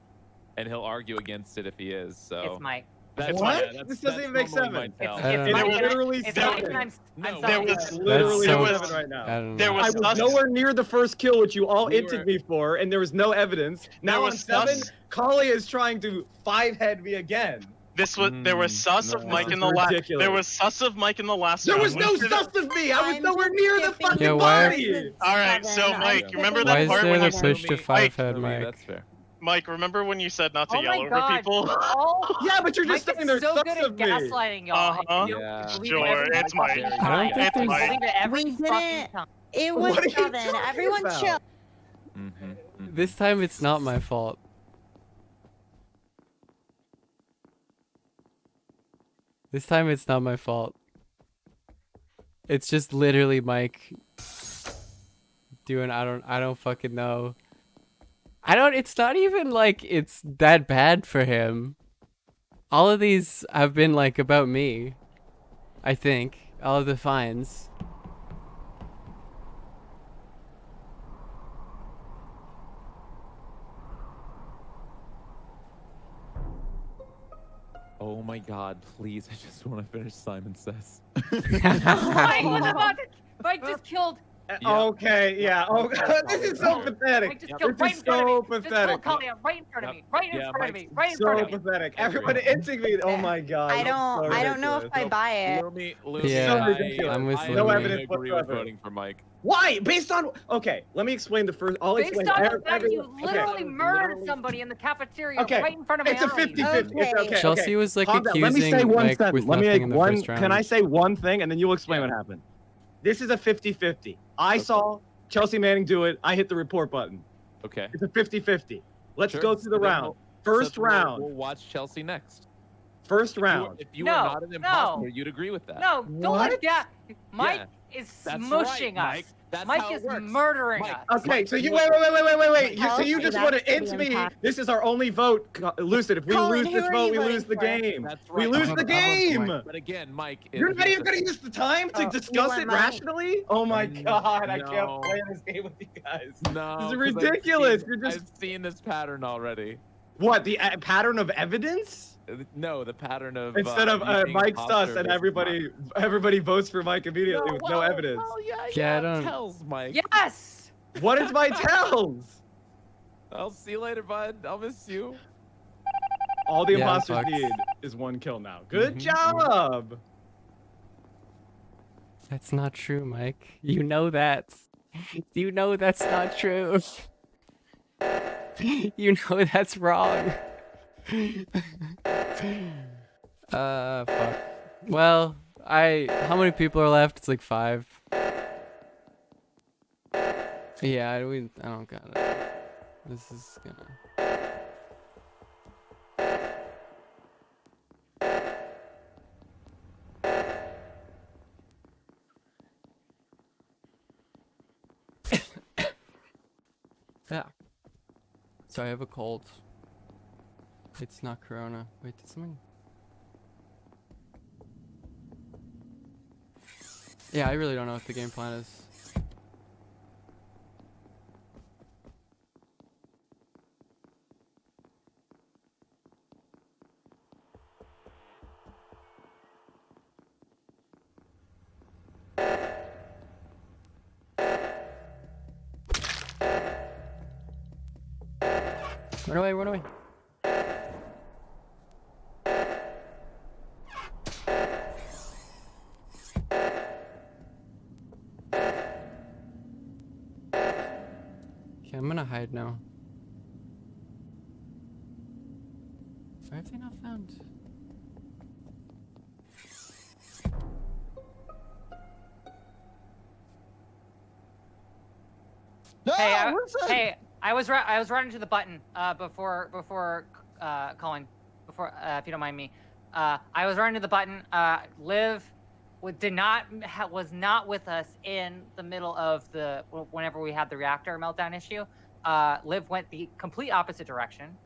[SPEAKER 12] and he'll argue against it if he is. So
[SPEAKER 25] It's Mike.
[SPEAKER 12] That's
[SPEAKER 26] What?
[SPEAKER 12] yeah, that's,
[SPEAKER 26] This doesn't
[SPEAKER 12] that's
[SPEAKER 26] even make
[SPEAKER 12] normally
[SPEAKER 26] sense.
[SPEAKER 12] my tell.
[SPEAKER 2] I don't
[SPEAKER 25] It's
[SPEAKER 2] know.
[SPEAKER 25] Mike.
[SPEAKER 26] literally
[SPEAKER 25] It's
[SPEAKER 26] seven.
[SPEAKER 25] Mike and I'm
[SPEAKER 12] No,
[SPEAKER 13] there
[SPEAKER 26] That's
[SPEAKER 13] was
[SPEAKER 26] literally
[SPEAKER 13] there
[SPEAKER 26] what's
[SPEAKER 13] was-
[SPEAKER 26] happening right now.
[SPEAKER 2] I don't know.
[SPEAKER 13] There
[SPEAKER 26] I
[SPEAKER 13] was
[SPEAKER 26] was
[SPEAKER 13] sus.
[SPEAKER 26] nowhere near the first kill, which you all
[SPEAKER 12] We
[SPEAKER 26] inted
[SPEAKER 12] were-
[SPEAKER 26] me for, and there was no evidence. Now on
[SPEAKER 13] was
[SPEAKER 26] 7,
[SPEAKER 13] sus.
[SPEAKER 26] Kalia is trying to 5-head me again.
[SPEAKER 13] This was there was sus of
[SPEAKER 12] no.
[SPEAKER 13] Mike
[SPEAKER 26] This
[SPEAKER 13] in
[SPEAKER 26] is
[SPEAKER 13] the last.
[SPEAKER 26] ridiculous.
[SPEAKER 13] There was sus of Mike in the last.
[SPEAKER 26] There
[SPEAKER 13] round.
[SPEAKER 26] was no
[SPEAKER 13] We did-
[SPEAKER 26] sus of me. I was
[SPEAKER 11] I'm
[SPEAKER 26] nowhere
[SPEAKER 11] just
[SPEAKER 26] near the
[SPEAKER 11] skipping
[SPEAKER 26] fucking
[SPEAKER 2] Yeah, why-
[SPEAKER 26] body.
[SPEAKER 13] All right, so
[SPEAKER 11] I'm
[SPEAKER 13] Mike, you remember
[SPEAKER 11] skipping
[SPEAKER 2] Why
[SPEAKER 13] that
[SPEAKER 2] is
[SPEAKER 13] part
[SPEAKER 2] there
[SPEAKER 13] when
[SPEAKER 2] the
[SPEAKER 13] you
[SPEAKER 2] push to
[SPEAKER 13] Mike,
[SPEAKER 2] 5-head,
[SPEAKER 12] No,
[SPEAKER 2] Mike?
[SPEAKER 12] that's fair.
[SPEAKER 13] Mike, remember when you said not to
[SPEAKER 25] Oh
[SPEAKER 13] yell
[SPEAKER 25] my
[SPEAKER 13] over
[SPEAKER 25] God.
[SPEAKER 13] people?
[SPEAKER 25] Oh,
[SPEAKER 26] Yeah, but you're just
[SPEAKER 25] Mike
[SPEAKER 26] saying
[SPEAKER 25] is
[SPEAKER 26] there's
[SPEAKER 25] so
[SPEAKER 26] sus
[SPEAKER 25] good at
[SPEAKER 26] of me.
[SPEAKER 25] gaslighting y'all.
[SPEAKER 13] Uh-huh.
[SPEAKER 12] Yeah.
[SPEAKER 25] Believe
[SPEAKER 13] Sure,
[SPEAKER 25] every
[SPEAKER 13] it's Mike.
[SPEAKER 25] fucking
[SPEAKER 2] I don't
[SPEAKER 25] time.
[SPEAKER 2] think
[SPEAKER 13] It's
[SPEAKER 2] there's.
[SPEAKER 13] Mike.
[SPEAKER 25] Believe it every
[SPEAKER 11] We
[SPEAKER 25] fucking
[SPEAKER 11] didn't.
[SPEAKER 25] time.
[SPEAKER 11] It was
[SPEAKER 26] What are you
[SPEAKER 11] 7.
[SPEAKER 26] talking
[SPEAKER 11] Everyone
[SPEAKER 26] about?
[SPEAKER 11] chill.
[SPEAKER 2] This time it's not my fault. This time it's not my fault. It's just literally Mike doing I don't fucking know. It's not even like it's that bad for him. All of these have been like about me. I think. All of the fines.
[SPEAKER 12] Oh my God! Please, I just want to finish Simon Says.
[SPEAKER 25] Mike was about to. Mike just killed.
[SPEAKER 26] Okay, yeah. Oh, God, this is so
[SPEAKER 25] Mike
[SPEAKER 26] pathetic.
[SPEAKER 25] just killed
[SPEAKER 26] This
[SPEAKER 25] right
[SPEAKER 26] is
[SPEAKER 25] in front of
[SPEAKER 26] so
[SPEAKER 25] me. Just
[SPEAKER 26] pathetic.
[SPEAKER 25] killed Kalia right in front of me. Right in
[SPEAKER 12] Yeah,
[SPEAKER 25] front of
[SPEAKER 12] Mike's
[SPEAKER 25] me. Right in
[SPEAKER 26] So
[SPEAKER 25] front of me.
[SPEAKER 26] pathetic. Everyone inting me. Oh my God.
[SPEAKER 11] I
[SPEAKER 26] this is
[SPEAKER 11] don't.
[SPEAKER 26] so
[SPEAKER 11] I don't know if I
[SPEAKER 26] ridiculous.
[SPEAKER 11] buy it.
[SPEAKER 12] Lumi,
[SPEAKER 2] Yeah,
[SPEAKER 12] I,
[SPEAKER 2] I'm with
[SPEAKER 12] I
[SPEAKER 2] Lumi.
[SPEAKER 26] No
[SPEAKER 12] agree
[SPEAKER 26] evidence
[SPEAKER 12] with
[SPEAKER 26] whatsoever.
[SPEAKER 12] voting for Mike.
[SPEAKER 26] Why? Based on okay, let me explain the first. I'll
[SPEAKER 25] Based
[SPEAKER 26] explain
[SPEAKER 25] on the
[SPEAKER 26] every-
[SPEAKER 25] fact you
[SPEAKER 26] okay.
[SPEAKER 25] literally murdered somebody in the cafeteria
[SPEAKER 26] Okay,
[SPEAKER 25] right in front of my
[SPEAKER 26] It's a
[SPEAKER 25] eyes.
[SPEAKER 26] 50-50. It's okay.
[SPEAKER 2] Chelsea
[SPEAKER 26] okay.
[SPEAKER 2] was like
[SPEAKER 26] Calm down. Let me say
[SPEAKER 2] accusing
[SPEAKER 26] one
[SPEAKER 2] Mike
[SPEAKER 26] sentence.
[SPEAKER 2] with
[SPEAKER 26] Let me
[SPEAKER 2] nothing
[SPEAKER 26] make
[SPEAKER 2] in the
[SPEAKER 26] one.
[SPEAKER 2] first round.
[SPEAKER 26] Can I say one thing and then you'll explain what happened? This is a 50-50. I saw Chelsea Manning do it. I hit the report button.
[SPEAKER 12] Okay.
[SPEAKER 26] It's a 50-50. Let's
[SPEAKER 12] Sure.
[SPEAKER 26] go through the
[SPEAKER 12] So then
[SPEAKER 26] round. First round.
[SPEAKER 12] We'll watch Chelsea next.
[SPEAKER 26] First
[SPEAKER 12] If you were-
[SPEAKER 26] round.
[SPEAKER 12] If you
[SPEAKER 25] No,
[SPEAKER 12] were not an imposter,
[SPEAKER 25] no.
[SPEAKER 12] you'd agree with that.
[SPEAKER 25] No, don't let that. Mike
[SPEAKER 12] Yeah.
[SPEAKER 25] is
[SPEAKER 12] That's
[SPEAKER 25] smushing
[SPEAKER 12] right,
[SPEAKER 25] us.
[SPEAKER 12] Mike. That's
[SPEAKER 25] Mike
[SPEAKER 12] how it
[SPEAKER 25] is
[SPEAKER 12] works.
[SPEAKER 25] murdering
[SPEAKER 12] Mike,
[SPEAKER 25] us.
[SPEAKER 26] Okay, so you
[SPEAKER 12] Mike,
[SPEAKER 26] wait. So you
[SPEAKER 11] Chelsea,
[SPEAKER 26] just want to
[SPEAKER 11] that's
[SPEAKER 26] int
[SPEAKER 11] the
[SPEAKER 26] me.
[SPEAKER 11] impact.
[SPEAKER 26] This is our only vote, Lucid. If we
[SPEAKER 11] Colin,
[SPEAKER 26] lose
[SPEAKER 11] who
[SPEAKER 26] this
[SPEAKER 11] are
[SPEAKER 26] vote,
[SPEAKER 11] you
[SPEAKER 26] we
[SPEAKER 11] voting
[SPEAKER 26] lose the
[SPEAKER 11] for?
[SPEAKER 26] game.
[SPEAKER 12] That's
[SPEAKER 26] We
[SPEAKER 12] right.
[SPEAKER 26] lose
[SPEAKER 12] I'm
[SPEAKER 26] the
[SPEAKER 12] a- I'm a
[SPEAKER 26] game.
[SPEAKER 12] point. But again, Mike,
[SPEAKER 26] You're not even gonna use the time to
[SPEAKER 11] Oh, you
[SPEAKER 26] discuss
[SPEAKER 11] want
[SPEAKER 26] it
[SPEAKER 11] mine?
[SPEAKER 26] rationally? Oh my God, I
[SPEAKER 12] no.
[SPEAKER 26] can't play this game with you guys.
[SPEAKER 12] No,
[SPEAKER 26] This is
[SPEAKER 12] 'cause
[SPEAKER 26] ridiculous.
[SPEAKER 12] I've
[SPEAKER 26] You're
[SPEAKER 12] seen,
[SPEAKER 26] just
[SPEAKER 12] I've seen this pattern already.
[SPEAKER 26] what the pattern of evidence?
[SPEAKER 12] No, the pattern of
[SPEAKER 26] Instead of
[SPEAKER 12] you being
[SPEAKER 26] Mike
[SPEAKER 12] imposter
[SPEAKER 26] sus and
[SPEAKER 12] versus
[SPEAKER 26] everybody votes for Mike immediately with no
[SPEAKER 12] well,
[SPEAKER 26] evidence.
[SPEAKER 12] Well, yeah,
[SPEAKER 2] Yeah, I don't-
[SPEAKER 12] tells Mike.
[SPEAKER 25] Yes.
[SPEAKER 26] What is my tells?
[SPEAKER 12] I'll see you later, bud. I'll miss you.
[SPEAKER 26] All the
[SPEAKER 2] Yeah,
[SPEAKER 26] imposters
[SPEAKER 2] fucked.
[SPEAKER 26] need is 1 kill now. Good
[SPEAKER 2] Mhm.
[SPEAKER 26] job.
[SPEAKER 2] That's not true, Mike. You know that. You know that's not true. You know that's wrong. Fuck. Well, how many people are left? It's like 5. Yeah, I don't got it. This is gonna. Yeah. So I have a cold. It's not corona. Wait, did someone? Yeah, I really don't know what the game plan is. Run away, run away. Okay, I'm gonna hide now. Why have they not found?
[SPEAKER 25] I was running to the button before calling if you don't mind me. I was running to the button. Liv was not with us in the middle of whenever we had the reactor meltdown issue. Liv went the complete opposite direction.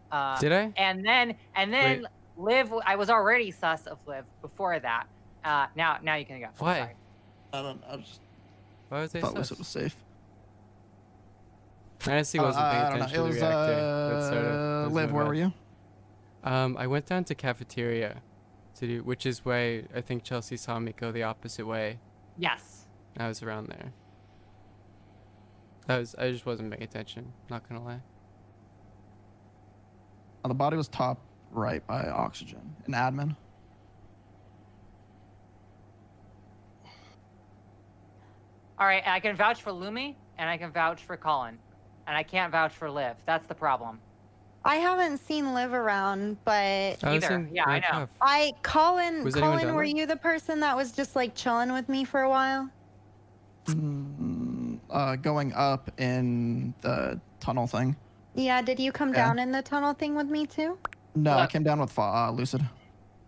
[SPEAKER 2] Did I?
[SPEAKER 25] And then
[SPEAKER 2] Wait.
[SPEAKER 25] Liv, I was already sus of Liv before that. Now you can go.
[SPEAKER 2] Why?
[SPEAKER 25] Sorry.
[SPEAKER 4] I just
[SPEAKER 2] Why was I
[SPEAKER 4] thought
[SPEAKER 2] sus?
[SPEAKER 4] it was safe.
[SPEAKER 2] I honestly wasn't paying
[SPEAKER 4] I don't know.
[SPEAKER 2] attention
[SPEAKER 4] It
[SPEAKER 2] to
[SPEAKER 4] was
[SPEAKER 2] the reactor. That started.
[SPEAKER 4] Liv, where were you?
[SPEAKER 2] I went down to cafeteria to do, which is why I think Chelsea saw me go the opposite way.
[SPEAKER 25] Yes.
[SPEAKER 2] I was around there. I just wasn't paying attention, not gonna lie.
[SPEAKER 4] The body was top right by oxygen. An admin.
[SPEAKER 25] All right, I can vouch for Lumi and I can vouch for Colin, and I can't vouch for Liv. That's the problem.
[SPEAKER 11] I haven't seen Liv around, but
[SPEAKER 25] Either. Yeah, I know.
[SPEAKER 11] Colin,
[SPEAKER 2] Was anyone down
[SPEAKER 11] were
[SPEAKER 2] there?
[SPEAKER 11] you the person that was just like chilling with me for a while?
[SPEAKER 4] Going up in the tunnel thing.
[SPEAKER 11] Yeah, did you come
[SPEAKER 4] Yeah.
[SPEAKER 11] down in the tunnel thing with me too?
[SPEAKER 4] No, I
[SPEAKER 25] Look.
[SPEAKER 4] came down with Lucid.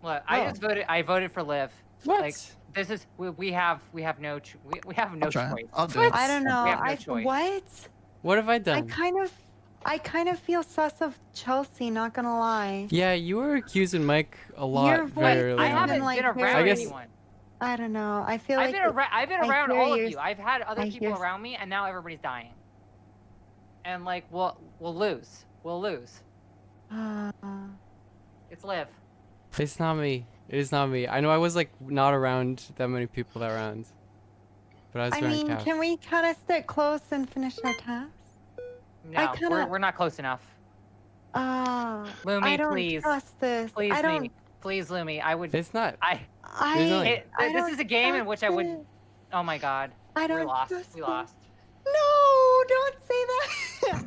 [SPEAKER 25] Look,
[SPEAKER 11] Oh.
[SPEAKER 25] I voted for Liv.
[SPEAKER 2] What?
[SPEAKER 25] Like, this is we have no
[SPEAKER 4] try.
[SPEAKER 25] choice.
[SPEAKER 4] I'll do it.
[SPEAKER 11] I don't know.
[SPEAKER 25] We have no choice.
[SPEAKER 11] What?
[SPEAKER 2] What have I
[SPEAKER 11] I
[SPEAKER 2] done?
[SPEAKER 11] kind of feel sus of Chelsea, not gonna lie.
[SPEAKER 2] Yeah, you were accusing Mike a lot
[SPEAKER 11] Your
[SPEAKER 2] very
[SPEAKER 11] voice
[SPEAKER 2] early
[SPEAKER 25] I
[SPEAKER 11] has
[SPEAKER 2] on.
[SPEAKER 25] haven't
[SPEAKER 11] been, like,
[SPEAKER 25] been
[SPEAKER 11] very-
[SPEAKER 25] around
[SPEAKER 2] I guess-
[SPEAKER 25] anyone.
[SPEAKER 11] I don't know. I feel
[SPEAKER 25] I've
[SPEAKER 11] like
[SPEAKER 25] been
[SPEAKER 11] I
[SPEAKER 25] around
[SPEAKER 11] hear
[SPEAKER 25] all of
[SPEAKER 11] your-
[SPEAKER 25] you. I've had other
[SPEAKER 11] I
[SPEAKER 25] people
[SPEAKER 11] hear-
[SPEAKER 25] around me, and now everybody's dying. And like, we'll lose. We'll lose. It's Liv.
[SPEAKER 2] It's not me. It is not me. I know I was like not around that many people that round, but I was
[SPEAKER 11] I
[SPEAKER 2] around
[SPEAKER 11] mean,
[SPEAKER 2] Cav.
[SPEAKER 11] can we kind of stick close and finish our task?
[SPEAKER 25] No,
[SPEAKER 11] kinda-
[SPEAKER 25] we're not close enough. Lumi,
[SPEAKER 11] I don't
[SPEAKER 25] please.
[SPEAKER 11] trust this.
[SPEAKER 25] Please,
[SPEAKER 11] I don't.
[SPEAKER 25] Lumi. Please, Lumi. I would.
[SPEAKER 2] It's not.
[SPEAKER 11] I
[SPEAKER 25] This
[SPEAKER 11] don't
[SPEAKER 25] is a game in which I would.
[SPEAKER 11] trust
[SPEAKER 25] Oh my God.
[SPEAKER 11] I
[SPEAKER 25] We
[SPEAKER 11] don't
[SPEAKER 25] lost.
[SPEAKER 11] trust
[SPEAKER 25] We
[SPEAKER 11] it.
[SPEAKER 25] lost.
[SPEAKER 11] No, don't say that.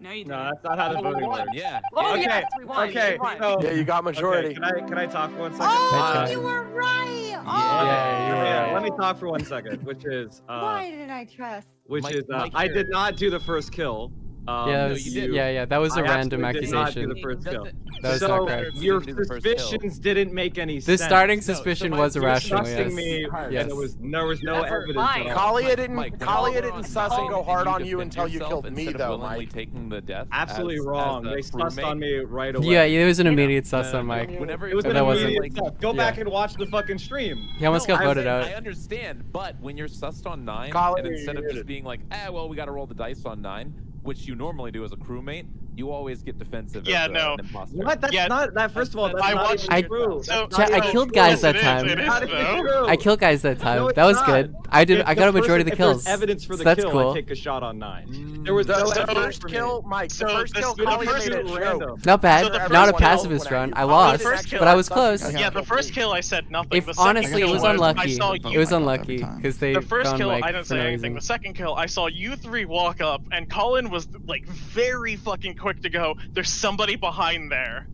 [SPEAKER 15] No, you didn't.
[SPEAKER 26] No, that's not how the
[SPEAKER 12] Oh, we
[SPEAKER 26] voting
[SPEAKER 12] won,
[SPEAKER 26] works.
[SPEAKER 12] yeah.
[SPEAKER 25] Oh,
[SPEAKER 26] Okay.
[SPEAKER 25] yes, we won.
[SPEAKER 26] Okay.
[SPEAKER 25] We won.
[SPEAKER 26] So,
[SPEAKER 27] Yeah, you got majority.
[SPEAKER 26] Okay, can I talk for 1 second?
[SPEAKER 11] Oh,
[SPEAKER 2] Hey,
[SPEAKER 11] you were right.
[SPEAKER 2] Yeah,
[SPEAKER 26] Let me talk for 1 second, which is
[SPEAKER 11] Why didn't I trust?
[SPEAKER 12] Mike
[SPEAKER 26] I
[SPEAKER 12] here.
[SPEAKER 26] did not do the first kill.
[SPEAKER 2] Yeah, that was,
[SPEAKER 12] you did.
[SPEAKER 2] yeah, that was a
[SPEAKER 26] I
[SPEAKER 2] random
[SPEAKER 26] absolutely did not
[SPEAKER 2] accusation.
[SPEAKER 26] do the first kill.
[SPEAKER 2] That was
[SPEAKER 26] so
[SPEAKER 2] not correct.
[SPEAKER 26] your
[SPEAKER 12] You didn't do the first kill.
[SPEAKER 26] suspicions didn't make any
[SPEAKER 2] The
[SPEAKER 26] sense.
[SPEAKER 2] starting
[SPEAKER 12] so
[SPEAKER 2] suspicion
[SPEAKER 12] my-
[SPEAKER 2] was
[SPEAKER 12] you're
[SPEAKER 2] irrational.
[SPEAKER 26] Trusting
[SPEAKER 2] Yes.
[SPEAKER 26] me,
[SPEAKER 2] Yes.
[SPEAKER 26] and there was no
[SPEAKER 25] That's
[SPEAKER 26] evidence.
[SPEAKER 25] fine.
[SPEAKER 26] At all.
[SPEAKER 27] Kalia didn't.
[SPEAKER 12] Mike,
[SPEAKER 27] Kalia
[SPEAKER 12] when
[SPEAKER 27] didn't
[SPEAKER 12] you
[SPEAKER 27] suss
[SPEAKER 12] were
[SPEAKER 27] and go
[SPEAKER 12] on,
[SPEAKER 27] hard
[SPEAKER 12] did
[SPEAKER 27] on you
[SPEAKER 12] defend
[SPEAKER 27] until you
[SPEAKER 12] yourself
[SPEAKER 27] killed me,
[SPEAKER 12] instead of
[SPEAKER 27] though,
[SPEAKER 12] willingly
[SPEAKER 27] Mike.
[SPEAKER 12] taking the death.
[SPEAKER 26] Absolutely
[SPEAKER 12] as
[SPEAKER 26] wrong.
[SPEAKER 12] a
[SPEAKER 26] They sussed
[SPEAKER 12] crewmate?
[SPEAKER 26] on me right away.
[SPEAKER 2] Yeah, there was an immediate sus
[SPEAKER 12] No,
[SPEAKER 2] on Mike.
[SPEAKER 12] Whenever
[SPEAKER 26] It was
[SPEAKER 2] But
[SPEAKER 26] an
[SPEAKER 2] that wasn't-
[SPEAKER 26] immediate sus. Go back and watch the fucking stream.
[SPEAKER 2] He almost got voted out.
[SPEAKER 12] I understand, but when you're sussed on 9,
[SPEAKER 27] Colin,
[SPEAKER 12] and instead
[SPEAKER 27] you're
[SPEAKER 12] of just
[SPEAKER 27] muted.
[SPEAKER 12] being like, well, we got to roll the dice on 9, which you normally do as a crewmate, You always get defensive.
[SPEAKER 13] Yeah,
[SPEAKER 12] as,
[SPEAKER 13] no.
[SPEAKER 12] An imposter.
[SPEAKER 26] What? That's not that. First of all, that's
[SPEAKER 13] I
[SPEAKER 26] not
[SPEAKER 13] watched-
[SPEAKER 26] even true.
[SPEAKER 13] so-
[SPEAKER 26] That's not
[SPEAKER 2] I
[SPEAKER 26] even
[SPEAKER 2] killed
[SPEAKER 26] true.
[SPEAKER 2] guys that
[SPEAKER 13] It is,
[SPEAKER 2] time.
[SPEAKER 13] it is,
[SPEAKER 26] Not even
[SPEAKER 13] though.
[SPEAKER 26] true.
[SPEAKER 2] I killed guys that time.
[SPEAKER 26] No,
[SPEAKER 2] That was
[SPEAKER 26] it's
[SPEAKER 2] good.
[SPEAKER 26] not.
[SPEAKER 2] I
[SPEAKER 26] If
[SPEAKER 2] got a majority of the
[SPEAKER 26] if there's
[SPEAKER 2] kills.
[SPEAKER 26] evidence for
[SPEAKER 2] So
[SPEAKER 26] the
[SPEAKER 2] that's
[SPEAKER 26] kill,
[SPEAKER 2] cool.
[SPEAKER 26] I take a shot on 9. There was
[SPEAKER 27] The,
[SPEAKER 26] no
[SPEAKER 27] the
[SPEAKER 26] evidence
[SPEAKER 27] first
[SPEAKER 26] for me.
[SPEAKER 27] kill, Mike.
[SPEAKER 13] So
[SPEAKER 27] the first
[SPEAKER 13] this-
[SPEAKER 27] kill,
[SPEAKER 13] the
[SPEAKER 27] Colin
[SPEAKER 13] first-
[SPEAKER 27] made it
[SPEAKER 26] random.
[SPEAKER 27] joke.
[SPEAKER 2] Not bad.
[SPEAKER 27] So
[SPEAKER 2] Not a
[SPEAKER 27] everyone
[SPEAKER 2] pacifist
[SPEAKER 27] else
[SPEAKER 2] run.
[SPEAKER 27] went
[SPEAKER 2] I
[SPEAKER 27] at you.
[SPEAKER 2] lost,
[SPEAKER 13] The first kill-
[SPEAKER 2] but I was close.
[SPEAKER 13] Yeah, the first kill I said nothing.
[SPEAKER 2] If
[SPEAKER 13] The second
[SPEAKER 2] honestly it
[SPEAKER 13] kill
[SPEAKER 2] was
[SPEAKER 13] I
[SPEAKER 2] unlucky,
[SPEAKER 13] saw
[SPEAKER 2] it
[SPEAKER 13] you.
[SPEAKER 2] was unlucky because they
[SPEAKER 13] The first
[SPEAKER 2] found
[SPEAKER 13] kill,
[SPEAKER 2] Mike
[SPEAKER 13] I didn't
[SPEAKER 2] for
[SPEAKER 13] say
[SPEAKER 2] no
[SPEAKER 13] anything.
[SPEAKER 2] reason.
[SPEAKER 13] The second kill, I saw you three walk up, and Colin was like very fucking quick to go. There's somebody behind there,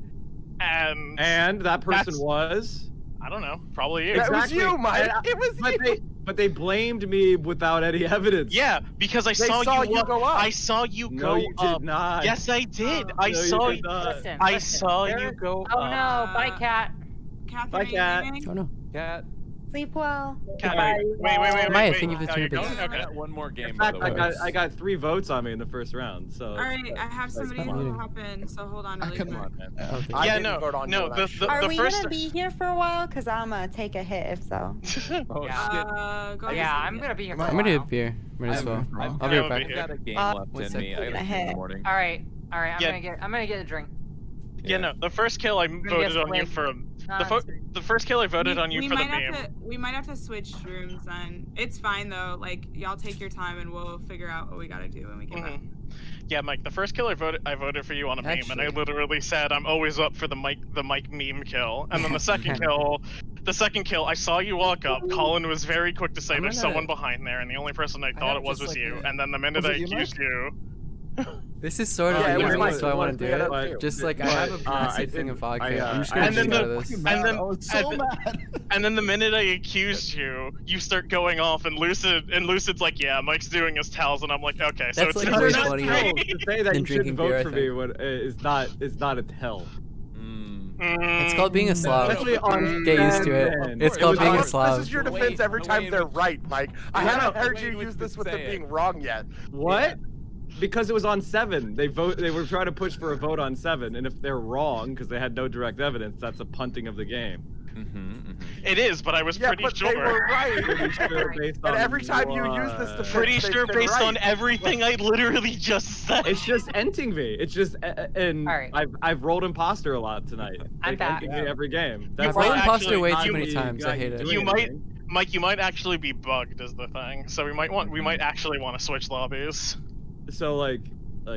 [SPEAKER 13] and
[SPEAKER 26] that person
[SPEAKER 13] that's-
[SPEAKER 26] was.
[SPEAKER 13] I don't know, probably you.
[SPEAKER 27] That was you, Mike.
[SPEAKER 26] And
[SPEAKER 27] It was you.
[SPEAKER 26] But they blamed me without any evidence.
[SPEAKER 13] Yeah, because I
[SPEAKER 27] They
[SPEAKER 13] saw,
[SPEAKER 27] saw
[SPEAKER 13] you
[SPEAKER 27] you
[SPEAKER 13] up.
[SPEAKER 27] go up.
[SPEAKER 13] I saw you
[SPEAKER 26] No,
[SPEAKER 13] go
[SPEAKER 26] you did
[SPEAKER 13] up.
[SPEAKER 26] not.
[SPEAKER 13] Yes, I did. I
[SPEAKER 26] No, you
[SPEAKER 13] saw.
[SPEAKER 26] did not.
[SPEAKER 25] Listen,
[SPEAKER 13] I
[SPEAKER 25] listen,
[SPEAKER 13] saw
[SPEAKER 25] there
[SPEAKER 13] you
[SPEAKER 25] is-
[SPEAKER 13] go
[SPEAKER 25] Oh
[SPEAKER 13] up.
[SPEAKER 25] no, bye, cat.
[SPEAKER 15] Catherine,
[SPEAKER 26] Bye,
[SPEAKER 15] are you
[SPEAKER 26] Cat.
[SPEAKER 15] leaving?
[SPEAKER 2] Oh no.
[SPEAKER 12] Cat.
[SPEAKER 11] Sleep well.
[SPEAKER 13] Cat, wait.
[SPEAKER 2] Maya, thank you for the
[SPEAKER 13] Oh, you're
[SPEAKER 2] 200 bits.
[SPEAKER 13] going? Okay.
[SPEAKER 12] I got one more game.
[SPEAKER 26] In
[SPEAKER 12] by
[SPEAKER 26] fact,
[SPEAKER 12] the way.
[SPEAKER 26] I got 3 votes on me in the first round. So.
[SPEAKER 15] All right, I have somebody
[SPEAKER 26] come
[SPEAKER 15] who
[SPEAKER 26] on.
[SPEAKER 15] will hop in, so hold on really
[SPEAKER 26] Come
[SPEAKER 15] quick.
[SPEAKER 26] on, man.
[SPEAKER 27] I
[SPEAKER 13] Yeah,
[SPEAKER 27] didn't vote on
[SPEAKER 13] no.
[SPEAKER 27] you when I showed
[SPEAKER 11] Are
[SPEAKER 27] up.
[SPEAKER 11] we
[SPEAKER 13] first.
[SPEAKER 11] gonna be here for a while? Cause I'm gonna take a hit if so.
[SPEAKER 12] Oh,
[SPEAKER 15] Go
[SPEAKER 25] Yeah,
[SPEAKER 15] ahead.
[SPEAKER 25] I'm gonna be here for
[SPEAKER 2] I'm
[SPEAKER 25] a
[SPEAKER 2] gonna do a
[SPEAKER 25] while.
[SPEAKER 2] beer. Might as well.
[SPEAKER 12] I've
[SPEAKER 2] I'll be right
[SPEAKER 13] got-
[SPEAKER 2] back.
[SPEAKER 12] I've got a game
[SPEAKER 11] Uh,
[SPEAKER 12] left
[SPEAKER 2] one
[SPEAKER 12] in
[SPEAKER 2] sec.
[SPEAKER 12] me. I gotta keep in the morning.
[SPEAKER 25] All right. I'm
[SPEAKER 13] Yeah.
[SPEAKER 25] gonna get a drink.
[SPEAKER 13] Yeah, no. The first kill I
[SPEAKER 25] gonna
[SPEAKER 13] voted
[SPEAKER 25] get
[SPEAKER 13] on you
[SPEAKER 25] split.
[SPEAKER 13] for.
[SPEAKER 25] No,
[SPEAKER 13] The first kill I voted on you
[SPEAKER 15] we
[SPEAKER 13] for the
[SPEAKER 15] might have
[SPEAKER 13] meme.
[SPEAKER 15] to we might have to switch rooms then. It's fine though. Like y'all take your time and we'll figure out what we gotta do when we get back.
[SPEAKER 13] Yeah, Mike. The first kill I voted for you on a meme, and I
[SPEAKER 2] Actually.
[SPEAKER 13] literally said I'm always up for the Mike meme kill. And then the second kill, I saw you walk up. Colin was very quick to say
[SPEAKER 2] I'm
[SPEAKER 13] there's
[SPEAKER 2] gonna-
[SPEAKER 13] someone behind there, and the only person I thought
[SPEAKER 2] have
[SPEAKER 13] it was
[SPEAKER 2] just, like,
[SPEAKER 13] you.
[SPEAKER 2] a-
[SPEAKER 13] And then the minute
[SPEAKER 2] Was
[SPEAKER 13] I
[SPEAKER 2] it you,
[SPEAKER 13] accused you,
[SPEAKER 2] This is sort of
[SPEAKER 27] Yeah, it was
[SPEAKER 2] easy,
[SPEAKER 27] Mike.
[SPEAKER 2] so I want to do
[SPEAKER 27] Yeah,
[SPEAKER 2] it.
[SPEAKER 27] that too.
[SPEAKER 2] Just like I have a massive thing of vodka. I'm just
[SPEAKER 13] and
[SPEAKER 2] gonna
[SPEAKER 13] then
[SPEAKER 2] drink out of this.
[SPEAKER 27] I was so mad.
[SPEAKER 13] And then the minute I accused you, you start going off, and Lucid's like, "Yeah, Mike's doing his tells," and I'm like, "Okay, so
[SPEAKER 2] That's
[SPEAKER 13] it's
[SPEAKER 2] like
[SPEAKER 13] not
[SPEAKER 2] very
[SPEAKER 13] just
[SPEAKER 2] funny.
[SPEAKER 13] me."
[SPEAKER 26] To say that
[SPEAKER 2] Than
[SPEAKER 26] you
[SPEAKER 2] drinking
[SPEAKER 26] shouldn't vote
[SPEAKER 2] beer, I
[SPEAKER 26] for me when, is not a tell.
[SPEAKER 2] It's called being a Slav.
[SPEAKER 26] Especially on
[SPEAKER 2] Get used to it.
[SPEAKER 26] fan.
[SPEAKER 2] It's called being a
[SPEAKER 27] This
[SPEAKER 2] Slav.
[SPEAKER 27] is your defense every time they're right, Mike. I
[SPEAKER 26] No,
[SPEAKER 27] haven't
[SPEAKER 26] no,
[SPEAKER 27] heard you use this with them being wrong yet.
[SPEAKER 26] What? Because it was on 7. They were trying to push for a vote on 7, and if they're wrong because they had no direct evidence, that's a punting of the game.
[SPEAKER 13] It is, but I was
[SPEAKER 27] Yeah,
[SPEAKER 13] pretty
[SPEAKER 27] but
[SPEAKER 13] sure.
[SPEAKER 27] they were right.
[SPEAKER 26] Pretty sure based
[SPEAKER 27] And
[SPEAKER 26] on
[SPEAKER 27] every time you use this
[SPEAKER 26] what?
[SPEAKER 27] defense,
[SPEAKER 13] Pretty
[SPEAKER 27] they've
[SPEAKER 13] sure
[SPEAKER 27] been
[SPEAKER 13] based on
[SPEAKER 27] right.
[SPEAKER 13] everything I literally just said.
[SPEAKER 26] It's just enting me. It's just and
[SPEAKER 25] Alright.
[SPEAKER 26] I've rolled imposter a lot tonight.
[SPEAKER 25] I'm
[SPEAKER 26] They've
[SPEAKER 25] back.
[SPEAKER 26] enting me every game.
[SPEAKER 2] I've
[SPEAKER 13] might
[SPEAKER 2] rolled imposter
[SPEAKER 13] actually-
[SPEAKER 2] way
[SPEAKER 13] you-
[SPEAKER 2] too many
[SPEAKER 13] you-
[SPEAKER 2] times. I hate it.
[SPEAKER 13] You might, Mike. You might actually be bugged, is the thing. So we might actually want to switch lobbies.
[SPEAKER 26] So like,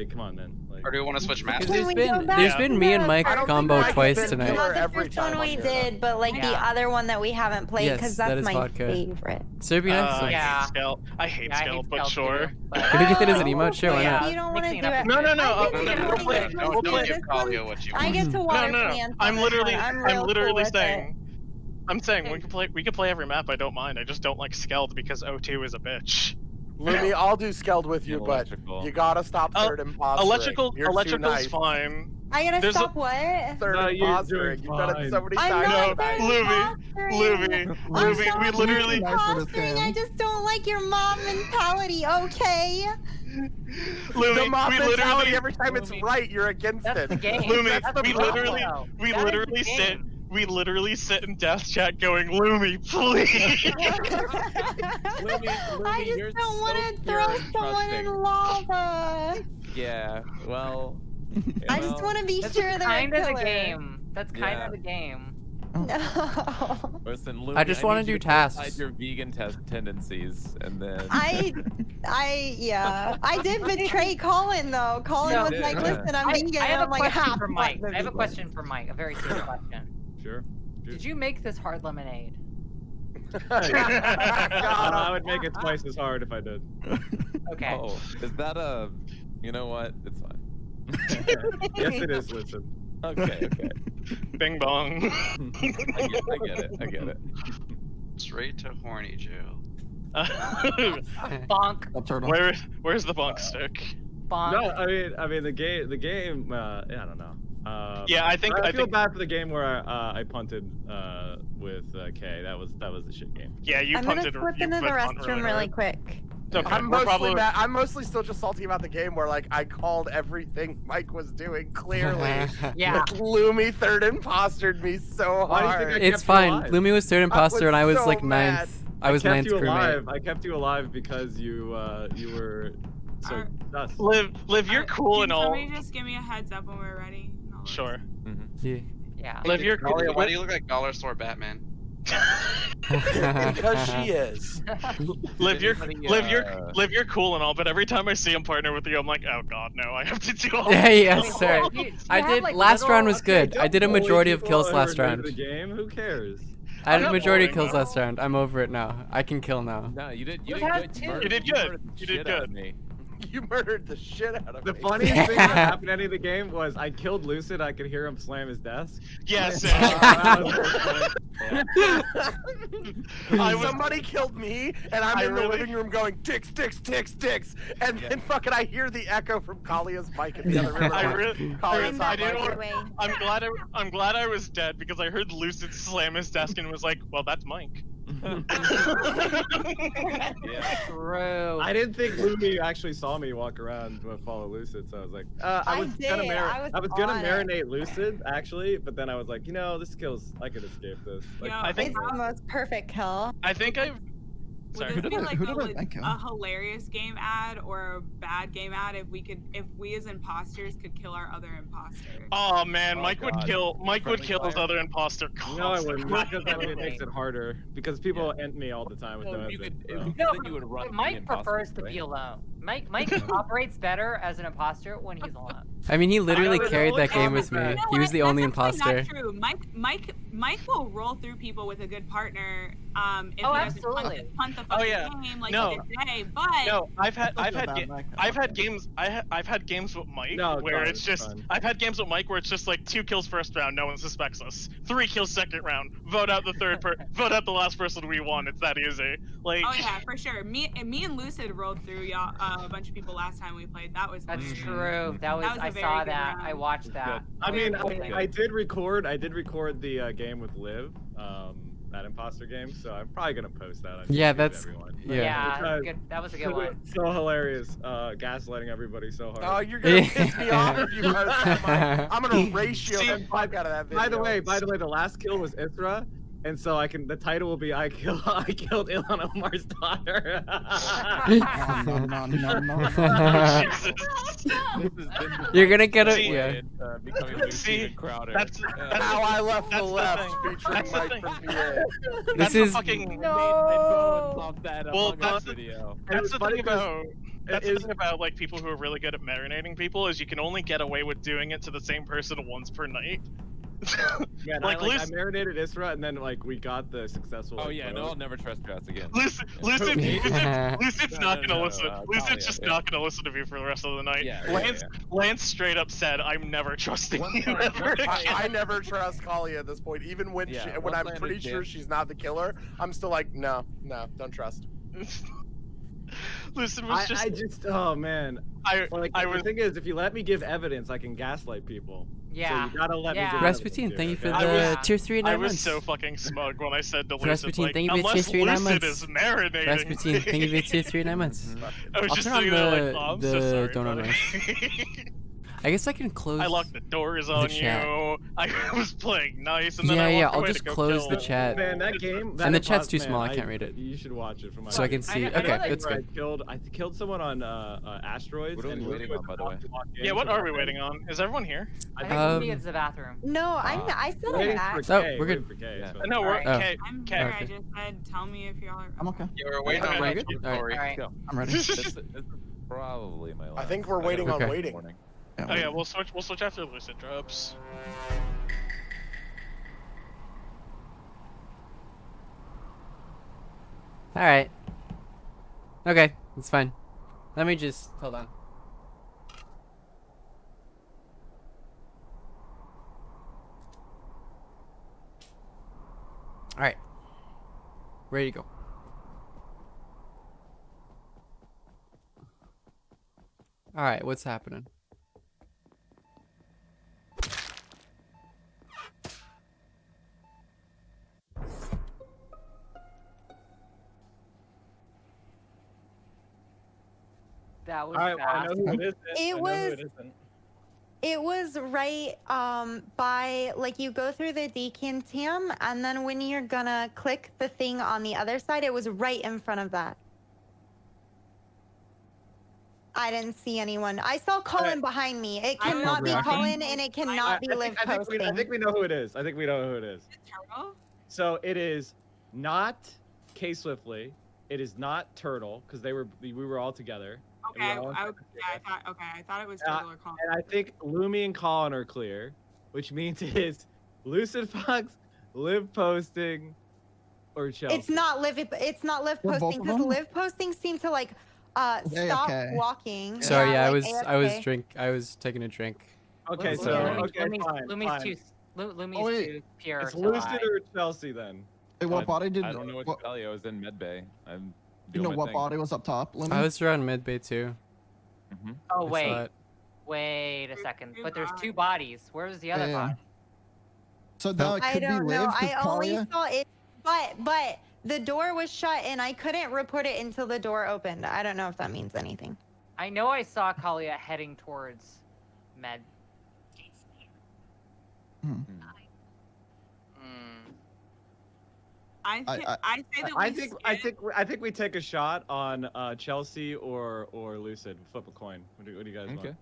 [SPEAKER 26] come on, man. Like,
[SPEAKER 17] Or do we want to switch maps?
[SPEAKER 2] There's been me and Mike combo twice tonight.
[SPEAKER 11] Not the first one we did, but like the other one that we haven't played,
[SPEAKER 2] Yes,
[SPEAKER 11] because
[SPEAKER 2] that
[SPEAKER 11] that's
[SPEAKER 2] is
[SPEAKER 11] my
[SPEAKER 2] vodka.
[SPEAKER 11] favorite.
[SPEAKER 2] So it'd be nice.
[SPEAKER 13] I
[SPEAKER 25] Yeah.
[SPEAKER 13] hate Scout. I hate Scout, but sure.
[SPEAKER 2] Can we get that as an emote? Sure, why
[SPEAKER 11] If
[SPEAKER 2] not?
[SPEAKER 11] you don't want to
[SPEAKER 25] mixing
[SPEAKER 11] do
[SPEAKER 25] it up.
[SPEAKER 11] it.
[SPEAKER 13] No.
[SPEAKER 11] I think
[SPEAKER 17] No,
[SPEAKER 11] we
[SPEAKER 17] no,
[SPEAKER 11] can
[SPEAKER 17] no,
[SPEAKER 11] do
[SPEAKER 17] no,
[SPEAKER 11] it.
[SPEAKER 17] no,
[SPEAKER 11] Let's
[SPEAKER 17] don't
[SPEAKER 11] do
[SPEAKER 17] give
[SPEAKER 11] this
[SPEAKER 17] Kalia
[SPEAKER 11] one.
[SPEAKER 17] what you
[SPEAKER 11] I
[SPEAKER 17] want.
[SPEAKER 11] get to water plants on
[SPEAKER 13] I'm
[SPEAKER 11] this
[SPEAKER 13] literally,
[SPEAKER 11] one. I'm
[SPEAKER 13] I'm
[SPEAKER 11] real
[SPEAKER 13] literally
[SPEAKER 11] cool with
[SPEAKER 13] saying. I'm saying we can play every map. I don't mind. I just don't like Skeld because O2 is a bitch.
[SPEAKER 27] Lumi, I'll do Skeld with you, but
[SPEAKER 12] Electrical.
[SPEAKER 27] you gotta stop third imposter.
[SPEAKER 13] Electrical's fine.
[SPEAKER 11] I gotta
[SPEAKER 13] There's a-
[SPEAKER 11] stop what?
[SPEAKER 27] Third
[SPEAKER 26] No, you're
[SPEAKER 27] imposter.
[SPEAKER 26] doing
[SPEAKER 27] You've done it so many
[SPEAKER 11] I'm
[SPEAKER 27] times.
[SPEAKER 11] not
[SPEAKER 27] tonight.
[SPEAKER 11] third impostering. I'm
[SPEAKER 13] Luby, we
[SPEAKER 11] not
[SPEAKER 13] literally.
[SPEAKER 11] impostering. I just don't like your mom mentality, okay?
[SPEAKER 13] Lumi,
[SPEAKER 27] The mob
[SPEAKER 13] we
[SPEAKER 27] mentality,
[SPEAKER 13] literally.
[SPEAKER 27] every time it's right, you're against
[SPEAKER 25] That's
[SPEAKER 27] it.
[SPEAKER 25] the game.
[SPEAKER 13] Lumi,
[SPEAKER 27] That's the
[SPEAKER 13] we
[SPEAKER 27] problem.
[SPEAKER 13] literally sit. We literally sit in death chat going, Lumi, please.
[SPEAKER 11] I just don't want to throw someone in lava.
[SPEAKER 12] Yeah, well.
[SPEAKER 11] I just want to be
[SPEAKER 25] That's
[SPEAKER 11] sure they're
[SPEAKER 25] kind
[SPEAKER 11] a
[SPEAKER 25] of the
[SPEAKER 11] killer.
[SPEAKER 25] game. That's kind
[SPEAKER 12] Yeah.
[SPEAKER 25] of the game.
[SPEAKER 11] No.
[SPEAKER 12] Listen, Lumi,
[SPEAKER 2] I just wanna
[SPEAKER 12] need
[SPEAKER 2] do
[SPEAKER 12] you to put aside
[SPEAKER 2] tasks.
[SPEAKER 12] your vegan tendencies, and then.
[SPEAKER 11] Yeah. I did betray Colin though. Colin
[SPEAKER 25] So-
[SPEAKER 11] was like,
[SPEAKER 12] Yeah.
[SPEAKER 11] listen, I'm vegan.
[SPEAKER 25] I have
[SPEAKER 11] I'm
[SPEAKER 25] a
[SPEAKER 11] like,
[SPEAKER 25] question
[SPEAKER 11] ha,
[SPEAKER 25] for
[SPEAKER 11] fuck
[SPEAKER 25] Mike.
[SPEAKER 11] the
[SPEAKER 25] I have a
[SPEAKER 11] vegan.
[SPEAKER 25] question for Mike. A very serious question.
[SPEAKER 26] Sure.
[SPEAKER 25] Did you make this hard lemonade?
[SPEAKER 26] I would make it twice as hard if I did.
[SPEAKER 25] Okay.
[SPEAKER 12] Oh, is that a? You know what? It's fine.
[SPEAKER 26] Yes, it is. Listen.
[SPEAKER 12] Okay.
[SPEAKER 13] Bing bong.
[SPEAKER 12] I get it.
[SPEAKER 17] Straight to horny jail.
[SPEAKER 25] Bonk.
[SPEAKER 13] Where's the bonk stick?
[SPEAKER 25] Bonk.
[SPEAKER 26] No, I mean the game. I don't know.
[SPEAKER 13] Yeah, I feel
[SPEAKER 26] feel bad for the game where I punted with Kay. That was a shit game.
[SPEAKER 13] Yeah, you
[SPEAKER 11] I'm gonna
[SPEAKER 13] punted.
[SPEAKER 11] slip
[SPEAKER 13] you
[SPEAKER 11] into the
[SPEAKER 13] punt
[SPEAKER 11] restroom really quick.
[SPEAKER 13] Okay,
[SPEAKER 27] I'm
[SPEAKER 13] we're
[SPEAKER 27] mostly
[SPEAKER 13] probably-
[SPEAKER 27] mad. I'm mostly still just salty about the game where like I called everything Mike was doing clearly.
[SPEAKER 25] Yeah.
[SPEAKER 27] Lumi third impostered me so
[SPEAKER 26] Why do you
[SPEAKER 27] hard.
[SPEAKER 26] think I
[SPEAKER 2] It's
[SPEAKER 26] kept you
[SPEAKER 2] fine.
[SPEAKER 26] alive?
[SPEAKER 2] Lumi was third imposter, and I was
[SPEAKER 27] so
[SPEAKER 2] like
[SPEAKER 27] mad.
[SPEAKER 2] ninth. I was
[SPEAKER 26] kept
[SPEAKER 2] ninth
[SPEAKER 26] you
[SPEAKER 2] crewmate.
[SPEAKER 26] alive. I kept you alive because you were so
[SPEAKER 13] Liv, you're cool and all.
[SPEAKER 15] Somebody just give me a heads up when we're ready.
[SPEAKER 13] Sure.
[SPEAKER 2] Yeah.
[SPEAKER 25] Yeah.
[SPEAKER 13] Liv, you're cool.
[SPEAKER 17] Why do you look like Dollar Store Batman?
[SPEAKER 27] Because she is.
[SPEAKER 13] Liv, you're cool and all, but every time I see him partner with you, I'm like, oh god, no, I have to do all.
[SPEAKER 2] Yeah,
[SPEAKER 13] this.
[SPEAKER 2] yes, sir. I did. Last round was good. I did a majority of kills last round.
[SPEAKER 26] The game. Who cares?
[SPEAKER 2] I had a majority of kills last round. I'm over it now. I can kill now.
[SPEAKER 12] No, you did. You
[SPEAKER 13] You
[SPEAKER 12] did
[SPEAKER 13] good. You did good.
[SPEAKER 27] You murdered the shit out of
[SPEAKER 26] The
[SPEAKER 27] me.
[SPEAKER 26] funniest thing that happened at the end of the game was I killed Lucid. I could hear him slam his desk.
[SPEAKER 13] Yes.
[SPEAKER 27] Somebody killed me, and I'm in the living room going dicks, dicks, dicks, dicks, and then fucking I hear the echo from Kalia's mic in the other room.
[SPEAKER 13] I'm glad I was dead because I heard Lucid slam his desk and was like, well, that's Mike.
[SPEAKER 26] True. I didn't think Lumi actually saw me walk around to follow Lucid, so I was like, I was gonna marinate Lucid actually, but then I was like, this kills. I could escape this. Like,
[SPEAKER 11] I think it's the most perfect kill.
[SPEAKER 13] I think I've.
[SPEAKER 15] Would this be like a hilarious game ad or a bad game ad if we as imposters could kill our other imposter?
[SPEAKER 13] Oh man, Mike would kill his other imposter.
[SPEAKER 26] No, I wouldn't. Because that it makes it harder. Because people end me all the time with no evidence.
[SPEAKER 25] Mike prefers to be alone. Mike operates better as an imposter when he's alone.
[SPEAKER 2] I mean, he literally carried that game with me. He was the only imposter.
[SPEAKER 15] Not true. Mike will roll through people with a good partner. If he doesn't punt the fucking game like he did today. But
[SPEAKER 13] no, I've had games with Mike where it's just I've had games with Mike where it's just like 2 kills first round, no one suspects us. 3 kills second round, vote out the vote out the last person we want. It's that easy. Like.
[SPEAKER 15] Oh yeah, for sure. Me and Lucid rolled through y'all a bunch of people last time we played. That's
[SPEAKER 25] true. I saw that. I watched that.
[SPEAKER 26] I mean, I did record the game with Liv, that imposter game. So I'm probably gonna post that on YouTube to everyone.
[SPEAKER 25] Good. That was a good one.
[SPEAKER 26] So hilarious, gaslighting everybody so hard.
[SPEAKER 27] Oh, you're gonna piss me off if you post that. I'm gonna ratio the fuck out of that video.
[SPEAKER 26] By the way, the last kill was Isra. And so the title will be I killed Ilhan Omar's daughter.
[SPEAKER 2] You're gonna get it.
[SPEAKER 12] Becoming Crowder.
[SPEAKER 27] That's how I left the left, featuring Mike from PA.
[SPEAKER 2] This is
[SPEAKER 13] That's the thing about. That's the thing about like people who are really good at marinating people is you can only get away with doing it to the same person once per night.
[SPEAKER 26] Yeah, I marinated Isra, and then we got the successful.
[SPEAKER 12] Oh yeah, no, I'll never trespass again.
[SPEAKER 13] Lucid's not gonna listen. Lucid's just not gonna listen to me for the rest of the night. Lance straight up said, "I'm never trusting you ever again."
[SPEAKER 27] I never trust Kalia at this point, even when I'm pretty sure she's not the killer. I'm still like, no, don't trust.
[SPEAKER 13] Lucid was just.
[SPEAKER 26] Oh man. The thing is, if you let me give evidence, I can gaslight people.
[SPEAKER 25] Yeah.
[SPEAKER 26] So you gotta let me give
[SPEAKER 2] Rasputin, thank you for the tier 3 9
[SPEAKER 13] I was
[SPEAKER 2] months.
[SPEAKER 13] so fucking smug when I said to Lucid,
[SPEAKER 2] Rasputin, thank you for tier 3 9 months.
[SPEAKER 13] is marinating.
[SPEAKER 2] Rasputin, thank you for tier 3 9 months.
[SPEAKER 13] I was
[SPEAKER 2] I'll
[SPEAKER 13] just
[SPEAKER 2] turn on
[SPEAKER 13] sitting there like, oh, I'm so sorry,
[SPEAKER 2] donut
[SPEAKER 13] buddy.
[SPEAKER 2] noise. I guess I can close.
[SPEAKER 13] I locked the doors on you. I was playing nice, and then
[SPEAKER 2] I'll just close the chat.
[SPEAKER 26] Man, that game.
[SPEAKER 2] And the chat's too small. I can't read it.
[SPEAKER 26] You should watch it for my.
[SPEAKER 2] So I can see. Okay, that's good.
[SPEAKER 26] I killed someone on asteroids.
[SPEAKER 12] What are we waiting on, by the way?
[SPEAKER 13] Yeah, what are we waiting on? Is everyone here?
[SPEAKER 25] I think it's the bathroom.
[SPEAKER 11] No, I still
[SPEAKER 26] waiting
[SPEAKER 11] have
[SPEAKER 26] for
[SPEAKER 11] that.
[SPEAKER 2] Oh, we're good.
[SPEAKER 13] No, we're okay.
[SPEAKER 15] I'm here. I just said, tell me if y'all are.
[SPEAKER 4] I'm okay.
[SPEAKER 17] Yeah, we're waiting on
[SPEAKER 2] We're good?
[SPEAKER 17] Corey.
[SPEAKER 2] All right.
[SPEAKER 4] I'm ready.
[SPEAKER 12] This is probably my last.
[SPEAKER 27] I think we're waiting on waiting.
[SPEAKER 13] Oh yeah, we'll switch after Lucid drops.
[SPEAKER 2] All right. Okay, it's fine. Let me just hold on. All right. Ready to go. All right, what's happening?
[SPEAKER 25] That was
[SPEAKER 26] All right,
[SPEAKER 25] fast.
[SPEAKER 26] I know who it is.
[SPEAKER 11] It was right by, like, you go through the decantium, and then when you're gonna click the thing on the other side, it was right in front of that. I didn't see anyone. I saw Colin behind me. It
[SPEAKER 15] I
[SPEAKER 11] cannot be
[SPEAKER 4] was-
[SPEAKER 11] Colin, and it cannot be Liv
[SPEAKER 26] I
[SPEAKER 11] posting.
[SPEAKER 26] think we know who it is. I think we know who it is.
[SPEAKER 15] Turtle?
[SPEAKER 26] So it is not K Swiftly. It is not Turtle because we were all together.
[SPEAKER 15] Okay, I thought it was Turtle or Colin.
[SPEAKER 26] And I think Lumi and Colin are clear, which means it is Lucid Fox, Liv posting, or Chelsea.
[SPEAKER 11] It's not Liv. It's not Liv
[SPEAKER 4] Were both
[SPEAKER 11] posting
[SPEAKER 4] of
[SPEAKER 11] because
[SPEAKER 4] them?
[SPEAKER 11] Liv posting seemed to like stop
[SPEAKER 4] AFK.
[SPEAKER 11] walking.
[SPEAKER 2] Sorry, yeah,
[SPEAKER 11] like
[SPEAKER 2] I was
[SPEAKER 11] AFK.
[SPEAKER 2] I was taking a drink.
[SPEAKER 26] Okay, so
[SPEAKER 25] Lumi's,
[SPEAKER 26] fine.
[SPEAKER 25] Lumi's too. Lumi's
[SPEAKER 4] Oh, wait.
[SPEAKER 25] too pure.
[SPEAKER 26] It's
[SPEAKER 25] to
[SPEAKER 26] Lucid
[SPEAKER 25] lie.
[SPEAKER 26] or Chelsea then.
[SPEAKER 4] Hey, what body did?
[SPEAKER 12] I don't know what to tell you. I was in medbay. I'm
[SPEAKER 4] You
[SPEAKER 12] doing
[SPEAKER 4] know
[SPEAKER 12] my
[SPEAKER 4] what
[SPEAKER 12] thing.
[SPEAKER 4] body was up top? Lemon?
[SPEAKER 2] I was around mid bay too.
[SPEAKER 25] Oh
[SPEAKER 2] I saw
[SPEAKER 25] wait,
[SPEAKER 2] it.
[SPEAKER 25] wait a second. But there's two bodies. Where's the other
[SPEAKER 4] Yeah.
[SPEAKER 25] body?
[SPEAKER 4] So now it
[SPEAKER 11] I
[SPEAKER 4] could be
[SPEAKER 11] don't
[SPEAKER 4] Liv.
[SPEAKER 11] know.
[SPEAKER 4] 'cause
[SPEAKER 11] I only
[SPEAKER 4] Talia-
[SPEAKER 11] saw it, but the door was shut, and I couldn't report it until the door opened. I don't know if that means anything.
[SPEAKER 25] I know I saw Kalia heading towards Med.
[SPEAKER 15] I say that
[SPEAKER 26] I think we take a shot on Chelsea or Lucid. Flip a coin. What do you guys want?
[SPEAKER 12] Okay.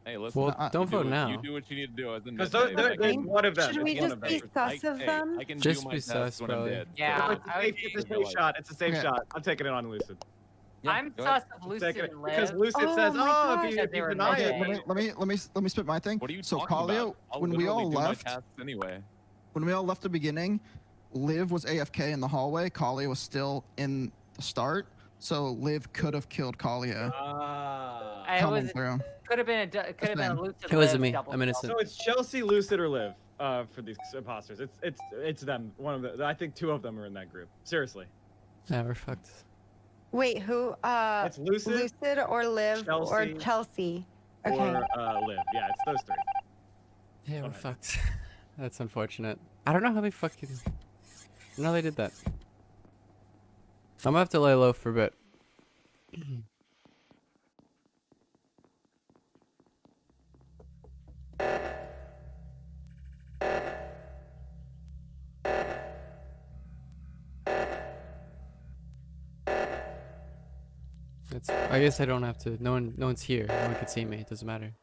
[SPEAKER 12] Hey, listen.
[SPEAKER 2] Well, don't vote now.
[SPEAKER 12] You do what you need to do. I was in
[SPEAKER 26] Because
[SPEAKER 12] medbay, but I
[SPEAKER 26] there's
[SPEAKER 12] can-
[SPEAKER 26] one of them.
[SPEAKER 11] Should we
[SPEAKER 26] It's one
[SPEAKER 11] just
[SPEAKER 26] of
[SPEAKER 11] be
[SPEAKER 26] them.
[SPEAKER 11] sus of
[SPEAKER 12] hey,
[SPEAKER 11] them?
[SPEAKER 12] I can
[SPEAKER 2] Just
[SPEAKER 12] do my
[SPEAKER 2] be
[SPEAKER 12] test
[SPEAKER 2] sus,
[SPEAKER 12] when I'm
[SPEAKER 2] probably.
[SPEAKER 12] dead.
[SPEAKER 25] Yeah,
[SPEAKER 26] It's
[SPEAKER 25] I
[SPEAKER 26] a
[SPEAKER 25] would
[SPEAKER 26] safe, it's a
[SPEAKER 12] Real
[SPEAKER 26] safe
[SPEAKER 12] life.
[SPEAKER 26] shot. It's a safe
[SPEAKER 4] Okay.
[SPEAKER 26] shot. I'm taking it on Lucid.
[SPEAKER 25] I'm
[SPEAKER 12] go ahead.
[SPEAKER 25] sus of Lucid and Liv.
[SPEAKER 26] Because Lucid
[SPEAKER 11] Oh
[SPEAKER 26] says,
[SPEAKER 11] my
[SPEAKER 26] "Oh,
[SPEAKER 11] gosh.
[SPEAKER 26] if you
[SPEAKER 25] Said they were
[SPEAKER 26] deny
[SPEAKER 4] Okay,
[SPEAKER 26] it."
[SPEAKER 4] let me spit my thing.
[SPEAKER 12] What are you
[SPEAKER 4] So
[SPEAKER 12] talking
[SPEAKER 4] Kalia,
[SPEAKER 12] about? I'll
[SPEAKER 4] when we all
[SPEAKER 12] literally do my
[SPEAKER 4] left,
[SPEAKER 12] tasks anyway.
[SPEAKER 4] when we all left the beginning, Liv was AFK in the hallway. Kalia was still in the start. So Liv could have killed Kalia.
[SPEAKER 25] It
[SPEAKER 4] coming
[SPEAKER 25] was
[SPEAKER 4] through.
[SPEAKER 25] could have been a Lucid.
[SPEAKER 2] It wasn't
[SPEAKER 25] Liv
[SPEAKER 2] me.
[SPEAKER 25] double
[SPEAKER 2] I'm innocent.
[SPEAKER 26] So it's Chelsea, Lucid, or Liv for these imposters. It's them. One of the. I think two of them are in that group. Seriously.
[SPEAKER 2] Yeah, we're fucked.
[SPEAKER 11] Wait, who?
[SPEAKER 26] It's Lucid,
[SPEAKER 11] Lucid or Liv or
[SPEAKER 26] Chelsea,
[SPEAKER 11] Chelsea. Okay.
[SPEAKER 26] or Liv. Yeah, it's those three.
[SPEAKER 2] Yeah,
[SPEAKER 26] Go
[SPEAKER 2] we're
[SPEAKER 26] ahead.
[SPEAKER 2] fucked. That's unfortunate. I don't know how they fucking. No, they did that. I'm gonna have to lay low for a bit. I guess I don't have to. No one's here. No one can see me. It doesn't matter.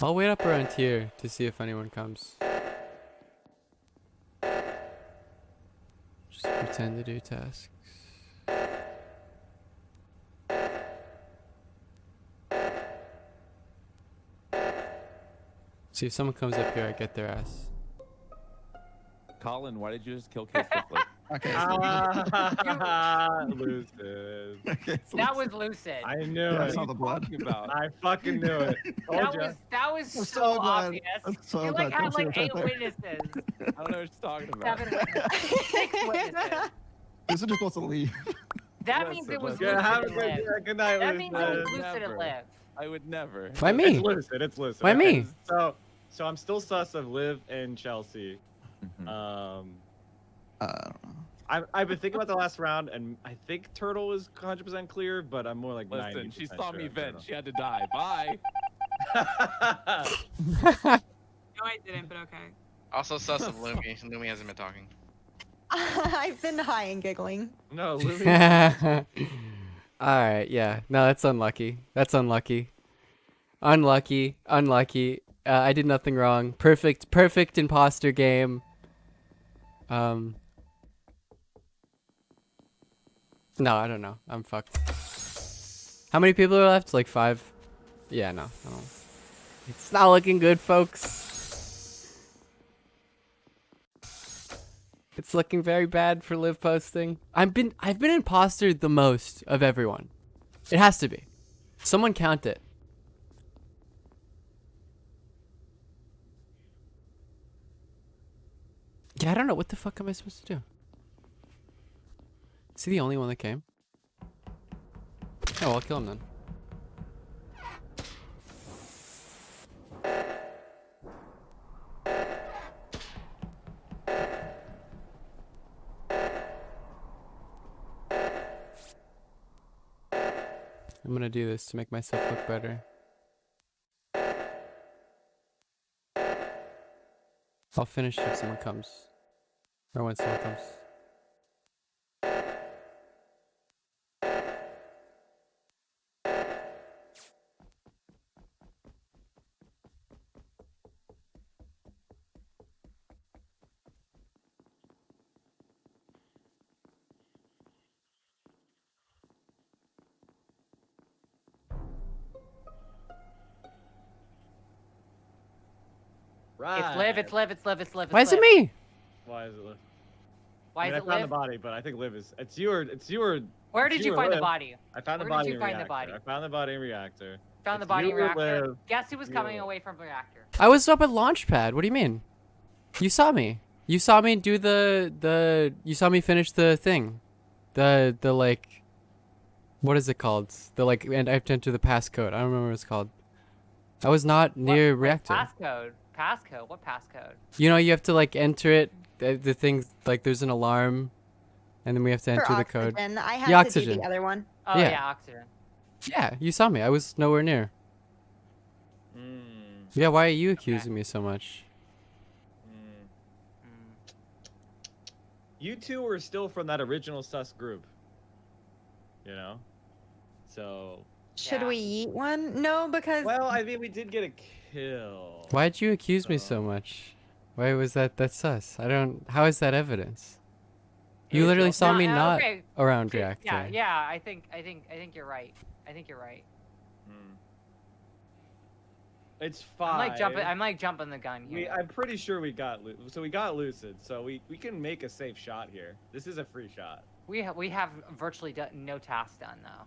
[SPEAKER 2] I'll wait up around here to see if anyone comes. Just pretend to do tasks. See if someone comes up here, I get their ass.
[SPEAKER 12] Colin, why did you just kill K Swiftly?
[SPEAKER 4] Okay.
[SPEAKER 26] Lucid.
[SPEAKER 4] Okay, so
[SPEAKER 25] That was Lucid.
[SPEAKER 26] I knew
[SPEAKER 4] Yeah, I
[SPEAKER 26] it.
[SPEAKER 4] saw the blood.
[SPEAKER 26] I fucking knew it. Told ya.
[SPEAKER 25] That was
[SPEAKER 4] I'm
[SPEAKER 25] so
[SPEAKER 4] so glad.
[SPEAKER 25] obvious.
[SPEAKER 4] I'm so
[SPEAKER 25] You like
[SPEAKER 4] glad
[SPEAKER 25] had
[SPEAKER 4] Chelsea
[SPEAKER 25] like
[SPEAKER 4] was
[SPEAKER 25] 8
[SPEAKER 4] right there.
[SPEAKER 25] witnesses.
[SPEAKER 12] I don't know what you're talking about.
[SPEAKER 25] 7 witnesses. 6 witnesses.
[SPEAKER 4] This is just supposed to leave.
[SPEAKER 25] That means it was
[SPEAKER 26] Yeah,
[SPEAKER 25] Lucid
[SPEAKER 26] have a
[SPEAKER 25] and
[SPEAKER 26] good,
[SPEAKER 25] Liv.
[SPEAKER 26] yeah, good night,
[SPEAKER 25] That means it was
[SPEAKER 26] Lucid.
[SPEAKER 25] Lucid and
[SPEAKER 12] Never.
[SPEAKER 25] Liv.
[SPEAKER 12] I would never.
[SPEAKER 2] Why me?
[SPEAKER 26] It's Lucid. It's Lucid.
[SPEAKER 2] Why
[SPEAKER 26] Okay,
[SPEAKER 2] me?
[SPEAKER 26] So I'm still sus of Liv and Chelsea.
[SPEAKER 12] Mhm.
[SPEAKER 4] I don't know.
[SPEAKER 26] I've been thinking about the last round, and I think Turtle was 100% clear, but I'm more like 90%.
[SPEAKER 12] Listen, she saw
[SPEAKER 26] sure
[SPEAKER 12] me
[SPEAKER 26] on
[SPEAKER 12] vent.
[SPEAKER 26] Turtle.
[SPEAKER 12] She had to die. Bye.
[SPEAKER 15] No, I didn't, but okay.
[SPEAKER 17] Also sus of Lumi. Lumi hasn't been talking.
[SPEAKER 11] I've been high and giggling.
[SPEAKER 26] No, Lumi.
[SPEAKER 2] Alright, yeah. No, that's unlucky. That's unlucky. Unlucky. Unlucky. I did nothing wrong. Perfect imposter game. No, I don't know. I'm fucked. How many people are left? Like 5? Yeah, no. It's not looking good, folks. It's looking very bad for Liv posting. I've been impostered the most of everyone. It has to be. Someone count it. Yeah, I don't know. What the fuck am I supposed to do? Is he the only one that came? Oh, I'll kill him then. I'm gonna do this to make myself look better. I'll finish if someone comes. Or when someone comes.
[SPEAKER 26] Right.
[SPEAKER 25] It's Liv. It's Liv. It's Liv. It's Liv. It's
[SPEAKER 2] Why is it
[SPEAKER 25] Liv.
[SPEAKER 2] me?
[SPEAKER 26] Why is it Liv?
[SPEAKER 25] Why is
[SPEAKER 26] I
[SPEAKER 25] it
[SPEAKER 26] found
[SPEAKER 25] Liv?
[SPEAKER 26] the body, but I think Liv is. It's you or it's you or.
[SPEAKER 25] Where
[SPEAKER 26] it's
[SPEAKER 25] did you
[SPEAKER 26] or
[SPEAKER 25] find the
[SPEAKER 26] Liv.
[SPEAKER 25] body?
[SPEAKER 26] I found the
[SPEAKER 25] Where did
[SPEAKER 26] body
[SPEAKER 25] you
[SPEAKER 26] in
[SPEAKER 25] find the
[SPEAKER 26] reactor.
[SPEAKER 25] body?
[SPEAKER 26] I found the body in reactor.
[SPEAKER 25] Found the
[SPEAKER 26] It's
[SPEAKER 25] body
[SPEAKER 26] you
[SPEAKER 25] in
[SPEAKER 26] or
[SPEAKER 25] reactor.
[SPEAKER 26] Liv.
[SPEAKER 25] Guess who was
[SPEAKER 26] You
[SPEAKER 25] coming
[SPEAKER 26] or-
[SPEAKER 25] away from reactor?
[SPEAKER 2] I was up at Launchpad. What do you mean? You saw me. You saw me do the. You saw me finish the thing, the like. What is it called? The like, and I have to enter the passcode. I don't remember what it's called. I was not near reactor.
[SPEAKER 25] Passcode. Passcode. What passcode?
[SPEAKER 2] You know, you have to like enter it. The thing like there's an alarm, and then we have to enter
[SPEAKER 11] For
[SPEAKER 2] the code.
[SPEAKER 11] oxygen. I had
[SPEAKER 2] The
[SPEAKER 11] to
[SPEAKER 2] oxygen.
[SPEAKER 11] do the other one.
[SPEAKER 25] Oh
[SPEAKER 2] Yeah.
[SPEAKER 25] yeah, oxygen.
[SPEAKER 2] Yeah, you saw me. I was nowhere near. Yeah, why are you accusing me so much?
[SPEAKER 26] You two were still from that original sus group. You know? So.
[SPEAKER 11] Should we eat one? No, because.
[SPEAKER 26] Well, I mean, we did get a kill.
[SPEAKER 2] Why'd you accuse me so much? Why was that's sus? I don't. How is that evidence? You literally saw me not
[SPEAKER 25] okay.
[SPEAKER 2] around
[SPEAKER 25] Okay,
[SPEAKER 2] reactor.
[SPEAKER 25] Yeah. I think you're right. I think you're right.
[SPEAKER 26] It's fine.
[SPEAKER 25] I'm like jumping the gun here.
[SPEAKER 26] I'm pretty sure we got so we got lucid. So we can make a safe shot here. This is a free shot.
[SPEAKER 25] We have virtually no tasks done though.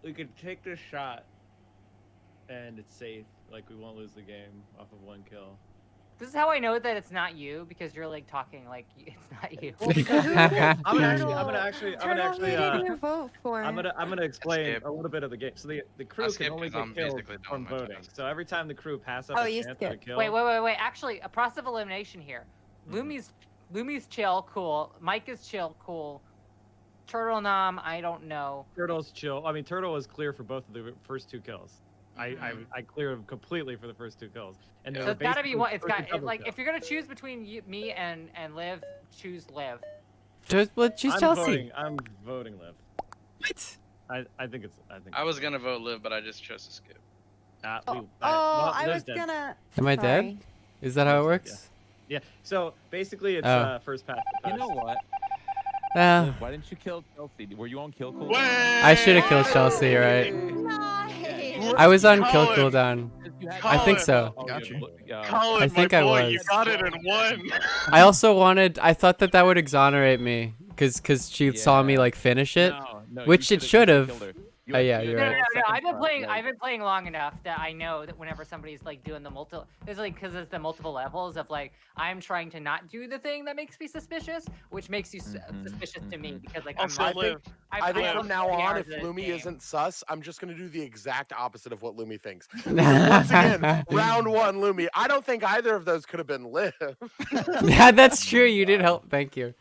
[SPEAKER 26] We could take this shot, and it's safe. Like we won't lose the game off of one kill.
[SPEAKER 25] This is how I know that it's not you, because you're like talking like it's not you.
[SPEAKER 26] I'm gonna actually.
[SPEAKER 11] Who did you vote for?
[SPEAKER 26] I'm gonna explain a little bit of the game. So the crew can
[SPEAKER 17] skip
[SPEAKER 26] only
[SPEAKER 17] 'cause I'm
[SPEAKER 26] get killed
[SPEAKER 17] basically done
[SPEAKER 26] from
[SPEAKER 17] with my
[SPEAKER 26] voting.
[SPEAKER 17] task.
[SPEAKER 26] So every time the crew pass up
[SPEAKER 11] Oh,
[SPEAKER 26] a
[SPEAKER 11] you
[SPEAKER 26] chance at a
[SPEAKER 11] skipped.
[SPEAKER 26] kill.
[SPEAKER 25] Wait. Actually, a process of elimination here. Lumi's chill, cool. Mike is chill, cool. Turtle Nom, I don't know.
[SPEAKER 26] Turtle's chill. I mean, Turtle was clear for both of the first two kills. I cleared him completely for the first two kills. And
[SPEAKER 25] So it's gotta be one. It's got like if you're gonna choose between me and Liv, choose Liv.
[SPEAKER 2] Choose Chelsea.
[SPEAKER 26] I'm voting Liv.
[SPEAKER 2] What?
[SPEAKER 26] I think it's.
[SPEAKER 17] I was gonna vote Liv, but I just chose to skip.
[SPEAKER 11] I was gonna.
[SPEAKER 2] Am I dead?
[SPEAKER 11] Sorry.
[SPEAKER 2] Is that how it works?
[SPEAKER 26] Yeah. So basically, it's
[SPEAKER 2] Oh.
[SPEAKER 26] first past. The
[SPEAKER 12] You know
[SPEAKER 26] post.
[SPEAKER 12] what?
[SPEAKER 2] Uh,
[SPEAKER 12] Liv, why didn't you kill Chelsea? Were you on kill cooldown?
[SPEAKER 2] I should have killed Chelsea, right? I was on kill cooldown. I think so.
[SPEAKER 12] Got you.
[SPEAKER 13] Colin,
[SPEAKER 2] I think
[SPEAKER 13] my
[SPEAKER 2] I
[SPEAKER 13] boy,
[SPEAKER 2] was.
[SPEAKER 13] you got it in one.
[SPEAKER 2] I also wanted. I thought that would exonerate me, cause she saw me like finish it,
[SPEAKER 12] No, you
[SPEAKER 2] which it should
[SPEAKER 12] should've
[SPEAKER 2] have.
[SPEAKER 12] killed her.
[SPEAKER 2] Oh yeah, you're
[SPEAKER 25] No,
[SPEAKER 2] right.
[SPEAKER 25] I've been playing long enough that I know that whenever somebody's like doing the multiple, it's like because it's the multiple levels of like I'm trying to not do the thing that makes me suspicious, which makes you suspicious to me because like
[SPEAKER 27] Also,
[SPEAKER 25] I'm not.
[SPEAKER 27] I think from now on, if
[SPEAKER 25] 30 hours
[SPEAKER 27] Lumi
[SPEAKER 25] a game.
[SPEAKER 27] isn't sus, I'm just gonna do the exact opposite of what Lumi thinks. Because once again, round one, Lumi. I don't think either of those could have been Liv.
[SPEAKER 2] Yeah, that's true. You did help. Thank you.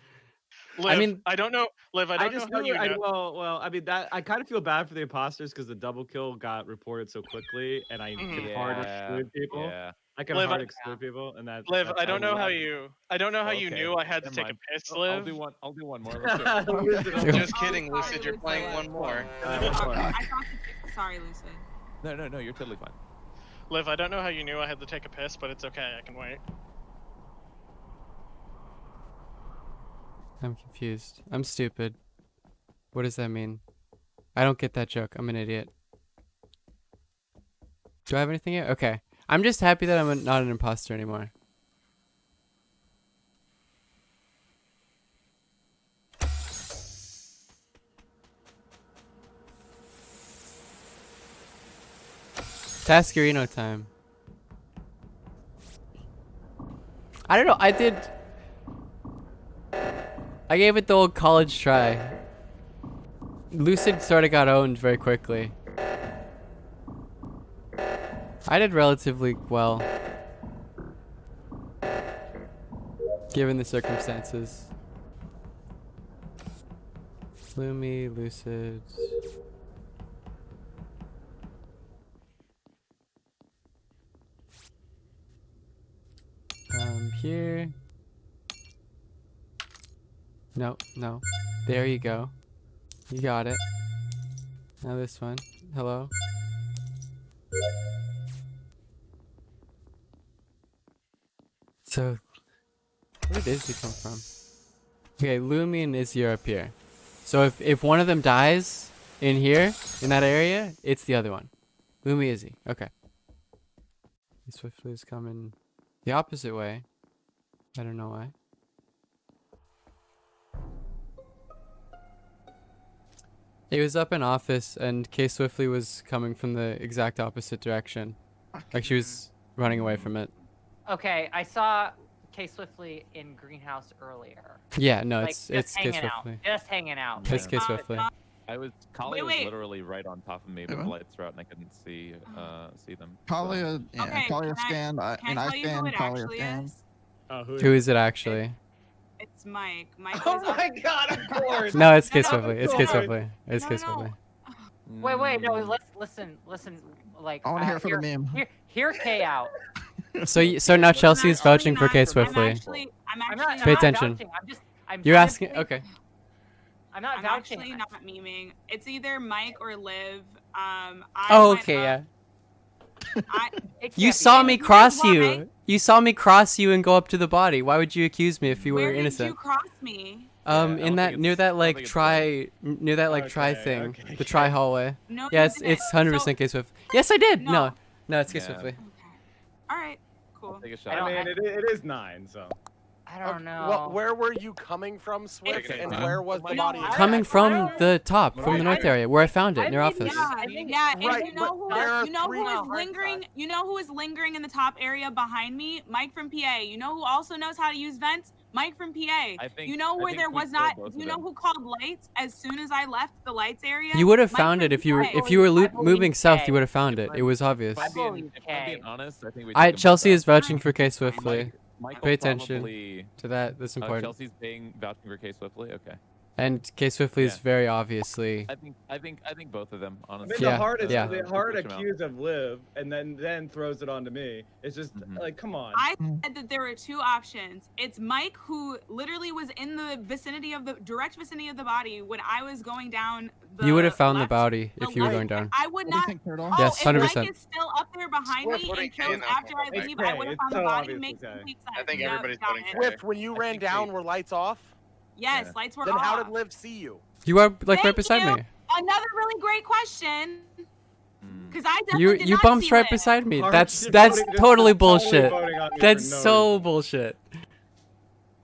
[SPEAKER 13] Liv,
[SPEAKER 2] I mean,
[SPEAKER 13] I don't know, Liv. I don't
[SPEAKER 26] just
[SPEAKER 13] know how
[SPEAKER 26] knew
[SPEAKER 13] you know.
[SPEAKER 26] well, I mean that I kind of feel bad for the imposters because the double kill got reported so quickly, and I can hard exclude people.
[SPEAKER 12] Yeah.
[SPEAKER 26] I can
[SPEAKER 13] Liv,
[SPEAKER 26] hard exclude people, and that.
[SPEAKER 13] Liv,
[SPEAKER 26] that's
[SPEAKER 13] I don't know how
[SPEAKER 26] I-
[SPEAKER 13] you. I don't know how you
[SPEAKER 12] Okay,
[SPEAKER 13] knew I had to
[SPEAKER 12] never
[SPEAKER 13] take
[SPEAKER 12] mind.
[SPEAKER 13] a piss,
[SPEAKER 12] I'll
[SPEAKER 13] Liv.
[SPEAKER 12] do one more. Let's go.
[SPEAKER 17] Just kidding, Lucid. You're playing one more.
[SPEAKER 15] Sorry, Lucid.
[SPEAKER 12] No, you're totally fine.
[SPEAKER 13] Liv, I don't know how you knew I had to take a piss, but it's okay. I can wait.
[SPEAKER 2] I'm confused. I'm stupid. What does that mean? I don't get that joke. I'm an idiot. Do I have anything here? Okay. I'm just happy that I'm not an imposter anymore. Taskerino time. I don't know. I gave it the old college try. Lucid sort of got owned very quickly. I did relatively well, given the circumstances. Lumi, Lucid. Here. No. There you go. You got it. Now this one. Hello. So, where did Izzy come from? Okay, Lumi and Izzy are up here. So if one of them dies in here, in that area, it's the other one. Lumi, Izzy. Okay. Swiftly is coming. The opposite way. I don't know why. It was up in office, and Kay Swiftly was coming from the exact opposite direction. Like she was running away from it.
[SPEAKER 25] Okay, I saw Kay Swiftly in greenhouse earlier.
[SPEAKER 2] Yeah, no,
[SPEAKER 25] Like,
[SPEAKER 2] it's
[SPEAKER 25] just
[SPEAKER 2] Kay
[SPEAKER 25] hanging out.
[SPEAKER 2] Swiftly.
[SPEAKER 25] Just hanging out.
[SPEAKER 2] It's Kay Swiftly.
[SPEAKER 12] Kali was
[SPEAKER 15] wait.
[SPEAKER 12] literally right on top of me, but the lights were out and I couldn't see them.
[SPEAKER 4] Kalia, yeah,
[SPEAKER 15] Okay,
[SPEAKER 4] Kalia
[SPEAKER 15] can I-
[SPEAKER 4] scanned.
[SPEAKER 15] can I tell you who
[SPEAKER 4] scanned.
[SPEAKER 15] it
[SPEAKER 4] Kalia
[SPEAKER 15] actually
[SPEAKER 4] scanned.
[SPEAKER 15] is?
[SPEAKER 2] Who is it actually?
[SPEAKER 15] It's Mike. Mike
[SPEAKER 16] Oh
[SPEAKER 15] was
[SPEAKER 16] my god, of course.
[SPEAKER 2] No, it's Kay
[SPEAKER 15] no,
[SPEAKER 2] Swiftly. It's Kay Swiftly. It's
[SPEAKER 15] No,
[SPEAKER 2] Kay
[SPEAKER 15] no.
[SPEAKER 2] Swiftly.
[SPEAKER 25] Wait, no, let's listen. Like,
[SPEAKER 4] I wanna hear it for the meme.
[SPEAKER 25] Hear Kay out.
[SPEAKER 2] So now Chelsea is vouching for Kay Swiftly.
[SPEAKER 15] I'm
[SPEAKER 25] not
[SPEAKER 2] Pay
[SPEAKER 25] not
[SPEAKER 2] attention.
[SPEAKER 25] vouching, I'm
[SPEAKER 2] You're
[SPEAKER 25] simply-
[SPEAKER 2] asking. Okay.
[SPEAKER 25] I'm not
[SPEAKER 15] I'm
[SPEAKER 25] vouching.
[SPEAKER 15] actually not memeing. It's either Mike or Liv. I
[SPEAKER 2] Oh,
[SPEAKER 15] went
[SPEAKER 2] okay,
[SPEAKER 15] up-
[SPEAKER 2] yeah. You saw me cross you. You saw me cross you and go up to the body. Why would you accuse me if you
[SPEAKER 15] Where
[SPEAKER 2] were
[SPEAKER 15] did
[SPEAKER 2] innocent?
[SPEAKER 15] you cross me?
[SPEAKER 2] In that near that like try thing,
[SPEAKER 16] okay,
[SPEAKER 2] the try hallway.
[SPEAKER 15] No,
[SPEAKER 2] Yeah,
[SPEAKER 15] you
[SPEAKER 2] it's
[SPEAKER 15] didn't.
[SPEAKER 2] 100% Kay Swift. Yes, I did.
[SPEAKER 15] No.
[SPEAKER 2] No, it's Kay
[SPEAKER 12] Yeah.
[SPEAKER 2] Swiftly.
[SPEAKER 15] All right, cool.
[SPEAKER 12] Take a shot.
[SPEAKER 16] I mean, it is 9, so.
[SPEAKER 25] I don't know.
[SPEAKER 27] Well, where were you coming from, Swift,
[SPEAKER 12] Okay,
[SPEAKER 27] and
[SPEAKER 12] fine.
[SPEAKER 27] where was the body?
[SPEAKER 2] Coming from the top, from the north area, where I found it, near office.
[SPEAKER 15] Yeah, and
[SPEAKER 27] Right,
[SPEAKER 15] you know who
[SPEAKER 27] but there are
[SPEAKER 15] you know
[SPEAKER 27] three-
[SPEAKER 15] who is lingering? You know who is lingering in the top area behind me? Mike from PA. You know who also knows how to use vents? Mike from PA. You know where there was not? You know who called lights as soon as I left the lights area?
[SPEAKER 2] You would have
[SPEAKER 15] Mike
[SPEAKER 2] found
[SPEAKER 15] from
[SPEAKER 2] it if you were
[SPEAKER 15] PA.
[SPEAKER 2] moving south. You would have found it. It was obvious.
[SPEAKER 12] If I'm being honest, I think we.
[SPEAKER 2] Chelsea is vouching for Kay Swiftly.
[SPEAKER 12] Mike
[SPEAKER 2] Pay
[SPEAKER 12] will
[SPEAKER 2] attention
[SPEAKER 12] probably-
[SPEAKER 2] to that. That's important.
[SPEAKER 12] Chelsea's vouching for Kay Swiftly. Okay.
[SPEAKER 2] And Kay Swiftly is very obviously.
[SPEAKER 12] I think both of them.
[SPEAKER 16] I
[SPEAKER 12] Honestly.
[SPEAKER 16] mean, the hard
[SPEAKER 2] yeah.
[SPEAKER 16] the hard
[SPEAKER 12] Push 'em out.
[SPEAKER 16] accused of Liv, and then throws it onto me. It's just like, come on.
[SPEAKER 15] I said that there were two options. It's Mike, who literally was in the direct vicinity of the body when I was going down.
[SPEAKER 2] You would have found the
[SPEAKER 15] left-
[SPEAKER 2] body if you were
[SPEAKER 15] left-
[SPEAKER 2] going down.
[SPEAKER 15] I would not.
[SPEAKER 2] Yes,
[SPEAKER 15] if
[SPEAKER 2] 100%.
[SPEAKER 15] Mike is still up there behind me and kills after I leave, I would have found the body. Makes complete sense.
[SPEAKER 17] I think
[SPEAKER 15] Yep,
[SPEAKER 17] everybody's
[SPEAKER 15] got
[SPEAKER 17] voting
[SPEAKER 15] it.
[SPEAKER 17] for
[SPEAKER 27] Swift, when you ran down, were lights off?
[SPEAKER 15] Yes, lights were
[SPEAKER 27] Then
[SPEAKER 15] off.
[SPEAKER 27] how did Liv see you?
[SPEAKER 2] You are like
[SPEAKER 15] Thank
[SPEAKER 2] right beside
[SPEAKER 15] you.
[SPEAKER 2] me.
[SPEAKER 15] Another really great question. Because I definitely
[SPEAKER 2] You
[SPEAKER 15] did
[SPEAKER 2] you
[SPEAKER 15] not
[SPEAKER 2] bumped
[SPEAKER 15] see
[SPEAKER 2] right
[SPEAKER 15] Liv.
[SPEAKER 2] beside me.
[SPEAKER 16] Hard
[SPEAKER 2] That's
[SPEAKER 16] shit
[SPEAKER 2] that's
[SPEAKER 16] voting, just
[SPEAKER 2] totally
[SPEAKER 16] totally
[SPEAKER 2] bullshit.
[SPEAKER 16] voting on me
[SPEAKER 2] That's
[SPEAKER 16] for no
[SPEAKER 2] so
[SPEAKER 16] reason.
[SPEAKER 2] bullshit.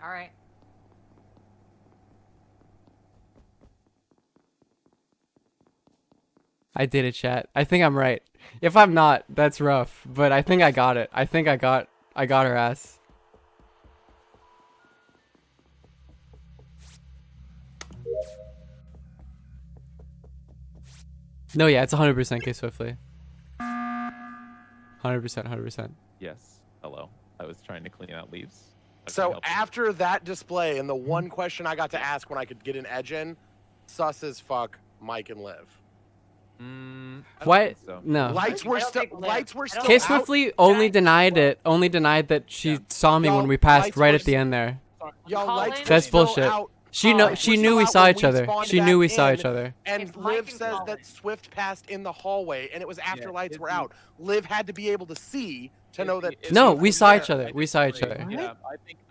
[SPEAKER 25] All right.
[SPEAKER 2] I did it, chat. I think I'm right. If I'm not, that's rough. But I think I got it. I think I got her ass. No, yeah, it's 100% Kay Swiftly. 100%.
[SPEAKER 12] Yes. Hello. I was trying to clean out leaves.
[SPEAKER 27] So after that display and the one question I got to ask when I could get an edge in, sus as fuck, Mike and Liv.
[SPEAKER 2] Why? No.
[SPEAKER 27] Lights were still
[SPEAKER 2] Kay
[SPEAKER 27] out.
[SPEAKER 2] Swiftly only denied it. Only denied that she saw me when we passed
[SPEAKER 27] lights
[SPEAKER 2] right
[SPEAKER 27] were
[SPEAKER 2] at the end there.
[SPEAKER 27] Y'all lights were
[SPEAKER 2] That's
[SPEAKER 27] still
[SPEAKER 2] bullshit.
[SPEAKER 27] out.
[SPEAKER 2] She
[SPEAKER 27] Lights were
[SPEAKER 2] knew
[SPEAKER 27] still
[SPEAKER 2] we
[SPEAKER 27] out
[SPEAKER 2] saw
[SPEAKER 27] when
[SPEAKER 2] each other.
[SPEAKER 27] spawned
[SPEAKER 2] She knew we
[SPEAKER 27] back
[SPEAKER 2] saw
[SPEAKER 27] in,
[SPEAKER 2] each other.
[SPEAKER 27] And Liv says that Swift passed in the hallway, and it was after
[SPEAKER 12] Yeah,
[SPEAKER 27] lights
[SPEAKER 12] it's
[SPEAKER 27] were out. Liv had to be able to see to know that.
[SPEAKER 2] No,
[SPEAKER 27] Swift
[SPEAKER 2] we
[SPEAKER 27] was
[SPEAKER 2] saw
[SPEAKER 27] there.
[SPEAKER 2] each other. We saw each other.
[SPEAKER 12] Yeah,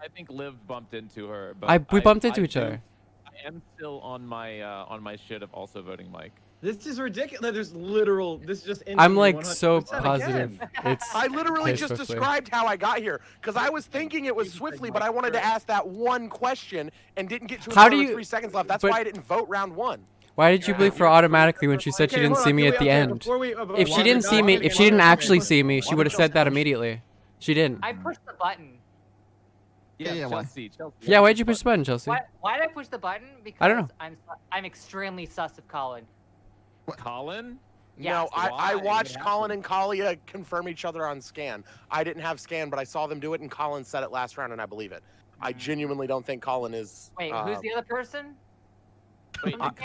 [SPEAKER 12] I think Liv bumped into her. But
[SPEAKER 2] We bumped into each
[SPEAKER 12] do-
[SPEAKER 2] other.
[SPEAKER 12] I am still on my shit of also voting Mike.
[SPEAKER 16] This is ridiculous. There's literal. This is just.
[SPEAKER 2] I'm
[SPEAKER 16] inching me
[SPEAKER 2] like so
[SPEAKER 16] 100%
[SPEAKER 2] positive.
[SPEAKER 16] again.
[SPEAKER 2] It's
[SPEAKER 27] I literally
[SPEAKER 2] Kay
[SPEAKER 27] just
[SPEAKER 2] Swiftly.
[SPEAKER 27] described how I got here because I was thinking it was Swiftly, but I wanted to ask that one question and didn't get to it
[SPEAKER 2] How
[SPEAKER 27] until
[SPEAKER 2] do
[SPEAKER 27] there were
[SPEAKER 2] you-
[SPEAKER 27] 3 seconds left. That's
[SPEAKER 2] but-
[SPEAKER 27] why I didn't vote round 1.
[SPEAKER 2] Why did you believe her automatically when she said she
[SPEAKER 16] Okay,
[SPEAKER 2] didn't
[SPEAKER 16] hold
[SPEAKER 2] see
[SPEAKER 16] on,
[SPEAKER 2] me
[SPEAKER 16] can
[SPEAKER 2] at
[SPEAKER 16] we-
[SPEAKER 2] the
[SPEAKER 16] okay,
[SPEAKER 2] end?
[SPEAKER 16] before we-
[SPEAKER 2] If she
[SPEAKER 16] while
[SPEAKER 2] didn't
[SPEAKER 16] we're
[SPEAKER 2] see
[SPEAKER 16] not
[SPEAKER 2] me,
[SPEAKER 16] getting
[SPEAKER 2] if she didn't
[SPEAKER 16] into
[SPEAKER 2] actually
[SPEAKER 16] it,
[SPEAKER 2] see me, she would have said that immediately. She didn't.
[SPEAKER 25] I pushed the button.
[SPEAKER 27] Yeah, why?
[SPEAKER 12] Chelsea.
[SPEAKER 2] Yeah, why'd you push the button, Chelsea?
[SPEAKER 25] Why did I push the button? Because
[SPEAKER 2] I don't know.
[SPEAKER 25] I'm extremely sus of Colin.
[SPEAKER 12] Colin?
[SPEAKER 27] No,
[SPEAKER 25] Yes.
[SPEAKER 27] I
[SPEAKER 12] Why?
[SPEAKER 27] watched
[SPEAKER 12] What
[SPEAKER 27] Colin and Kalia confirm each other on scan. I didn't have scan, but I saw them do it, and Colin said it last round, and I believe it. I genuinely don't think Colin is.
[SPEAKER 25] Wait, who's the other person?
[SPEAKER 12] Wait,
[SPEAKER 25] From the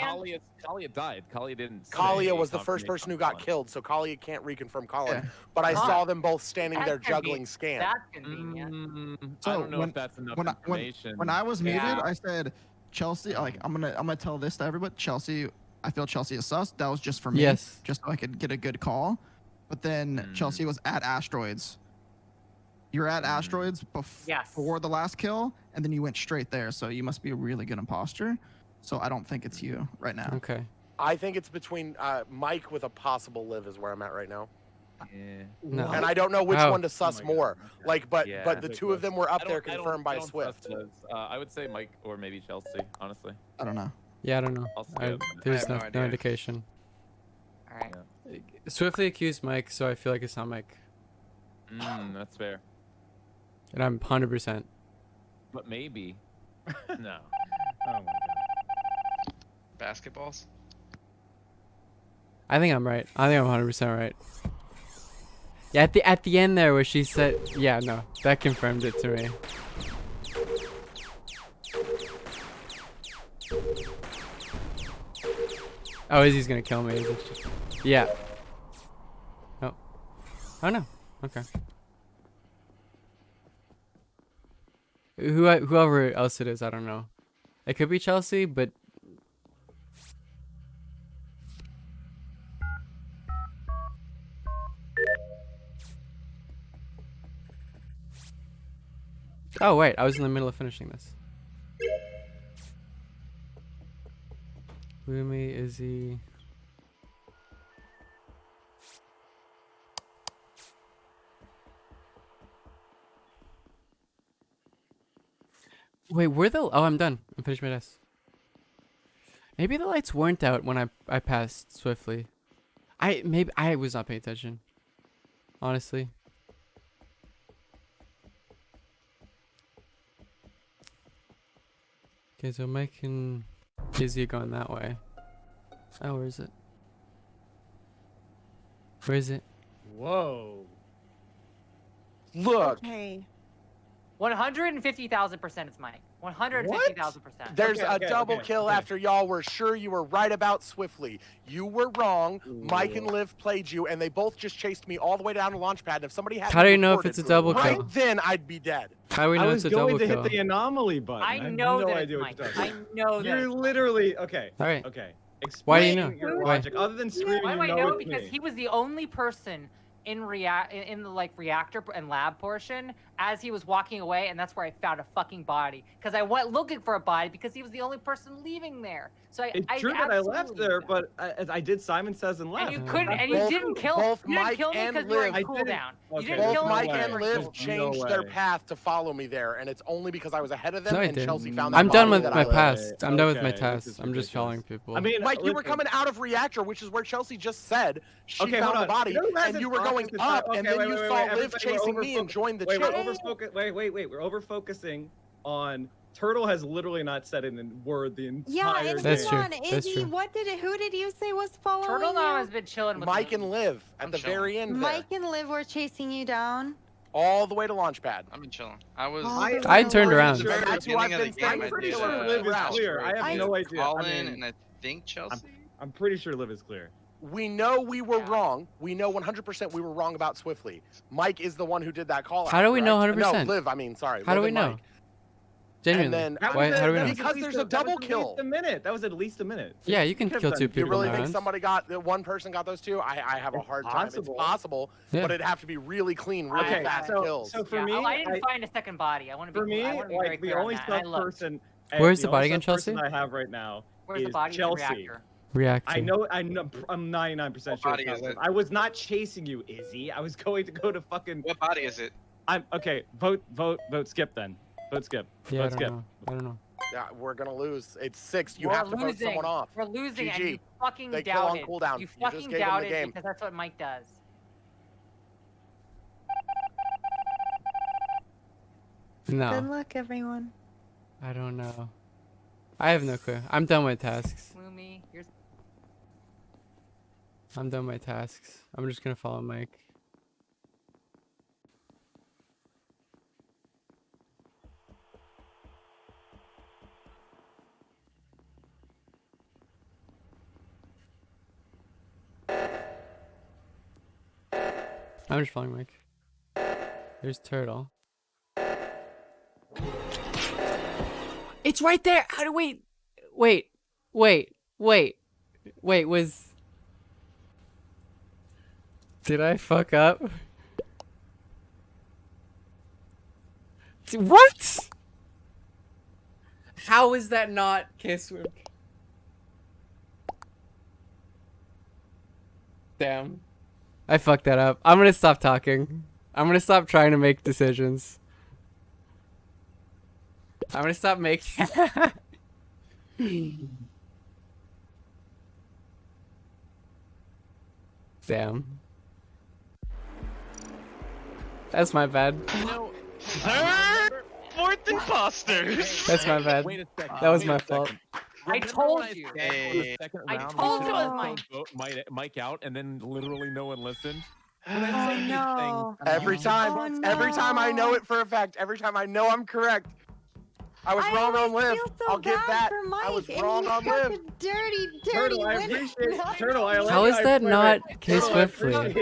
[SPEAKER 12] Kalia died. Kalia didn't.
[SPEAKER 27] Kalia
[SPEAKER 12] say
[SPEAKER 27] was the first
[SPEAKER 12] confirmation
[SPEAKER 27] person who
[SPEAKER 12] on
[SPEAKER 27] got
[SPEAKER 12] Colin.
[SPEAKER 27] killed, so Kalia can't reconfirm Colin.
[SPEAKER 4] Yeah.
[SPEAKER 27] But I
[SPEAKER 25] Huh.
[SPEAKER 27] saw them both standing
[SPEAKER 25] That's
[SPEAKER 27] there
[SPEAKER 25] convenient.
[SPEAKER 27] juggling scan.
[SPEAKER 25] That's convenient.
[SPEAKER 12] I
[SPEAKER 4] So
[SPEAKER 12] don't know
[SPEAKER 4] when-
[SPEAKER 12] if that's enough
[SPEAKER 4] when
[SPEAKER 12] information.
[SPEAKER 4] I was muted,
[SPEAKER 25] Yeah.
[SPEAKER 4] I said, Chelsea, like I'm gonna tell this to everybody. Chelsea, I feel Chelsea is sus. That was just for me.
[SPEAKER 2] Yes.
[SPEAKER 4] Just so I could get a good call. But then Chelsea was at Asteroids. You're at Asteroids before the last kill, and then you went straight there. So you must be a really good imposter. So I don't think it's you right now.
[SPEAKER 2] Okay.
[SPEAKER 27] I think it's between Mike with a possible Liv is where I'm at right now.
[SPEAKER 2] No.
[SPEAKER 27] And I don't know which
[SPEAKER 2] How?
[SPEAKER 27] one to sus more. Like, but the two of them were up there
[SPEAKER 12] I don't-
[SPEAKER 27] confirmed by
[SPEAKER 12] I don't
[SPEAKER 27] Swift.
[SPEAKER 12] trust those. I would say Mike or maybe Chelsea, honestly.
[SPEAKER 4] I don't know.
[SPEAKER 2] Yeah, I don't know.
[SPEAKER 12] I'll skip.
[SPEAKER 2] There's
[SPEAKER 17] I have
[SPEAKER 2] no,
[SPEAKER 17] no
[SPEAKER 2] no
[SPEAKER 17] idea.
[SPEAKER 2] indication.
[SPEAKER 25] All right.
[SPEAKER 2] Swiftly accused Mike, so I feel like it's not Mike.
[SPEAKER 12] That's fair.
[SPEAKER 2] And I'm 100%.
[SPEAKER 12] But maybe. No.
[SPEAKER 26] Oh my god.
[SPEAKER 17] Basketballs.
[SPEAKER 2] I think I'm right. I think I'm 100% right. Yeah, at the end there where she said, yeah, no, that confirmed it to me. Oh, Izzy's gonna kill me. Yeah. Oh. Oh no. Okay. Whoever else it is, I don't know. It could be Chelsea, but oh wait, I was in the middle of finishing this. Lumi, Izzy. Wait, were the... Oh, I'm done. I'm finished my test. Maybe the lights weren't out when I passed swiftly. Maybe I was not paying attention. Honestly. Okay, so Mike and Izzy are going that way. Oh, where is it? Where is it?
[SPEAKER 26] Whoa.
[SPEAKER 27] Look.
[SPEAKER 11] Okay.
[SPEAKER 25] 150,000% it's Mike. 150,000%.
[SPEAKER 27] There's a double kill after y'all were sure you were right about Swiftly. You were wrong. Mike and Liv played you, and they both just chased me all the way down to Launchpad. And if somebody had
[SPEAKER 2] How do you know if it's a double
[SPEAKER 27] right
[SPEAKER 2] kill?
[SPEAKER 27] then I'd be dead.
[SPEAKER 2] How do we know it's a double
[SPEAKER 26] I was
[SPEAKER 2] kill?
[SPEAKER 26] going to hit the anomaly button.
[SPEAKER 25] I
[SPEAKER 26] have
[SPEAKER 25] know
[SPEAKER 26] no
[SPEAKER 25] that
[SPEAKER 26] idea
[SPEAKER 25] it's
[SPEAKER 26] what
[SPEAKER 25] Mike.
[SPEAKER 26] you're talking
[SPEAKER 25] I
[SPEAKER 26] about.
[SPEAKER 25] know that.
[SPEAKER 26] You're literally okay.
[SPEAKER 2] All right.
[SPEAKER 26] Okay.
[SPEAKER 2] Why do you know?
[SPEAKER 26] Explain your
[SPEAKER 2] Why?
[SPEAKER 26] logic. Other than screaming,
[SPEAKER 25] Why do I
[SPEAKER 26] you
[SPEAKER 25] know?
[SPEAKER 26] it's
[SPEAKER 25] Because
[SPEAKER 26] me.
[SPEAKER 25] he was the only person in the like reactor and lab portion as he was walking away, and that's where I found a fucking body. Because I went looking for a body because he was the only person leaving there. So
[SPEAKER 26] It's true that I left there, but I did Simon Says and left.
[SPEAKER 25] And you couldn't, and you didn't kill.
[SPEAKER 27] Both
[SPEAKER 25] You didn't
[SPEAKER 27] Mike
[SPEAKER 25] kill me
[SPEAKER 27] and
[SPEAKER 25] because you were
[SPEAKER 27] Liv.
[SPEAKER 25] on cooldown. You didn't
[SPEAKER 27] Both
[SPEAKER 25] kill me
[SPEAKER 27] Mike
[SPEAKER 25] because
[SPEAKER 27] and
[SPEAKER 25] you were
[SPEAKER 27] Liv
[SPEAKER 25] on cooldown.
[SPEAKER 27] changed their path to follow me there, and it's only because I was ahead of them
[SPEAKER 2] No, I
[SPEAKER 27] and
[SPEAKER 2] didn't.
[SPEAKER 27] Chelsea found that
[SPEAKER 2] I'm done
[SPEAKER 27] body
[SPEAKER 2] with
[SPEAKER 27] that
[SPEAKER 2] my
[SPEAKER 27] I left.
[SPEAKER 2] past. I'm done with my
[SPEAKER 26] Okay, this
[SPEAKER 2] tasks.
[SPEAKER 26] is
[SPEAKER 2] I'm just following people.
[SPEAKER 26] I mean,
[SPEAKER 27] Mike, you were
[SPEAKER 26] listen.
[SPEAKER 27] coming out of reactor, which is where Chelsea just said she
[SPEAKER 26] Okay,
[SPEAKER 27] found
[SPEAKER 26] hold
[SPEAKER 27] the
[SPEAKER 26] on.
[SPEAKER 27] body,
[SPEAKER 26] You know who
[SPEAKER 27] and
[SPEAKER 26] hasn't
[SPEAKER 27] you were
[SPEAKER 26] talked
[SPEAKER 27] going
[SPEAKER 26] this
[SPEAKER 27] up,
[SPEAKER 26] time?
[SPEAKER 27] and
[SPEAKER 26] Okay,
[SPEAKER 27] then you
[SPEAKER 26] wait,
[SPEAKER 27] saw Liv
[SPEAKER 26] everybody, we're
[SPEAKER 27] chasing me and
[SPEAKER 26] overfocus-
[SPEAKER 27] joined the
[SPEAKER 26] wait,
[SPEAKER 27] chase.
[SPEAKER 26] Wait. We're over focusing on Turtle has literally not said in a word the entire
[SPEAKER 11] Yeah, and
[SPEAKER 26] game.
[SPEAKER 11] hold on, Izzy, who did you say was following
[SPEAKER 25] Turtle
[SPEAKER 11] you?
[SPEAKER 25] now has been chilling with
[SPEAKER 27] Mike
[SPEAKER 25] me.
[SPEAKER 27] and Liv at the very end there,
[SPEAKER 11] Mike and Liv were chasing you down.
[SPEAKER 27] all the way to Launchpad.
[SPEAKER 17] I've been chilling. I was.
[SPEAKER 2] I turned around.
[SPEAKER 17] At the very
[SPEAKER 27] That's who I've
[SPEAKER 17] beginning of
[SPEAKER 27] been
[SPEAKER 17] the game,
[SPEAKER 27] saying.
[SPEAKER 17] I
[SPEAKER 27] I'm pretty
[SPEAKER 17] did,
[SPEAKER 27] sure
[SPEAKER 26] Liv is
[SPEAKER 27] Round.
[SPEAKER 26] clear. I have no idea.
[SPEAKER 17] Colin
[SPEAKER 26] I mean,
[SPEAKER 17] and I think Chelsea.
[SPEAKER 26] I'm pretty sure Liv is clear.
[SPEAKER 27] We know we were wrong. We know 100% we were wrong about Swiftly. Mike is the one who did that call.
[SPEAKER 2] How do we know
[SPEAKER 27] correct?
[SPEAKER 2] 100%?
[SPEAKER 27] No, Liv. I mean, sorry.
[SPEAKER 2] How do
[SPEAKER 27] Liv
[SPEAKER 2] we
[SPEAKER 27] and
[SPEAKER 2] know?
[SPEAKER 27] Mike.
[SPEAKER 2] Genuinely.
[SPEAKER 27] And then
[SPEAKER 2] Why, how do we know?
[SPEAKER 27] Because there's a double kill.
[SPEAKER 26] A minute. That was at least a minute.
[SPEAKER 2] Yeah, you can kill two
[SPEAKER 27] You
[SPEAKER 2] people
[SPEAKER 27] really
[SPEAKER 2] in a
[SPEAKER 27] think
[SPEAKER 2] round.
[SPEAKER 27] somebody got that? One person got those two? I have a hard time. It's possible,
[SPEAKER 2] Yeah.
[SPEAKER 27] but it'd have to be really clean, really
[SPEAKER 26] Okay,
[SPEAKER 27] fast
[SPEAKER 26] so-
[SPEAKER 27] kills.
[SPEAKER 26] so for me,
[SPEAKER 25] I didn't find a second body. I want to be.
[SPEAKER 26] For me,
[SPEAKER 25] I want to be very
[SPEAKER 26] like the
[SPEAKER 25] clear on
[SPEAKER 26] only
[SPEAKER 25] that. And I
[SPEAKER 26] sub
[SPEAKER 25] looked.
[SPEAKER 26] person.
[SPEAKER 2] Where's the
[SPEAKER 26] only
[SPEAKER 2] body again,
[SPEAKER 26] sub person
[SPEAKER 2] Chelsea?
[SPEAKER 26] I have right now
[SPEAKER 25] Where's the
[SPEAKER 26] is
[SPEAKER 25] body? It's a
[SPEAKER 26] Chelsea.
[SPEAKER 25] reactor.
[SPEAKER 2] Reactor.
[SPEAKER 26] I know. I'm 99% sure.
[SPEAKER 17] body
[SPEAKER 26] It's not
[SPEAKER 17] is
[SPEAKER 26] Liv.
[SPEAKER 17] it?
[SPEAKER 26] I was not chasing you, Izzy. I was going to go to fucking.
[SPEAKER 17] What body is it?
[SPEAKER 26] I'm okay. Vote. Skip then. Vote skip.
[SPEAKER 2] Yeah, I
[SPEAKER 26] Vote
[SPEAKER 2] don't
[SPEAKER 26] skip.
[SPEAKER 2] know. I don't know.
[SPEAKER 27] Yeah, we're gonna lose. It's 6. You
[SPEAKER 25] We're
[SPEAKER 27] have to vote
[SPEAKER 25] losing.
[SPEAKER 27] someone off.
[SPEAKER 25] We're losing, and
[SPEAKER 27] GG.
[SPEAKER 25] you fucking
[SPEAKER 27] They kill on
[SPEAKER 25] doubted.
[SPEAKER 27] cooldown.
[SPEAKER 25] You
[SPEAKER 27] You just
[SPEAKER 25] fucking
[SPEAKER 27] gave them the
[SPEAKER 25] doubted
[SPEAKER 27] game.
[SPEAKER 25] because that's what Mike does.
[SPEAKER 11] Good
[SPEAKER 2] No,
[SPEAKER 11] luck, everyone.
[SPEAKER 2] I don't know. I have no clue. I'm done with tasks.
[SPEAKER 25] Lumi, you're.
[SPEAKER 2] I'm done with tasks. I'm just gonna follow Mike. I'm just following Mike. There's Turtle. It's right there. How do wait, was did I fuck up? What? How is that not Kisswim? Damn. I fucked that up. I'm gonna stop talking. I'm gonna stop trying to make decisions. I'm gonna stop making. Damn. That's my bad.
[SPEAKER 13] You know, third, fourth imposters.
[SPEAKER 2] That's my bad.
[SPEAKER 12] Wait a second.
[SPEAKER 2] That was
[SPEAKER 12] wait
[SPEAKER 2] my
[SPEAKER 12] a
[SPEAKER 2] fault.
[SPEAKER 12] second.
[SPEAKER 25] I
[SPEAKER 12] Remember
[SPEAKER 25] told
[SPEAKER 12] when
[SPEAKER 25] you.
[SPEAKER 12] I said for the second
[SPEAKER 25] I
[SPEAKER 12] round,
[SPEAKER 25] told
[SPEAKER 12] we
[SPEAKER 25] you it
[SPEAKER 12] should
[SPEAKER 25] was
[SPEAKER 12] vote Mike out, and then literally no one listened.
[SPEAKER 11] Oh no.
[SPEAKER 27] Every time, every time I know it for a fact, every time I know I'm correct. I was wrong on Liv. I'll give that. I was wrong on Liv.
[SPEAKER 11] Dirty,
[SPEAKER 26] Turtle, I
[SPEAKER 11] winner.
[SPEAKER 26] appreciate Turtle. I
[SPEAKER 2] How is that not K Swiftly?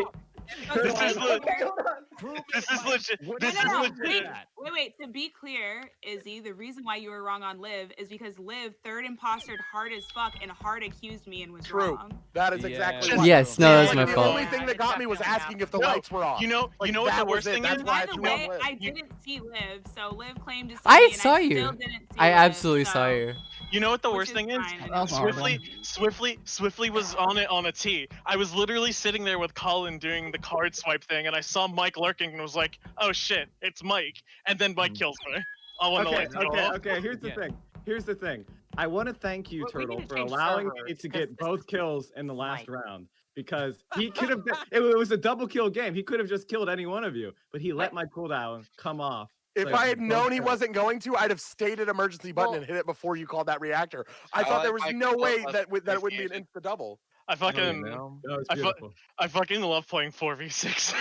[SPEAKER 13] This is legit. This is legit.
[SPEAKER 15] Wait. To be clear, Izzy, the reason why you were wrong on Liv is because Liv third impostered hard as fuck and hard accused me and was wrong.
[SPEAKER 27] That is exactly right.
[SPEAKER 2] Yes, no, that's my
[SPEAKER 27] The
[SPEAKER 2] fault.
[SPEAKER 27] only thing that got me was asking if the
[SPEAKER 13] No,
[SPEAKER 27] lights were off.
[SPEAKER 13] You know what the
[SPEAKER 27] that was
[SPEAKER 13] worst
[SPEAKER 27] it.
[SPEAKER 13] thing
[SPEAKER 27] That's
[SPEAKER 13] is?
[SPEAKER 27] why
[SPEAKER 15] By
[SPEAKER 27] I
[SPEAKER 15] the
[SPEAKER 27] threw on
[SPEAKER 15] way,
[SPEAKER 27] Liv.
[SPEAKER 15] I didn't see Liv, so Liv claimed to see
[SPEAKER 2] I
[SPEAKER 15] me, and
[SPEAKER 2] saw
[SPEAKER 15] I
[SPEAKER 2] you.
[SPEAKER 15] still didn't see
[SPEAKER 2] I
[SPEAKER 15] Liv,
[SPEAKER 2] absolutely saw
[SPEAKER 15] so-
[SPEAKER 2] you.
[SPEAKER 13] You know what the worst thing is?
[SPEAKER 4] fine.
[SPEAKER 13] Swiftly was on it on a T. I was literally sitting there with Colin doing the card swipe thing, and I saw Mike lurking and was like, "Oh shit, it's Mike!" And then Mike kills me. All when the lights go off.
[SPEAKER 26] Okay. Here's the thing. Here's the thing. I want to thank you,
[SPEAKER 25] We need
[SPEAKER 26] Turtle,
[SPEAKER 25] to
[SPEAKER 26] for
[SPEAKER 25] change
[SPEAKER 26] allowing me
[SPEAKER 25] servers,
[SPEAKER 26] to
[SPEAKER 25] because
[SPEAKER 26] get both kills in the last round. Because he could have been, it was a double kill game. He could have just killed any one of you, but he let my cooldown come off.
[SPEAKER 27] If
[SPEAKER 26] So
[SPEAKER 27] I had
[SPEAKER 26] both
[SPEAKER 27] known he
[SPEAKER 26] kills.
[SPEAKER 27] wasn't going to, I'd have stayed at emergency button and hit it before you called that reactor. I thought there was no way that that it wouldn't be an insta double.
[SPEAKER 13] I fucking,
[SPEAKER 26] That was
[SPEAKER 13] I
[SPEAKER 26] beautiful.
[SPEAKER 13] fucking love playing 4v6.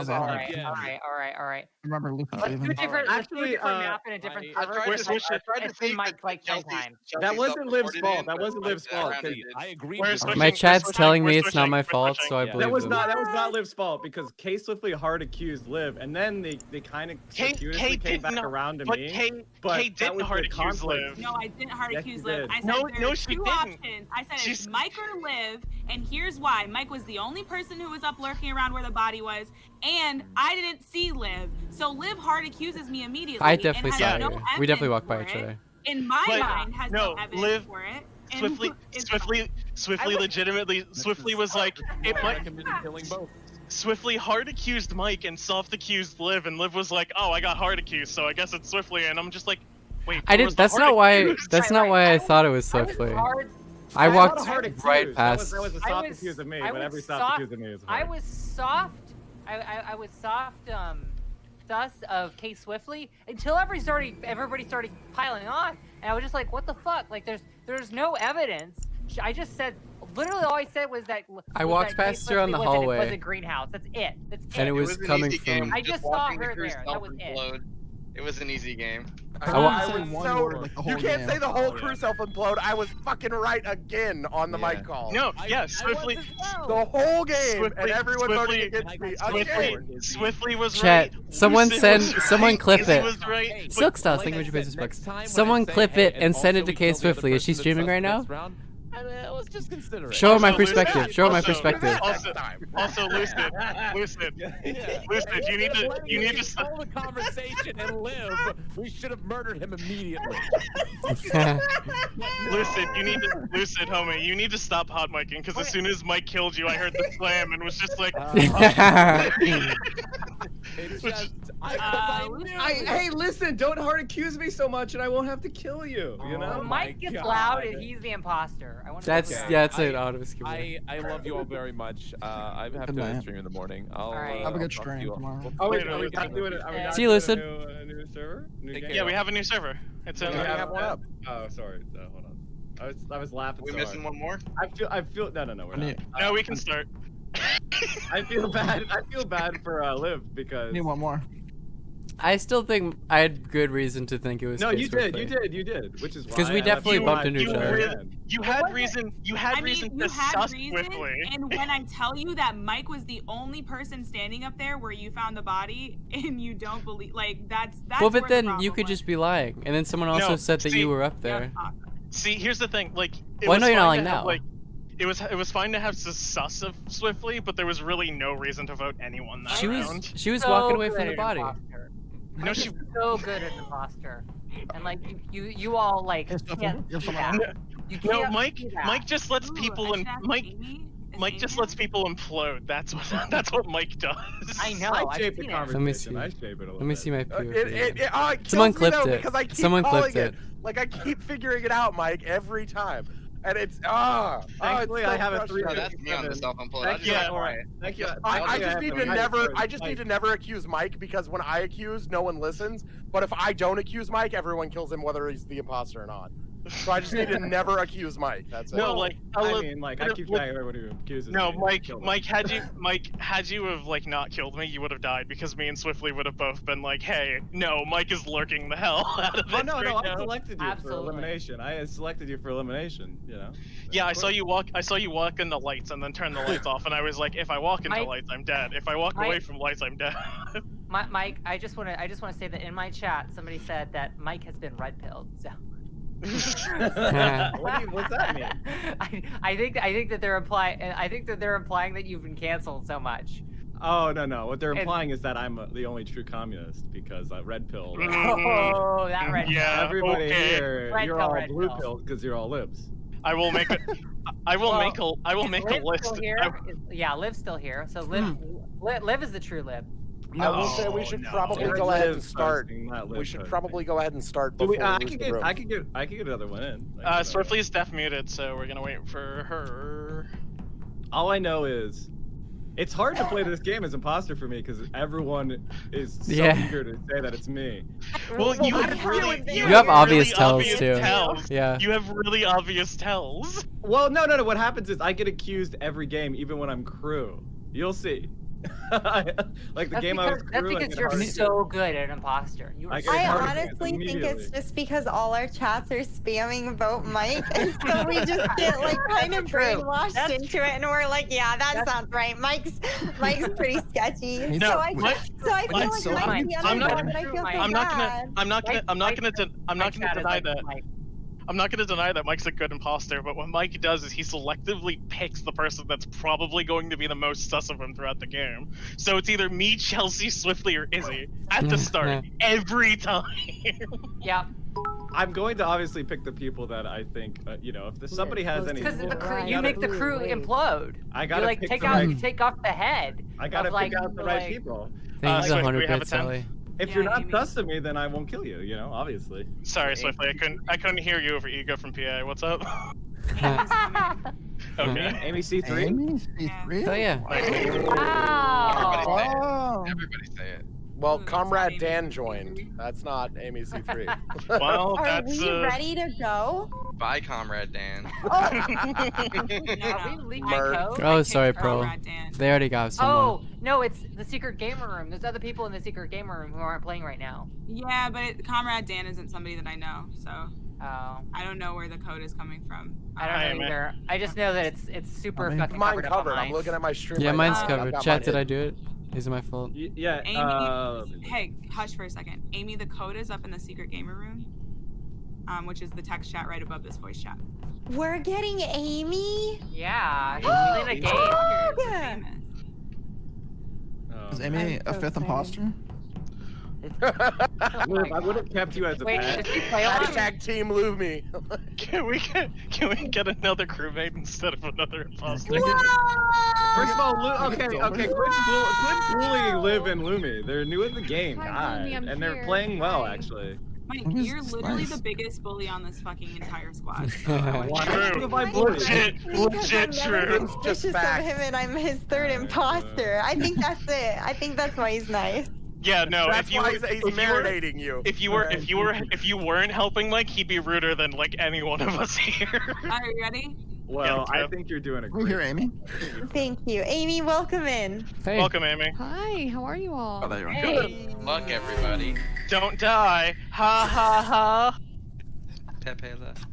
[SPEAKER 25] All right.
[SPEAKER 4] Remember Lucas
[SPEAKER 25] Let's do
[SPEAKER 4] leaving.
[SPEAKER 25] different. Let's do a
[SPEAKER 26] Actually,
[SPEAKER 25] different map and a different server. It's been Mike's like 10 times.
[SPEAKER 26] That wasn't Liv's fault. That wasn't Liv's fault.
[SPEAKER 12] I agree.
[SPEAKER 2] My chat's telling me it's not my fault, so I believe
[SPEAKER 26] That was
[SPEAKER 2] them.
[SPEAKER 26] not Liv's fault because K Swiftly hard accused Liv, and then they kind of circuitously came back around to me.
[SPEAKER 13] Kay
[SPEAKER 26] that
[SPEAKER 13] didn't
[SPEAKER 26] was
[SPEAKER 13] hard
[SPEAKER 26] the
[SPEAKER 13] accuse
[SPEAKER 26] conflict.
[SPEAKER 13] Liv.
[SPEAKER 15] No, I didn't hard
[SPEAKER 26] Yes,
[SPEAKER 15] accuse
[SPEAKER 26] you
[SPEAKER 15] Liv.
[SPEAKER 26] did.
[SPEAKER 15] I said
[SPEAKER 13] No,
[SPEAKER 15] there
[SPEAKER 13] no,
[SPEAKER 15] are
[SPEAKER 13] she
[SPEAKER 15] two
[SPEAKER 13] didn't.
[SPEAKER 15] options. I said it's Mike or Liv, and here's why. Mike was the only person who was up lurking around where the body was, and I didn't see Liv. So Liv hard accuses me immediately.
[SPEAKER 2] I definitely
[SPEAKER 15] and
[SPEAKER 2] saw
[SPEAKER 15] has
[SPEAKER 2] you.
[SPEAKER 15] no
[SPEAKER 2] We definitely
[SPEAKER 15] evidence
[SPEAKER 2] walked by
[SPEAKER 15] for
[SPEAKER 2] each
[SPEAKER 15] it.
[SPEAKER 2] other.
[SPEAKER 15] In my
[SPEAKER 13] But,
[SPEAKER 15] mind, has no evidence
[SPEAKER 13] Liv,
[SPEAKER 15] for it. And
[SPEAKER 13] Swiftly, legitimately, Swiftly was like, it might.
[SPEAKER 12] Killing both.
[SPEAKER 13] Swiftly hard accused Mike and soft accused Liv, and Liv was like, "Oh, I got hard accused, so I guess it's Swiftly." And I'm just like, "Wait,
[SPEAKER 2] I
[SPEAKER 13] who
[SPEAKER 2] didn't.
[SPEAKER 13] was the
[SPEAKER 2] That's
[SPEAKER 13] hard
[SPEAKER 2] not why.
[SPEAKER 13] accused?"
[SPEAKER 2] That's not why I thought it was Swiftly. I walked right past.
[SPEAKER 26] That was a soft accuse of me, but every soft accuse of me is hard.
[SPEAKER 25] I was soft. I was soft. Sus of K Swiftly until everybody started piling on, and I was just like, "What the fuck?" Like, there's no evidence. I just said. Literally, all I said was that.
[SPEAKER 2] I walked past her on the hallway.
[SPEAKER 25] It was a greenhouse. That's it. That's it.
[SPEAKER 2] And it was coming from.
[SPEAKER 25] I just saw her there. That was it.
[SPEAKER 17] It was an easy game.
[SPEAKER 27] You can't say the whole crew self-implode. I was fucking right again on the mic call.
[SPEAKER 13] No, yeah, Swiftly.
[SPEAKER 27] The whole game, and
[SPEAKER 13] Swiftly-
[SPEAKER 27] everyone voted
[SPEAKER 13] Swiftly-
[SPEAKER 27] against me again.
[SPEAKER 13] Swiftly was
[SPEAKER 2] Chat.
[SPEAKER 13] right.
[SPEAKER 2] Someone
[SPEAKER 13] Lucid
[SPEAKER 2] send.
[SPEAKER 13] was
[SPEAKER 2] Someone
[SPEAKER 13] right.
[SPEAKER 2] clip
[SPEAKER 13] Izzy
[SPEAKER 2] it.
[SPEAKER 13] was right.
[SPEAKER 2] Silk Styles, thank you for your business bucks. Someone clip it and send it to K Swiftly. Is she streaming right now?
[SPEAKER 12] Let's just consider it.
[SPEAKER 2] Show her my
[SPEAKER 13] Also, Lucid-
[SPEAKER 2] perspective. Show her my
[SPEAKER 13] also-
[SPEAKER 2] perspective.
[SPEAKER 13] Also, Lucid, you need to
[SPEAKER 12] stop the conversation and live. We should have murdered him immediately.
[SPEAKER 13] Lucid, homie, you need to stop hot micing because as soon as Mike killed you, I heard the slam and was just like.
[SPEAKER 12] It's just,
[SPEAKER 26] hey, listen! Don't hard accuse me so much, and I won't have to kill you. You know?
[SPEAKER 25] When Mike gets loud, and he's the imposter. I want to
[SPEAKER 2] That's an auto skip.
[SPEAKER 12] I love you all very much. I have to stream in the morning. I'll
[SPEAKER 4] Have a good
[SPEAKER 12] talk to
[SPEAKER 4] stream
[SPEAKER 12] you all.
[SPEAKER 4] tomorrow.
[SPEAKER 26] Oh wait, are we not doing it? Are we not
[SPEAKER 2] See you,
[SPEAKER 26] doing
[SPEAKER 2] Lucid.
[SPEAKER 26] A new server? New game?
[SPEAKER 13] Yeah, we have a new server. It's in.
[SPEAKER 27] We have one up.
[SPEAKER 26] Oh, sorry. No, hold on. I was laughing.
[SPEAKER 17] We
[SPEAKER 26] so
[SPEAKER 17] missing
[SPEAKER 26] hard.
[SPEAKER 17] one more?
[SPEAKER 26] I feel. No, we're not.
[SPEAKER 13] No, we can start.
[SPEAKER 26] I feel bad. I feel bad for Liv because.
[SPEAKER 4] Need one more.
[SPEAKER 2] I still think I had good reason to think it was.
[SPEAKER 26] No,
[SPEAKER 2] K
[SPEAKER 26] you
[SPEAKER 2] Swiftly.
[SPEAKER 26] did, which is why.
[SPEAKER 2] Because we definitely bumped into each other.
[SPEAKER 13] You had reason. You had reason to sus Swiftly.
[SPEAKER 15] And when I tell you that Mike was the only person standing up there where you found the body, and you don't believe, like that's.
[SPEAKER 2] Well,
[SPEAKER 15] where
[SPEAKER 2] but
[SPEAKER 15] the
[SPEAKER 2] then
[SPEAKER 15] problem
[SPEAKER 2] you could
[SPEAKER 15] was.
[SPEAKER 2] just be lying, and then someone also said that you were up there.
[SPEAKER 13] See, here's the thing. Like,
[SPEAKER 2] Well, I know you're not lying
[SPEAKER 13] fine to have,
[SPEAKER 2] now.
[SPEAKER 13] Like, it was fine to have sus of Swiftly, but there was really no reason to vote anyone that
[SPEAKER 2] She
[SPEAKER 13] round.
[SPEAKER 2] was walking away from the body.
[SPEAKER 13] No, she.
[SPEAKER 25] So good at imposter, and like you all like can't see that. You
[SPEAKER 13] No,
[SPEAKER 25] can't
[SPEAKER 13] Mike.
[SPEAKER 25] see that.
[SPEAKER 13] Mike just lets people and Mike. Mike just lets people implode. That's what Mike does.
[SPEAKER 25] I know.
[SPEAKER 26] I
[SPEAKER 25] I've
[SPEAKER 26] shape the
[SPEAKER 25] seen it.
[SPEAKER 26] conversation.
[SPEAKER 2] Let me see.
[SPEAKER 26] I shape it a little
[SPEAKER 2] Let me
[SPEAKER 26] bit.
[SPEAKER 2] see my POV.
[SPEAKER 27] It
[SPEAKER 2] Someone
[SPEAKER 27] kills me,
[SPEAKER 2] clipped
[SPEAKER 27] though,
[SPEAKER 2] it.
[SPEAKER 27] because I keep
[SPEAKER 2] Someone
[SPEAKER 27] calling
[SPEAKER 2] clipped
[SPEAKER 27] it.
[SPEAKER 2] it.
[SPEAKER 27] Like I keep figuring it out, Mike, every time, and it's
[SPEAKER 26] Thankfully,
[SPEAKER 27] it's so
[SPEAKER 26] I have a
[SPEAKER 27] frustrating.
[SPEAKER 17] That's me on the self-implode.
[SPEAKER 26] Thank you. Thank you.
[SPEAKER 27] I just need to never. I just
[SPEAKER 26] Mike.
[SPEAKER 27] need to never accuse Mike, because when I accuse, no one listens. But if I don't accuse Mike, everyone kills him, whether he's the imposter or not. So I just need to never accuse Mike. That's it.
[SPEAKER 13] No, like
[SPEAKER 26] I mean, like I keep track of everybody who accuses
[SPEAKER 13] No,
[SPEAKER 26] me.
[SPEAKER 13] Mike, had you have like not killed me, you would have died, because me and Swiftly would have both been like, hey, no, Mike is lurking the hell out of it.
[SPEAKER 26] Oh no,
[SPEAKER 13] right
[SPEAKER 26] I
[SPEAKER 13] now.
[SPEAKER 26] selected you for elimination. I selected you for elimination. You know.
[SPEAKER 13] Yeah, I saw you walk in the lights and then turn the lights off, and I was like, if I walk into
[SPEAKER 25] Mike-
[SPEAKER 13] lights, I'm dead. If I walk
[SPEAKER 25] Mike-
[SPEAKER 13] away from lights, I'm dead.
[SPEAKER 25] Mike, I just want to say that in my chat, somebody said that Mike has been red pilled. So.
[SPEAKER 26] What's that mean?
[SPEAKER 25] I think that they're implying that you've been canceled so much.
[SPEAKER 26] Oh no! What they're implying is that I'm the only true communist because red pill.
[SPEAKER 25] Oh, that red pill.
[SPEAKER 13] Yeah,
[SPEAKER 26] Everybody
[SPEAKER 13] okay.
[SPEAKER 26] here,
[SPEAKER 25] Red
[SPEAKER 26] you're
[SPEAKER 25] pill,
[SPEAKER 26] all
[SPEAKER 25] red
[SPEAKER 26] blue
[SPEAKER 25] pill.
[SPEAKER 26] pill because you're all libs.
[SPEAKER 13] I will make a
[SPEAKER 25] Liv
[SPEAKER 13] list.
[SPEAKER 25] Still here? Yeah, Liv's still here. So Liv is the true Lib.
[SPEAKER 27] I will say we should probably go ahead and start. We should probably go ahead and start before we
[SPEAKER 26] I
[SPEAKER 27] lose
[SPEAKER 26] could
[SPEAKER 27] the
[SPEAKER 26] get,
[SPEAKER 27] room.
[SPEAKER 26] I could get another one in.
[SPEAKER 13] Swiftly is deaf muted, so we're gonna wait for her.
[SPEAKER 26] All I know is, it's hard to play this game as imposter for me because everyone is so eager to say that it's me.
[SPEAKER 13] Well, you have
[SPEAKER 2] You have obvious
[SPEAKER 13] really
[SPEAKER 2] tells
[SPEAKER 13] obvious
[SPEAKER 2] too.
[SPEAKER 13] tells.
[SPEAKER 2] Yeah.
[SPEAKER 13] You have really obvious tells.
[SPEAKER 26] Well, no. What happens is I get accused every game, even when I'm crew. You'll see. Like the game I was
[SPEAKER 25] That's
[SPEAKER 26] crew.
[SPEAKER 25] because you're so good at imposter. You are
[SPEAKER 26] I
[SPEAKER 11] honestly think it's just because all our chats are spamming vote Mike, and so we just get like kind of brainwashed into it, and we're like, yeah, that sounds right. Mike's pretty sketchy.
[SPEAKER 13] No,
[SPEAKER 11] so I feel like Mike's the
[SPEAKER 13] I'm not
[SPEAKER 11] underdog, but I feel so
[SPEAKER 13] I'm not
[SPEAKER 11] bad.
[SPEAKER 13] gonna deny that. I'm not gonna deny that Mike's a good imposter, but what Mike does is he selectively picks the person that's probably going to be the most sus of him throughout the game. So it's either me, Chelsea, Swiftly, or Izzy at the start every time.
[SPEAKER 25] Yeah.
[SPEAKER 26] I'm going to obviously pick the people that I think, if somebody has any.
[SPEAKER 25] Because the crew, you make the crew implode.
[SPEAKER 26] I gotta
[SPEAKER 25] you like
[SPEAKER 26] pick
[SPEAKER 25] take
[SPEAKER 26] the
[SPEAKER 25] out,
[SPEAKER 26] right-
[SPEAKER 25] you take off the head.
[SPEAKER 26] I gotta
[SPEAKER 25] of, like,
[SPEAKER 26] pick out the right people.
[SPEAKER 2] Thanks,
[SPEAKER 13] Swiftly,
[SPEAKER 2] 100
[SPEAKER 13] we have a
[SPEAKER 2] bits,
[SPEAKER 13] 10?
[SPEAKER 2] Ellie.
[SPEAKER 26] If you're not sus to me, then I won't kill you. Obviously.
[SPEAKER 13] Sorry, Swiftly, I couldn't hear you over Ego from PA. What's up? Okay.
[SPEAKER 26] Amy C3.
[SPEAKER 4] Amy C3.
[SPEAKER 2] Oh yeah.
[SPEAKER 17] Everybody say it. Everybody say it.
[SPEAKER 27] Well, Comrade Dan joined. That's not Amy C3.
[SPEAKER 13] Well,
[SPEAKER 11] Are we ready to go?
[SPEAKER 17] Bye, Comrade Dan.
[SPEAKER 2] Oh, sorry, Pro. They already got someone.
[SPEAKER 25] Oh no, it's the secret gamer room. There's other people in the secret gamer room who aren't playing right now.
[SPEAKER 15] Yeah, but Comrade Dan isn't somebody that I know, so
[SPEAKER 25] I
[SPEAKER 15] don't know where the code is coming from.
[SPEAKER 25] I don't know either. I just know that it's super fucking
[SPEAKER 27] Mine
[SPEAKER 25] covered up
[SPEAKER 27] covered.
[SPEAKER 25] on
[SPEAKER 27] I'm
[SPEAKER 25] mine.
[SPEAKER 27] looking at my stream.
[SPEAKER 2] Yeah,
[SPEAKER 27] right
[SPEAKER 2] mine's
[SPEAKER 27] now. I've
[SPEAKER 2] covered.
[SPEAKER 27] got
[SPEAKER 2] Chat,
[SPEAKER 27] mine
[SPEAKER 2] did I
[SPEAKER 27] hidden.
[SPEAKER 2] do it? Is it my fault?
[SPEAKER 26] Yeah.
[SPEAKER 15] Amy, hey, hush for a second. Amy, the code is up in the secret gamer room, which is the text chat right above this voice chat.
[SPEAKER 11] We're getting Amy.
[SPEAKER 25] Yeah, she's playing a game.
[SPEAKER 4] Is Amy a fifth imposter?
[SPEAKER 26] Liv, I would have kept you as a
[SPEAKER 25] Wait,
[SPEAKER 26] pet.
[SPEAKER 25] does he play on?
[SPEAKER 27] Hashtag Team Love Me.
[SPEAKER 13] Can we get another crewmate instead of another imposter?
[SPEAKER 26] First of all, okay, quit bullying Liv and Lumi. They're new in the game, God,
[SPEAKER 15] Lumi, I'm
[SPEAKER 26] and they're
[SPEAKER 15] here.
[SPEAKER 26] playing well,
[SPEAKER 15] Hi.
[SPEAKER 26] actually.
[SPEAKER 15] Mike,
[SPEAKER 26] Who's
[SPEAKER 15] you're
[SPEAKER 26] this
[SPEAKER 15] literally
[SPEAKER 26] nice?
[SPEAKER 15] the biggest bully on this fucking entire squad.
[SPEAKER 26] Why have I bullied?
[SPEAKER 13] Legit true.
[SPEAKER 11] Suspicious of him, and I'm his third imposter. I think that's it. I think that's why he's nice.
[SPEAKER 13] Yeah, no.
[SPEAKER 27] That's
[SPEAKER 13] if you
[SPEAKER 27] why
[SPEAKER 13] were,
[SPEAKER 27] he's
[SPEAKER 13] if you were-
[SPEAKER 27] marinating you.
[SPEAKER 13] If you weren't helping Mike, he'd be ruder than like any one of us here.
[SPEAKER 15] Are you ready?
[SPEAKER 26] Well,
[SPEAKER 13] Yeah,
[SPEAKER 26] I think you're doing a
[SPEAKER 4] We're
[SPEAKER 26] great.
[SPEAKER 4] here, Amy.
[SPEAKER 11] Thank you, Amy. Welcome in.
[SPEAKER 2] Hey.
[SPEAKER 13] Welcome, Amy.
[SPEAKER 7] Hi, how are you all?
[SPEAKER 4] Oh, there you are.
[SPEAKER 17] Good luck, everybody.
[SPEAKER 13] Don't die. Ha ha ha.
[SPEAKER 17] Pepe left.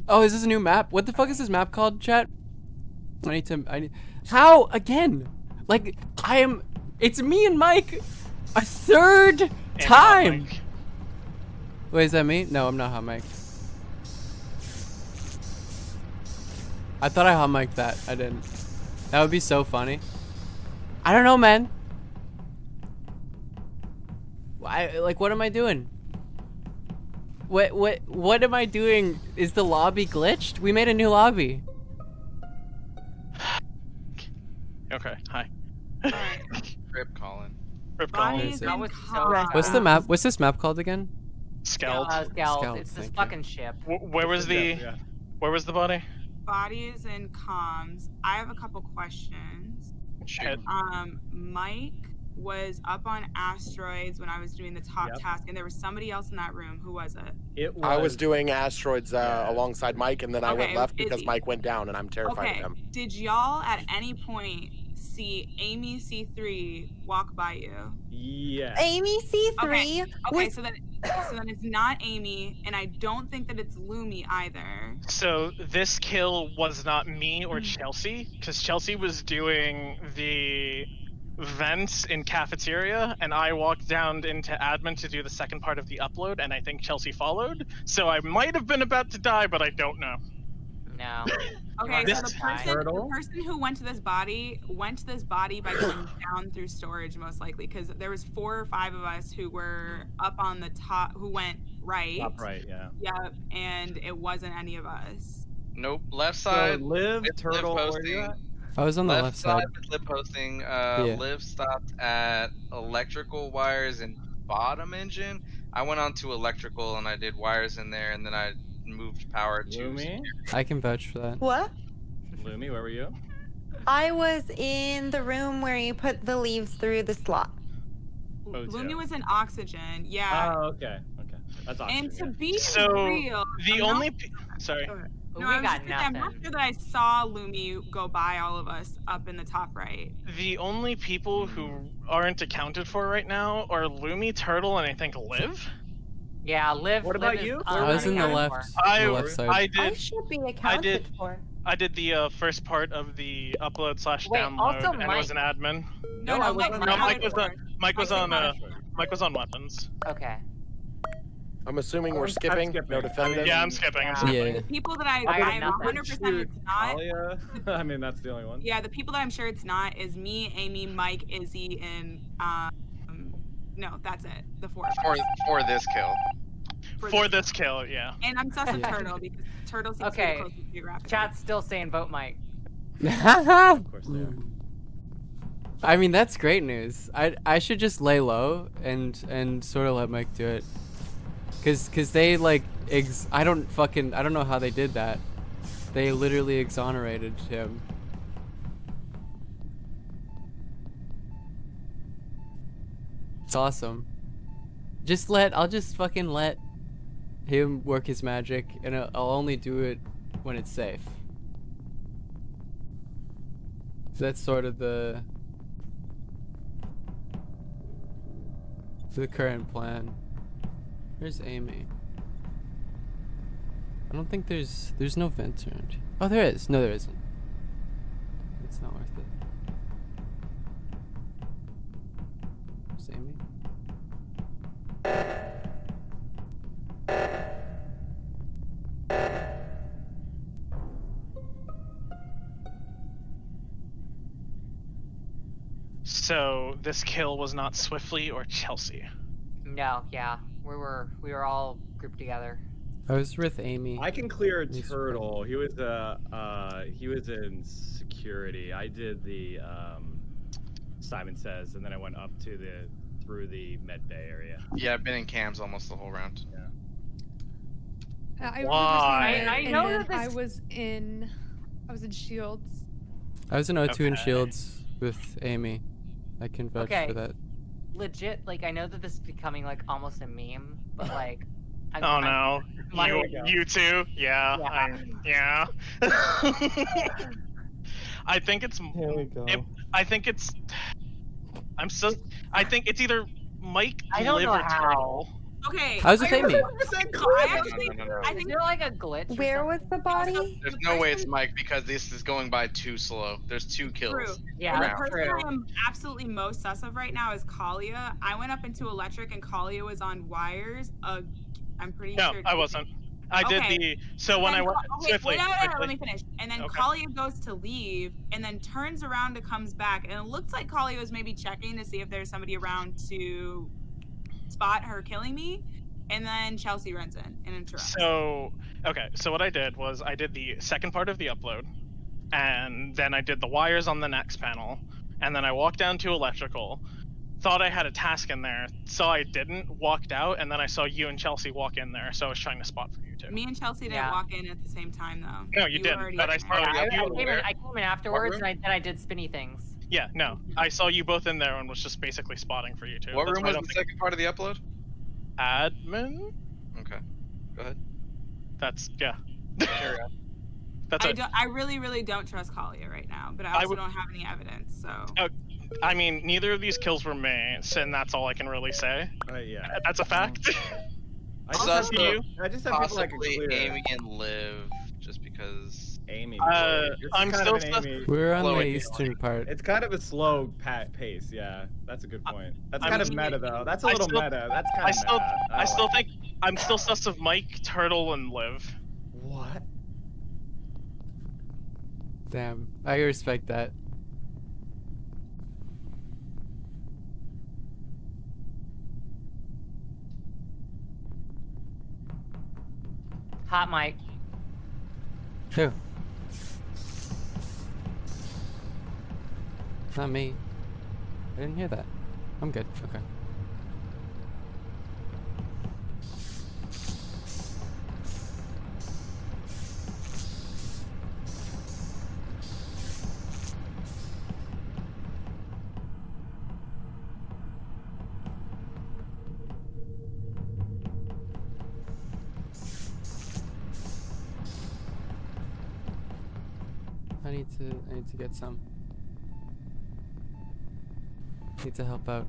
[SPEAKER 2] Oh, is this a new map? What the fuck is this map called, chat? I need. How again? Like it's me and Mike, a third time. Wait, is that me? No, I'm not hot Mike. I thought I hot Mike that. I didn't. That would be so funny. I don't know, man. What am I doing? What am I doing? Is the lobby glitched? We made a new lobby.
[SPEAKER 13] Okay, hi.
[SPEAKER 17] Rip Colin.
[SPEAKER 13] Rip Colin.
[SPEAKER 15] Bodies
[SPEAKER 25] That
[SPEAKER 15] and
[SPEAKER 25] was
[SPEAKER 15] comms.
[SPEAKER 2] What's the map? What's this map called again?
[SPEAKER 13] Skeld.
[SPEAKER 25] Skeld. It's this
[SPEAKER 2] thank you.
[SPEAKER 25] fucking ship.
[SPEAKER 13] Where was the where was the body?
[SPEAKER 15] Bodies and comms. I have a couple questions.
[SPEAKER 13] Shoot.
[SPEAKER 15] Mike was up on asteroids when I was doing the top
[SPEAKER 27] Yep.
[SPEAKER 15] task, and there was somebody else in that room. Who was it?
[SPEAKER 27] I was doing asteroids alongside Mike, and then I went
[SPEAKER 15] Okay,
[SPEAKER 27] left
[SPEAKER 15] is
[SPEAKER 27] because
[SPEAKER 15] he-
[SPEAKER 27] Mike went down, and I'm terrified of him.
[SPEAKER 15] Did y'all at any point see Amy C3 walk by you?
[SPEAKER 26] Yeah.
[SPEAKER 11] Amy C3
[SPEAKER 15] Okay,
[SPEAKER 11] was
[SPEAKER 15] so then it's not Amy, and I don't think that it's Lumi either.
[SPEAKER 13] So this kill was not me or Chelsea, because Chelsea was doing the vents in cafeteria, and I walked down into admin to do the second part of the upload, and I think Chelsea followed. So I might have been about to die, but I don't know.
[SPEAKER 25] No.
[SPEAKER 15] Okay,
[SPEAKER 13] This
[SPEAKER 15] so the person who went to this body by going down through storage, most likely, because there was 4 or 5 of us who were up on the top, who went right.
[SPEAKER 26] Top right, yeah.
[SPEAKER 15] Yep, and it wasn't any of us.
[SPEAKER 17] Nope. Left side.
[SPEAKER 26] Liv,
[SPEAKER 17] with
[SPEAKER 26] Turtle,
[SPEAKER 17] Liv
[SPEAKER 26] where you
[SPEAKER 17] posting.
[SPEAKER 26] at?
[SPEAKER 2] I was on the left side.
[SPEAKER 17] with Liv posting.
[SPEAKER 2] Yeah.
[SPEAKER 17] Liv stopped at electrical wires and bottom engine. I went on to electrical and I did wires in there, and then I moved power to.
[SPEAKER 26] Lumi?
[SPEAKER 2] I can vouch for that.
[SPEAKER 11] what?
[SPEAKER 26] Lumi, where were you?
[SPEAKER 11] I was in the room where you put the leaves through the slot.
[SPEAKER 15] Lumi was in oxygen, yeah.
[SPEAKER 26] Oh, okay. Okay. That's awesome.
[SPEAKER 15] And to be
[SPEAKER 13] So
[SPEAKER 15] real,
[SPEAKER 13] the
[SPEAKER 15] I'm
[SPEAKER 13] only
[SPEAKER 15] not-
[SPEAKER 13] sorry.
[SPEAKER 15] No, I was just gonna say, I'm not sure that I saw Lumi go by all of us up in the top right.
[SPEAKER 13] The only people who aren't accounted for right now are Lumi, Turtle, and I think Liv.
[SPEAKER 25] Yeah, Liv.
[SPEAKER 26] What about
[SPEAKER 25] Liv is
[SPEAKER 26] you?
[SPEAKER 2] I was in the left, the left side.
[SPEAKER 13] I did.
[SPEAKER 11] I should be accounted for.
[SPEAKER 13] I did the first part of the upload /
[SPEAKER 25] Wait,
[SPEAKER 13] download,
[SPEAKER 25] also
[SPEAKER 13] and was an
[SPEAKER 25] Mike-
[SPEAKER 13] admin.
[SPEAKER 15] No, Mike was
[SPEAKER 13] Mike was on Mike was on weapons.
[SPEAKER 25] Okay.
[SPEAKER 27] I'm assuming we're skipping. No definitive.
[SPEAKER 13] Yeah, I'm skipping. I'm skipping.
[SPEAKER 2] Yeah.
[SPEAKER 15] The people that I'm
[SPEAKER 25] I got
[SPEAKER 15] 100% it's not.
[SPEAKER 26] Talia? I mean, that's the only one.
[SPEAKER 15] Yeah, the people that I'm sure it's not is me, Amy, Mike, Izzy, and no, that's it. The 4 of us.
[SPEAKER 17] For this kill.
[SPEAKER 13] For this kill, yeah.
[SPEAKER 15] And I'm sus of
[SPEAKER 2] Yeah.
[SPEAKER 15] Turtle because Turtle seems to be
[SPEAKER 25] Okay.
[SPEAKER 15] the closest geographically.
[SPEAKER 25] Chat's still saying vote Mike.
[SPEAKER 26] Of course they are.
[SPEAKER 2] I mean, that's great news. I should just lay low and sort of let Mike do it. Cause they like I don't know how they did that. They literally exonerated him. It's awesome. I'll just fucking let him work his magic, and I'll only do it when it's safe. That's sort of the current plan. Where's Amy? I don't think there's no vents around here. Oh, there is. No, there isn't. It's not worth it. Where's Amy?
[SPEAKER 13] So this kill was not Swiftly or Chelsea.
[SPEAKER 25] No, yeah, we were all grouped together.
[SPEAKER 2] I was with Amy.
[SPEAKER 26] I can clear a Turtle. He was in security. I did the Simon Says, and then I went up to through the med bay area.
[SPEAKER 17] Yeah, I've been in cams almost the whole round.
[SPEAKER 26] Yeah.
[SPEAKER 25] I know that
[SPEAKER 7] I was in Shields.
[SPEAKER 2] I was in O2 and Shields with Amy. I can vouch
[SPEAKER 25] Okay.
[SPEAKER 2] for that.
[SPEAKER 25] Legit, like I know that this is becoming like almost a meme, but like.
[SPEAKER 13] Oh no,
[SPEAKER 25] Mike-
[SPEAKER 13] you too? Yeah,
[SPEAKER 25] Yeah.
[SPEAKER 13] I think it's.
[SPEAKER 2] Here we go.
[SPEAKER 13] I think it's. I think it's either Mike,
[SPEAKER 25] I don't
[SPEAKER 13] Liv,
[SPEAKER 25] know
[SPEAKER 13] or
[SPEAKER 25] how.
[SPEAKER 13] Turtle.
[SPEAKER 15] Okay.
[SPEAKER 2] I was with Amy.
[SPEAKER 15] I think
[SPEAKER 25] Is there like a glitch?
[SPEAKER 11] Where was the body?
[SPEAKER 17] There's no way it's Mike because this is going by too slow. There's 2 kills.
[SPEAKER 15] True.
[SPEAKER 25] Yeah,
[SPEAKER 15] And the
[SPEAKER 25] that's
[SPEAKER 15] person
[SPEAKER 25] true.
[SPEAKER 15] I am absolutely most sus of right now is Kalia. I went up into electric and Kalia was on wires. I'm pretty
[SPEAKER 13] No,
[SPEAKER 15] sure.
[SPEAKER 13] I wasn't. I did
[SPEAKER 15] Okay.
[SPEAKER 13] the. So when I went
[SPEAKER 15] Okay,
[SPEAKER 13] Swiftly.
[SPEAKER 15] wait, no,
[SPEAKER 13] quickly.
[SPEAKER 15] let me finish. And then
[SPEAKER 13] Okay.
[SPEAKER 15] Kalia goes to leave and then turns around and comes back. And it looks like Kalia was maybe checking to see if there's somebody around to spot her killing me. And then Chelsea runs in and interrupts.
[SPEAKER 13] So okay, so what I did was I did the second part of the upload, and then I did the wires on the next panel, and then I walked down to electrical, thought I had a task in there, saw I didn't, walked out, and then I saw you and Chelsea walk in there, so I was trying to spot for you too.
[SPEAKER 15] Me and Chelsea didn't walk in at the same time though.
[SPEAKER 13] No, you
[SPEAKER 15] were
[SPEAKER 13] didn't,
[SPEAKER 15] already
[SPEAKER 13] but I
[SPEAKER 15] in
[SPEAKER 13] saw
[SPEAKER 15] there.
[SPEAKER 25] I
[SPEAKER 13] you.
[SPEAKER 25] came in afterwards,
[SPEAKER 13] room?
[SPEAKER 25] and I did spinny things.
[SPEAKER 13] Yeah, no, I saw you both in there and was just basically spotting for you two.
[SPEAKER 17] What
[SPEAKER 13] That's
[SPEAKER 17] room
[SPEAKER 13] why I
[SPEAKER 17] was
[SPEAKER 13] don't
[SPEAKER 17] the
[SPEAKER 13] think-
[SPEAKER 17] second part of the upload?
[SPEAKER 13] Admin?
[SPEAKER 17] Okay, go ahead.
[SPEAKER 13] That's, yeah.
[SPEAKER 17] Carry on.
[SPEAKER 13] That's it.
[SPEAKER 15] I really, really don't trust Kalia right now, but I also don't have any evidence, so.
[SPEAKER 13] I mean, neither of these kills were made, and that's all I can really say.
[SPEAKER 26] Yeah.
[SPEAKER 13] That's a fact.
[SPEAKER 26] I just
[SPEAKER 13] Also,
[SPEAKER 26] have people, I just have people I can
[SPEAKER 17] Possibly
[SPEAKER 26] clear.
[SPEAKER 17] Amy and Liv, just because.
[SPEAKER 26] Amy.
[SPEAKER 13] I'm still
[SPEAKER 2] We're on the
[SPEAKER 26] slow
[SPEAKER 2] eastern part.
[SPEAKER 26] It's kind of a slow pace. Yeah, that's a good point. That's
[SPEAKER 13] I'm
[SPEAKER 26] kind of
[SPEAKER 13] just-
[SPEAKER 26] meta though. That's a little meta. That's kind of meta.
[SPEAKER 13] I still think I'm still sus of Mike, Turtle, and Liv.
[SPEAKER 26] What?
[SPEAKER 2] Damn, I respect that.
[SPEAKER 25] Hot Mike.
[SPEAKER 2] Who? Not me. I didn't hear that. I'm good. Okay. I need to get some. Need to help out.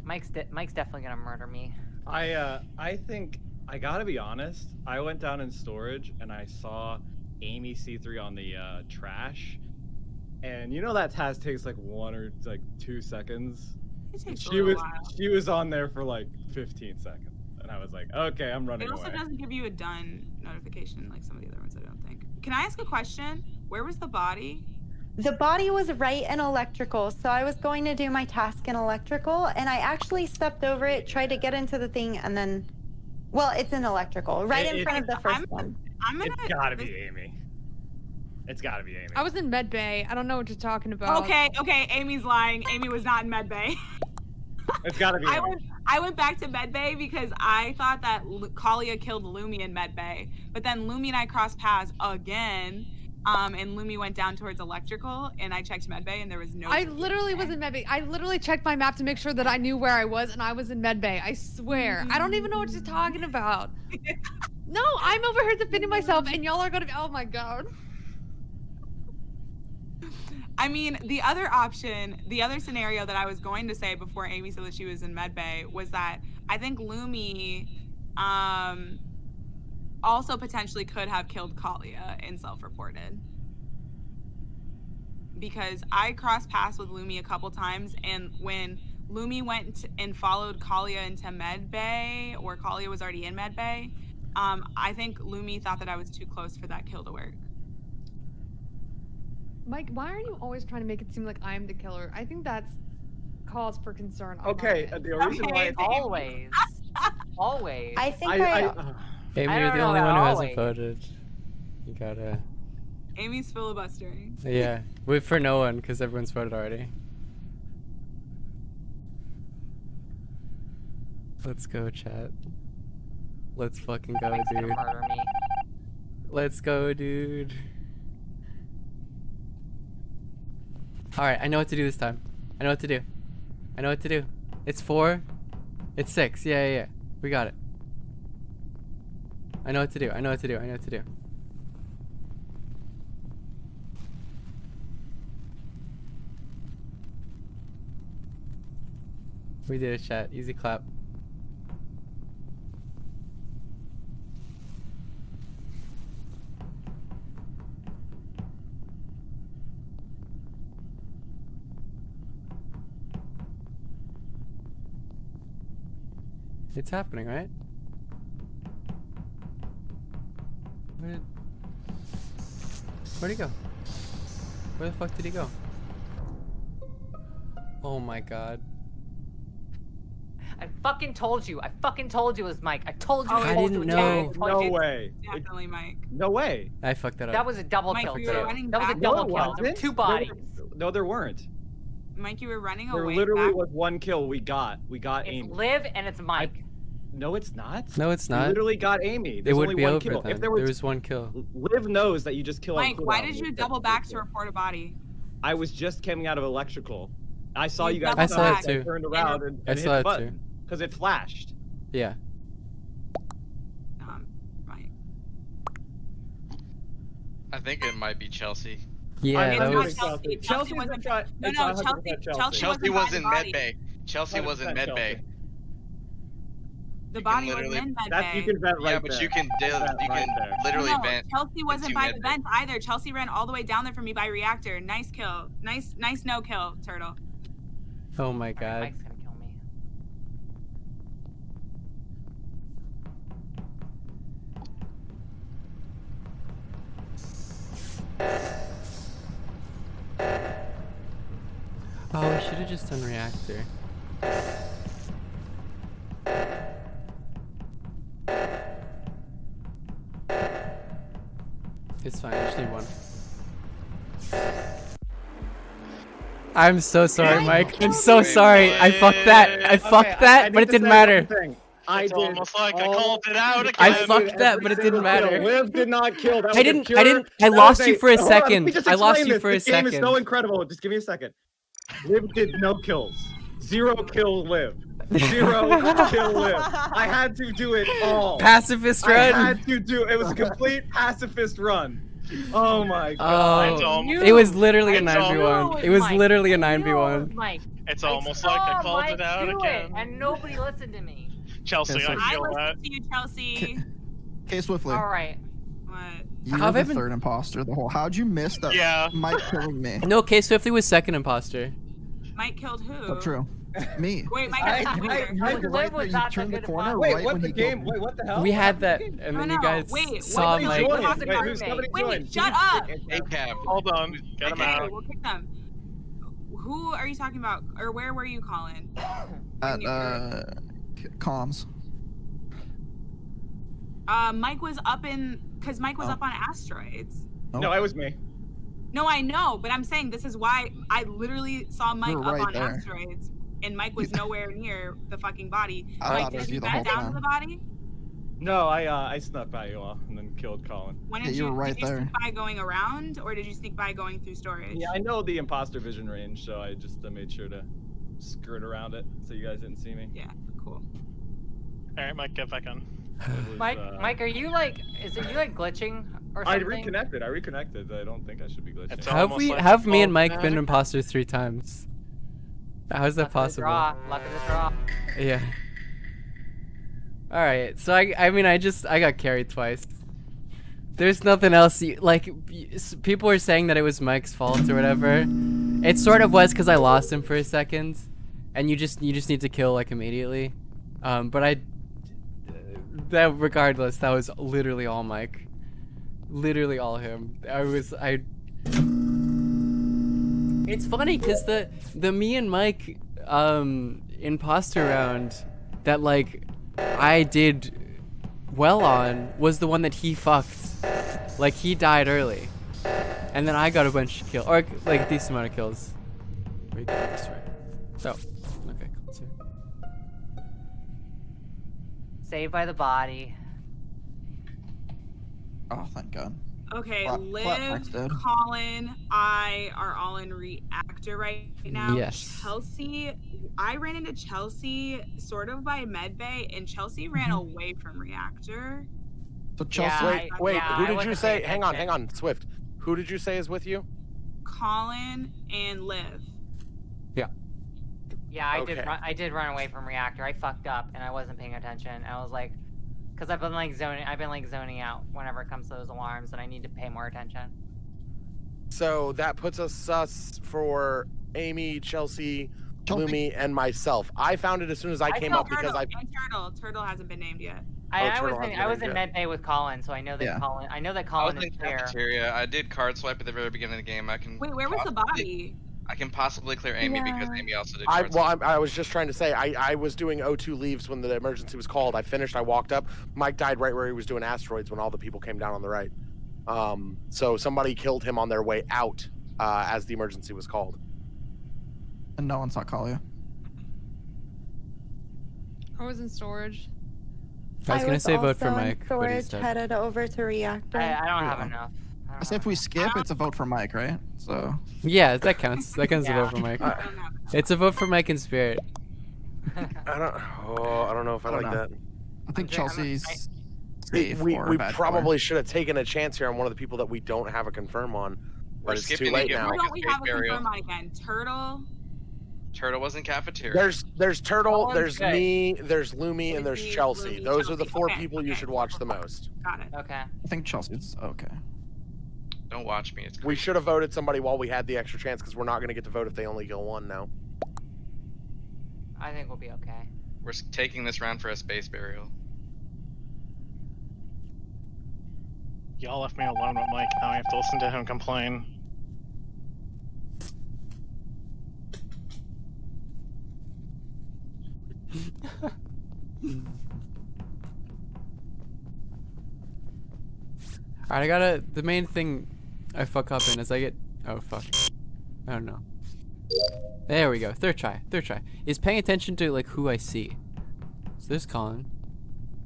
[SPEAKER 25] Mike's definitely gonna murder me.
[SPEAKER 26] I think I gotta be honest. I went down in storage and I saw Amy C3 on the trash, and you know that task takes like 1 or like 2 seconds.
[SPEAKER 15] It takes a
[SPEAKER 26] She
[SPEAKER 15] little
[SPEAKER 26] was
[SPEAKER 15] while.
[SPEAKER 26] she was on there for like 15 seconds, and I was like, okay, I'm running
[SPEAKER 15] It also
[SPEAKER 26] away.
[SPEAKER 15] doesn't give you a done notification like some of the other ones, I don't think. Can I ask a question? Where was the body?
[SPEAKER 11] The body was right in electrical, so I was going to do my task in electrical, and I actually stepped over it, tried to get into the thing, and then, well, it's in electrical, right in front of the first one.
[SPEAKER 26] It's gotta be Amy. It's gotta be Amy.
[SPEAKER 7] I was in med bay. I don't know what you're talking about.
[SPEAKER 15] Okay, Amy's lying. Amy was not in medbay.
[SPEAKER 26] It's gotta be Amy.
[SPEAKER 15] I went back to medbay because I thought that Kalia killed Lumi in medbay, but then Lumi and I crossed paths again, and Lumi went down towards electrical, and I checked medbay, and there was no.
[SPEAKER 7] I literally was in med bay. I literally checked my map to make sure that I knew where I was, and I was in med bay. I swear. I don't even know what you're talking about. No, I'm over here defending myself, and y'all are gonna be. Oh my god.
[SPEAKER 15] I mean, the other option, the other scenario that I was going to say before Amy said that she was in medbay was that I think Lumi also potentially could have killed Kalia and self-reported. Because I crossed paths with Lumi a couple times, and when Lumi went and followed Kalia into medbay, or Kalia was already in medbay, I think Lumi thought that I was too close for that kill to work.
[SPEAKER 7] Mike, why are you always trying to make it seem like I'm the killer? I think that's cause for concern. On
[SPEAKER 26] Okay,
[SPEAKER 7] my end.
[SPEAKER 26] the reason why
[SPEAKER 25] always.
[SPEAKER 11] I think
[SPEAKER 2] Amy,
[SPEAKER 25] I
[SPEAKER 2] you're
[SPEAKER 25] don't
[SPEAKER 2] the
[SPEAKER 25] know
[SPEAKER 2] only
[SPEAKER 25] about
[SPEAKER 2] one who hasn't
[SPEAKER 25] always.
[SPEAKER 2] voted. You gotta.
[SPEAKER 15] Amy's filibustering.
[SPEAKER 2] Yeah, wait for no one because everyone's voted already. Let's go, chat. Let's fucking go,
[SPEAKER 25] Mike's gonna
[SPEAKER 2] dude.
[SPEAKER 25] murder me.
[SPEAKER 2] Let's go, dude. Alright, I know what to do this time. I know what to do. I know what to do. It's 4. It's 6. Yeah. We got it. I know what to do. I know what to do. I know what to do. We did it, chat. Easy clap. It's happening, right? Where'd he go? Where the fuck did he go? Oh my god.
[SPEAKER 25] fucking told you. I fucking told you it was Mike. I told you.
[SPEAKER 2] I didn't know.
[SPEAKER 26] No way.
[SPEAKER 15] Definitely Mike.
[SPEAKER 26] No way.
[SPEAKER 2] I fucked that up.
[SPEAKER 25] That was a double
[SPEAKER 15] Mike,
[SPEAKER 25] kill
[SPEAKER 15] you were
[SPEAKER 25] too.
[SPEAKER 15] running
[SPEAKER 25] That was a
[SPEAKER 15] back.
[SPEAKER 25] double
[SPEAKER 26] No, it
[SPEAKER 25] kill. There were
[SPEAKER 26] wasn't.
[SPEAKER 25] 2 bodies.
[SPEAKER 26] No, there weren't.
[SPEAKER 15] Mike, you were running
[SPEAKER 26] There
[SPEAKER 15] away.
[SPEAKER 26] literally
[SPEAKER 15] back.
[SPEAKER 26] was 1 kill we got. We got
[SPEAKER 25] It's
[SPEAKER 26] Amy.
[SPEAKER 25] Liv and it's Mike.
[SPEAKER 26] No, it's not.
[SPEAKER 2] No, it's
[SPEAKER 26] We
[SPEAKER 2] not.
[SPEAKER 26] literally got Amy.
[SPEAKER 2] It
[SPEAKER 26] There's
[SPEAKER 2] would
[SPEAKER 26] only
[SPEAKER 2] be
[SPEAKER 26] 1
[SPEAKER 2] over
[SPEAKER 26] kill.
[SPEAKER 2] then.
[SPEAKER 26] If
[SPEAKER 2] There was 1 kill.
[SPEAKER 26] Liv knows that you just kill on
[SPEAKER 15] Mike, why
[SPEAKER 26] cooldown.
[SPEAKER 15] did you double back to report a body?
[SPEAKER 26] I was just coming out of electrical. I saw you guys.
[SPEAKER 2] I saw it
[SPEAKER 26] back,
[SPEAKER 2] too.
[SPEAKER 26] I turned around and
[SPEAKER 2] I
[SPEAKER 26] hit
[SPEAKER 2] saw
[SPEAKER 26] the
[SPEAKER 2] it
[SPEAKER 26] button
[SPEAKER 2] too.
[SPEAKER 26] because it flashed.
[SPEAKER 2] Yeah.
[SPEAKER 17] I think it might be Chelsea.
[SPEAKER 2] Yeah,
[SPEAKER 15] It's
[SPEAKER 2] that
[SPEAKER 15] not
[SPEAKER 2] was.
[SPEAKER 15] Chelsea. Chelsea wasn't. No,
[SPEAKER 26] it's
[SPEAKER 15] no,
[SPEAKER 26] 100%
[SPEAKER 15] Chelsea
[SPEAKER 17] Chelsea
[SPEAKER 15] wasn't
[SPEAKER 17] was
[SPEAKER 15] by
[SPEAKER 17] in
[SPEAKER 15] the body.
[SPEAKER 17] medbay. Chelsea was in
[SPEAKER 26] 100%
[SPEAKER 17] medbay.
[SPEAKER 15] The body was
[SPEAKER 17] literally-
[SPEAKER 15] in that
[SPEAKER 26] That's you
[SPEAKER 15] bay.
[SPEAKER 26] can vent right
[SPEAKER 17] Yeah, but
[SPEAKER 26] there.
[SPEAKER 17] you can
[SPEAKER 26] right there.
[SPEAKER 17] literally
[SPEAKER 15] No,
[SPEAKER 17] vent.
[SPEAKER 15] Chelsea wasn't
[SPEAKER 17] into
[SPEAKER 15] by the
[SPEAKER 17] medbay.
[SPEAKER 15] vent either. Chelsea ran all the way down there for me by reactor. Nice kill. Nice no kill, Turtle.
[SPEAKER 2] Oh my god.
[SPEAKER 25] Mike's gonna kill me.
[SPEAKER 2] Oh, we should have just done reactor. It's fine. I just need 1. I'm so sorry, Mike. I'm so sorry. I fucked that. I fucked that, but it didn't matter.
[SPEAKER 26] I
[SPEAKER 13] It's
[SPEAKER 26] did
[SPEAKER 13] almost like I called it out again.
[SPEAKER 2] I fucked that, but it didn't matter.
[SPEAKER 26] Liv did not kill. That was
[SPEAKER 2] I
[SPEAKER 26] a
[SPEAKER 2] didn't.
[SPEAKER 26] pure-
[SPEAKER 2] I didn't. I
[SPEAKER 26] that was
[SPEAKER 2] lost you for a
[SPEAKER 26] hold on, let me
[SPEAKER 2] second.
[SPEAKER 26] just
[SPEAKER 2] I lost
[SPEAKER 26] explain
[SPEAKER 2] you
[SPEAKER 26] this.
[SPEAKER 2] for a
[SPEAKER 26] This game is
[SPEAKER 2] second.
[SPEAKER 26] so incredible. Just give me a second. Liv did no kills. 0 kill Liv. 0 kill Liv. I had to do it all.
[SPEAKER 2] Pacifist
[SPEAKER 26] I
[SPEAKER 2] run.
[SPEAKER 26] had to do. It was a complete pacifist run. Oh my god.
[SPEAKER 2] Oh, it was literally a 9v1. It was literally a
[SPEAKER 25] Mike.
[SPEAKER 2] 9v1.
[SPEAKER 13] It's almost like I called it out
[SPEAKER 25] do
[SPEAKER 13] again.
[SPEAKER 25] It, and nobody listened to me.
[SPEAKER 13] Chelsea,
[SPEAKER 2] Yes,
[SPEAKER 13] I
[SPEAKER 2] I-
[SPEAKER 13] feel that.
[SPEAKER 15] listened to you, Chelsea.
[SPEAKER 4] Okay, Swiftly.
[SPEAKER 25] All right.
[SPEAKER 15] What?
[SPEAKER 4] You're
[SPEAKER 2] Have
[SPEAKER 4] the
[SPEAKER 2] I been-
[SPEAKER 4] third imposter. The whole. How'd you miss that?
[SPEAKER 13] Yeah.
[SPEAKER 4] Mike killing me.
[SPEAKER 2] No, K Swiftly was second imposter.
[SPEAKER 15] Mike killed who?
[SPEAKER 4] Oh, true. Me.
[SPEAKER 15] Wait, Mike
[SPEAKER 26] I-
[SPEAKER 15] killed
[SPEAKER 26] I-
[SPEAKER 15] who?
[SPEAKER 26] I-
[SPEAKER 4] You're
[SPEAKER 25] Liv
[SPEAKER 4] right
[SPEAKER 25] was
[SPEAKER 4] there. You
[SPEAKER 25] not that
[SPEAKER 4] turned the
[SPEAKER 25] good
[SPEAKER 4] corner
[SPEAKER 25] at
[SPEAKER 26] Wait,
[SPEAKER 4] right
[SPEAKER 26] what
[SPEAKER 4] when
[SPEAKER 26] the
[SPEAKER 4] he
[SPEAKER 26] game?
[SPEAKER 4] killed me.
[SPEAKER 26] Wait, what the hell?
[SPEAKER 2] We
[SPEAKER 26] What
[SPEAKER 2] had that,
[SPEAKER 26] happened?
[SPEAKER 2] and then
[SPEAKER 15] No,
[SPEAKER 2] you
[SPEAKER 15] no,
[SPEAKER 2] guys
[SPEAKER 15] wait,
[SPEAKER 2] saw
[SPEAKER 15] wait,
[SPEAKER 2] Mike.
[SPEAKER 15] wait,
[SPEAKER 26] Join.
[SPEAKER 15] Wait,
[SPEAKER 26] Wait, who's somebody
[SPEAKER 15] Wait,
[SPEAKER 26] join?
[SPEAKER 15] shut up.
[SPEAKER 17] ACAB.
[SPEAKER 13] Hold on. Get him
[SPEAKER 15] Okay,
[SPEAKER 13] out.
[SPEAKER 15] we'll kick them. Who are you talking about? Or where were you calling?
[SPEAKER 4] At comms.
[SPEAKER 15] Mike was up in, because Mike was
[SPEAKER 4] Oh.
[SPEAKER 15] up on asteroids.
[SPEAKER 26] No, it was me.
[SPEAKER 15] No, I know, but I'm saying this is why I literally saw Mike
[SPEAKER 4] You're
[SPEAKER 15] up
[SPEAKER 4] right
[SPEAKER 15] on
[SPEAKER 4] there.
[SPEAKER 15] asteroids, and Mike was nowhere near the fucking body.
[SPEAKER 4] I
[SPEAKER 15] Mike,
[SPEAKER 4] thought it was
[SPEAKER 15] did you
[SPEAKER 4] you the
[SPEAKER 15] back
[SPEAKER 4] whole
[SPEAKER 15] down to
[SPEAKER 4] time.
[SPEAKER 15] the body?
[SPEAKER 26] No, I snuck by you all and then killed Colin.
[SPEAKER 15] When
[SPEAKER 4] Yeah,
[SPEAKER 15] did
[SPEAKER 4] you were right
[SPEAKER 15] did you
[SPEAKER 4] there.
[SPEAKER 15] sneak by going around, or did you sneak by going through storage?
[SPEAKER 26] Yeah, I know the imposter vision range, so I just made sure to skirt around it so you guys didn't see me.
[SPEAKER 15] Yeah, cool.
[SPEAKER 13] All right, Mike, get back on.
[SPEAKER 26] It was,
[SPEAKER 25] Mike, are you like? Is it you like glitching or
[SPEAKER 26] I
[SPEAKER 25] something?
[SPEAKER 26] reconnected. I reconnected. I don't think I should be glitching.
[SPEAKER 13] It's
[SPEAKER 2] Have
[SPEAKER 13] almost like
[SPEAKER 2] have
[SPEAKER 13] I
[SPEAKER 2] me and
[SPEAKER 13] called
[SPEAKER 2] Mike
[SPEAKER 13] it
[SPEAKER 2] been
[SPEAKER 13] out.
[SPEAKER 2] imposters 3 times? How is that possible?
[SPEAKER 25] Luck of the draw.
[SPEAKER 2] Yeah. All right. So I mean I got carried twice. There's nothing else. People were saying that it was Mike's fault or whatever. It sort of was because I lost him for a second, and you just need to kill like immediately. But that regardless, that was literally all Mike. Literally all him. It's funny because the me and Mike imposter round that like I did well on was the one that he fucked. Like he died early, and then I got a bunch of kills, or like a decent amount of kills. Where you go this way. So, okay, cool. So,
[SPEAKER 25] Saved by the body.
[SPEAKER 4] Oh, thank God.
[SPEAKER 15] Okay,
[SPEAKER 4] Clap
[SPEAKER 15] Liv,
[SPEAKER 4] Frank's dead.
[SPEAKER 15] Colin, I are all in reactor right now.
[SPEAKER 2] Yes.
[SPEAKER 15] Chelsea, I ran into Chelsea sort of by medbay, and Chelsea ran
[SPEAKER 4] Mm-hmm.
[SPEAKER 15] away from reactor.
[SPEAKER 4] So Chelsea.
[SPEAKER 27] Wait,
[SPEAKER 15] yeah,
[SPEAKER 27] who
[SPEAKER 15] I
[SPEAKER 27] did you
[SPEAKER 15] wasn't
[SPEAKER 27] say?
[SPEAKER 15] paying
[SPEAKER 27] Hang on,
[SPEAKER 15] attention.
[SPEAKER 27] Swift. Who did you say is with you?
[SPEAKER 15] Colin and Liv.
[SPEAKER 25] Yeah, I
[SPEAKER 27] Okay.
[SPEAKER 25] did run away from reactor. I fucked up and I wasn't paying attention. I was like, because I've been like zoning out whenever it comes to those alarms, and I need to pay more attention.
[SPEAKER 27] So that puts us sus for Amy, Chelsea, Lumi, and myself. I found it as soon as I came
[SPEAKER 15] know
[SPEAKER 27] up because
[SPEAKER 15] Turtle,
[SPEAKER 27] I.
[SPEAKER 15] and Turtle hasn't been named yet.
[SPEAKER 25] I was
[SPEAKER 27] Turtle
[SPEAKER 25] in,
[SPEAKER 27] hasn't
[SPEAKER 25] I was
[SPEAKER 27] been
[SPEAKER 25] in
[SPEAKER 27] named
[SPEAKER 25] medbay with Colin, so I know that
[SPEAKER 27] Yeah.
[SPEAKER 25] Colin. I know that
[SPEAKER 17] I
[SPEAKER 25] Colin
[SPEAKER 17] was in
[SPEAKER 25] is there.
[SPEAKER 17] cafeteria. I did card swipe at the very beginning of the game. I can.
[SPEAKER 15] Wait, where was the
[SPEAKER 17] talk-
[SPEAKER 15] body?
[SPEAKER 17] I can possibly clear Amy because
[SPEAKER 11] Yeah.
[SPEAKER 17] Amy also did
[SPEAKER 27] I
[SPEAKER 17] cards.
[SPEAKER 27] well, I was just trying to say I was doing O2 leaves when the emergency was called. I finished. I walked up. Mike died right where he was doing asteroids when all the people came down on the right. So somebody killed him on their way out as the emergency was called.
[SPEAKER 4] And no one saw Kalia.
[SPEAKER 7] I was in storage.
[SPEAKER 2] I was gonna say vote for
[SPEAKER 11] also in
[SPEAKER 2] Mike, but he's
[SPEAKER 11] storage,
[SPEAKER 2] dead.
[SPEAKER 11] headed over to reactor.
[SPEAKER 25] I don't have enough.
[SPEAKER 4] I say if we skip, it's a vote for Mike, right? So.
[SPEAKER 2] Yeah, that counts. That counts as a vote for Mike.
[SPEAKER 27] I
[SPEAKER 2] It's a vote for Mike in spirit.
[SPEAKER 27] don't know if I like that.
[SPEAKER 4] I think Chelsea's
[SPEAKER 27] We
[SPEAKER 4] safe or
[SPEAKER 27] we
[SPEAKER 4] bad
[SPEAKER 27] probably should have taken a chance here on one of the people that we don't have a confirm on. But it's too
[SPEAKER 17] skipping
[SPEAKER 27] late
[SPEAKER 17] the
[SPEAKER 27] now.
[SPEAKER 15] Who don't we have a
[SPEAKER 17] burial.
[SPEAKER 15] confirm on again? Turtle.
[SPEAKER 17] Turtle was in cafeteria.
[SPEAKER 27] There's Turtle,
[SPEAKER 15] one's
[SPEAKER 27] there's
[SPEAKER 15] good.
[SPEAKER 27] me, there's Lumi, and there's
[SPEAKER 15] me,
[SPEAKER 27] Chelsea.
[SPEAKER 15] Lumi,
[SPEAKER 27] Those are the
[SPEAKER 15] Chelsea.
[SPEAKER 27] 4
[SPEAKER 15] Okay,
[SPEAKER 27] people you should watch the most.
[SPEAKER 15] Got it.
[SPEAKER 25] Okay.
[SPEAKER 4] I think Chelsea's okay.
[SPEAKER 17] Don't watch me. It's
[SPEAKER 27] We should have voted somebody while we had the extra chance because we're not going to get to vote if they only kill 1 now.
[SPEAKER 25] I think we'll be okay.
[SPEAKER 17] We're taking this round for a space burial.
[SPEAKER 13] Y'all left me alone with Mike. Now I have to listen to him complain.
[SPEAKER 2] Alright, the main thing I fuck up in is I get, oh fuck. I don't know. There we go, third try. Is paying attention to like who I see. So there's Colin.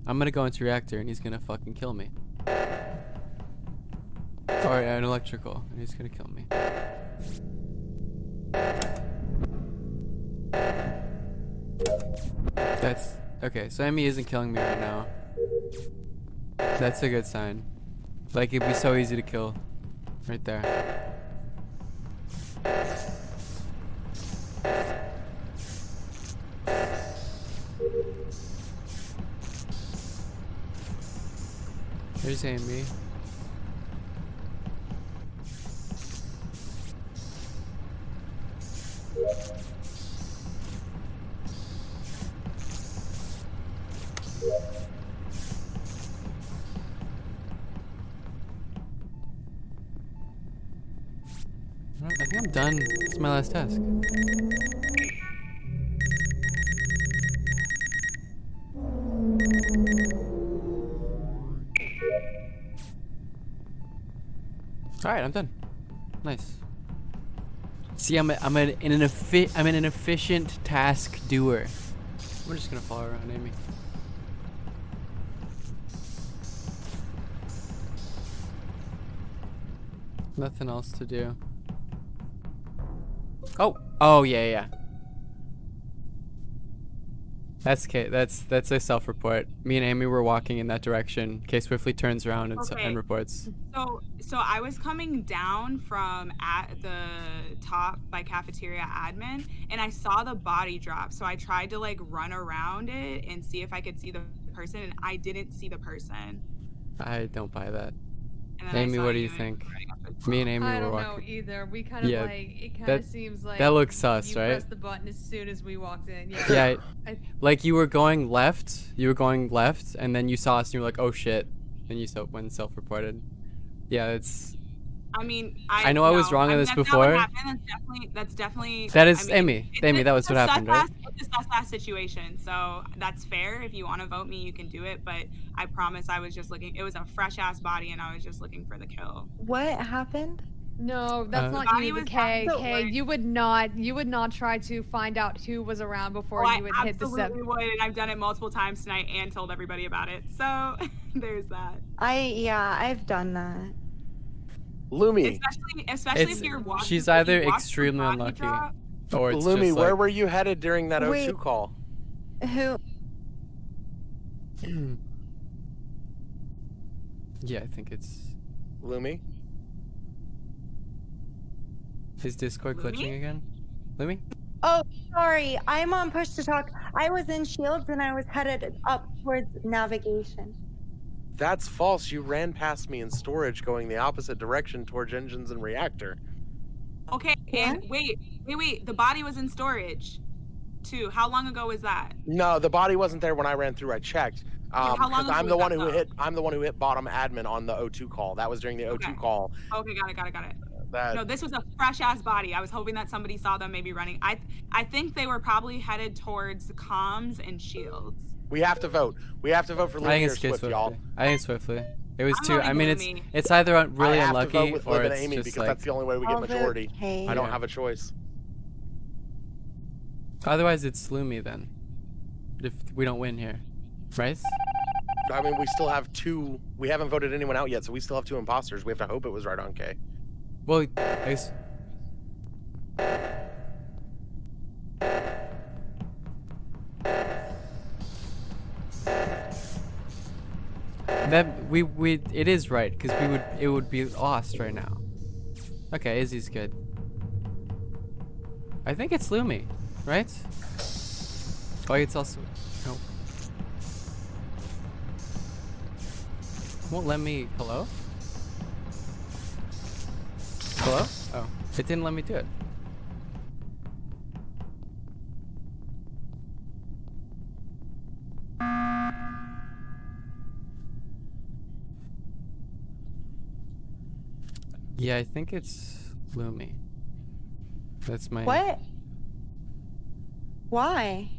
[SPEAKER 2] I'm gonna go into reactor and he's gonna fucking kill me. Or an electrical, and he's gonna kill me. That's, okay, so Emmy isn't killing me right now. That's a good sign. Like, it'd be so easy to kill. Right there. There's Amy. Well, I think I'm done. It's my last task. Alright, I'm done. Nice. See, I'm an efficient task doer. We're just gonna follow around Amy. Nothing else to do. Oh yeah. That's okay. That's a self-report. Me and Amy were walking in that direction. Kay swiftly turns around and reports.
[SPEAKER 15] So I was coming down from at the top by cafeteria admin, and I saw the body drop. So I tried to like run around it and see if I could see the person, and I didn't see the person.
[SPEAKER 2] I don't buy that.
[SPEAKER 15] And then I
[SPEAKER 2] Amy,
[SPEAKER 15] saw
[SPEAKER 2] what do
[SPEAKER 15] you
[SPEAKER 2] you
[SPEAKER 15] and
[SPEAKER 2] think? Me and Amy
[SPEAKER 7] I
[SPEAKER 2] were
[SPEAKER 7] don't
[SPEAKER 2] walking.
[SPEAKER 7] know either. We kind of like, it kind of seems like
[SPEAKER 2] that looks sus,
[SPEAKER 7] you
[SPEAKER 2] right?
[SPEAKER 7] pressed the button as soon as we walked in. Yeah.
[SPEAKER 2] Yeah,
[SPEAKER 7] I,
[SPEAKER 2] you were going left, and then you saw us, and you were like, "Oh shit," and you went and self-reported. Yeah, it's.
[SPEAKER 15] I mean,
[SPEAKER 2] I know I was wrong on this
[SPEAKER 15] that's not
[SPEAKER 2] before.
[SPEAKER 15] what happened. That's definitely.
[SPEAKER 2] That is
[SPEAKER 15] I mean,
[SPEAKER 2] Amy. Amy, that was what happened, right?
[SPEAKER 15] It's a sus-ass situation, so that's fair. If you want to vote me, you can do it. But I promise, I was just looking. It was a fresh ass body, and I was just looking for the kill.
[SPEAKER 11] What happened?
[SPEAKER 7] No, that's not
[SPEAKER 15] Body
[SPEAKER 7] you.
[SPEAKER 15] was
[SPEAKER 7] Kay,
[SPEAKER 15] down
[SPEAKER 7] Kay, you would not try to find out who was around before you would hit the
[SPEAKER 15] absolutely would, and I've done it multiple times tonight and told everybody about it. So there's that.
[SPEAKER 11] I've done that.
[SPEAKER 27] Lumi.
[SPEAKER 15] Especially if you're watching.
[SPEAKER 2] She's either extremely unlucky, or it's
[SPEAKER 27] Lumi,
[SPEAKER 2] just
[SPEAKER 27] where
[SPEAKER 2] like,
[SPEAKER 27] were you headed during that
[SPEAKER 11] Wait.
[SPEAKER 27] O2 call?
[SPEAKER 11] Who?
[SPEAKER 2] Yeah, I think it's
[SPEAKER 27] Lumi.
[SPEAKER 2] Is Discord glitching again? Lumi?
[SPEAKER 11] Oh, sorry. I'm on push to talk. I was in Shields and I was headed up towards navigation.
[SPEAKER 27] That's false. You ran past me in storage going the opposite direction towards engines and reactor.
[SPEAKER 15] Okay, and wait. The body was in storage, too. How long ago was that?
[SPEAKER 27] No, the body wasn't there when I ran through. I checked.
[SPEAKER 15] How long
[SPEAKER 27] Because
[SPEAKER 15] ago
[SPEAKER 27] I'm
[SPEAKER 15] was
[SPEAKER 27] the
[SPEAKER 15] that,
[SPEAKER 27] one who hit bottom admin on the O2 call. That was during the O2 call.
[SPEAKER 15] Okay, got it. No, this was a fresh ass body. I was hoping that somebody saw them maybe running. I think they were probably headed towards comms and shields.
[SPEAKER 27] We have to vote. We have to vote for
[SPEAKER 2] I think
[SPEAKER 27] Lumi or
[SPEAKER 2] it's
[SPEAKER 27] Swift, y'all.
[SPEAKER 2] I think Swiftly. It was
[SPEAKER 15] I'm
[SPEAKER 2] two. I
[SPEAKER 15] voting
[SPEAKER 2] mean,
[SPEAKER 15] Lumi.
[SPEAKER 2] it's either really
[SPEAKER 27] I have to
[SPEAKER 2] unlucky
[SPEAKER 27] vote with
[SPEAKER 2] or
[SPEAKER 27] Liv and
[SPEAKER 2] it's
[SPEAKER 27] Amy
[SPEAKER 2] just
[SPEAKER 27] because
[SPEAKER 2] like.
[SPEAKER 27] that's the only way we get
[SPEAKER 11] I'll vote
[SPEAKER 27] majority.
[SPEAKER 11] Kate.
[SPEAKER 27] I don't
[SPEAKER 2] Yeah.
[SPEAKER 27] have a choice.
[SPEAKER 2] Otherwise, it's Lumi then. If we don't win here, right?
[SPEAKER 27] I mean, we still have 2. We haven't voted anyone out yet, so we still have 2 imposters. We have to hope it was right on K.
[SPEAKER 2] Well, I guess. That it is right because it would be lost right now. Okay, Izzy's good. I think it's Lumi, right? Oh, it's also no. Won't let me. Hello? Hello? Oh, it didn't let me do it. Yeah, I think it's Lumi. That's my.
[SPEAKER 11] What? Why?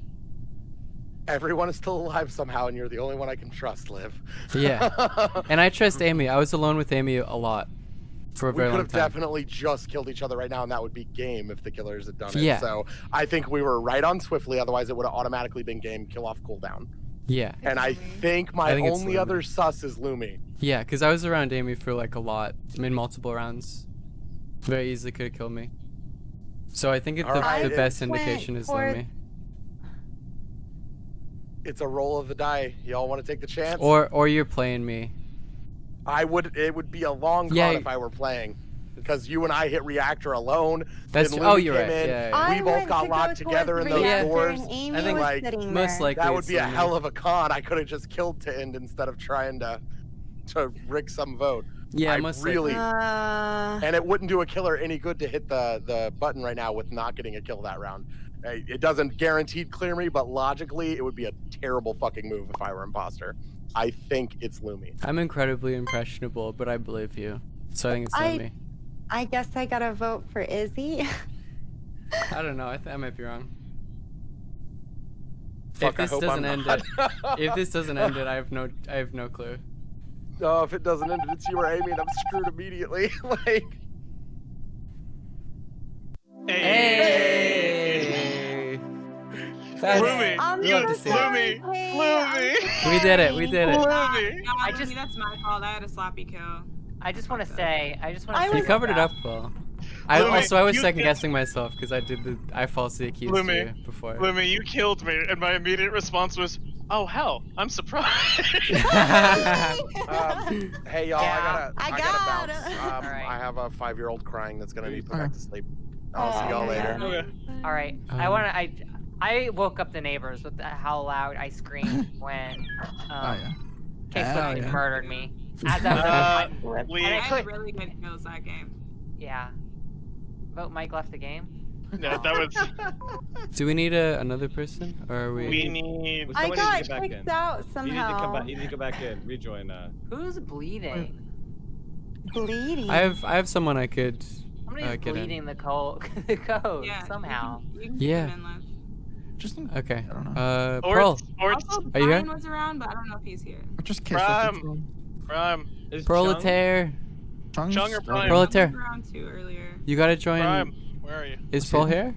[SPEAKER 27] Everyone is still alive somehow, and you're the only one I can trust, Liv.
[SPEAKER 2] Yeah, and I trust Amy. I was alone with Amy a lot for a
[SPEAKER 27] We
[SPEAKER 2] very
[SPEAKER 27] could
[SPEAKER 2] long
[SPEAKER 27] have
[SPEAKER 2] time.
[SPEAKER 27] definitely just killed each other right now, and that would be game if the killers had done it.
[SPEAKER 2] Yeah.
[SPEAKER 27] So I think we were right on Swiftly. Otherwise, it would have automatically been game kill off cooldown.
[SPEAKER 2] Yeah.
[SPEAKER 27] And I think my
[SPEAKER 2] it's
[SPEAKER 27] only
[SPEAKER 2] Lumi.
[SPEAKER 27] other sus is Lumi.
[SPEAKER 2] Yeah, because I was around Amy for like a lot, in multiple rounds. Very easily could have killed me. So I think
[SPEAKER 27] Alright,
[SPEAKER 2] the best
[SPEAKER 27] it went
[SPEAKER 2] indication is
[SPEAKER 27] for-
[SPEAKER 2] Lumi.
[SPEAKER 27] It's a roll of the die. Y'all want to take the chance?
[SPEAKER 2] Or you're playing me.
[SPEAKER 27] It would be a long
[SPEAKER 2] Yeah,
[SPEAKER 27] con if I were playing. Because you and I hit reactor alone.
[SPEAKER 2] That's
[SPEAKER 27] then
[SPEAKER 2] oh,
[SPEAKER 27] Lumi
[SPEAKER 2] you're
[SPEAKER 27] came
[SPEAKER 2] right.
[SPEAKER 27] in,
[SPEAKER 2] Yeah, yeah.
[SPEAKER 27] We both got locked together in those doors.
[SPEAKER 2] I think
[SPEAKER 27] like
[SPEAKER 2] most likely
[SPEAKER 27] that would
[SPEAKER 2] it's
[SPEAKER 27] be a
[SPEAKER 2] Lumi.
[SPEAKER 27] hell of a con. I could have just killed to end instead of trying to rig some vote.
[SPEAKER 2] Yeah,
[SPEAKER 27] I
[SPEAKER 2] most
[SPEAKER 27] really.
[SPEAKER 2] likely.
[SPEAKER 27] And it wouldn't do a killer any good to hit the button right now with not getting a kill that round. It doesn't guaranteed clear me, but logically it would be a terrible fucking move if I were imposter. I think it's Lumi.
[SPEAKER 2] I'm incredibly impressionable, but I believe you. So I think it's Lumi.
[SPEAKER 11] I guess I gotta vote for Izzy.
[SPEAKER 2] I don't know. I might be wrong.
[SPEAKER 27] Fuck, I
[SPEAKER 2] if this
[SPEAKER 27] hope
[SPEAKER 2] doesn't
[SPEAKER 27] I'm
[SPEAKER 2] end
[SPEAKER 27] not.
[SPEAKER 2] it, if this doesn't end it, I have no clue.
[SPEAKER 27] No, if it doesn't end it, it's you or Amy, and I'm screwed immediately. Like.
[SPEAKER 2] Hey!
[SPEAKER 13] Lumi,
[SPEAKER 11] I'm
[SPEAKER 13] you,
[SPEAKER 11] so sorry,
[SPEAKER 13] Lumi.
[SPEAKER 2] We did it. We did it.
[SPEAKER 13] Lumi.
[SPEAKER 15] I just that's my fault. I had a sloppy kill.
[SPEAKER 25] I just want to say,
[SPEAKER 2] You covered it up well. I
[SPEAKER 13] Lumi,
[SPEAKER 2] was
[SPEAKER 13] you
[SPEAKER 2] second
[SPEAKER 13] did-
[SPEAKER 2] guessing myself because I falsely accused
[SPEAKER 13] Lumi,
[SPEAKER 2] you before.
[SPEAKER 13] Lumi, you killed me, and my immediate response was, "Oh hell, I'm surprised."
[SPEAKER 27] Hey y'all,
[SPEAKER 25] Yeah.
[SPEAKER 27] I gotta bounce. I have a 5-year-old crying that's gonna need put back to sleep. I'll see y'all later.
[SPEAKER 25] All right. I woke up the neighbors with how loud I screamed when Case
[SPEAKER 4] Hell
[SPEAKER 25] Swift
[SPEAKER 4] yeah.
[SPEAKER 25] murdered me. As I was at the button.
[SPEAKER 15] I
[SPEAKER 25] And I
[SPEAKER 15] had
[SPEAKER 25] could,
[SPEAKER 15] really good kills that game.
[SPEAKER 25] yeah. Vote Mike left the game.
[SPEAKER 13] Yeah, that was.
[SPEAKER 2] Do we need another person, or are we?
[SPEAKER 13] We need.
[SPEAKER 11] I
[SPEAKER 26] Someone
[SPEAKER 11] got
[SPEAKER 26] needs to get back
[SPEAKER 11] kicked
[SPEAKER 26] in.
[SPEAKER 11] out
[SPEAKER 26] You need to
[SPEAKER 11] somehow.
[SPEAKER 26] come back. You need to go back in. Rejoin.
[SPEAKER 25] Who's bleeding?
[SPEAKER 11] Bleeding.
[SPEAKER 2] I have someone I could
[SPEAKER 25] Somebody's
[SPEAKER 2] get
[SPEAKER 25] bleeding
[SPEAKER 2] in.
[SPEAKER 25] the code. The code
[SPEAKER 15] Yeah,
[SPEAKER 25] somehow.
[SPEAKER 15] You can
[SPEAKER 2] Yeah.
[SPEAKER 15] come in, Liv.
[SPEAKER 4] Just
[SPEAKER 2] Okay.
[SPEAKER 4] I don't know.
[SPEAKER 2] Pearl,
[SPEAKER 15] Also,
[SPEAKER 2] are you
[SPEAKER 15] Brian
[SPEAKER 2] here?
[SPEAKER 15] was around, but I don't know if he's here.
[SPEAKER 4] Just kiss
[SPEAKER 13] Prime.
[SPEAKER 2] Proletaire.
[SPEAKER 13] Chung or Prime?
[SPEAKER 2] Proletaire.
[SPEAKER 15] Around too earlier.
[SPEAKER 2] You gotta join.
[SPEAKER 13] Prime, where are you?
[SPEAKER 2] Is Pearl here?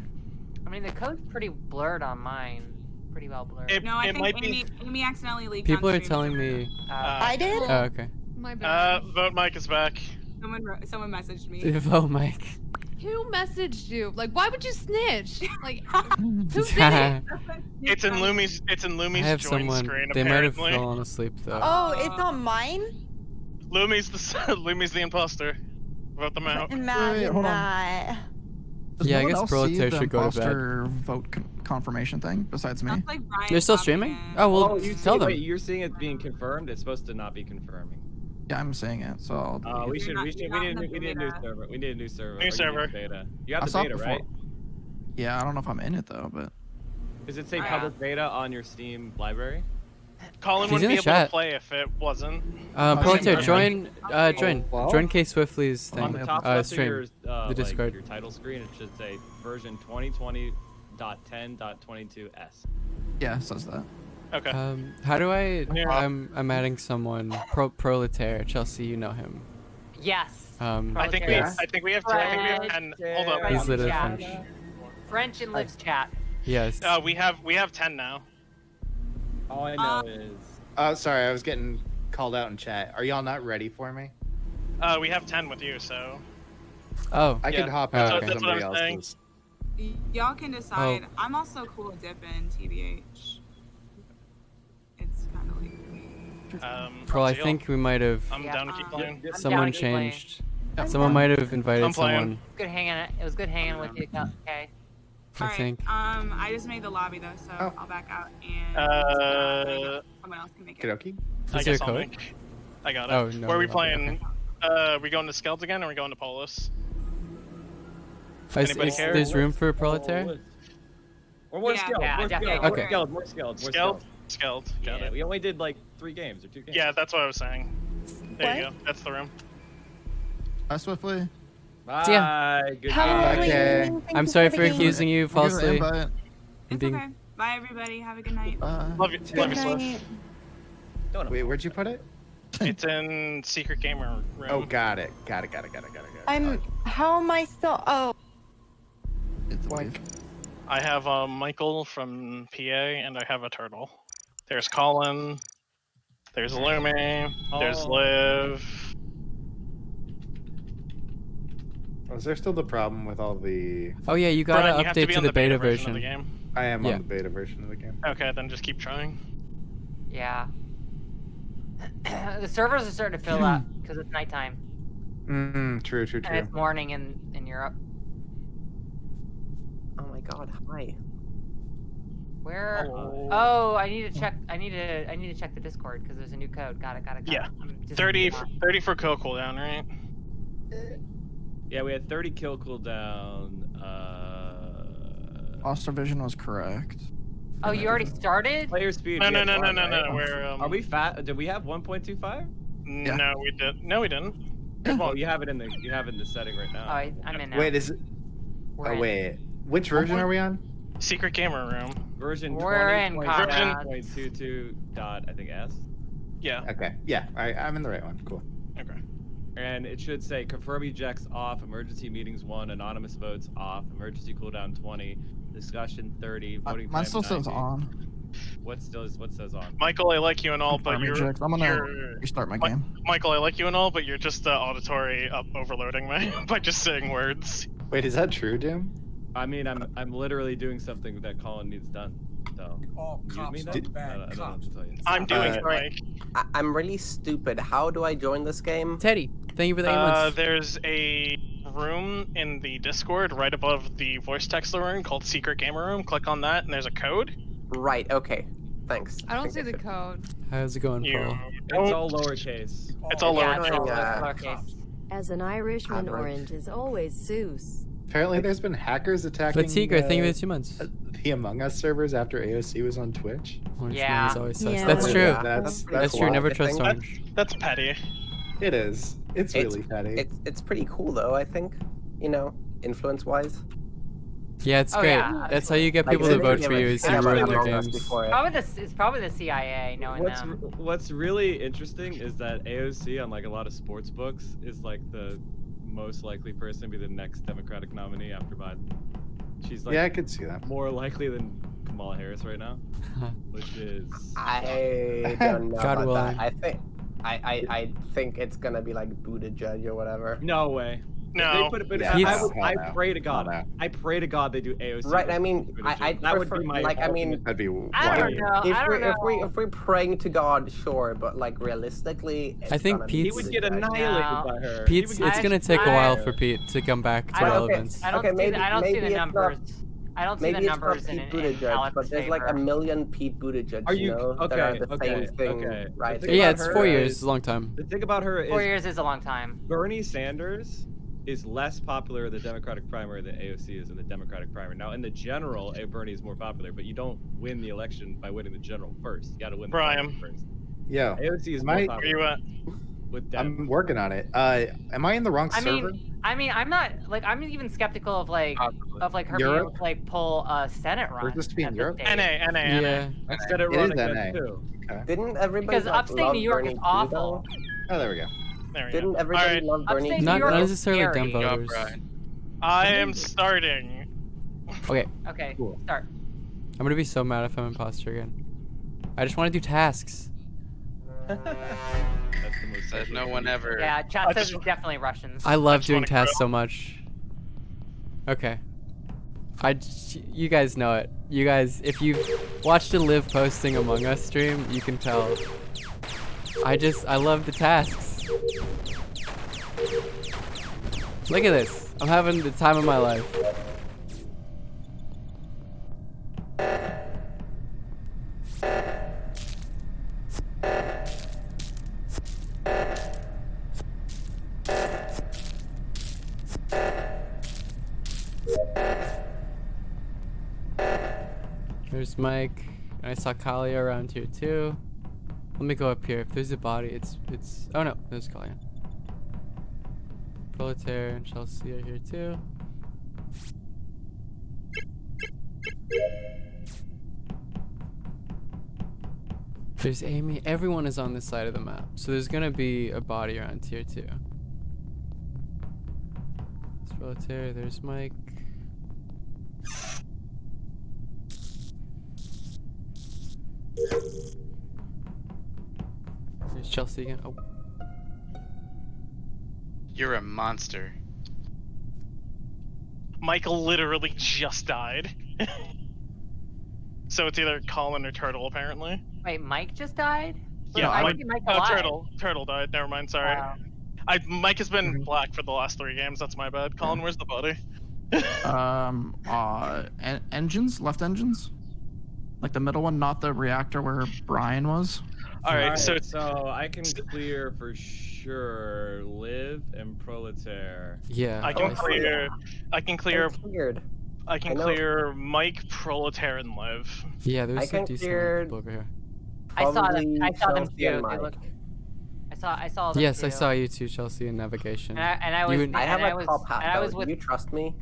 [SPEAKER 25] I mean, the code's pretty blurred on mine. Pretty well blurred.
[SPEAKER 15] No, I
[SPEAKER 13] it
[SPEAKER 15] think
[SPEAKER 13] might be-
[SPEAKER 15] Amy accidentally leaked.
[SPEAKER 2] People
[SPEAKER 15] on
[SPEAKER 2] are
[SPEAKER 15] stream.
[SPEAKER 2] telling me.
[SPEAKER 11] I did?
[SPEAKER 2] Oh, okay.
[SPEAKER 7] My bad.
[SPEAKER 13] Vote Mike is back.
[SPEAKER 15] Someone messaged me.
[SPEAKER 2] Vote Mike.
[SPEAKER 7] Who messaged you? Like, why would you snitch? Like, who did it?
[SPEAKER 13] It's in Lumi's. It's in
[SPEAKER 2] I
[SPEAKER 13] Lumi's
[SPEAKER 2] have
[SPEAKER 13] join
[SPEAKER 2] someone.
[SPEAKER 13] screen.
[SPEAKER 2] They might have
[SPEAKER 13] Apparently,
[SPEAKER 2] fallen asleep though.
[SPEAKER 11] Oh, it's on mine?
[SPEAKER 13] Lumi's the imposter. Vote them out.
[SPEAKER 11] Imagine
[SPEAKER 4] hold on.
[SPEAKER 11] that.
[SPEAKER 4] Does
[SPEAKER 2] Yeah, I
[SPEAKER 4] no one
[SPEAKER 2] guess
[SPEAKER 4] else see
[SPEAKER 2] Proletaire
[SPEAKER 4] the
[SPEAKER 2] should go to bed.
[SPEAKER 4] imposter vote confirmation thing besides me?
[SPEAKER 15] Like Brian
[SPEAKER 2] They're still streaming? Oh well,
[SPEAKER 26] you
[SPEAKER 2] tell them.
[SPEAKER 26] Wait, you're seeing it being confirmed. It's supposed to not be confirming.
[SPEAKER 4] Yeah, I'm saying it. So I'll
[SPEAKER 26] We need a new server. We need a new server. Or you need the beta. You have the beta, right?
[SPEAKER 4] Yeah, I don't know if I'm in it though, but
[SPEAKER 26] Does it say public beta on your Steam library?
[SPEAKER 13] Colin
[SPEAKER 2] He's
[SPEAKER 13] wouldn't
[SPEAKER 2] in
[SPEAKER 13] be
[SPEAKER 2] the
[SPEAKER 13] able
[SPEAKER 2] chat.
[SPEAKER 13] to play if it wasn't.
[SPEAKER 2] Proletaire, join
[SPEAKER 26] Well,
[SPEAKER 2] join K Swiftly's thing.
[SPEAKER 26] On the top left
[SPEAKER 2] stream.
[SPEAKER 26] of your,
[SPEAKER 2] The Discord.
[SPEAKER 26] like your title screen, it should say version 2020.10.22s.
[SPEAKER 4] Yeah, it says that.
[SPEAKER 13] Okay.
[SPEAKER 2] How do I?
[SPEAKER 13] Yeah.
[SPEAKER 2] I'm adding someone. Proletaire. Chelsea, you know him.
[SPEAKER 25] Yes.
[SPEAKER 13] I think we
[SPEAKER 2] yes.
[SPEAKER 13] have 10. Hold up.
[SPEAKER 2] He's literally
[SPEAKER 25] Yeah.
[SPEAKER 2] French.
[SPEAKER 25] French in Liv's chat.
[SPEAKER 2] Yes.
[SPEAKER 13] We have 10 now.
[SPEAKER 26] All I know is.
[SPEAKER 5] Oh, sorry, I was getting called out in chat. Are y'all not ready for me?
[SPEAKER 13] We have 10 with you, so.
[SPEAKER 2] Oh.
[SPEAKER 5] I could hop
[SPEAKER 2] Oh,
[SPEAKER 5] out
[SPEAKER 2] okay.
[SPEAKER 5] if
[SPEAKER 13] That's what
[SPEAKER 5] somebody
[SPEAKER 13] I'm
[SPEAKER 5] else
[SPEAKER 13] saying.
[SPEAKER 5] does.
[SPEAKER 15] Y'all can decide.
[SPEAKER 2] Oh.
[SPEAKER 15] I'm also cool with dipping, TBH. It's kind of like.
[SPEAKER 2] Pro, I
[SPEAKER 13] Seal.
[SPEAKER 2] think we might have.
[SPEAKER 13] I'm down to keep playing.
[SPEAKER 25] I'm
[SPEAKER 2] Someone
[SPEAKER 25] down to keep playing.
[SPEAKER 2] changed. Someone might have invited
[SPEAKER 13] I'm playing.
[SPEAKER 2] someone.
[SPEAKER 25] Good hanging. It was good hanging with you, okay.
[SPEAKER 2] I think.
[SPEAKER 15] I just made the lobby though, so
[SPEAKER 5] Oh.
[SPEAKER 15] I'll back out and someone else can make it.
[SPEAKER 5] Kidoki?
[SPEAKER 13] I
[SPEAKER 2] Is there a
[SPEAKER 13] guess I'll
[SPEAKER 2] code?
[SPEAKER 13] make. I got it.
[SPEAKER 2] Oh, no,
[SPEAKER 13] Where are we
[SPEAKER 2] no,
[SPEAKER 13] playing? We going to Skeld again, or we going to Polis? Anybody care?
[SPEAKER 2] There's room for Proletaire?
[SPEAKER 26] Or more
[SPEAKER 15] Yeah.
[SPEAKER 26] skilled.
[SPEAKER 25] Yeah,
[SPEAKER 26] more
[SPEAKER 25] definitely.
[SPEAKER 26] skilled.
[SPEAKER 2] Okay.
[SPEAKER 26] More skilled. More
[SPEAKER 13] Skeld?
[SPEAKER 26] skilled.
[SPEAKER 13] Skeld. Got
[SPEAKER 26] Yeah,
[SPEAKER 13] it.
[SPEAKER 26] we only did like 3 games or 2 games.
[SPEAKER 13] Yeah, that's what I was saying. There you
[SPEAKER 11] What?
[SPEAKER 13] go. That's the room.
[SPEAKER 4] Bye, Swiftly.
[SPEAKER 26] Bye.
[SPEAKER 2] See ya.
[SPEAKER 26] Good
[SPEAKER 11] Hi.
[SPEAKER 26] game.
[SPEAKER 5] Okay.
[SPEAKER 2] I'm sorry for accusing you
[SPEAKER 4] We'll give her
[SPEAKER 2] falsely.
[SPEAKER 4] invite.
[SPEAKER 2] and
[SPEAKER 15] It's
[SPEAKER 2] being
[SPEAKER 15] okay. Bye everybody. Have a good night.
[SPEAKER 13] Love you,
[SPEAKER 11] Good
[SPEAKER 13] Swift.
[SPEAKER 11] night.
[SPEAKER 5] Wait, where'd you put it?
[SPEAKER 13] It's in secret gamer room.
[SPEAKER 5] Oh, got it. Got it.
[SPEAKER 11] How am I still? Oh,
[SPEAKER 13] I have Michael from PA, and I have a turtle. There's Colin. There's Lumi. There's
[SPEAKER 26] Oh.
[SPEAKER 13] Liv.
[SPEAKER 5] Was there still the problem with all the...
[SPEAKER 2] Oh yeah, you gotta
[SPEAKER 13] Brian, you have
[SPEAKER 2] update
[SPEAKER 13] be
[SPEAKER 2] to
[SPEAKER 13] on
[SPEAKER 2] the beta
[SPEAKER 13] of
[SPEAKER 2] version.
[SPEAKER 13] the game.
[SPEAKER 5] I am
[SPEAKER 2] Yeah.
[SPEAKER 5] on the beta version of the game.
[SPEAKER 13] Okay, then just keep trying.
[SPEAKER 25] Yeah. The servers are starting to fill up because it's nighttime
[SPEAKER 5] True.
[SPEAKER 25] and it's morning in Europe.
[SPEAKER 14] Oh my god, hi.
[SPEAKER 25] Where? Oh, I need to check. I need to check the Discord because there's a new code. Got it.
[SPEAKER 13] Yeah.
[SPEAKER 25] I'm just-
[SPEAKER 13] 30 for kill cooldown, right?
[SPEAKER 26] Yeah, we had 30 kill cooldown.
[SPEAKER 4] Lost Vision was correct.
[SPEAKER 25] Oh, you already started?
[SPEAKER 26] Player speed.
[SPEAKER 13] No,
[SPEAKER 26] we
[SPEAKER 13] no,
[SPEAKER 26] had
[SPEAKER 13] no, no,
[SPEAKER 26] one,
[SPEAKER 13] no,
[SPEAKER 26] right?
[SPEAKER 13] no. We're
[SPEAKER 26] Are we fat? Did we have 1.25?
[SPEAKER 4] Yeah.
[SPEAKER 13] No, we did. No, we didn't.
[SPEAKER 26] Well, you have it in the setting right now.
[SPEAKER 25] Oh, I'm in now.
[SPEAKER 5] Wait, is it...
[SPEAKER 25] We're
[SPEAKER 5] Oh,
[SPEAKER 25] in.
[SPEAKER 5] wait. Which version are we on?
[SPEAKER 13] Secret gamer room.
[SPEAKER 26] Version
[SPEAKER 25] We're in, comrade.
[SPEAKER 26] 20.22 dot I think S.
[SPEAKER 13] Yeah.
[SPEAKER 5] Okay. Yeah, I'm in the right one. Cool.
[SPEAKER 13] Okay.
[SPEAKER 26] And it should say confirm ejects off, emergency meetings 1, anonymous votes off, emergency cooldown 20, discussion 30, voting
[SPEAKER 4] Mine
[SPEAKER 26] time
[SPEAKER 4] still says
[SPEAKER 26] 90.
[SPEAKER 4] on.
[SPEAKER 26] What says on?
[SPEAKER 13] Michael, I like you and all, but
[SPEAKER 4] Confirm
[SPEAKER 13] you're.
[SPEAKER 4] eject. I'm gonna
[SPEAKER 13] you're-
[SPEAKER 4] restart my
[SPEAKER 13] Mi-
[SPEAKER 4] game.
[SPEAKER 13] Michael, I like you and all, but you're just overloading me by just saying words.
[SPEAKER 5] Wait, is that true, Doom?
[SPEAKER 26] I mean, I'm literally doing something that Colin needs done. So excuse me. Then? I don't know what to tell you.
[SPEAKER 13] I'm doing it, Mike.
[SPEAKER 14] I'm really stupid. How do I join this game?
[SPEAKER 2] Teddy, thank you for the 8 months.
[SPEAKER 13] There's a room in the Discord right above the voice text room called Secret Gamer Room. Click on that, and there's a code.
[SPEAKER 14] Right. Okay. Thanks.
[SPEAKER 7] I don't see the code.
[SPEAKER 2] How's it going, Paul?
[SPEAKER 26] It's all lowercase.
[SPEAKER 13] It's all
[SPEAKER 14] Yeah,
[SPEAKER 13] lowercase.
[SPEAKER 14] lowercase.
[SPEAKER 3] As an Irishman,
[SPEAKER 14] Average.
[SPEAKER 3] orange is always Zeus.
[SPEAKER 5] Apparently, there's been hackers attacking.
[SPEAKER 2] But Tigre, thank you for the 2 months.
[SPEAKER 5] The Among Us servers after AOC was on Twitch.
[SPEAKER 2] Orange
[SPEAKER 25] Yeah.
[SPEAKER 2] man is always sus.
[SPEAKER 11] Yeah.
[SPEAKER 2] That's true.
[SPEAKER 5] That's
[SPEAKER 2] That's true.
[SPEAKER 5] wild.
[SPEAKER 2] Never
[SPEAKER 14] I
[SPEAKER 2] trust
[SPEAKER 14] think
[SPEAKER 2] Orange.
[SPEAKER 13] That's petty.
[SPEAKER 5] It is. It's really petty.
[SPEAKER 14] It's pretty cool though. I think, influence wise.
[SPEAKER 2] Yeah, it's
[SPEAKER 25] Oh,
[SPEAKER 2] great.
[SPEAKER 25] yeah,
[SPEAKER 2] That's how you get
[SPEAKER 14] Like,
[SPEAKER 2] people
[SPEAKER 14] they
[SPEAKER 2] to vote
[SPEAKER 14] give
[SPEAKER 2] for
[SPEAKER 14] a
[SPEAKER 2] you is
[SPEAKER 14] shit
[SPEAKER 2] you
[SPEAKER 14] about
[SPEAKER 2] ruin their
[SPEAKER 14] Among Us
[SPEAKER 2] games.
[SPEAKER 14] before it.
[SPEAKER 25] It's probably the CIA knowing them.
[SPEAKER 26] What's really interesting is that AOC on like a lot of sports books is like the most likely person to be the next Democratic nominee after Biden. She's like
[SPEAKER 5] Yeah, I could see that.
[SPEAKER 26] more likely than Kamala Harris right now, which is
[SPEAKER 14] I don't know
[SPEAKER 2] God
[SPEAKER 14] about
[SPEAKER 2] willing.
[SPEAKER 14] that. I think it's gonna be like Buttigieg or whatever.
[SPEAKER 26] no way.
[SPEAKER 13] No.
[SPEAKER 26] They put it, but
[SPEAKER 5] Yeah,
[SPEAKER 26] I
[SPEAKER 5] no.
[SPEAKER 26] pray to God.
[SPEAKER 5] No.
[SPEAKER 26] I pray to God they do AOC.
[SPEAKER 14] Right. I
[SPEAKER 26] versus
[SPEAKER 14] mean,
[SPEAKER 26] Buttigieg.
[SPEAKER 14] I
[SPEAKER 26] that would
[SPEAKER 14] prefer,
[SPEAKER 26] be my
[SPEAKER 14] like, I mean,
[SPEAKER 26] ultimate-
[SPEAKER 5] That'd be
[SPEAKER 25] I don't
[SPEAKER 5] wild.
[SPEAKER 25] know.
[SPEAKER 14] if
[SPEAKER 25] I
[SPEAKER 14] we're
[SPEAKER 25] don't know.
[SPEAKER 14] if we're praying to God, sure, but like realistically, it's
[SPEAKER 2] I think
[SPEAKER 14] gonna be
[SPEAKER 26] he
[SPEAKER 2] Pete's-
[SPEAKER 26] would get
[SPEAKER 14] Buttigieg.
[SPEAKER 26] annihilated
[SPEAKER 25] No.
[SPEAKER 26] by her.
[SPEAKER 2] Pete's.
[SPEAKER 26] He would
[SPEAKER 2] It's
[SPEAKER 26] get-
[SPEAKER 2] gonna take a while
[SPEAKER 25] I-
[SPEAKER 2] for Pete to come back to
[SPEAKER 25] I don't-
[SPEAKER 2] relevance.
[SPEAKER 25] I don't
[SPEAKER 14] Okay,
[SPEAKER 25] see
[SPEAKER 14] maybe-
[SPEAKER 25] the, I don't see
[SPEAKER 14] maybe
[SPEAKER 25] the
[SPEAKER 14] it's not-
[SPEAKER 25] numbers. I don't see
[SPEAKER 14] Maybe
[SPEAKER 25] the
[SPEAKER 14] it's not
[SPEAKER 25] numbers
[SPEAKER 14] Pete
[SPEAKER 25] in
[SPEAKER 14] Buttigieg,
[SPEAKER 25] Alex's
[SPEAKER 14] but there's like a
[SPEAKER 25] favor.
[SPEAKER 14] million Pete Buttigieg,
[SPEAKER 26] Are you
[SPEAKER 14] that
[SPEAKER 26] okay?
[SPEAKER 14] are the
[SPEAKER 26] Okay.
[SPEAKER 14] same thing,
[SPEAKER 26] Okay.
[SPEAKER 14] right?
[SPEAKER 26] The thing
[SPEAKER 2] Yeah,
[SPEAKER 26] about
[SPEAKER 2] it's
[SPEAKER 26] her
[SPEAKER 2] 4 years.
[SPEAKER 26] is-
[SPEAKER 2] It's a long time.
[SPEAKER 26] The thing about her is
[SPEAKER 25] 4 years is a long time.
[SPEAKER 26] Bernie Sanders is less popular in the Democratic primary than AOC is in the Democratic primary. Now, in the general, Bernie is more popular, but you don't win the election by winning the general first. You got to win the primary first.
[SPEAKER 5] Yeah.
[SPEAKER 26] AOC is
[SPEAKER 5] Am
[SPEAKER 26] more
[SPEAKER 5] I-
[SPEAKER 26] popular.
[SPEAKER 8] Where you at?
[SPEAKER 26] With Dem.
[SPEAKER 5] I'm working on it. Am I in the wrong server?
[SPEAKER 25] I mean, I'm not like I'm even skeptical of like her being
[SPEAKER 5] Europe?
[SPEAKER 25] able to like pull a Senate run.
[SPEAKER 5] Or is this to be in
[SPEAKER 25] at this
[SPEAKER 5] Europe?
[SPEAKER 25] stage.
[SPEAKER 2] Yeah.
[SPEAKER 26] Instead of
[SPEAKER 5] It is
[SPEAKER 26] running against
[SPEAKER 5] NA.
[SPEAKER 26] two.
[SPEAKER 5] Okay.
[SPEAKER 9] Didn't everybody
[SPEAKER 25] Because
[SPEAKER 9] like,
[SPEAKER 25] upstate
[SPEAKER 9] love
[SPEAKER 25] New York
[SPEAKER 9] Bernie
[SPEAKER 25] is
[SPEAKER 9] too,
[SPEAKER 25] awful.
[SPEAKER 5] Oh, there we go.
[SPEAKER 8] There we
[SPEAKER 9] Didn't
[SPEAKER 8] go.
[SPEAKER 9] everybody
[SPEAKER 8] Alright.
[SPEAKER 9] love Bernie
[SPEAKER 25] Upstate
[SPEAKER 9] too?
[SPEAKER 25] New
[SPEAKER 2] Not
[SPEAKER 25] York is
[SPEAKER 2] necessarily
[SPEAKER 25] scary.
[SPEAKER 2] Dem
[SPEAKER 17] Good job,
[SPEAKER 2] voters.
[SPEAKER 17] Brian.
[SPEAKER 8] I am starting.
[SPEAKER 2] Okay.
[SPEAKER 25] Okay,
[SPEAKER 5] Cool.
[SPEAKER 25] start.
[SPEAKER 2] I'm gonna be so mad if I'm imposter again. I just want to do tasks.
[SPEAKER 26] That's the most
[SPEAKER 17] Said
[SPEAKER 26] sexual
[SPEAKER 17] no one
[SPEAKER 26] thing.
[SPEAKER 17] ever.
[SPEAKER 25] Yeah, chat says it's definitely Russians.
[SPEAKER 2] I love doing
[SPEAKER 8] wanna
[SPEAKER 2] tasks
[SPEAKER 8] grow.
[SPEAKER 2] so much. Okay. You guys know it. You guys, if you've watched a Liv posting Among Us stream, you can tell. I love the tasks. Look at this. I'm having the time of my life. There's Mike. I saw Kalia around here too. Let me go up here. If there's a body, it's. Oh no, there's Kalia. Proletaire and Chelsea are here too. There's Amy. Everyone is on this side of the map, so there's gonna be a body around here too. There's Proletaire. There's Mike. There's Chelsea again. Oh.
[SPEAKER 17] You're a monster.
[SPEAKER 8] Michael literally just died. So it's either Colin or Turtle, apparently.
[SPEAKER 25] Wait, Mike just died?
[SPEAKER 8] Yeah,
[SPEAKER 25] I
[SPEAKER 8] Mike,
[SPEAKER 25] see Mike
[SPEAKER 8] oh,
[SPEAKER 25] alive.
[SPEAKER 8] Turtle died. Never mind. Sorry.
[SPEAKER 25] Wow.
[SPEAKER 8] Mike has been black for the last 3 games. That's my bad. Colin, where's the body?
[SPEAKER 4] Engines, left engines, like the middle one, not the reactor where Brian was.
[SPEAKER 8] All right, so
[SPEAKER 26] I can clear for sure Liv and Proletaire.
[SPEAKER 2] Yeah.
[SPEAKER 8] I can clear. I can clear.
[SPEAKER 9] Cleared.
[SPEAKER 8] I can
[SPEAKER 9] know.
[SPEAKER 8] clear Mike, Proletaire, and Liv.
[SPEAKER 2] Yeah,
[SPEAKER 9] I
[SPEAKER 2] there's
[SPEAKER 9] can
[SPEAKER 2] a decent
[SPEAKER 9] clear
[SPEAKER 2] people over here.
[SPEAKER 25] I saw them. I saw them
[SPEAKER 9] Chelsea
[SPEAKER 25] too.
[SPEAKER 9] and
[SPEAKER 25] They
[SPEAKER 9] Mike.
[SPEAKER 25] look. I saw them.
[SPEAKER 2] Yes, I
[SPEAKER 25] too.
[SPEAKER 2] saw you too, Chelsea, in navigation.
[SPEAKER 25] And I was.
[SPEAKER 2] You
[SPEAKER 25] and
[SPEAKER 9] I have
[SPEAKER 25] I
[SPEAKER 9] a
[SPEAKER 25] was.
[SPEAKER 9] call path.
[SPEAKER 25] And I was
[SPEAKER 9] though.
[SPEAKER 25] with.
[SPEAKER 9] Do you trust me?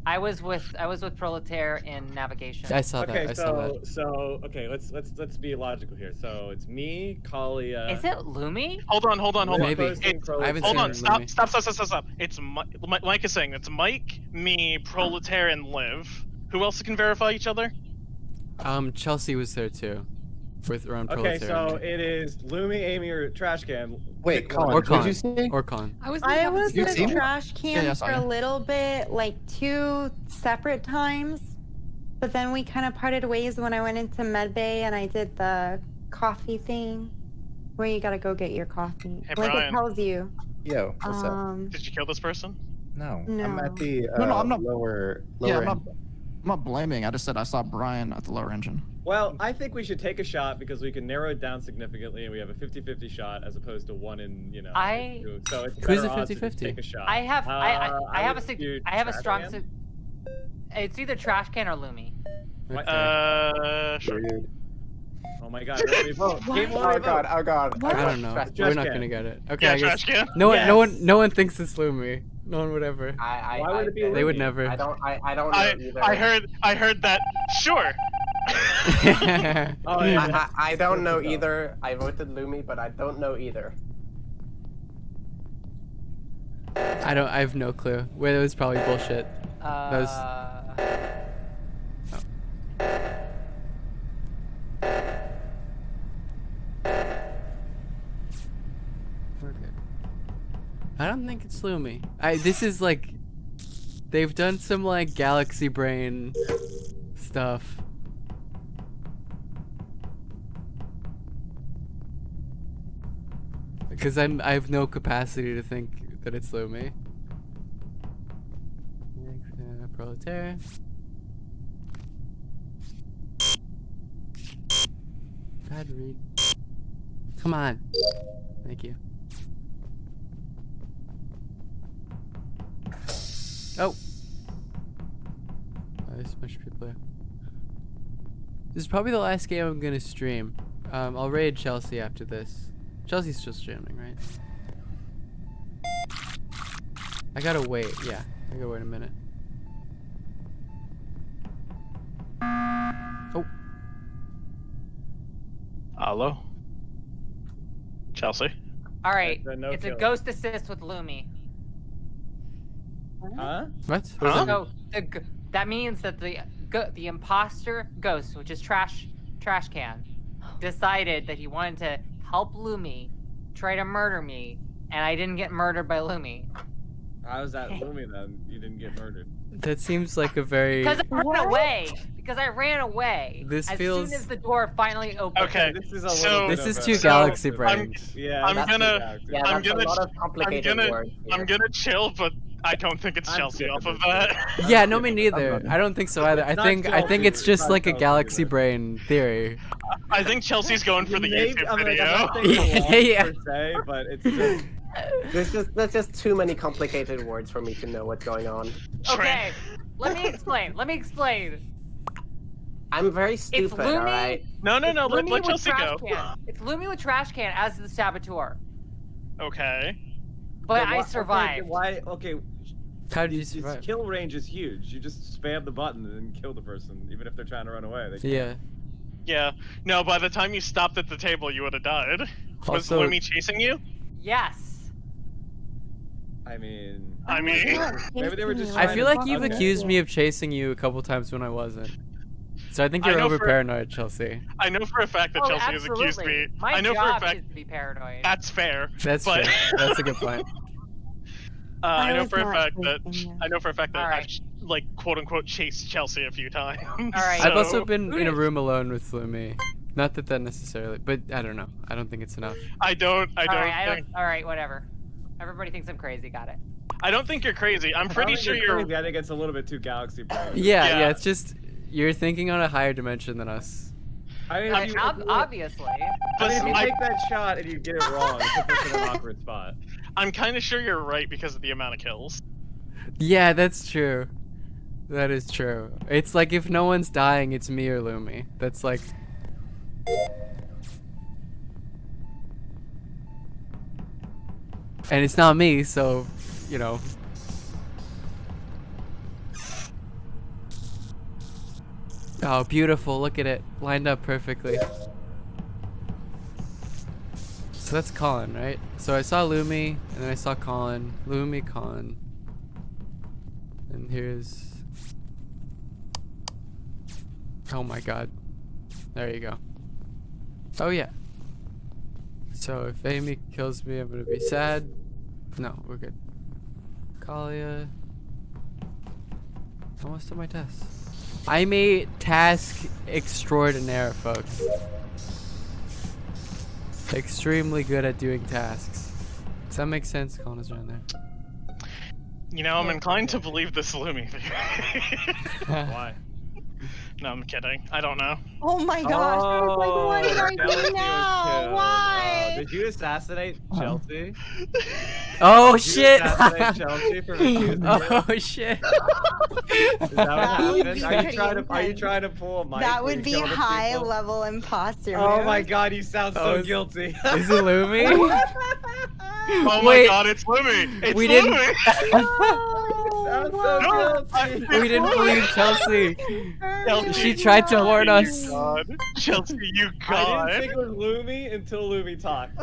[SPEAKER 25] I was with Proletaire in navigation.
[SPEAKER 2] I saw that.
[SPEAKER 26] Okay,
[SPEAKER 2] I saw that.
[SPEAKER 26] so okay, let's be logical here. So it's me, Kalia.
[SPEAKER 25] Is it Lumi?
[SPEAKER 8] Hold on.
[SPEAKER 2] Maybe.
[SPEAKER 8] It's,
[SPEAKER 2] I haven't
[SPEAKER 8] hold
[SPEAKER 2] seen
[SPEAKER 8] on.
[SPEAKER 2] it,
[SPEAKER 8] Stop.
[SPEAKER 2] Lumi.
[SPEAKER 8] Stop. It's Mike is saying it's Mike, me, Proletaire, and Liv. Who else can verify each other?
[SPEAKER 2] Chelsea was there too, with around
[SPEAKER 26] Okay,
[SPEAKER 2] Proletaire.
[SPEAKER 26] so it is Lumi, Amy, or Trash Can.
[SPEAKER 5] Wait,
[SPEAKER 26] Pick one.
[SPEAKER 5] Colin,
[SPEAKER 2] Or
[SPEAKER 5] what
[SPEAKER 2] Con.
[SPEAKER 5] did you say?
[SPEAKER 2] Or Con.
[SPEAKER 11] I was
[SPEAKER 5] You
[SPEAKER 11] in
[SPEAKER 5] seen
[SPEAKER 11] a
[SPEAKER 5] it?
[SPEAKER 11] trash can
[SPEAKER 4] Yeah, I saw
[SPEAKER 11] for a
[SPEAKER 4] you.
[SPEAKER 11] little bit, like 2 separate times. But then we kind of parted ways when I went into medbay and I did the coffee thing, where you gotta go get your coffee.
[SPEAKER 8] Hey,
[SPEAKER 11] like
[SPEAKER 8] Brian.
[SPEAKER 11] it tells you.
[SPEAKER 5] Yo, what's up?
[SPEAKER 8] Did you kill this person?
[SPEAKER 5] No,
[SPEAKER 11] No.
[SPEAKER 5] I'm at the
[SPEAKER 4] No, I'm not.
[SPEAKER 5] lower
[SPEAKER 4] Yeah,
[SPEAKER 5] end.
[SPEAKER 4] I'm not blaming. I just said I saw Brian at the lower engine.
[SPEAKER 26] Well, I think we should take a shot because we can narrow it down significantly, and we have a 50-50 shot as opposed to 1 in, you know.
[SPEAKER 25] I-
[SPEAKER 26] 2. So it's
[SPEAKER 2] Who's
[SPEAKER 26] better
[SPEAKER 2] a
[SPEAKER 26] odds to just
[SPEAKER 2] 50-50?
[SPEAKER 26] take a shot.
[SPEAKER 25] I have. I have
[SPEAKER 26] would
[SPEAKER 25] a.
[SPEAKER 26] do
[SPEAKER 25] I have a
[SPEAKER 26] Trash
[SPEAKER 25] strong.
[SPEAKER 26] Can.
[SPEAKER 25] It's either Trash Can or Lumi.
[SPEAKER 8] Sure.
[SPEAKER 26] Oh my God! Let me vote. Keep
[SPEAKER 9] Oh
[SPEAKER 26] voting.
[SPEAKER 9] god! Oh god!
[SPEAKER 2] I don't know.
[SPEAKER 26] Trash
[SPEAKER 2] We're not
[SPEAKER 26] can.
[SPEAKER 2] gonna get it. Okay,
[SPEAKER 8] Yeah,
[SPEAKER 2] I guess.
[SPEAKER 8] trash can.
[SPEAKER 2] No one, no
[SPEAKER 26] Yes.
[SPEAKER 2] one, no one thinks it's Lumi. No one would ever.
[SPEAKER 26] Why would it be
[SPEAKER 2] They would
[SPEAKER 26] Lumi?
[SPEAKER 2] never.
[SPEAKER 9] I don't know either.
[SPEAKER 8] I heard that. Sure.
[SPEAKER 26] Oh, yeah.
[SPEAKER 9] I don't know either. I voted Lumi, but I don't know either.
[SPEAKER 2] I don't. I have no clue. Wait, that was probably bullshit. That was. We're good. I don't think it's Lumi. This is like, they've done some like galaxy brain stuff. Because I have no capacity to think that it's Lumi. Proletaire. God, read. Come on. Thank you. Oh. There's a bunch of people there. This is probably the last game I'm gonna stream. I'll raid Chelsea after this. Chelsea's still streaming, right? I gotta wait. Yeah, I gotta wait a minute. Oh.
[SPEAKER 13] Hello? Chelsea?
[SPEAKER 25] All right,
[SPEAKER 26] No
[SPEAKER 25] it's a
[SPEAKER 26] killer.
[SPEAKER 25] ghost assist with Lumi.
[SPEAKER 26] Huh?
[SPEAKER 2] What?
[SPEAKER 25] So that means that the imposter ghost, which is trash can, decided that he wanted to help Lumi try to murder me, and I didn't get murdered by Lumi.
[SPEAKER 26] How was that Lumi then? You didn't get murdered.
[SPEAKER 2] That seems like a very.
[SPEAKER 25] Because I ran away.
[SPEAKER 2] This
[SPEAKER 25] as
[SPEAKER 2] feels-
[SPEAKER 25] soon as the door finally opened.
[SPEAKER 13] Okay,
[SPEAKER 26] This is a
[SPEAKER 13] so
[SPEAKER 26] little bit
[SPEAKER 2] This is
[SPEAKER 26] of
[SPEAKER 2] too
[SPEAKER 26] a-
[SPEAKER 2] galaxy
[SPEAKER 13] I'm,
[SPEAKER 2] brained.
[SPEAKER 26] Yeah,
[SPEAKER 13] I'm
[SPEAKER 26] that's
[SPEAKER 13] gonna,
[SPEAKER 26] too galaxy.
[SPEAKER 9] Yeah,
[SPEAKER 13] I'm
[SPEAKER 9] that's
[SPEAKER 13] gonna,
[SPEAKER 9] a lot of complicated words here.
[SPEAKER 13] I'm gonna chill, but I don't think it's
[SPEAKER 26] I'm
[SPEAKER 13] Chelsea
[SPEAKER 26] skipping
[SPEAKER 13] off of
[SPEAKER 26] this
[SPEAKER 13] that.
[SPEAKER 2] Yeah, no, me neither. I don't think so either.
[SPEAKER 26] It's
[SPEAKER 2] I
[SPEAKER 26] not
[SPEAKER 2] think it's
[SPEAKER 26] Chelsea.
[SPEAKER 2] just
[SPEAKER 26] It's
[SPEAKER 2] like a
[SPEAKER 26] not
[SPEAKER 2] galaxy
[SPEAKER 26] Chelsea.
[SPEAKER 2] brain theory.
[SPEAKER 13] I think Chelsea's going for the
[SPEAKER 26] Maybe-
[SPEAKER 13] YouTube
[SPEAKER 26] I'm like,
[SPEAKER 13] video.
[SPEAKER 26] I'm not saying wrong
[SPEAKER 2] Yeah.
[SPEAKER 26] per se, but it's just
[SPEAKER 9] There's just too many complicated words for me to know what's going on.
[SPEAKER 25] Okay, let me explain.
[SPEAKER 9] I'm very
[SPEAKER 25] It's
[SPEAKER 9] stupid,
[SPEAKER 25] Lumi.
[SPEAKER 9] alright?
[SPEAKER 13] No, let
[SPEAKER 25] Lumi with
[SPEAKER 13] Chelsea
[SPEAKER 25] trash
[SPEAKER 13] go.
[SPEAKER 25] can. It's Lumi with trash can as the saboteur,
[SPEAKER 13] Okay.
[SPEAKER 25] but
[SPEAKER 26] why-
[SPEAKER 25] I
[SPEAKER 26] okay,
[SPEAKER 25] survived.
[SPEAKER 26] why? Okay.
[SPEAKER 2] How do you
[SPEAKER 26] His
[SPEAKER 2] survive?
[SPEAKER 26] kill range is huge. You just spam the button and then kill the person, even if they're trying to run away. They
[SPEAKER 2] Yeah.
[SPEAKER 13] Yeah. No, by the time you stopped at the table, you would have died. Was
[SPEAKER 2] Also-
[SPEAKER 13] Lumi chasing you?
[SPEAKER 25] Yes.
[SPEAKER 26] I mean, maybe they were just.
[SPEAKER 2] I feel
[SPEAKER 26] trying
[SPEAKER 2] like
[SPEAKER 26] to-
[SPEAKER 2] you've
[SPEAKER 26] okay.
[SPEAKER 2] accused me of chasing you a couple times when I wasn't. So I think
[SPEAKER 13] I
[SPEAKER 2] you're
[SPEAKER 13] know
[SPEAKER 2] over
[SPEAKER 13] for-
[SPEAKER 2] paranoid, Chelsea.
[SPEAKER 13] I know for a fact that
[SPEAKER 25] Oh,
[SPEAKER 13] Chelsea has accused
[SPEAKER 25] absolutely.
[SPEAKER 13] me.
[SPEAKER 25] My
[SPEAKER 13] I know for
[SPEAKER 25] job
[SPEAKER 13] a fact
[SPEAKER 25] is to be paranoid.
[SPEAKER 13] that's fair.
[SPEAKER 2] That's
[SPEAKER 13] but
[SPEAKER 2] true. That's a good point.
[SPEAKER 13] I know
[SPEAKER 11] was
[SPEAKER 13] for a
[SPEAKER 11] not
[SPEAKER 13] fact that
[SPEAKER 11] chasing you.
[SPEAKER 13] I know for a fact that
[SPEAKER 25] Alright.
[SPEAKER 13] I've like quote unquote chased Chelsea a few times.
[SPEAKER 25] Alright.
[SPEAKER 2] I've
[SPEAKER 13] So-
[SPEAKER 2] also been in a room alone with Lumi. Not that necessarily, but I don't know. I don't think it's enough.
[SPEAKER 13] I don't
[SPEAKER 25] All right,
[SPEAKER 13] think
[SPEAKER 25] all right, whatever. Everybody thinks I'm crazy. Got it.
[SPEAKER 13] I don't think you're crazy. I'm
[SPEAKER 26] I
[SPEAKER 13] pretty
[SPEAKER 26] don't think
[SPEAKER 13] sure
[SPEAKER 26] you're
[SPEAKER 13] you're.
[SPEAKER 26] crazy. I think it's a little bit too galaxy brain.
[SPEAKER 2] Yeah,
[SPEAKER 13] Yeah.
[SPEAKER 2] it's just you're thinking on a higher dimension than us.
[SPEAKER 26] I mean, if you,
[SPEAKER 25] Obviously.
[SPEAKER 26] I mean, if you
[SPEAKER 13] I-
[SPEAKER 26] take that shot and you get it wrong, it puts you in an awkward spot.
[SPEAKER 13] I'm kind of sure you're right because of the amount of kills.
[SPEAKER 2] Yeah, that's true. That is true. It's like if no one's dying, it's me or Lumi. That's like. And it's not me, so, you know. Oh, beautiful. Look at it. Lined up perfectly. So that's Colin, right? So I saw Lumi, and then I saw Colin. Lumi, Colin. And here's... Oh my god. There you go. Oh yeah. So if Amy kills me, I'm gonna be sad. No, we're good. Kalia. Almost done my test. I'm a task extraordinaire, folks. Extremely good at doing tasks. Does that make sense? Colin is around there.
[SPEAKER 13] You know, I'm inclined to believe this Lumi thing.
[SPEAKER 26] Why?
[SPEAKER 13] No, I'm kidding. I don't know.
[SPEAKER 11] Oh my gosh! I was like, what did I
[SPEAKER 26] Chelsea
[SPEAKER 11] do
[SPEAKER 26] was
[SPEAKER 11] now?
[SPEAKER 26] killed.
[SPEAKER 11] Why?
[SPEAKER 26] Did you assassinate Chelsea?
[SPEAKER 2] Oh
[SPEAKER 26] Did you
[SPEAKER 2] shit!
[SPEAKER 26] assassinate Chelsea for refusing it?
[SPEAKER 2] Oh shit!
[SPEAKER 26] Is that what happened?
[SPEAKER 11] be
[SPEAKER 26] Are you
[SPEAKER 11] pretty
[SPEAKER 26] trying to
[SPEAKER 11] intense.
[SPEAKER 26] pull a mic?
[SPEAKER 11] That
[SPEAKER 26] where you
[SPEAKER 11] would be
[SPEAKER 26] kill the
[SPEAKER 11] high
[SPEAKER 26] people?
[SPEAKER 11] level imposter.
[SPEAKER 26] Oh
[SPEAKER 11] move.
[SPEAKER 26] my god, you sound
[SPEAKER 2] Oh,
[SPEAKER 26] so
[SPEAKER 2] is-
[SPEAKER 26] guilty.
[SPEAKER 2] Is it Lumi?
[SPEAKER 13] Oh my
[SPEAKER 2] Wait.
[SPEAKER 13] god, it's Lumi! It's
[SPEAKER 2] We didn't-
[SPEAKER 13] Lumi!
[SPEAKER 26] Sounds so guilty.
[SPEAKER 2] We didn't believe Chelsea.
[SPEAKER 13] Chelsea,
[SPEAKER 2] She tried to warn
[SPEAKER 13] you
[SPEAKER 2] us.
[SPEAKER 13] god. Chelsea, you
[SPEAKER 26] I
[SPEAKER 13] god.
[SPEAKER 26] didn't think it was Lumi until Lumi talked.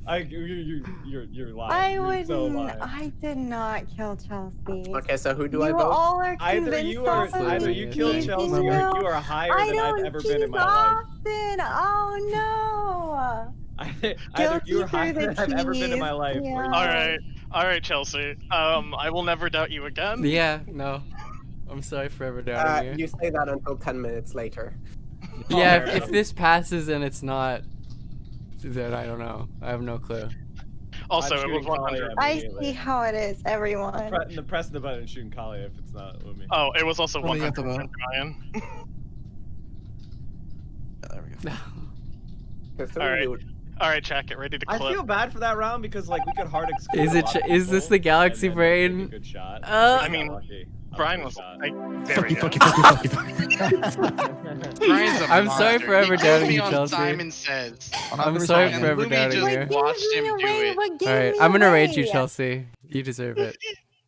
[SPEAKER 26] You're lying.
[SPEAKER 11] I
[SPEAKER 26] You're
[SPEAKER 11] wouldn't.
[SPEAKER 26] so lying.
[SPEAKER 11] I did not kill Chelsea.
[SPEAKER 9] Okay, so who do I
[SPEAKER 11] You
[SPEAKER 9] vote?
[SPEAKER 11] all are
[SPEAKER 26] Either
[SPEAKER 11] convinced
[SPEAKER 26] you are,
[SPEAKER 11] off of
[SPEAKER 26] either
[SPEAKER 11] me
[SPEAKER 26] you killed
[SPEAKER 11] cheating,
[SPEAKER 26] Chelsea or
[SPEAKER 11] no.
[SPEAKER 26] you are higher
[SPEAKER 11] I
[SPEAKER 26] than I've
[SPEAKER 11] don't
[SPEAKER 26] ever been in
[SPEAKER 11] cheat
[SPEAKER 26] my life.
[SPEAKER 11] often. Oh no.
[SPEAKER 26] Either you are
[SPEAKER 11] Guilty
[SPEAKER 26] higher
[SPEAKER 11] through
[SPEAKER 26] than
[SPEAKER 11] the
[SPEAKER 26] I've ever been in my
[SPEAKER 11] teeth,
[SPEAKER 26] life.
[SPEAKER 11] yeah.
[SPEAKER 26] Or you
[SPEAKER 13] Alright, Chelsea. I will never doubt you again.
[SPEAKER 2] Yeah, no. I'm sorry for ever doubting you.
[SPEAKER 9] You say that until 10 minutes later.
[SPEAKER 2] Yeah, if this passes and it's not, then I don't know. I have no clue.
[SPEAKER 13] Also,
[SPEAKER 26] I'm
[SPEAKER 13] it was
[SPEAKER 26] shooting Kalia
[SPEAKER 13] 100.
[SPEAKER 11] I
[SPEAKER 26] immediately.
[SPEAKER 11] see how it is, everyone.
[SPEAKER 26] Press the button and shooting Kalia if it's not Lumi.
[SPEAKER 13] Oh, it was also
[SPEAKER 4] Oh, you got the
[SPEAKER 13] 100%
[SPEAKER 4] vote.
[SPEAKER 13] Ryan.
[SPEAKER 4] Yeah, there we go.
[SPEAKER 9] Okay, so
[SPEAKER 13] Alright. All right, chat, get ready to clip.
[SPEAKER 26] I feel bad for that round because like we could hard exclude.
[SPEAKER 2] Is it? Is this the Galaxy Brain?
[SPEAKER 26] Good shot.
[SPEAKER 13] I mean, Brian was very good.
[SPEAKER 17] Brian's a
[SPEAKER 2] I'm
[SPEAKER 17] monster.
[SPEAKER 2] sorry for ever
[SPEAKER 17] He
[SPEAKER 2] doubting
[SPEAKER 17] killed
[SPEAKER 2] you,
[SPEAKER 17] me on
[SPEAKER 2] Chelsea.
[SPEAKER 17] Simon Says.
[SPEAKER 2] I'm sorry
[SPEAKER 17] And
[SPEAKER 2] for ever
[SPEAKER 17] Lumi
[SPEAKER 2] doubting
[SPEAKER 17] just
[SPEAKER 2] you.
[SPEAKER 17] watched him do it.
[SPEAKER 2] Alright, I'm gonna rate you, Chelsea. You deserve it.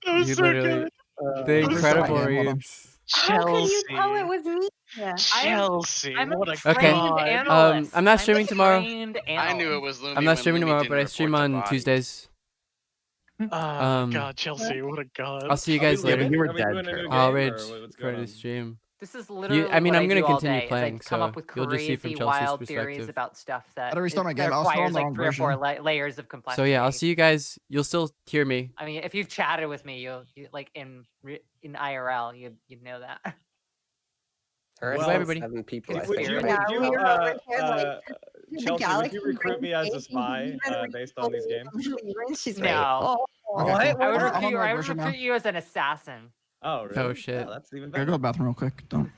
[SPEAKER 13] That was
[SPEAKER 2] You
[SPEAKER 13] so
[SPEAKER 2] literally,
[SPEAKER 13] good.
[SPEAKER 2] the incredible reads.
[SPEAKER 11] How could you
[SPEAKER 13] Chelsea.
[SPEAKER 11] tell it was me?
[SPEAKER 13] Chelsea,
[SPEAKER 25] I'm a
[SPEAKER 13] what a
[SPEAKER 2] Okay.
[SPEAKER 25] trained analyst.
[SPEAKER 2] I'm not streaming tomorrow.
[SPEAKER 17] I knew it was Lumi.
[SPEAKER 2] I'm
[SPEAKER 17] when
[SPEAKER 2] not streaming
[SPEAKER 17] Lumi
[SPEAKER 2] tomorrow,
[SPEAKER 17] didn't
[SPEAKER 2] but I
[SPEAKER 17] report
[SPEAKER 2] stream
[SPEAKER 17] the
[SPEAKER 2] on
[SPEAKER 17] body.
[SPEAKER 2] Tuesdays.
[SPEAKER 13] God, Chelsea, what a god.
[SPEAKER 2] I'll see you guys later.
[SPEAKER 26] You were dead.
[SPEAKER 2] I'll raid for the stream.
[SPEAKER 25] This is literally
[SPEAKER 2] I mean,
[SPEAKER 25] what
[SPEAKER 2] I'm gonna
[SPEAKER 25] do all
[SPEAKER 2] continue
[SPEAKER 25] day, is
[SPEAKER 2] playing,
[SPEAKER 25] I come
[SPEAKER 2] so
[SPEAKER 25] up with
[SPEAKER 2] you'll just see
[SPEAKER 25] crazy,
[SPEAKER 2] from Chelsea's
[SPEAKER 25] wild theories
[SPEAKER 2] perspective.
[SPEAKER 25] about stuff that
[SPEAKER 4] Gotta restart my game. I was still
[SPEAKER 25] requires
[SPEAKER 4] on the
[SPEAKER 25] like
[SPEAKER 4] wrong
[SPEAKER 25] 3 or 4
[SPEAKER 4] version.
[SPEAKER 25] layers of complexity.
[SPEAKER 2] So yeah, I'll see you guys. You'll still hear me.
[SPEAKER 25] I mean, if you've chatted with me, you like in IRL, you'd know that.
[SPEAKER 2] Bye, everybody.
[SPEAKER 9] 7 people.
[SPEAKER 26] Would you, Chelsea, would you recruit me as a spy based on these games?
[SPEAKER 11] She's
[SPEAKER 25] No.
[SPEAKER 4] Okay,
[SPEAKER 25] I
[SPEAKER 4] cool.
[SPEAKER 25] would
[SPEAKER 4] I'm on
[SPEAKER 25] recruit
[SPEAKER 4] the
[SPEAKER 25] you.
[SPEAKER 4] right
[SPEAKER 25] I would
[SPEAKER 4] version now.
[SPEAKER 25] recruit you as an assassin.
[SPEAKER 26] Oh, really?
[SPEAKER 2] Oh shit.
[SPEAKER 26] Oh, that's even
[SPEAKER 4] Gotta
[SPEAKER 26] better.
[SPEAKER 4] go to the bathroom real quick. Don't.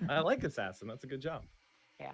[SPEAKER 26] I like assassin. That's a good job.
[SPEAKER 25] Yeah.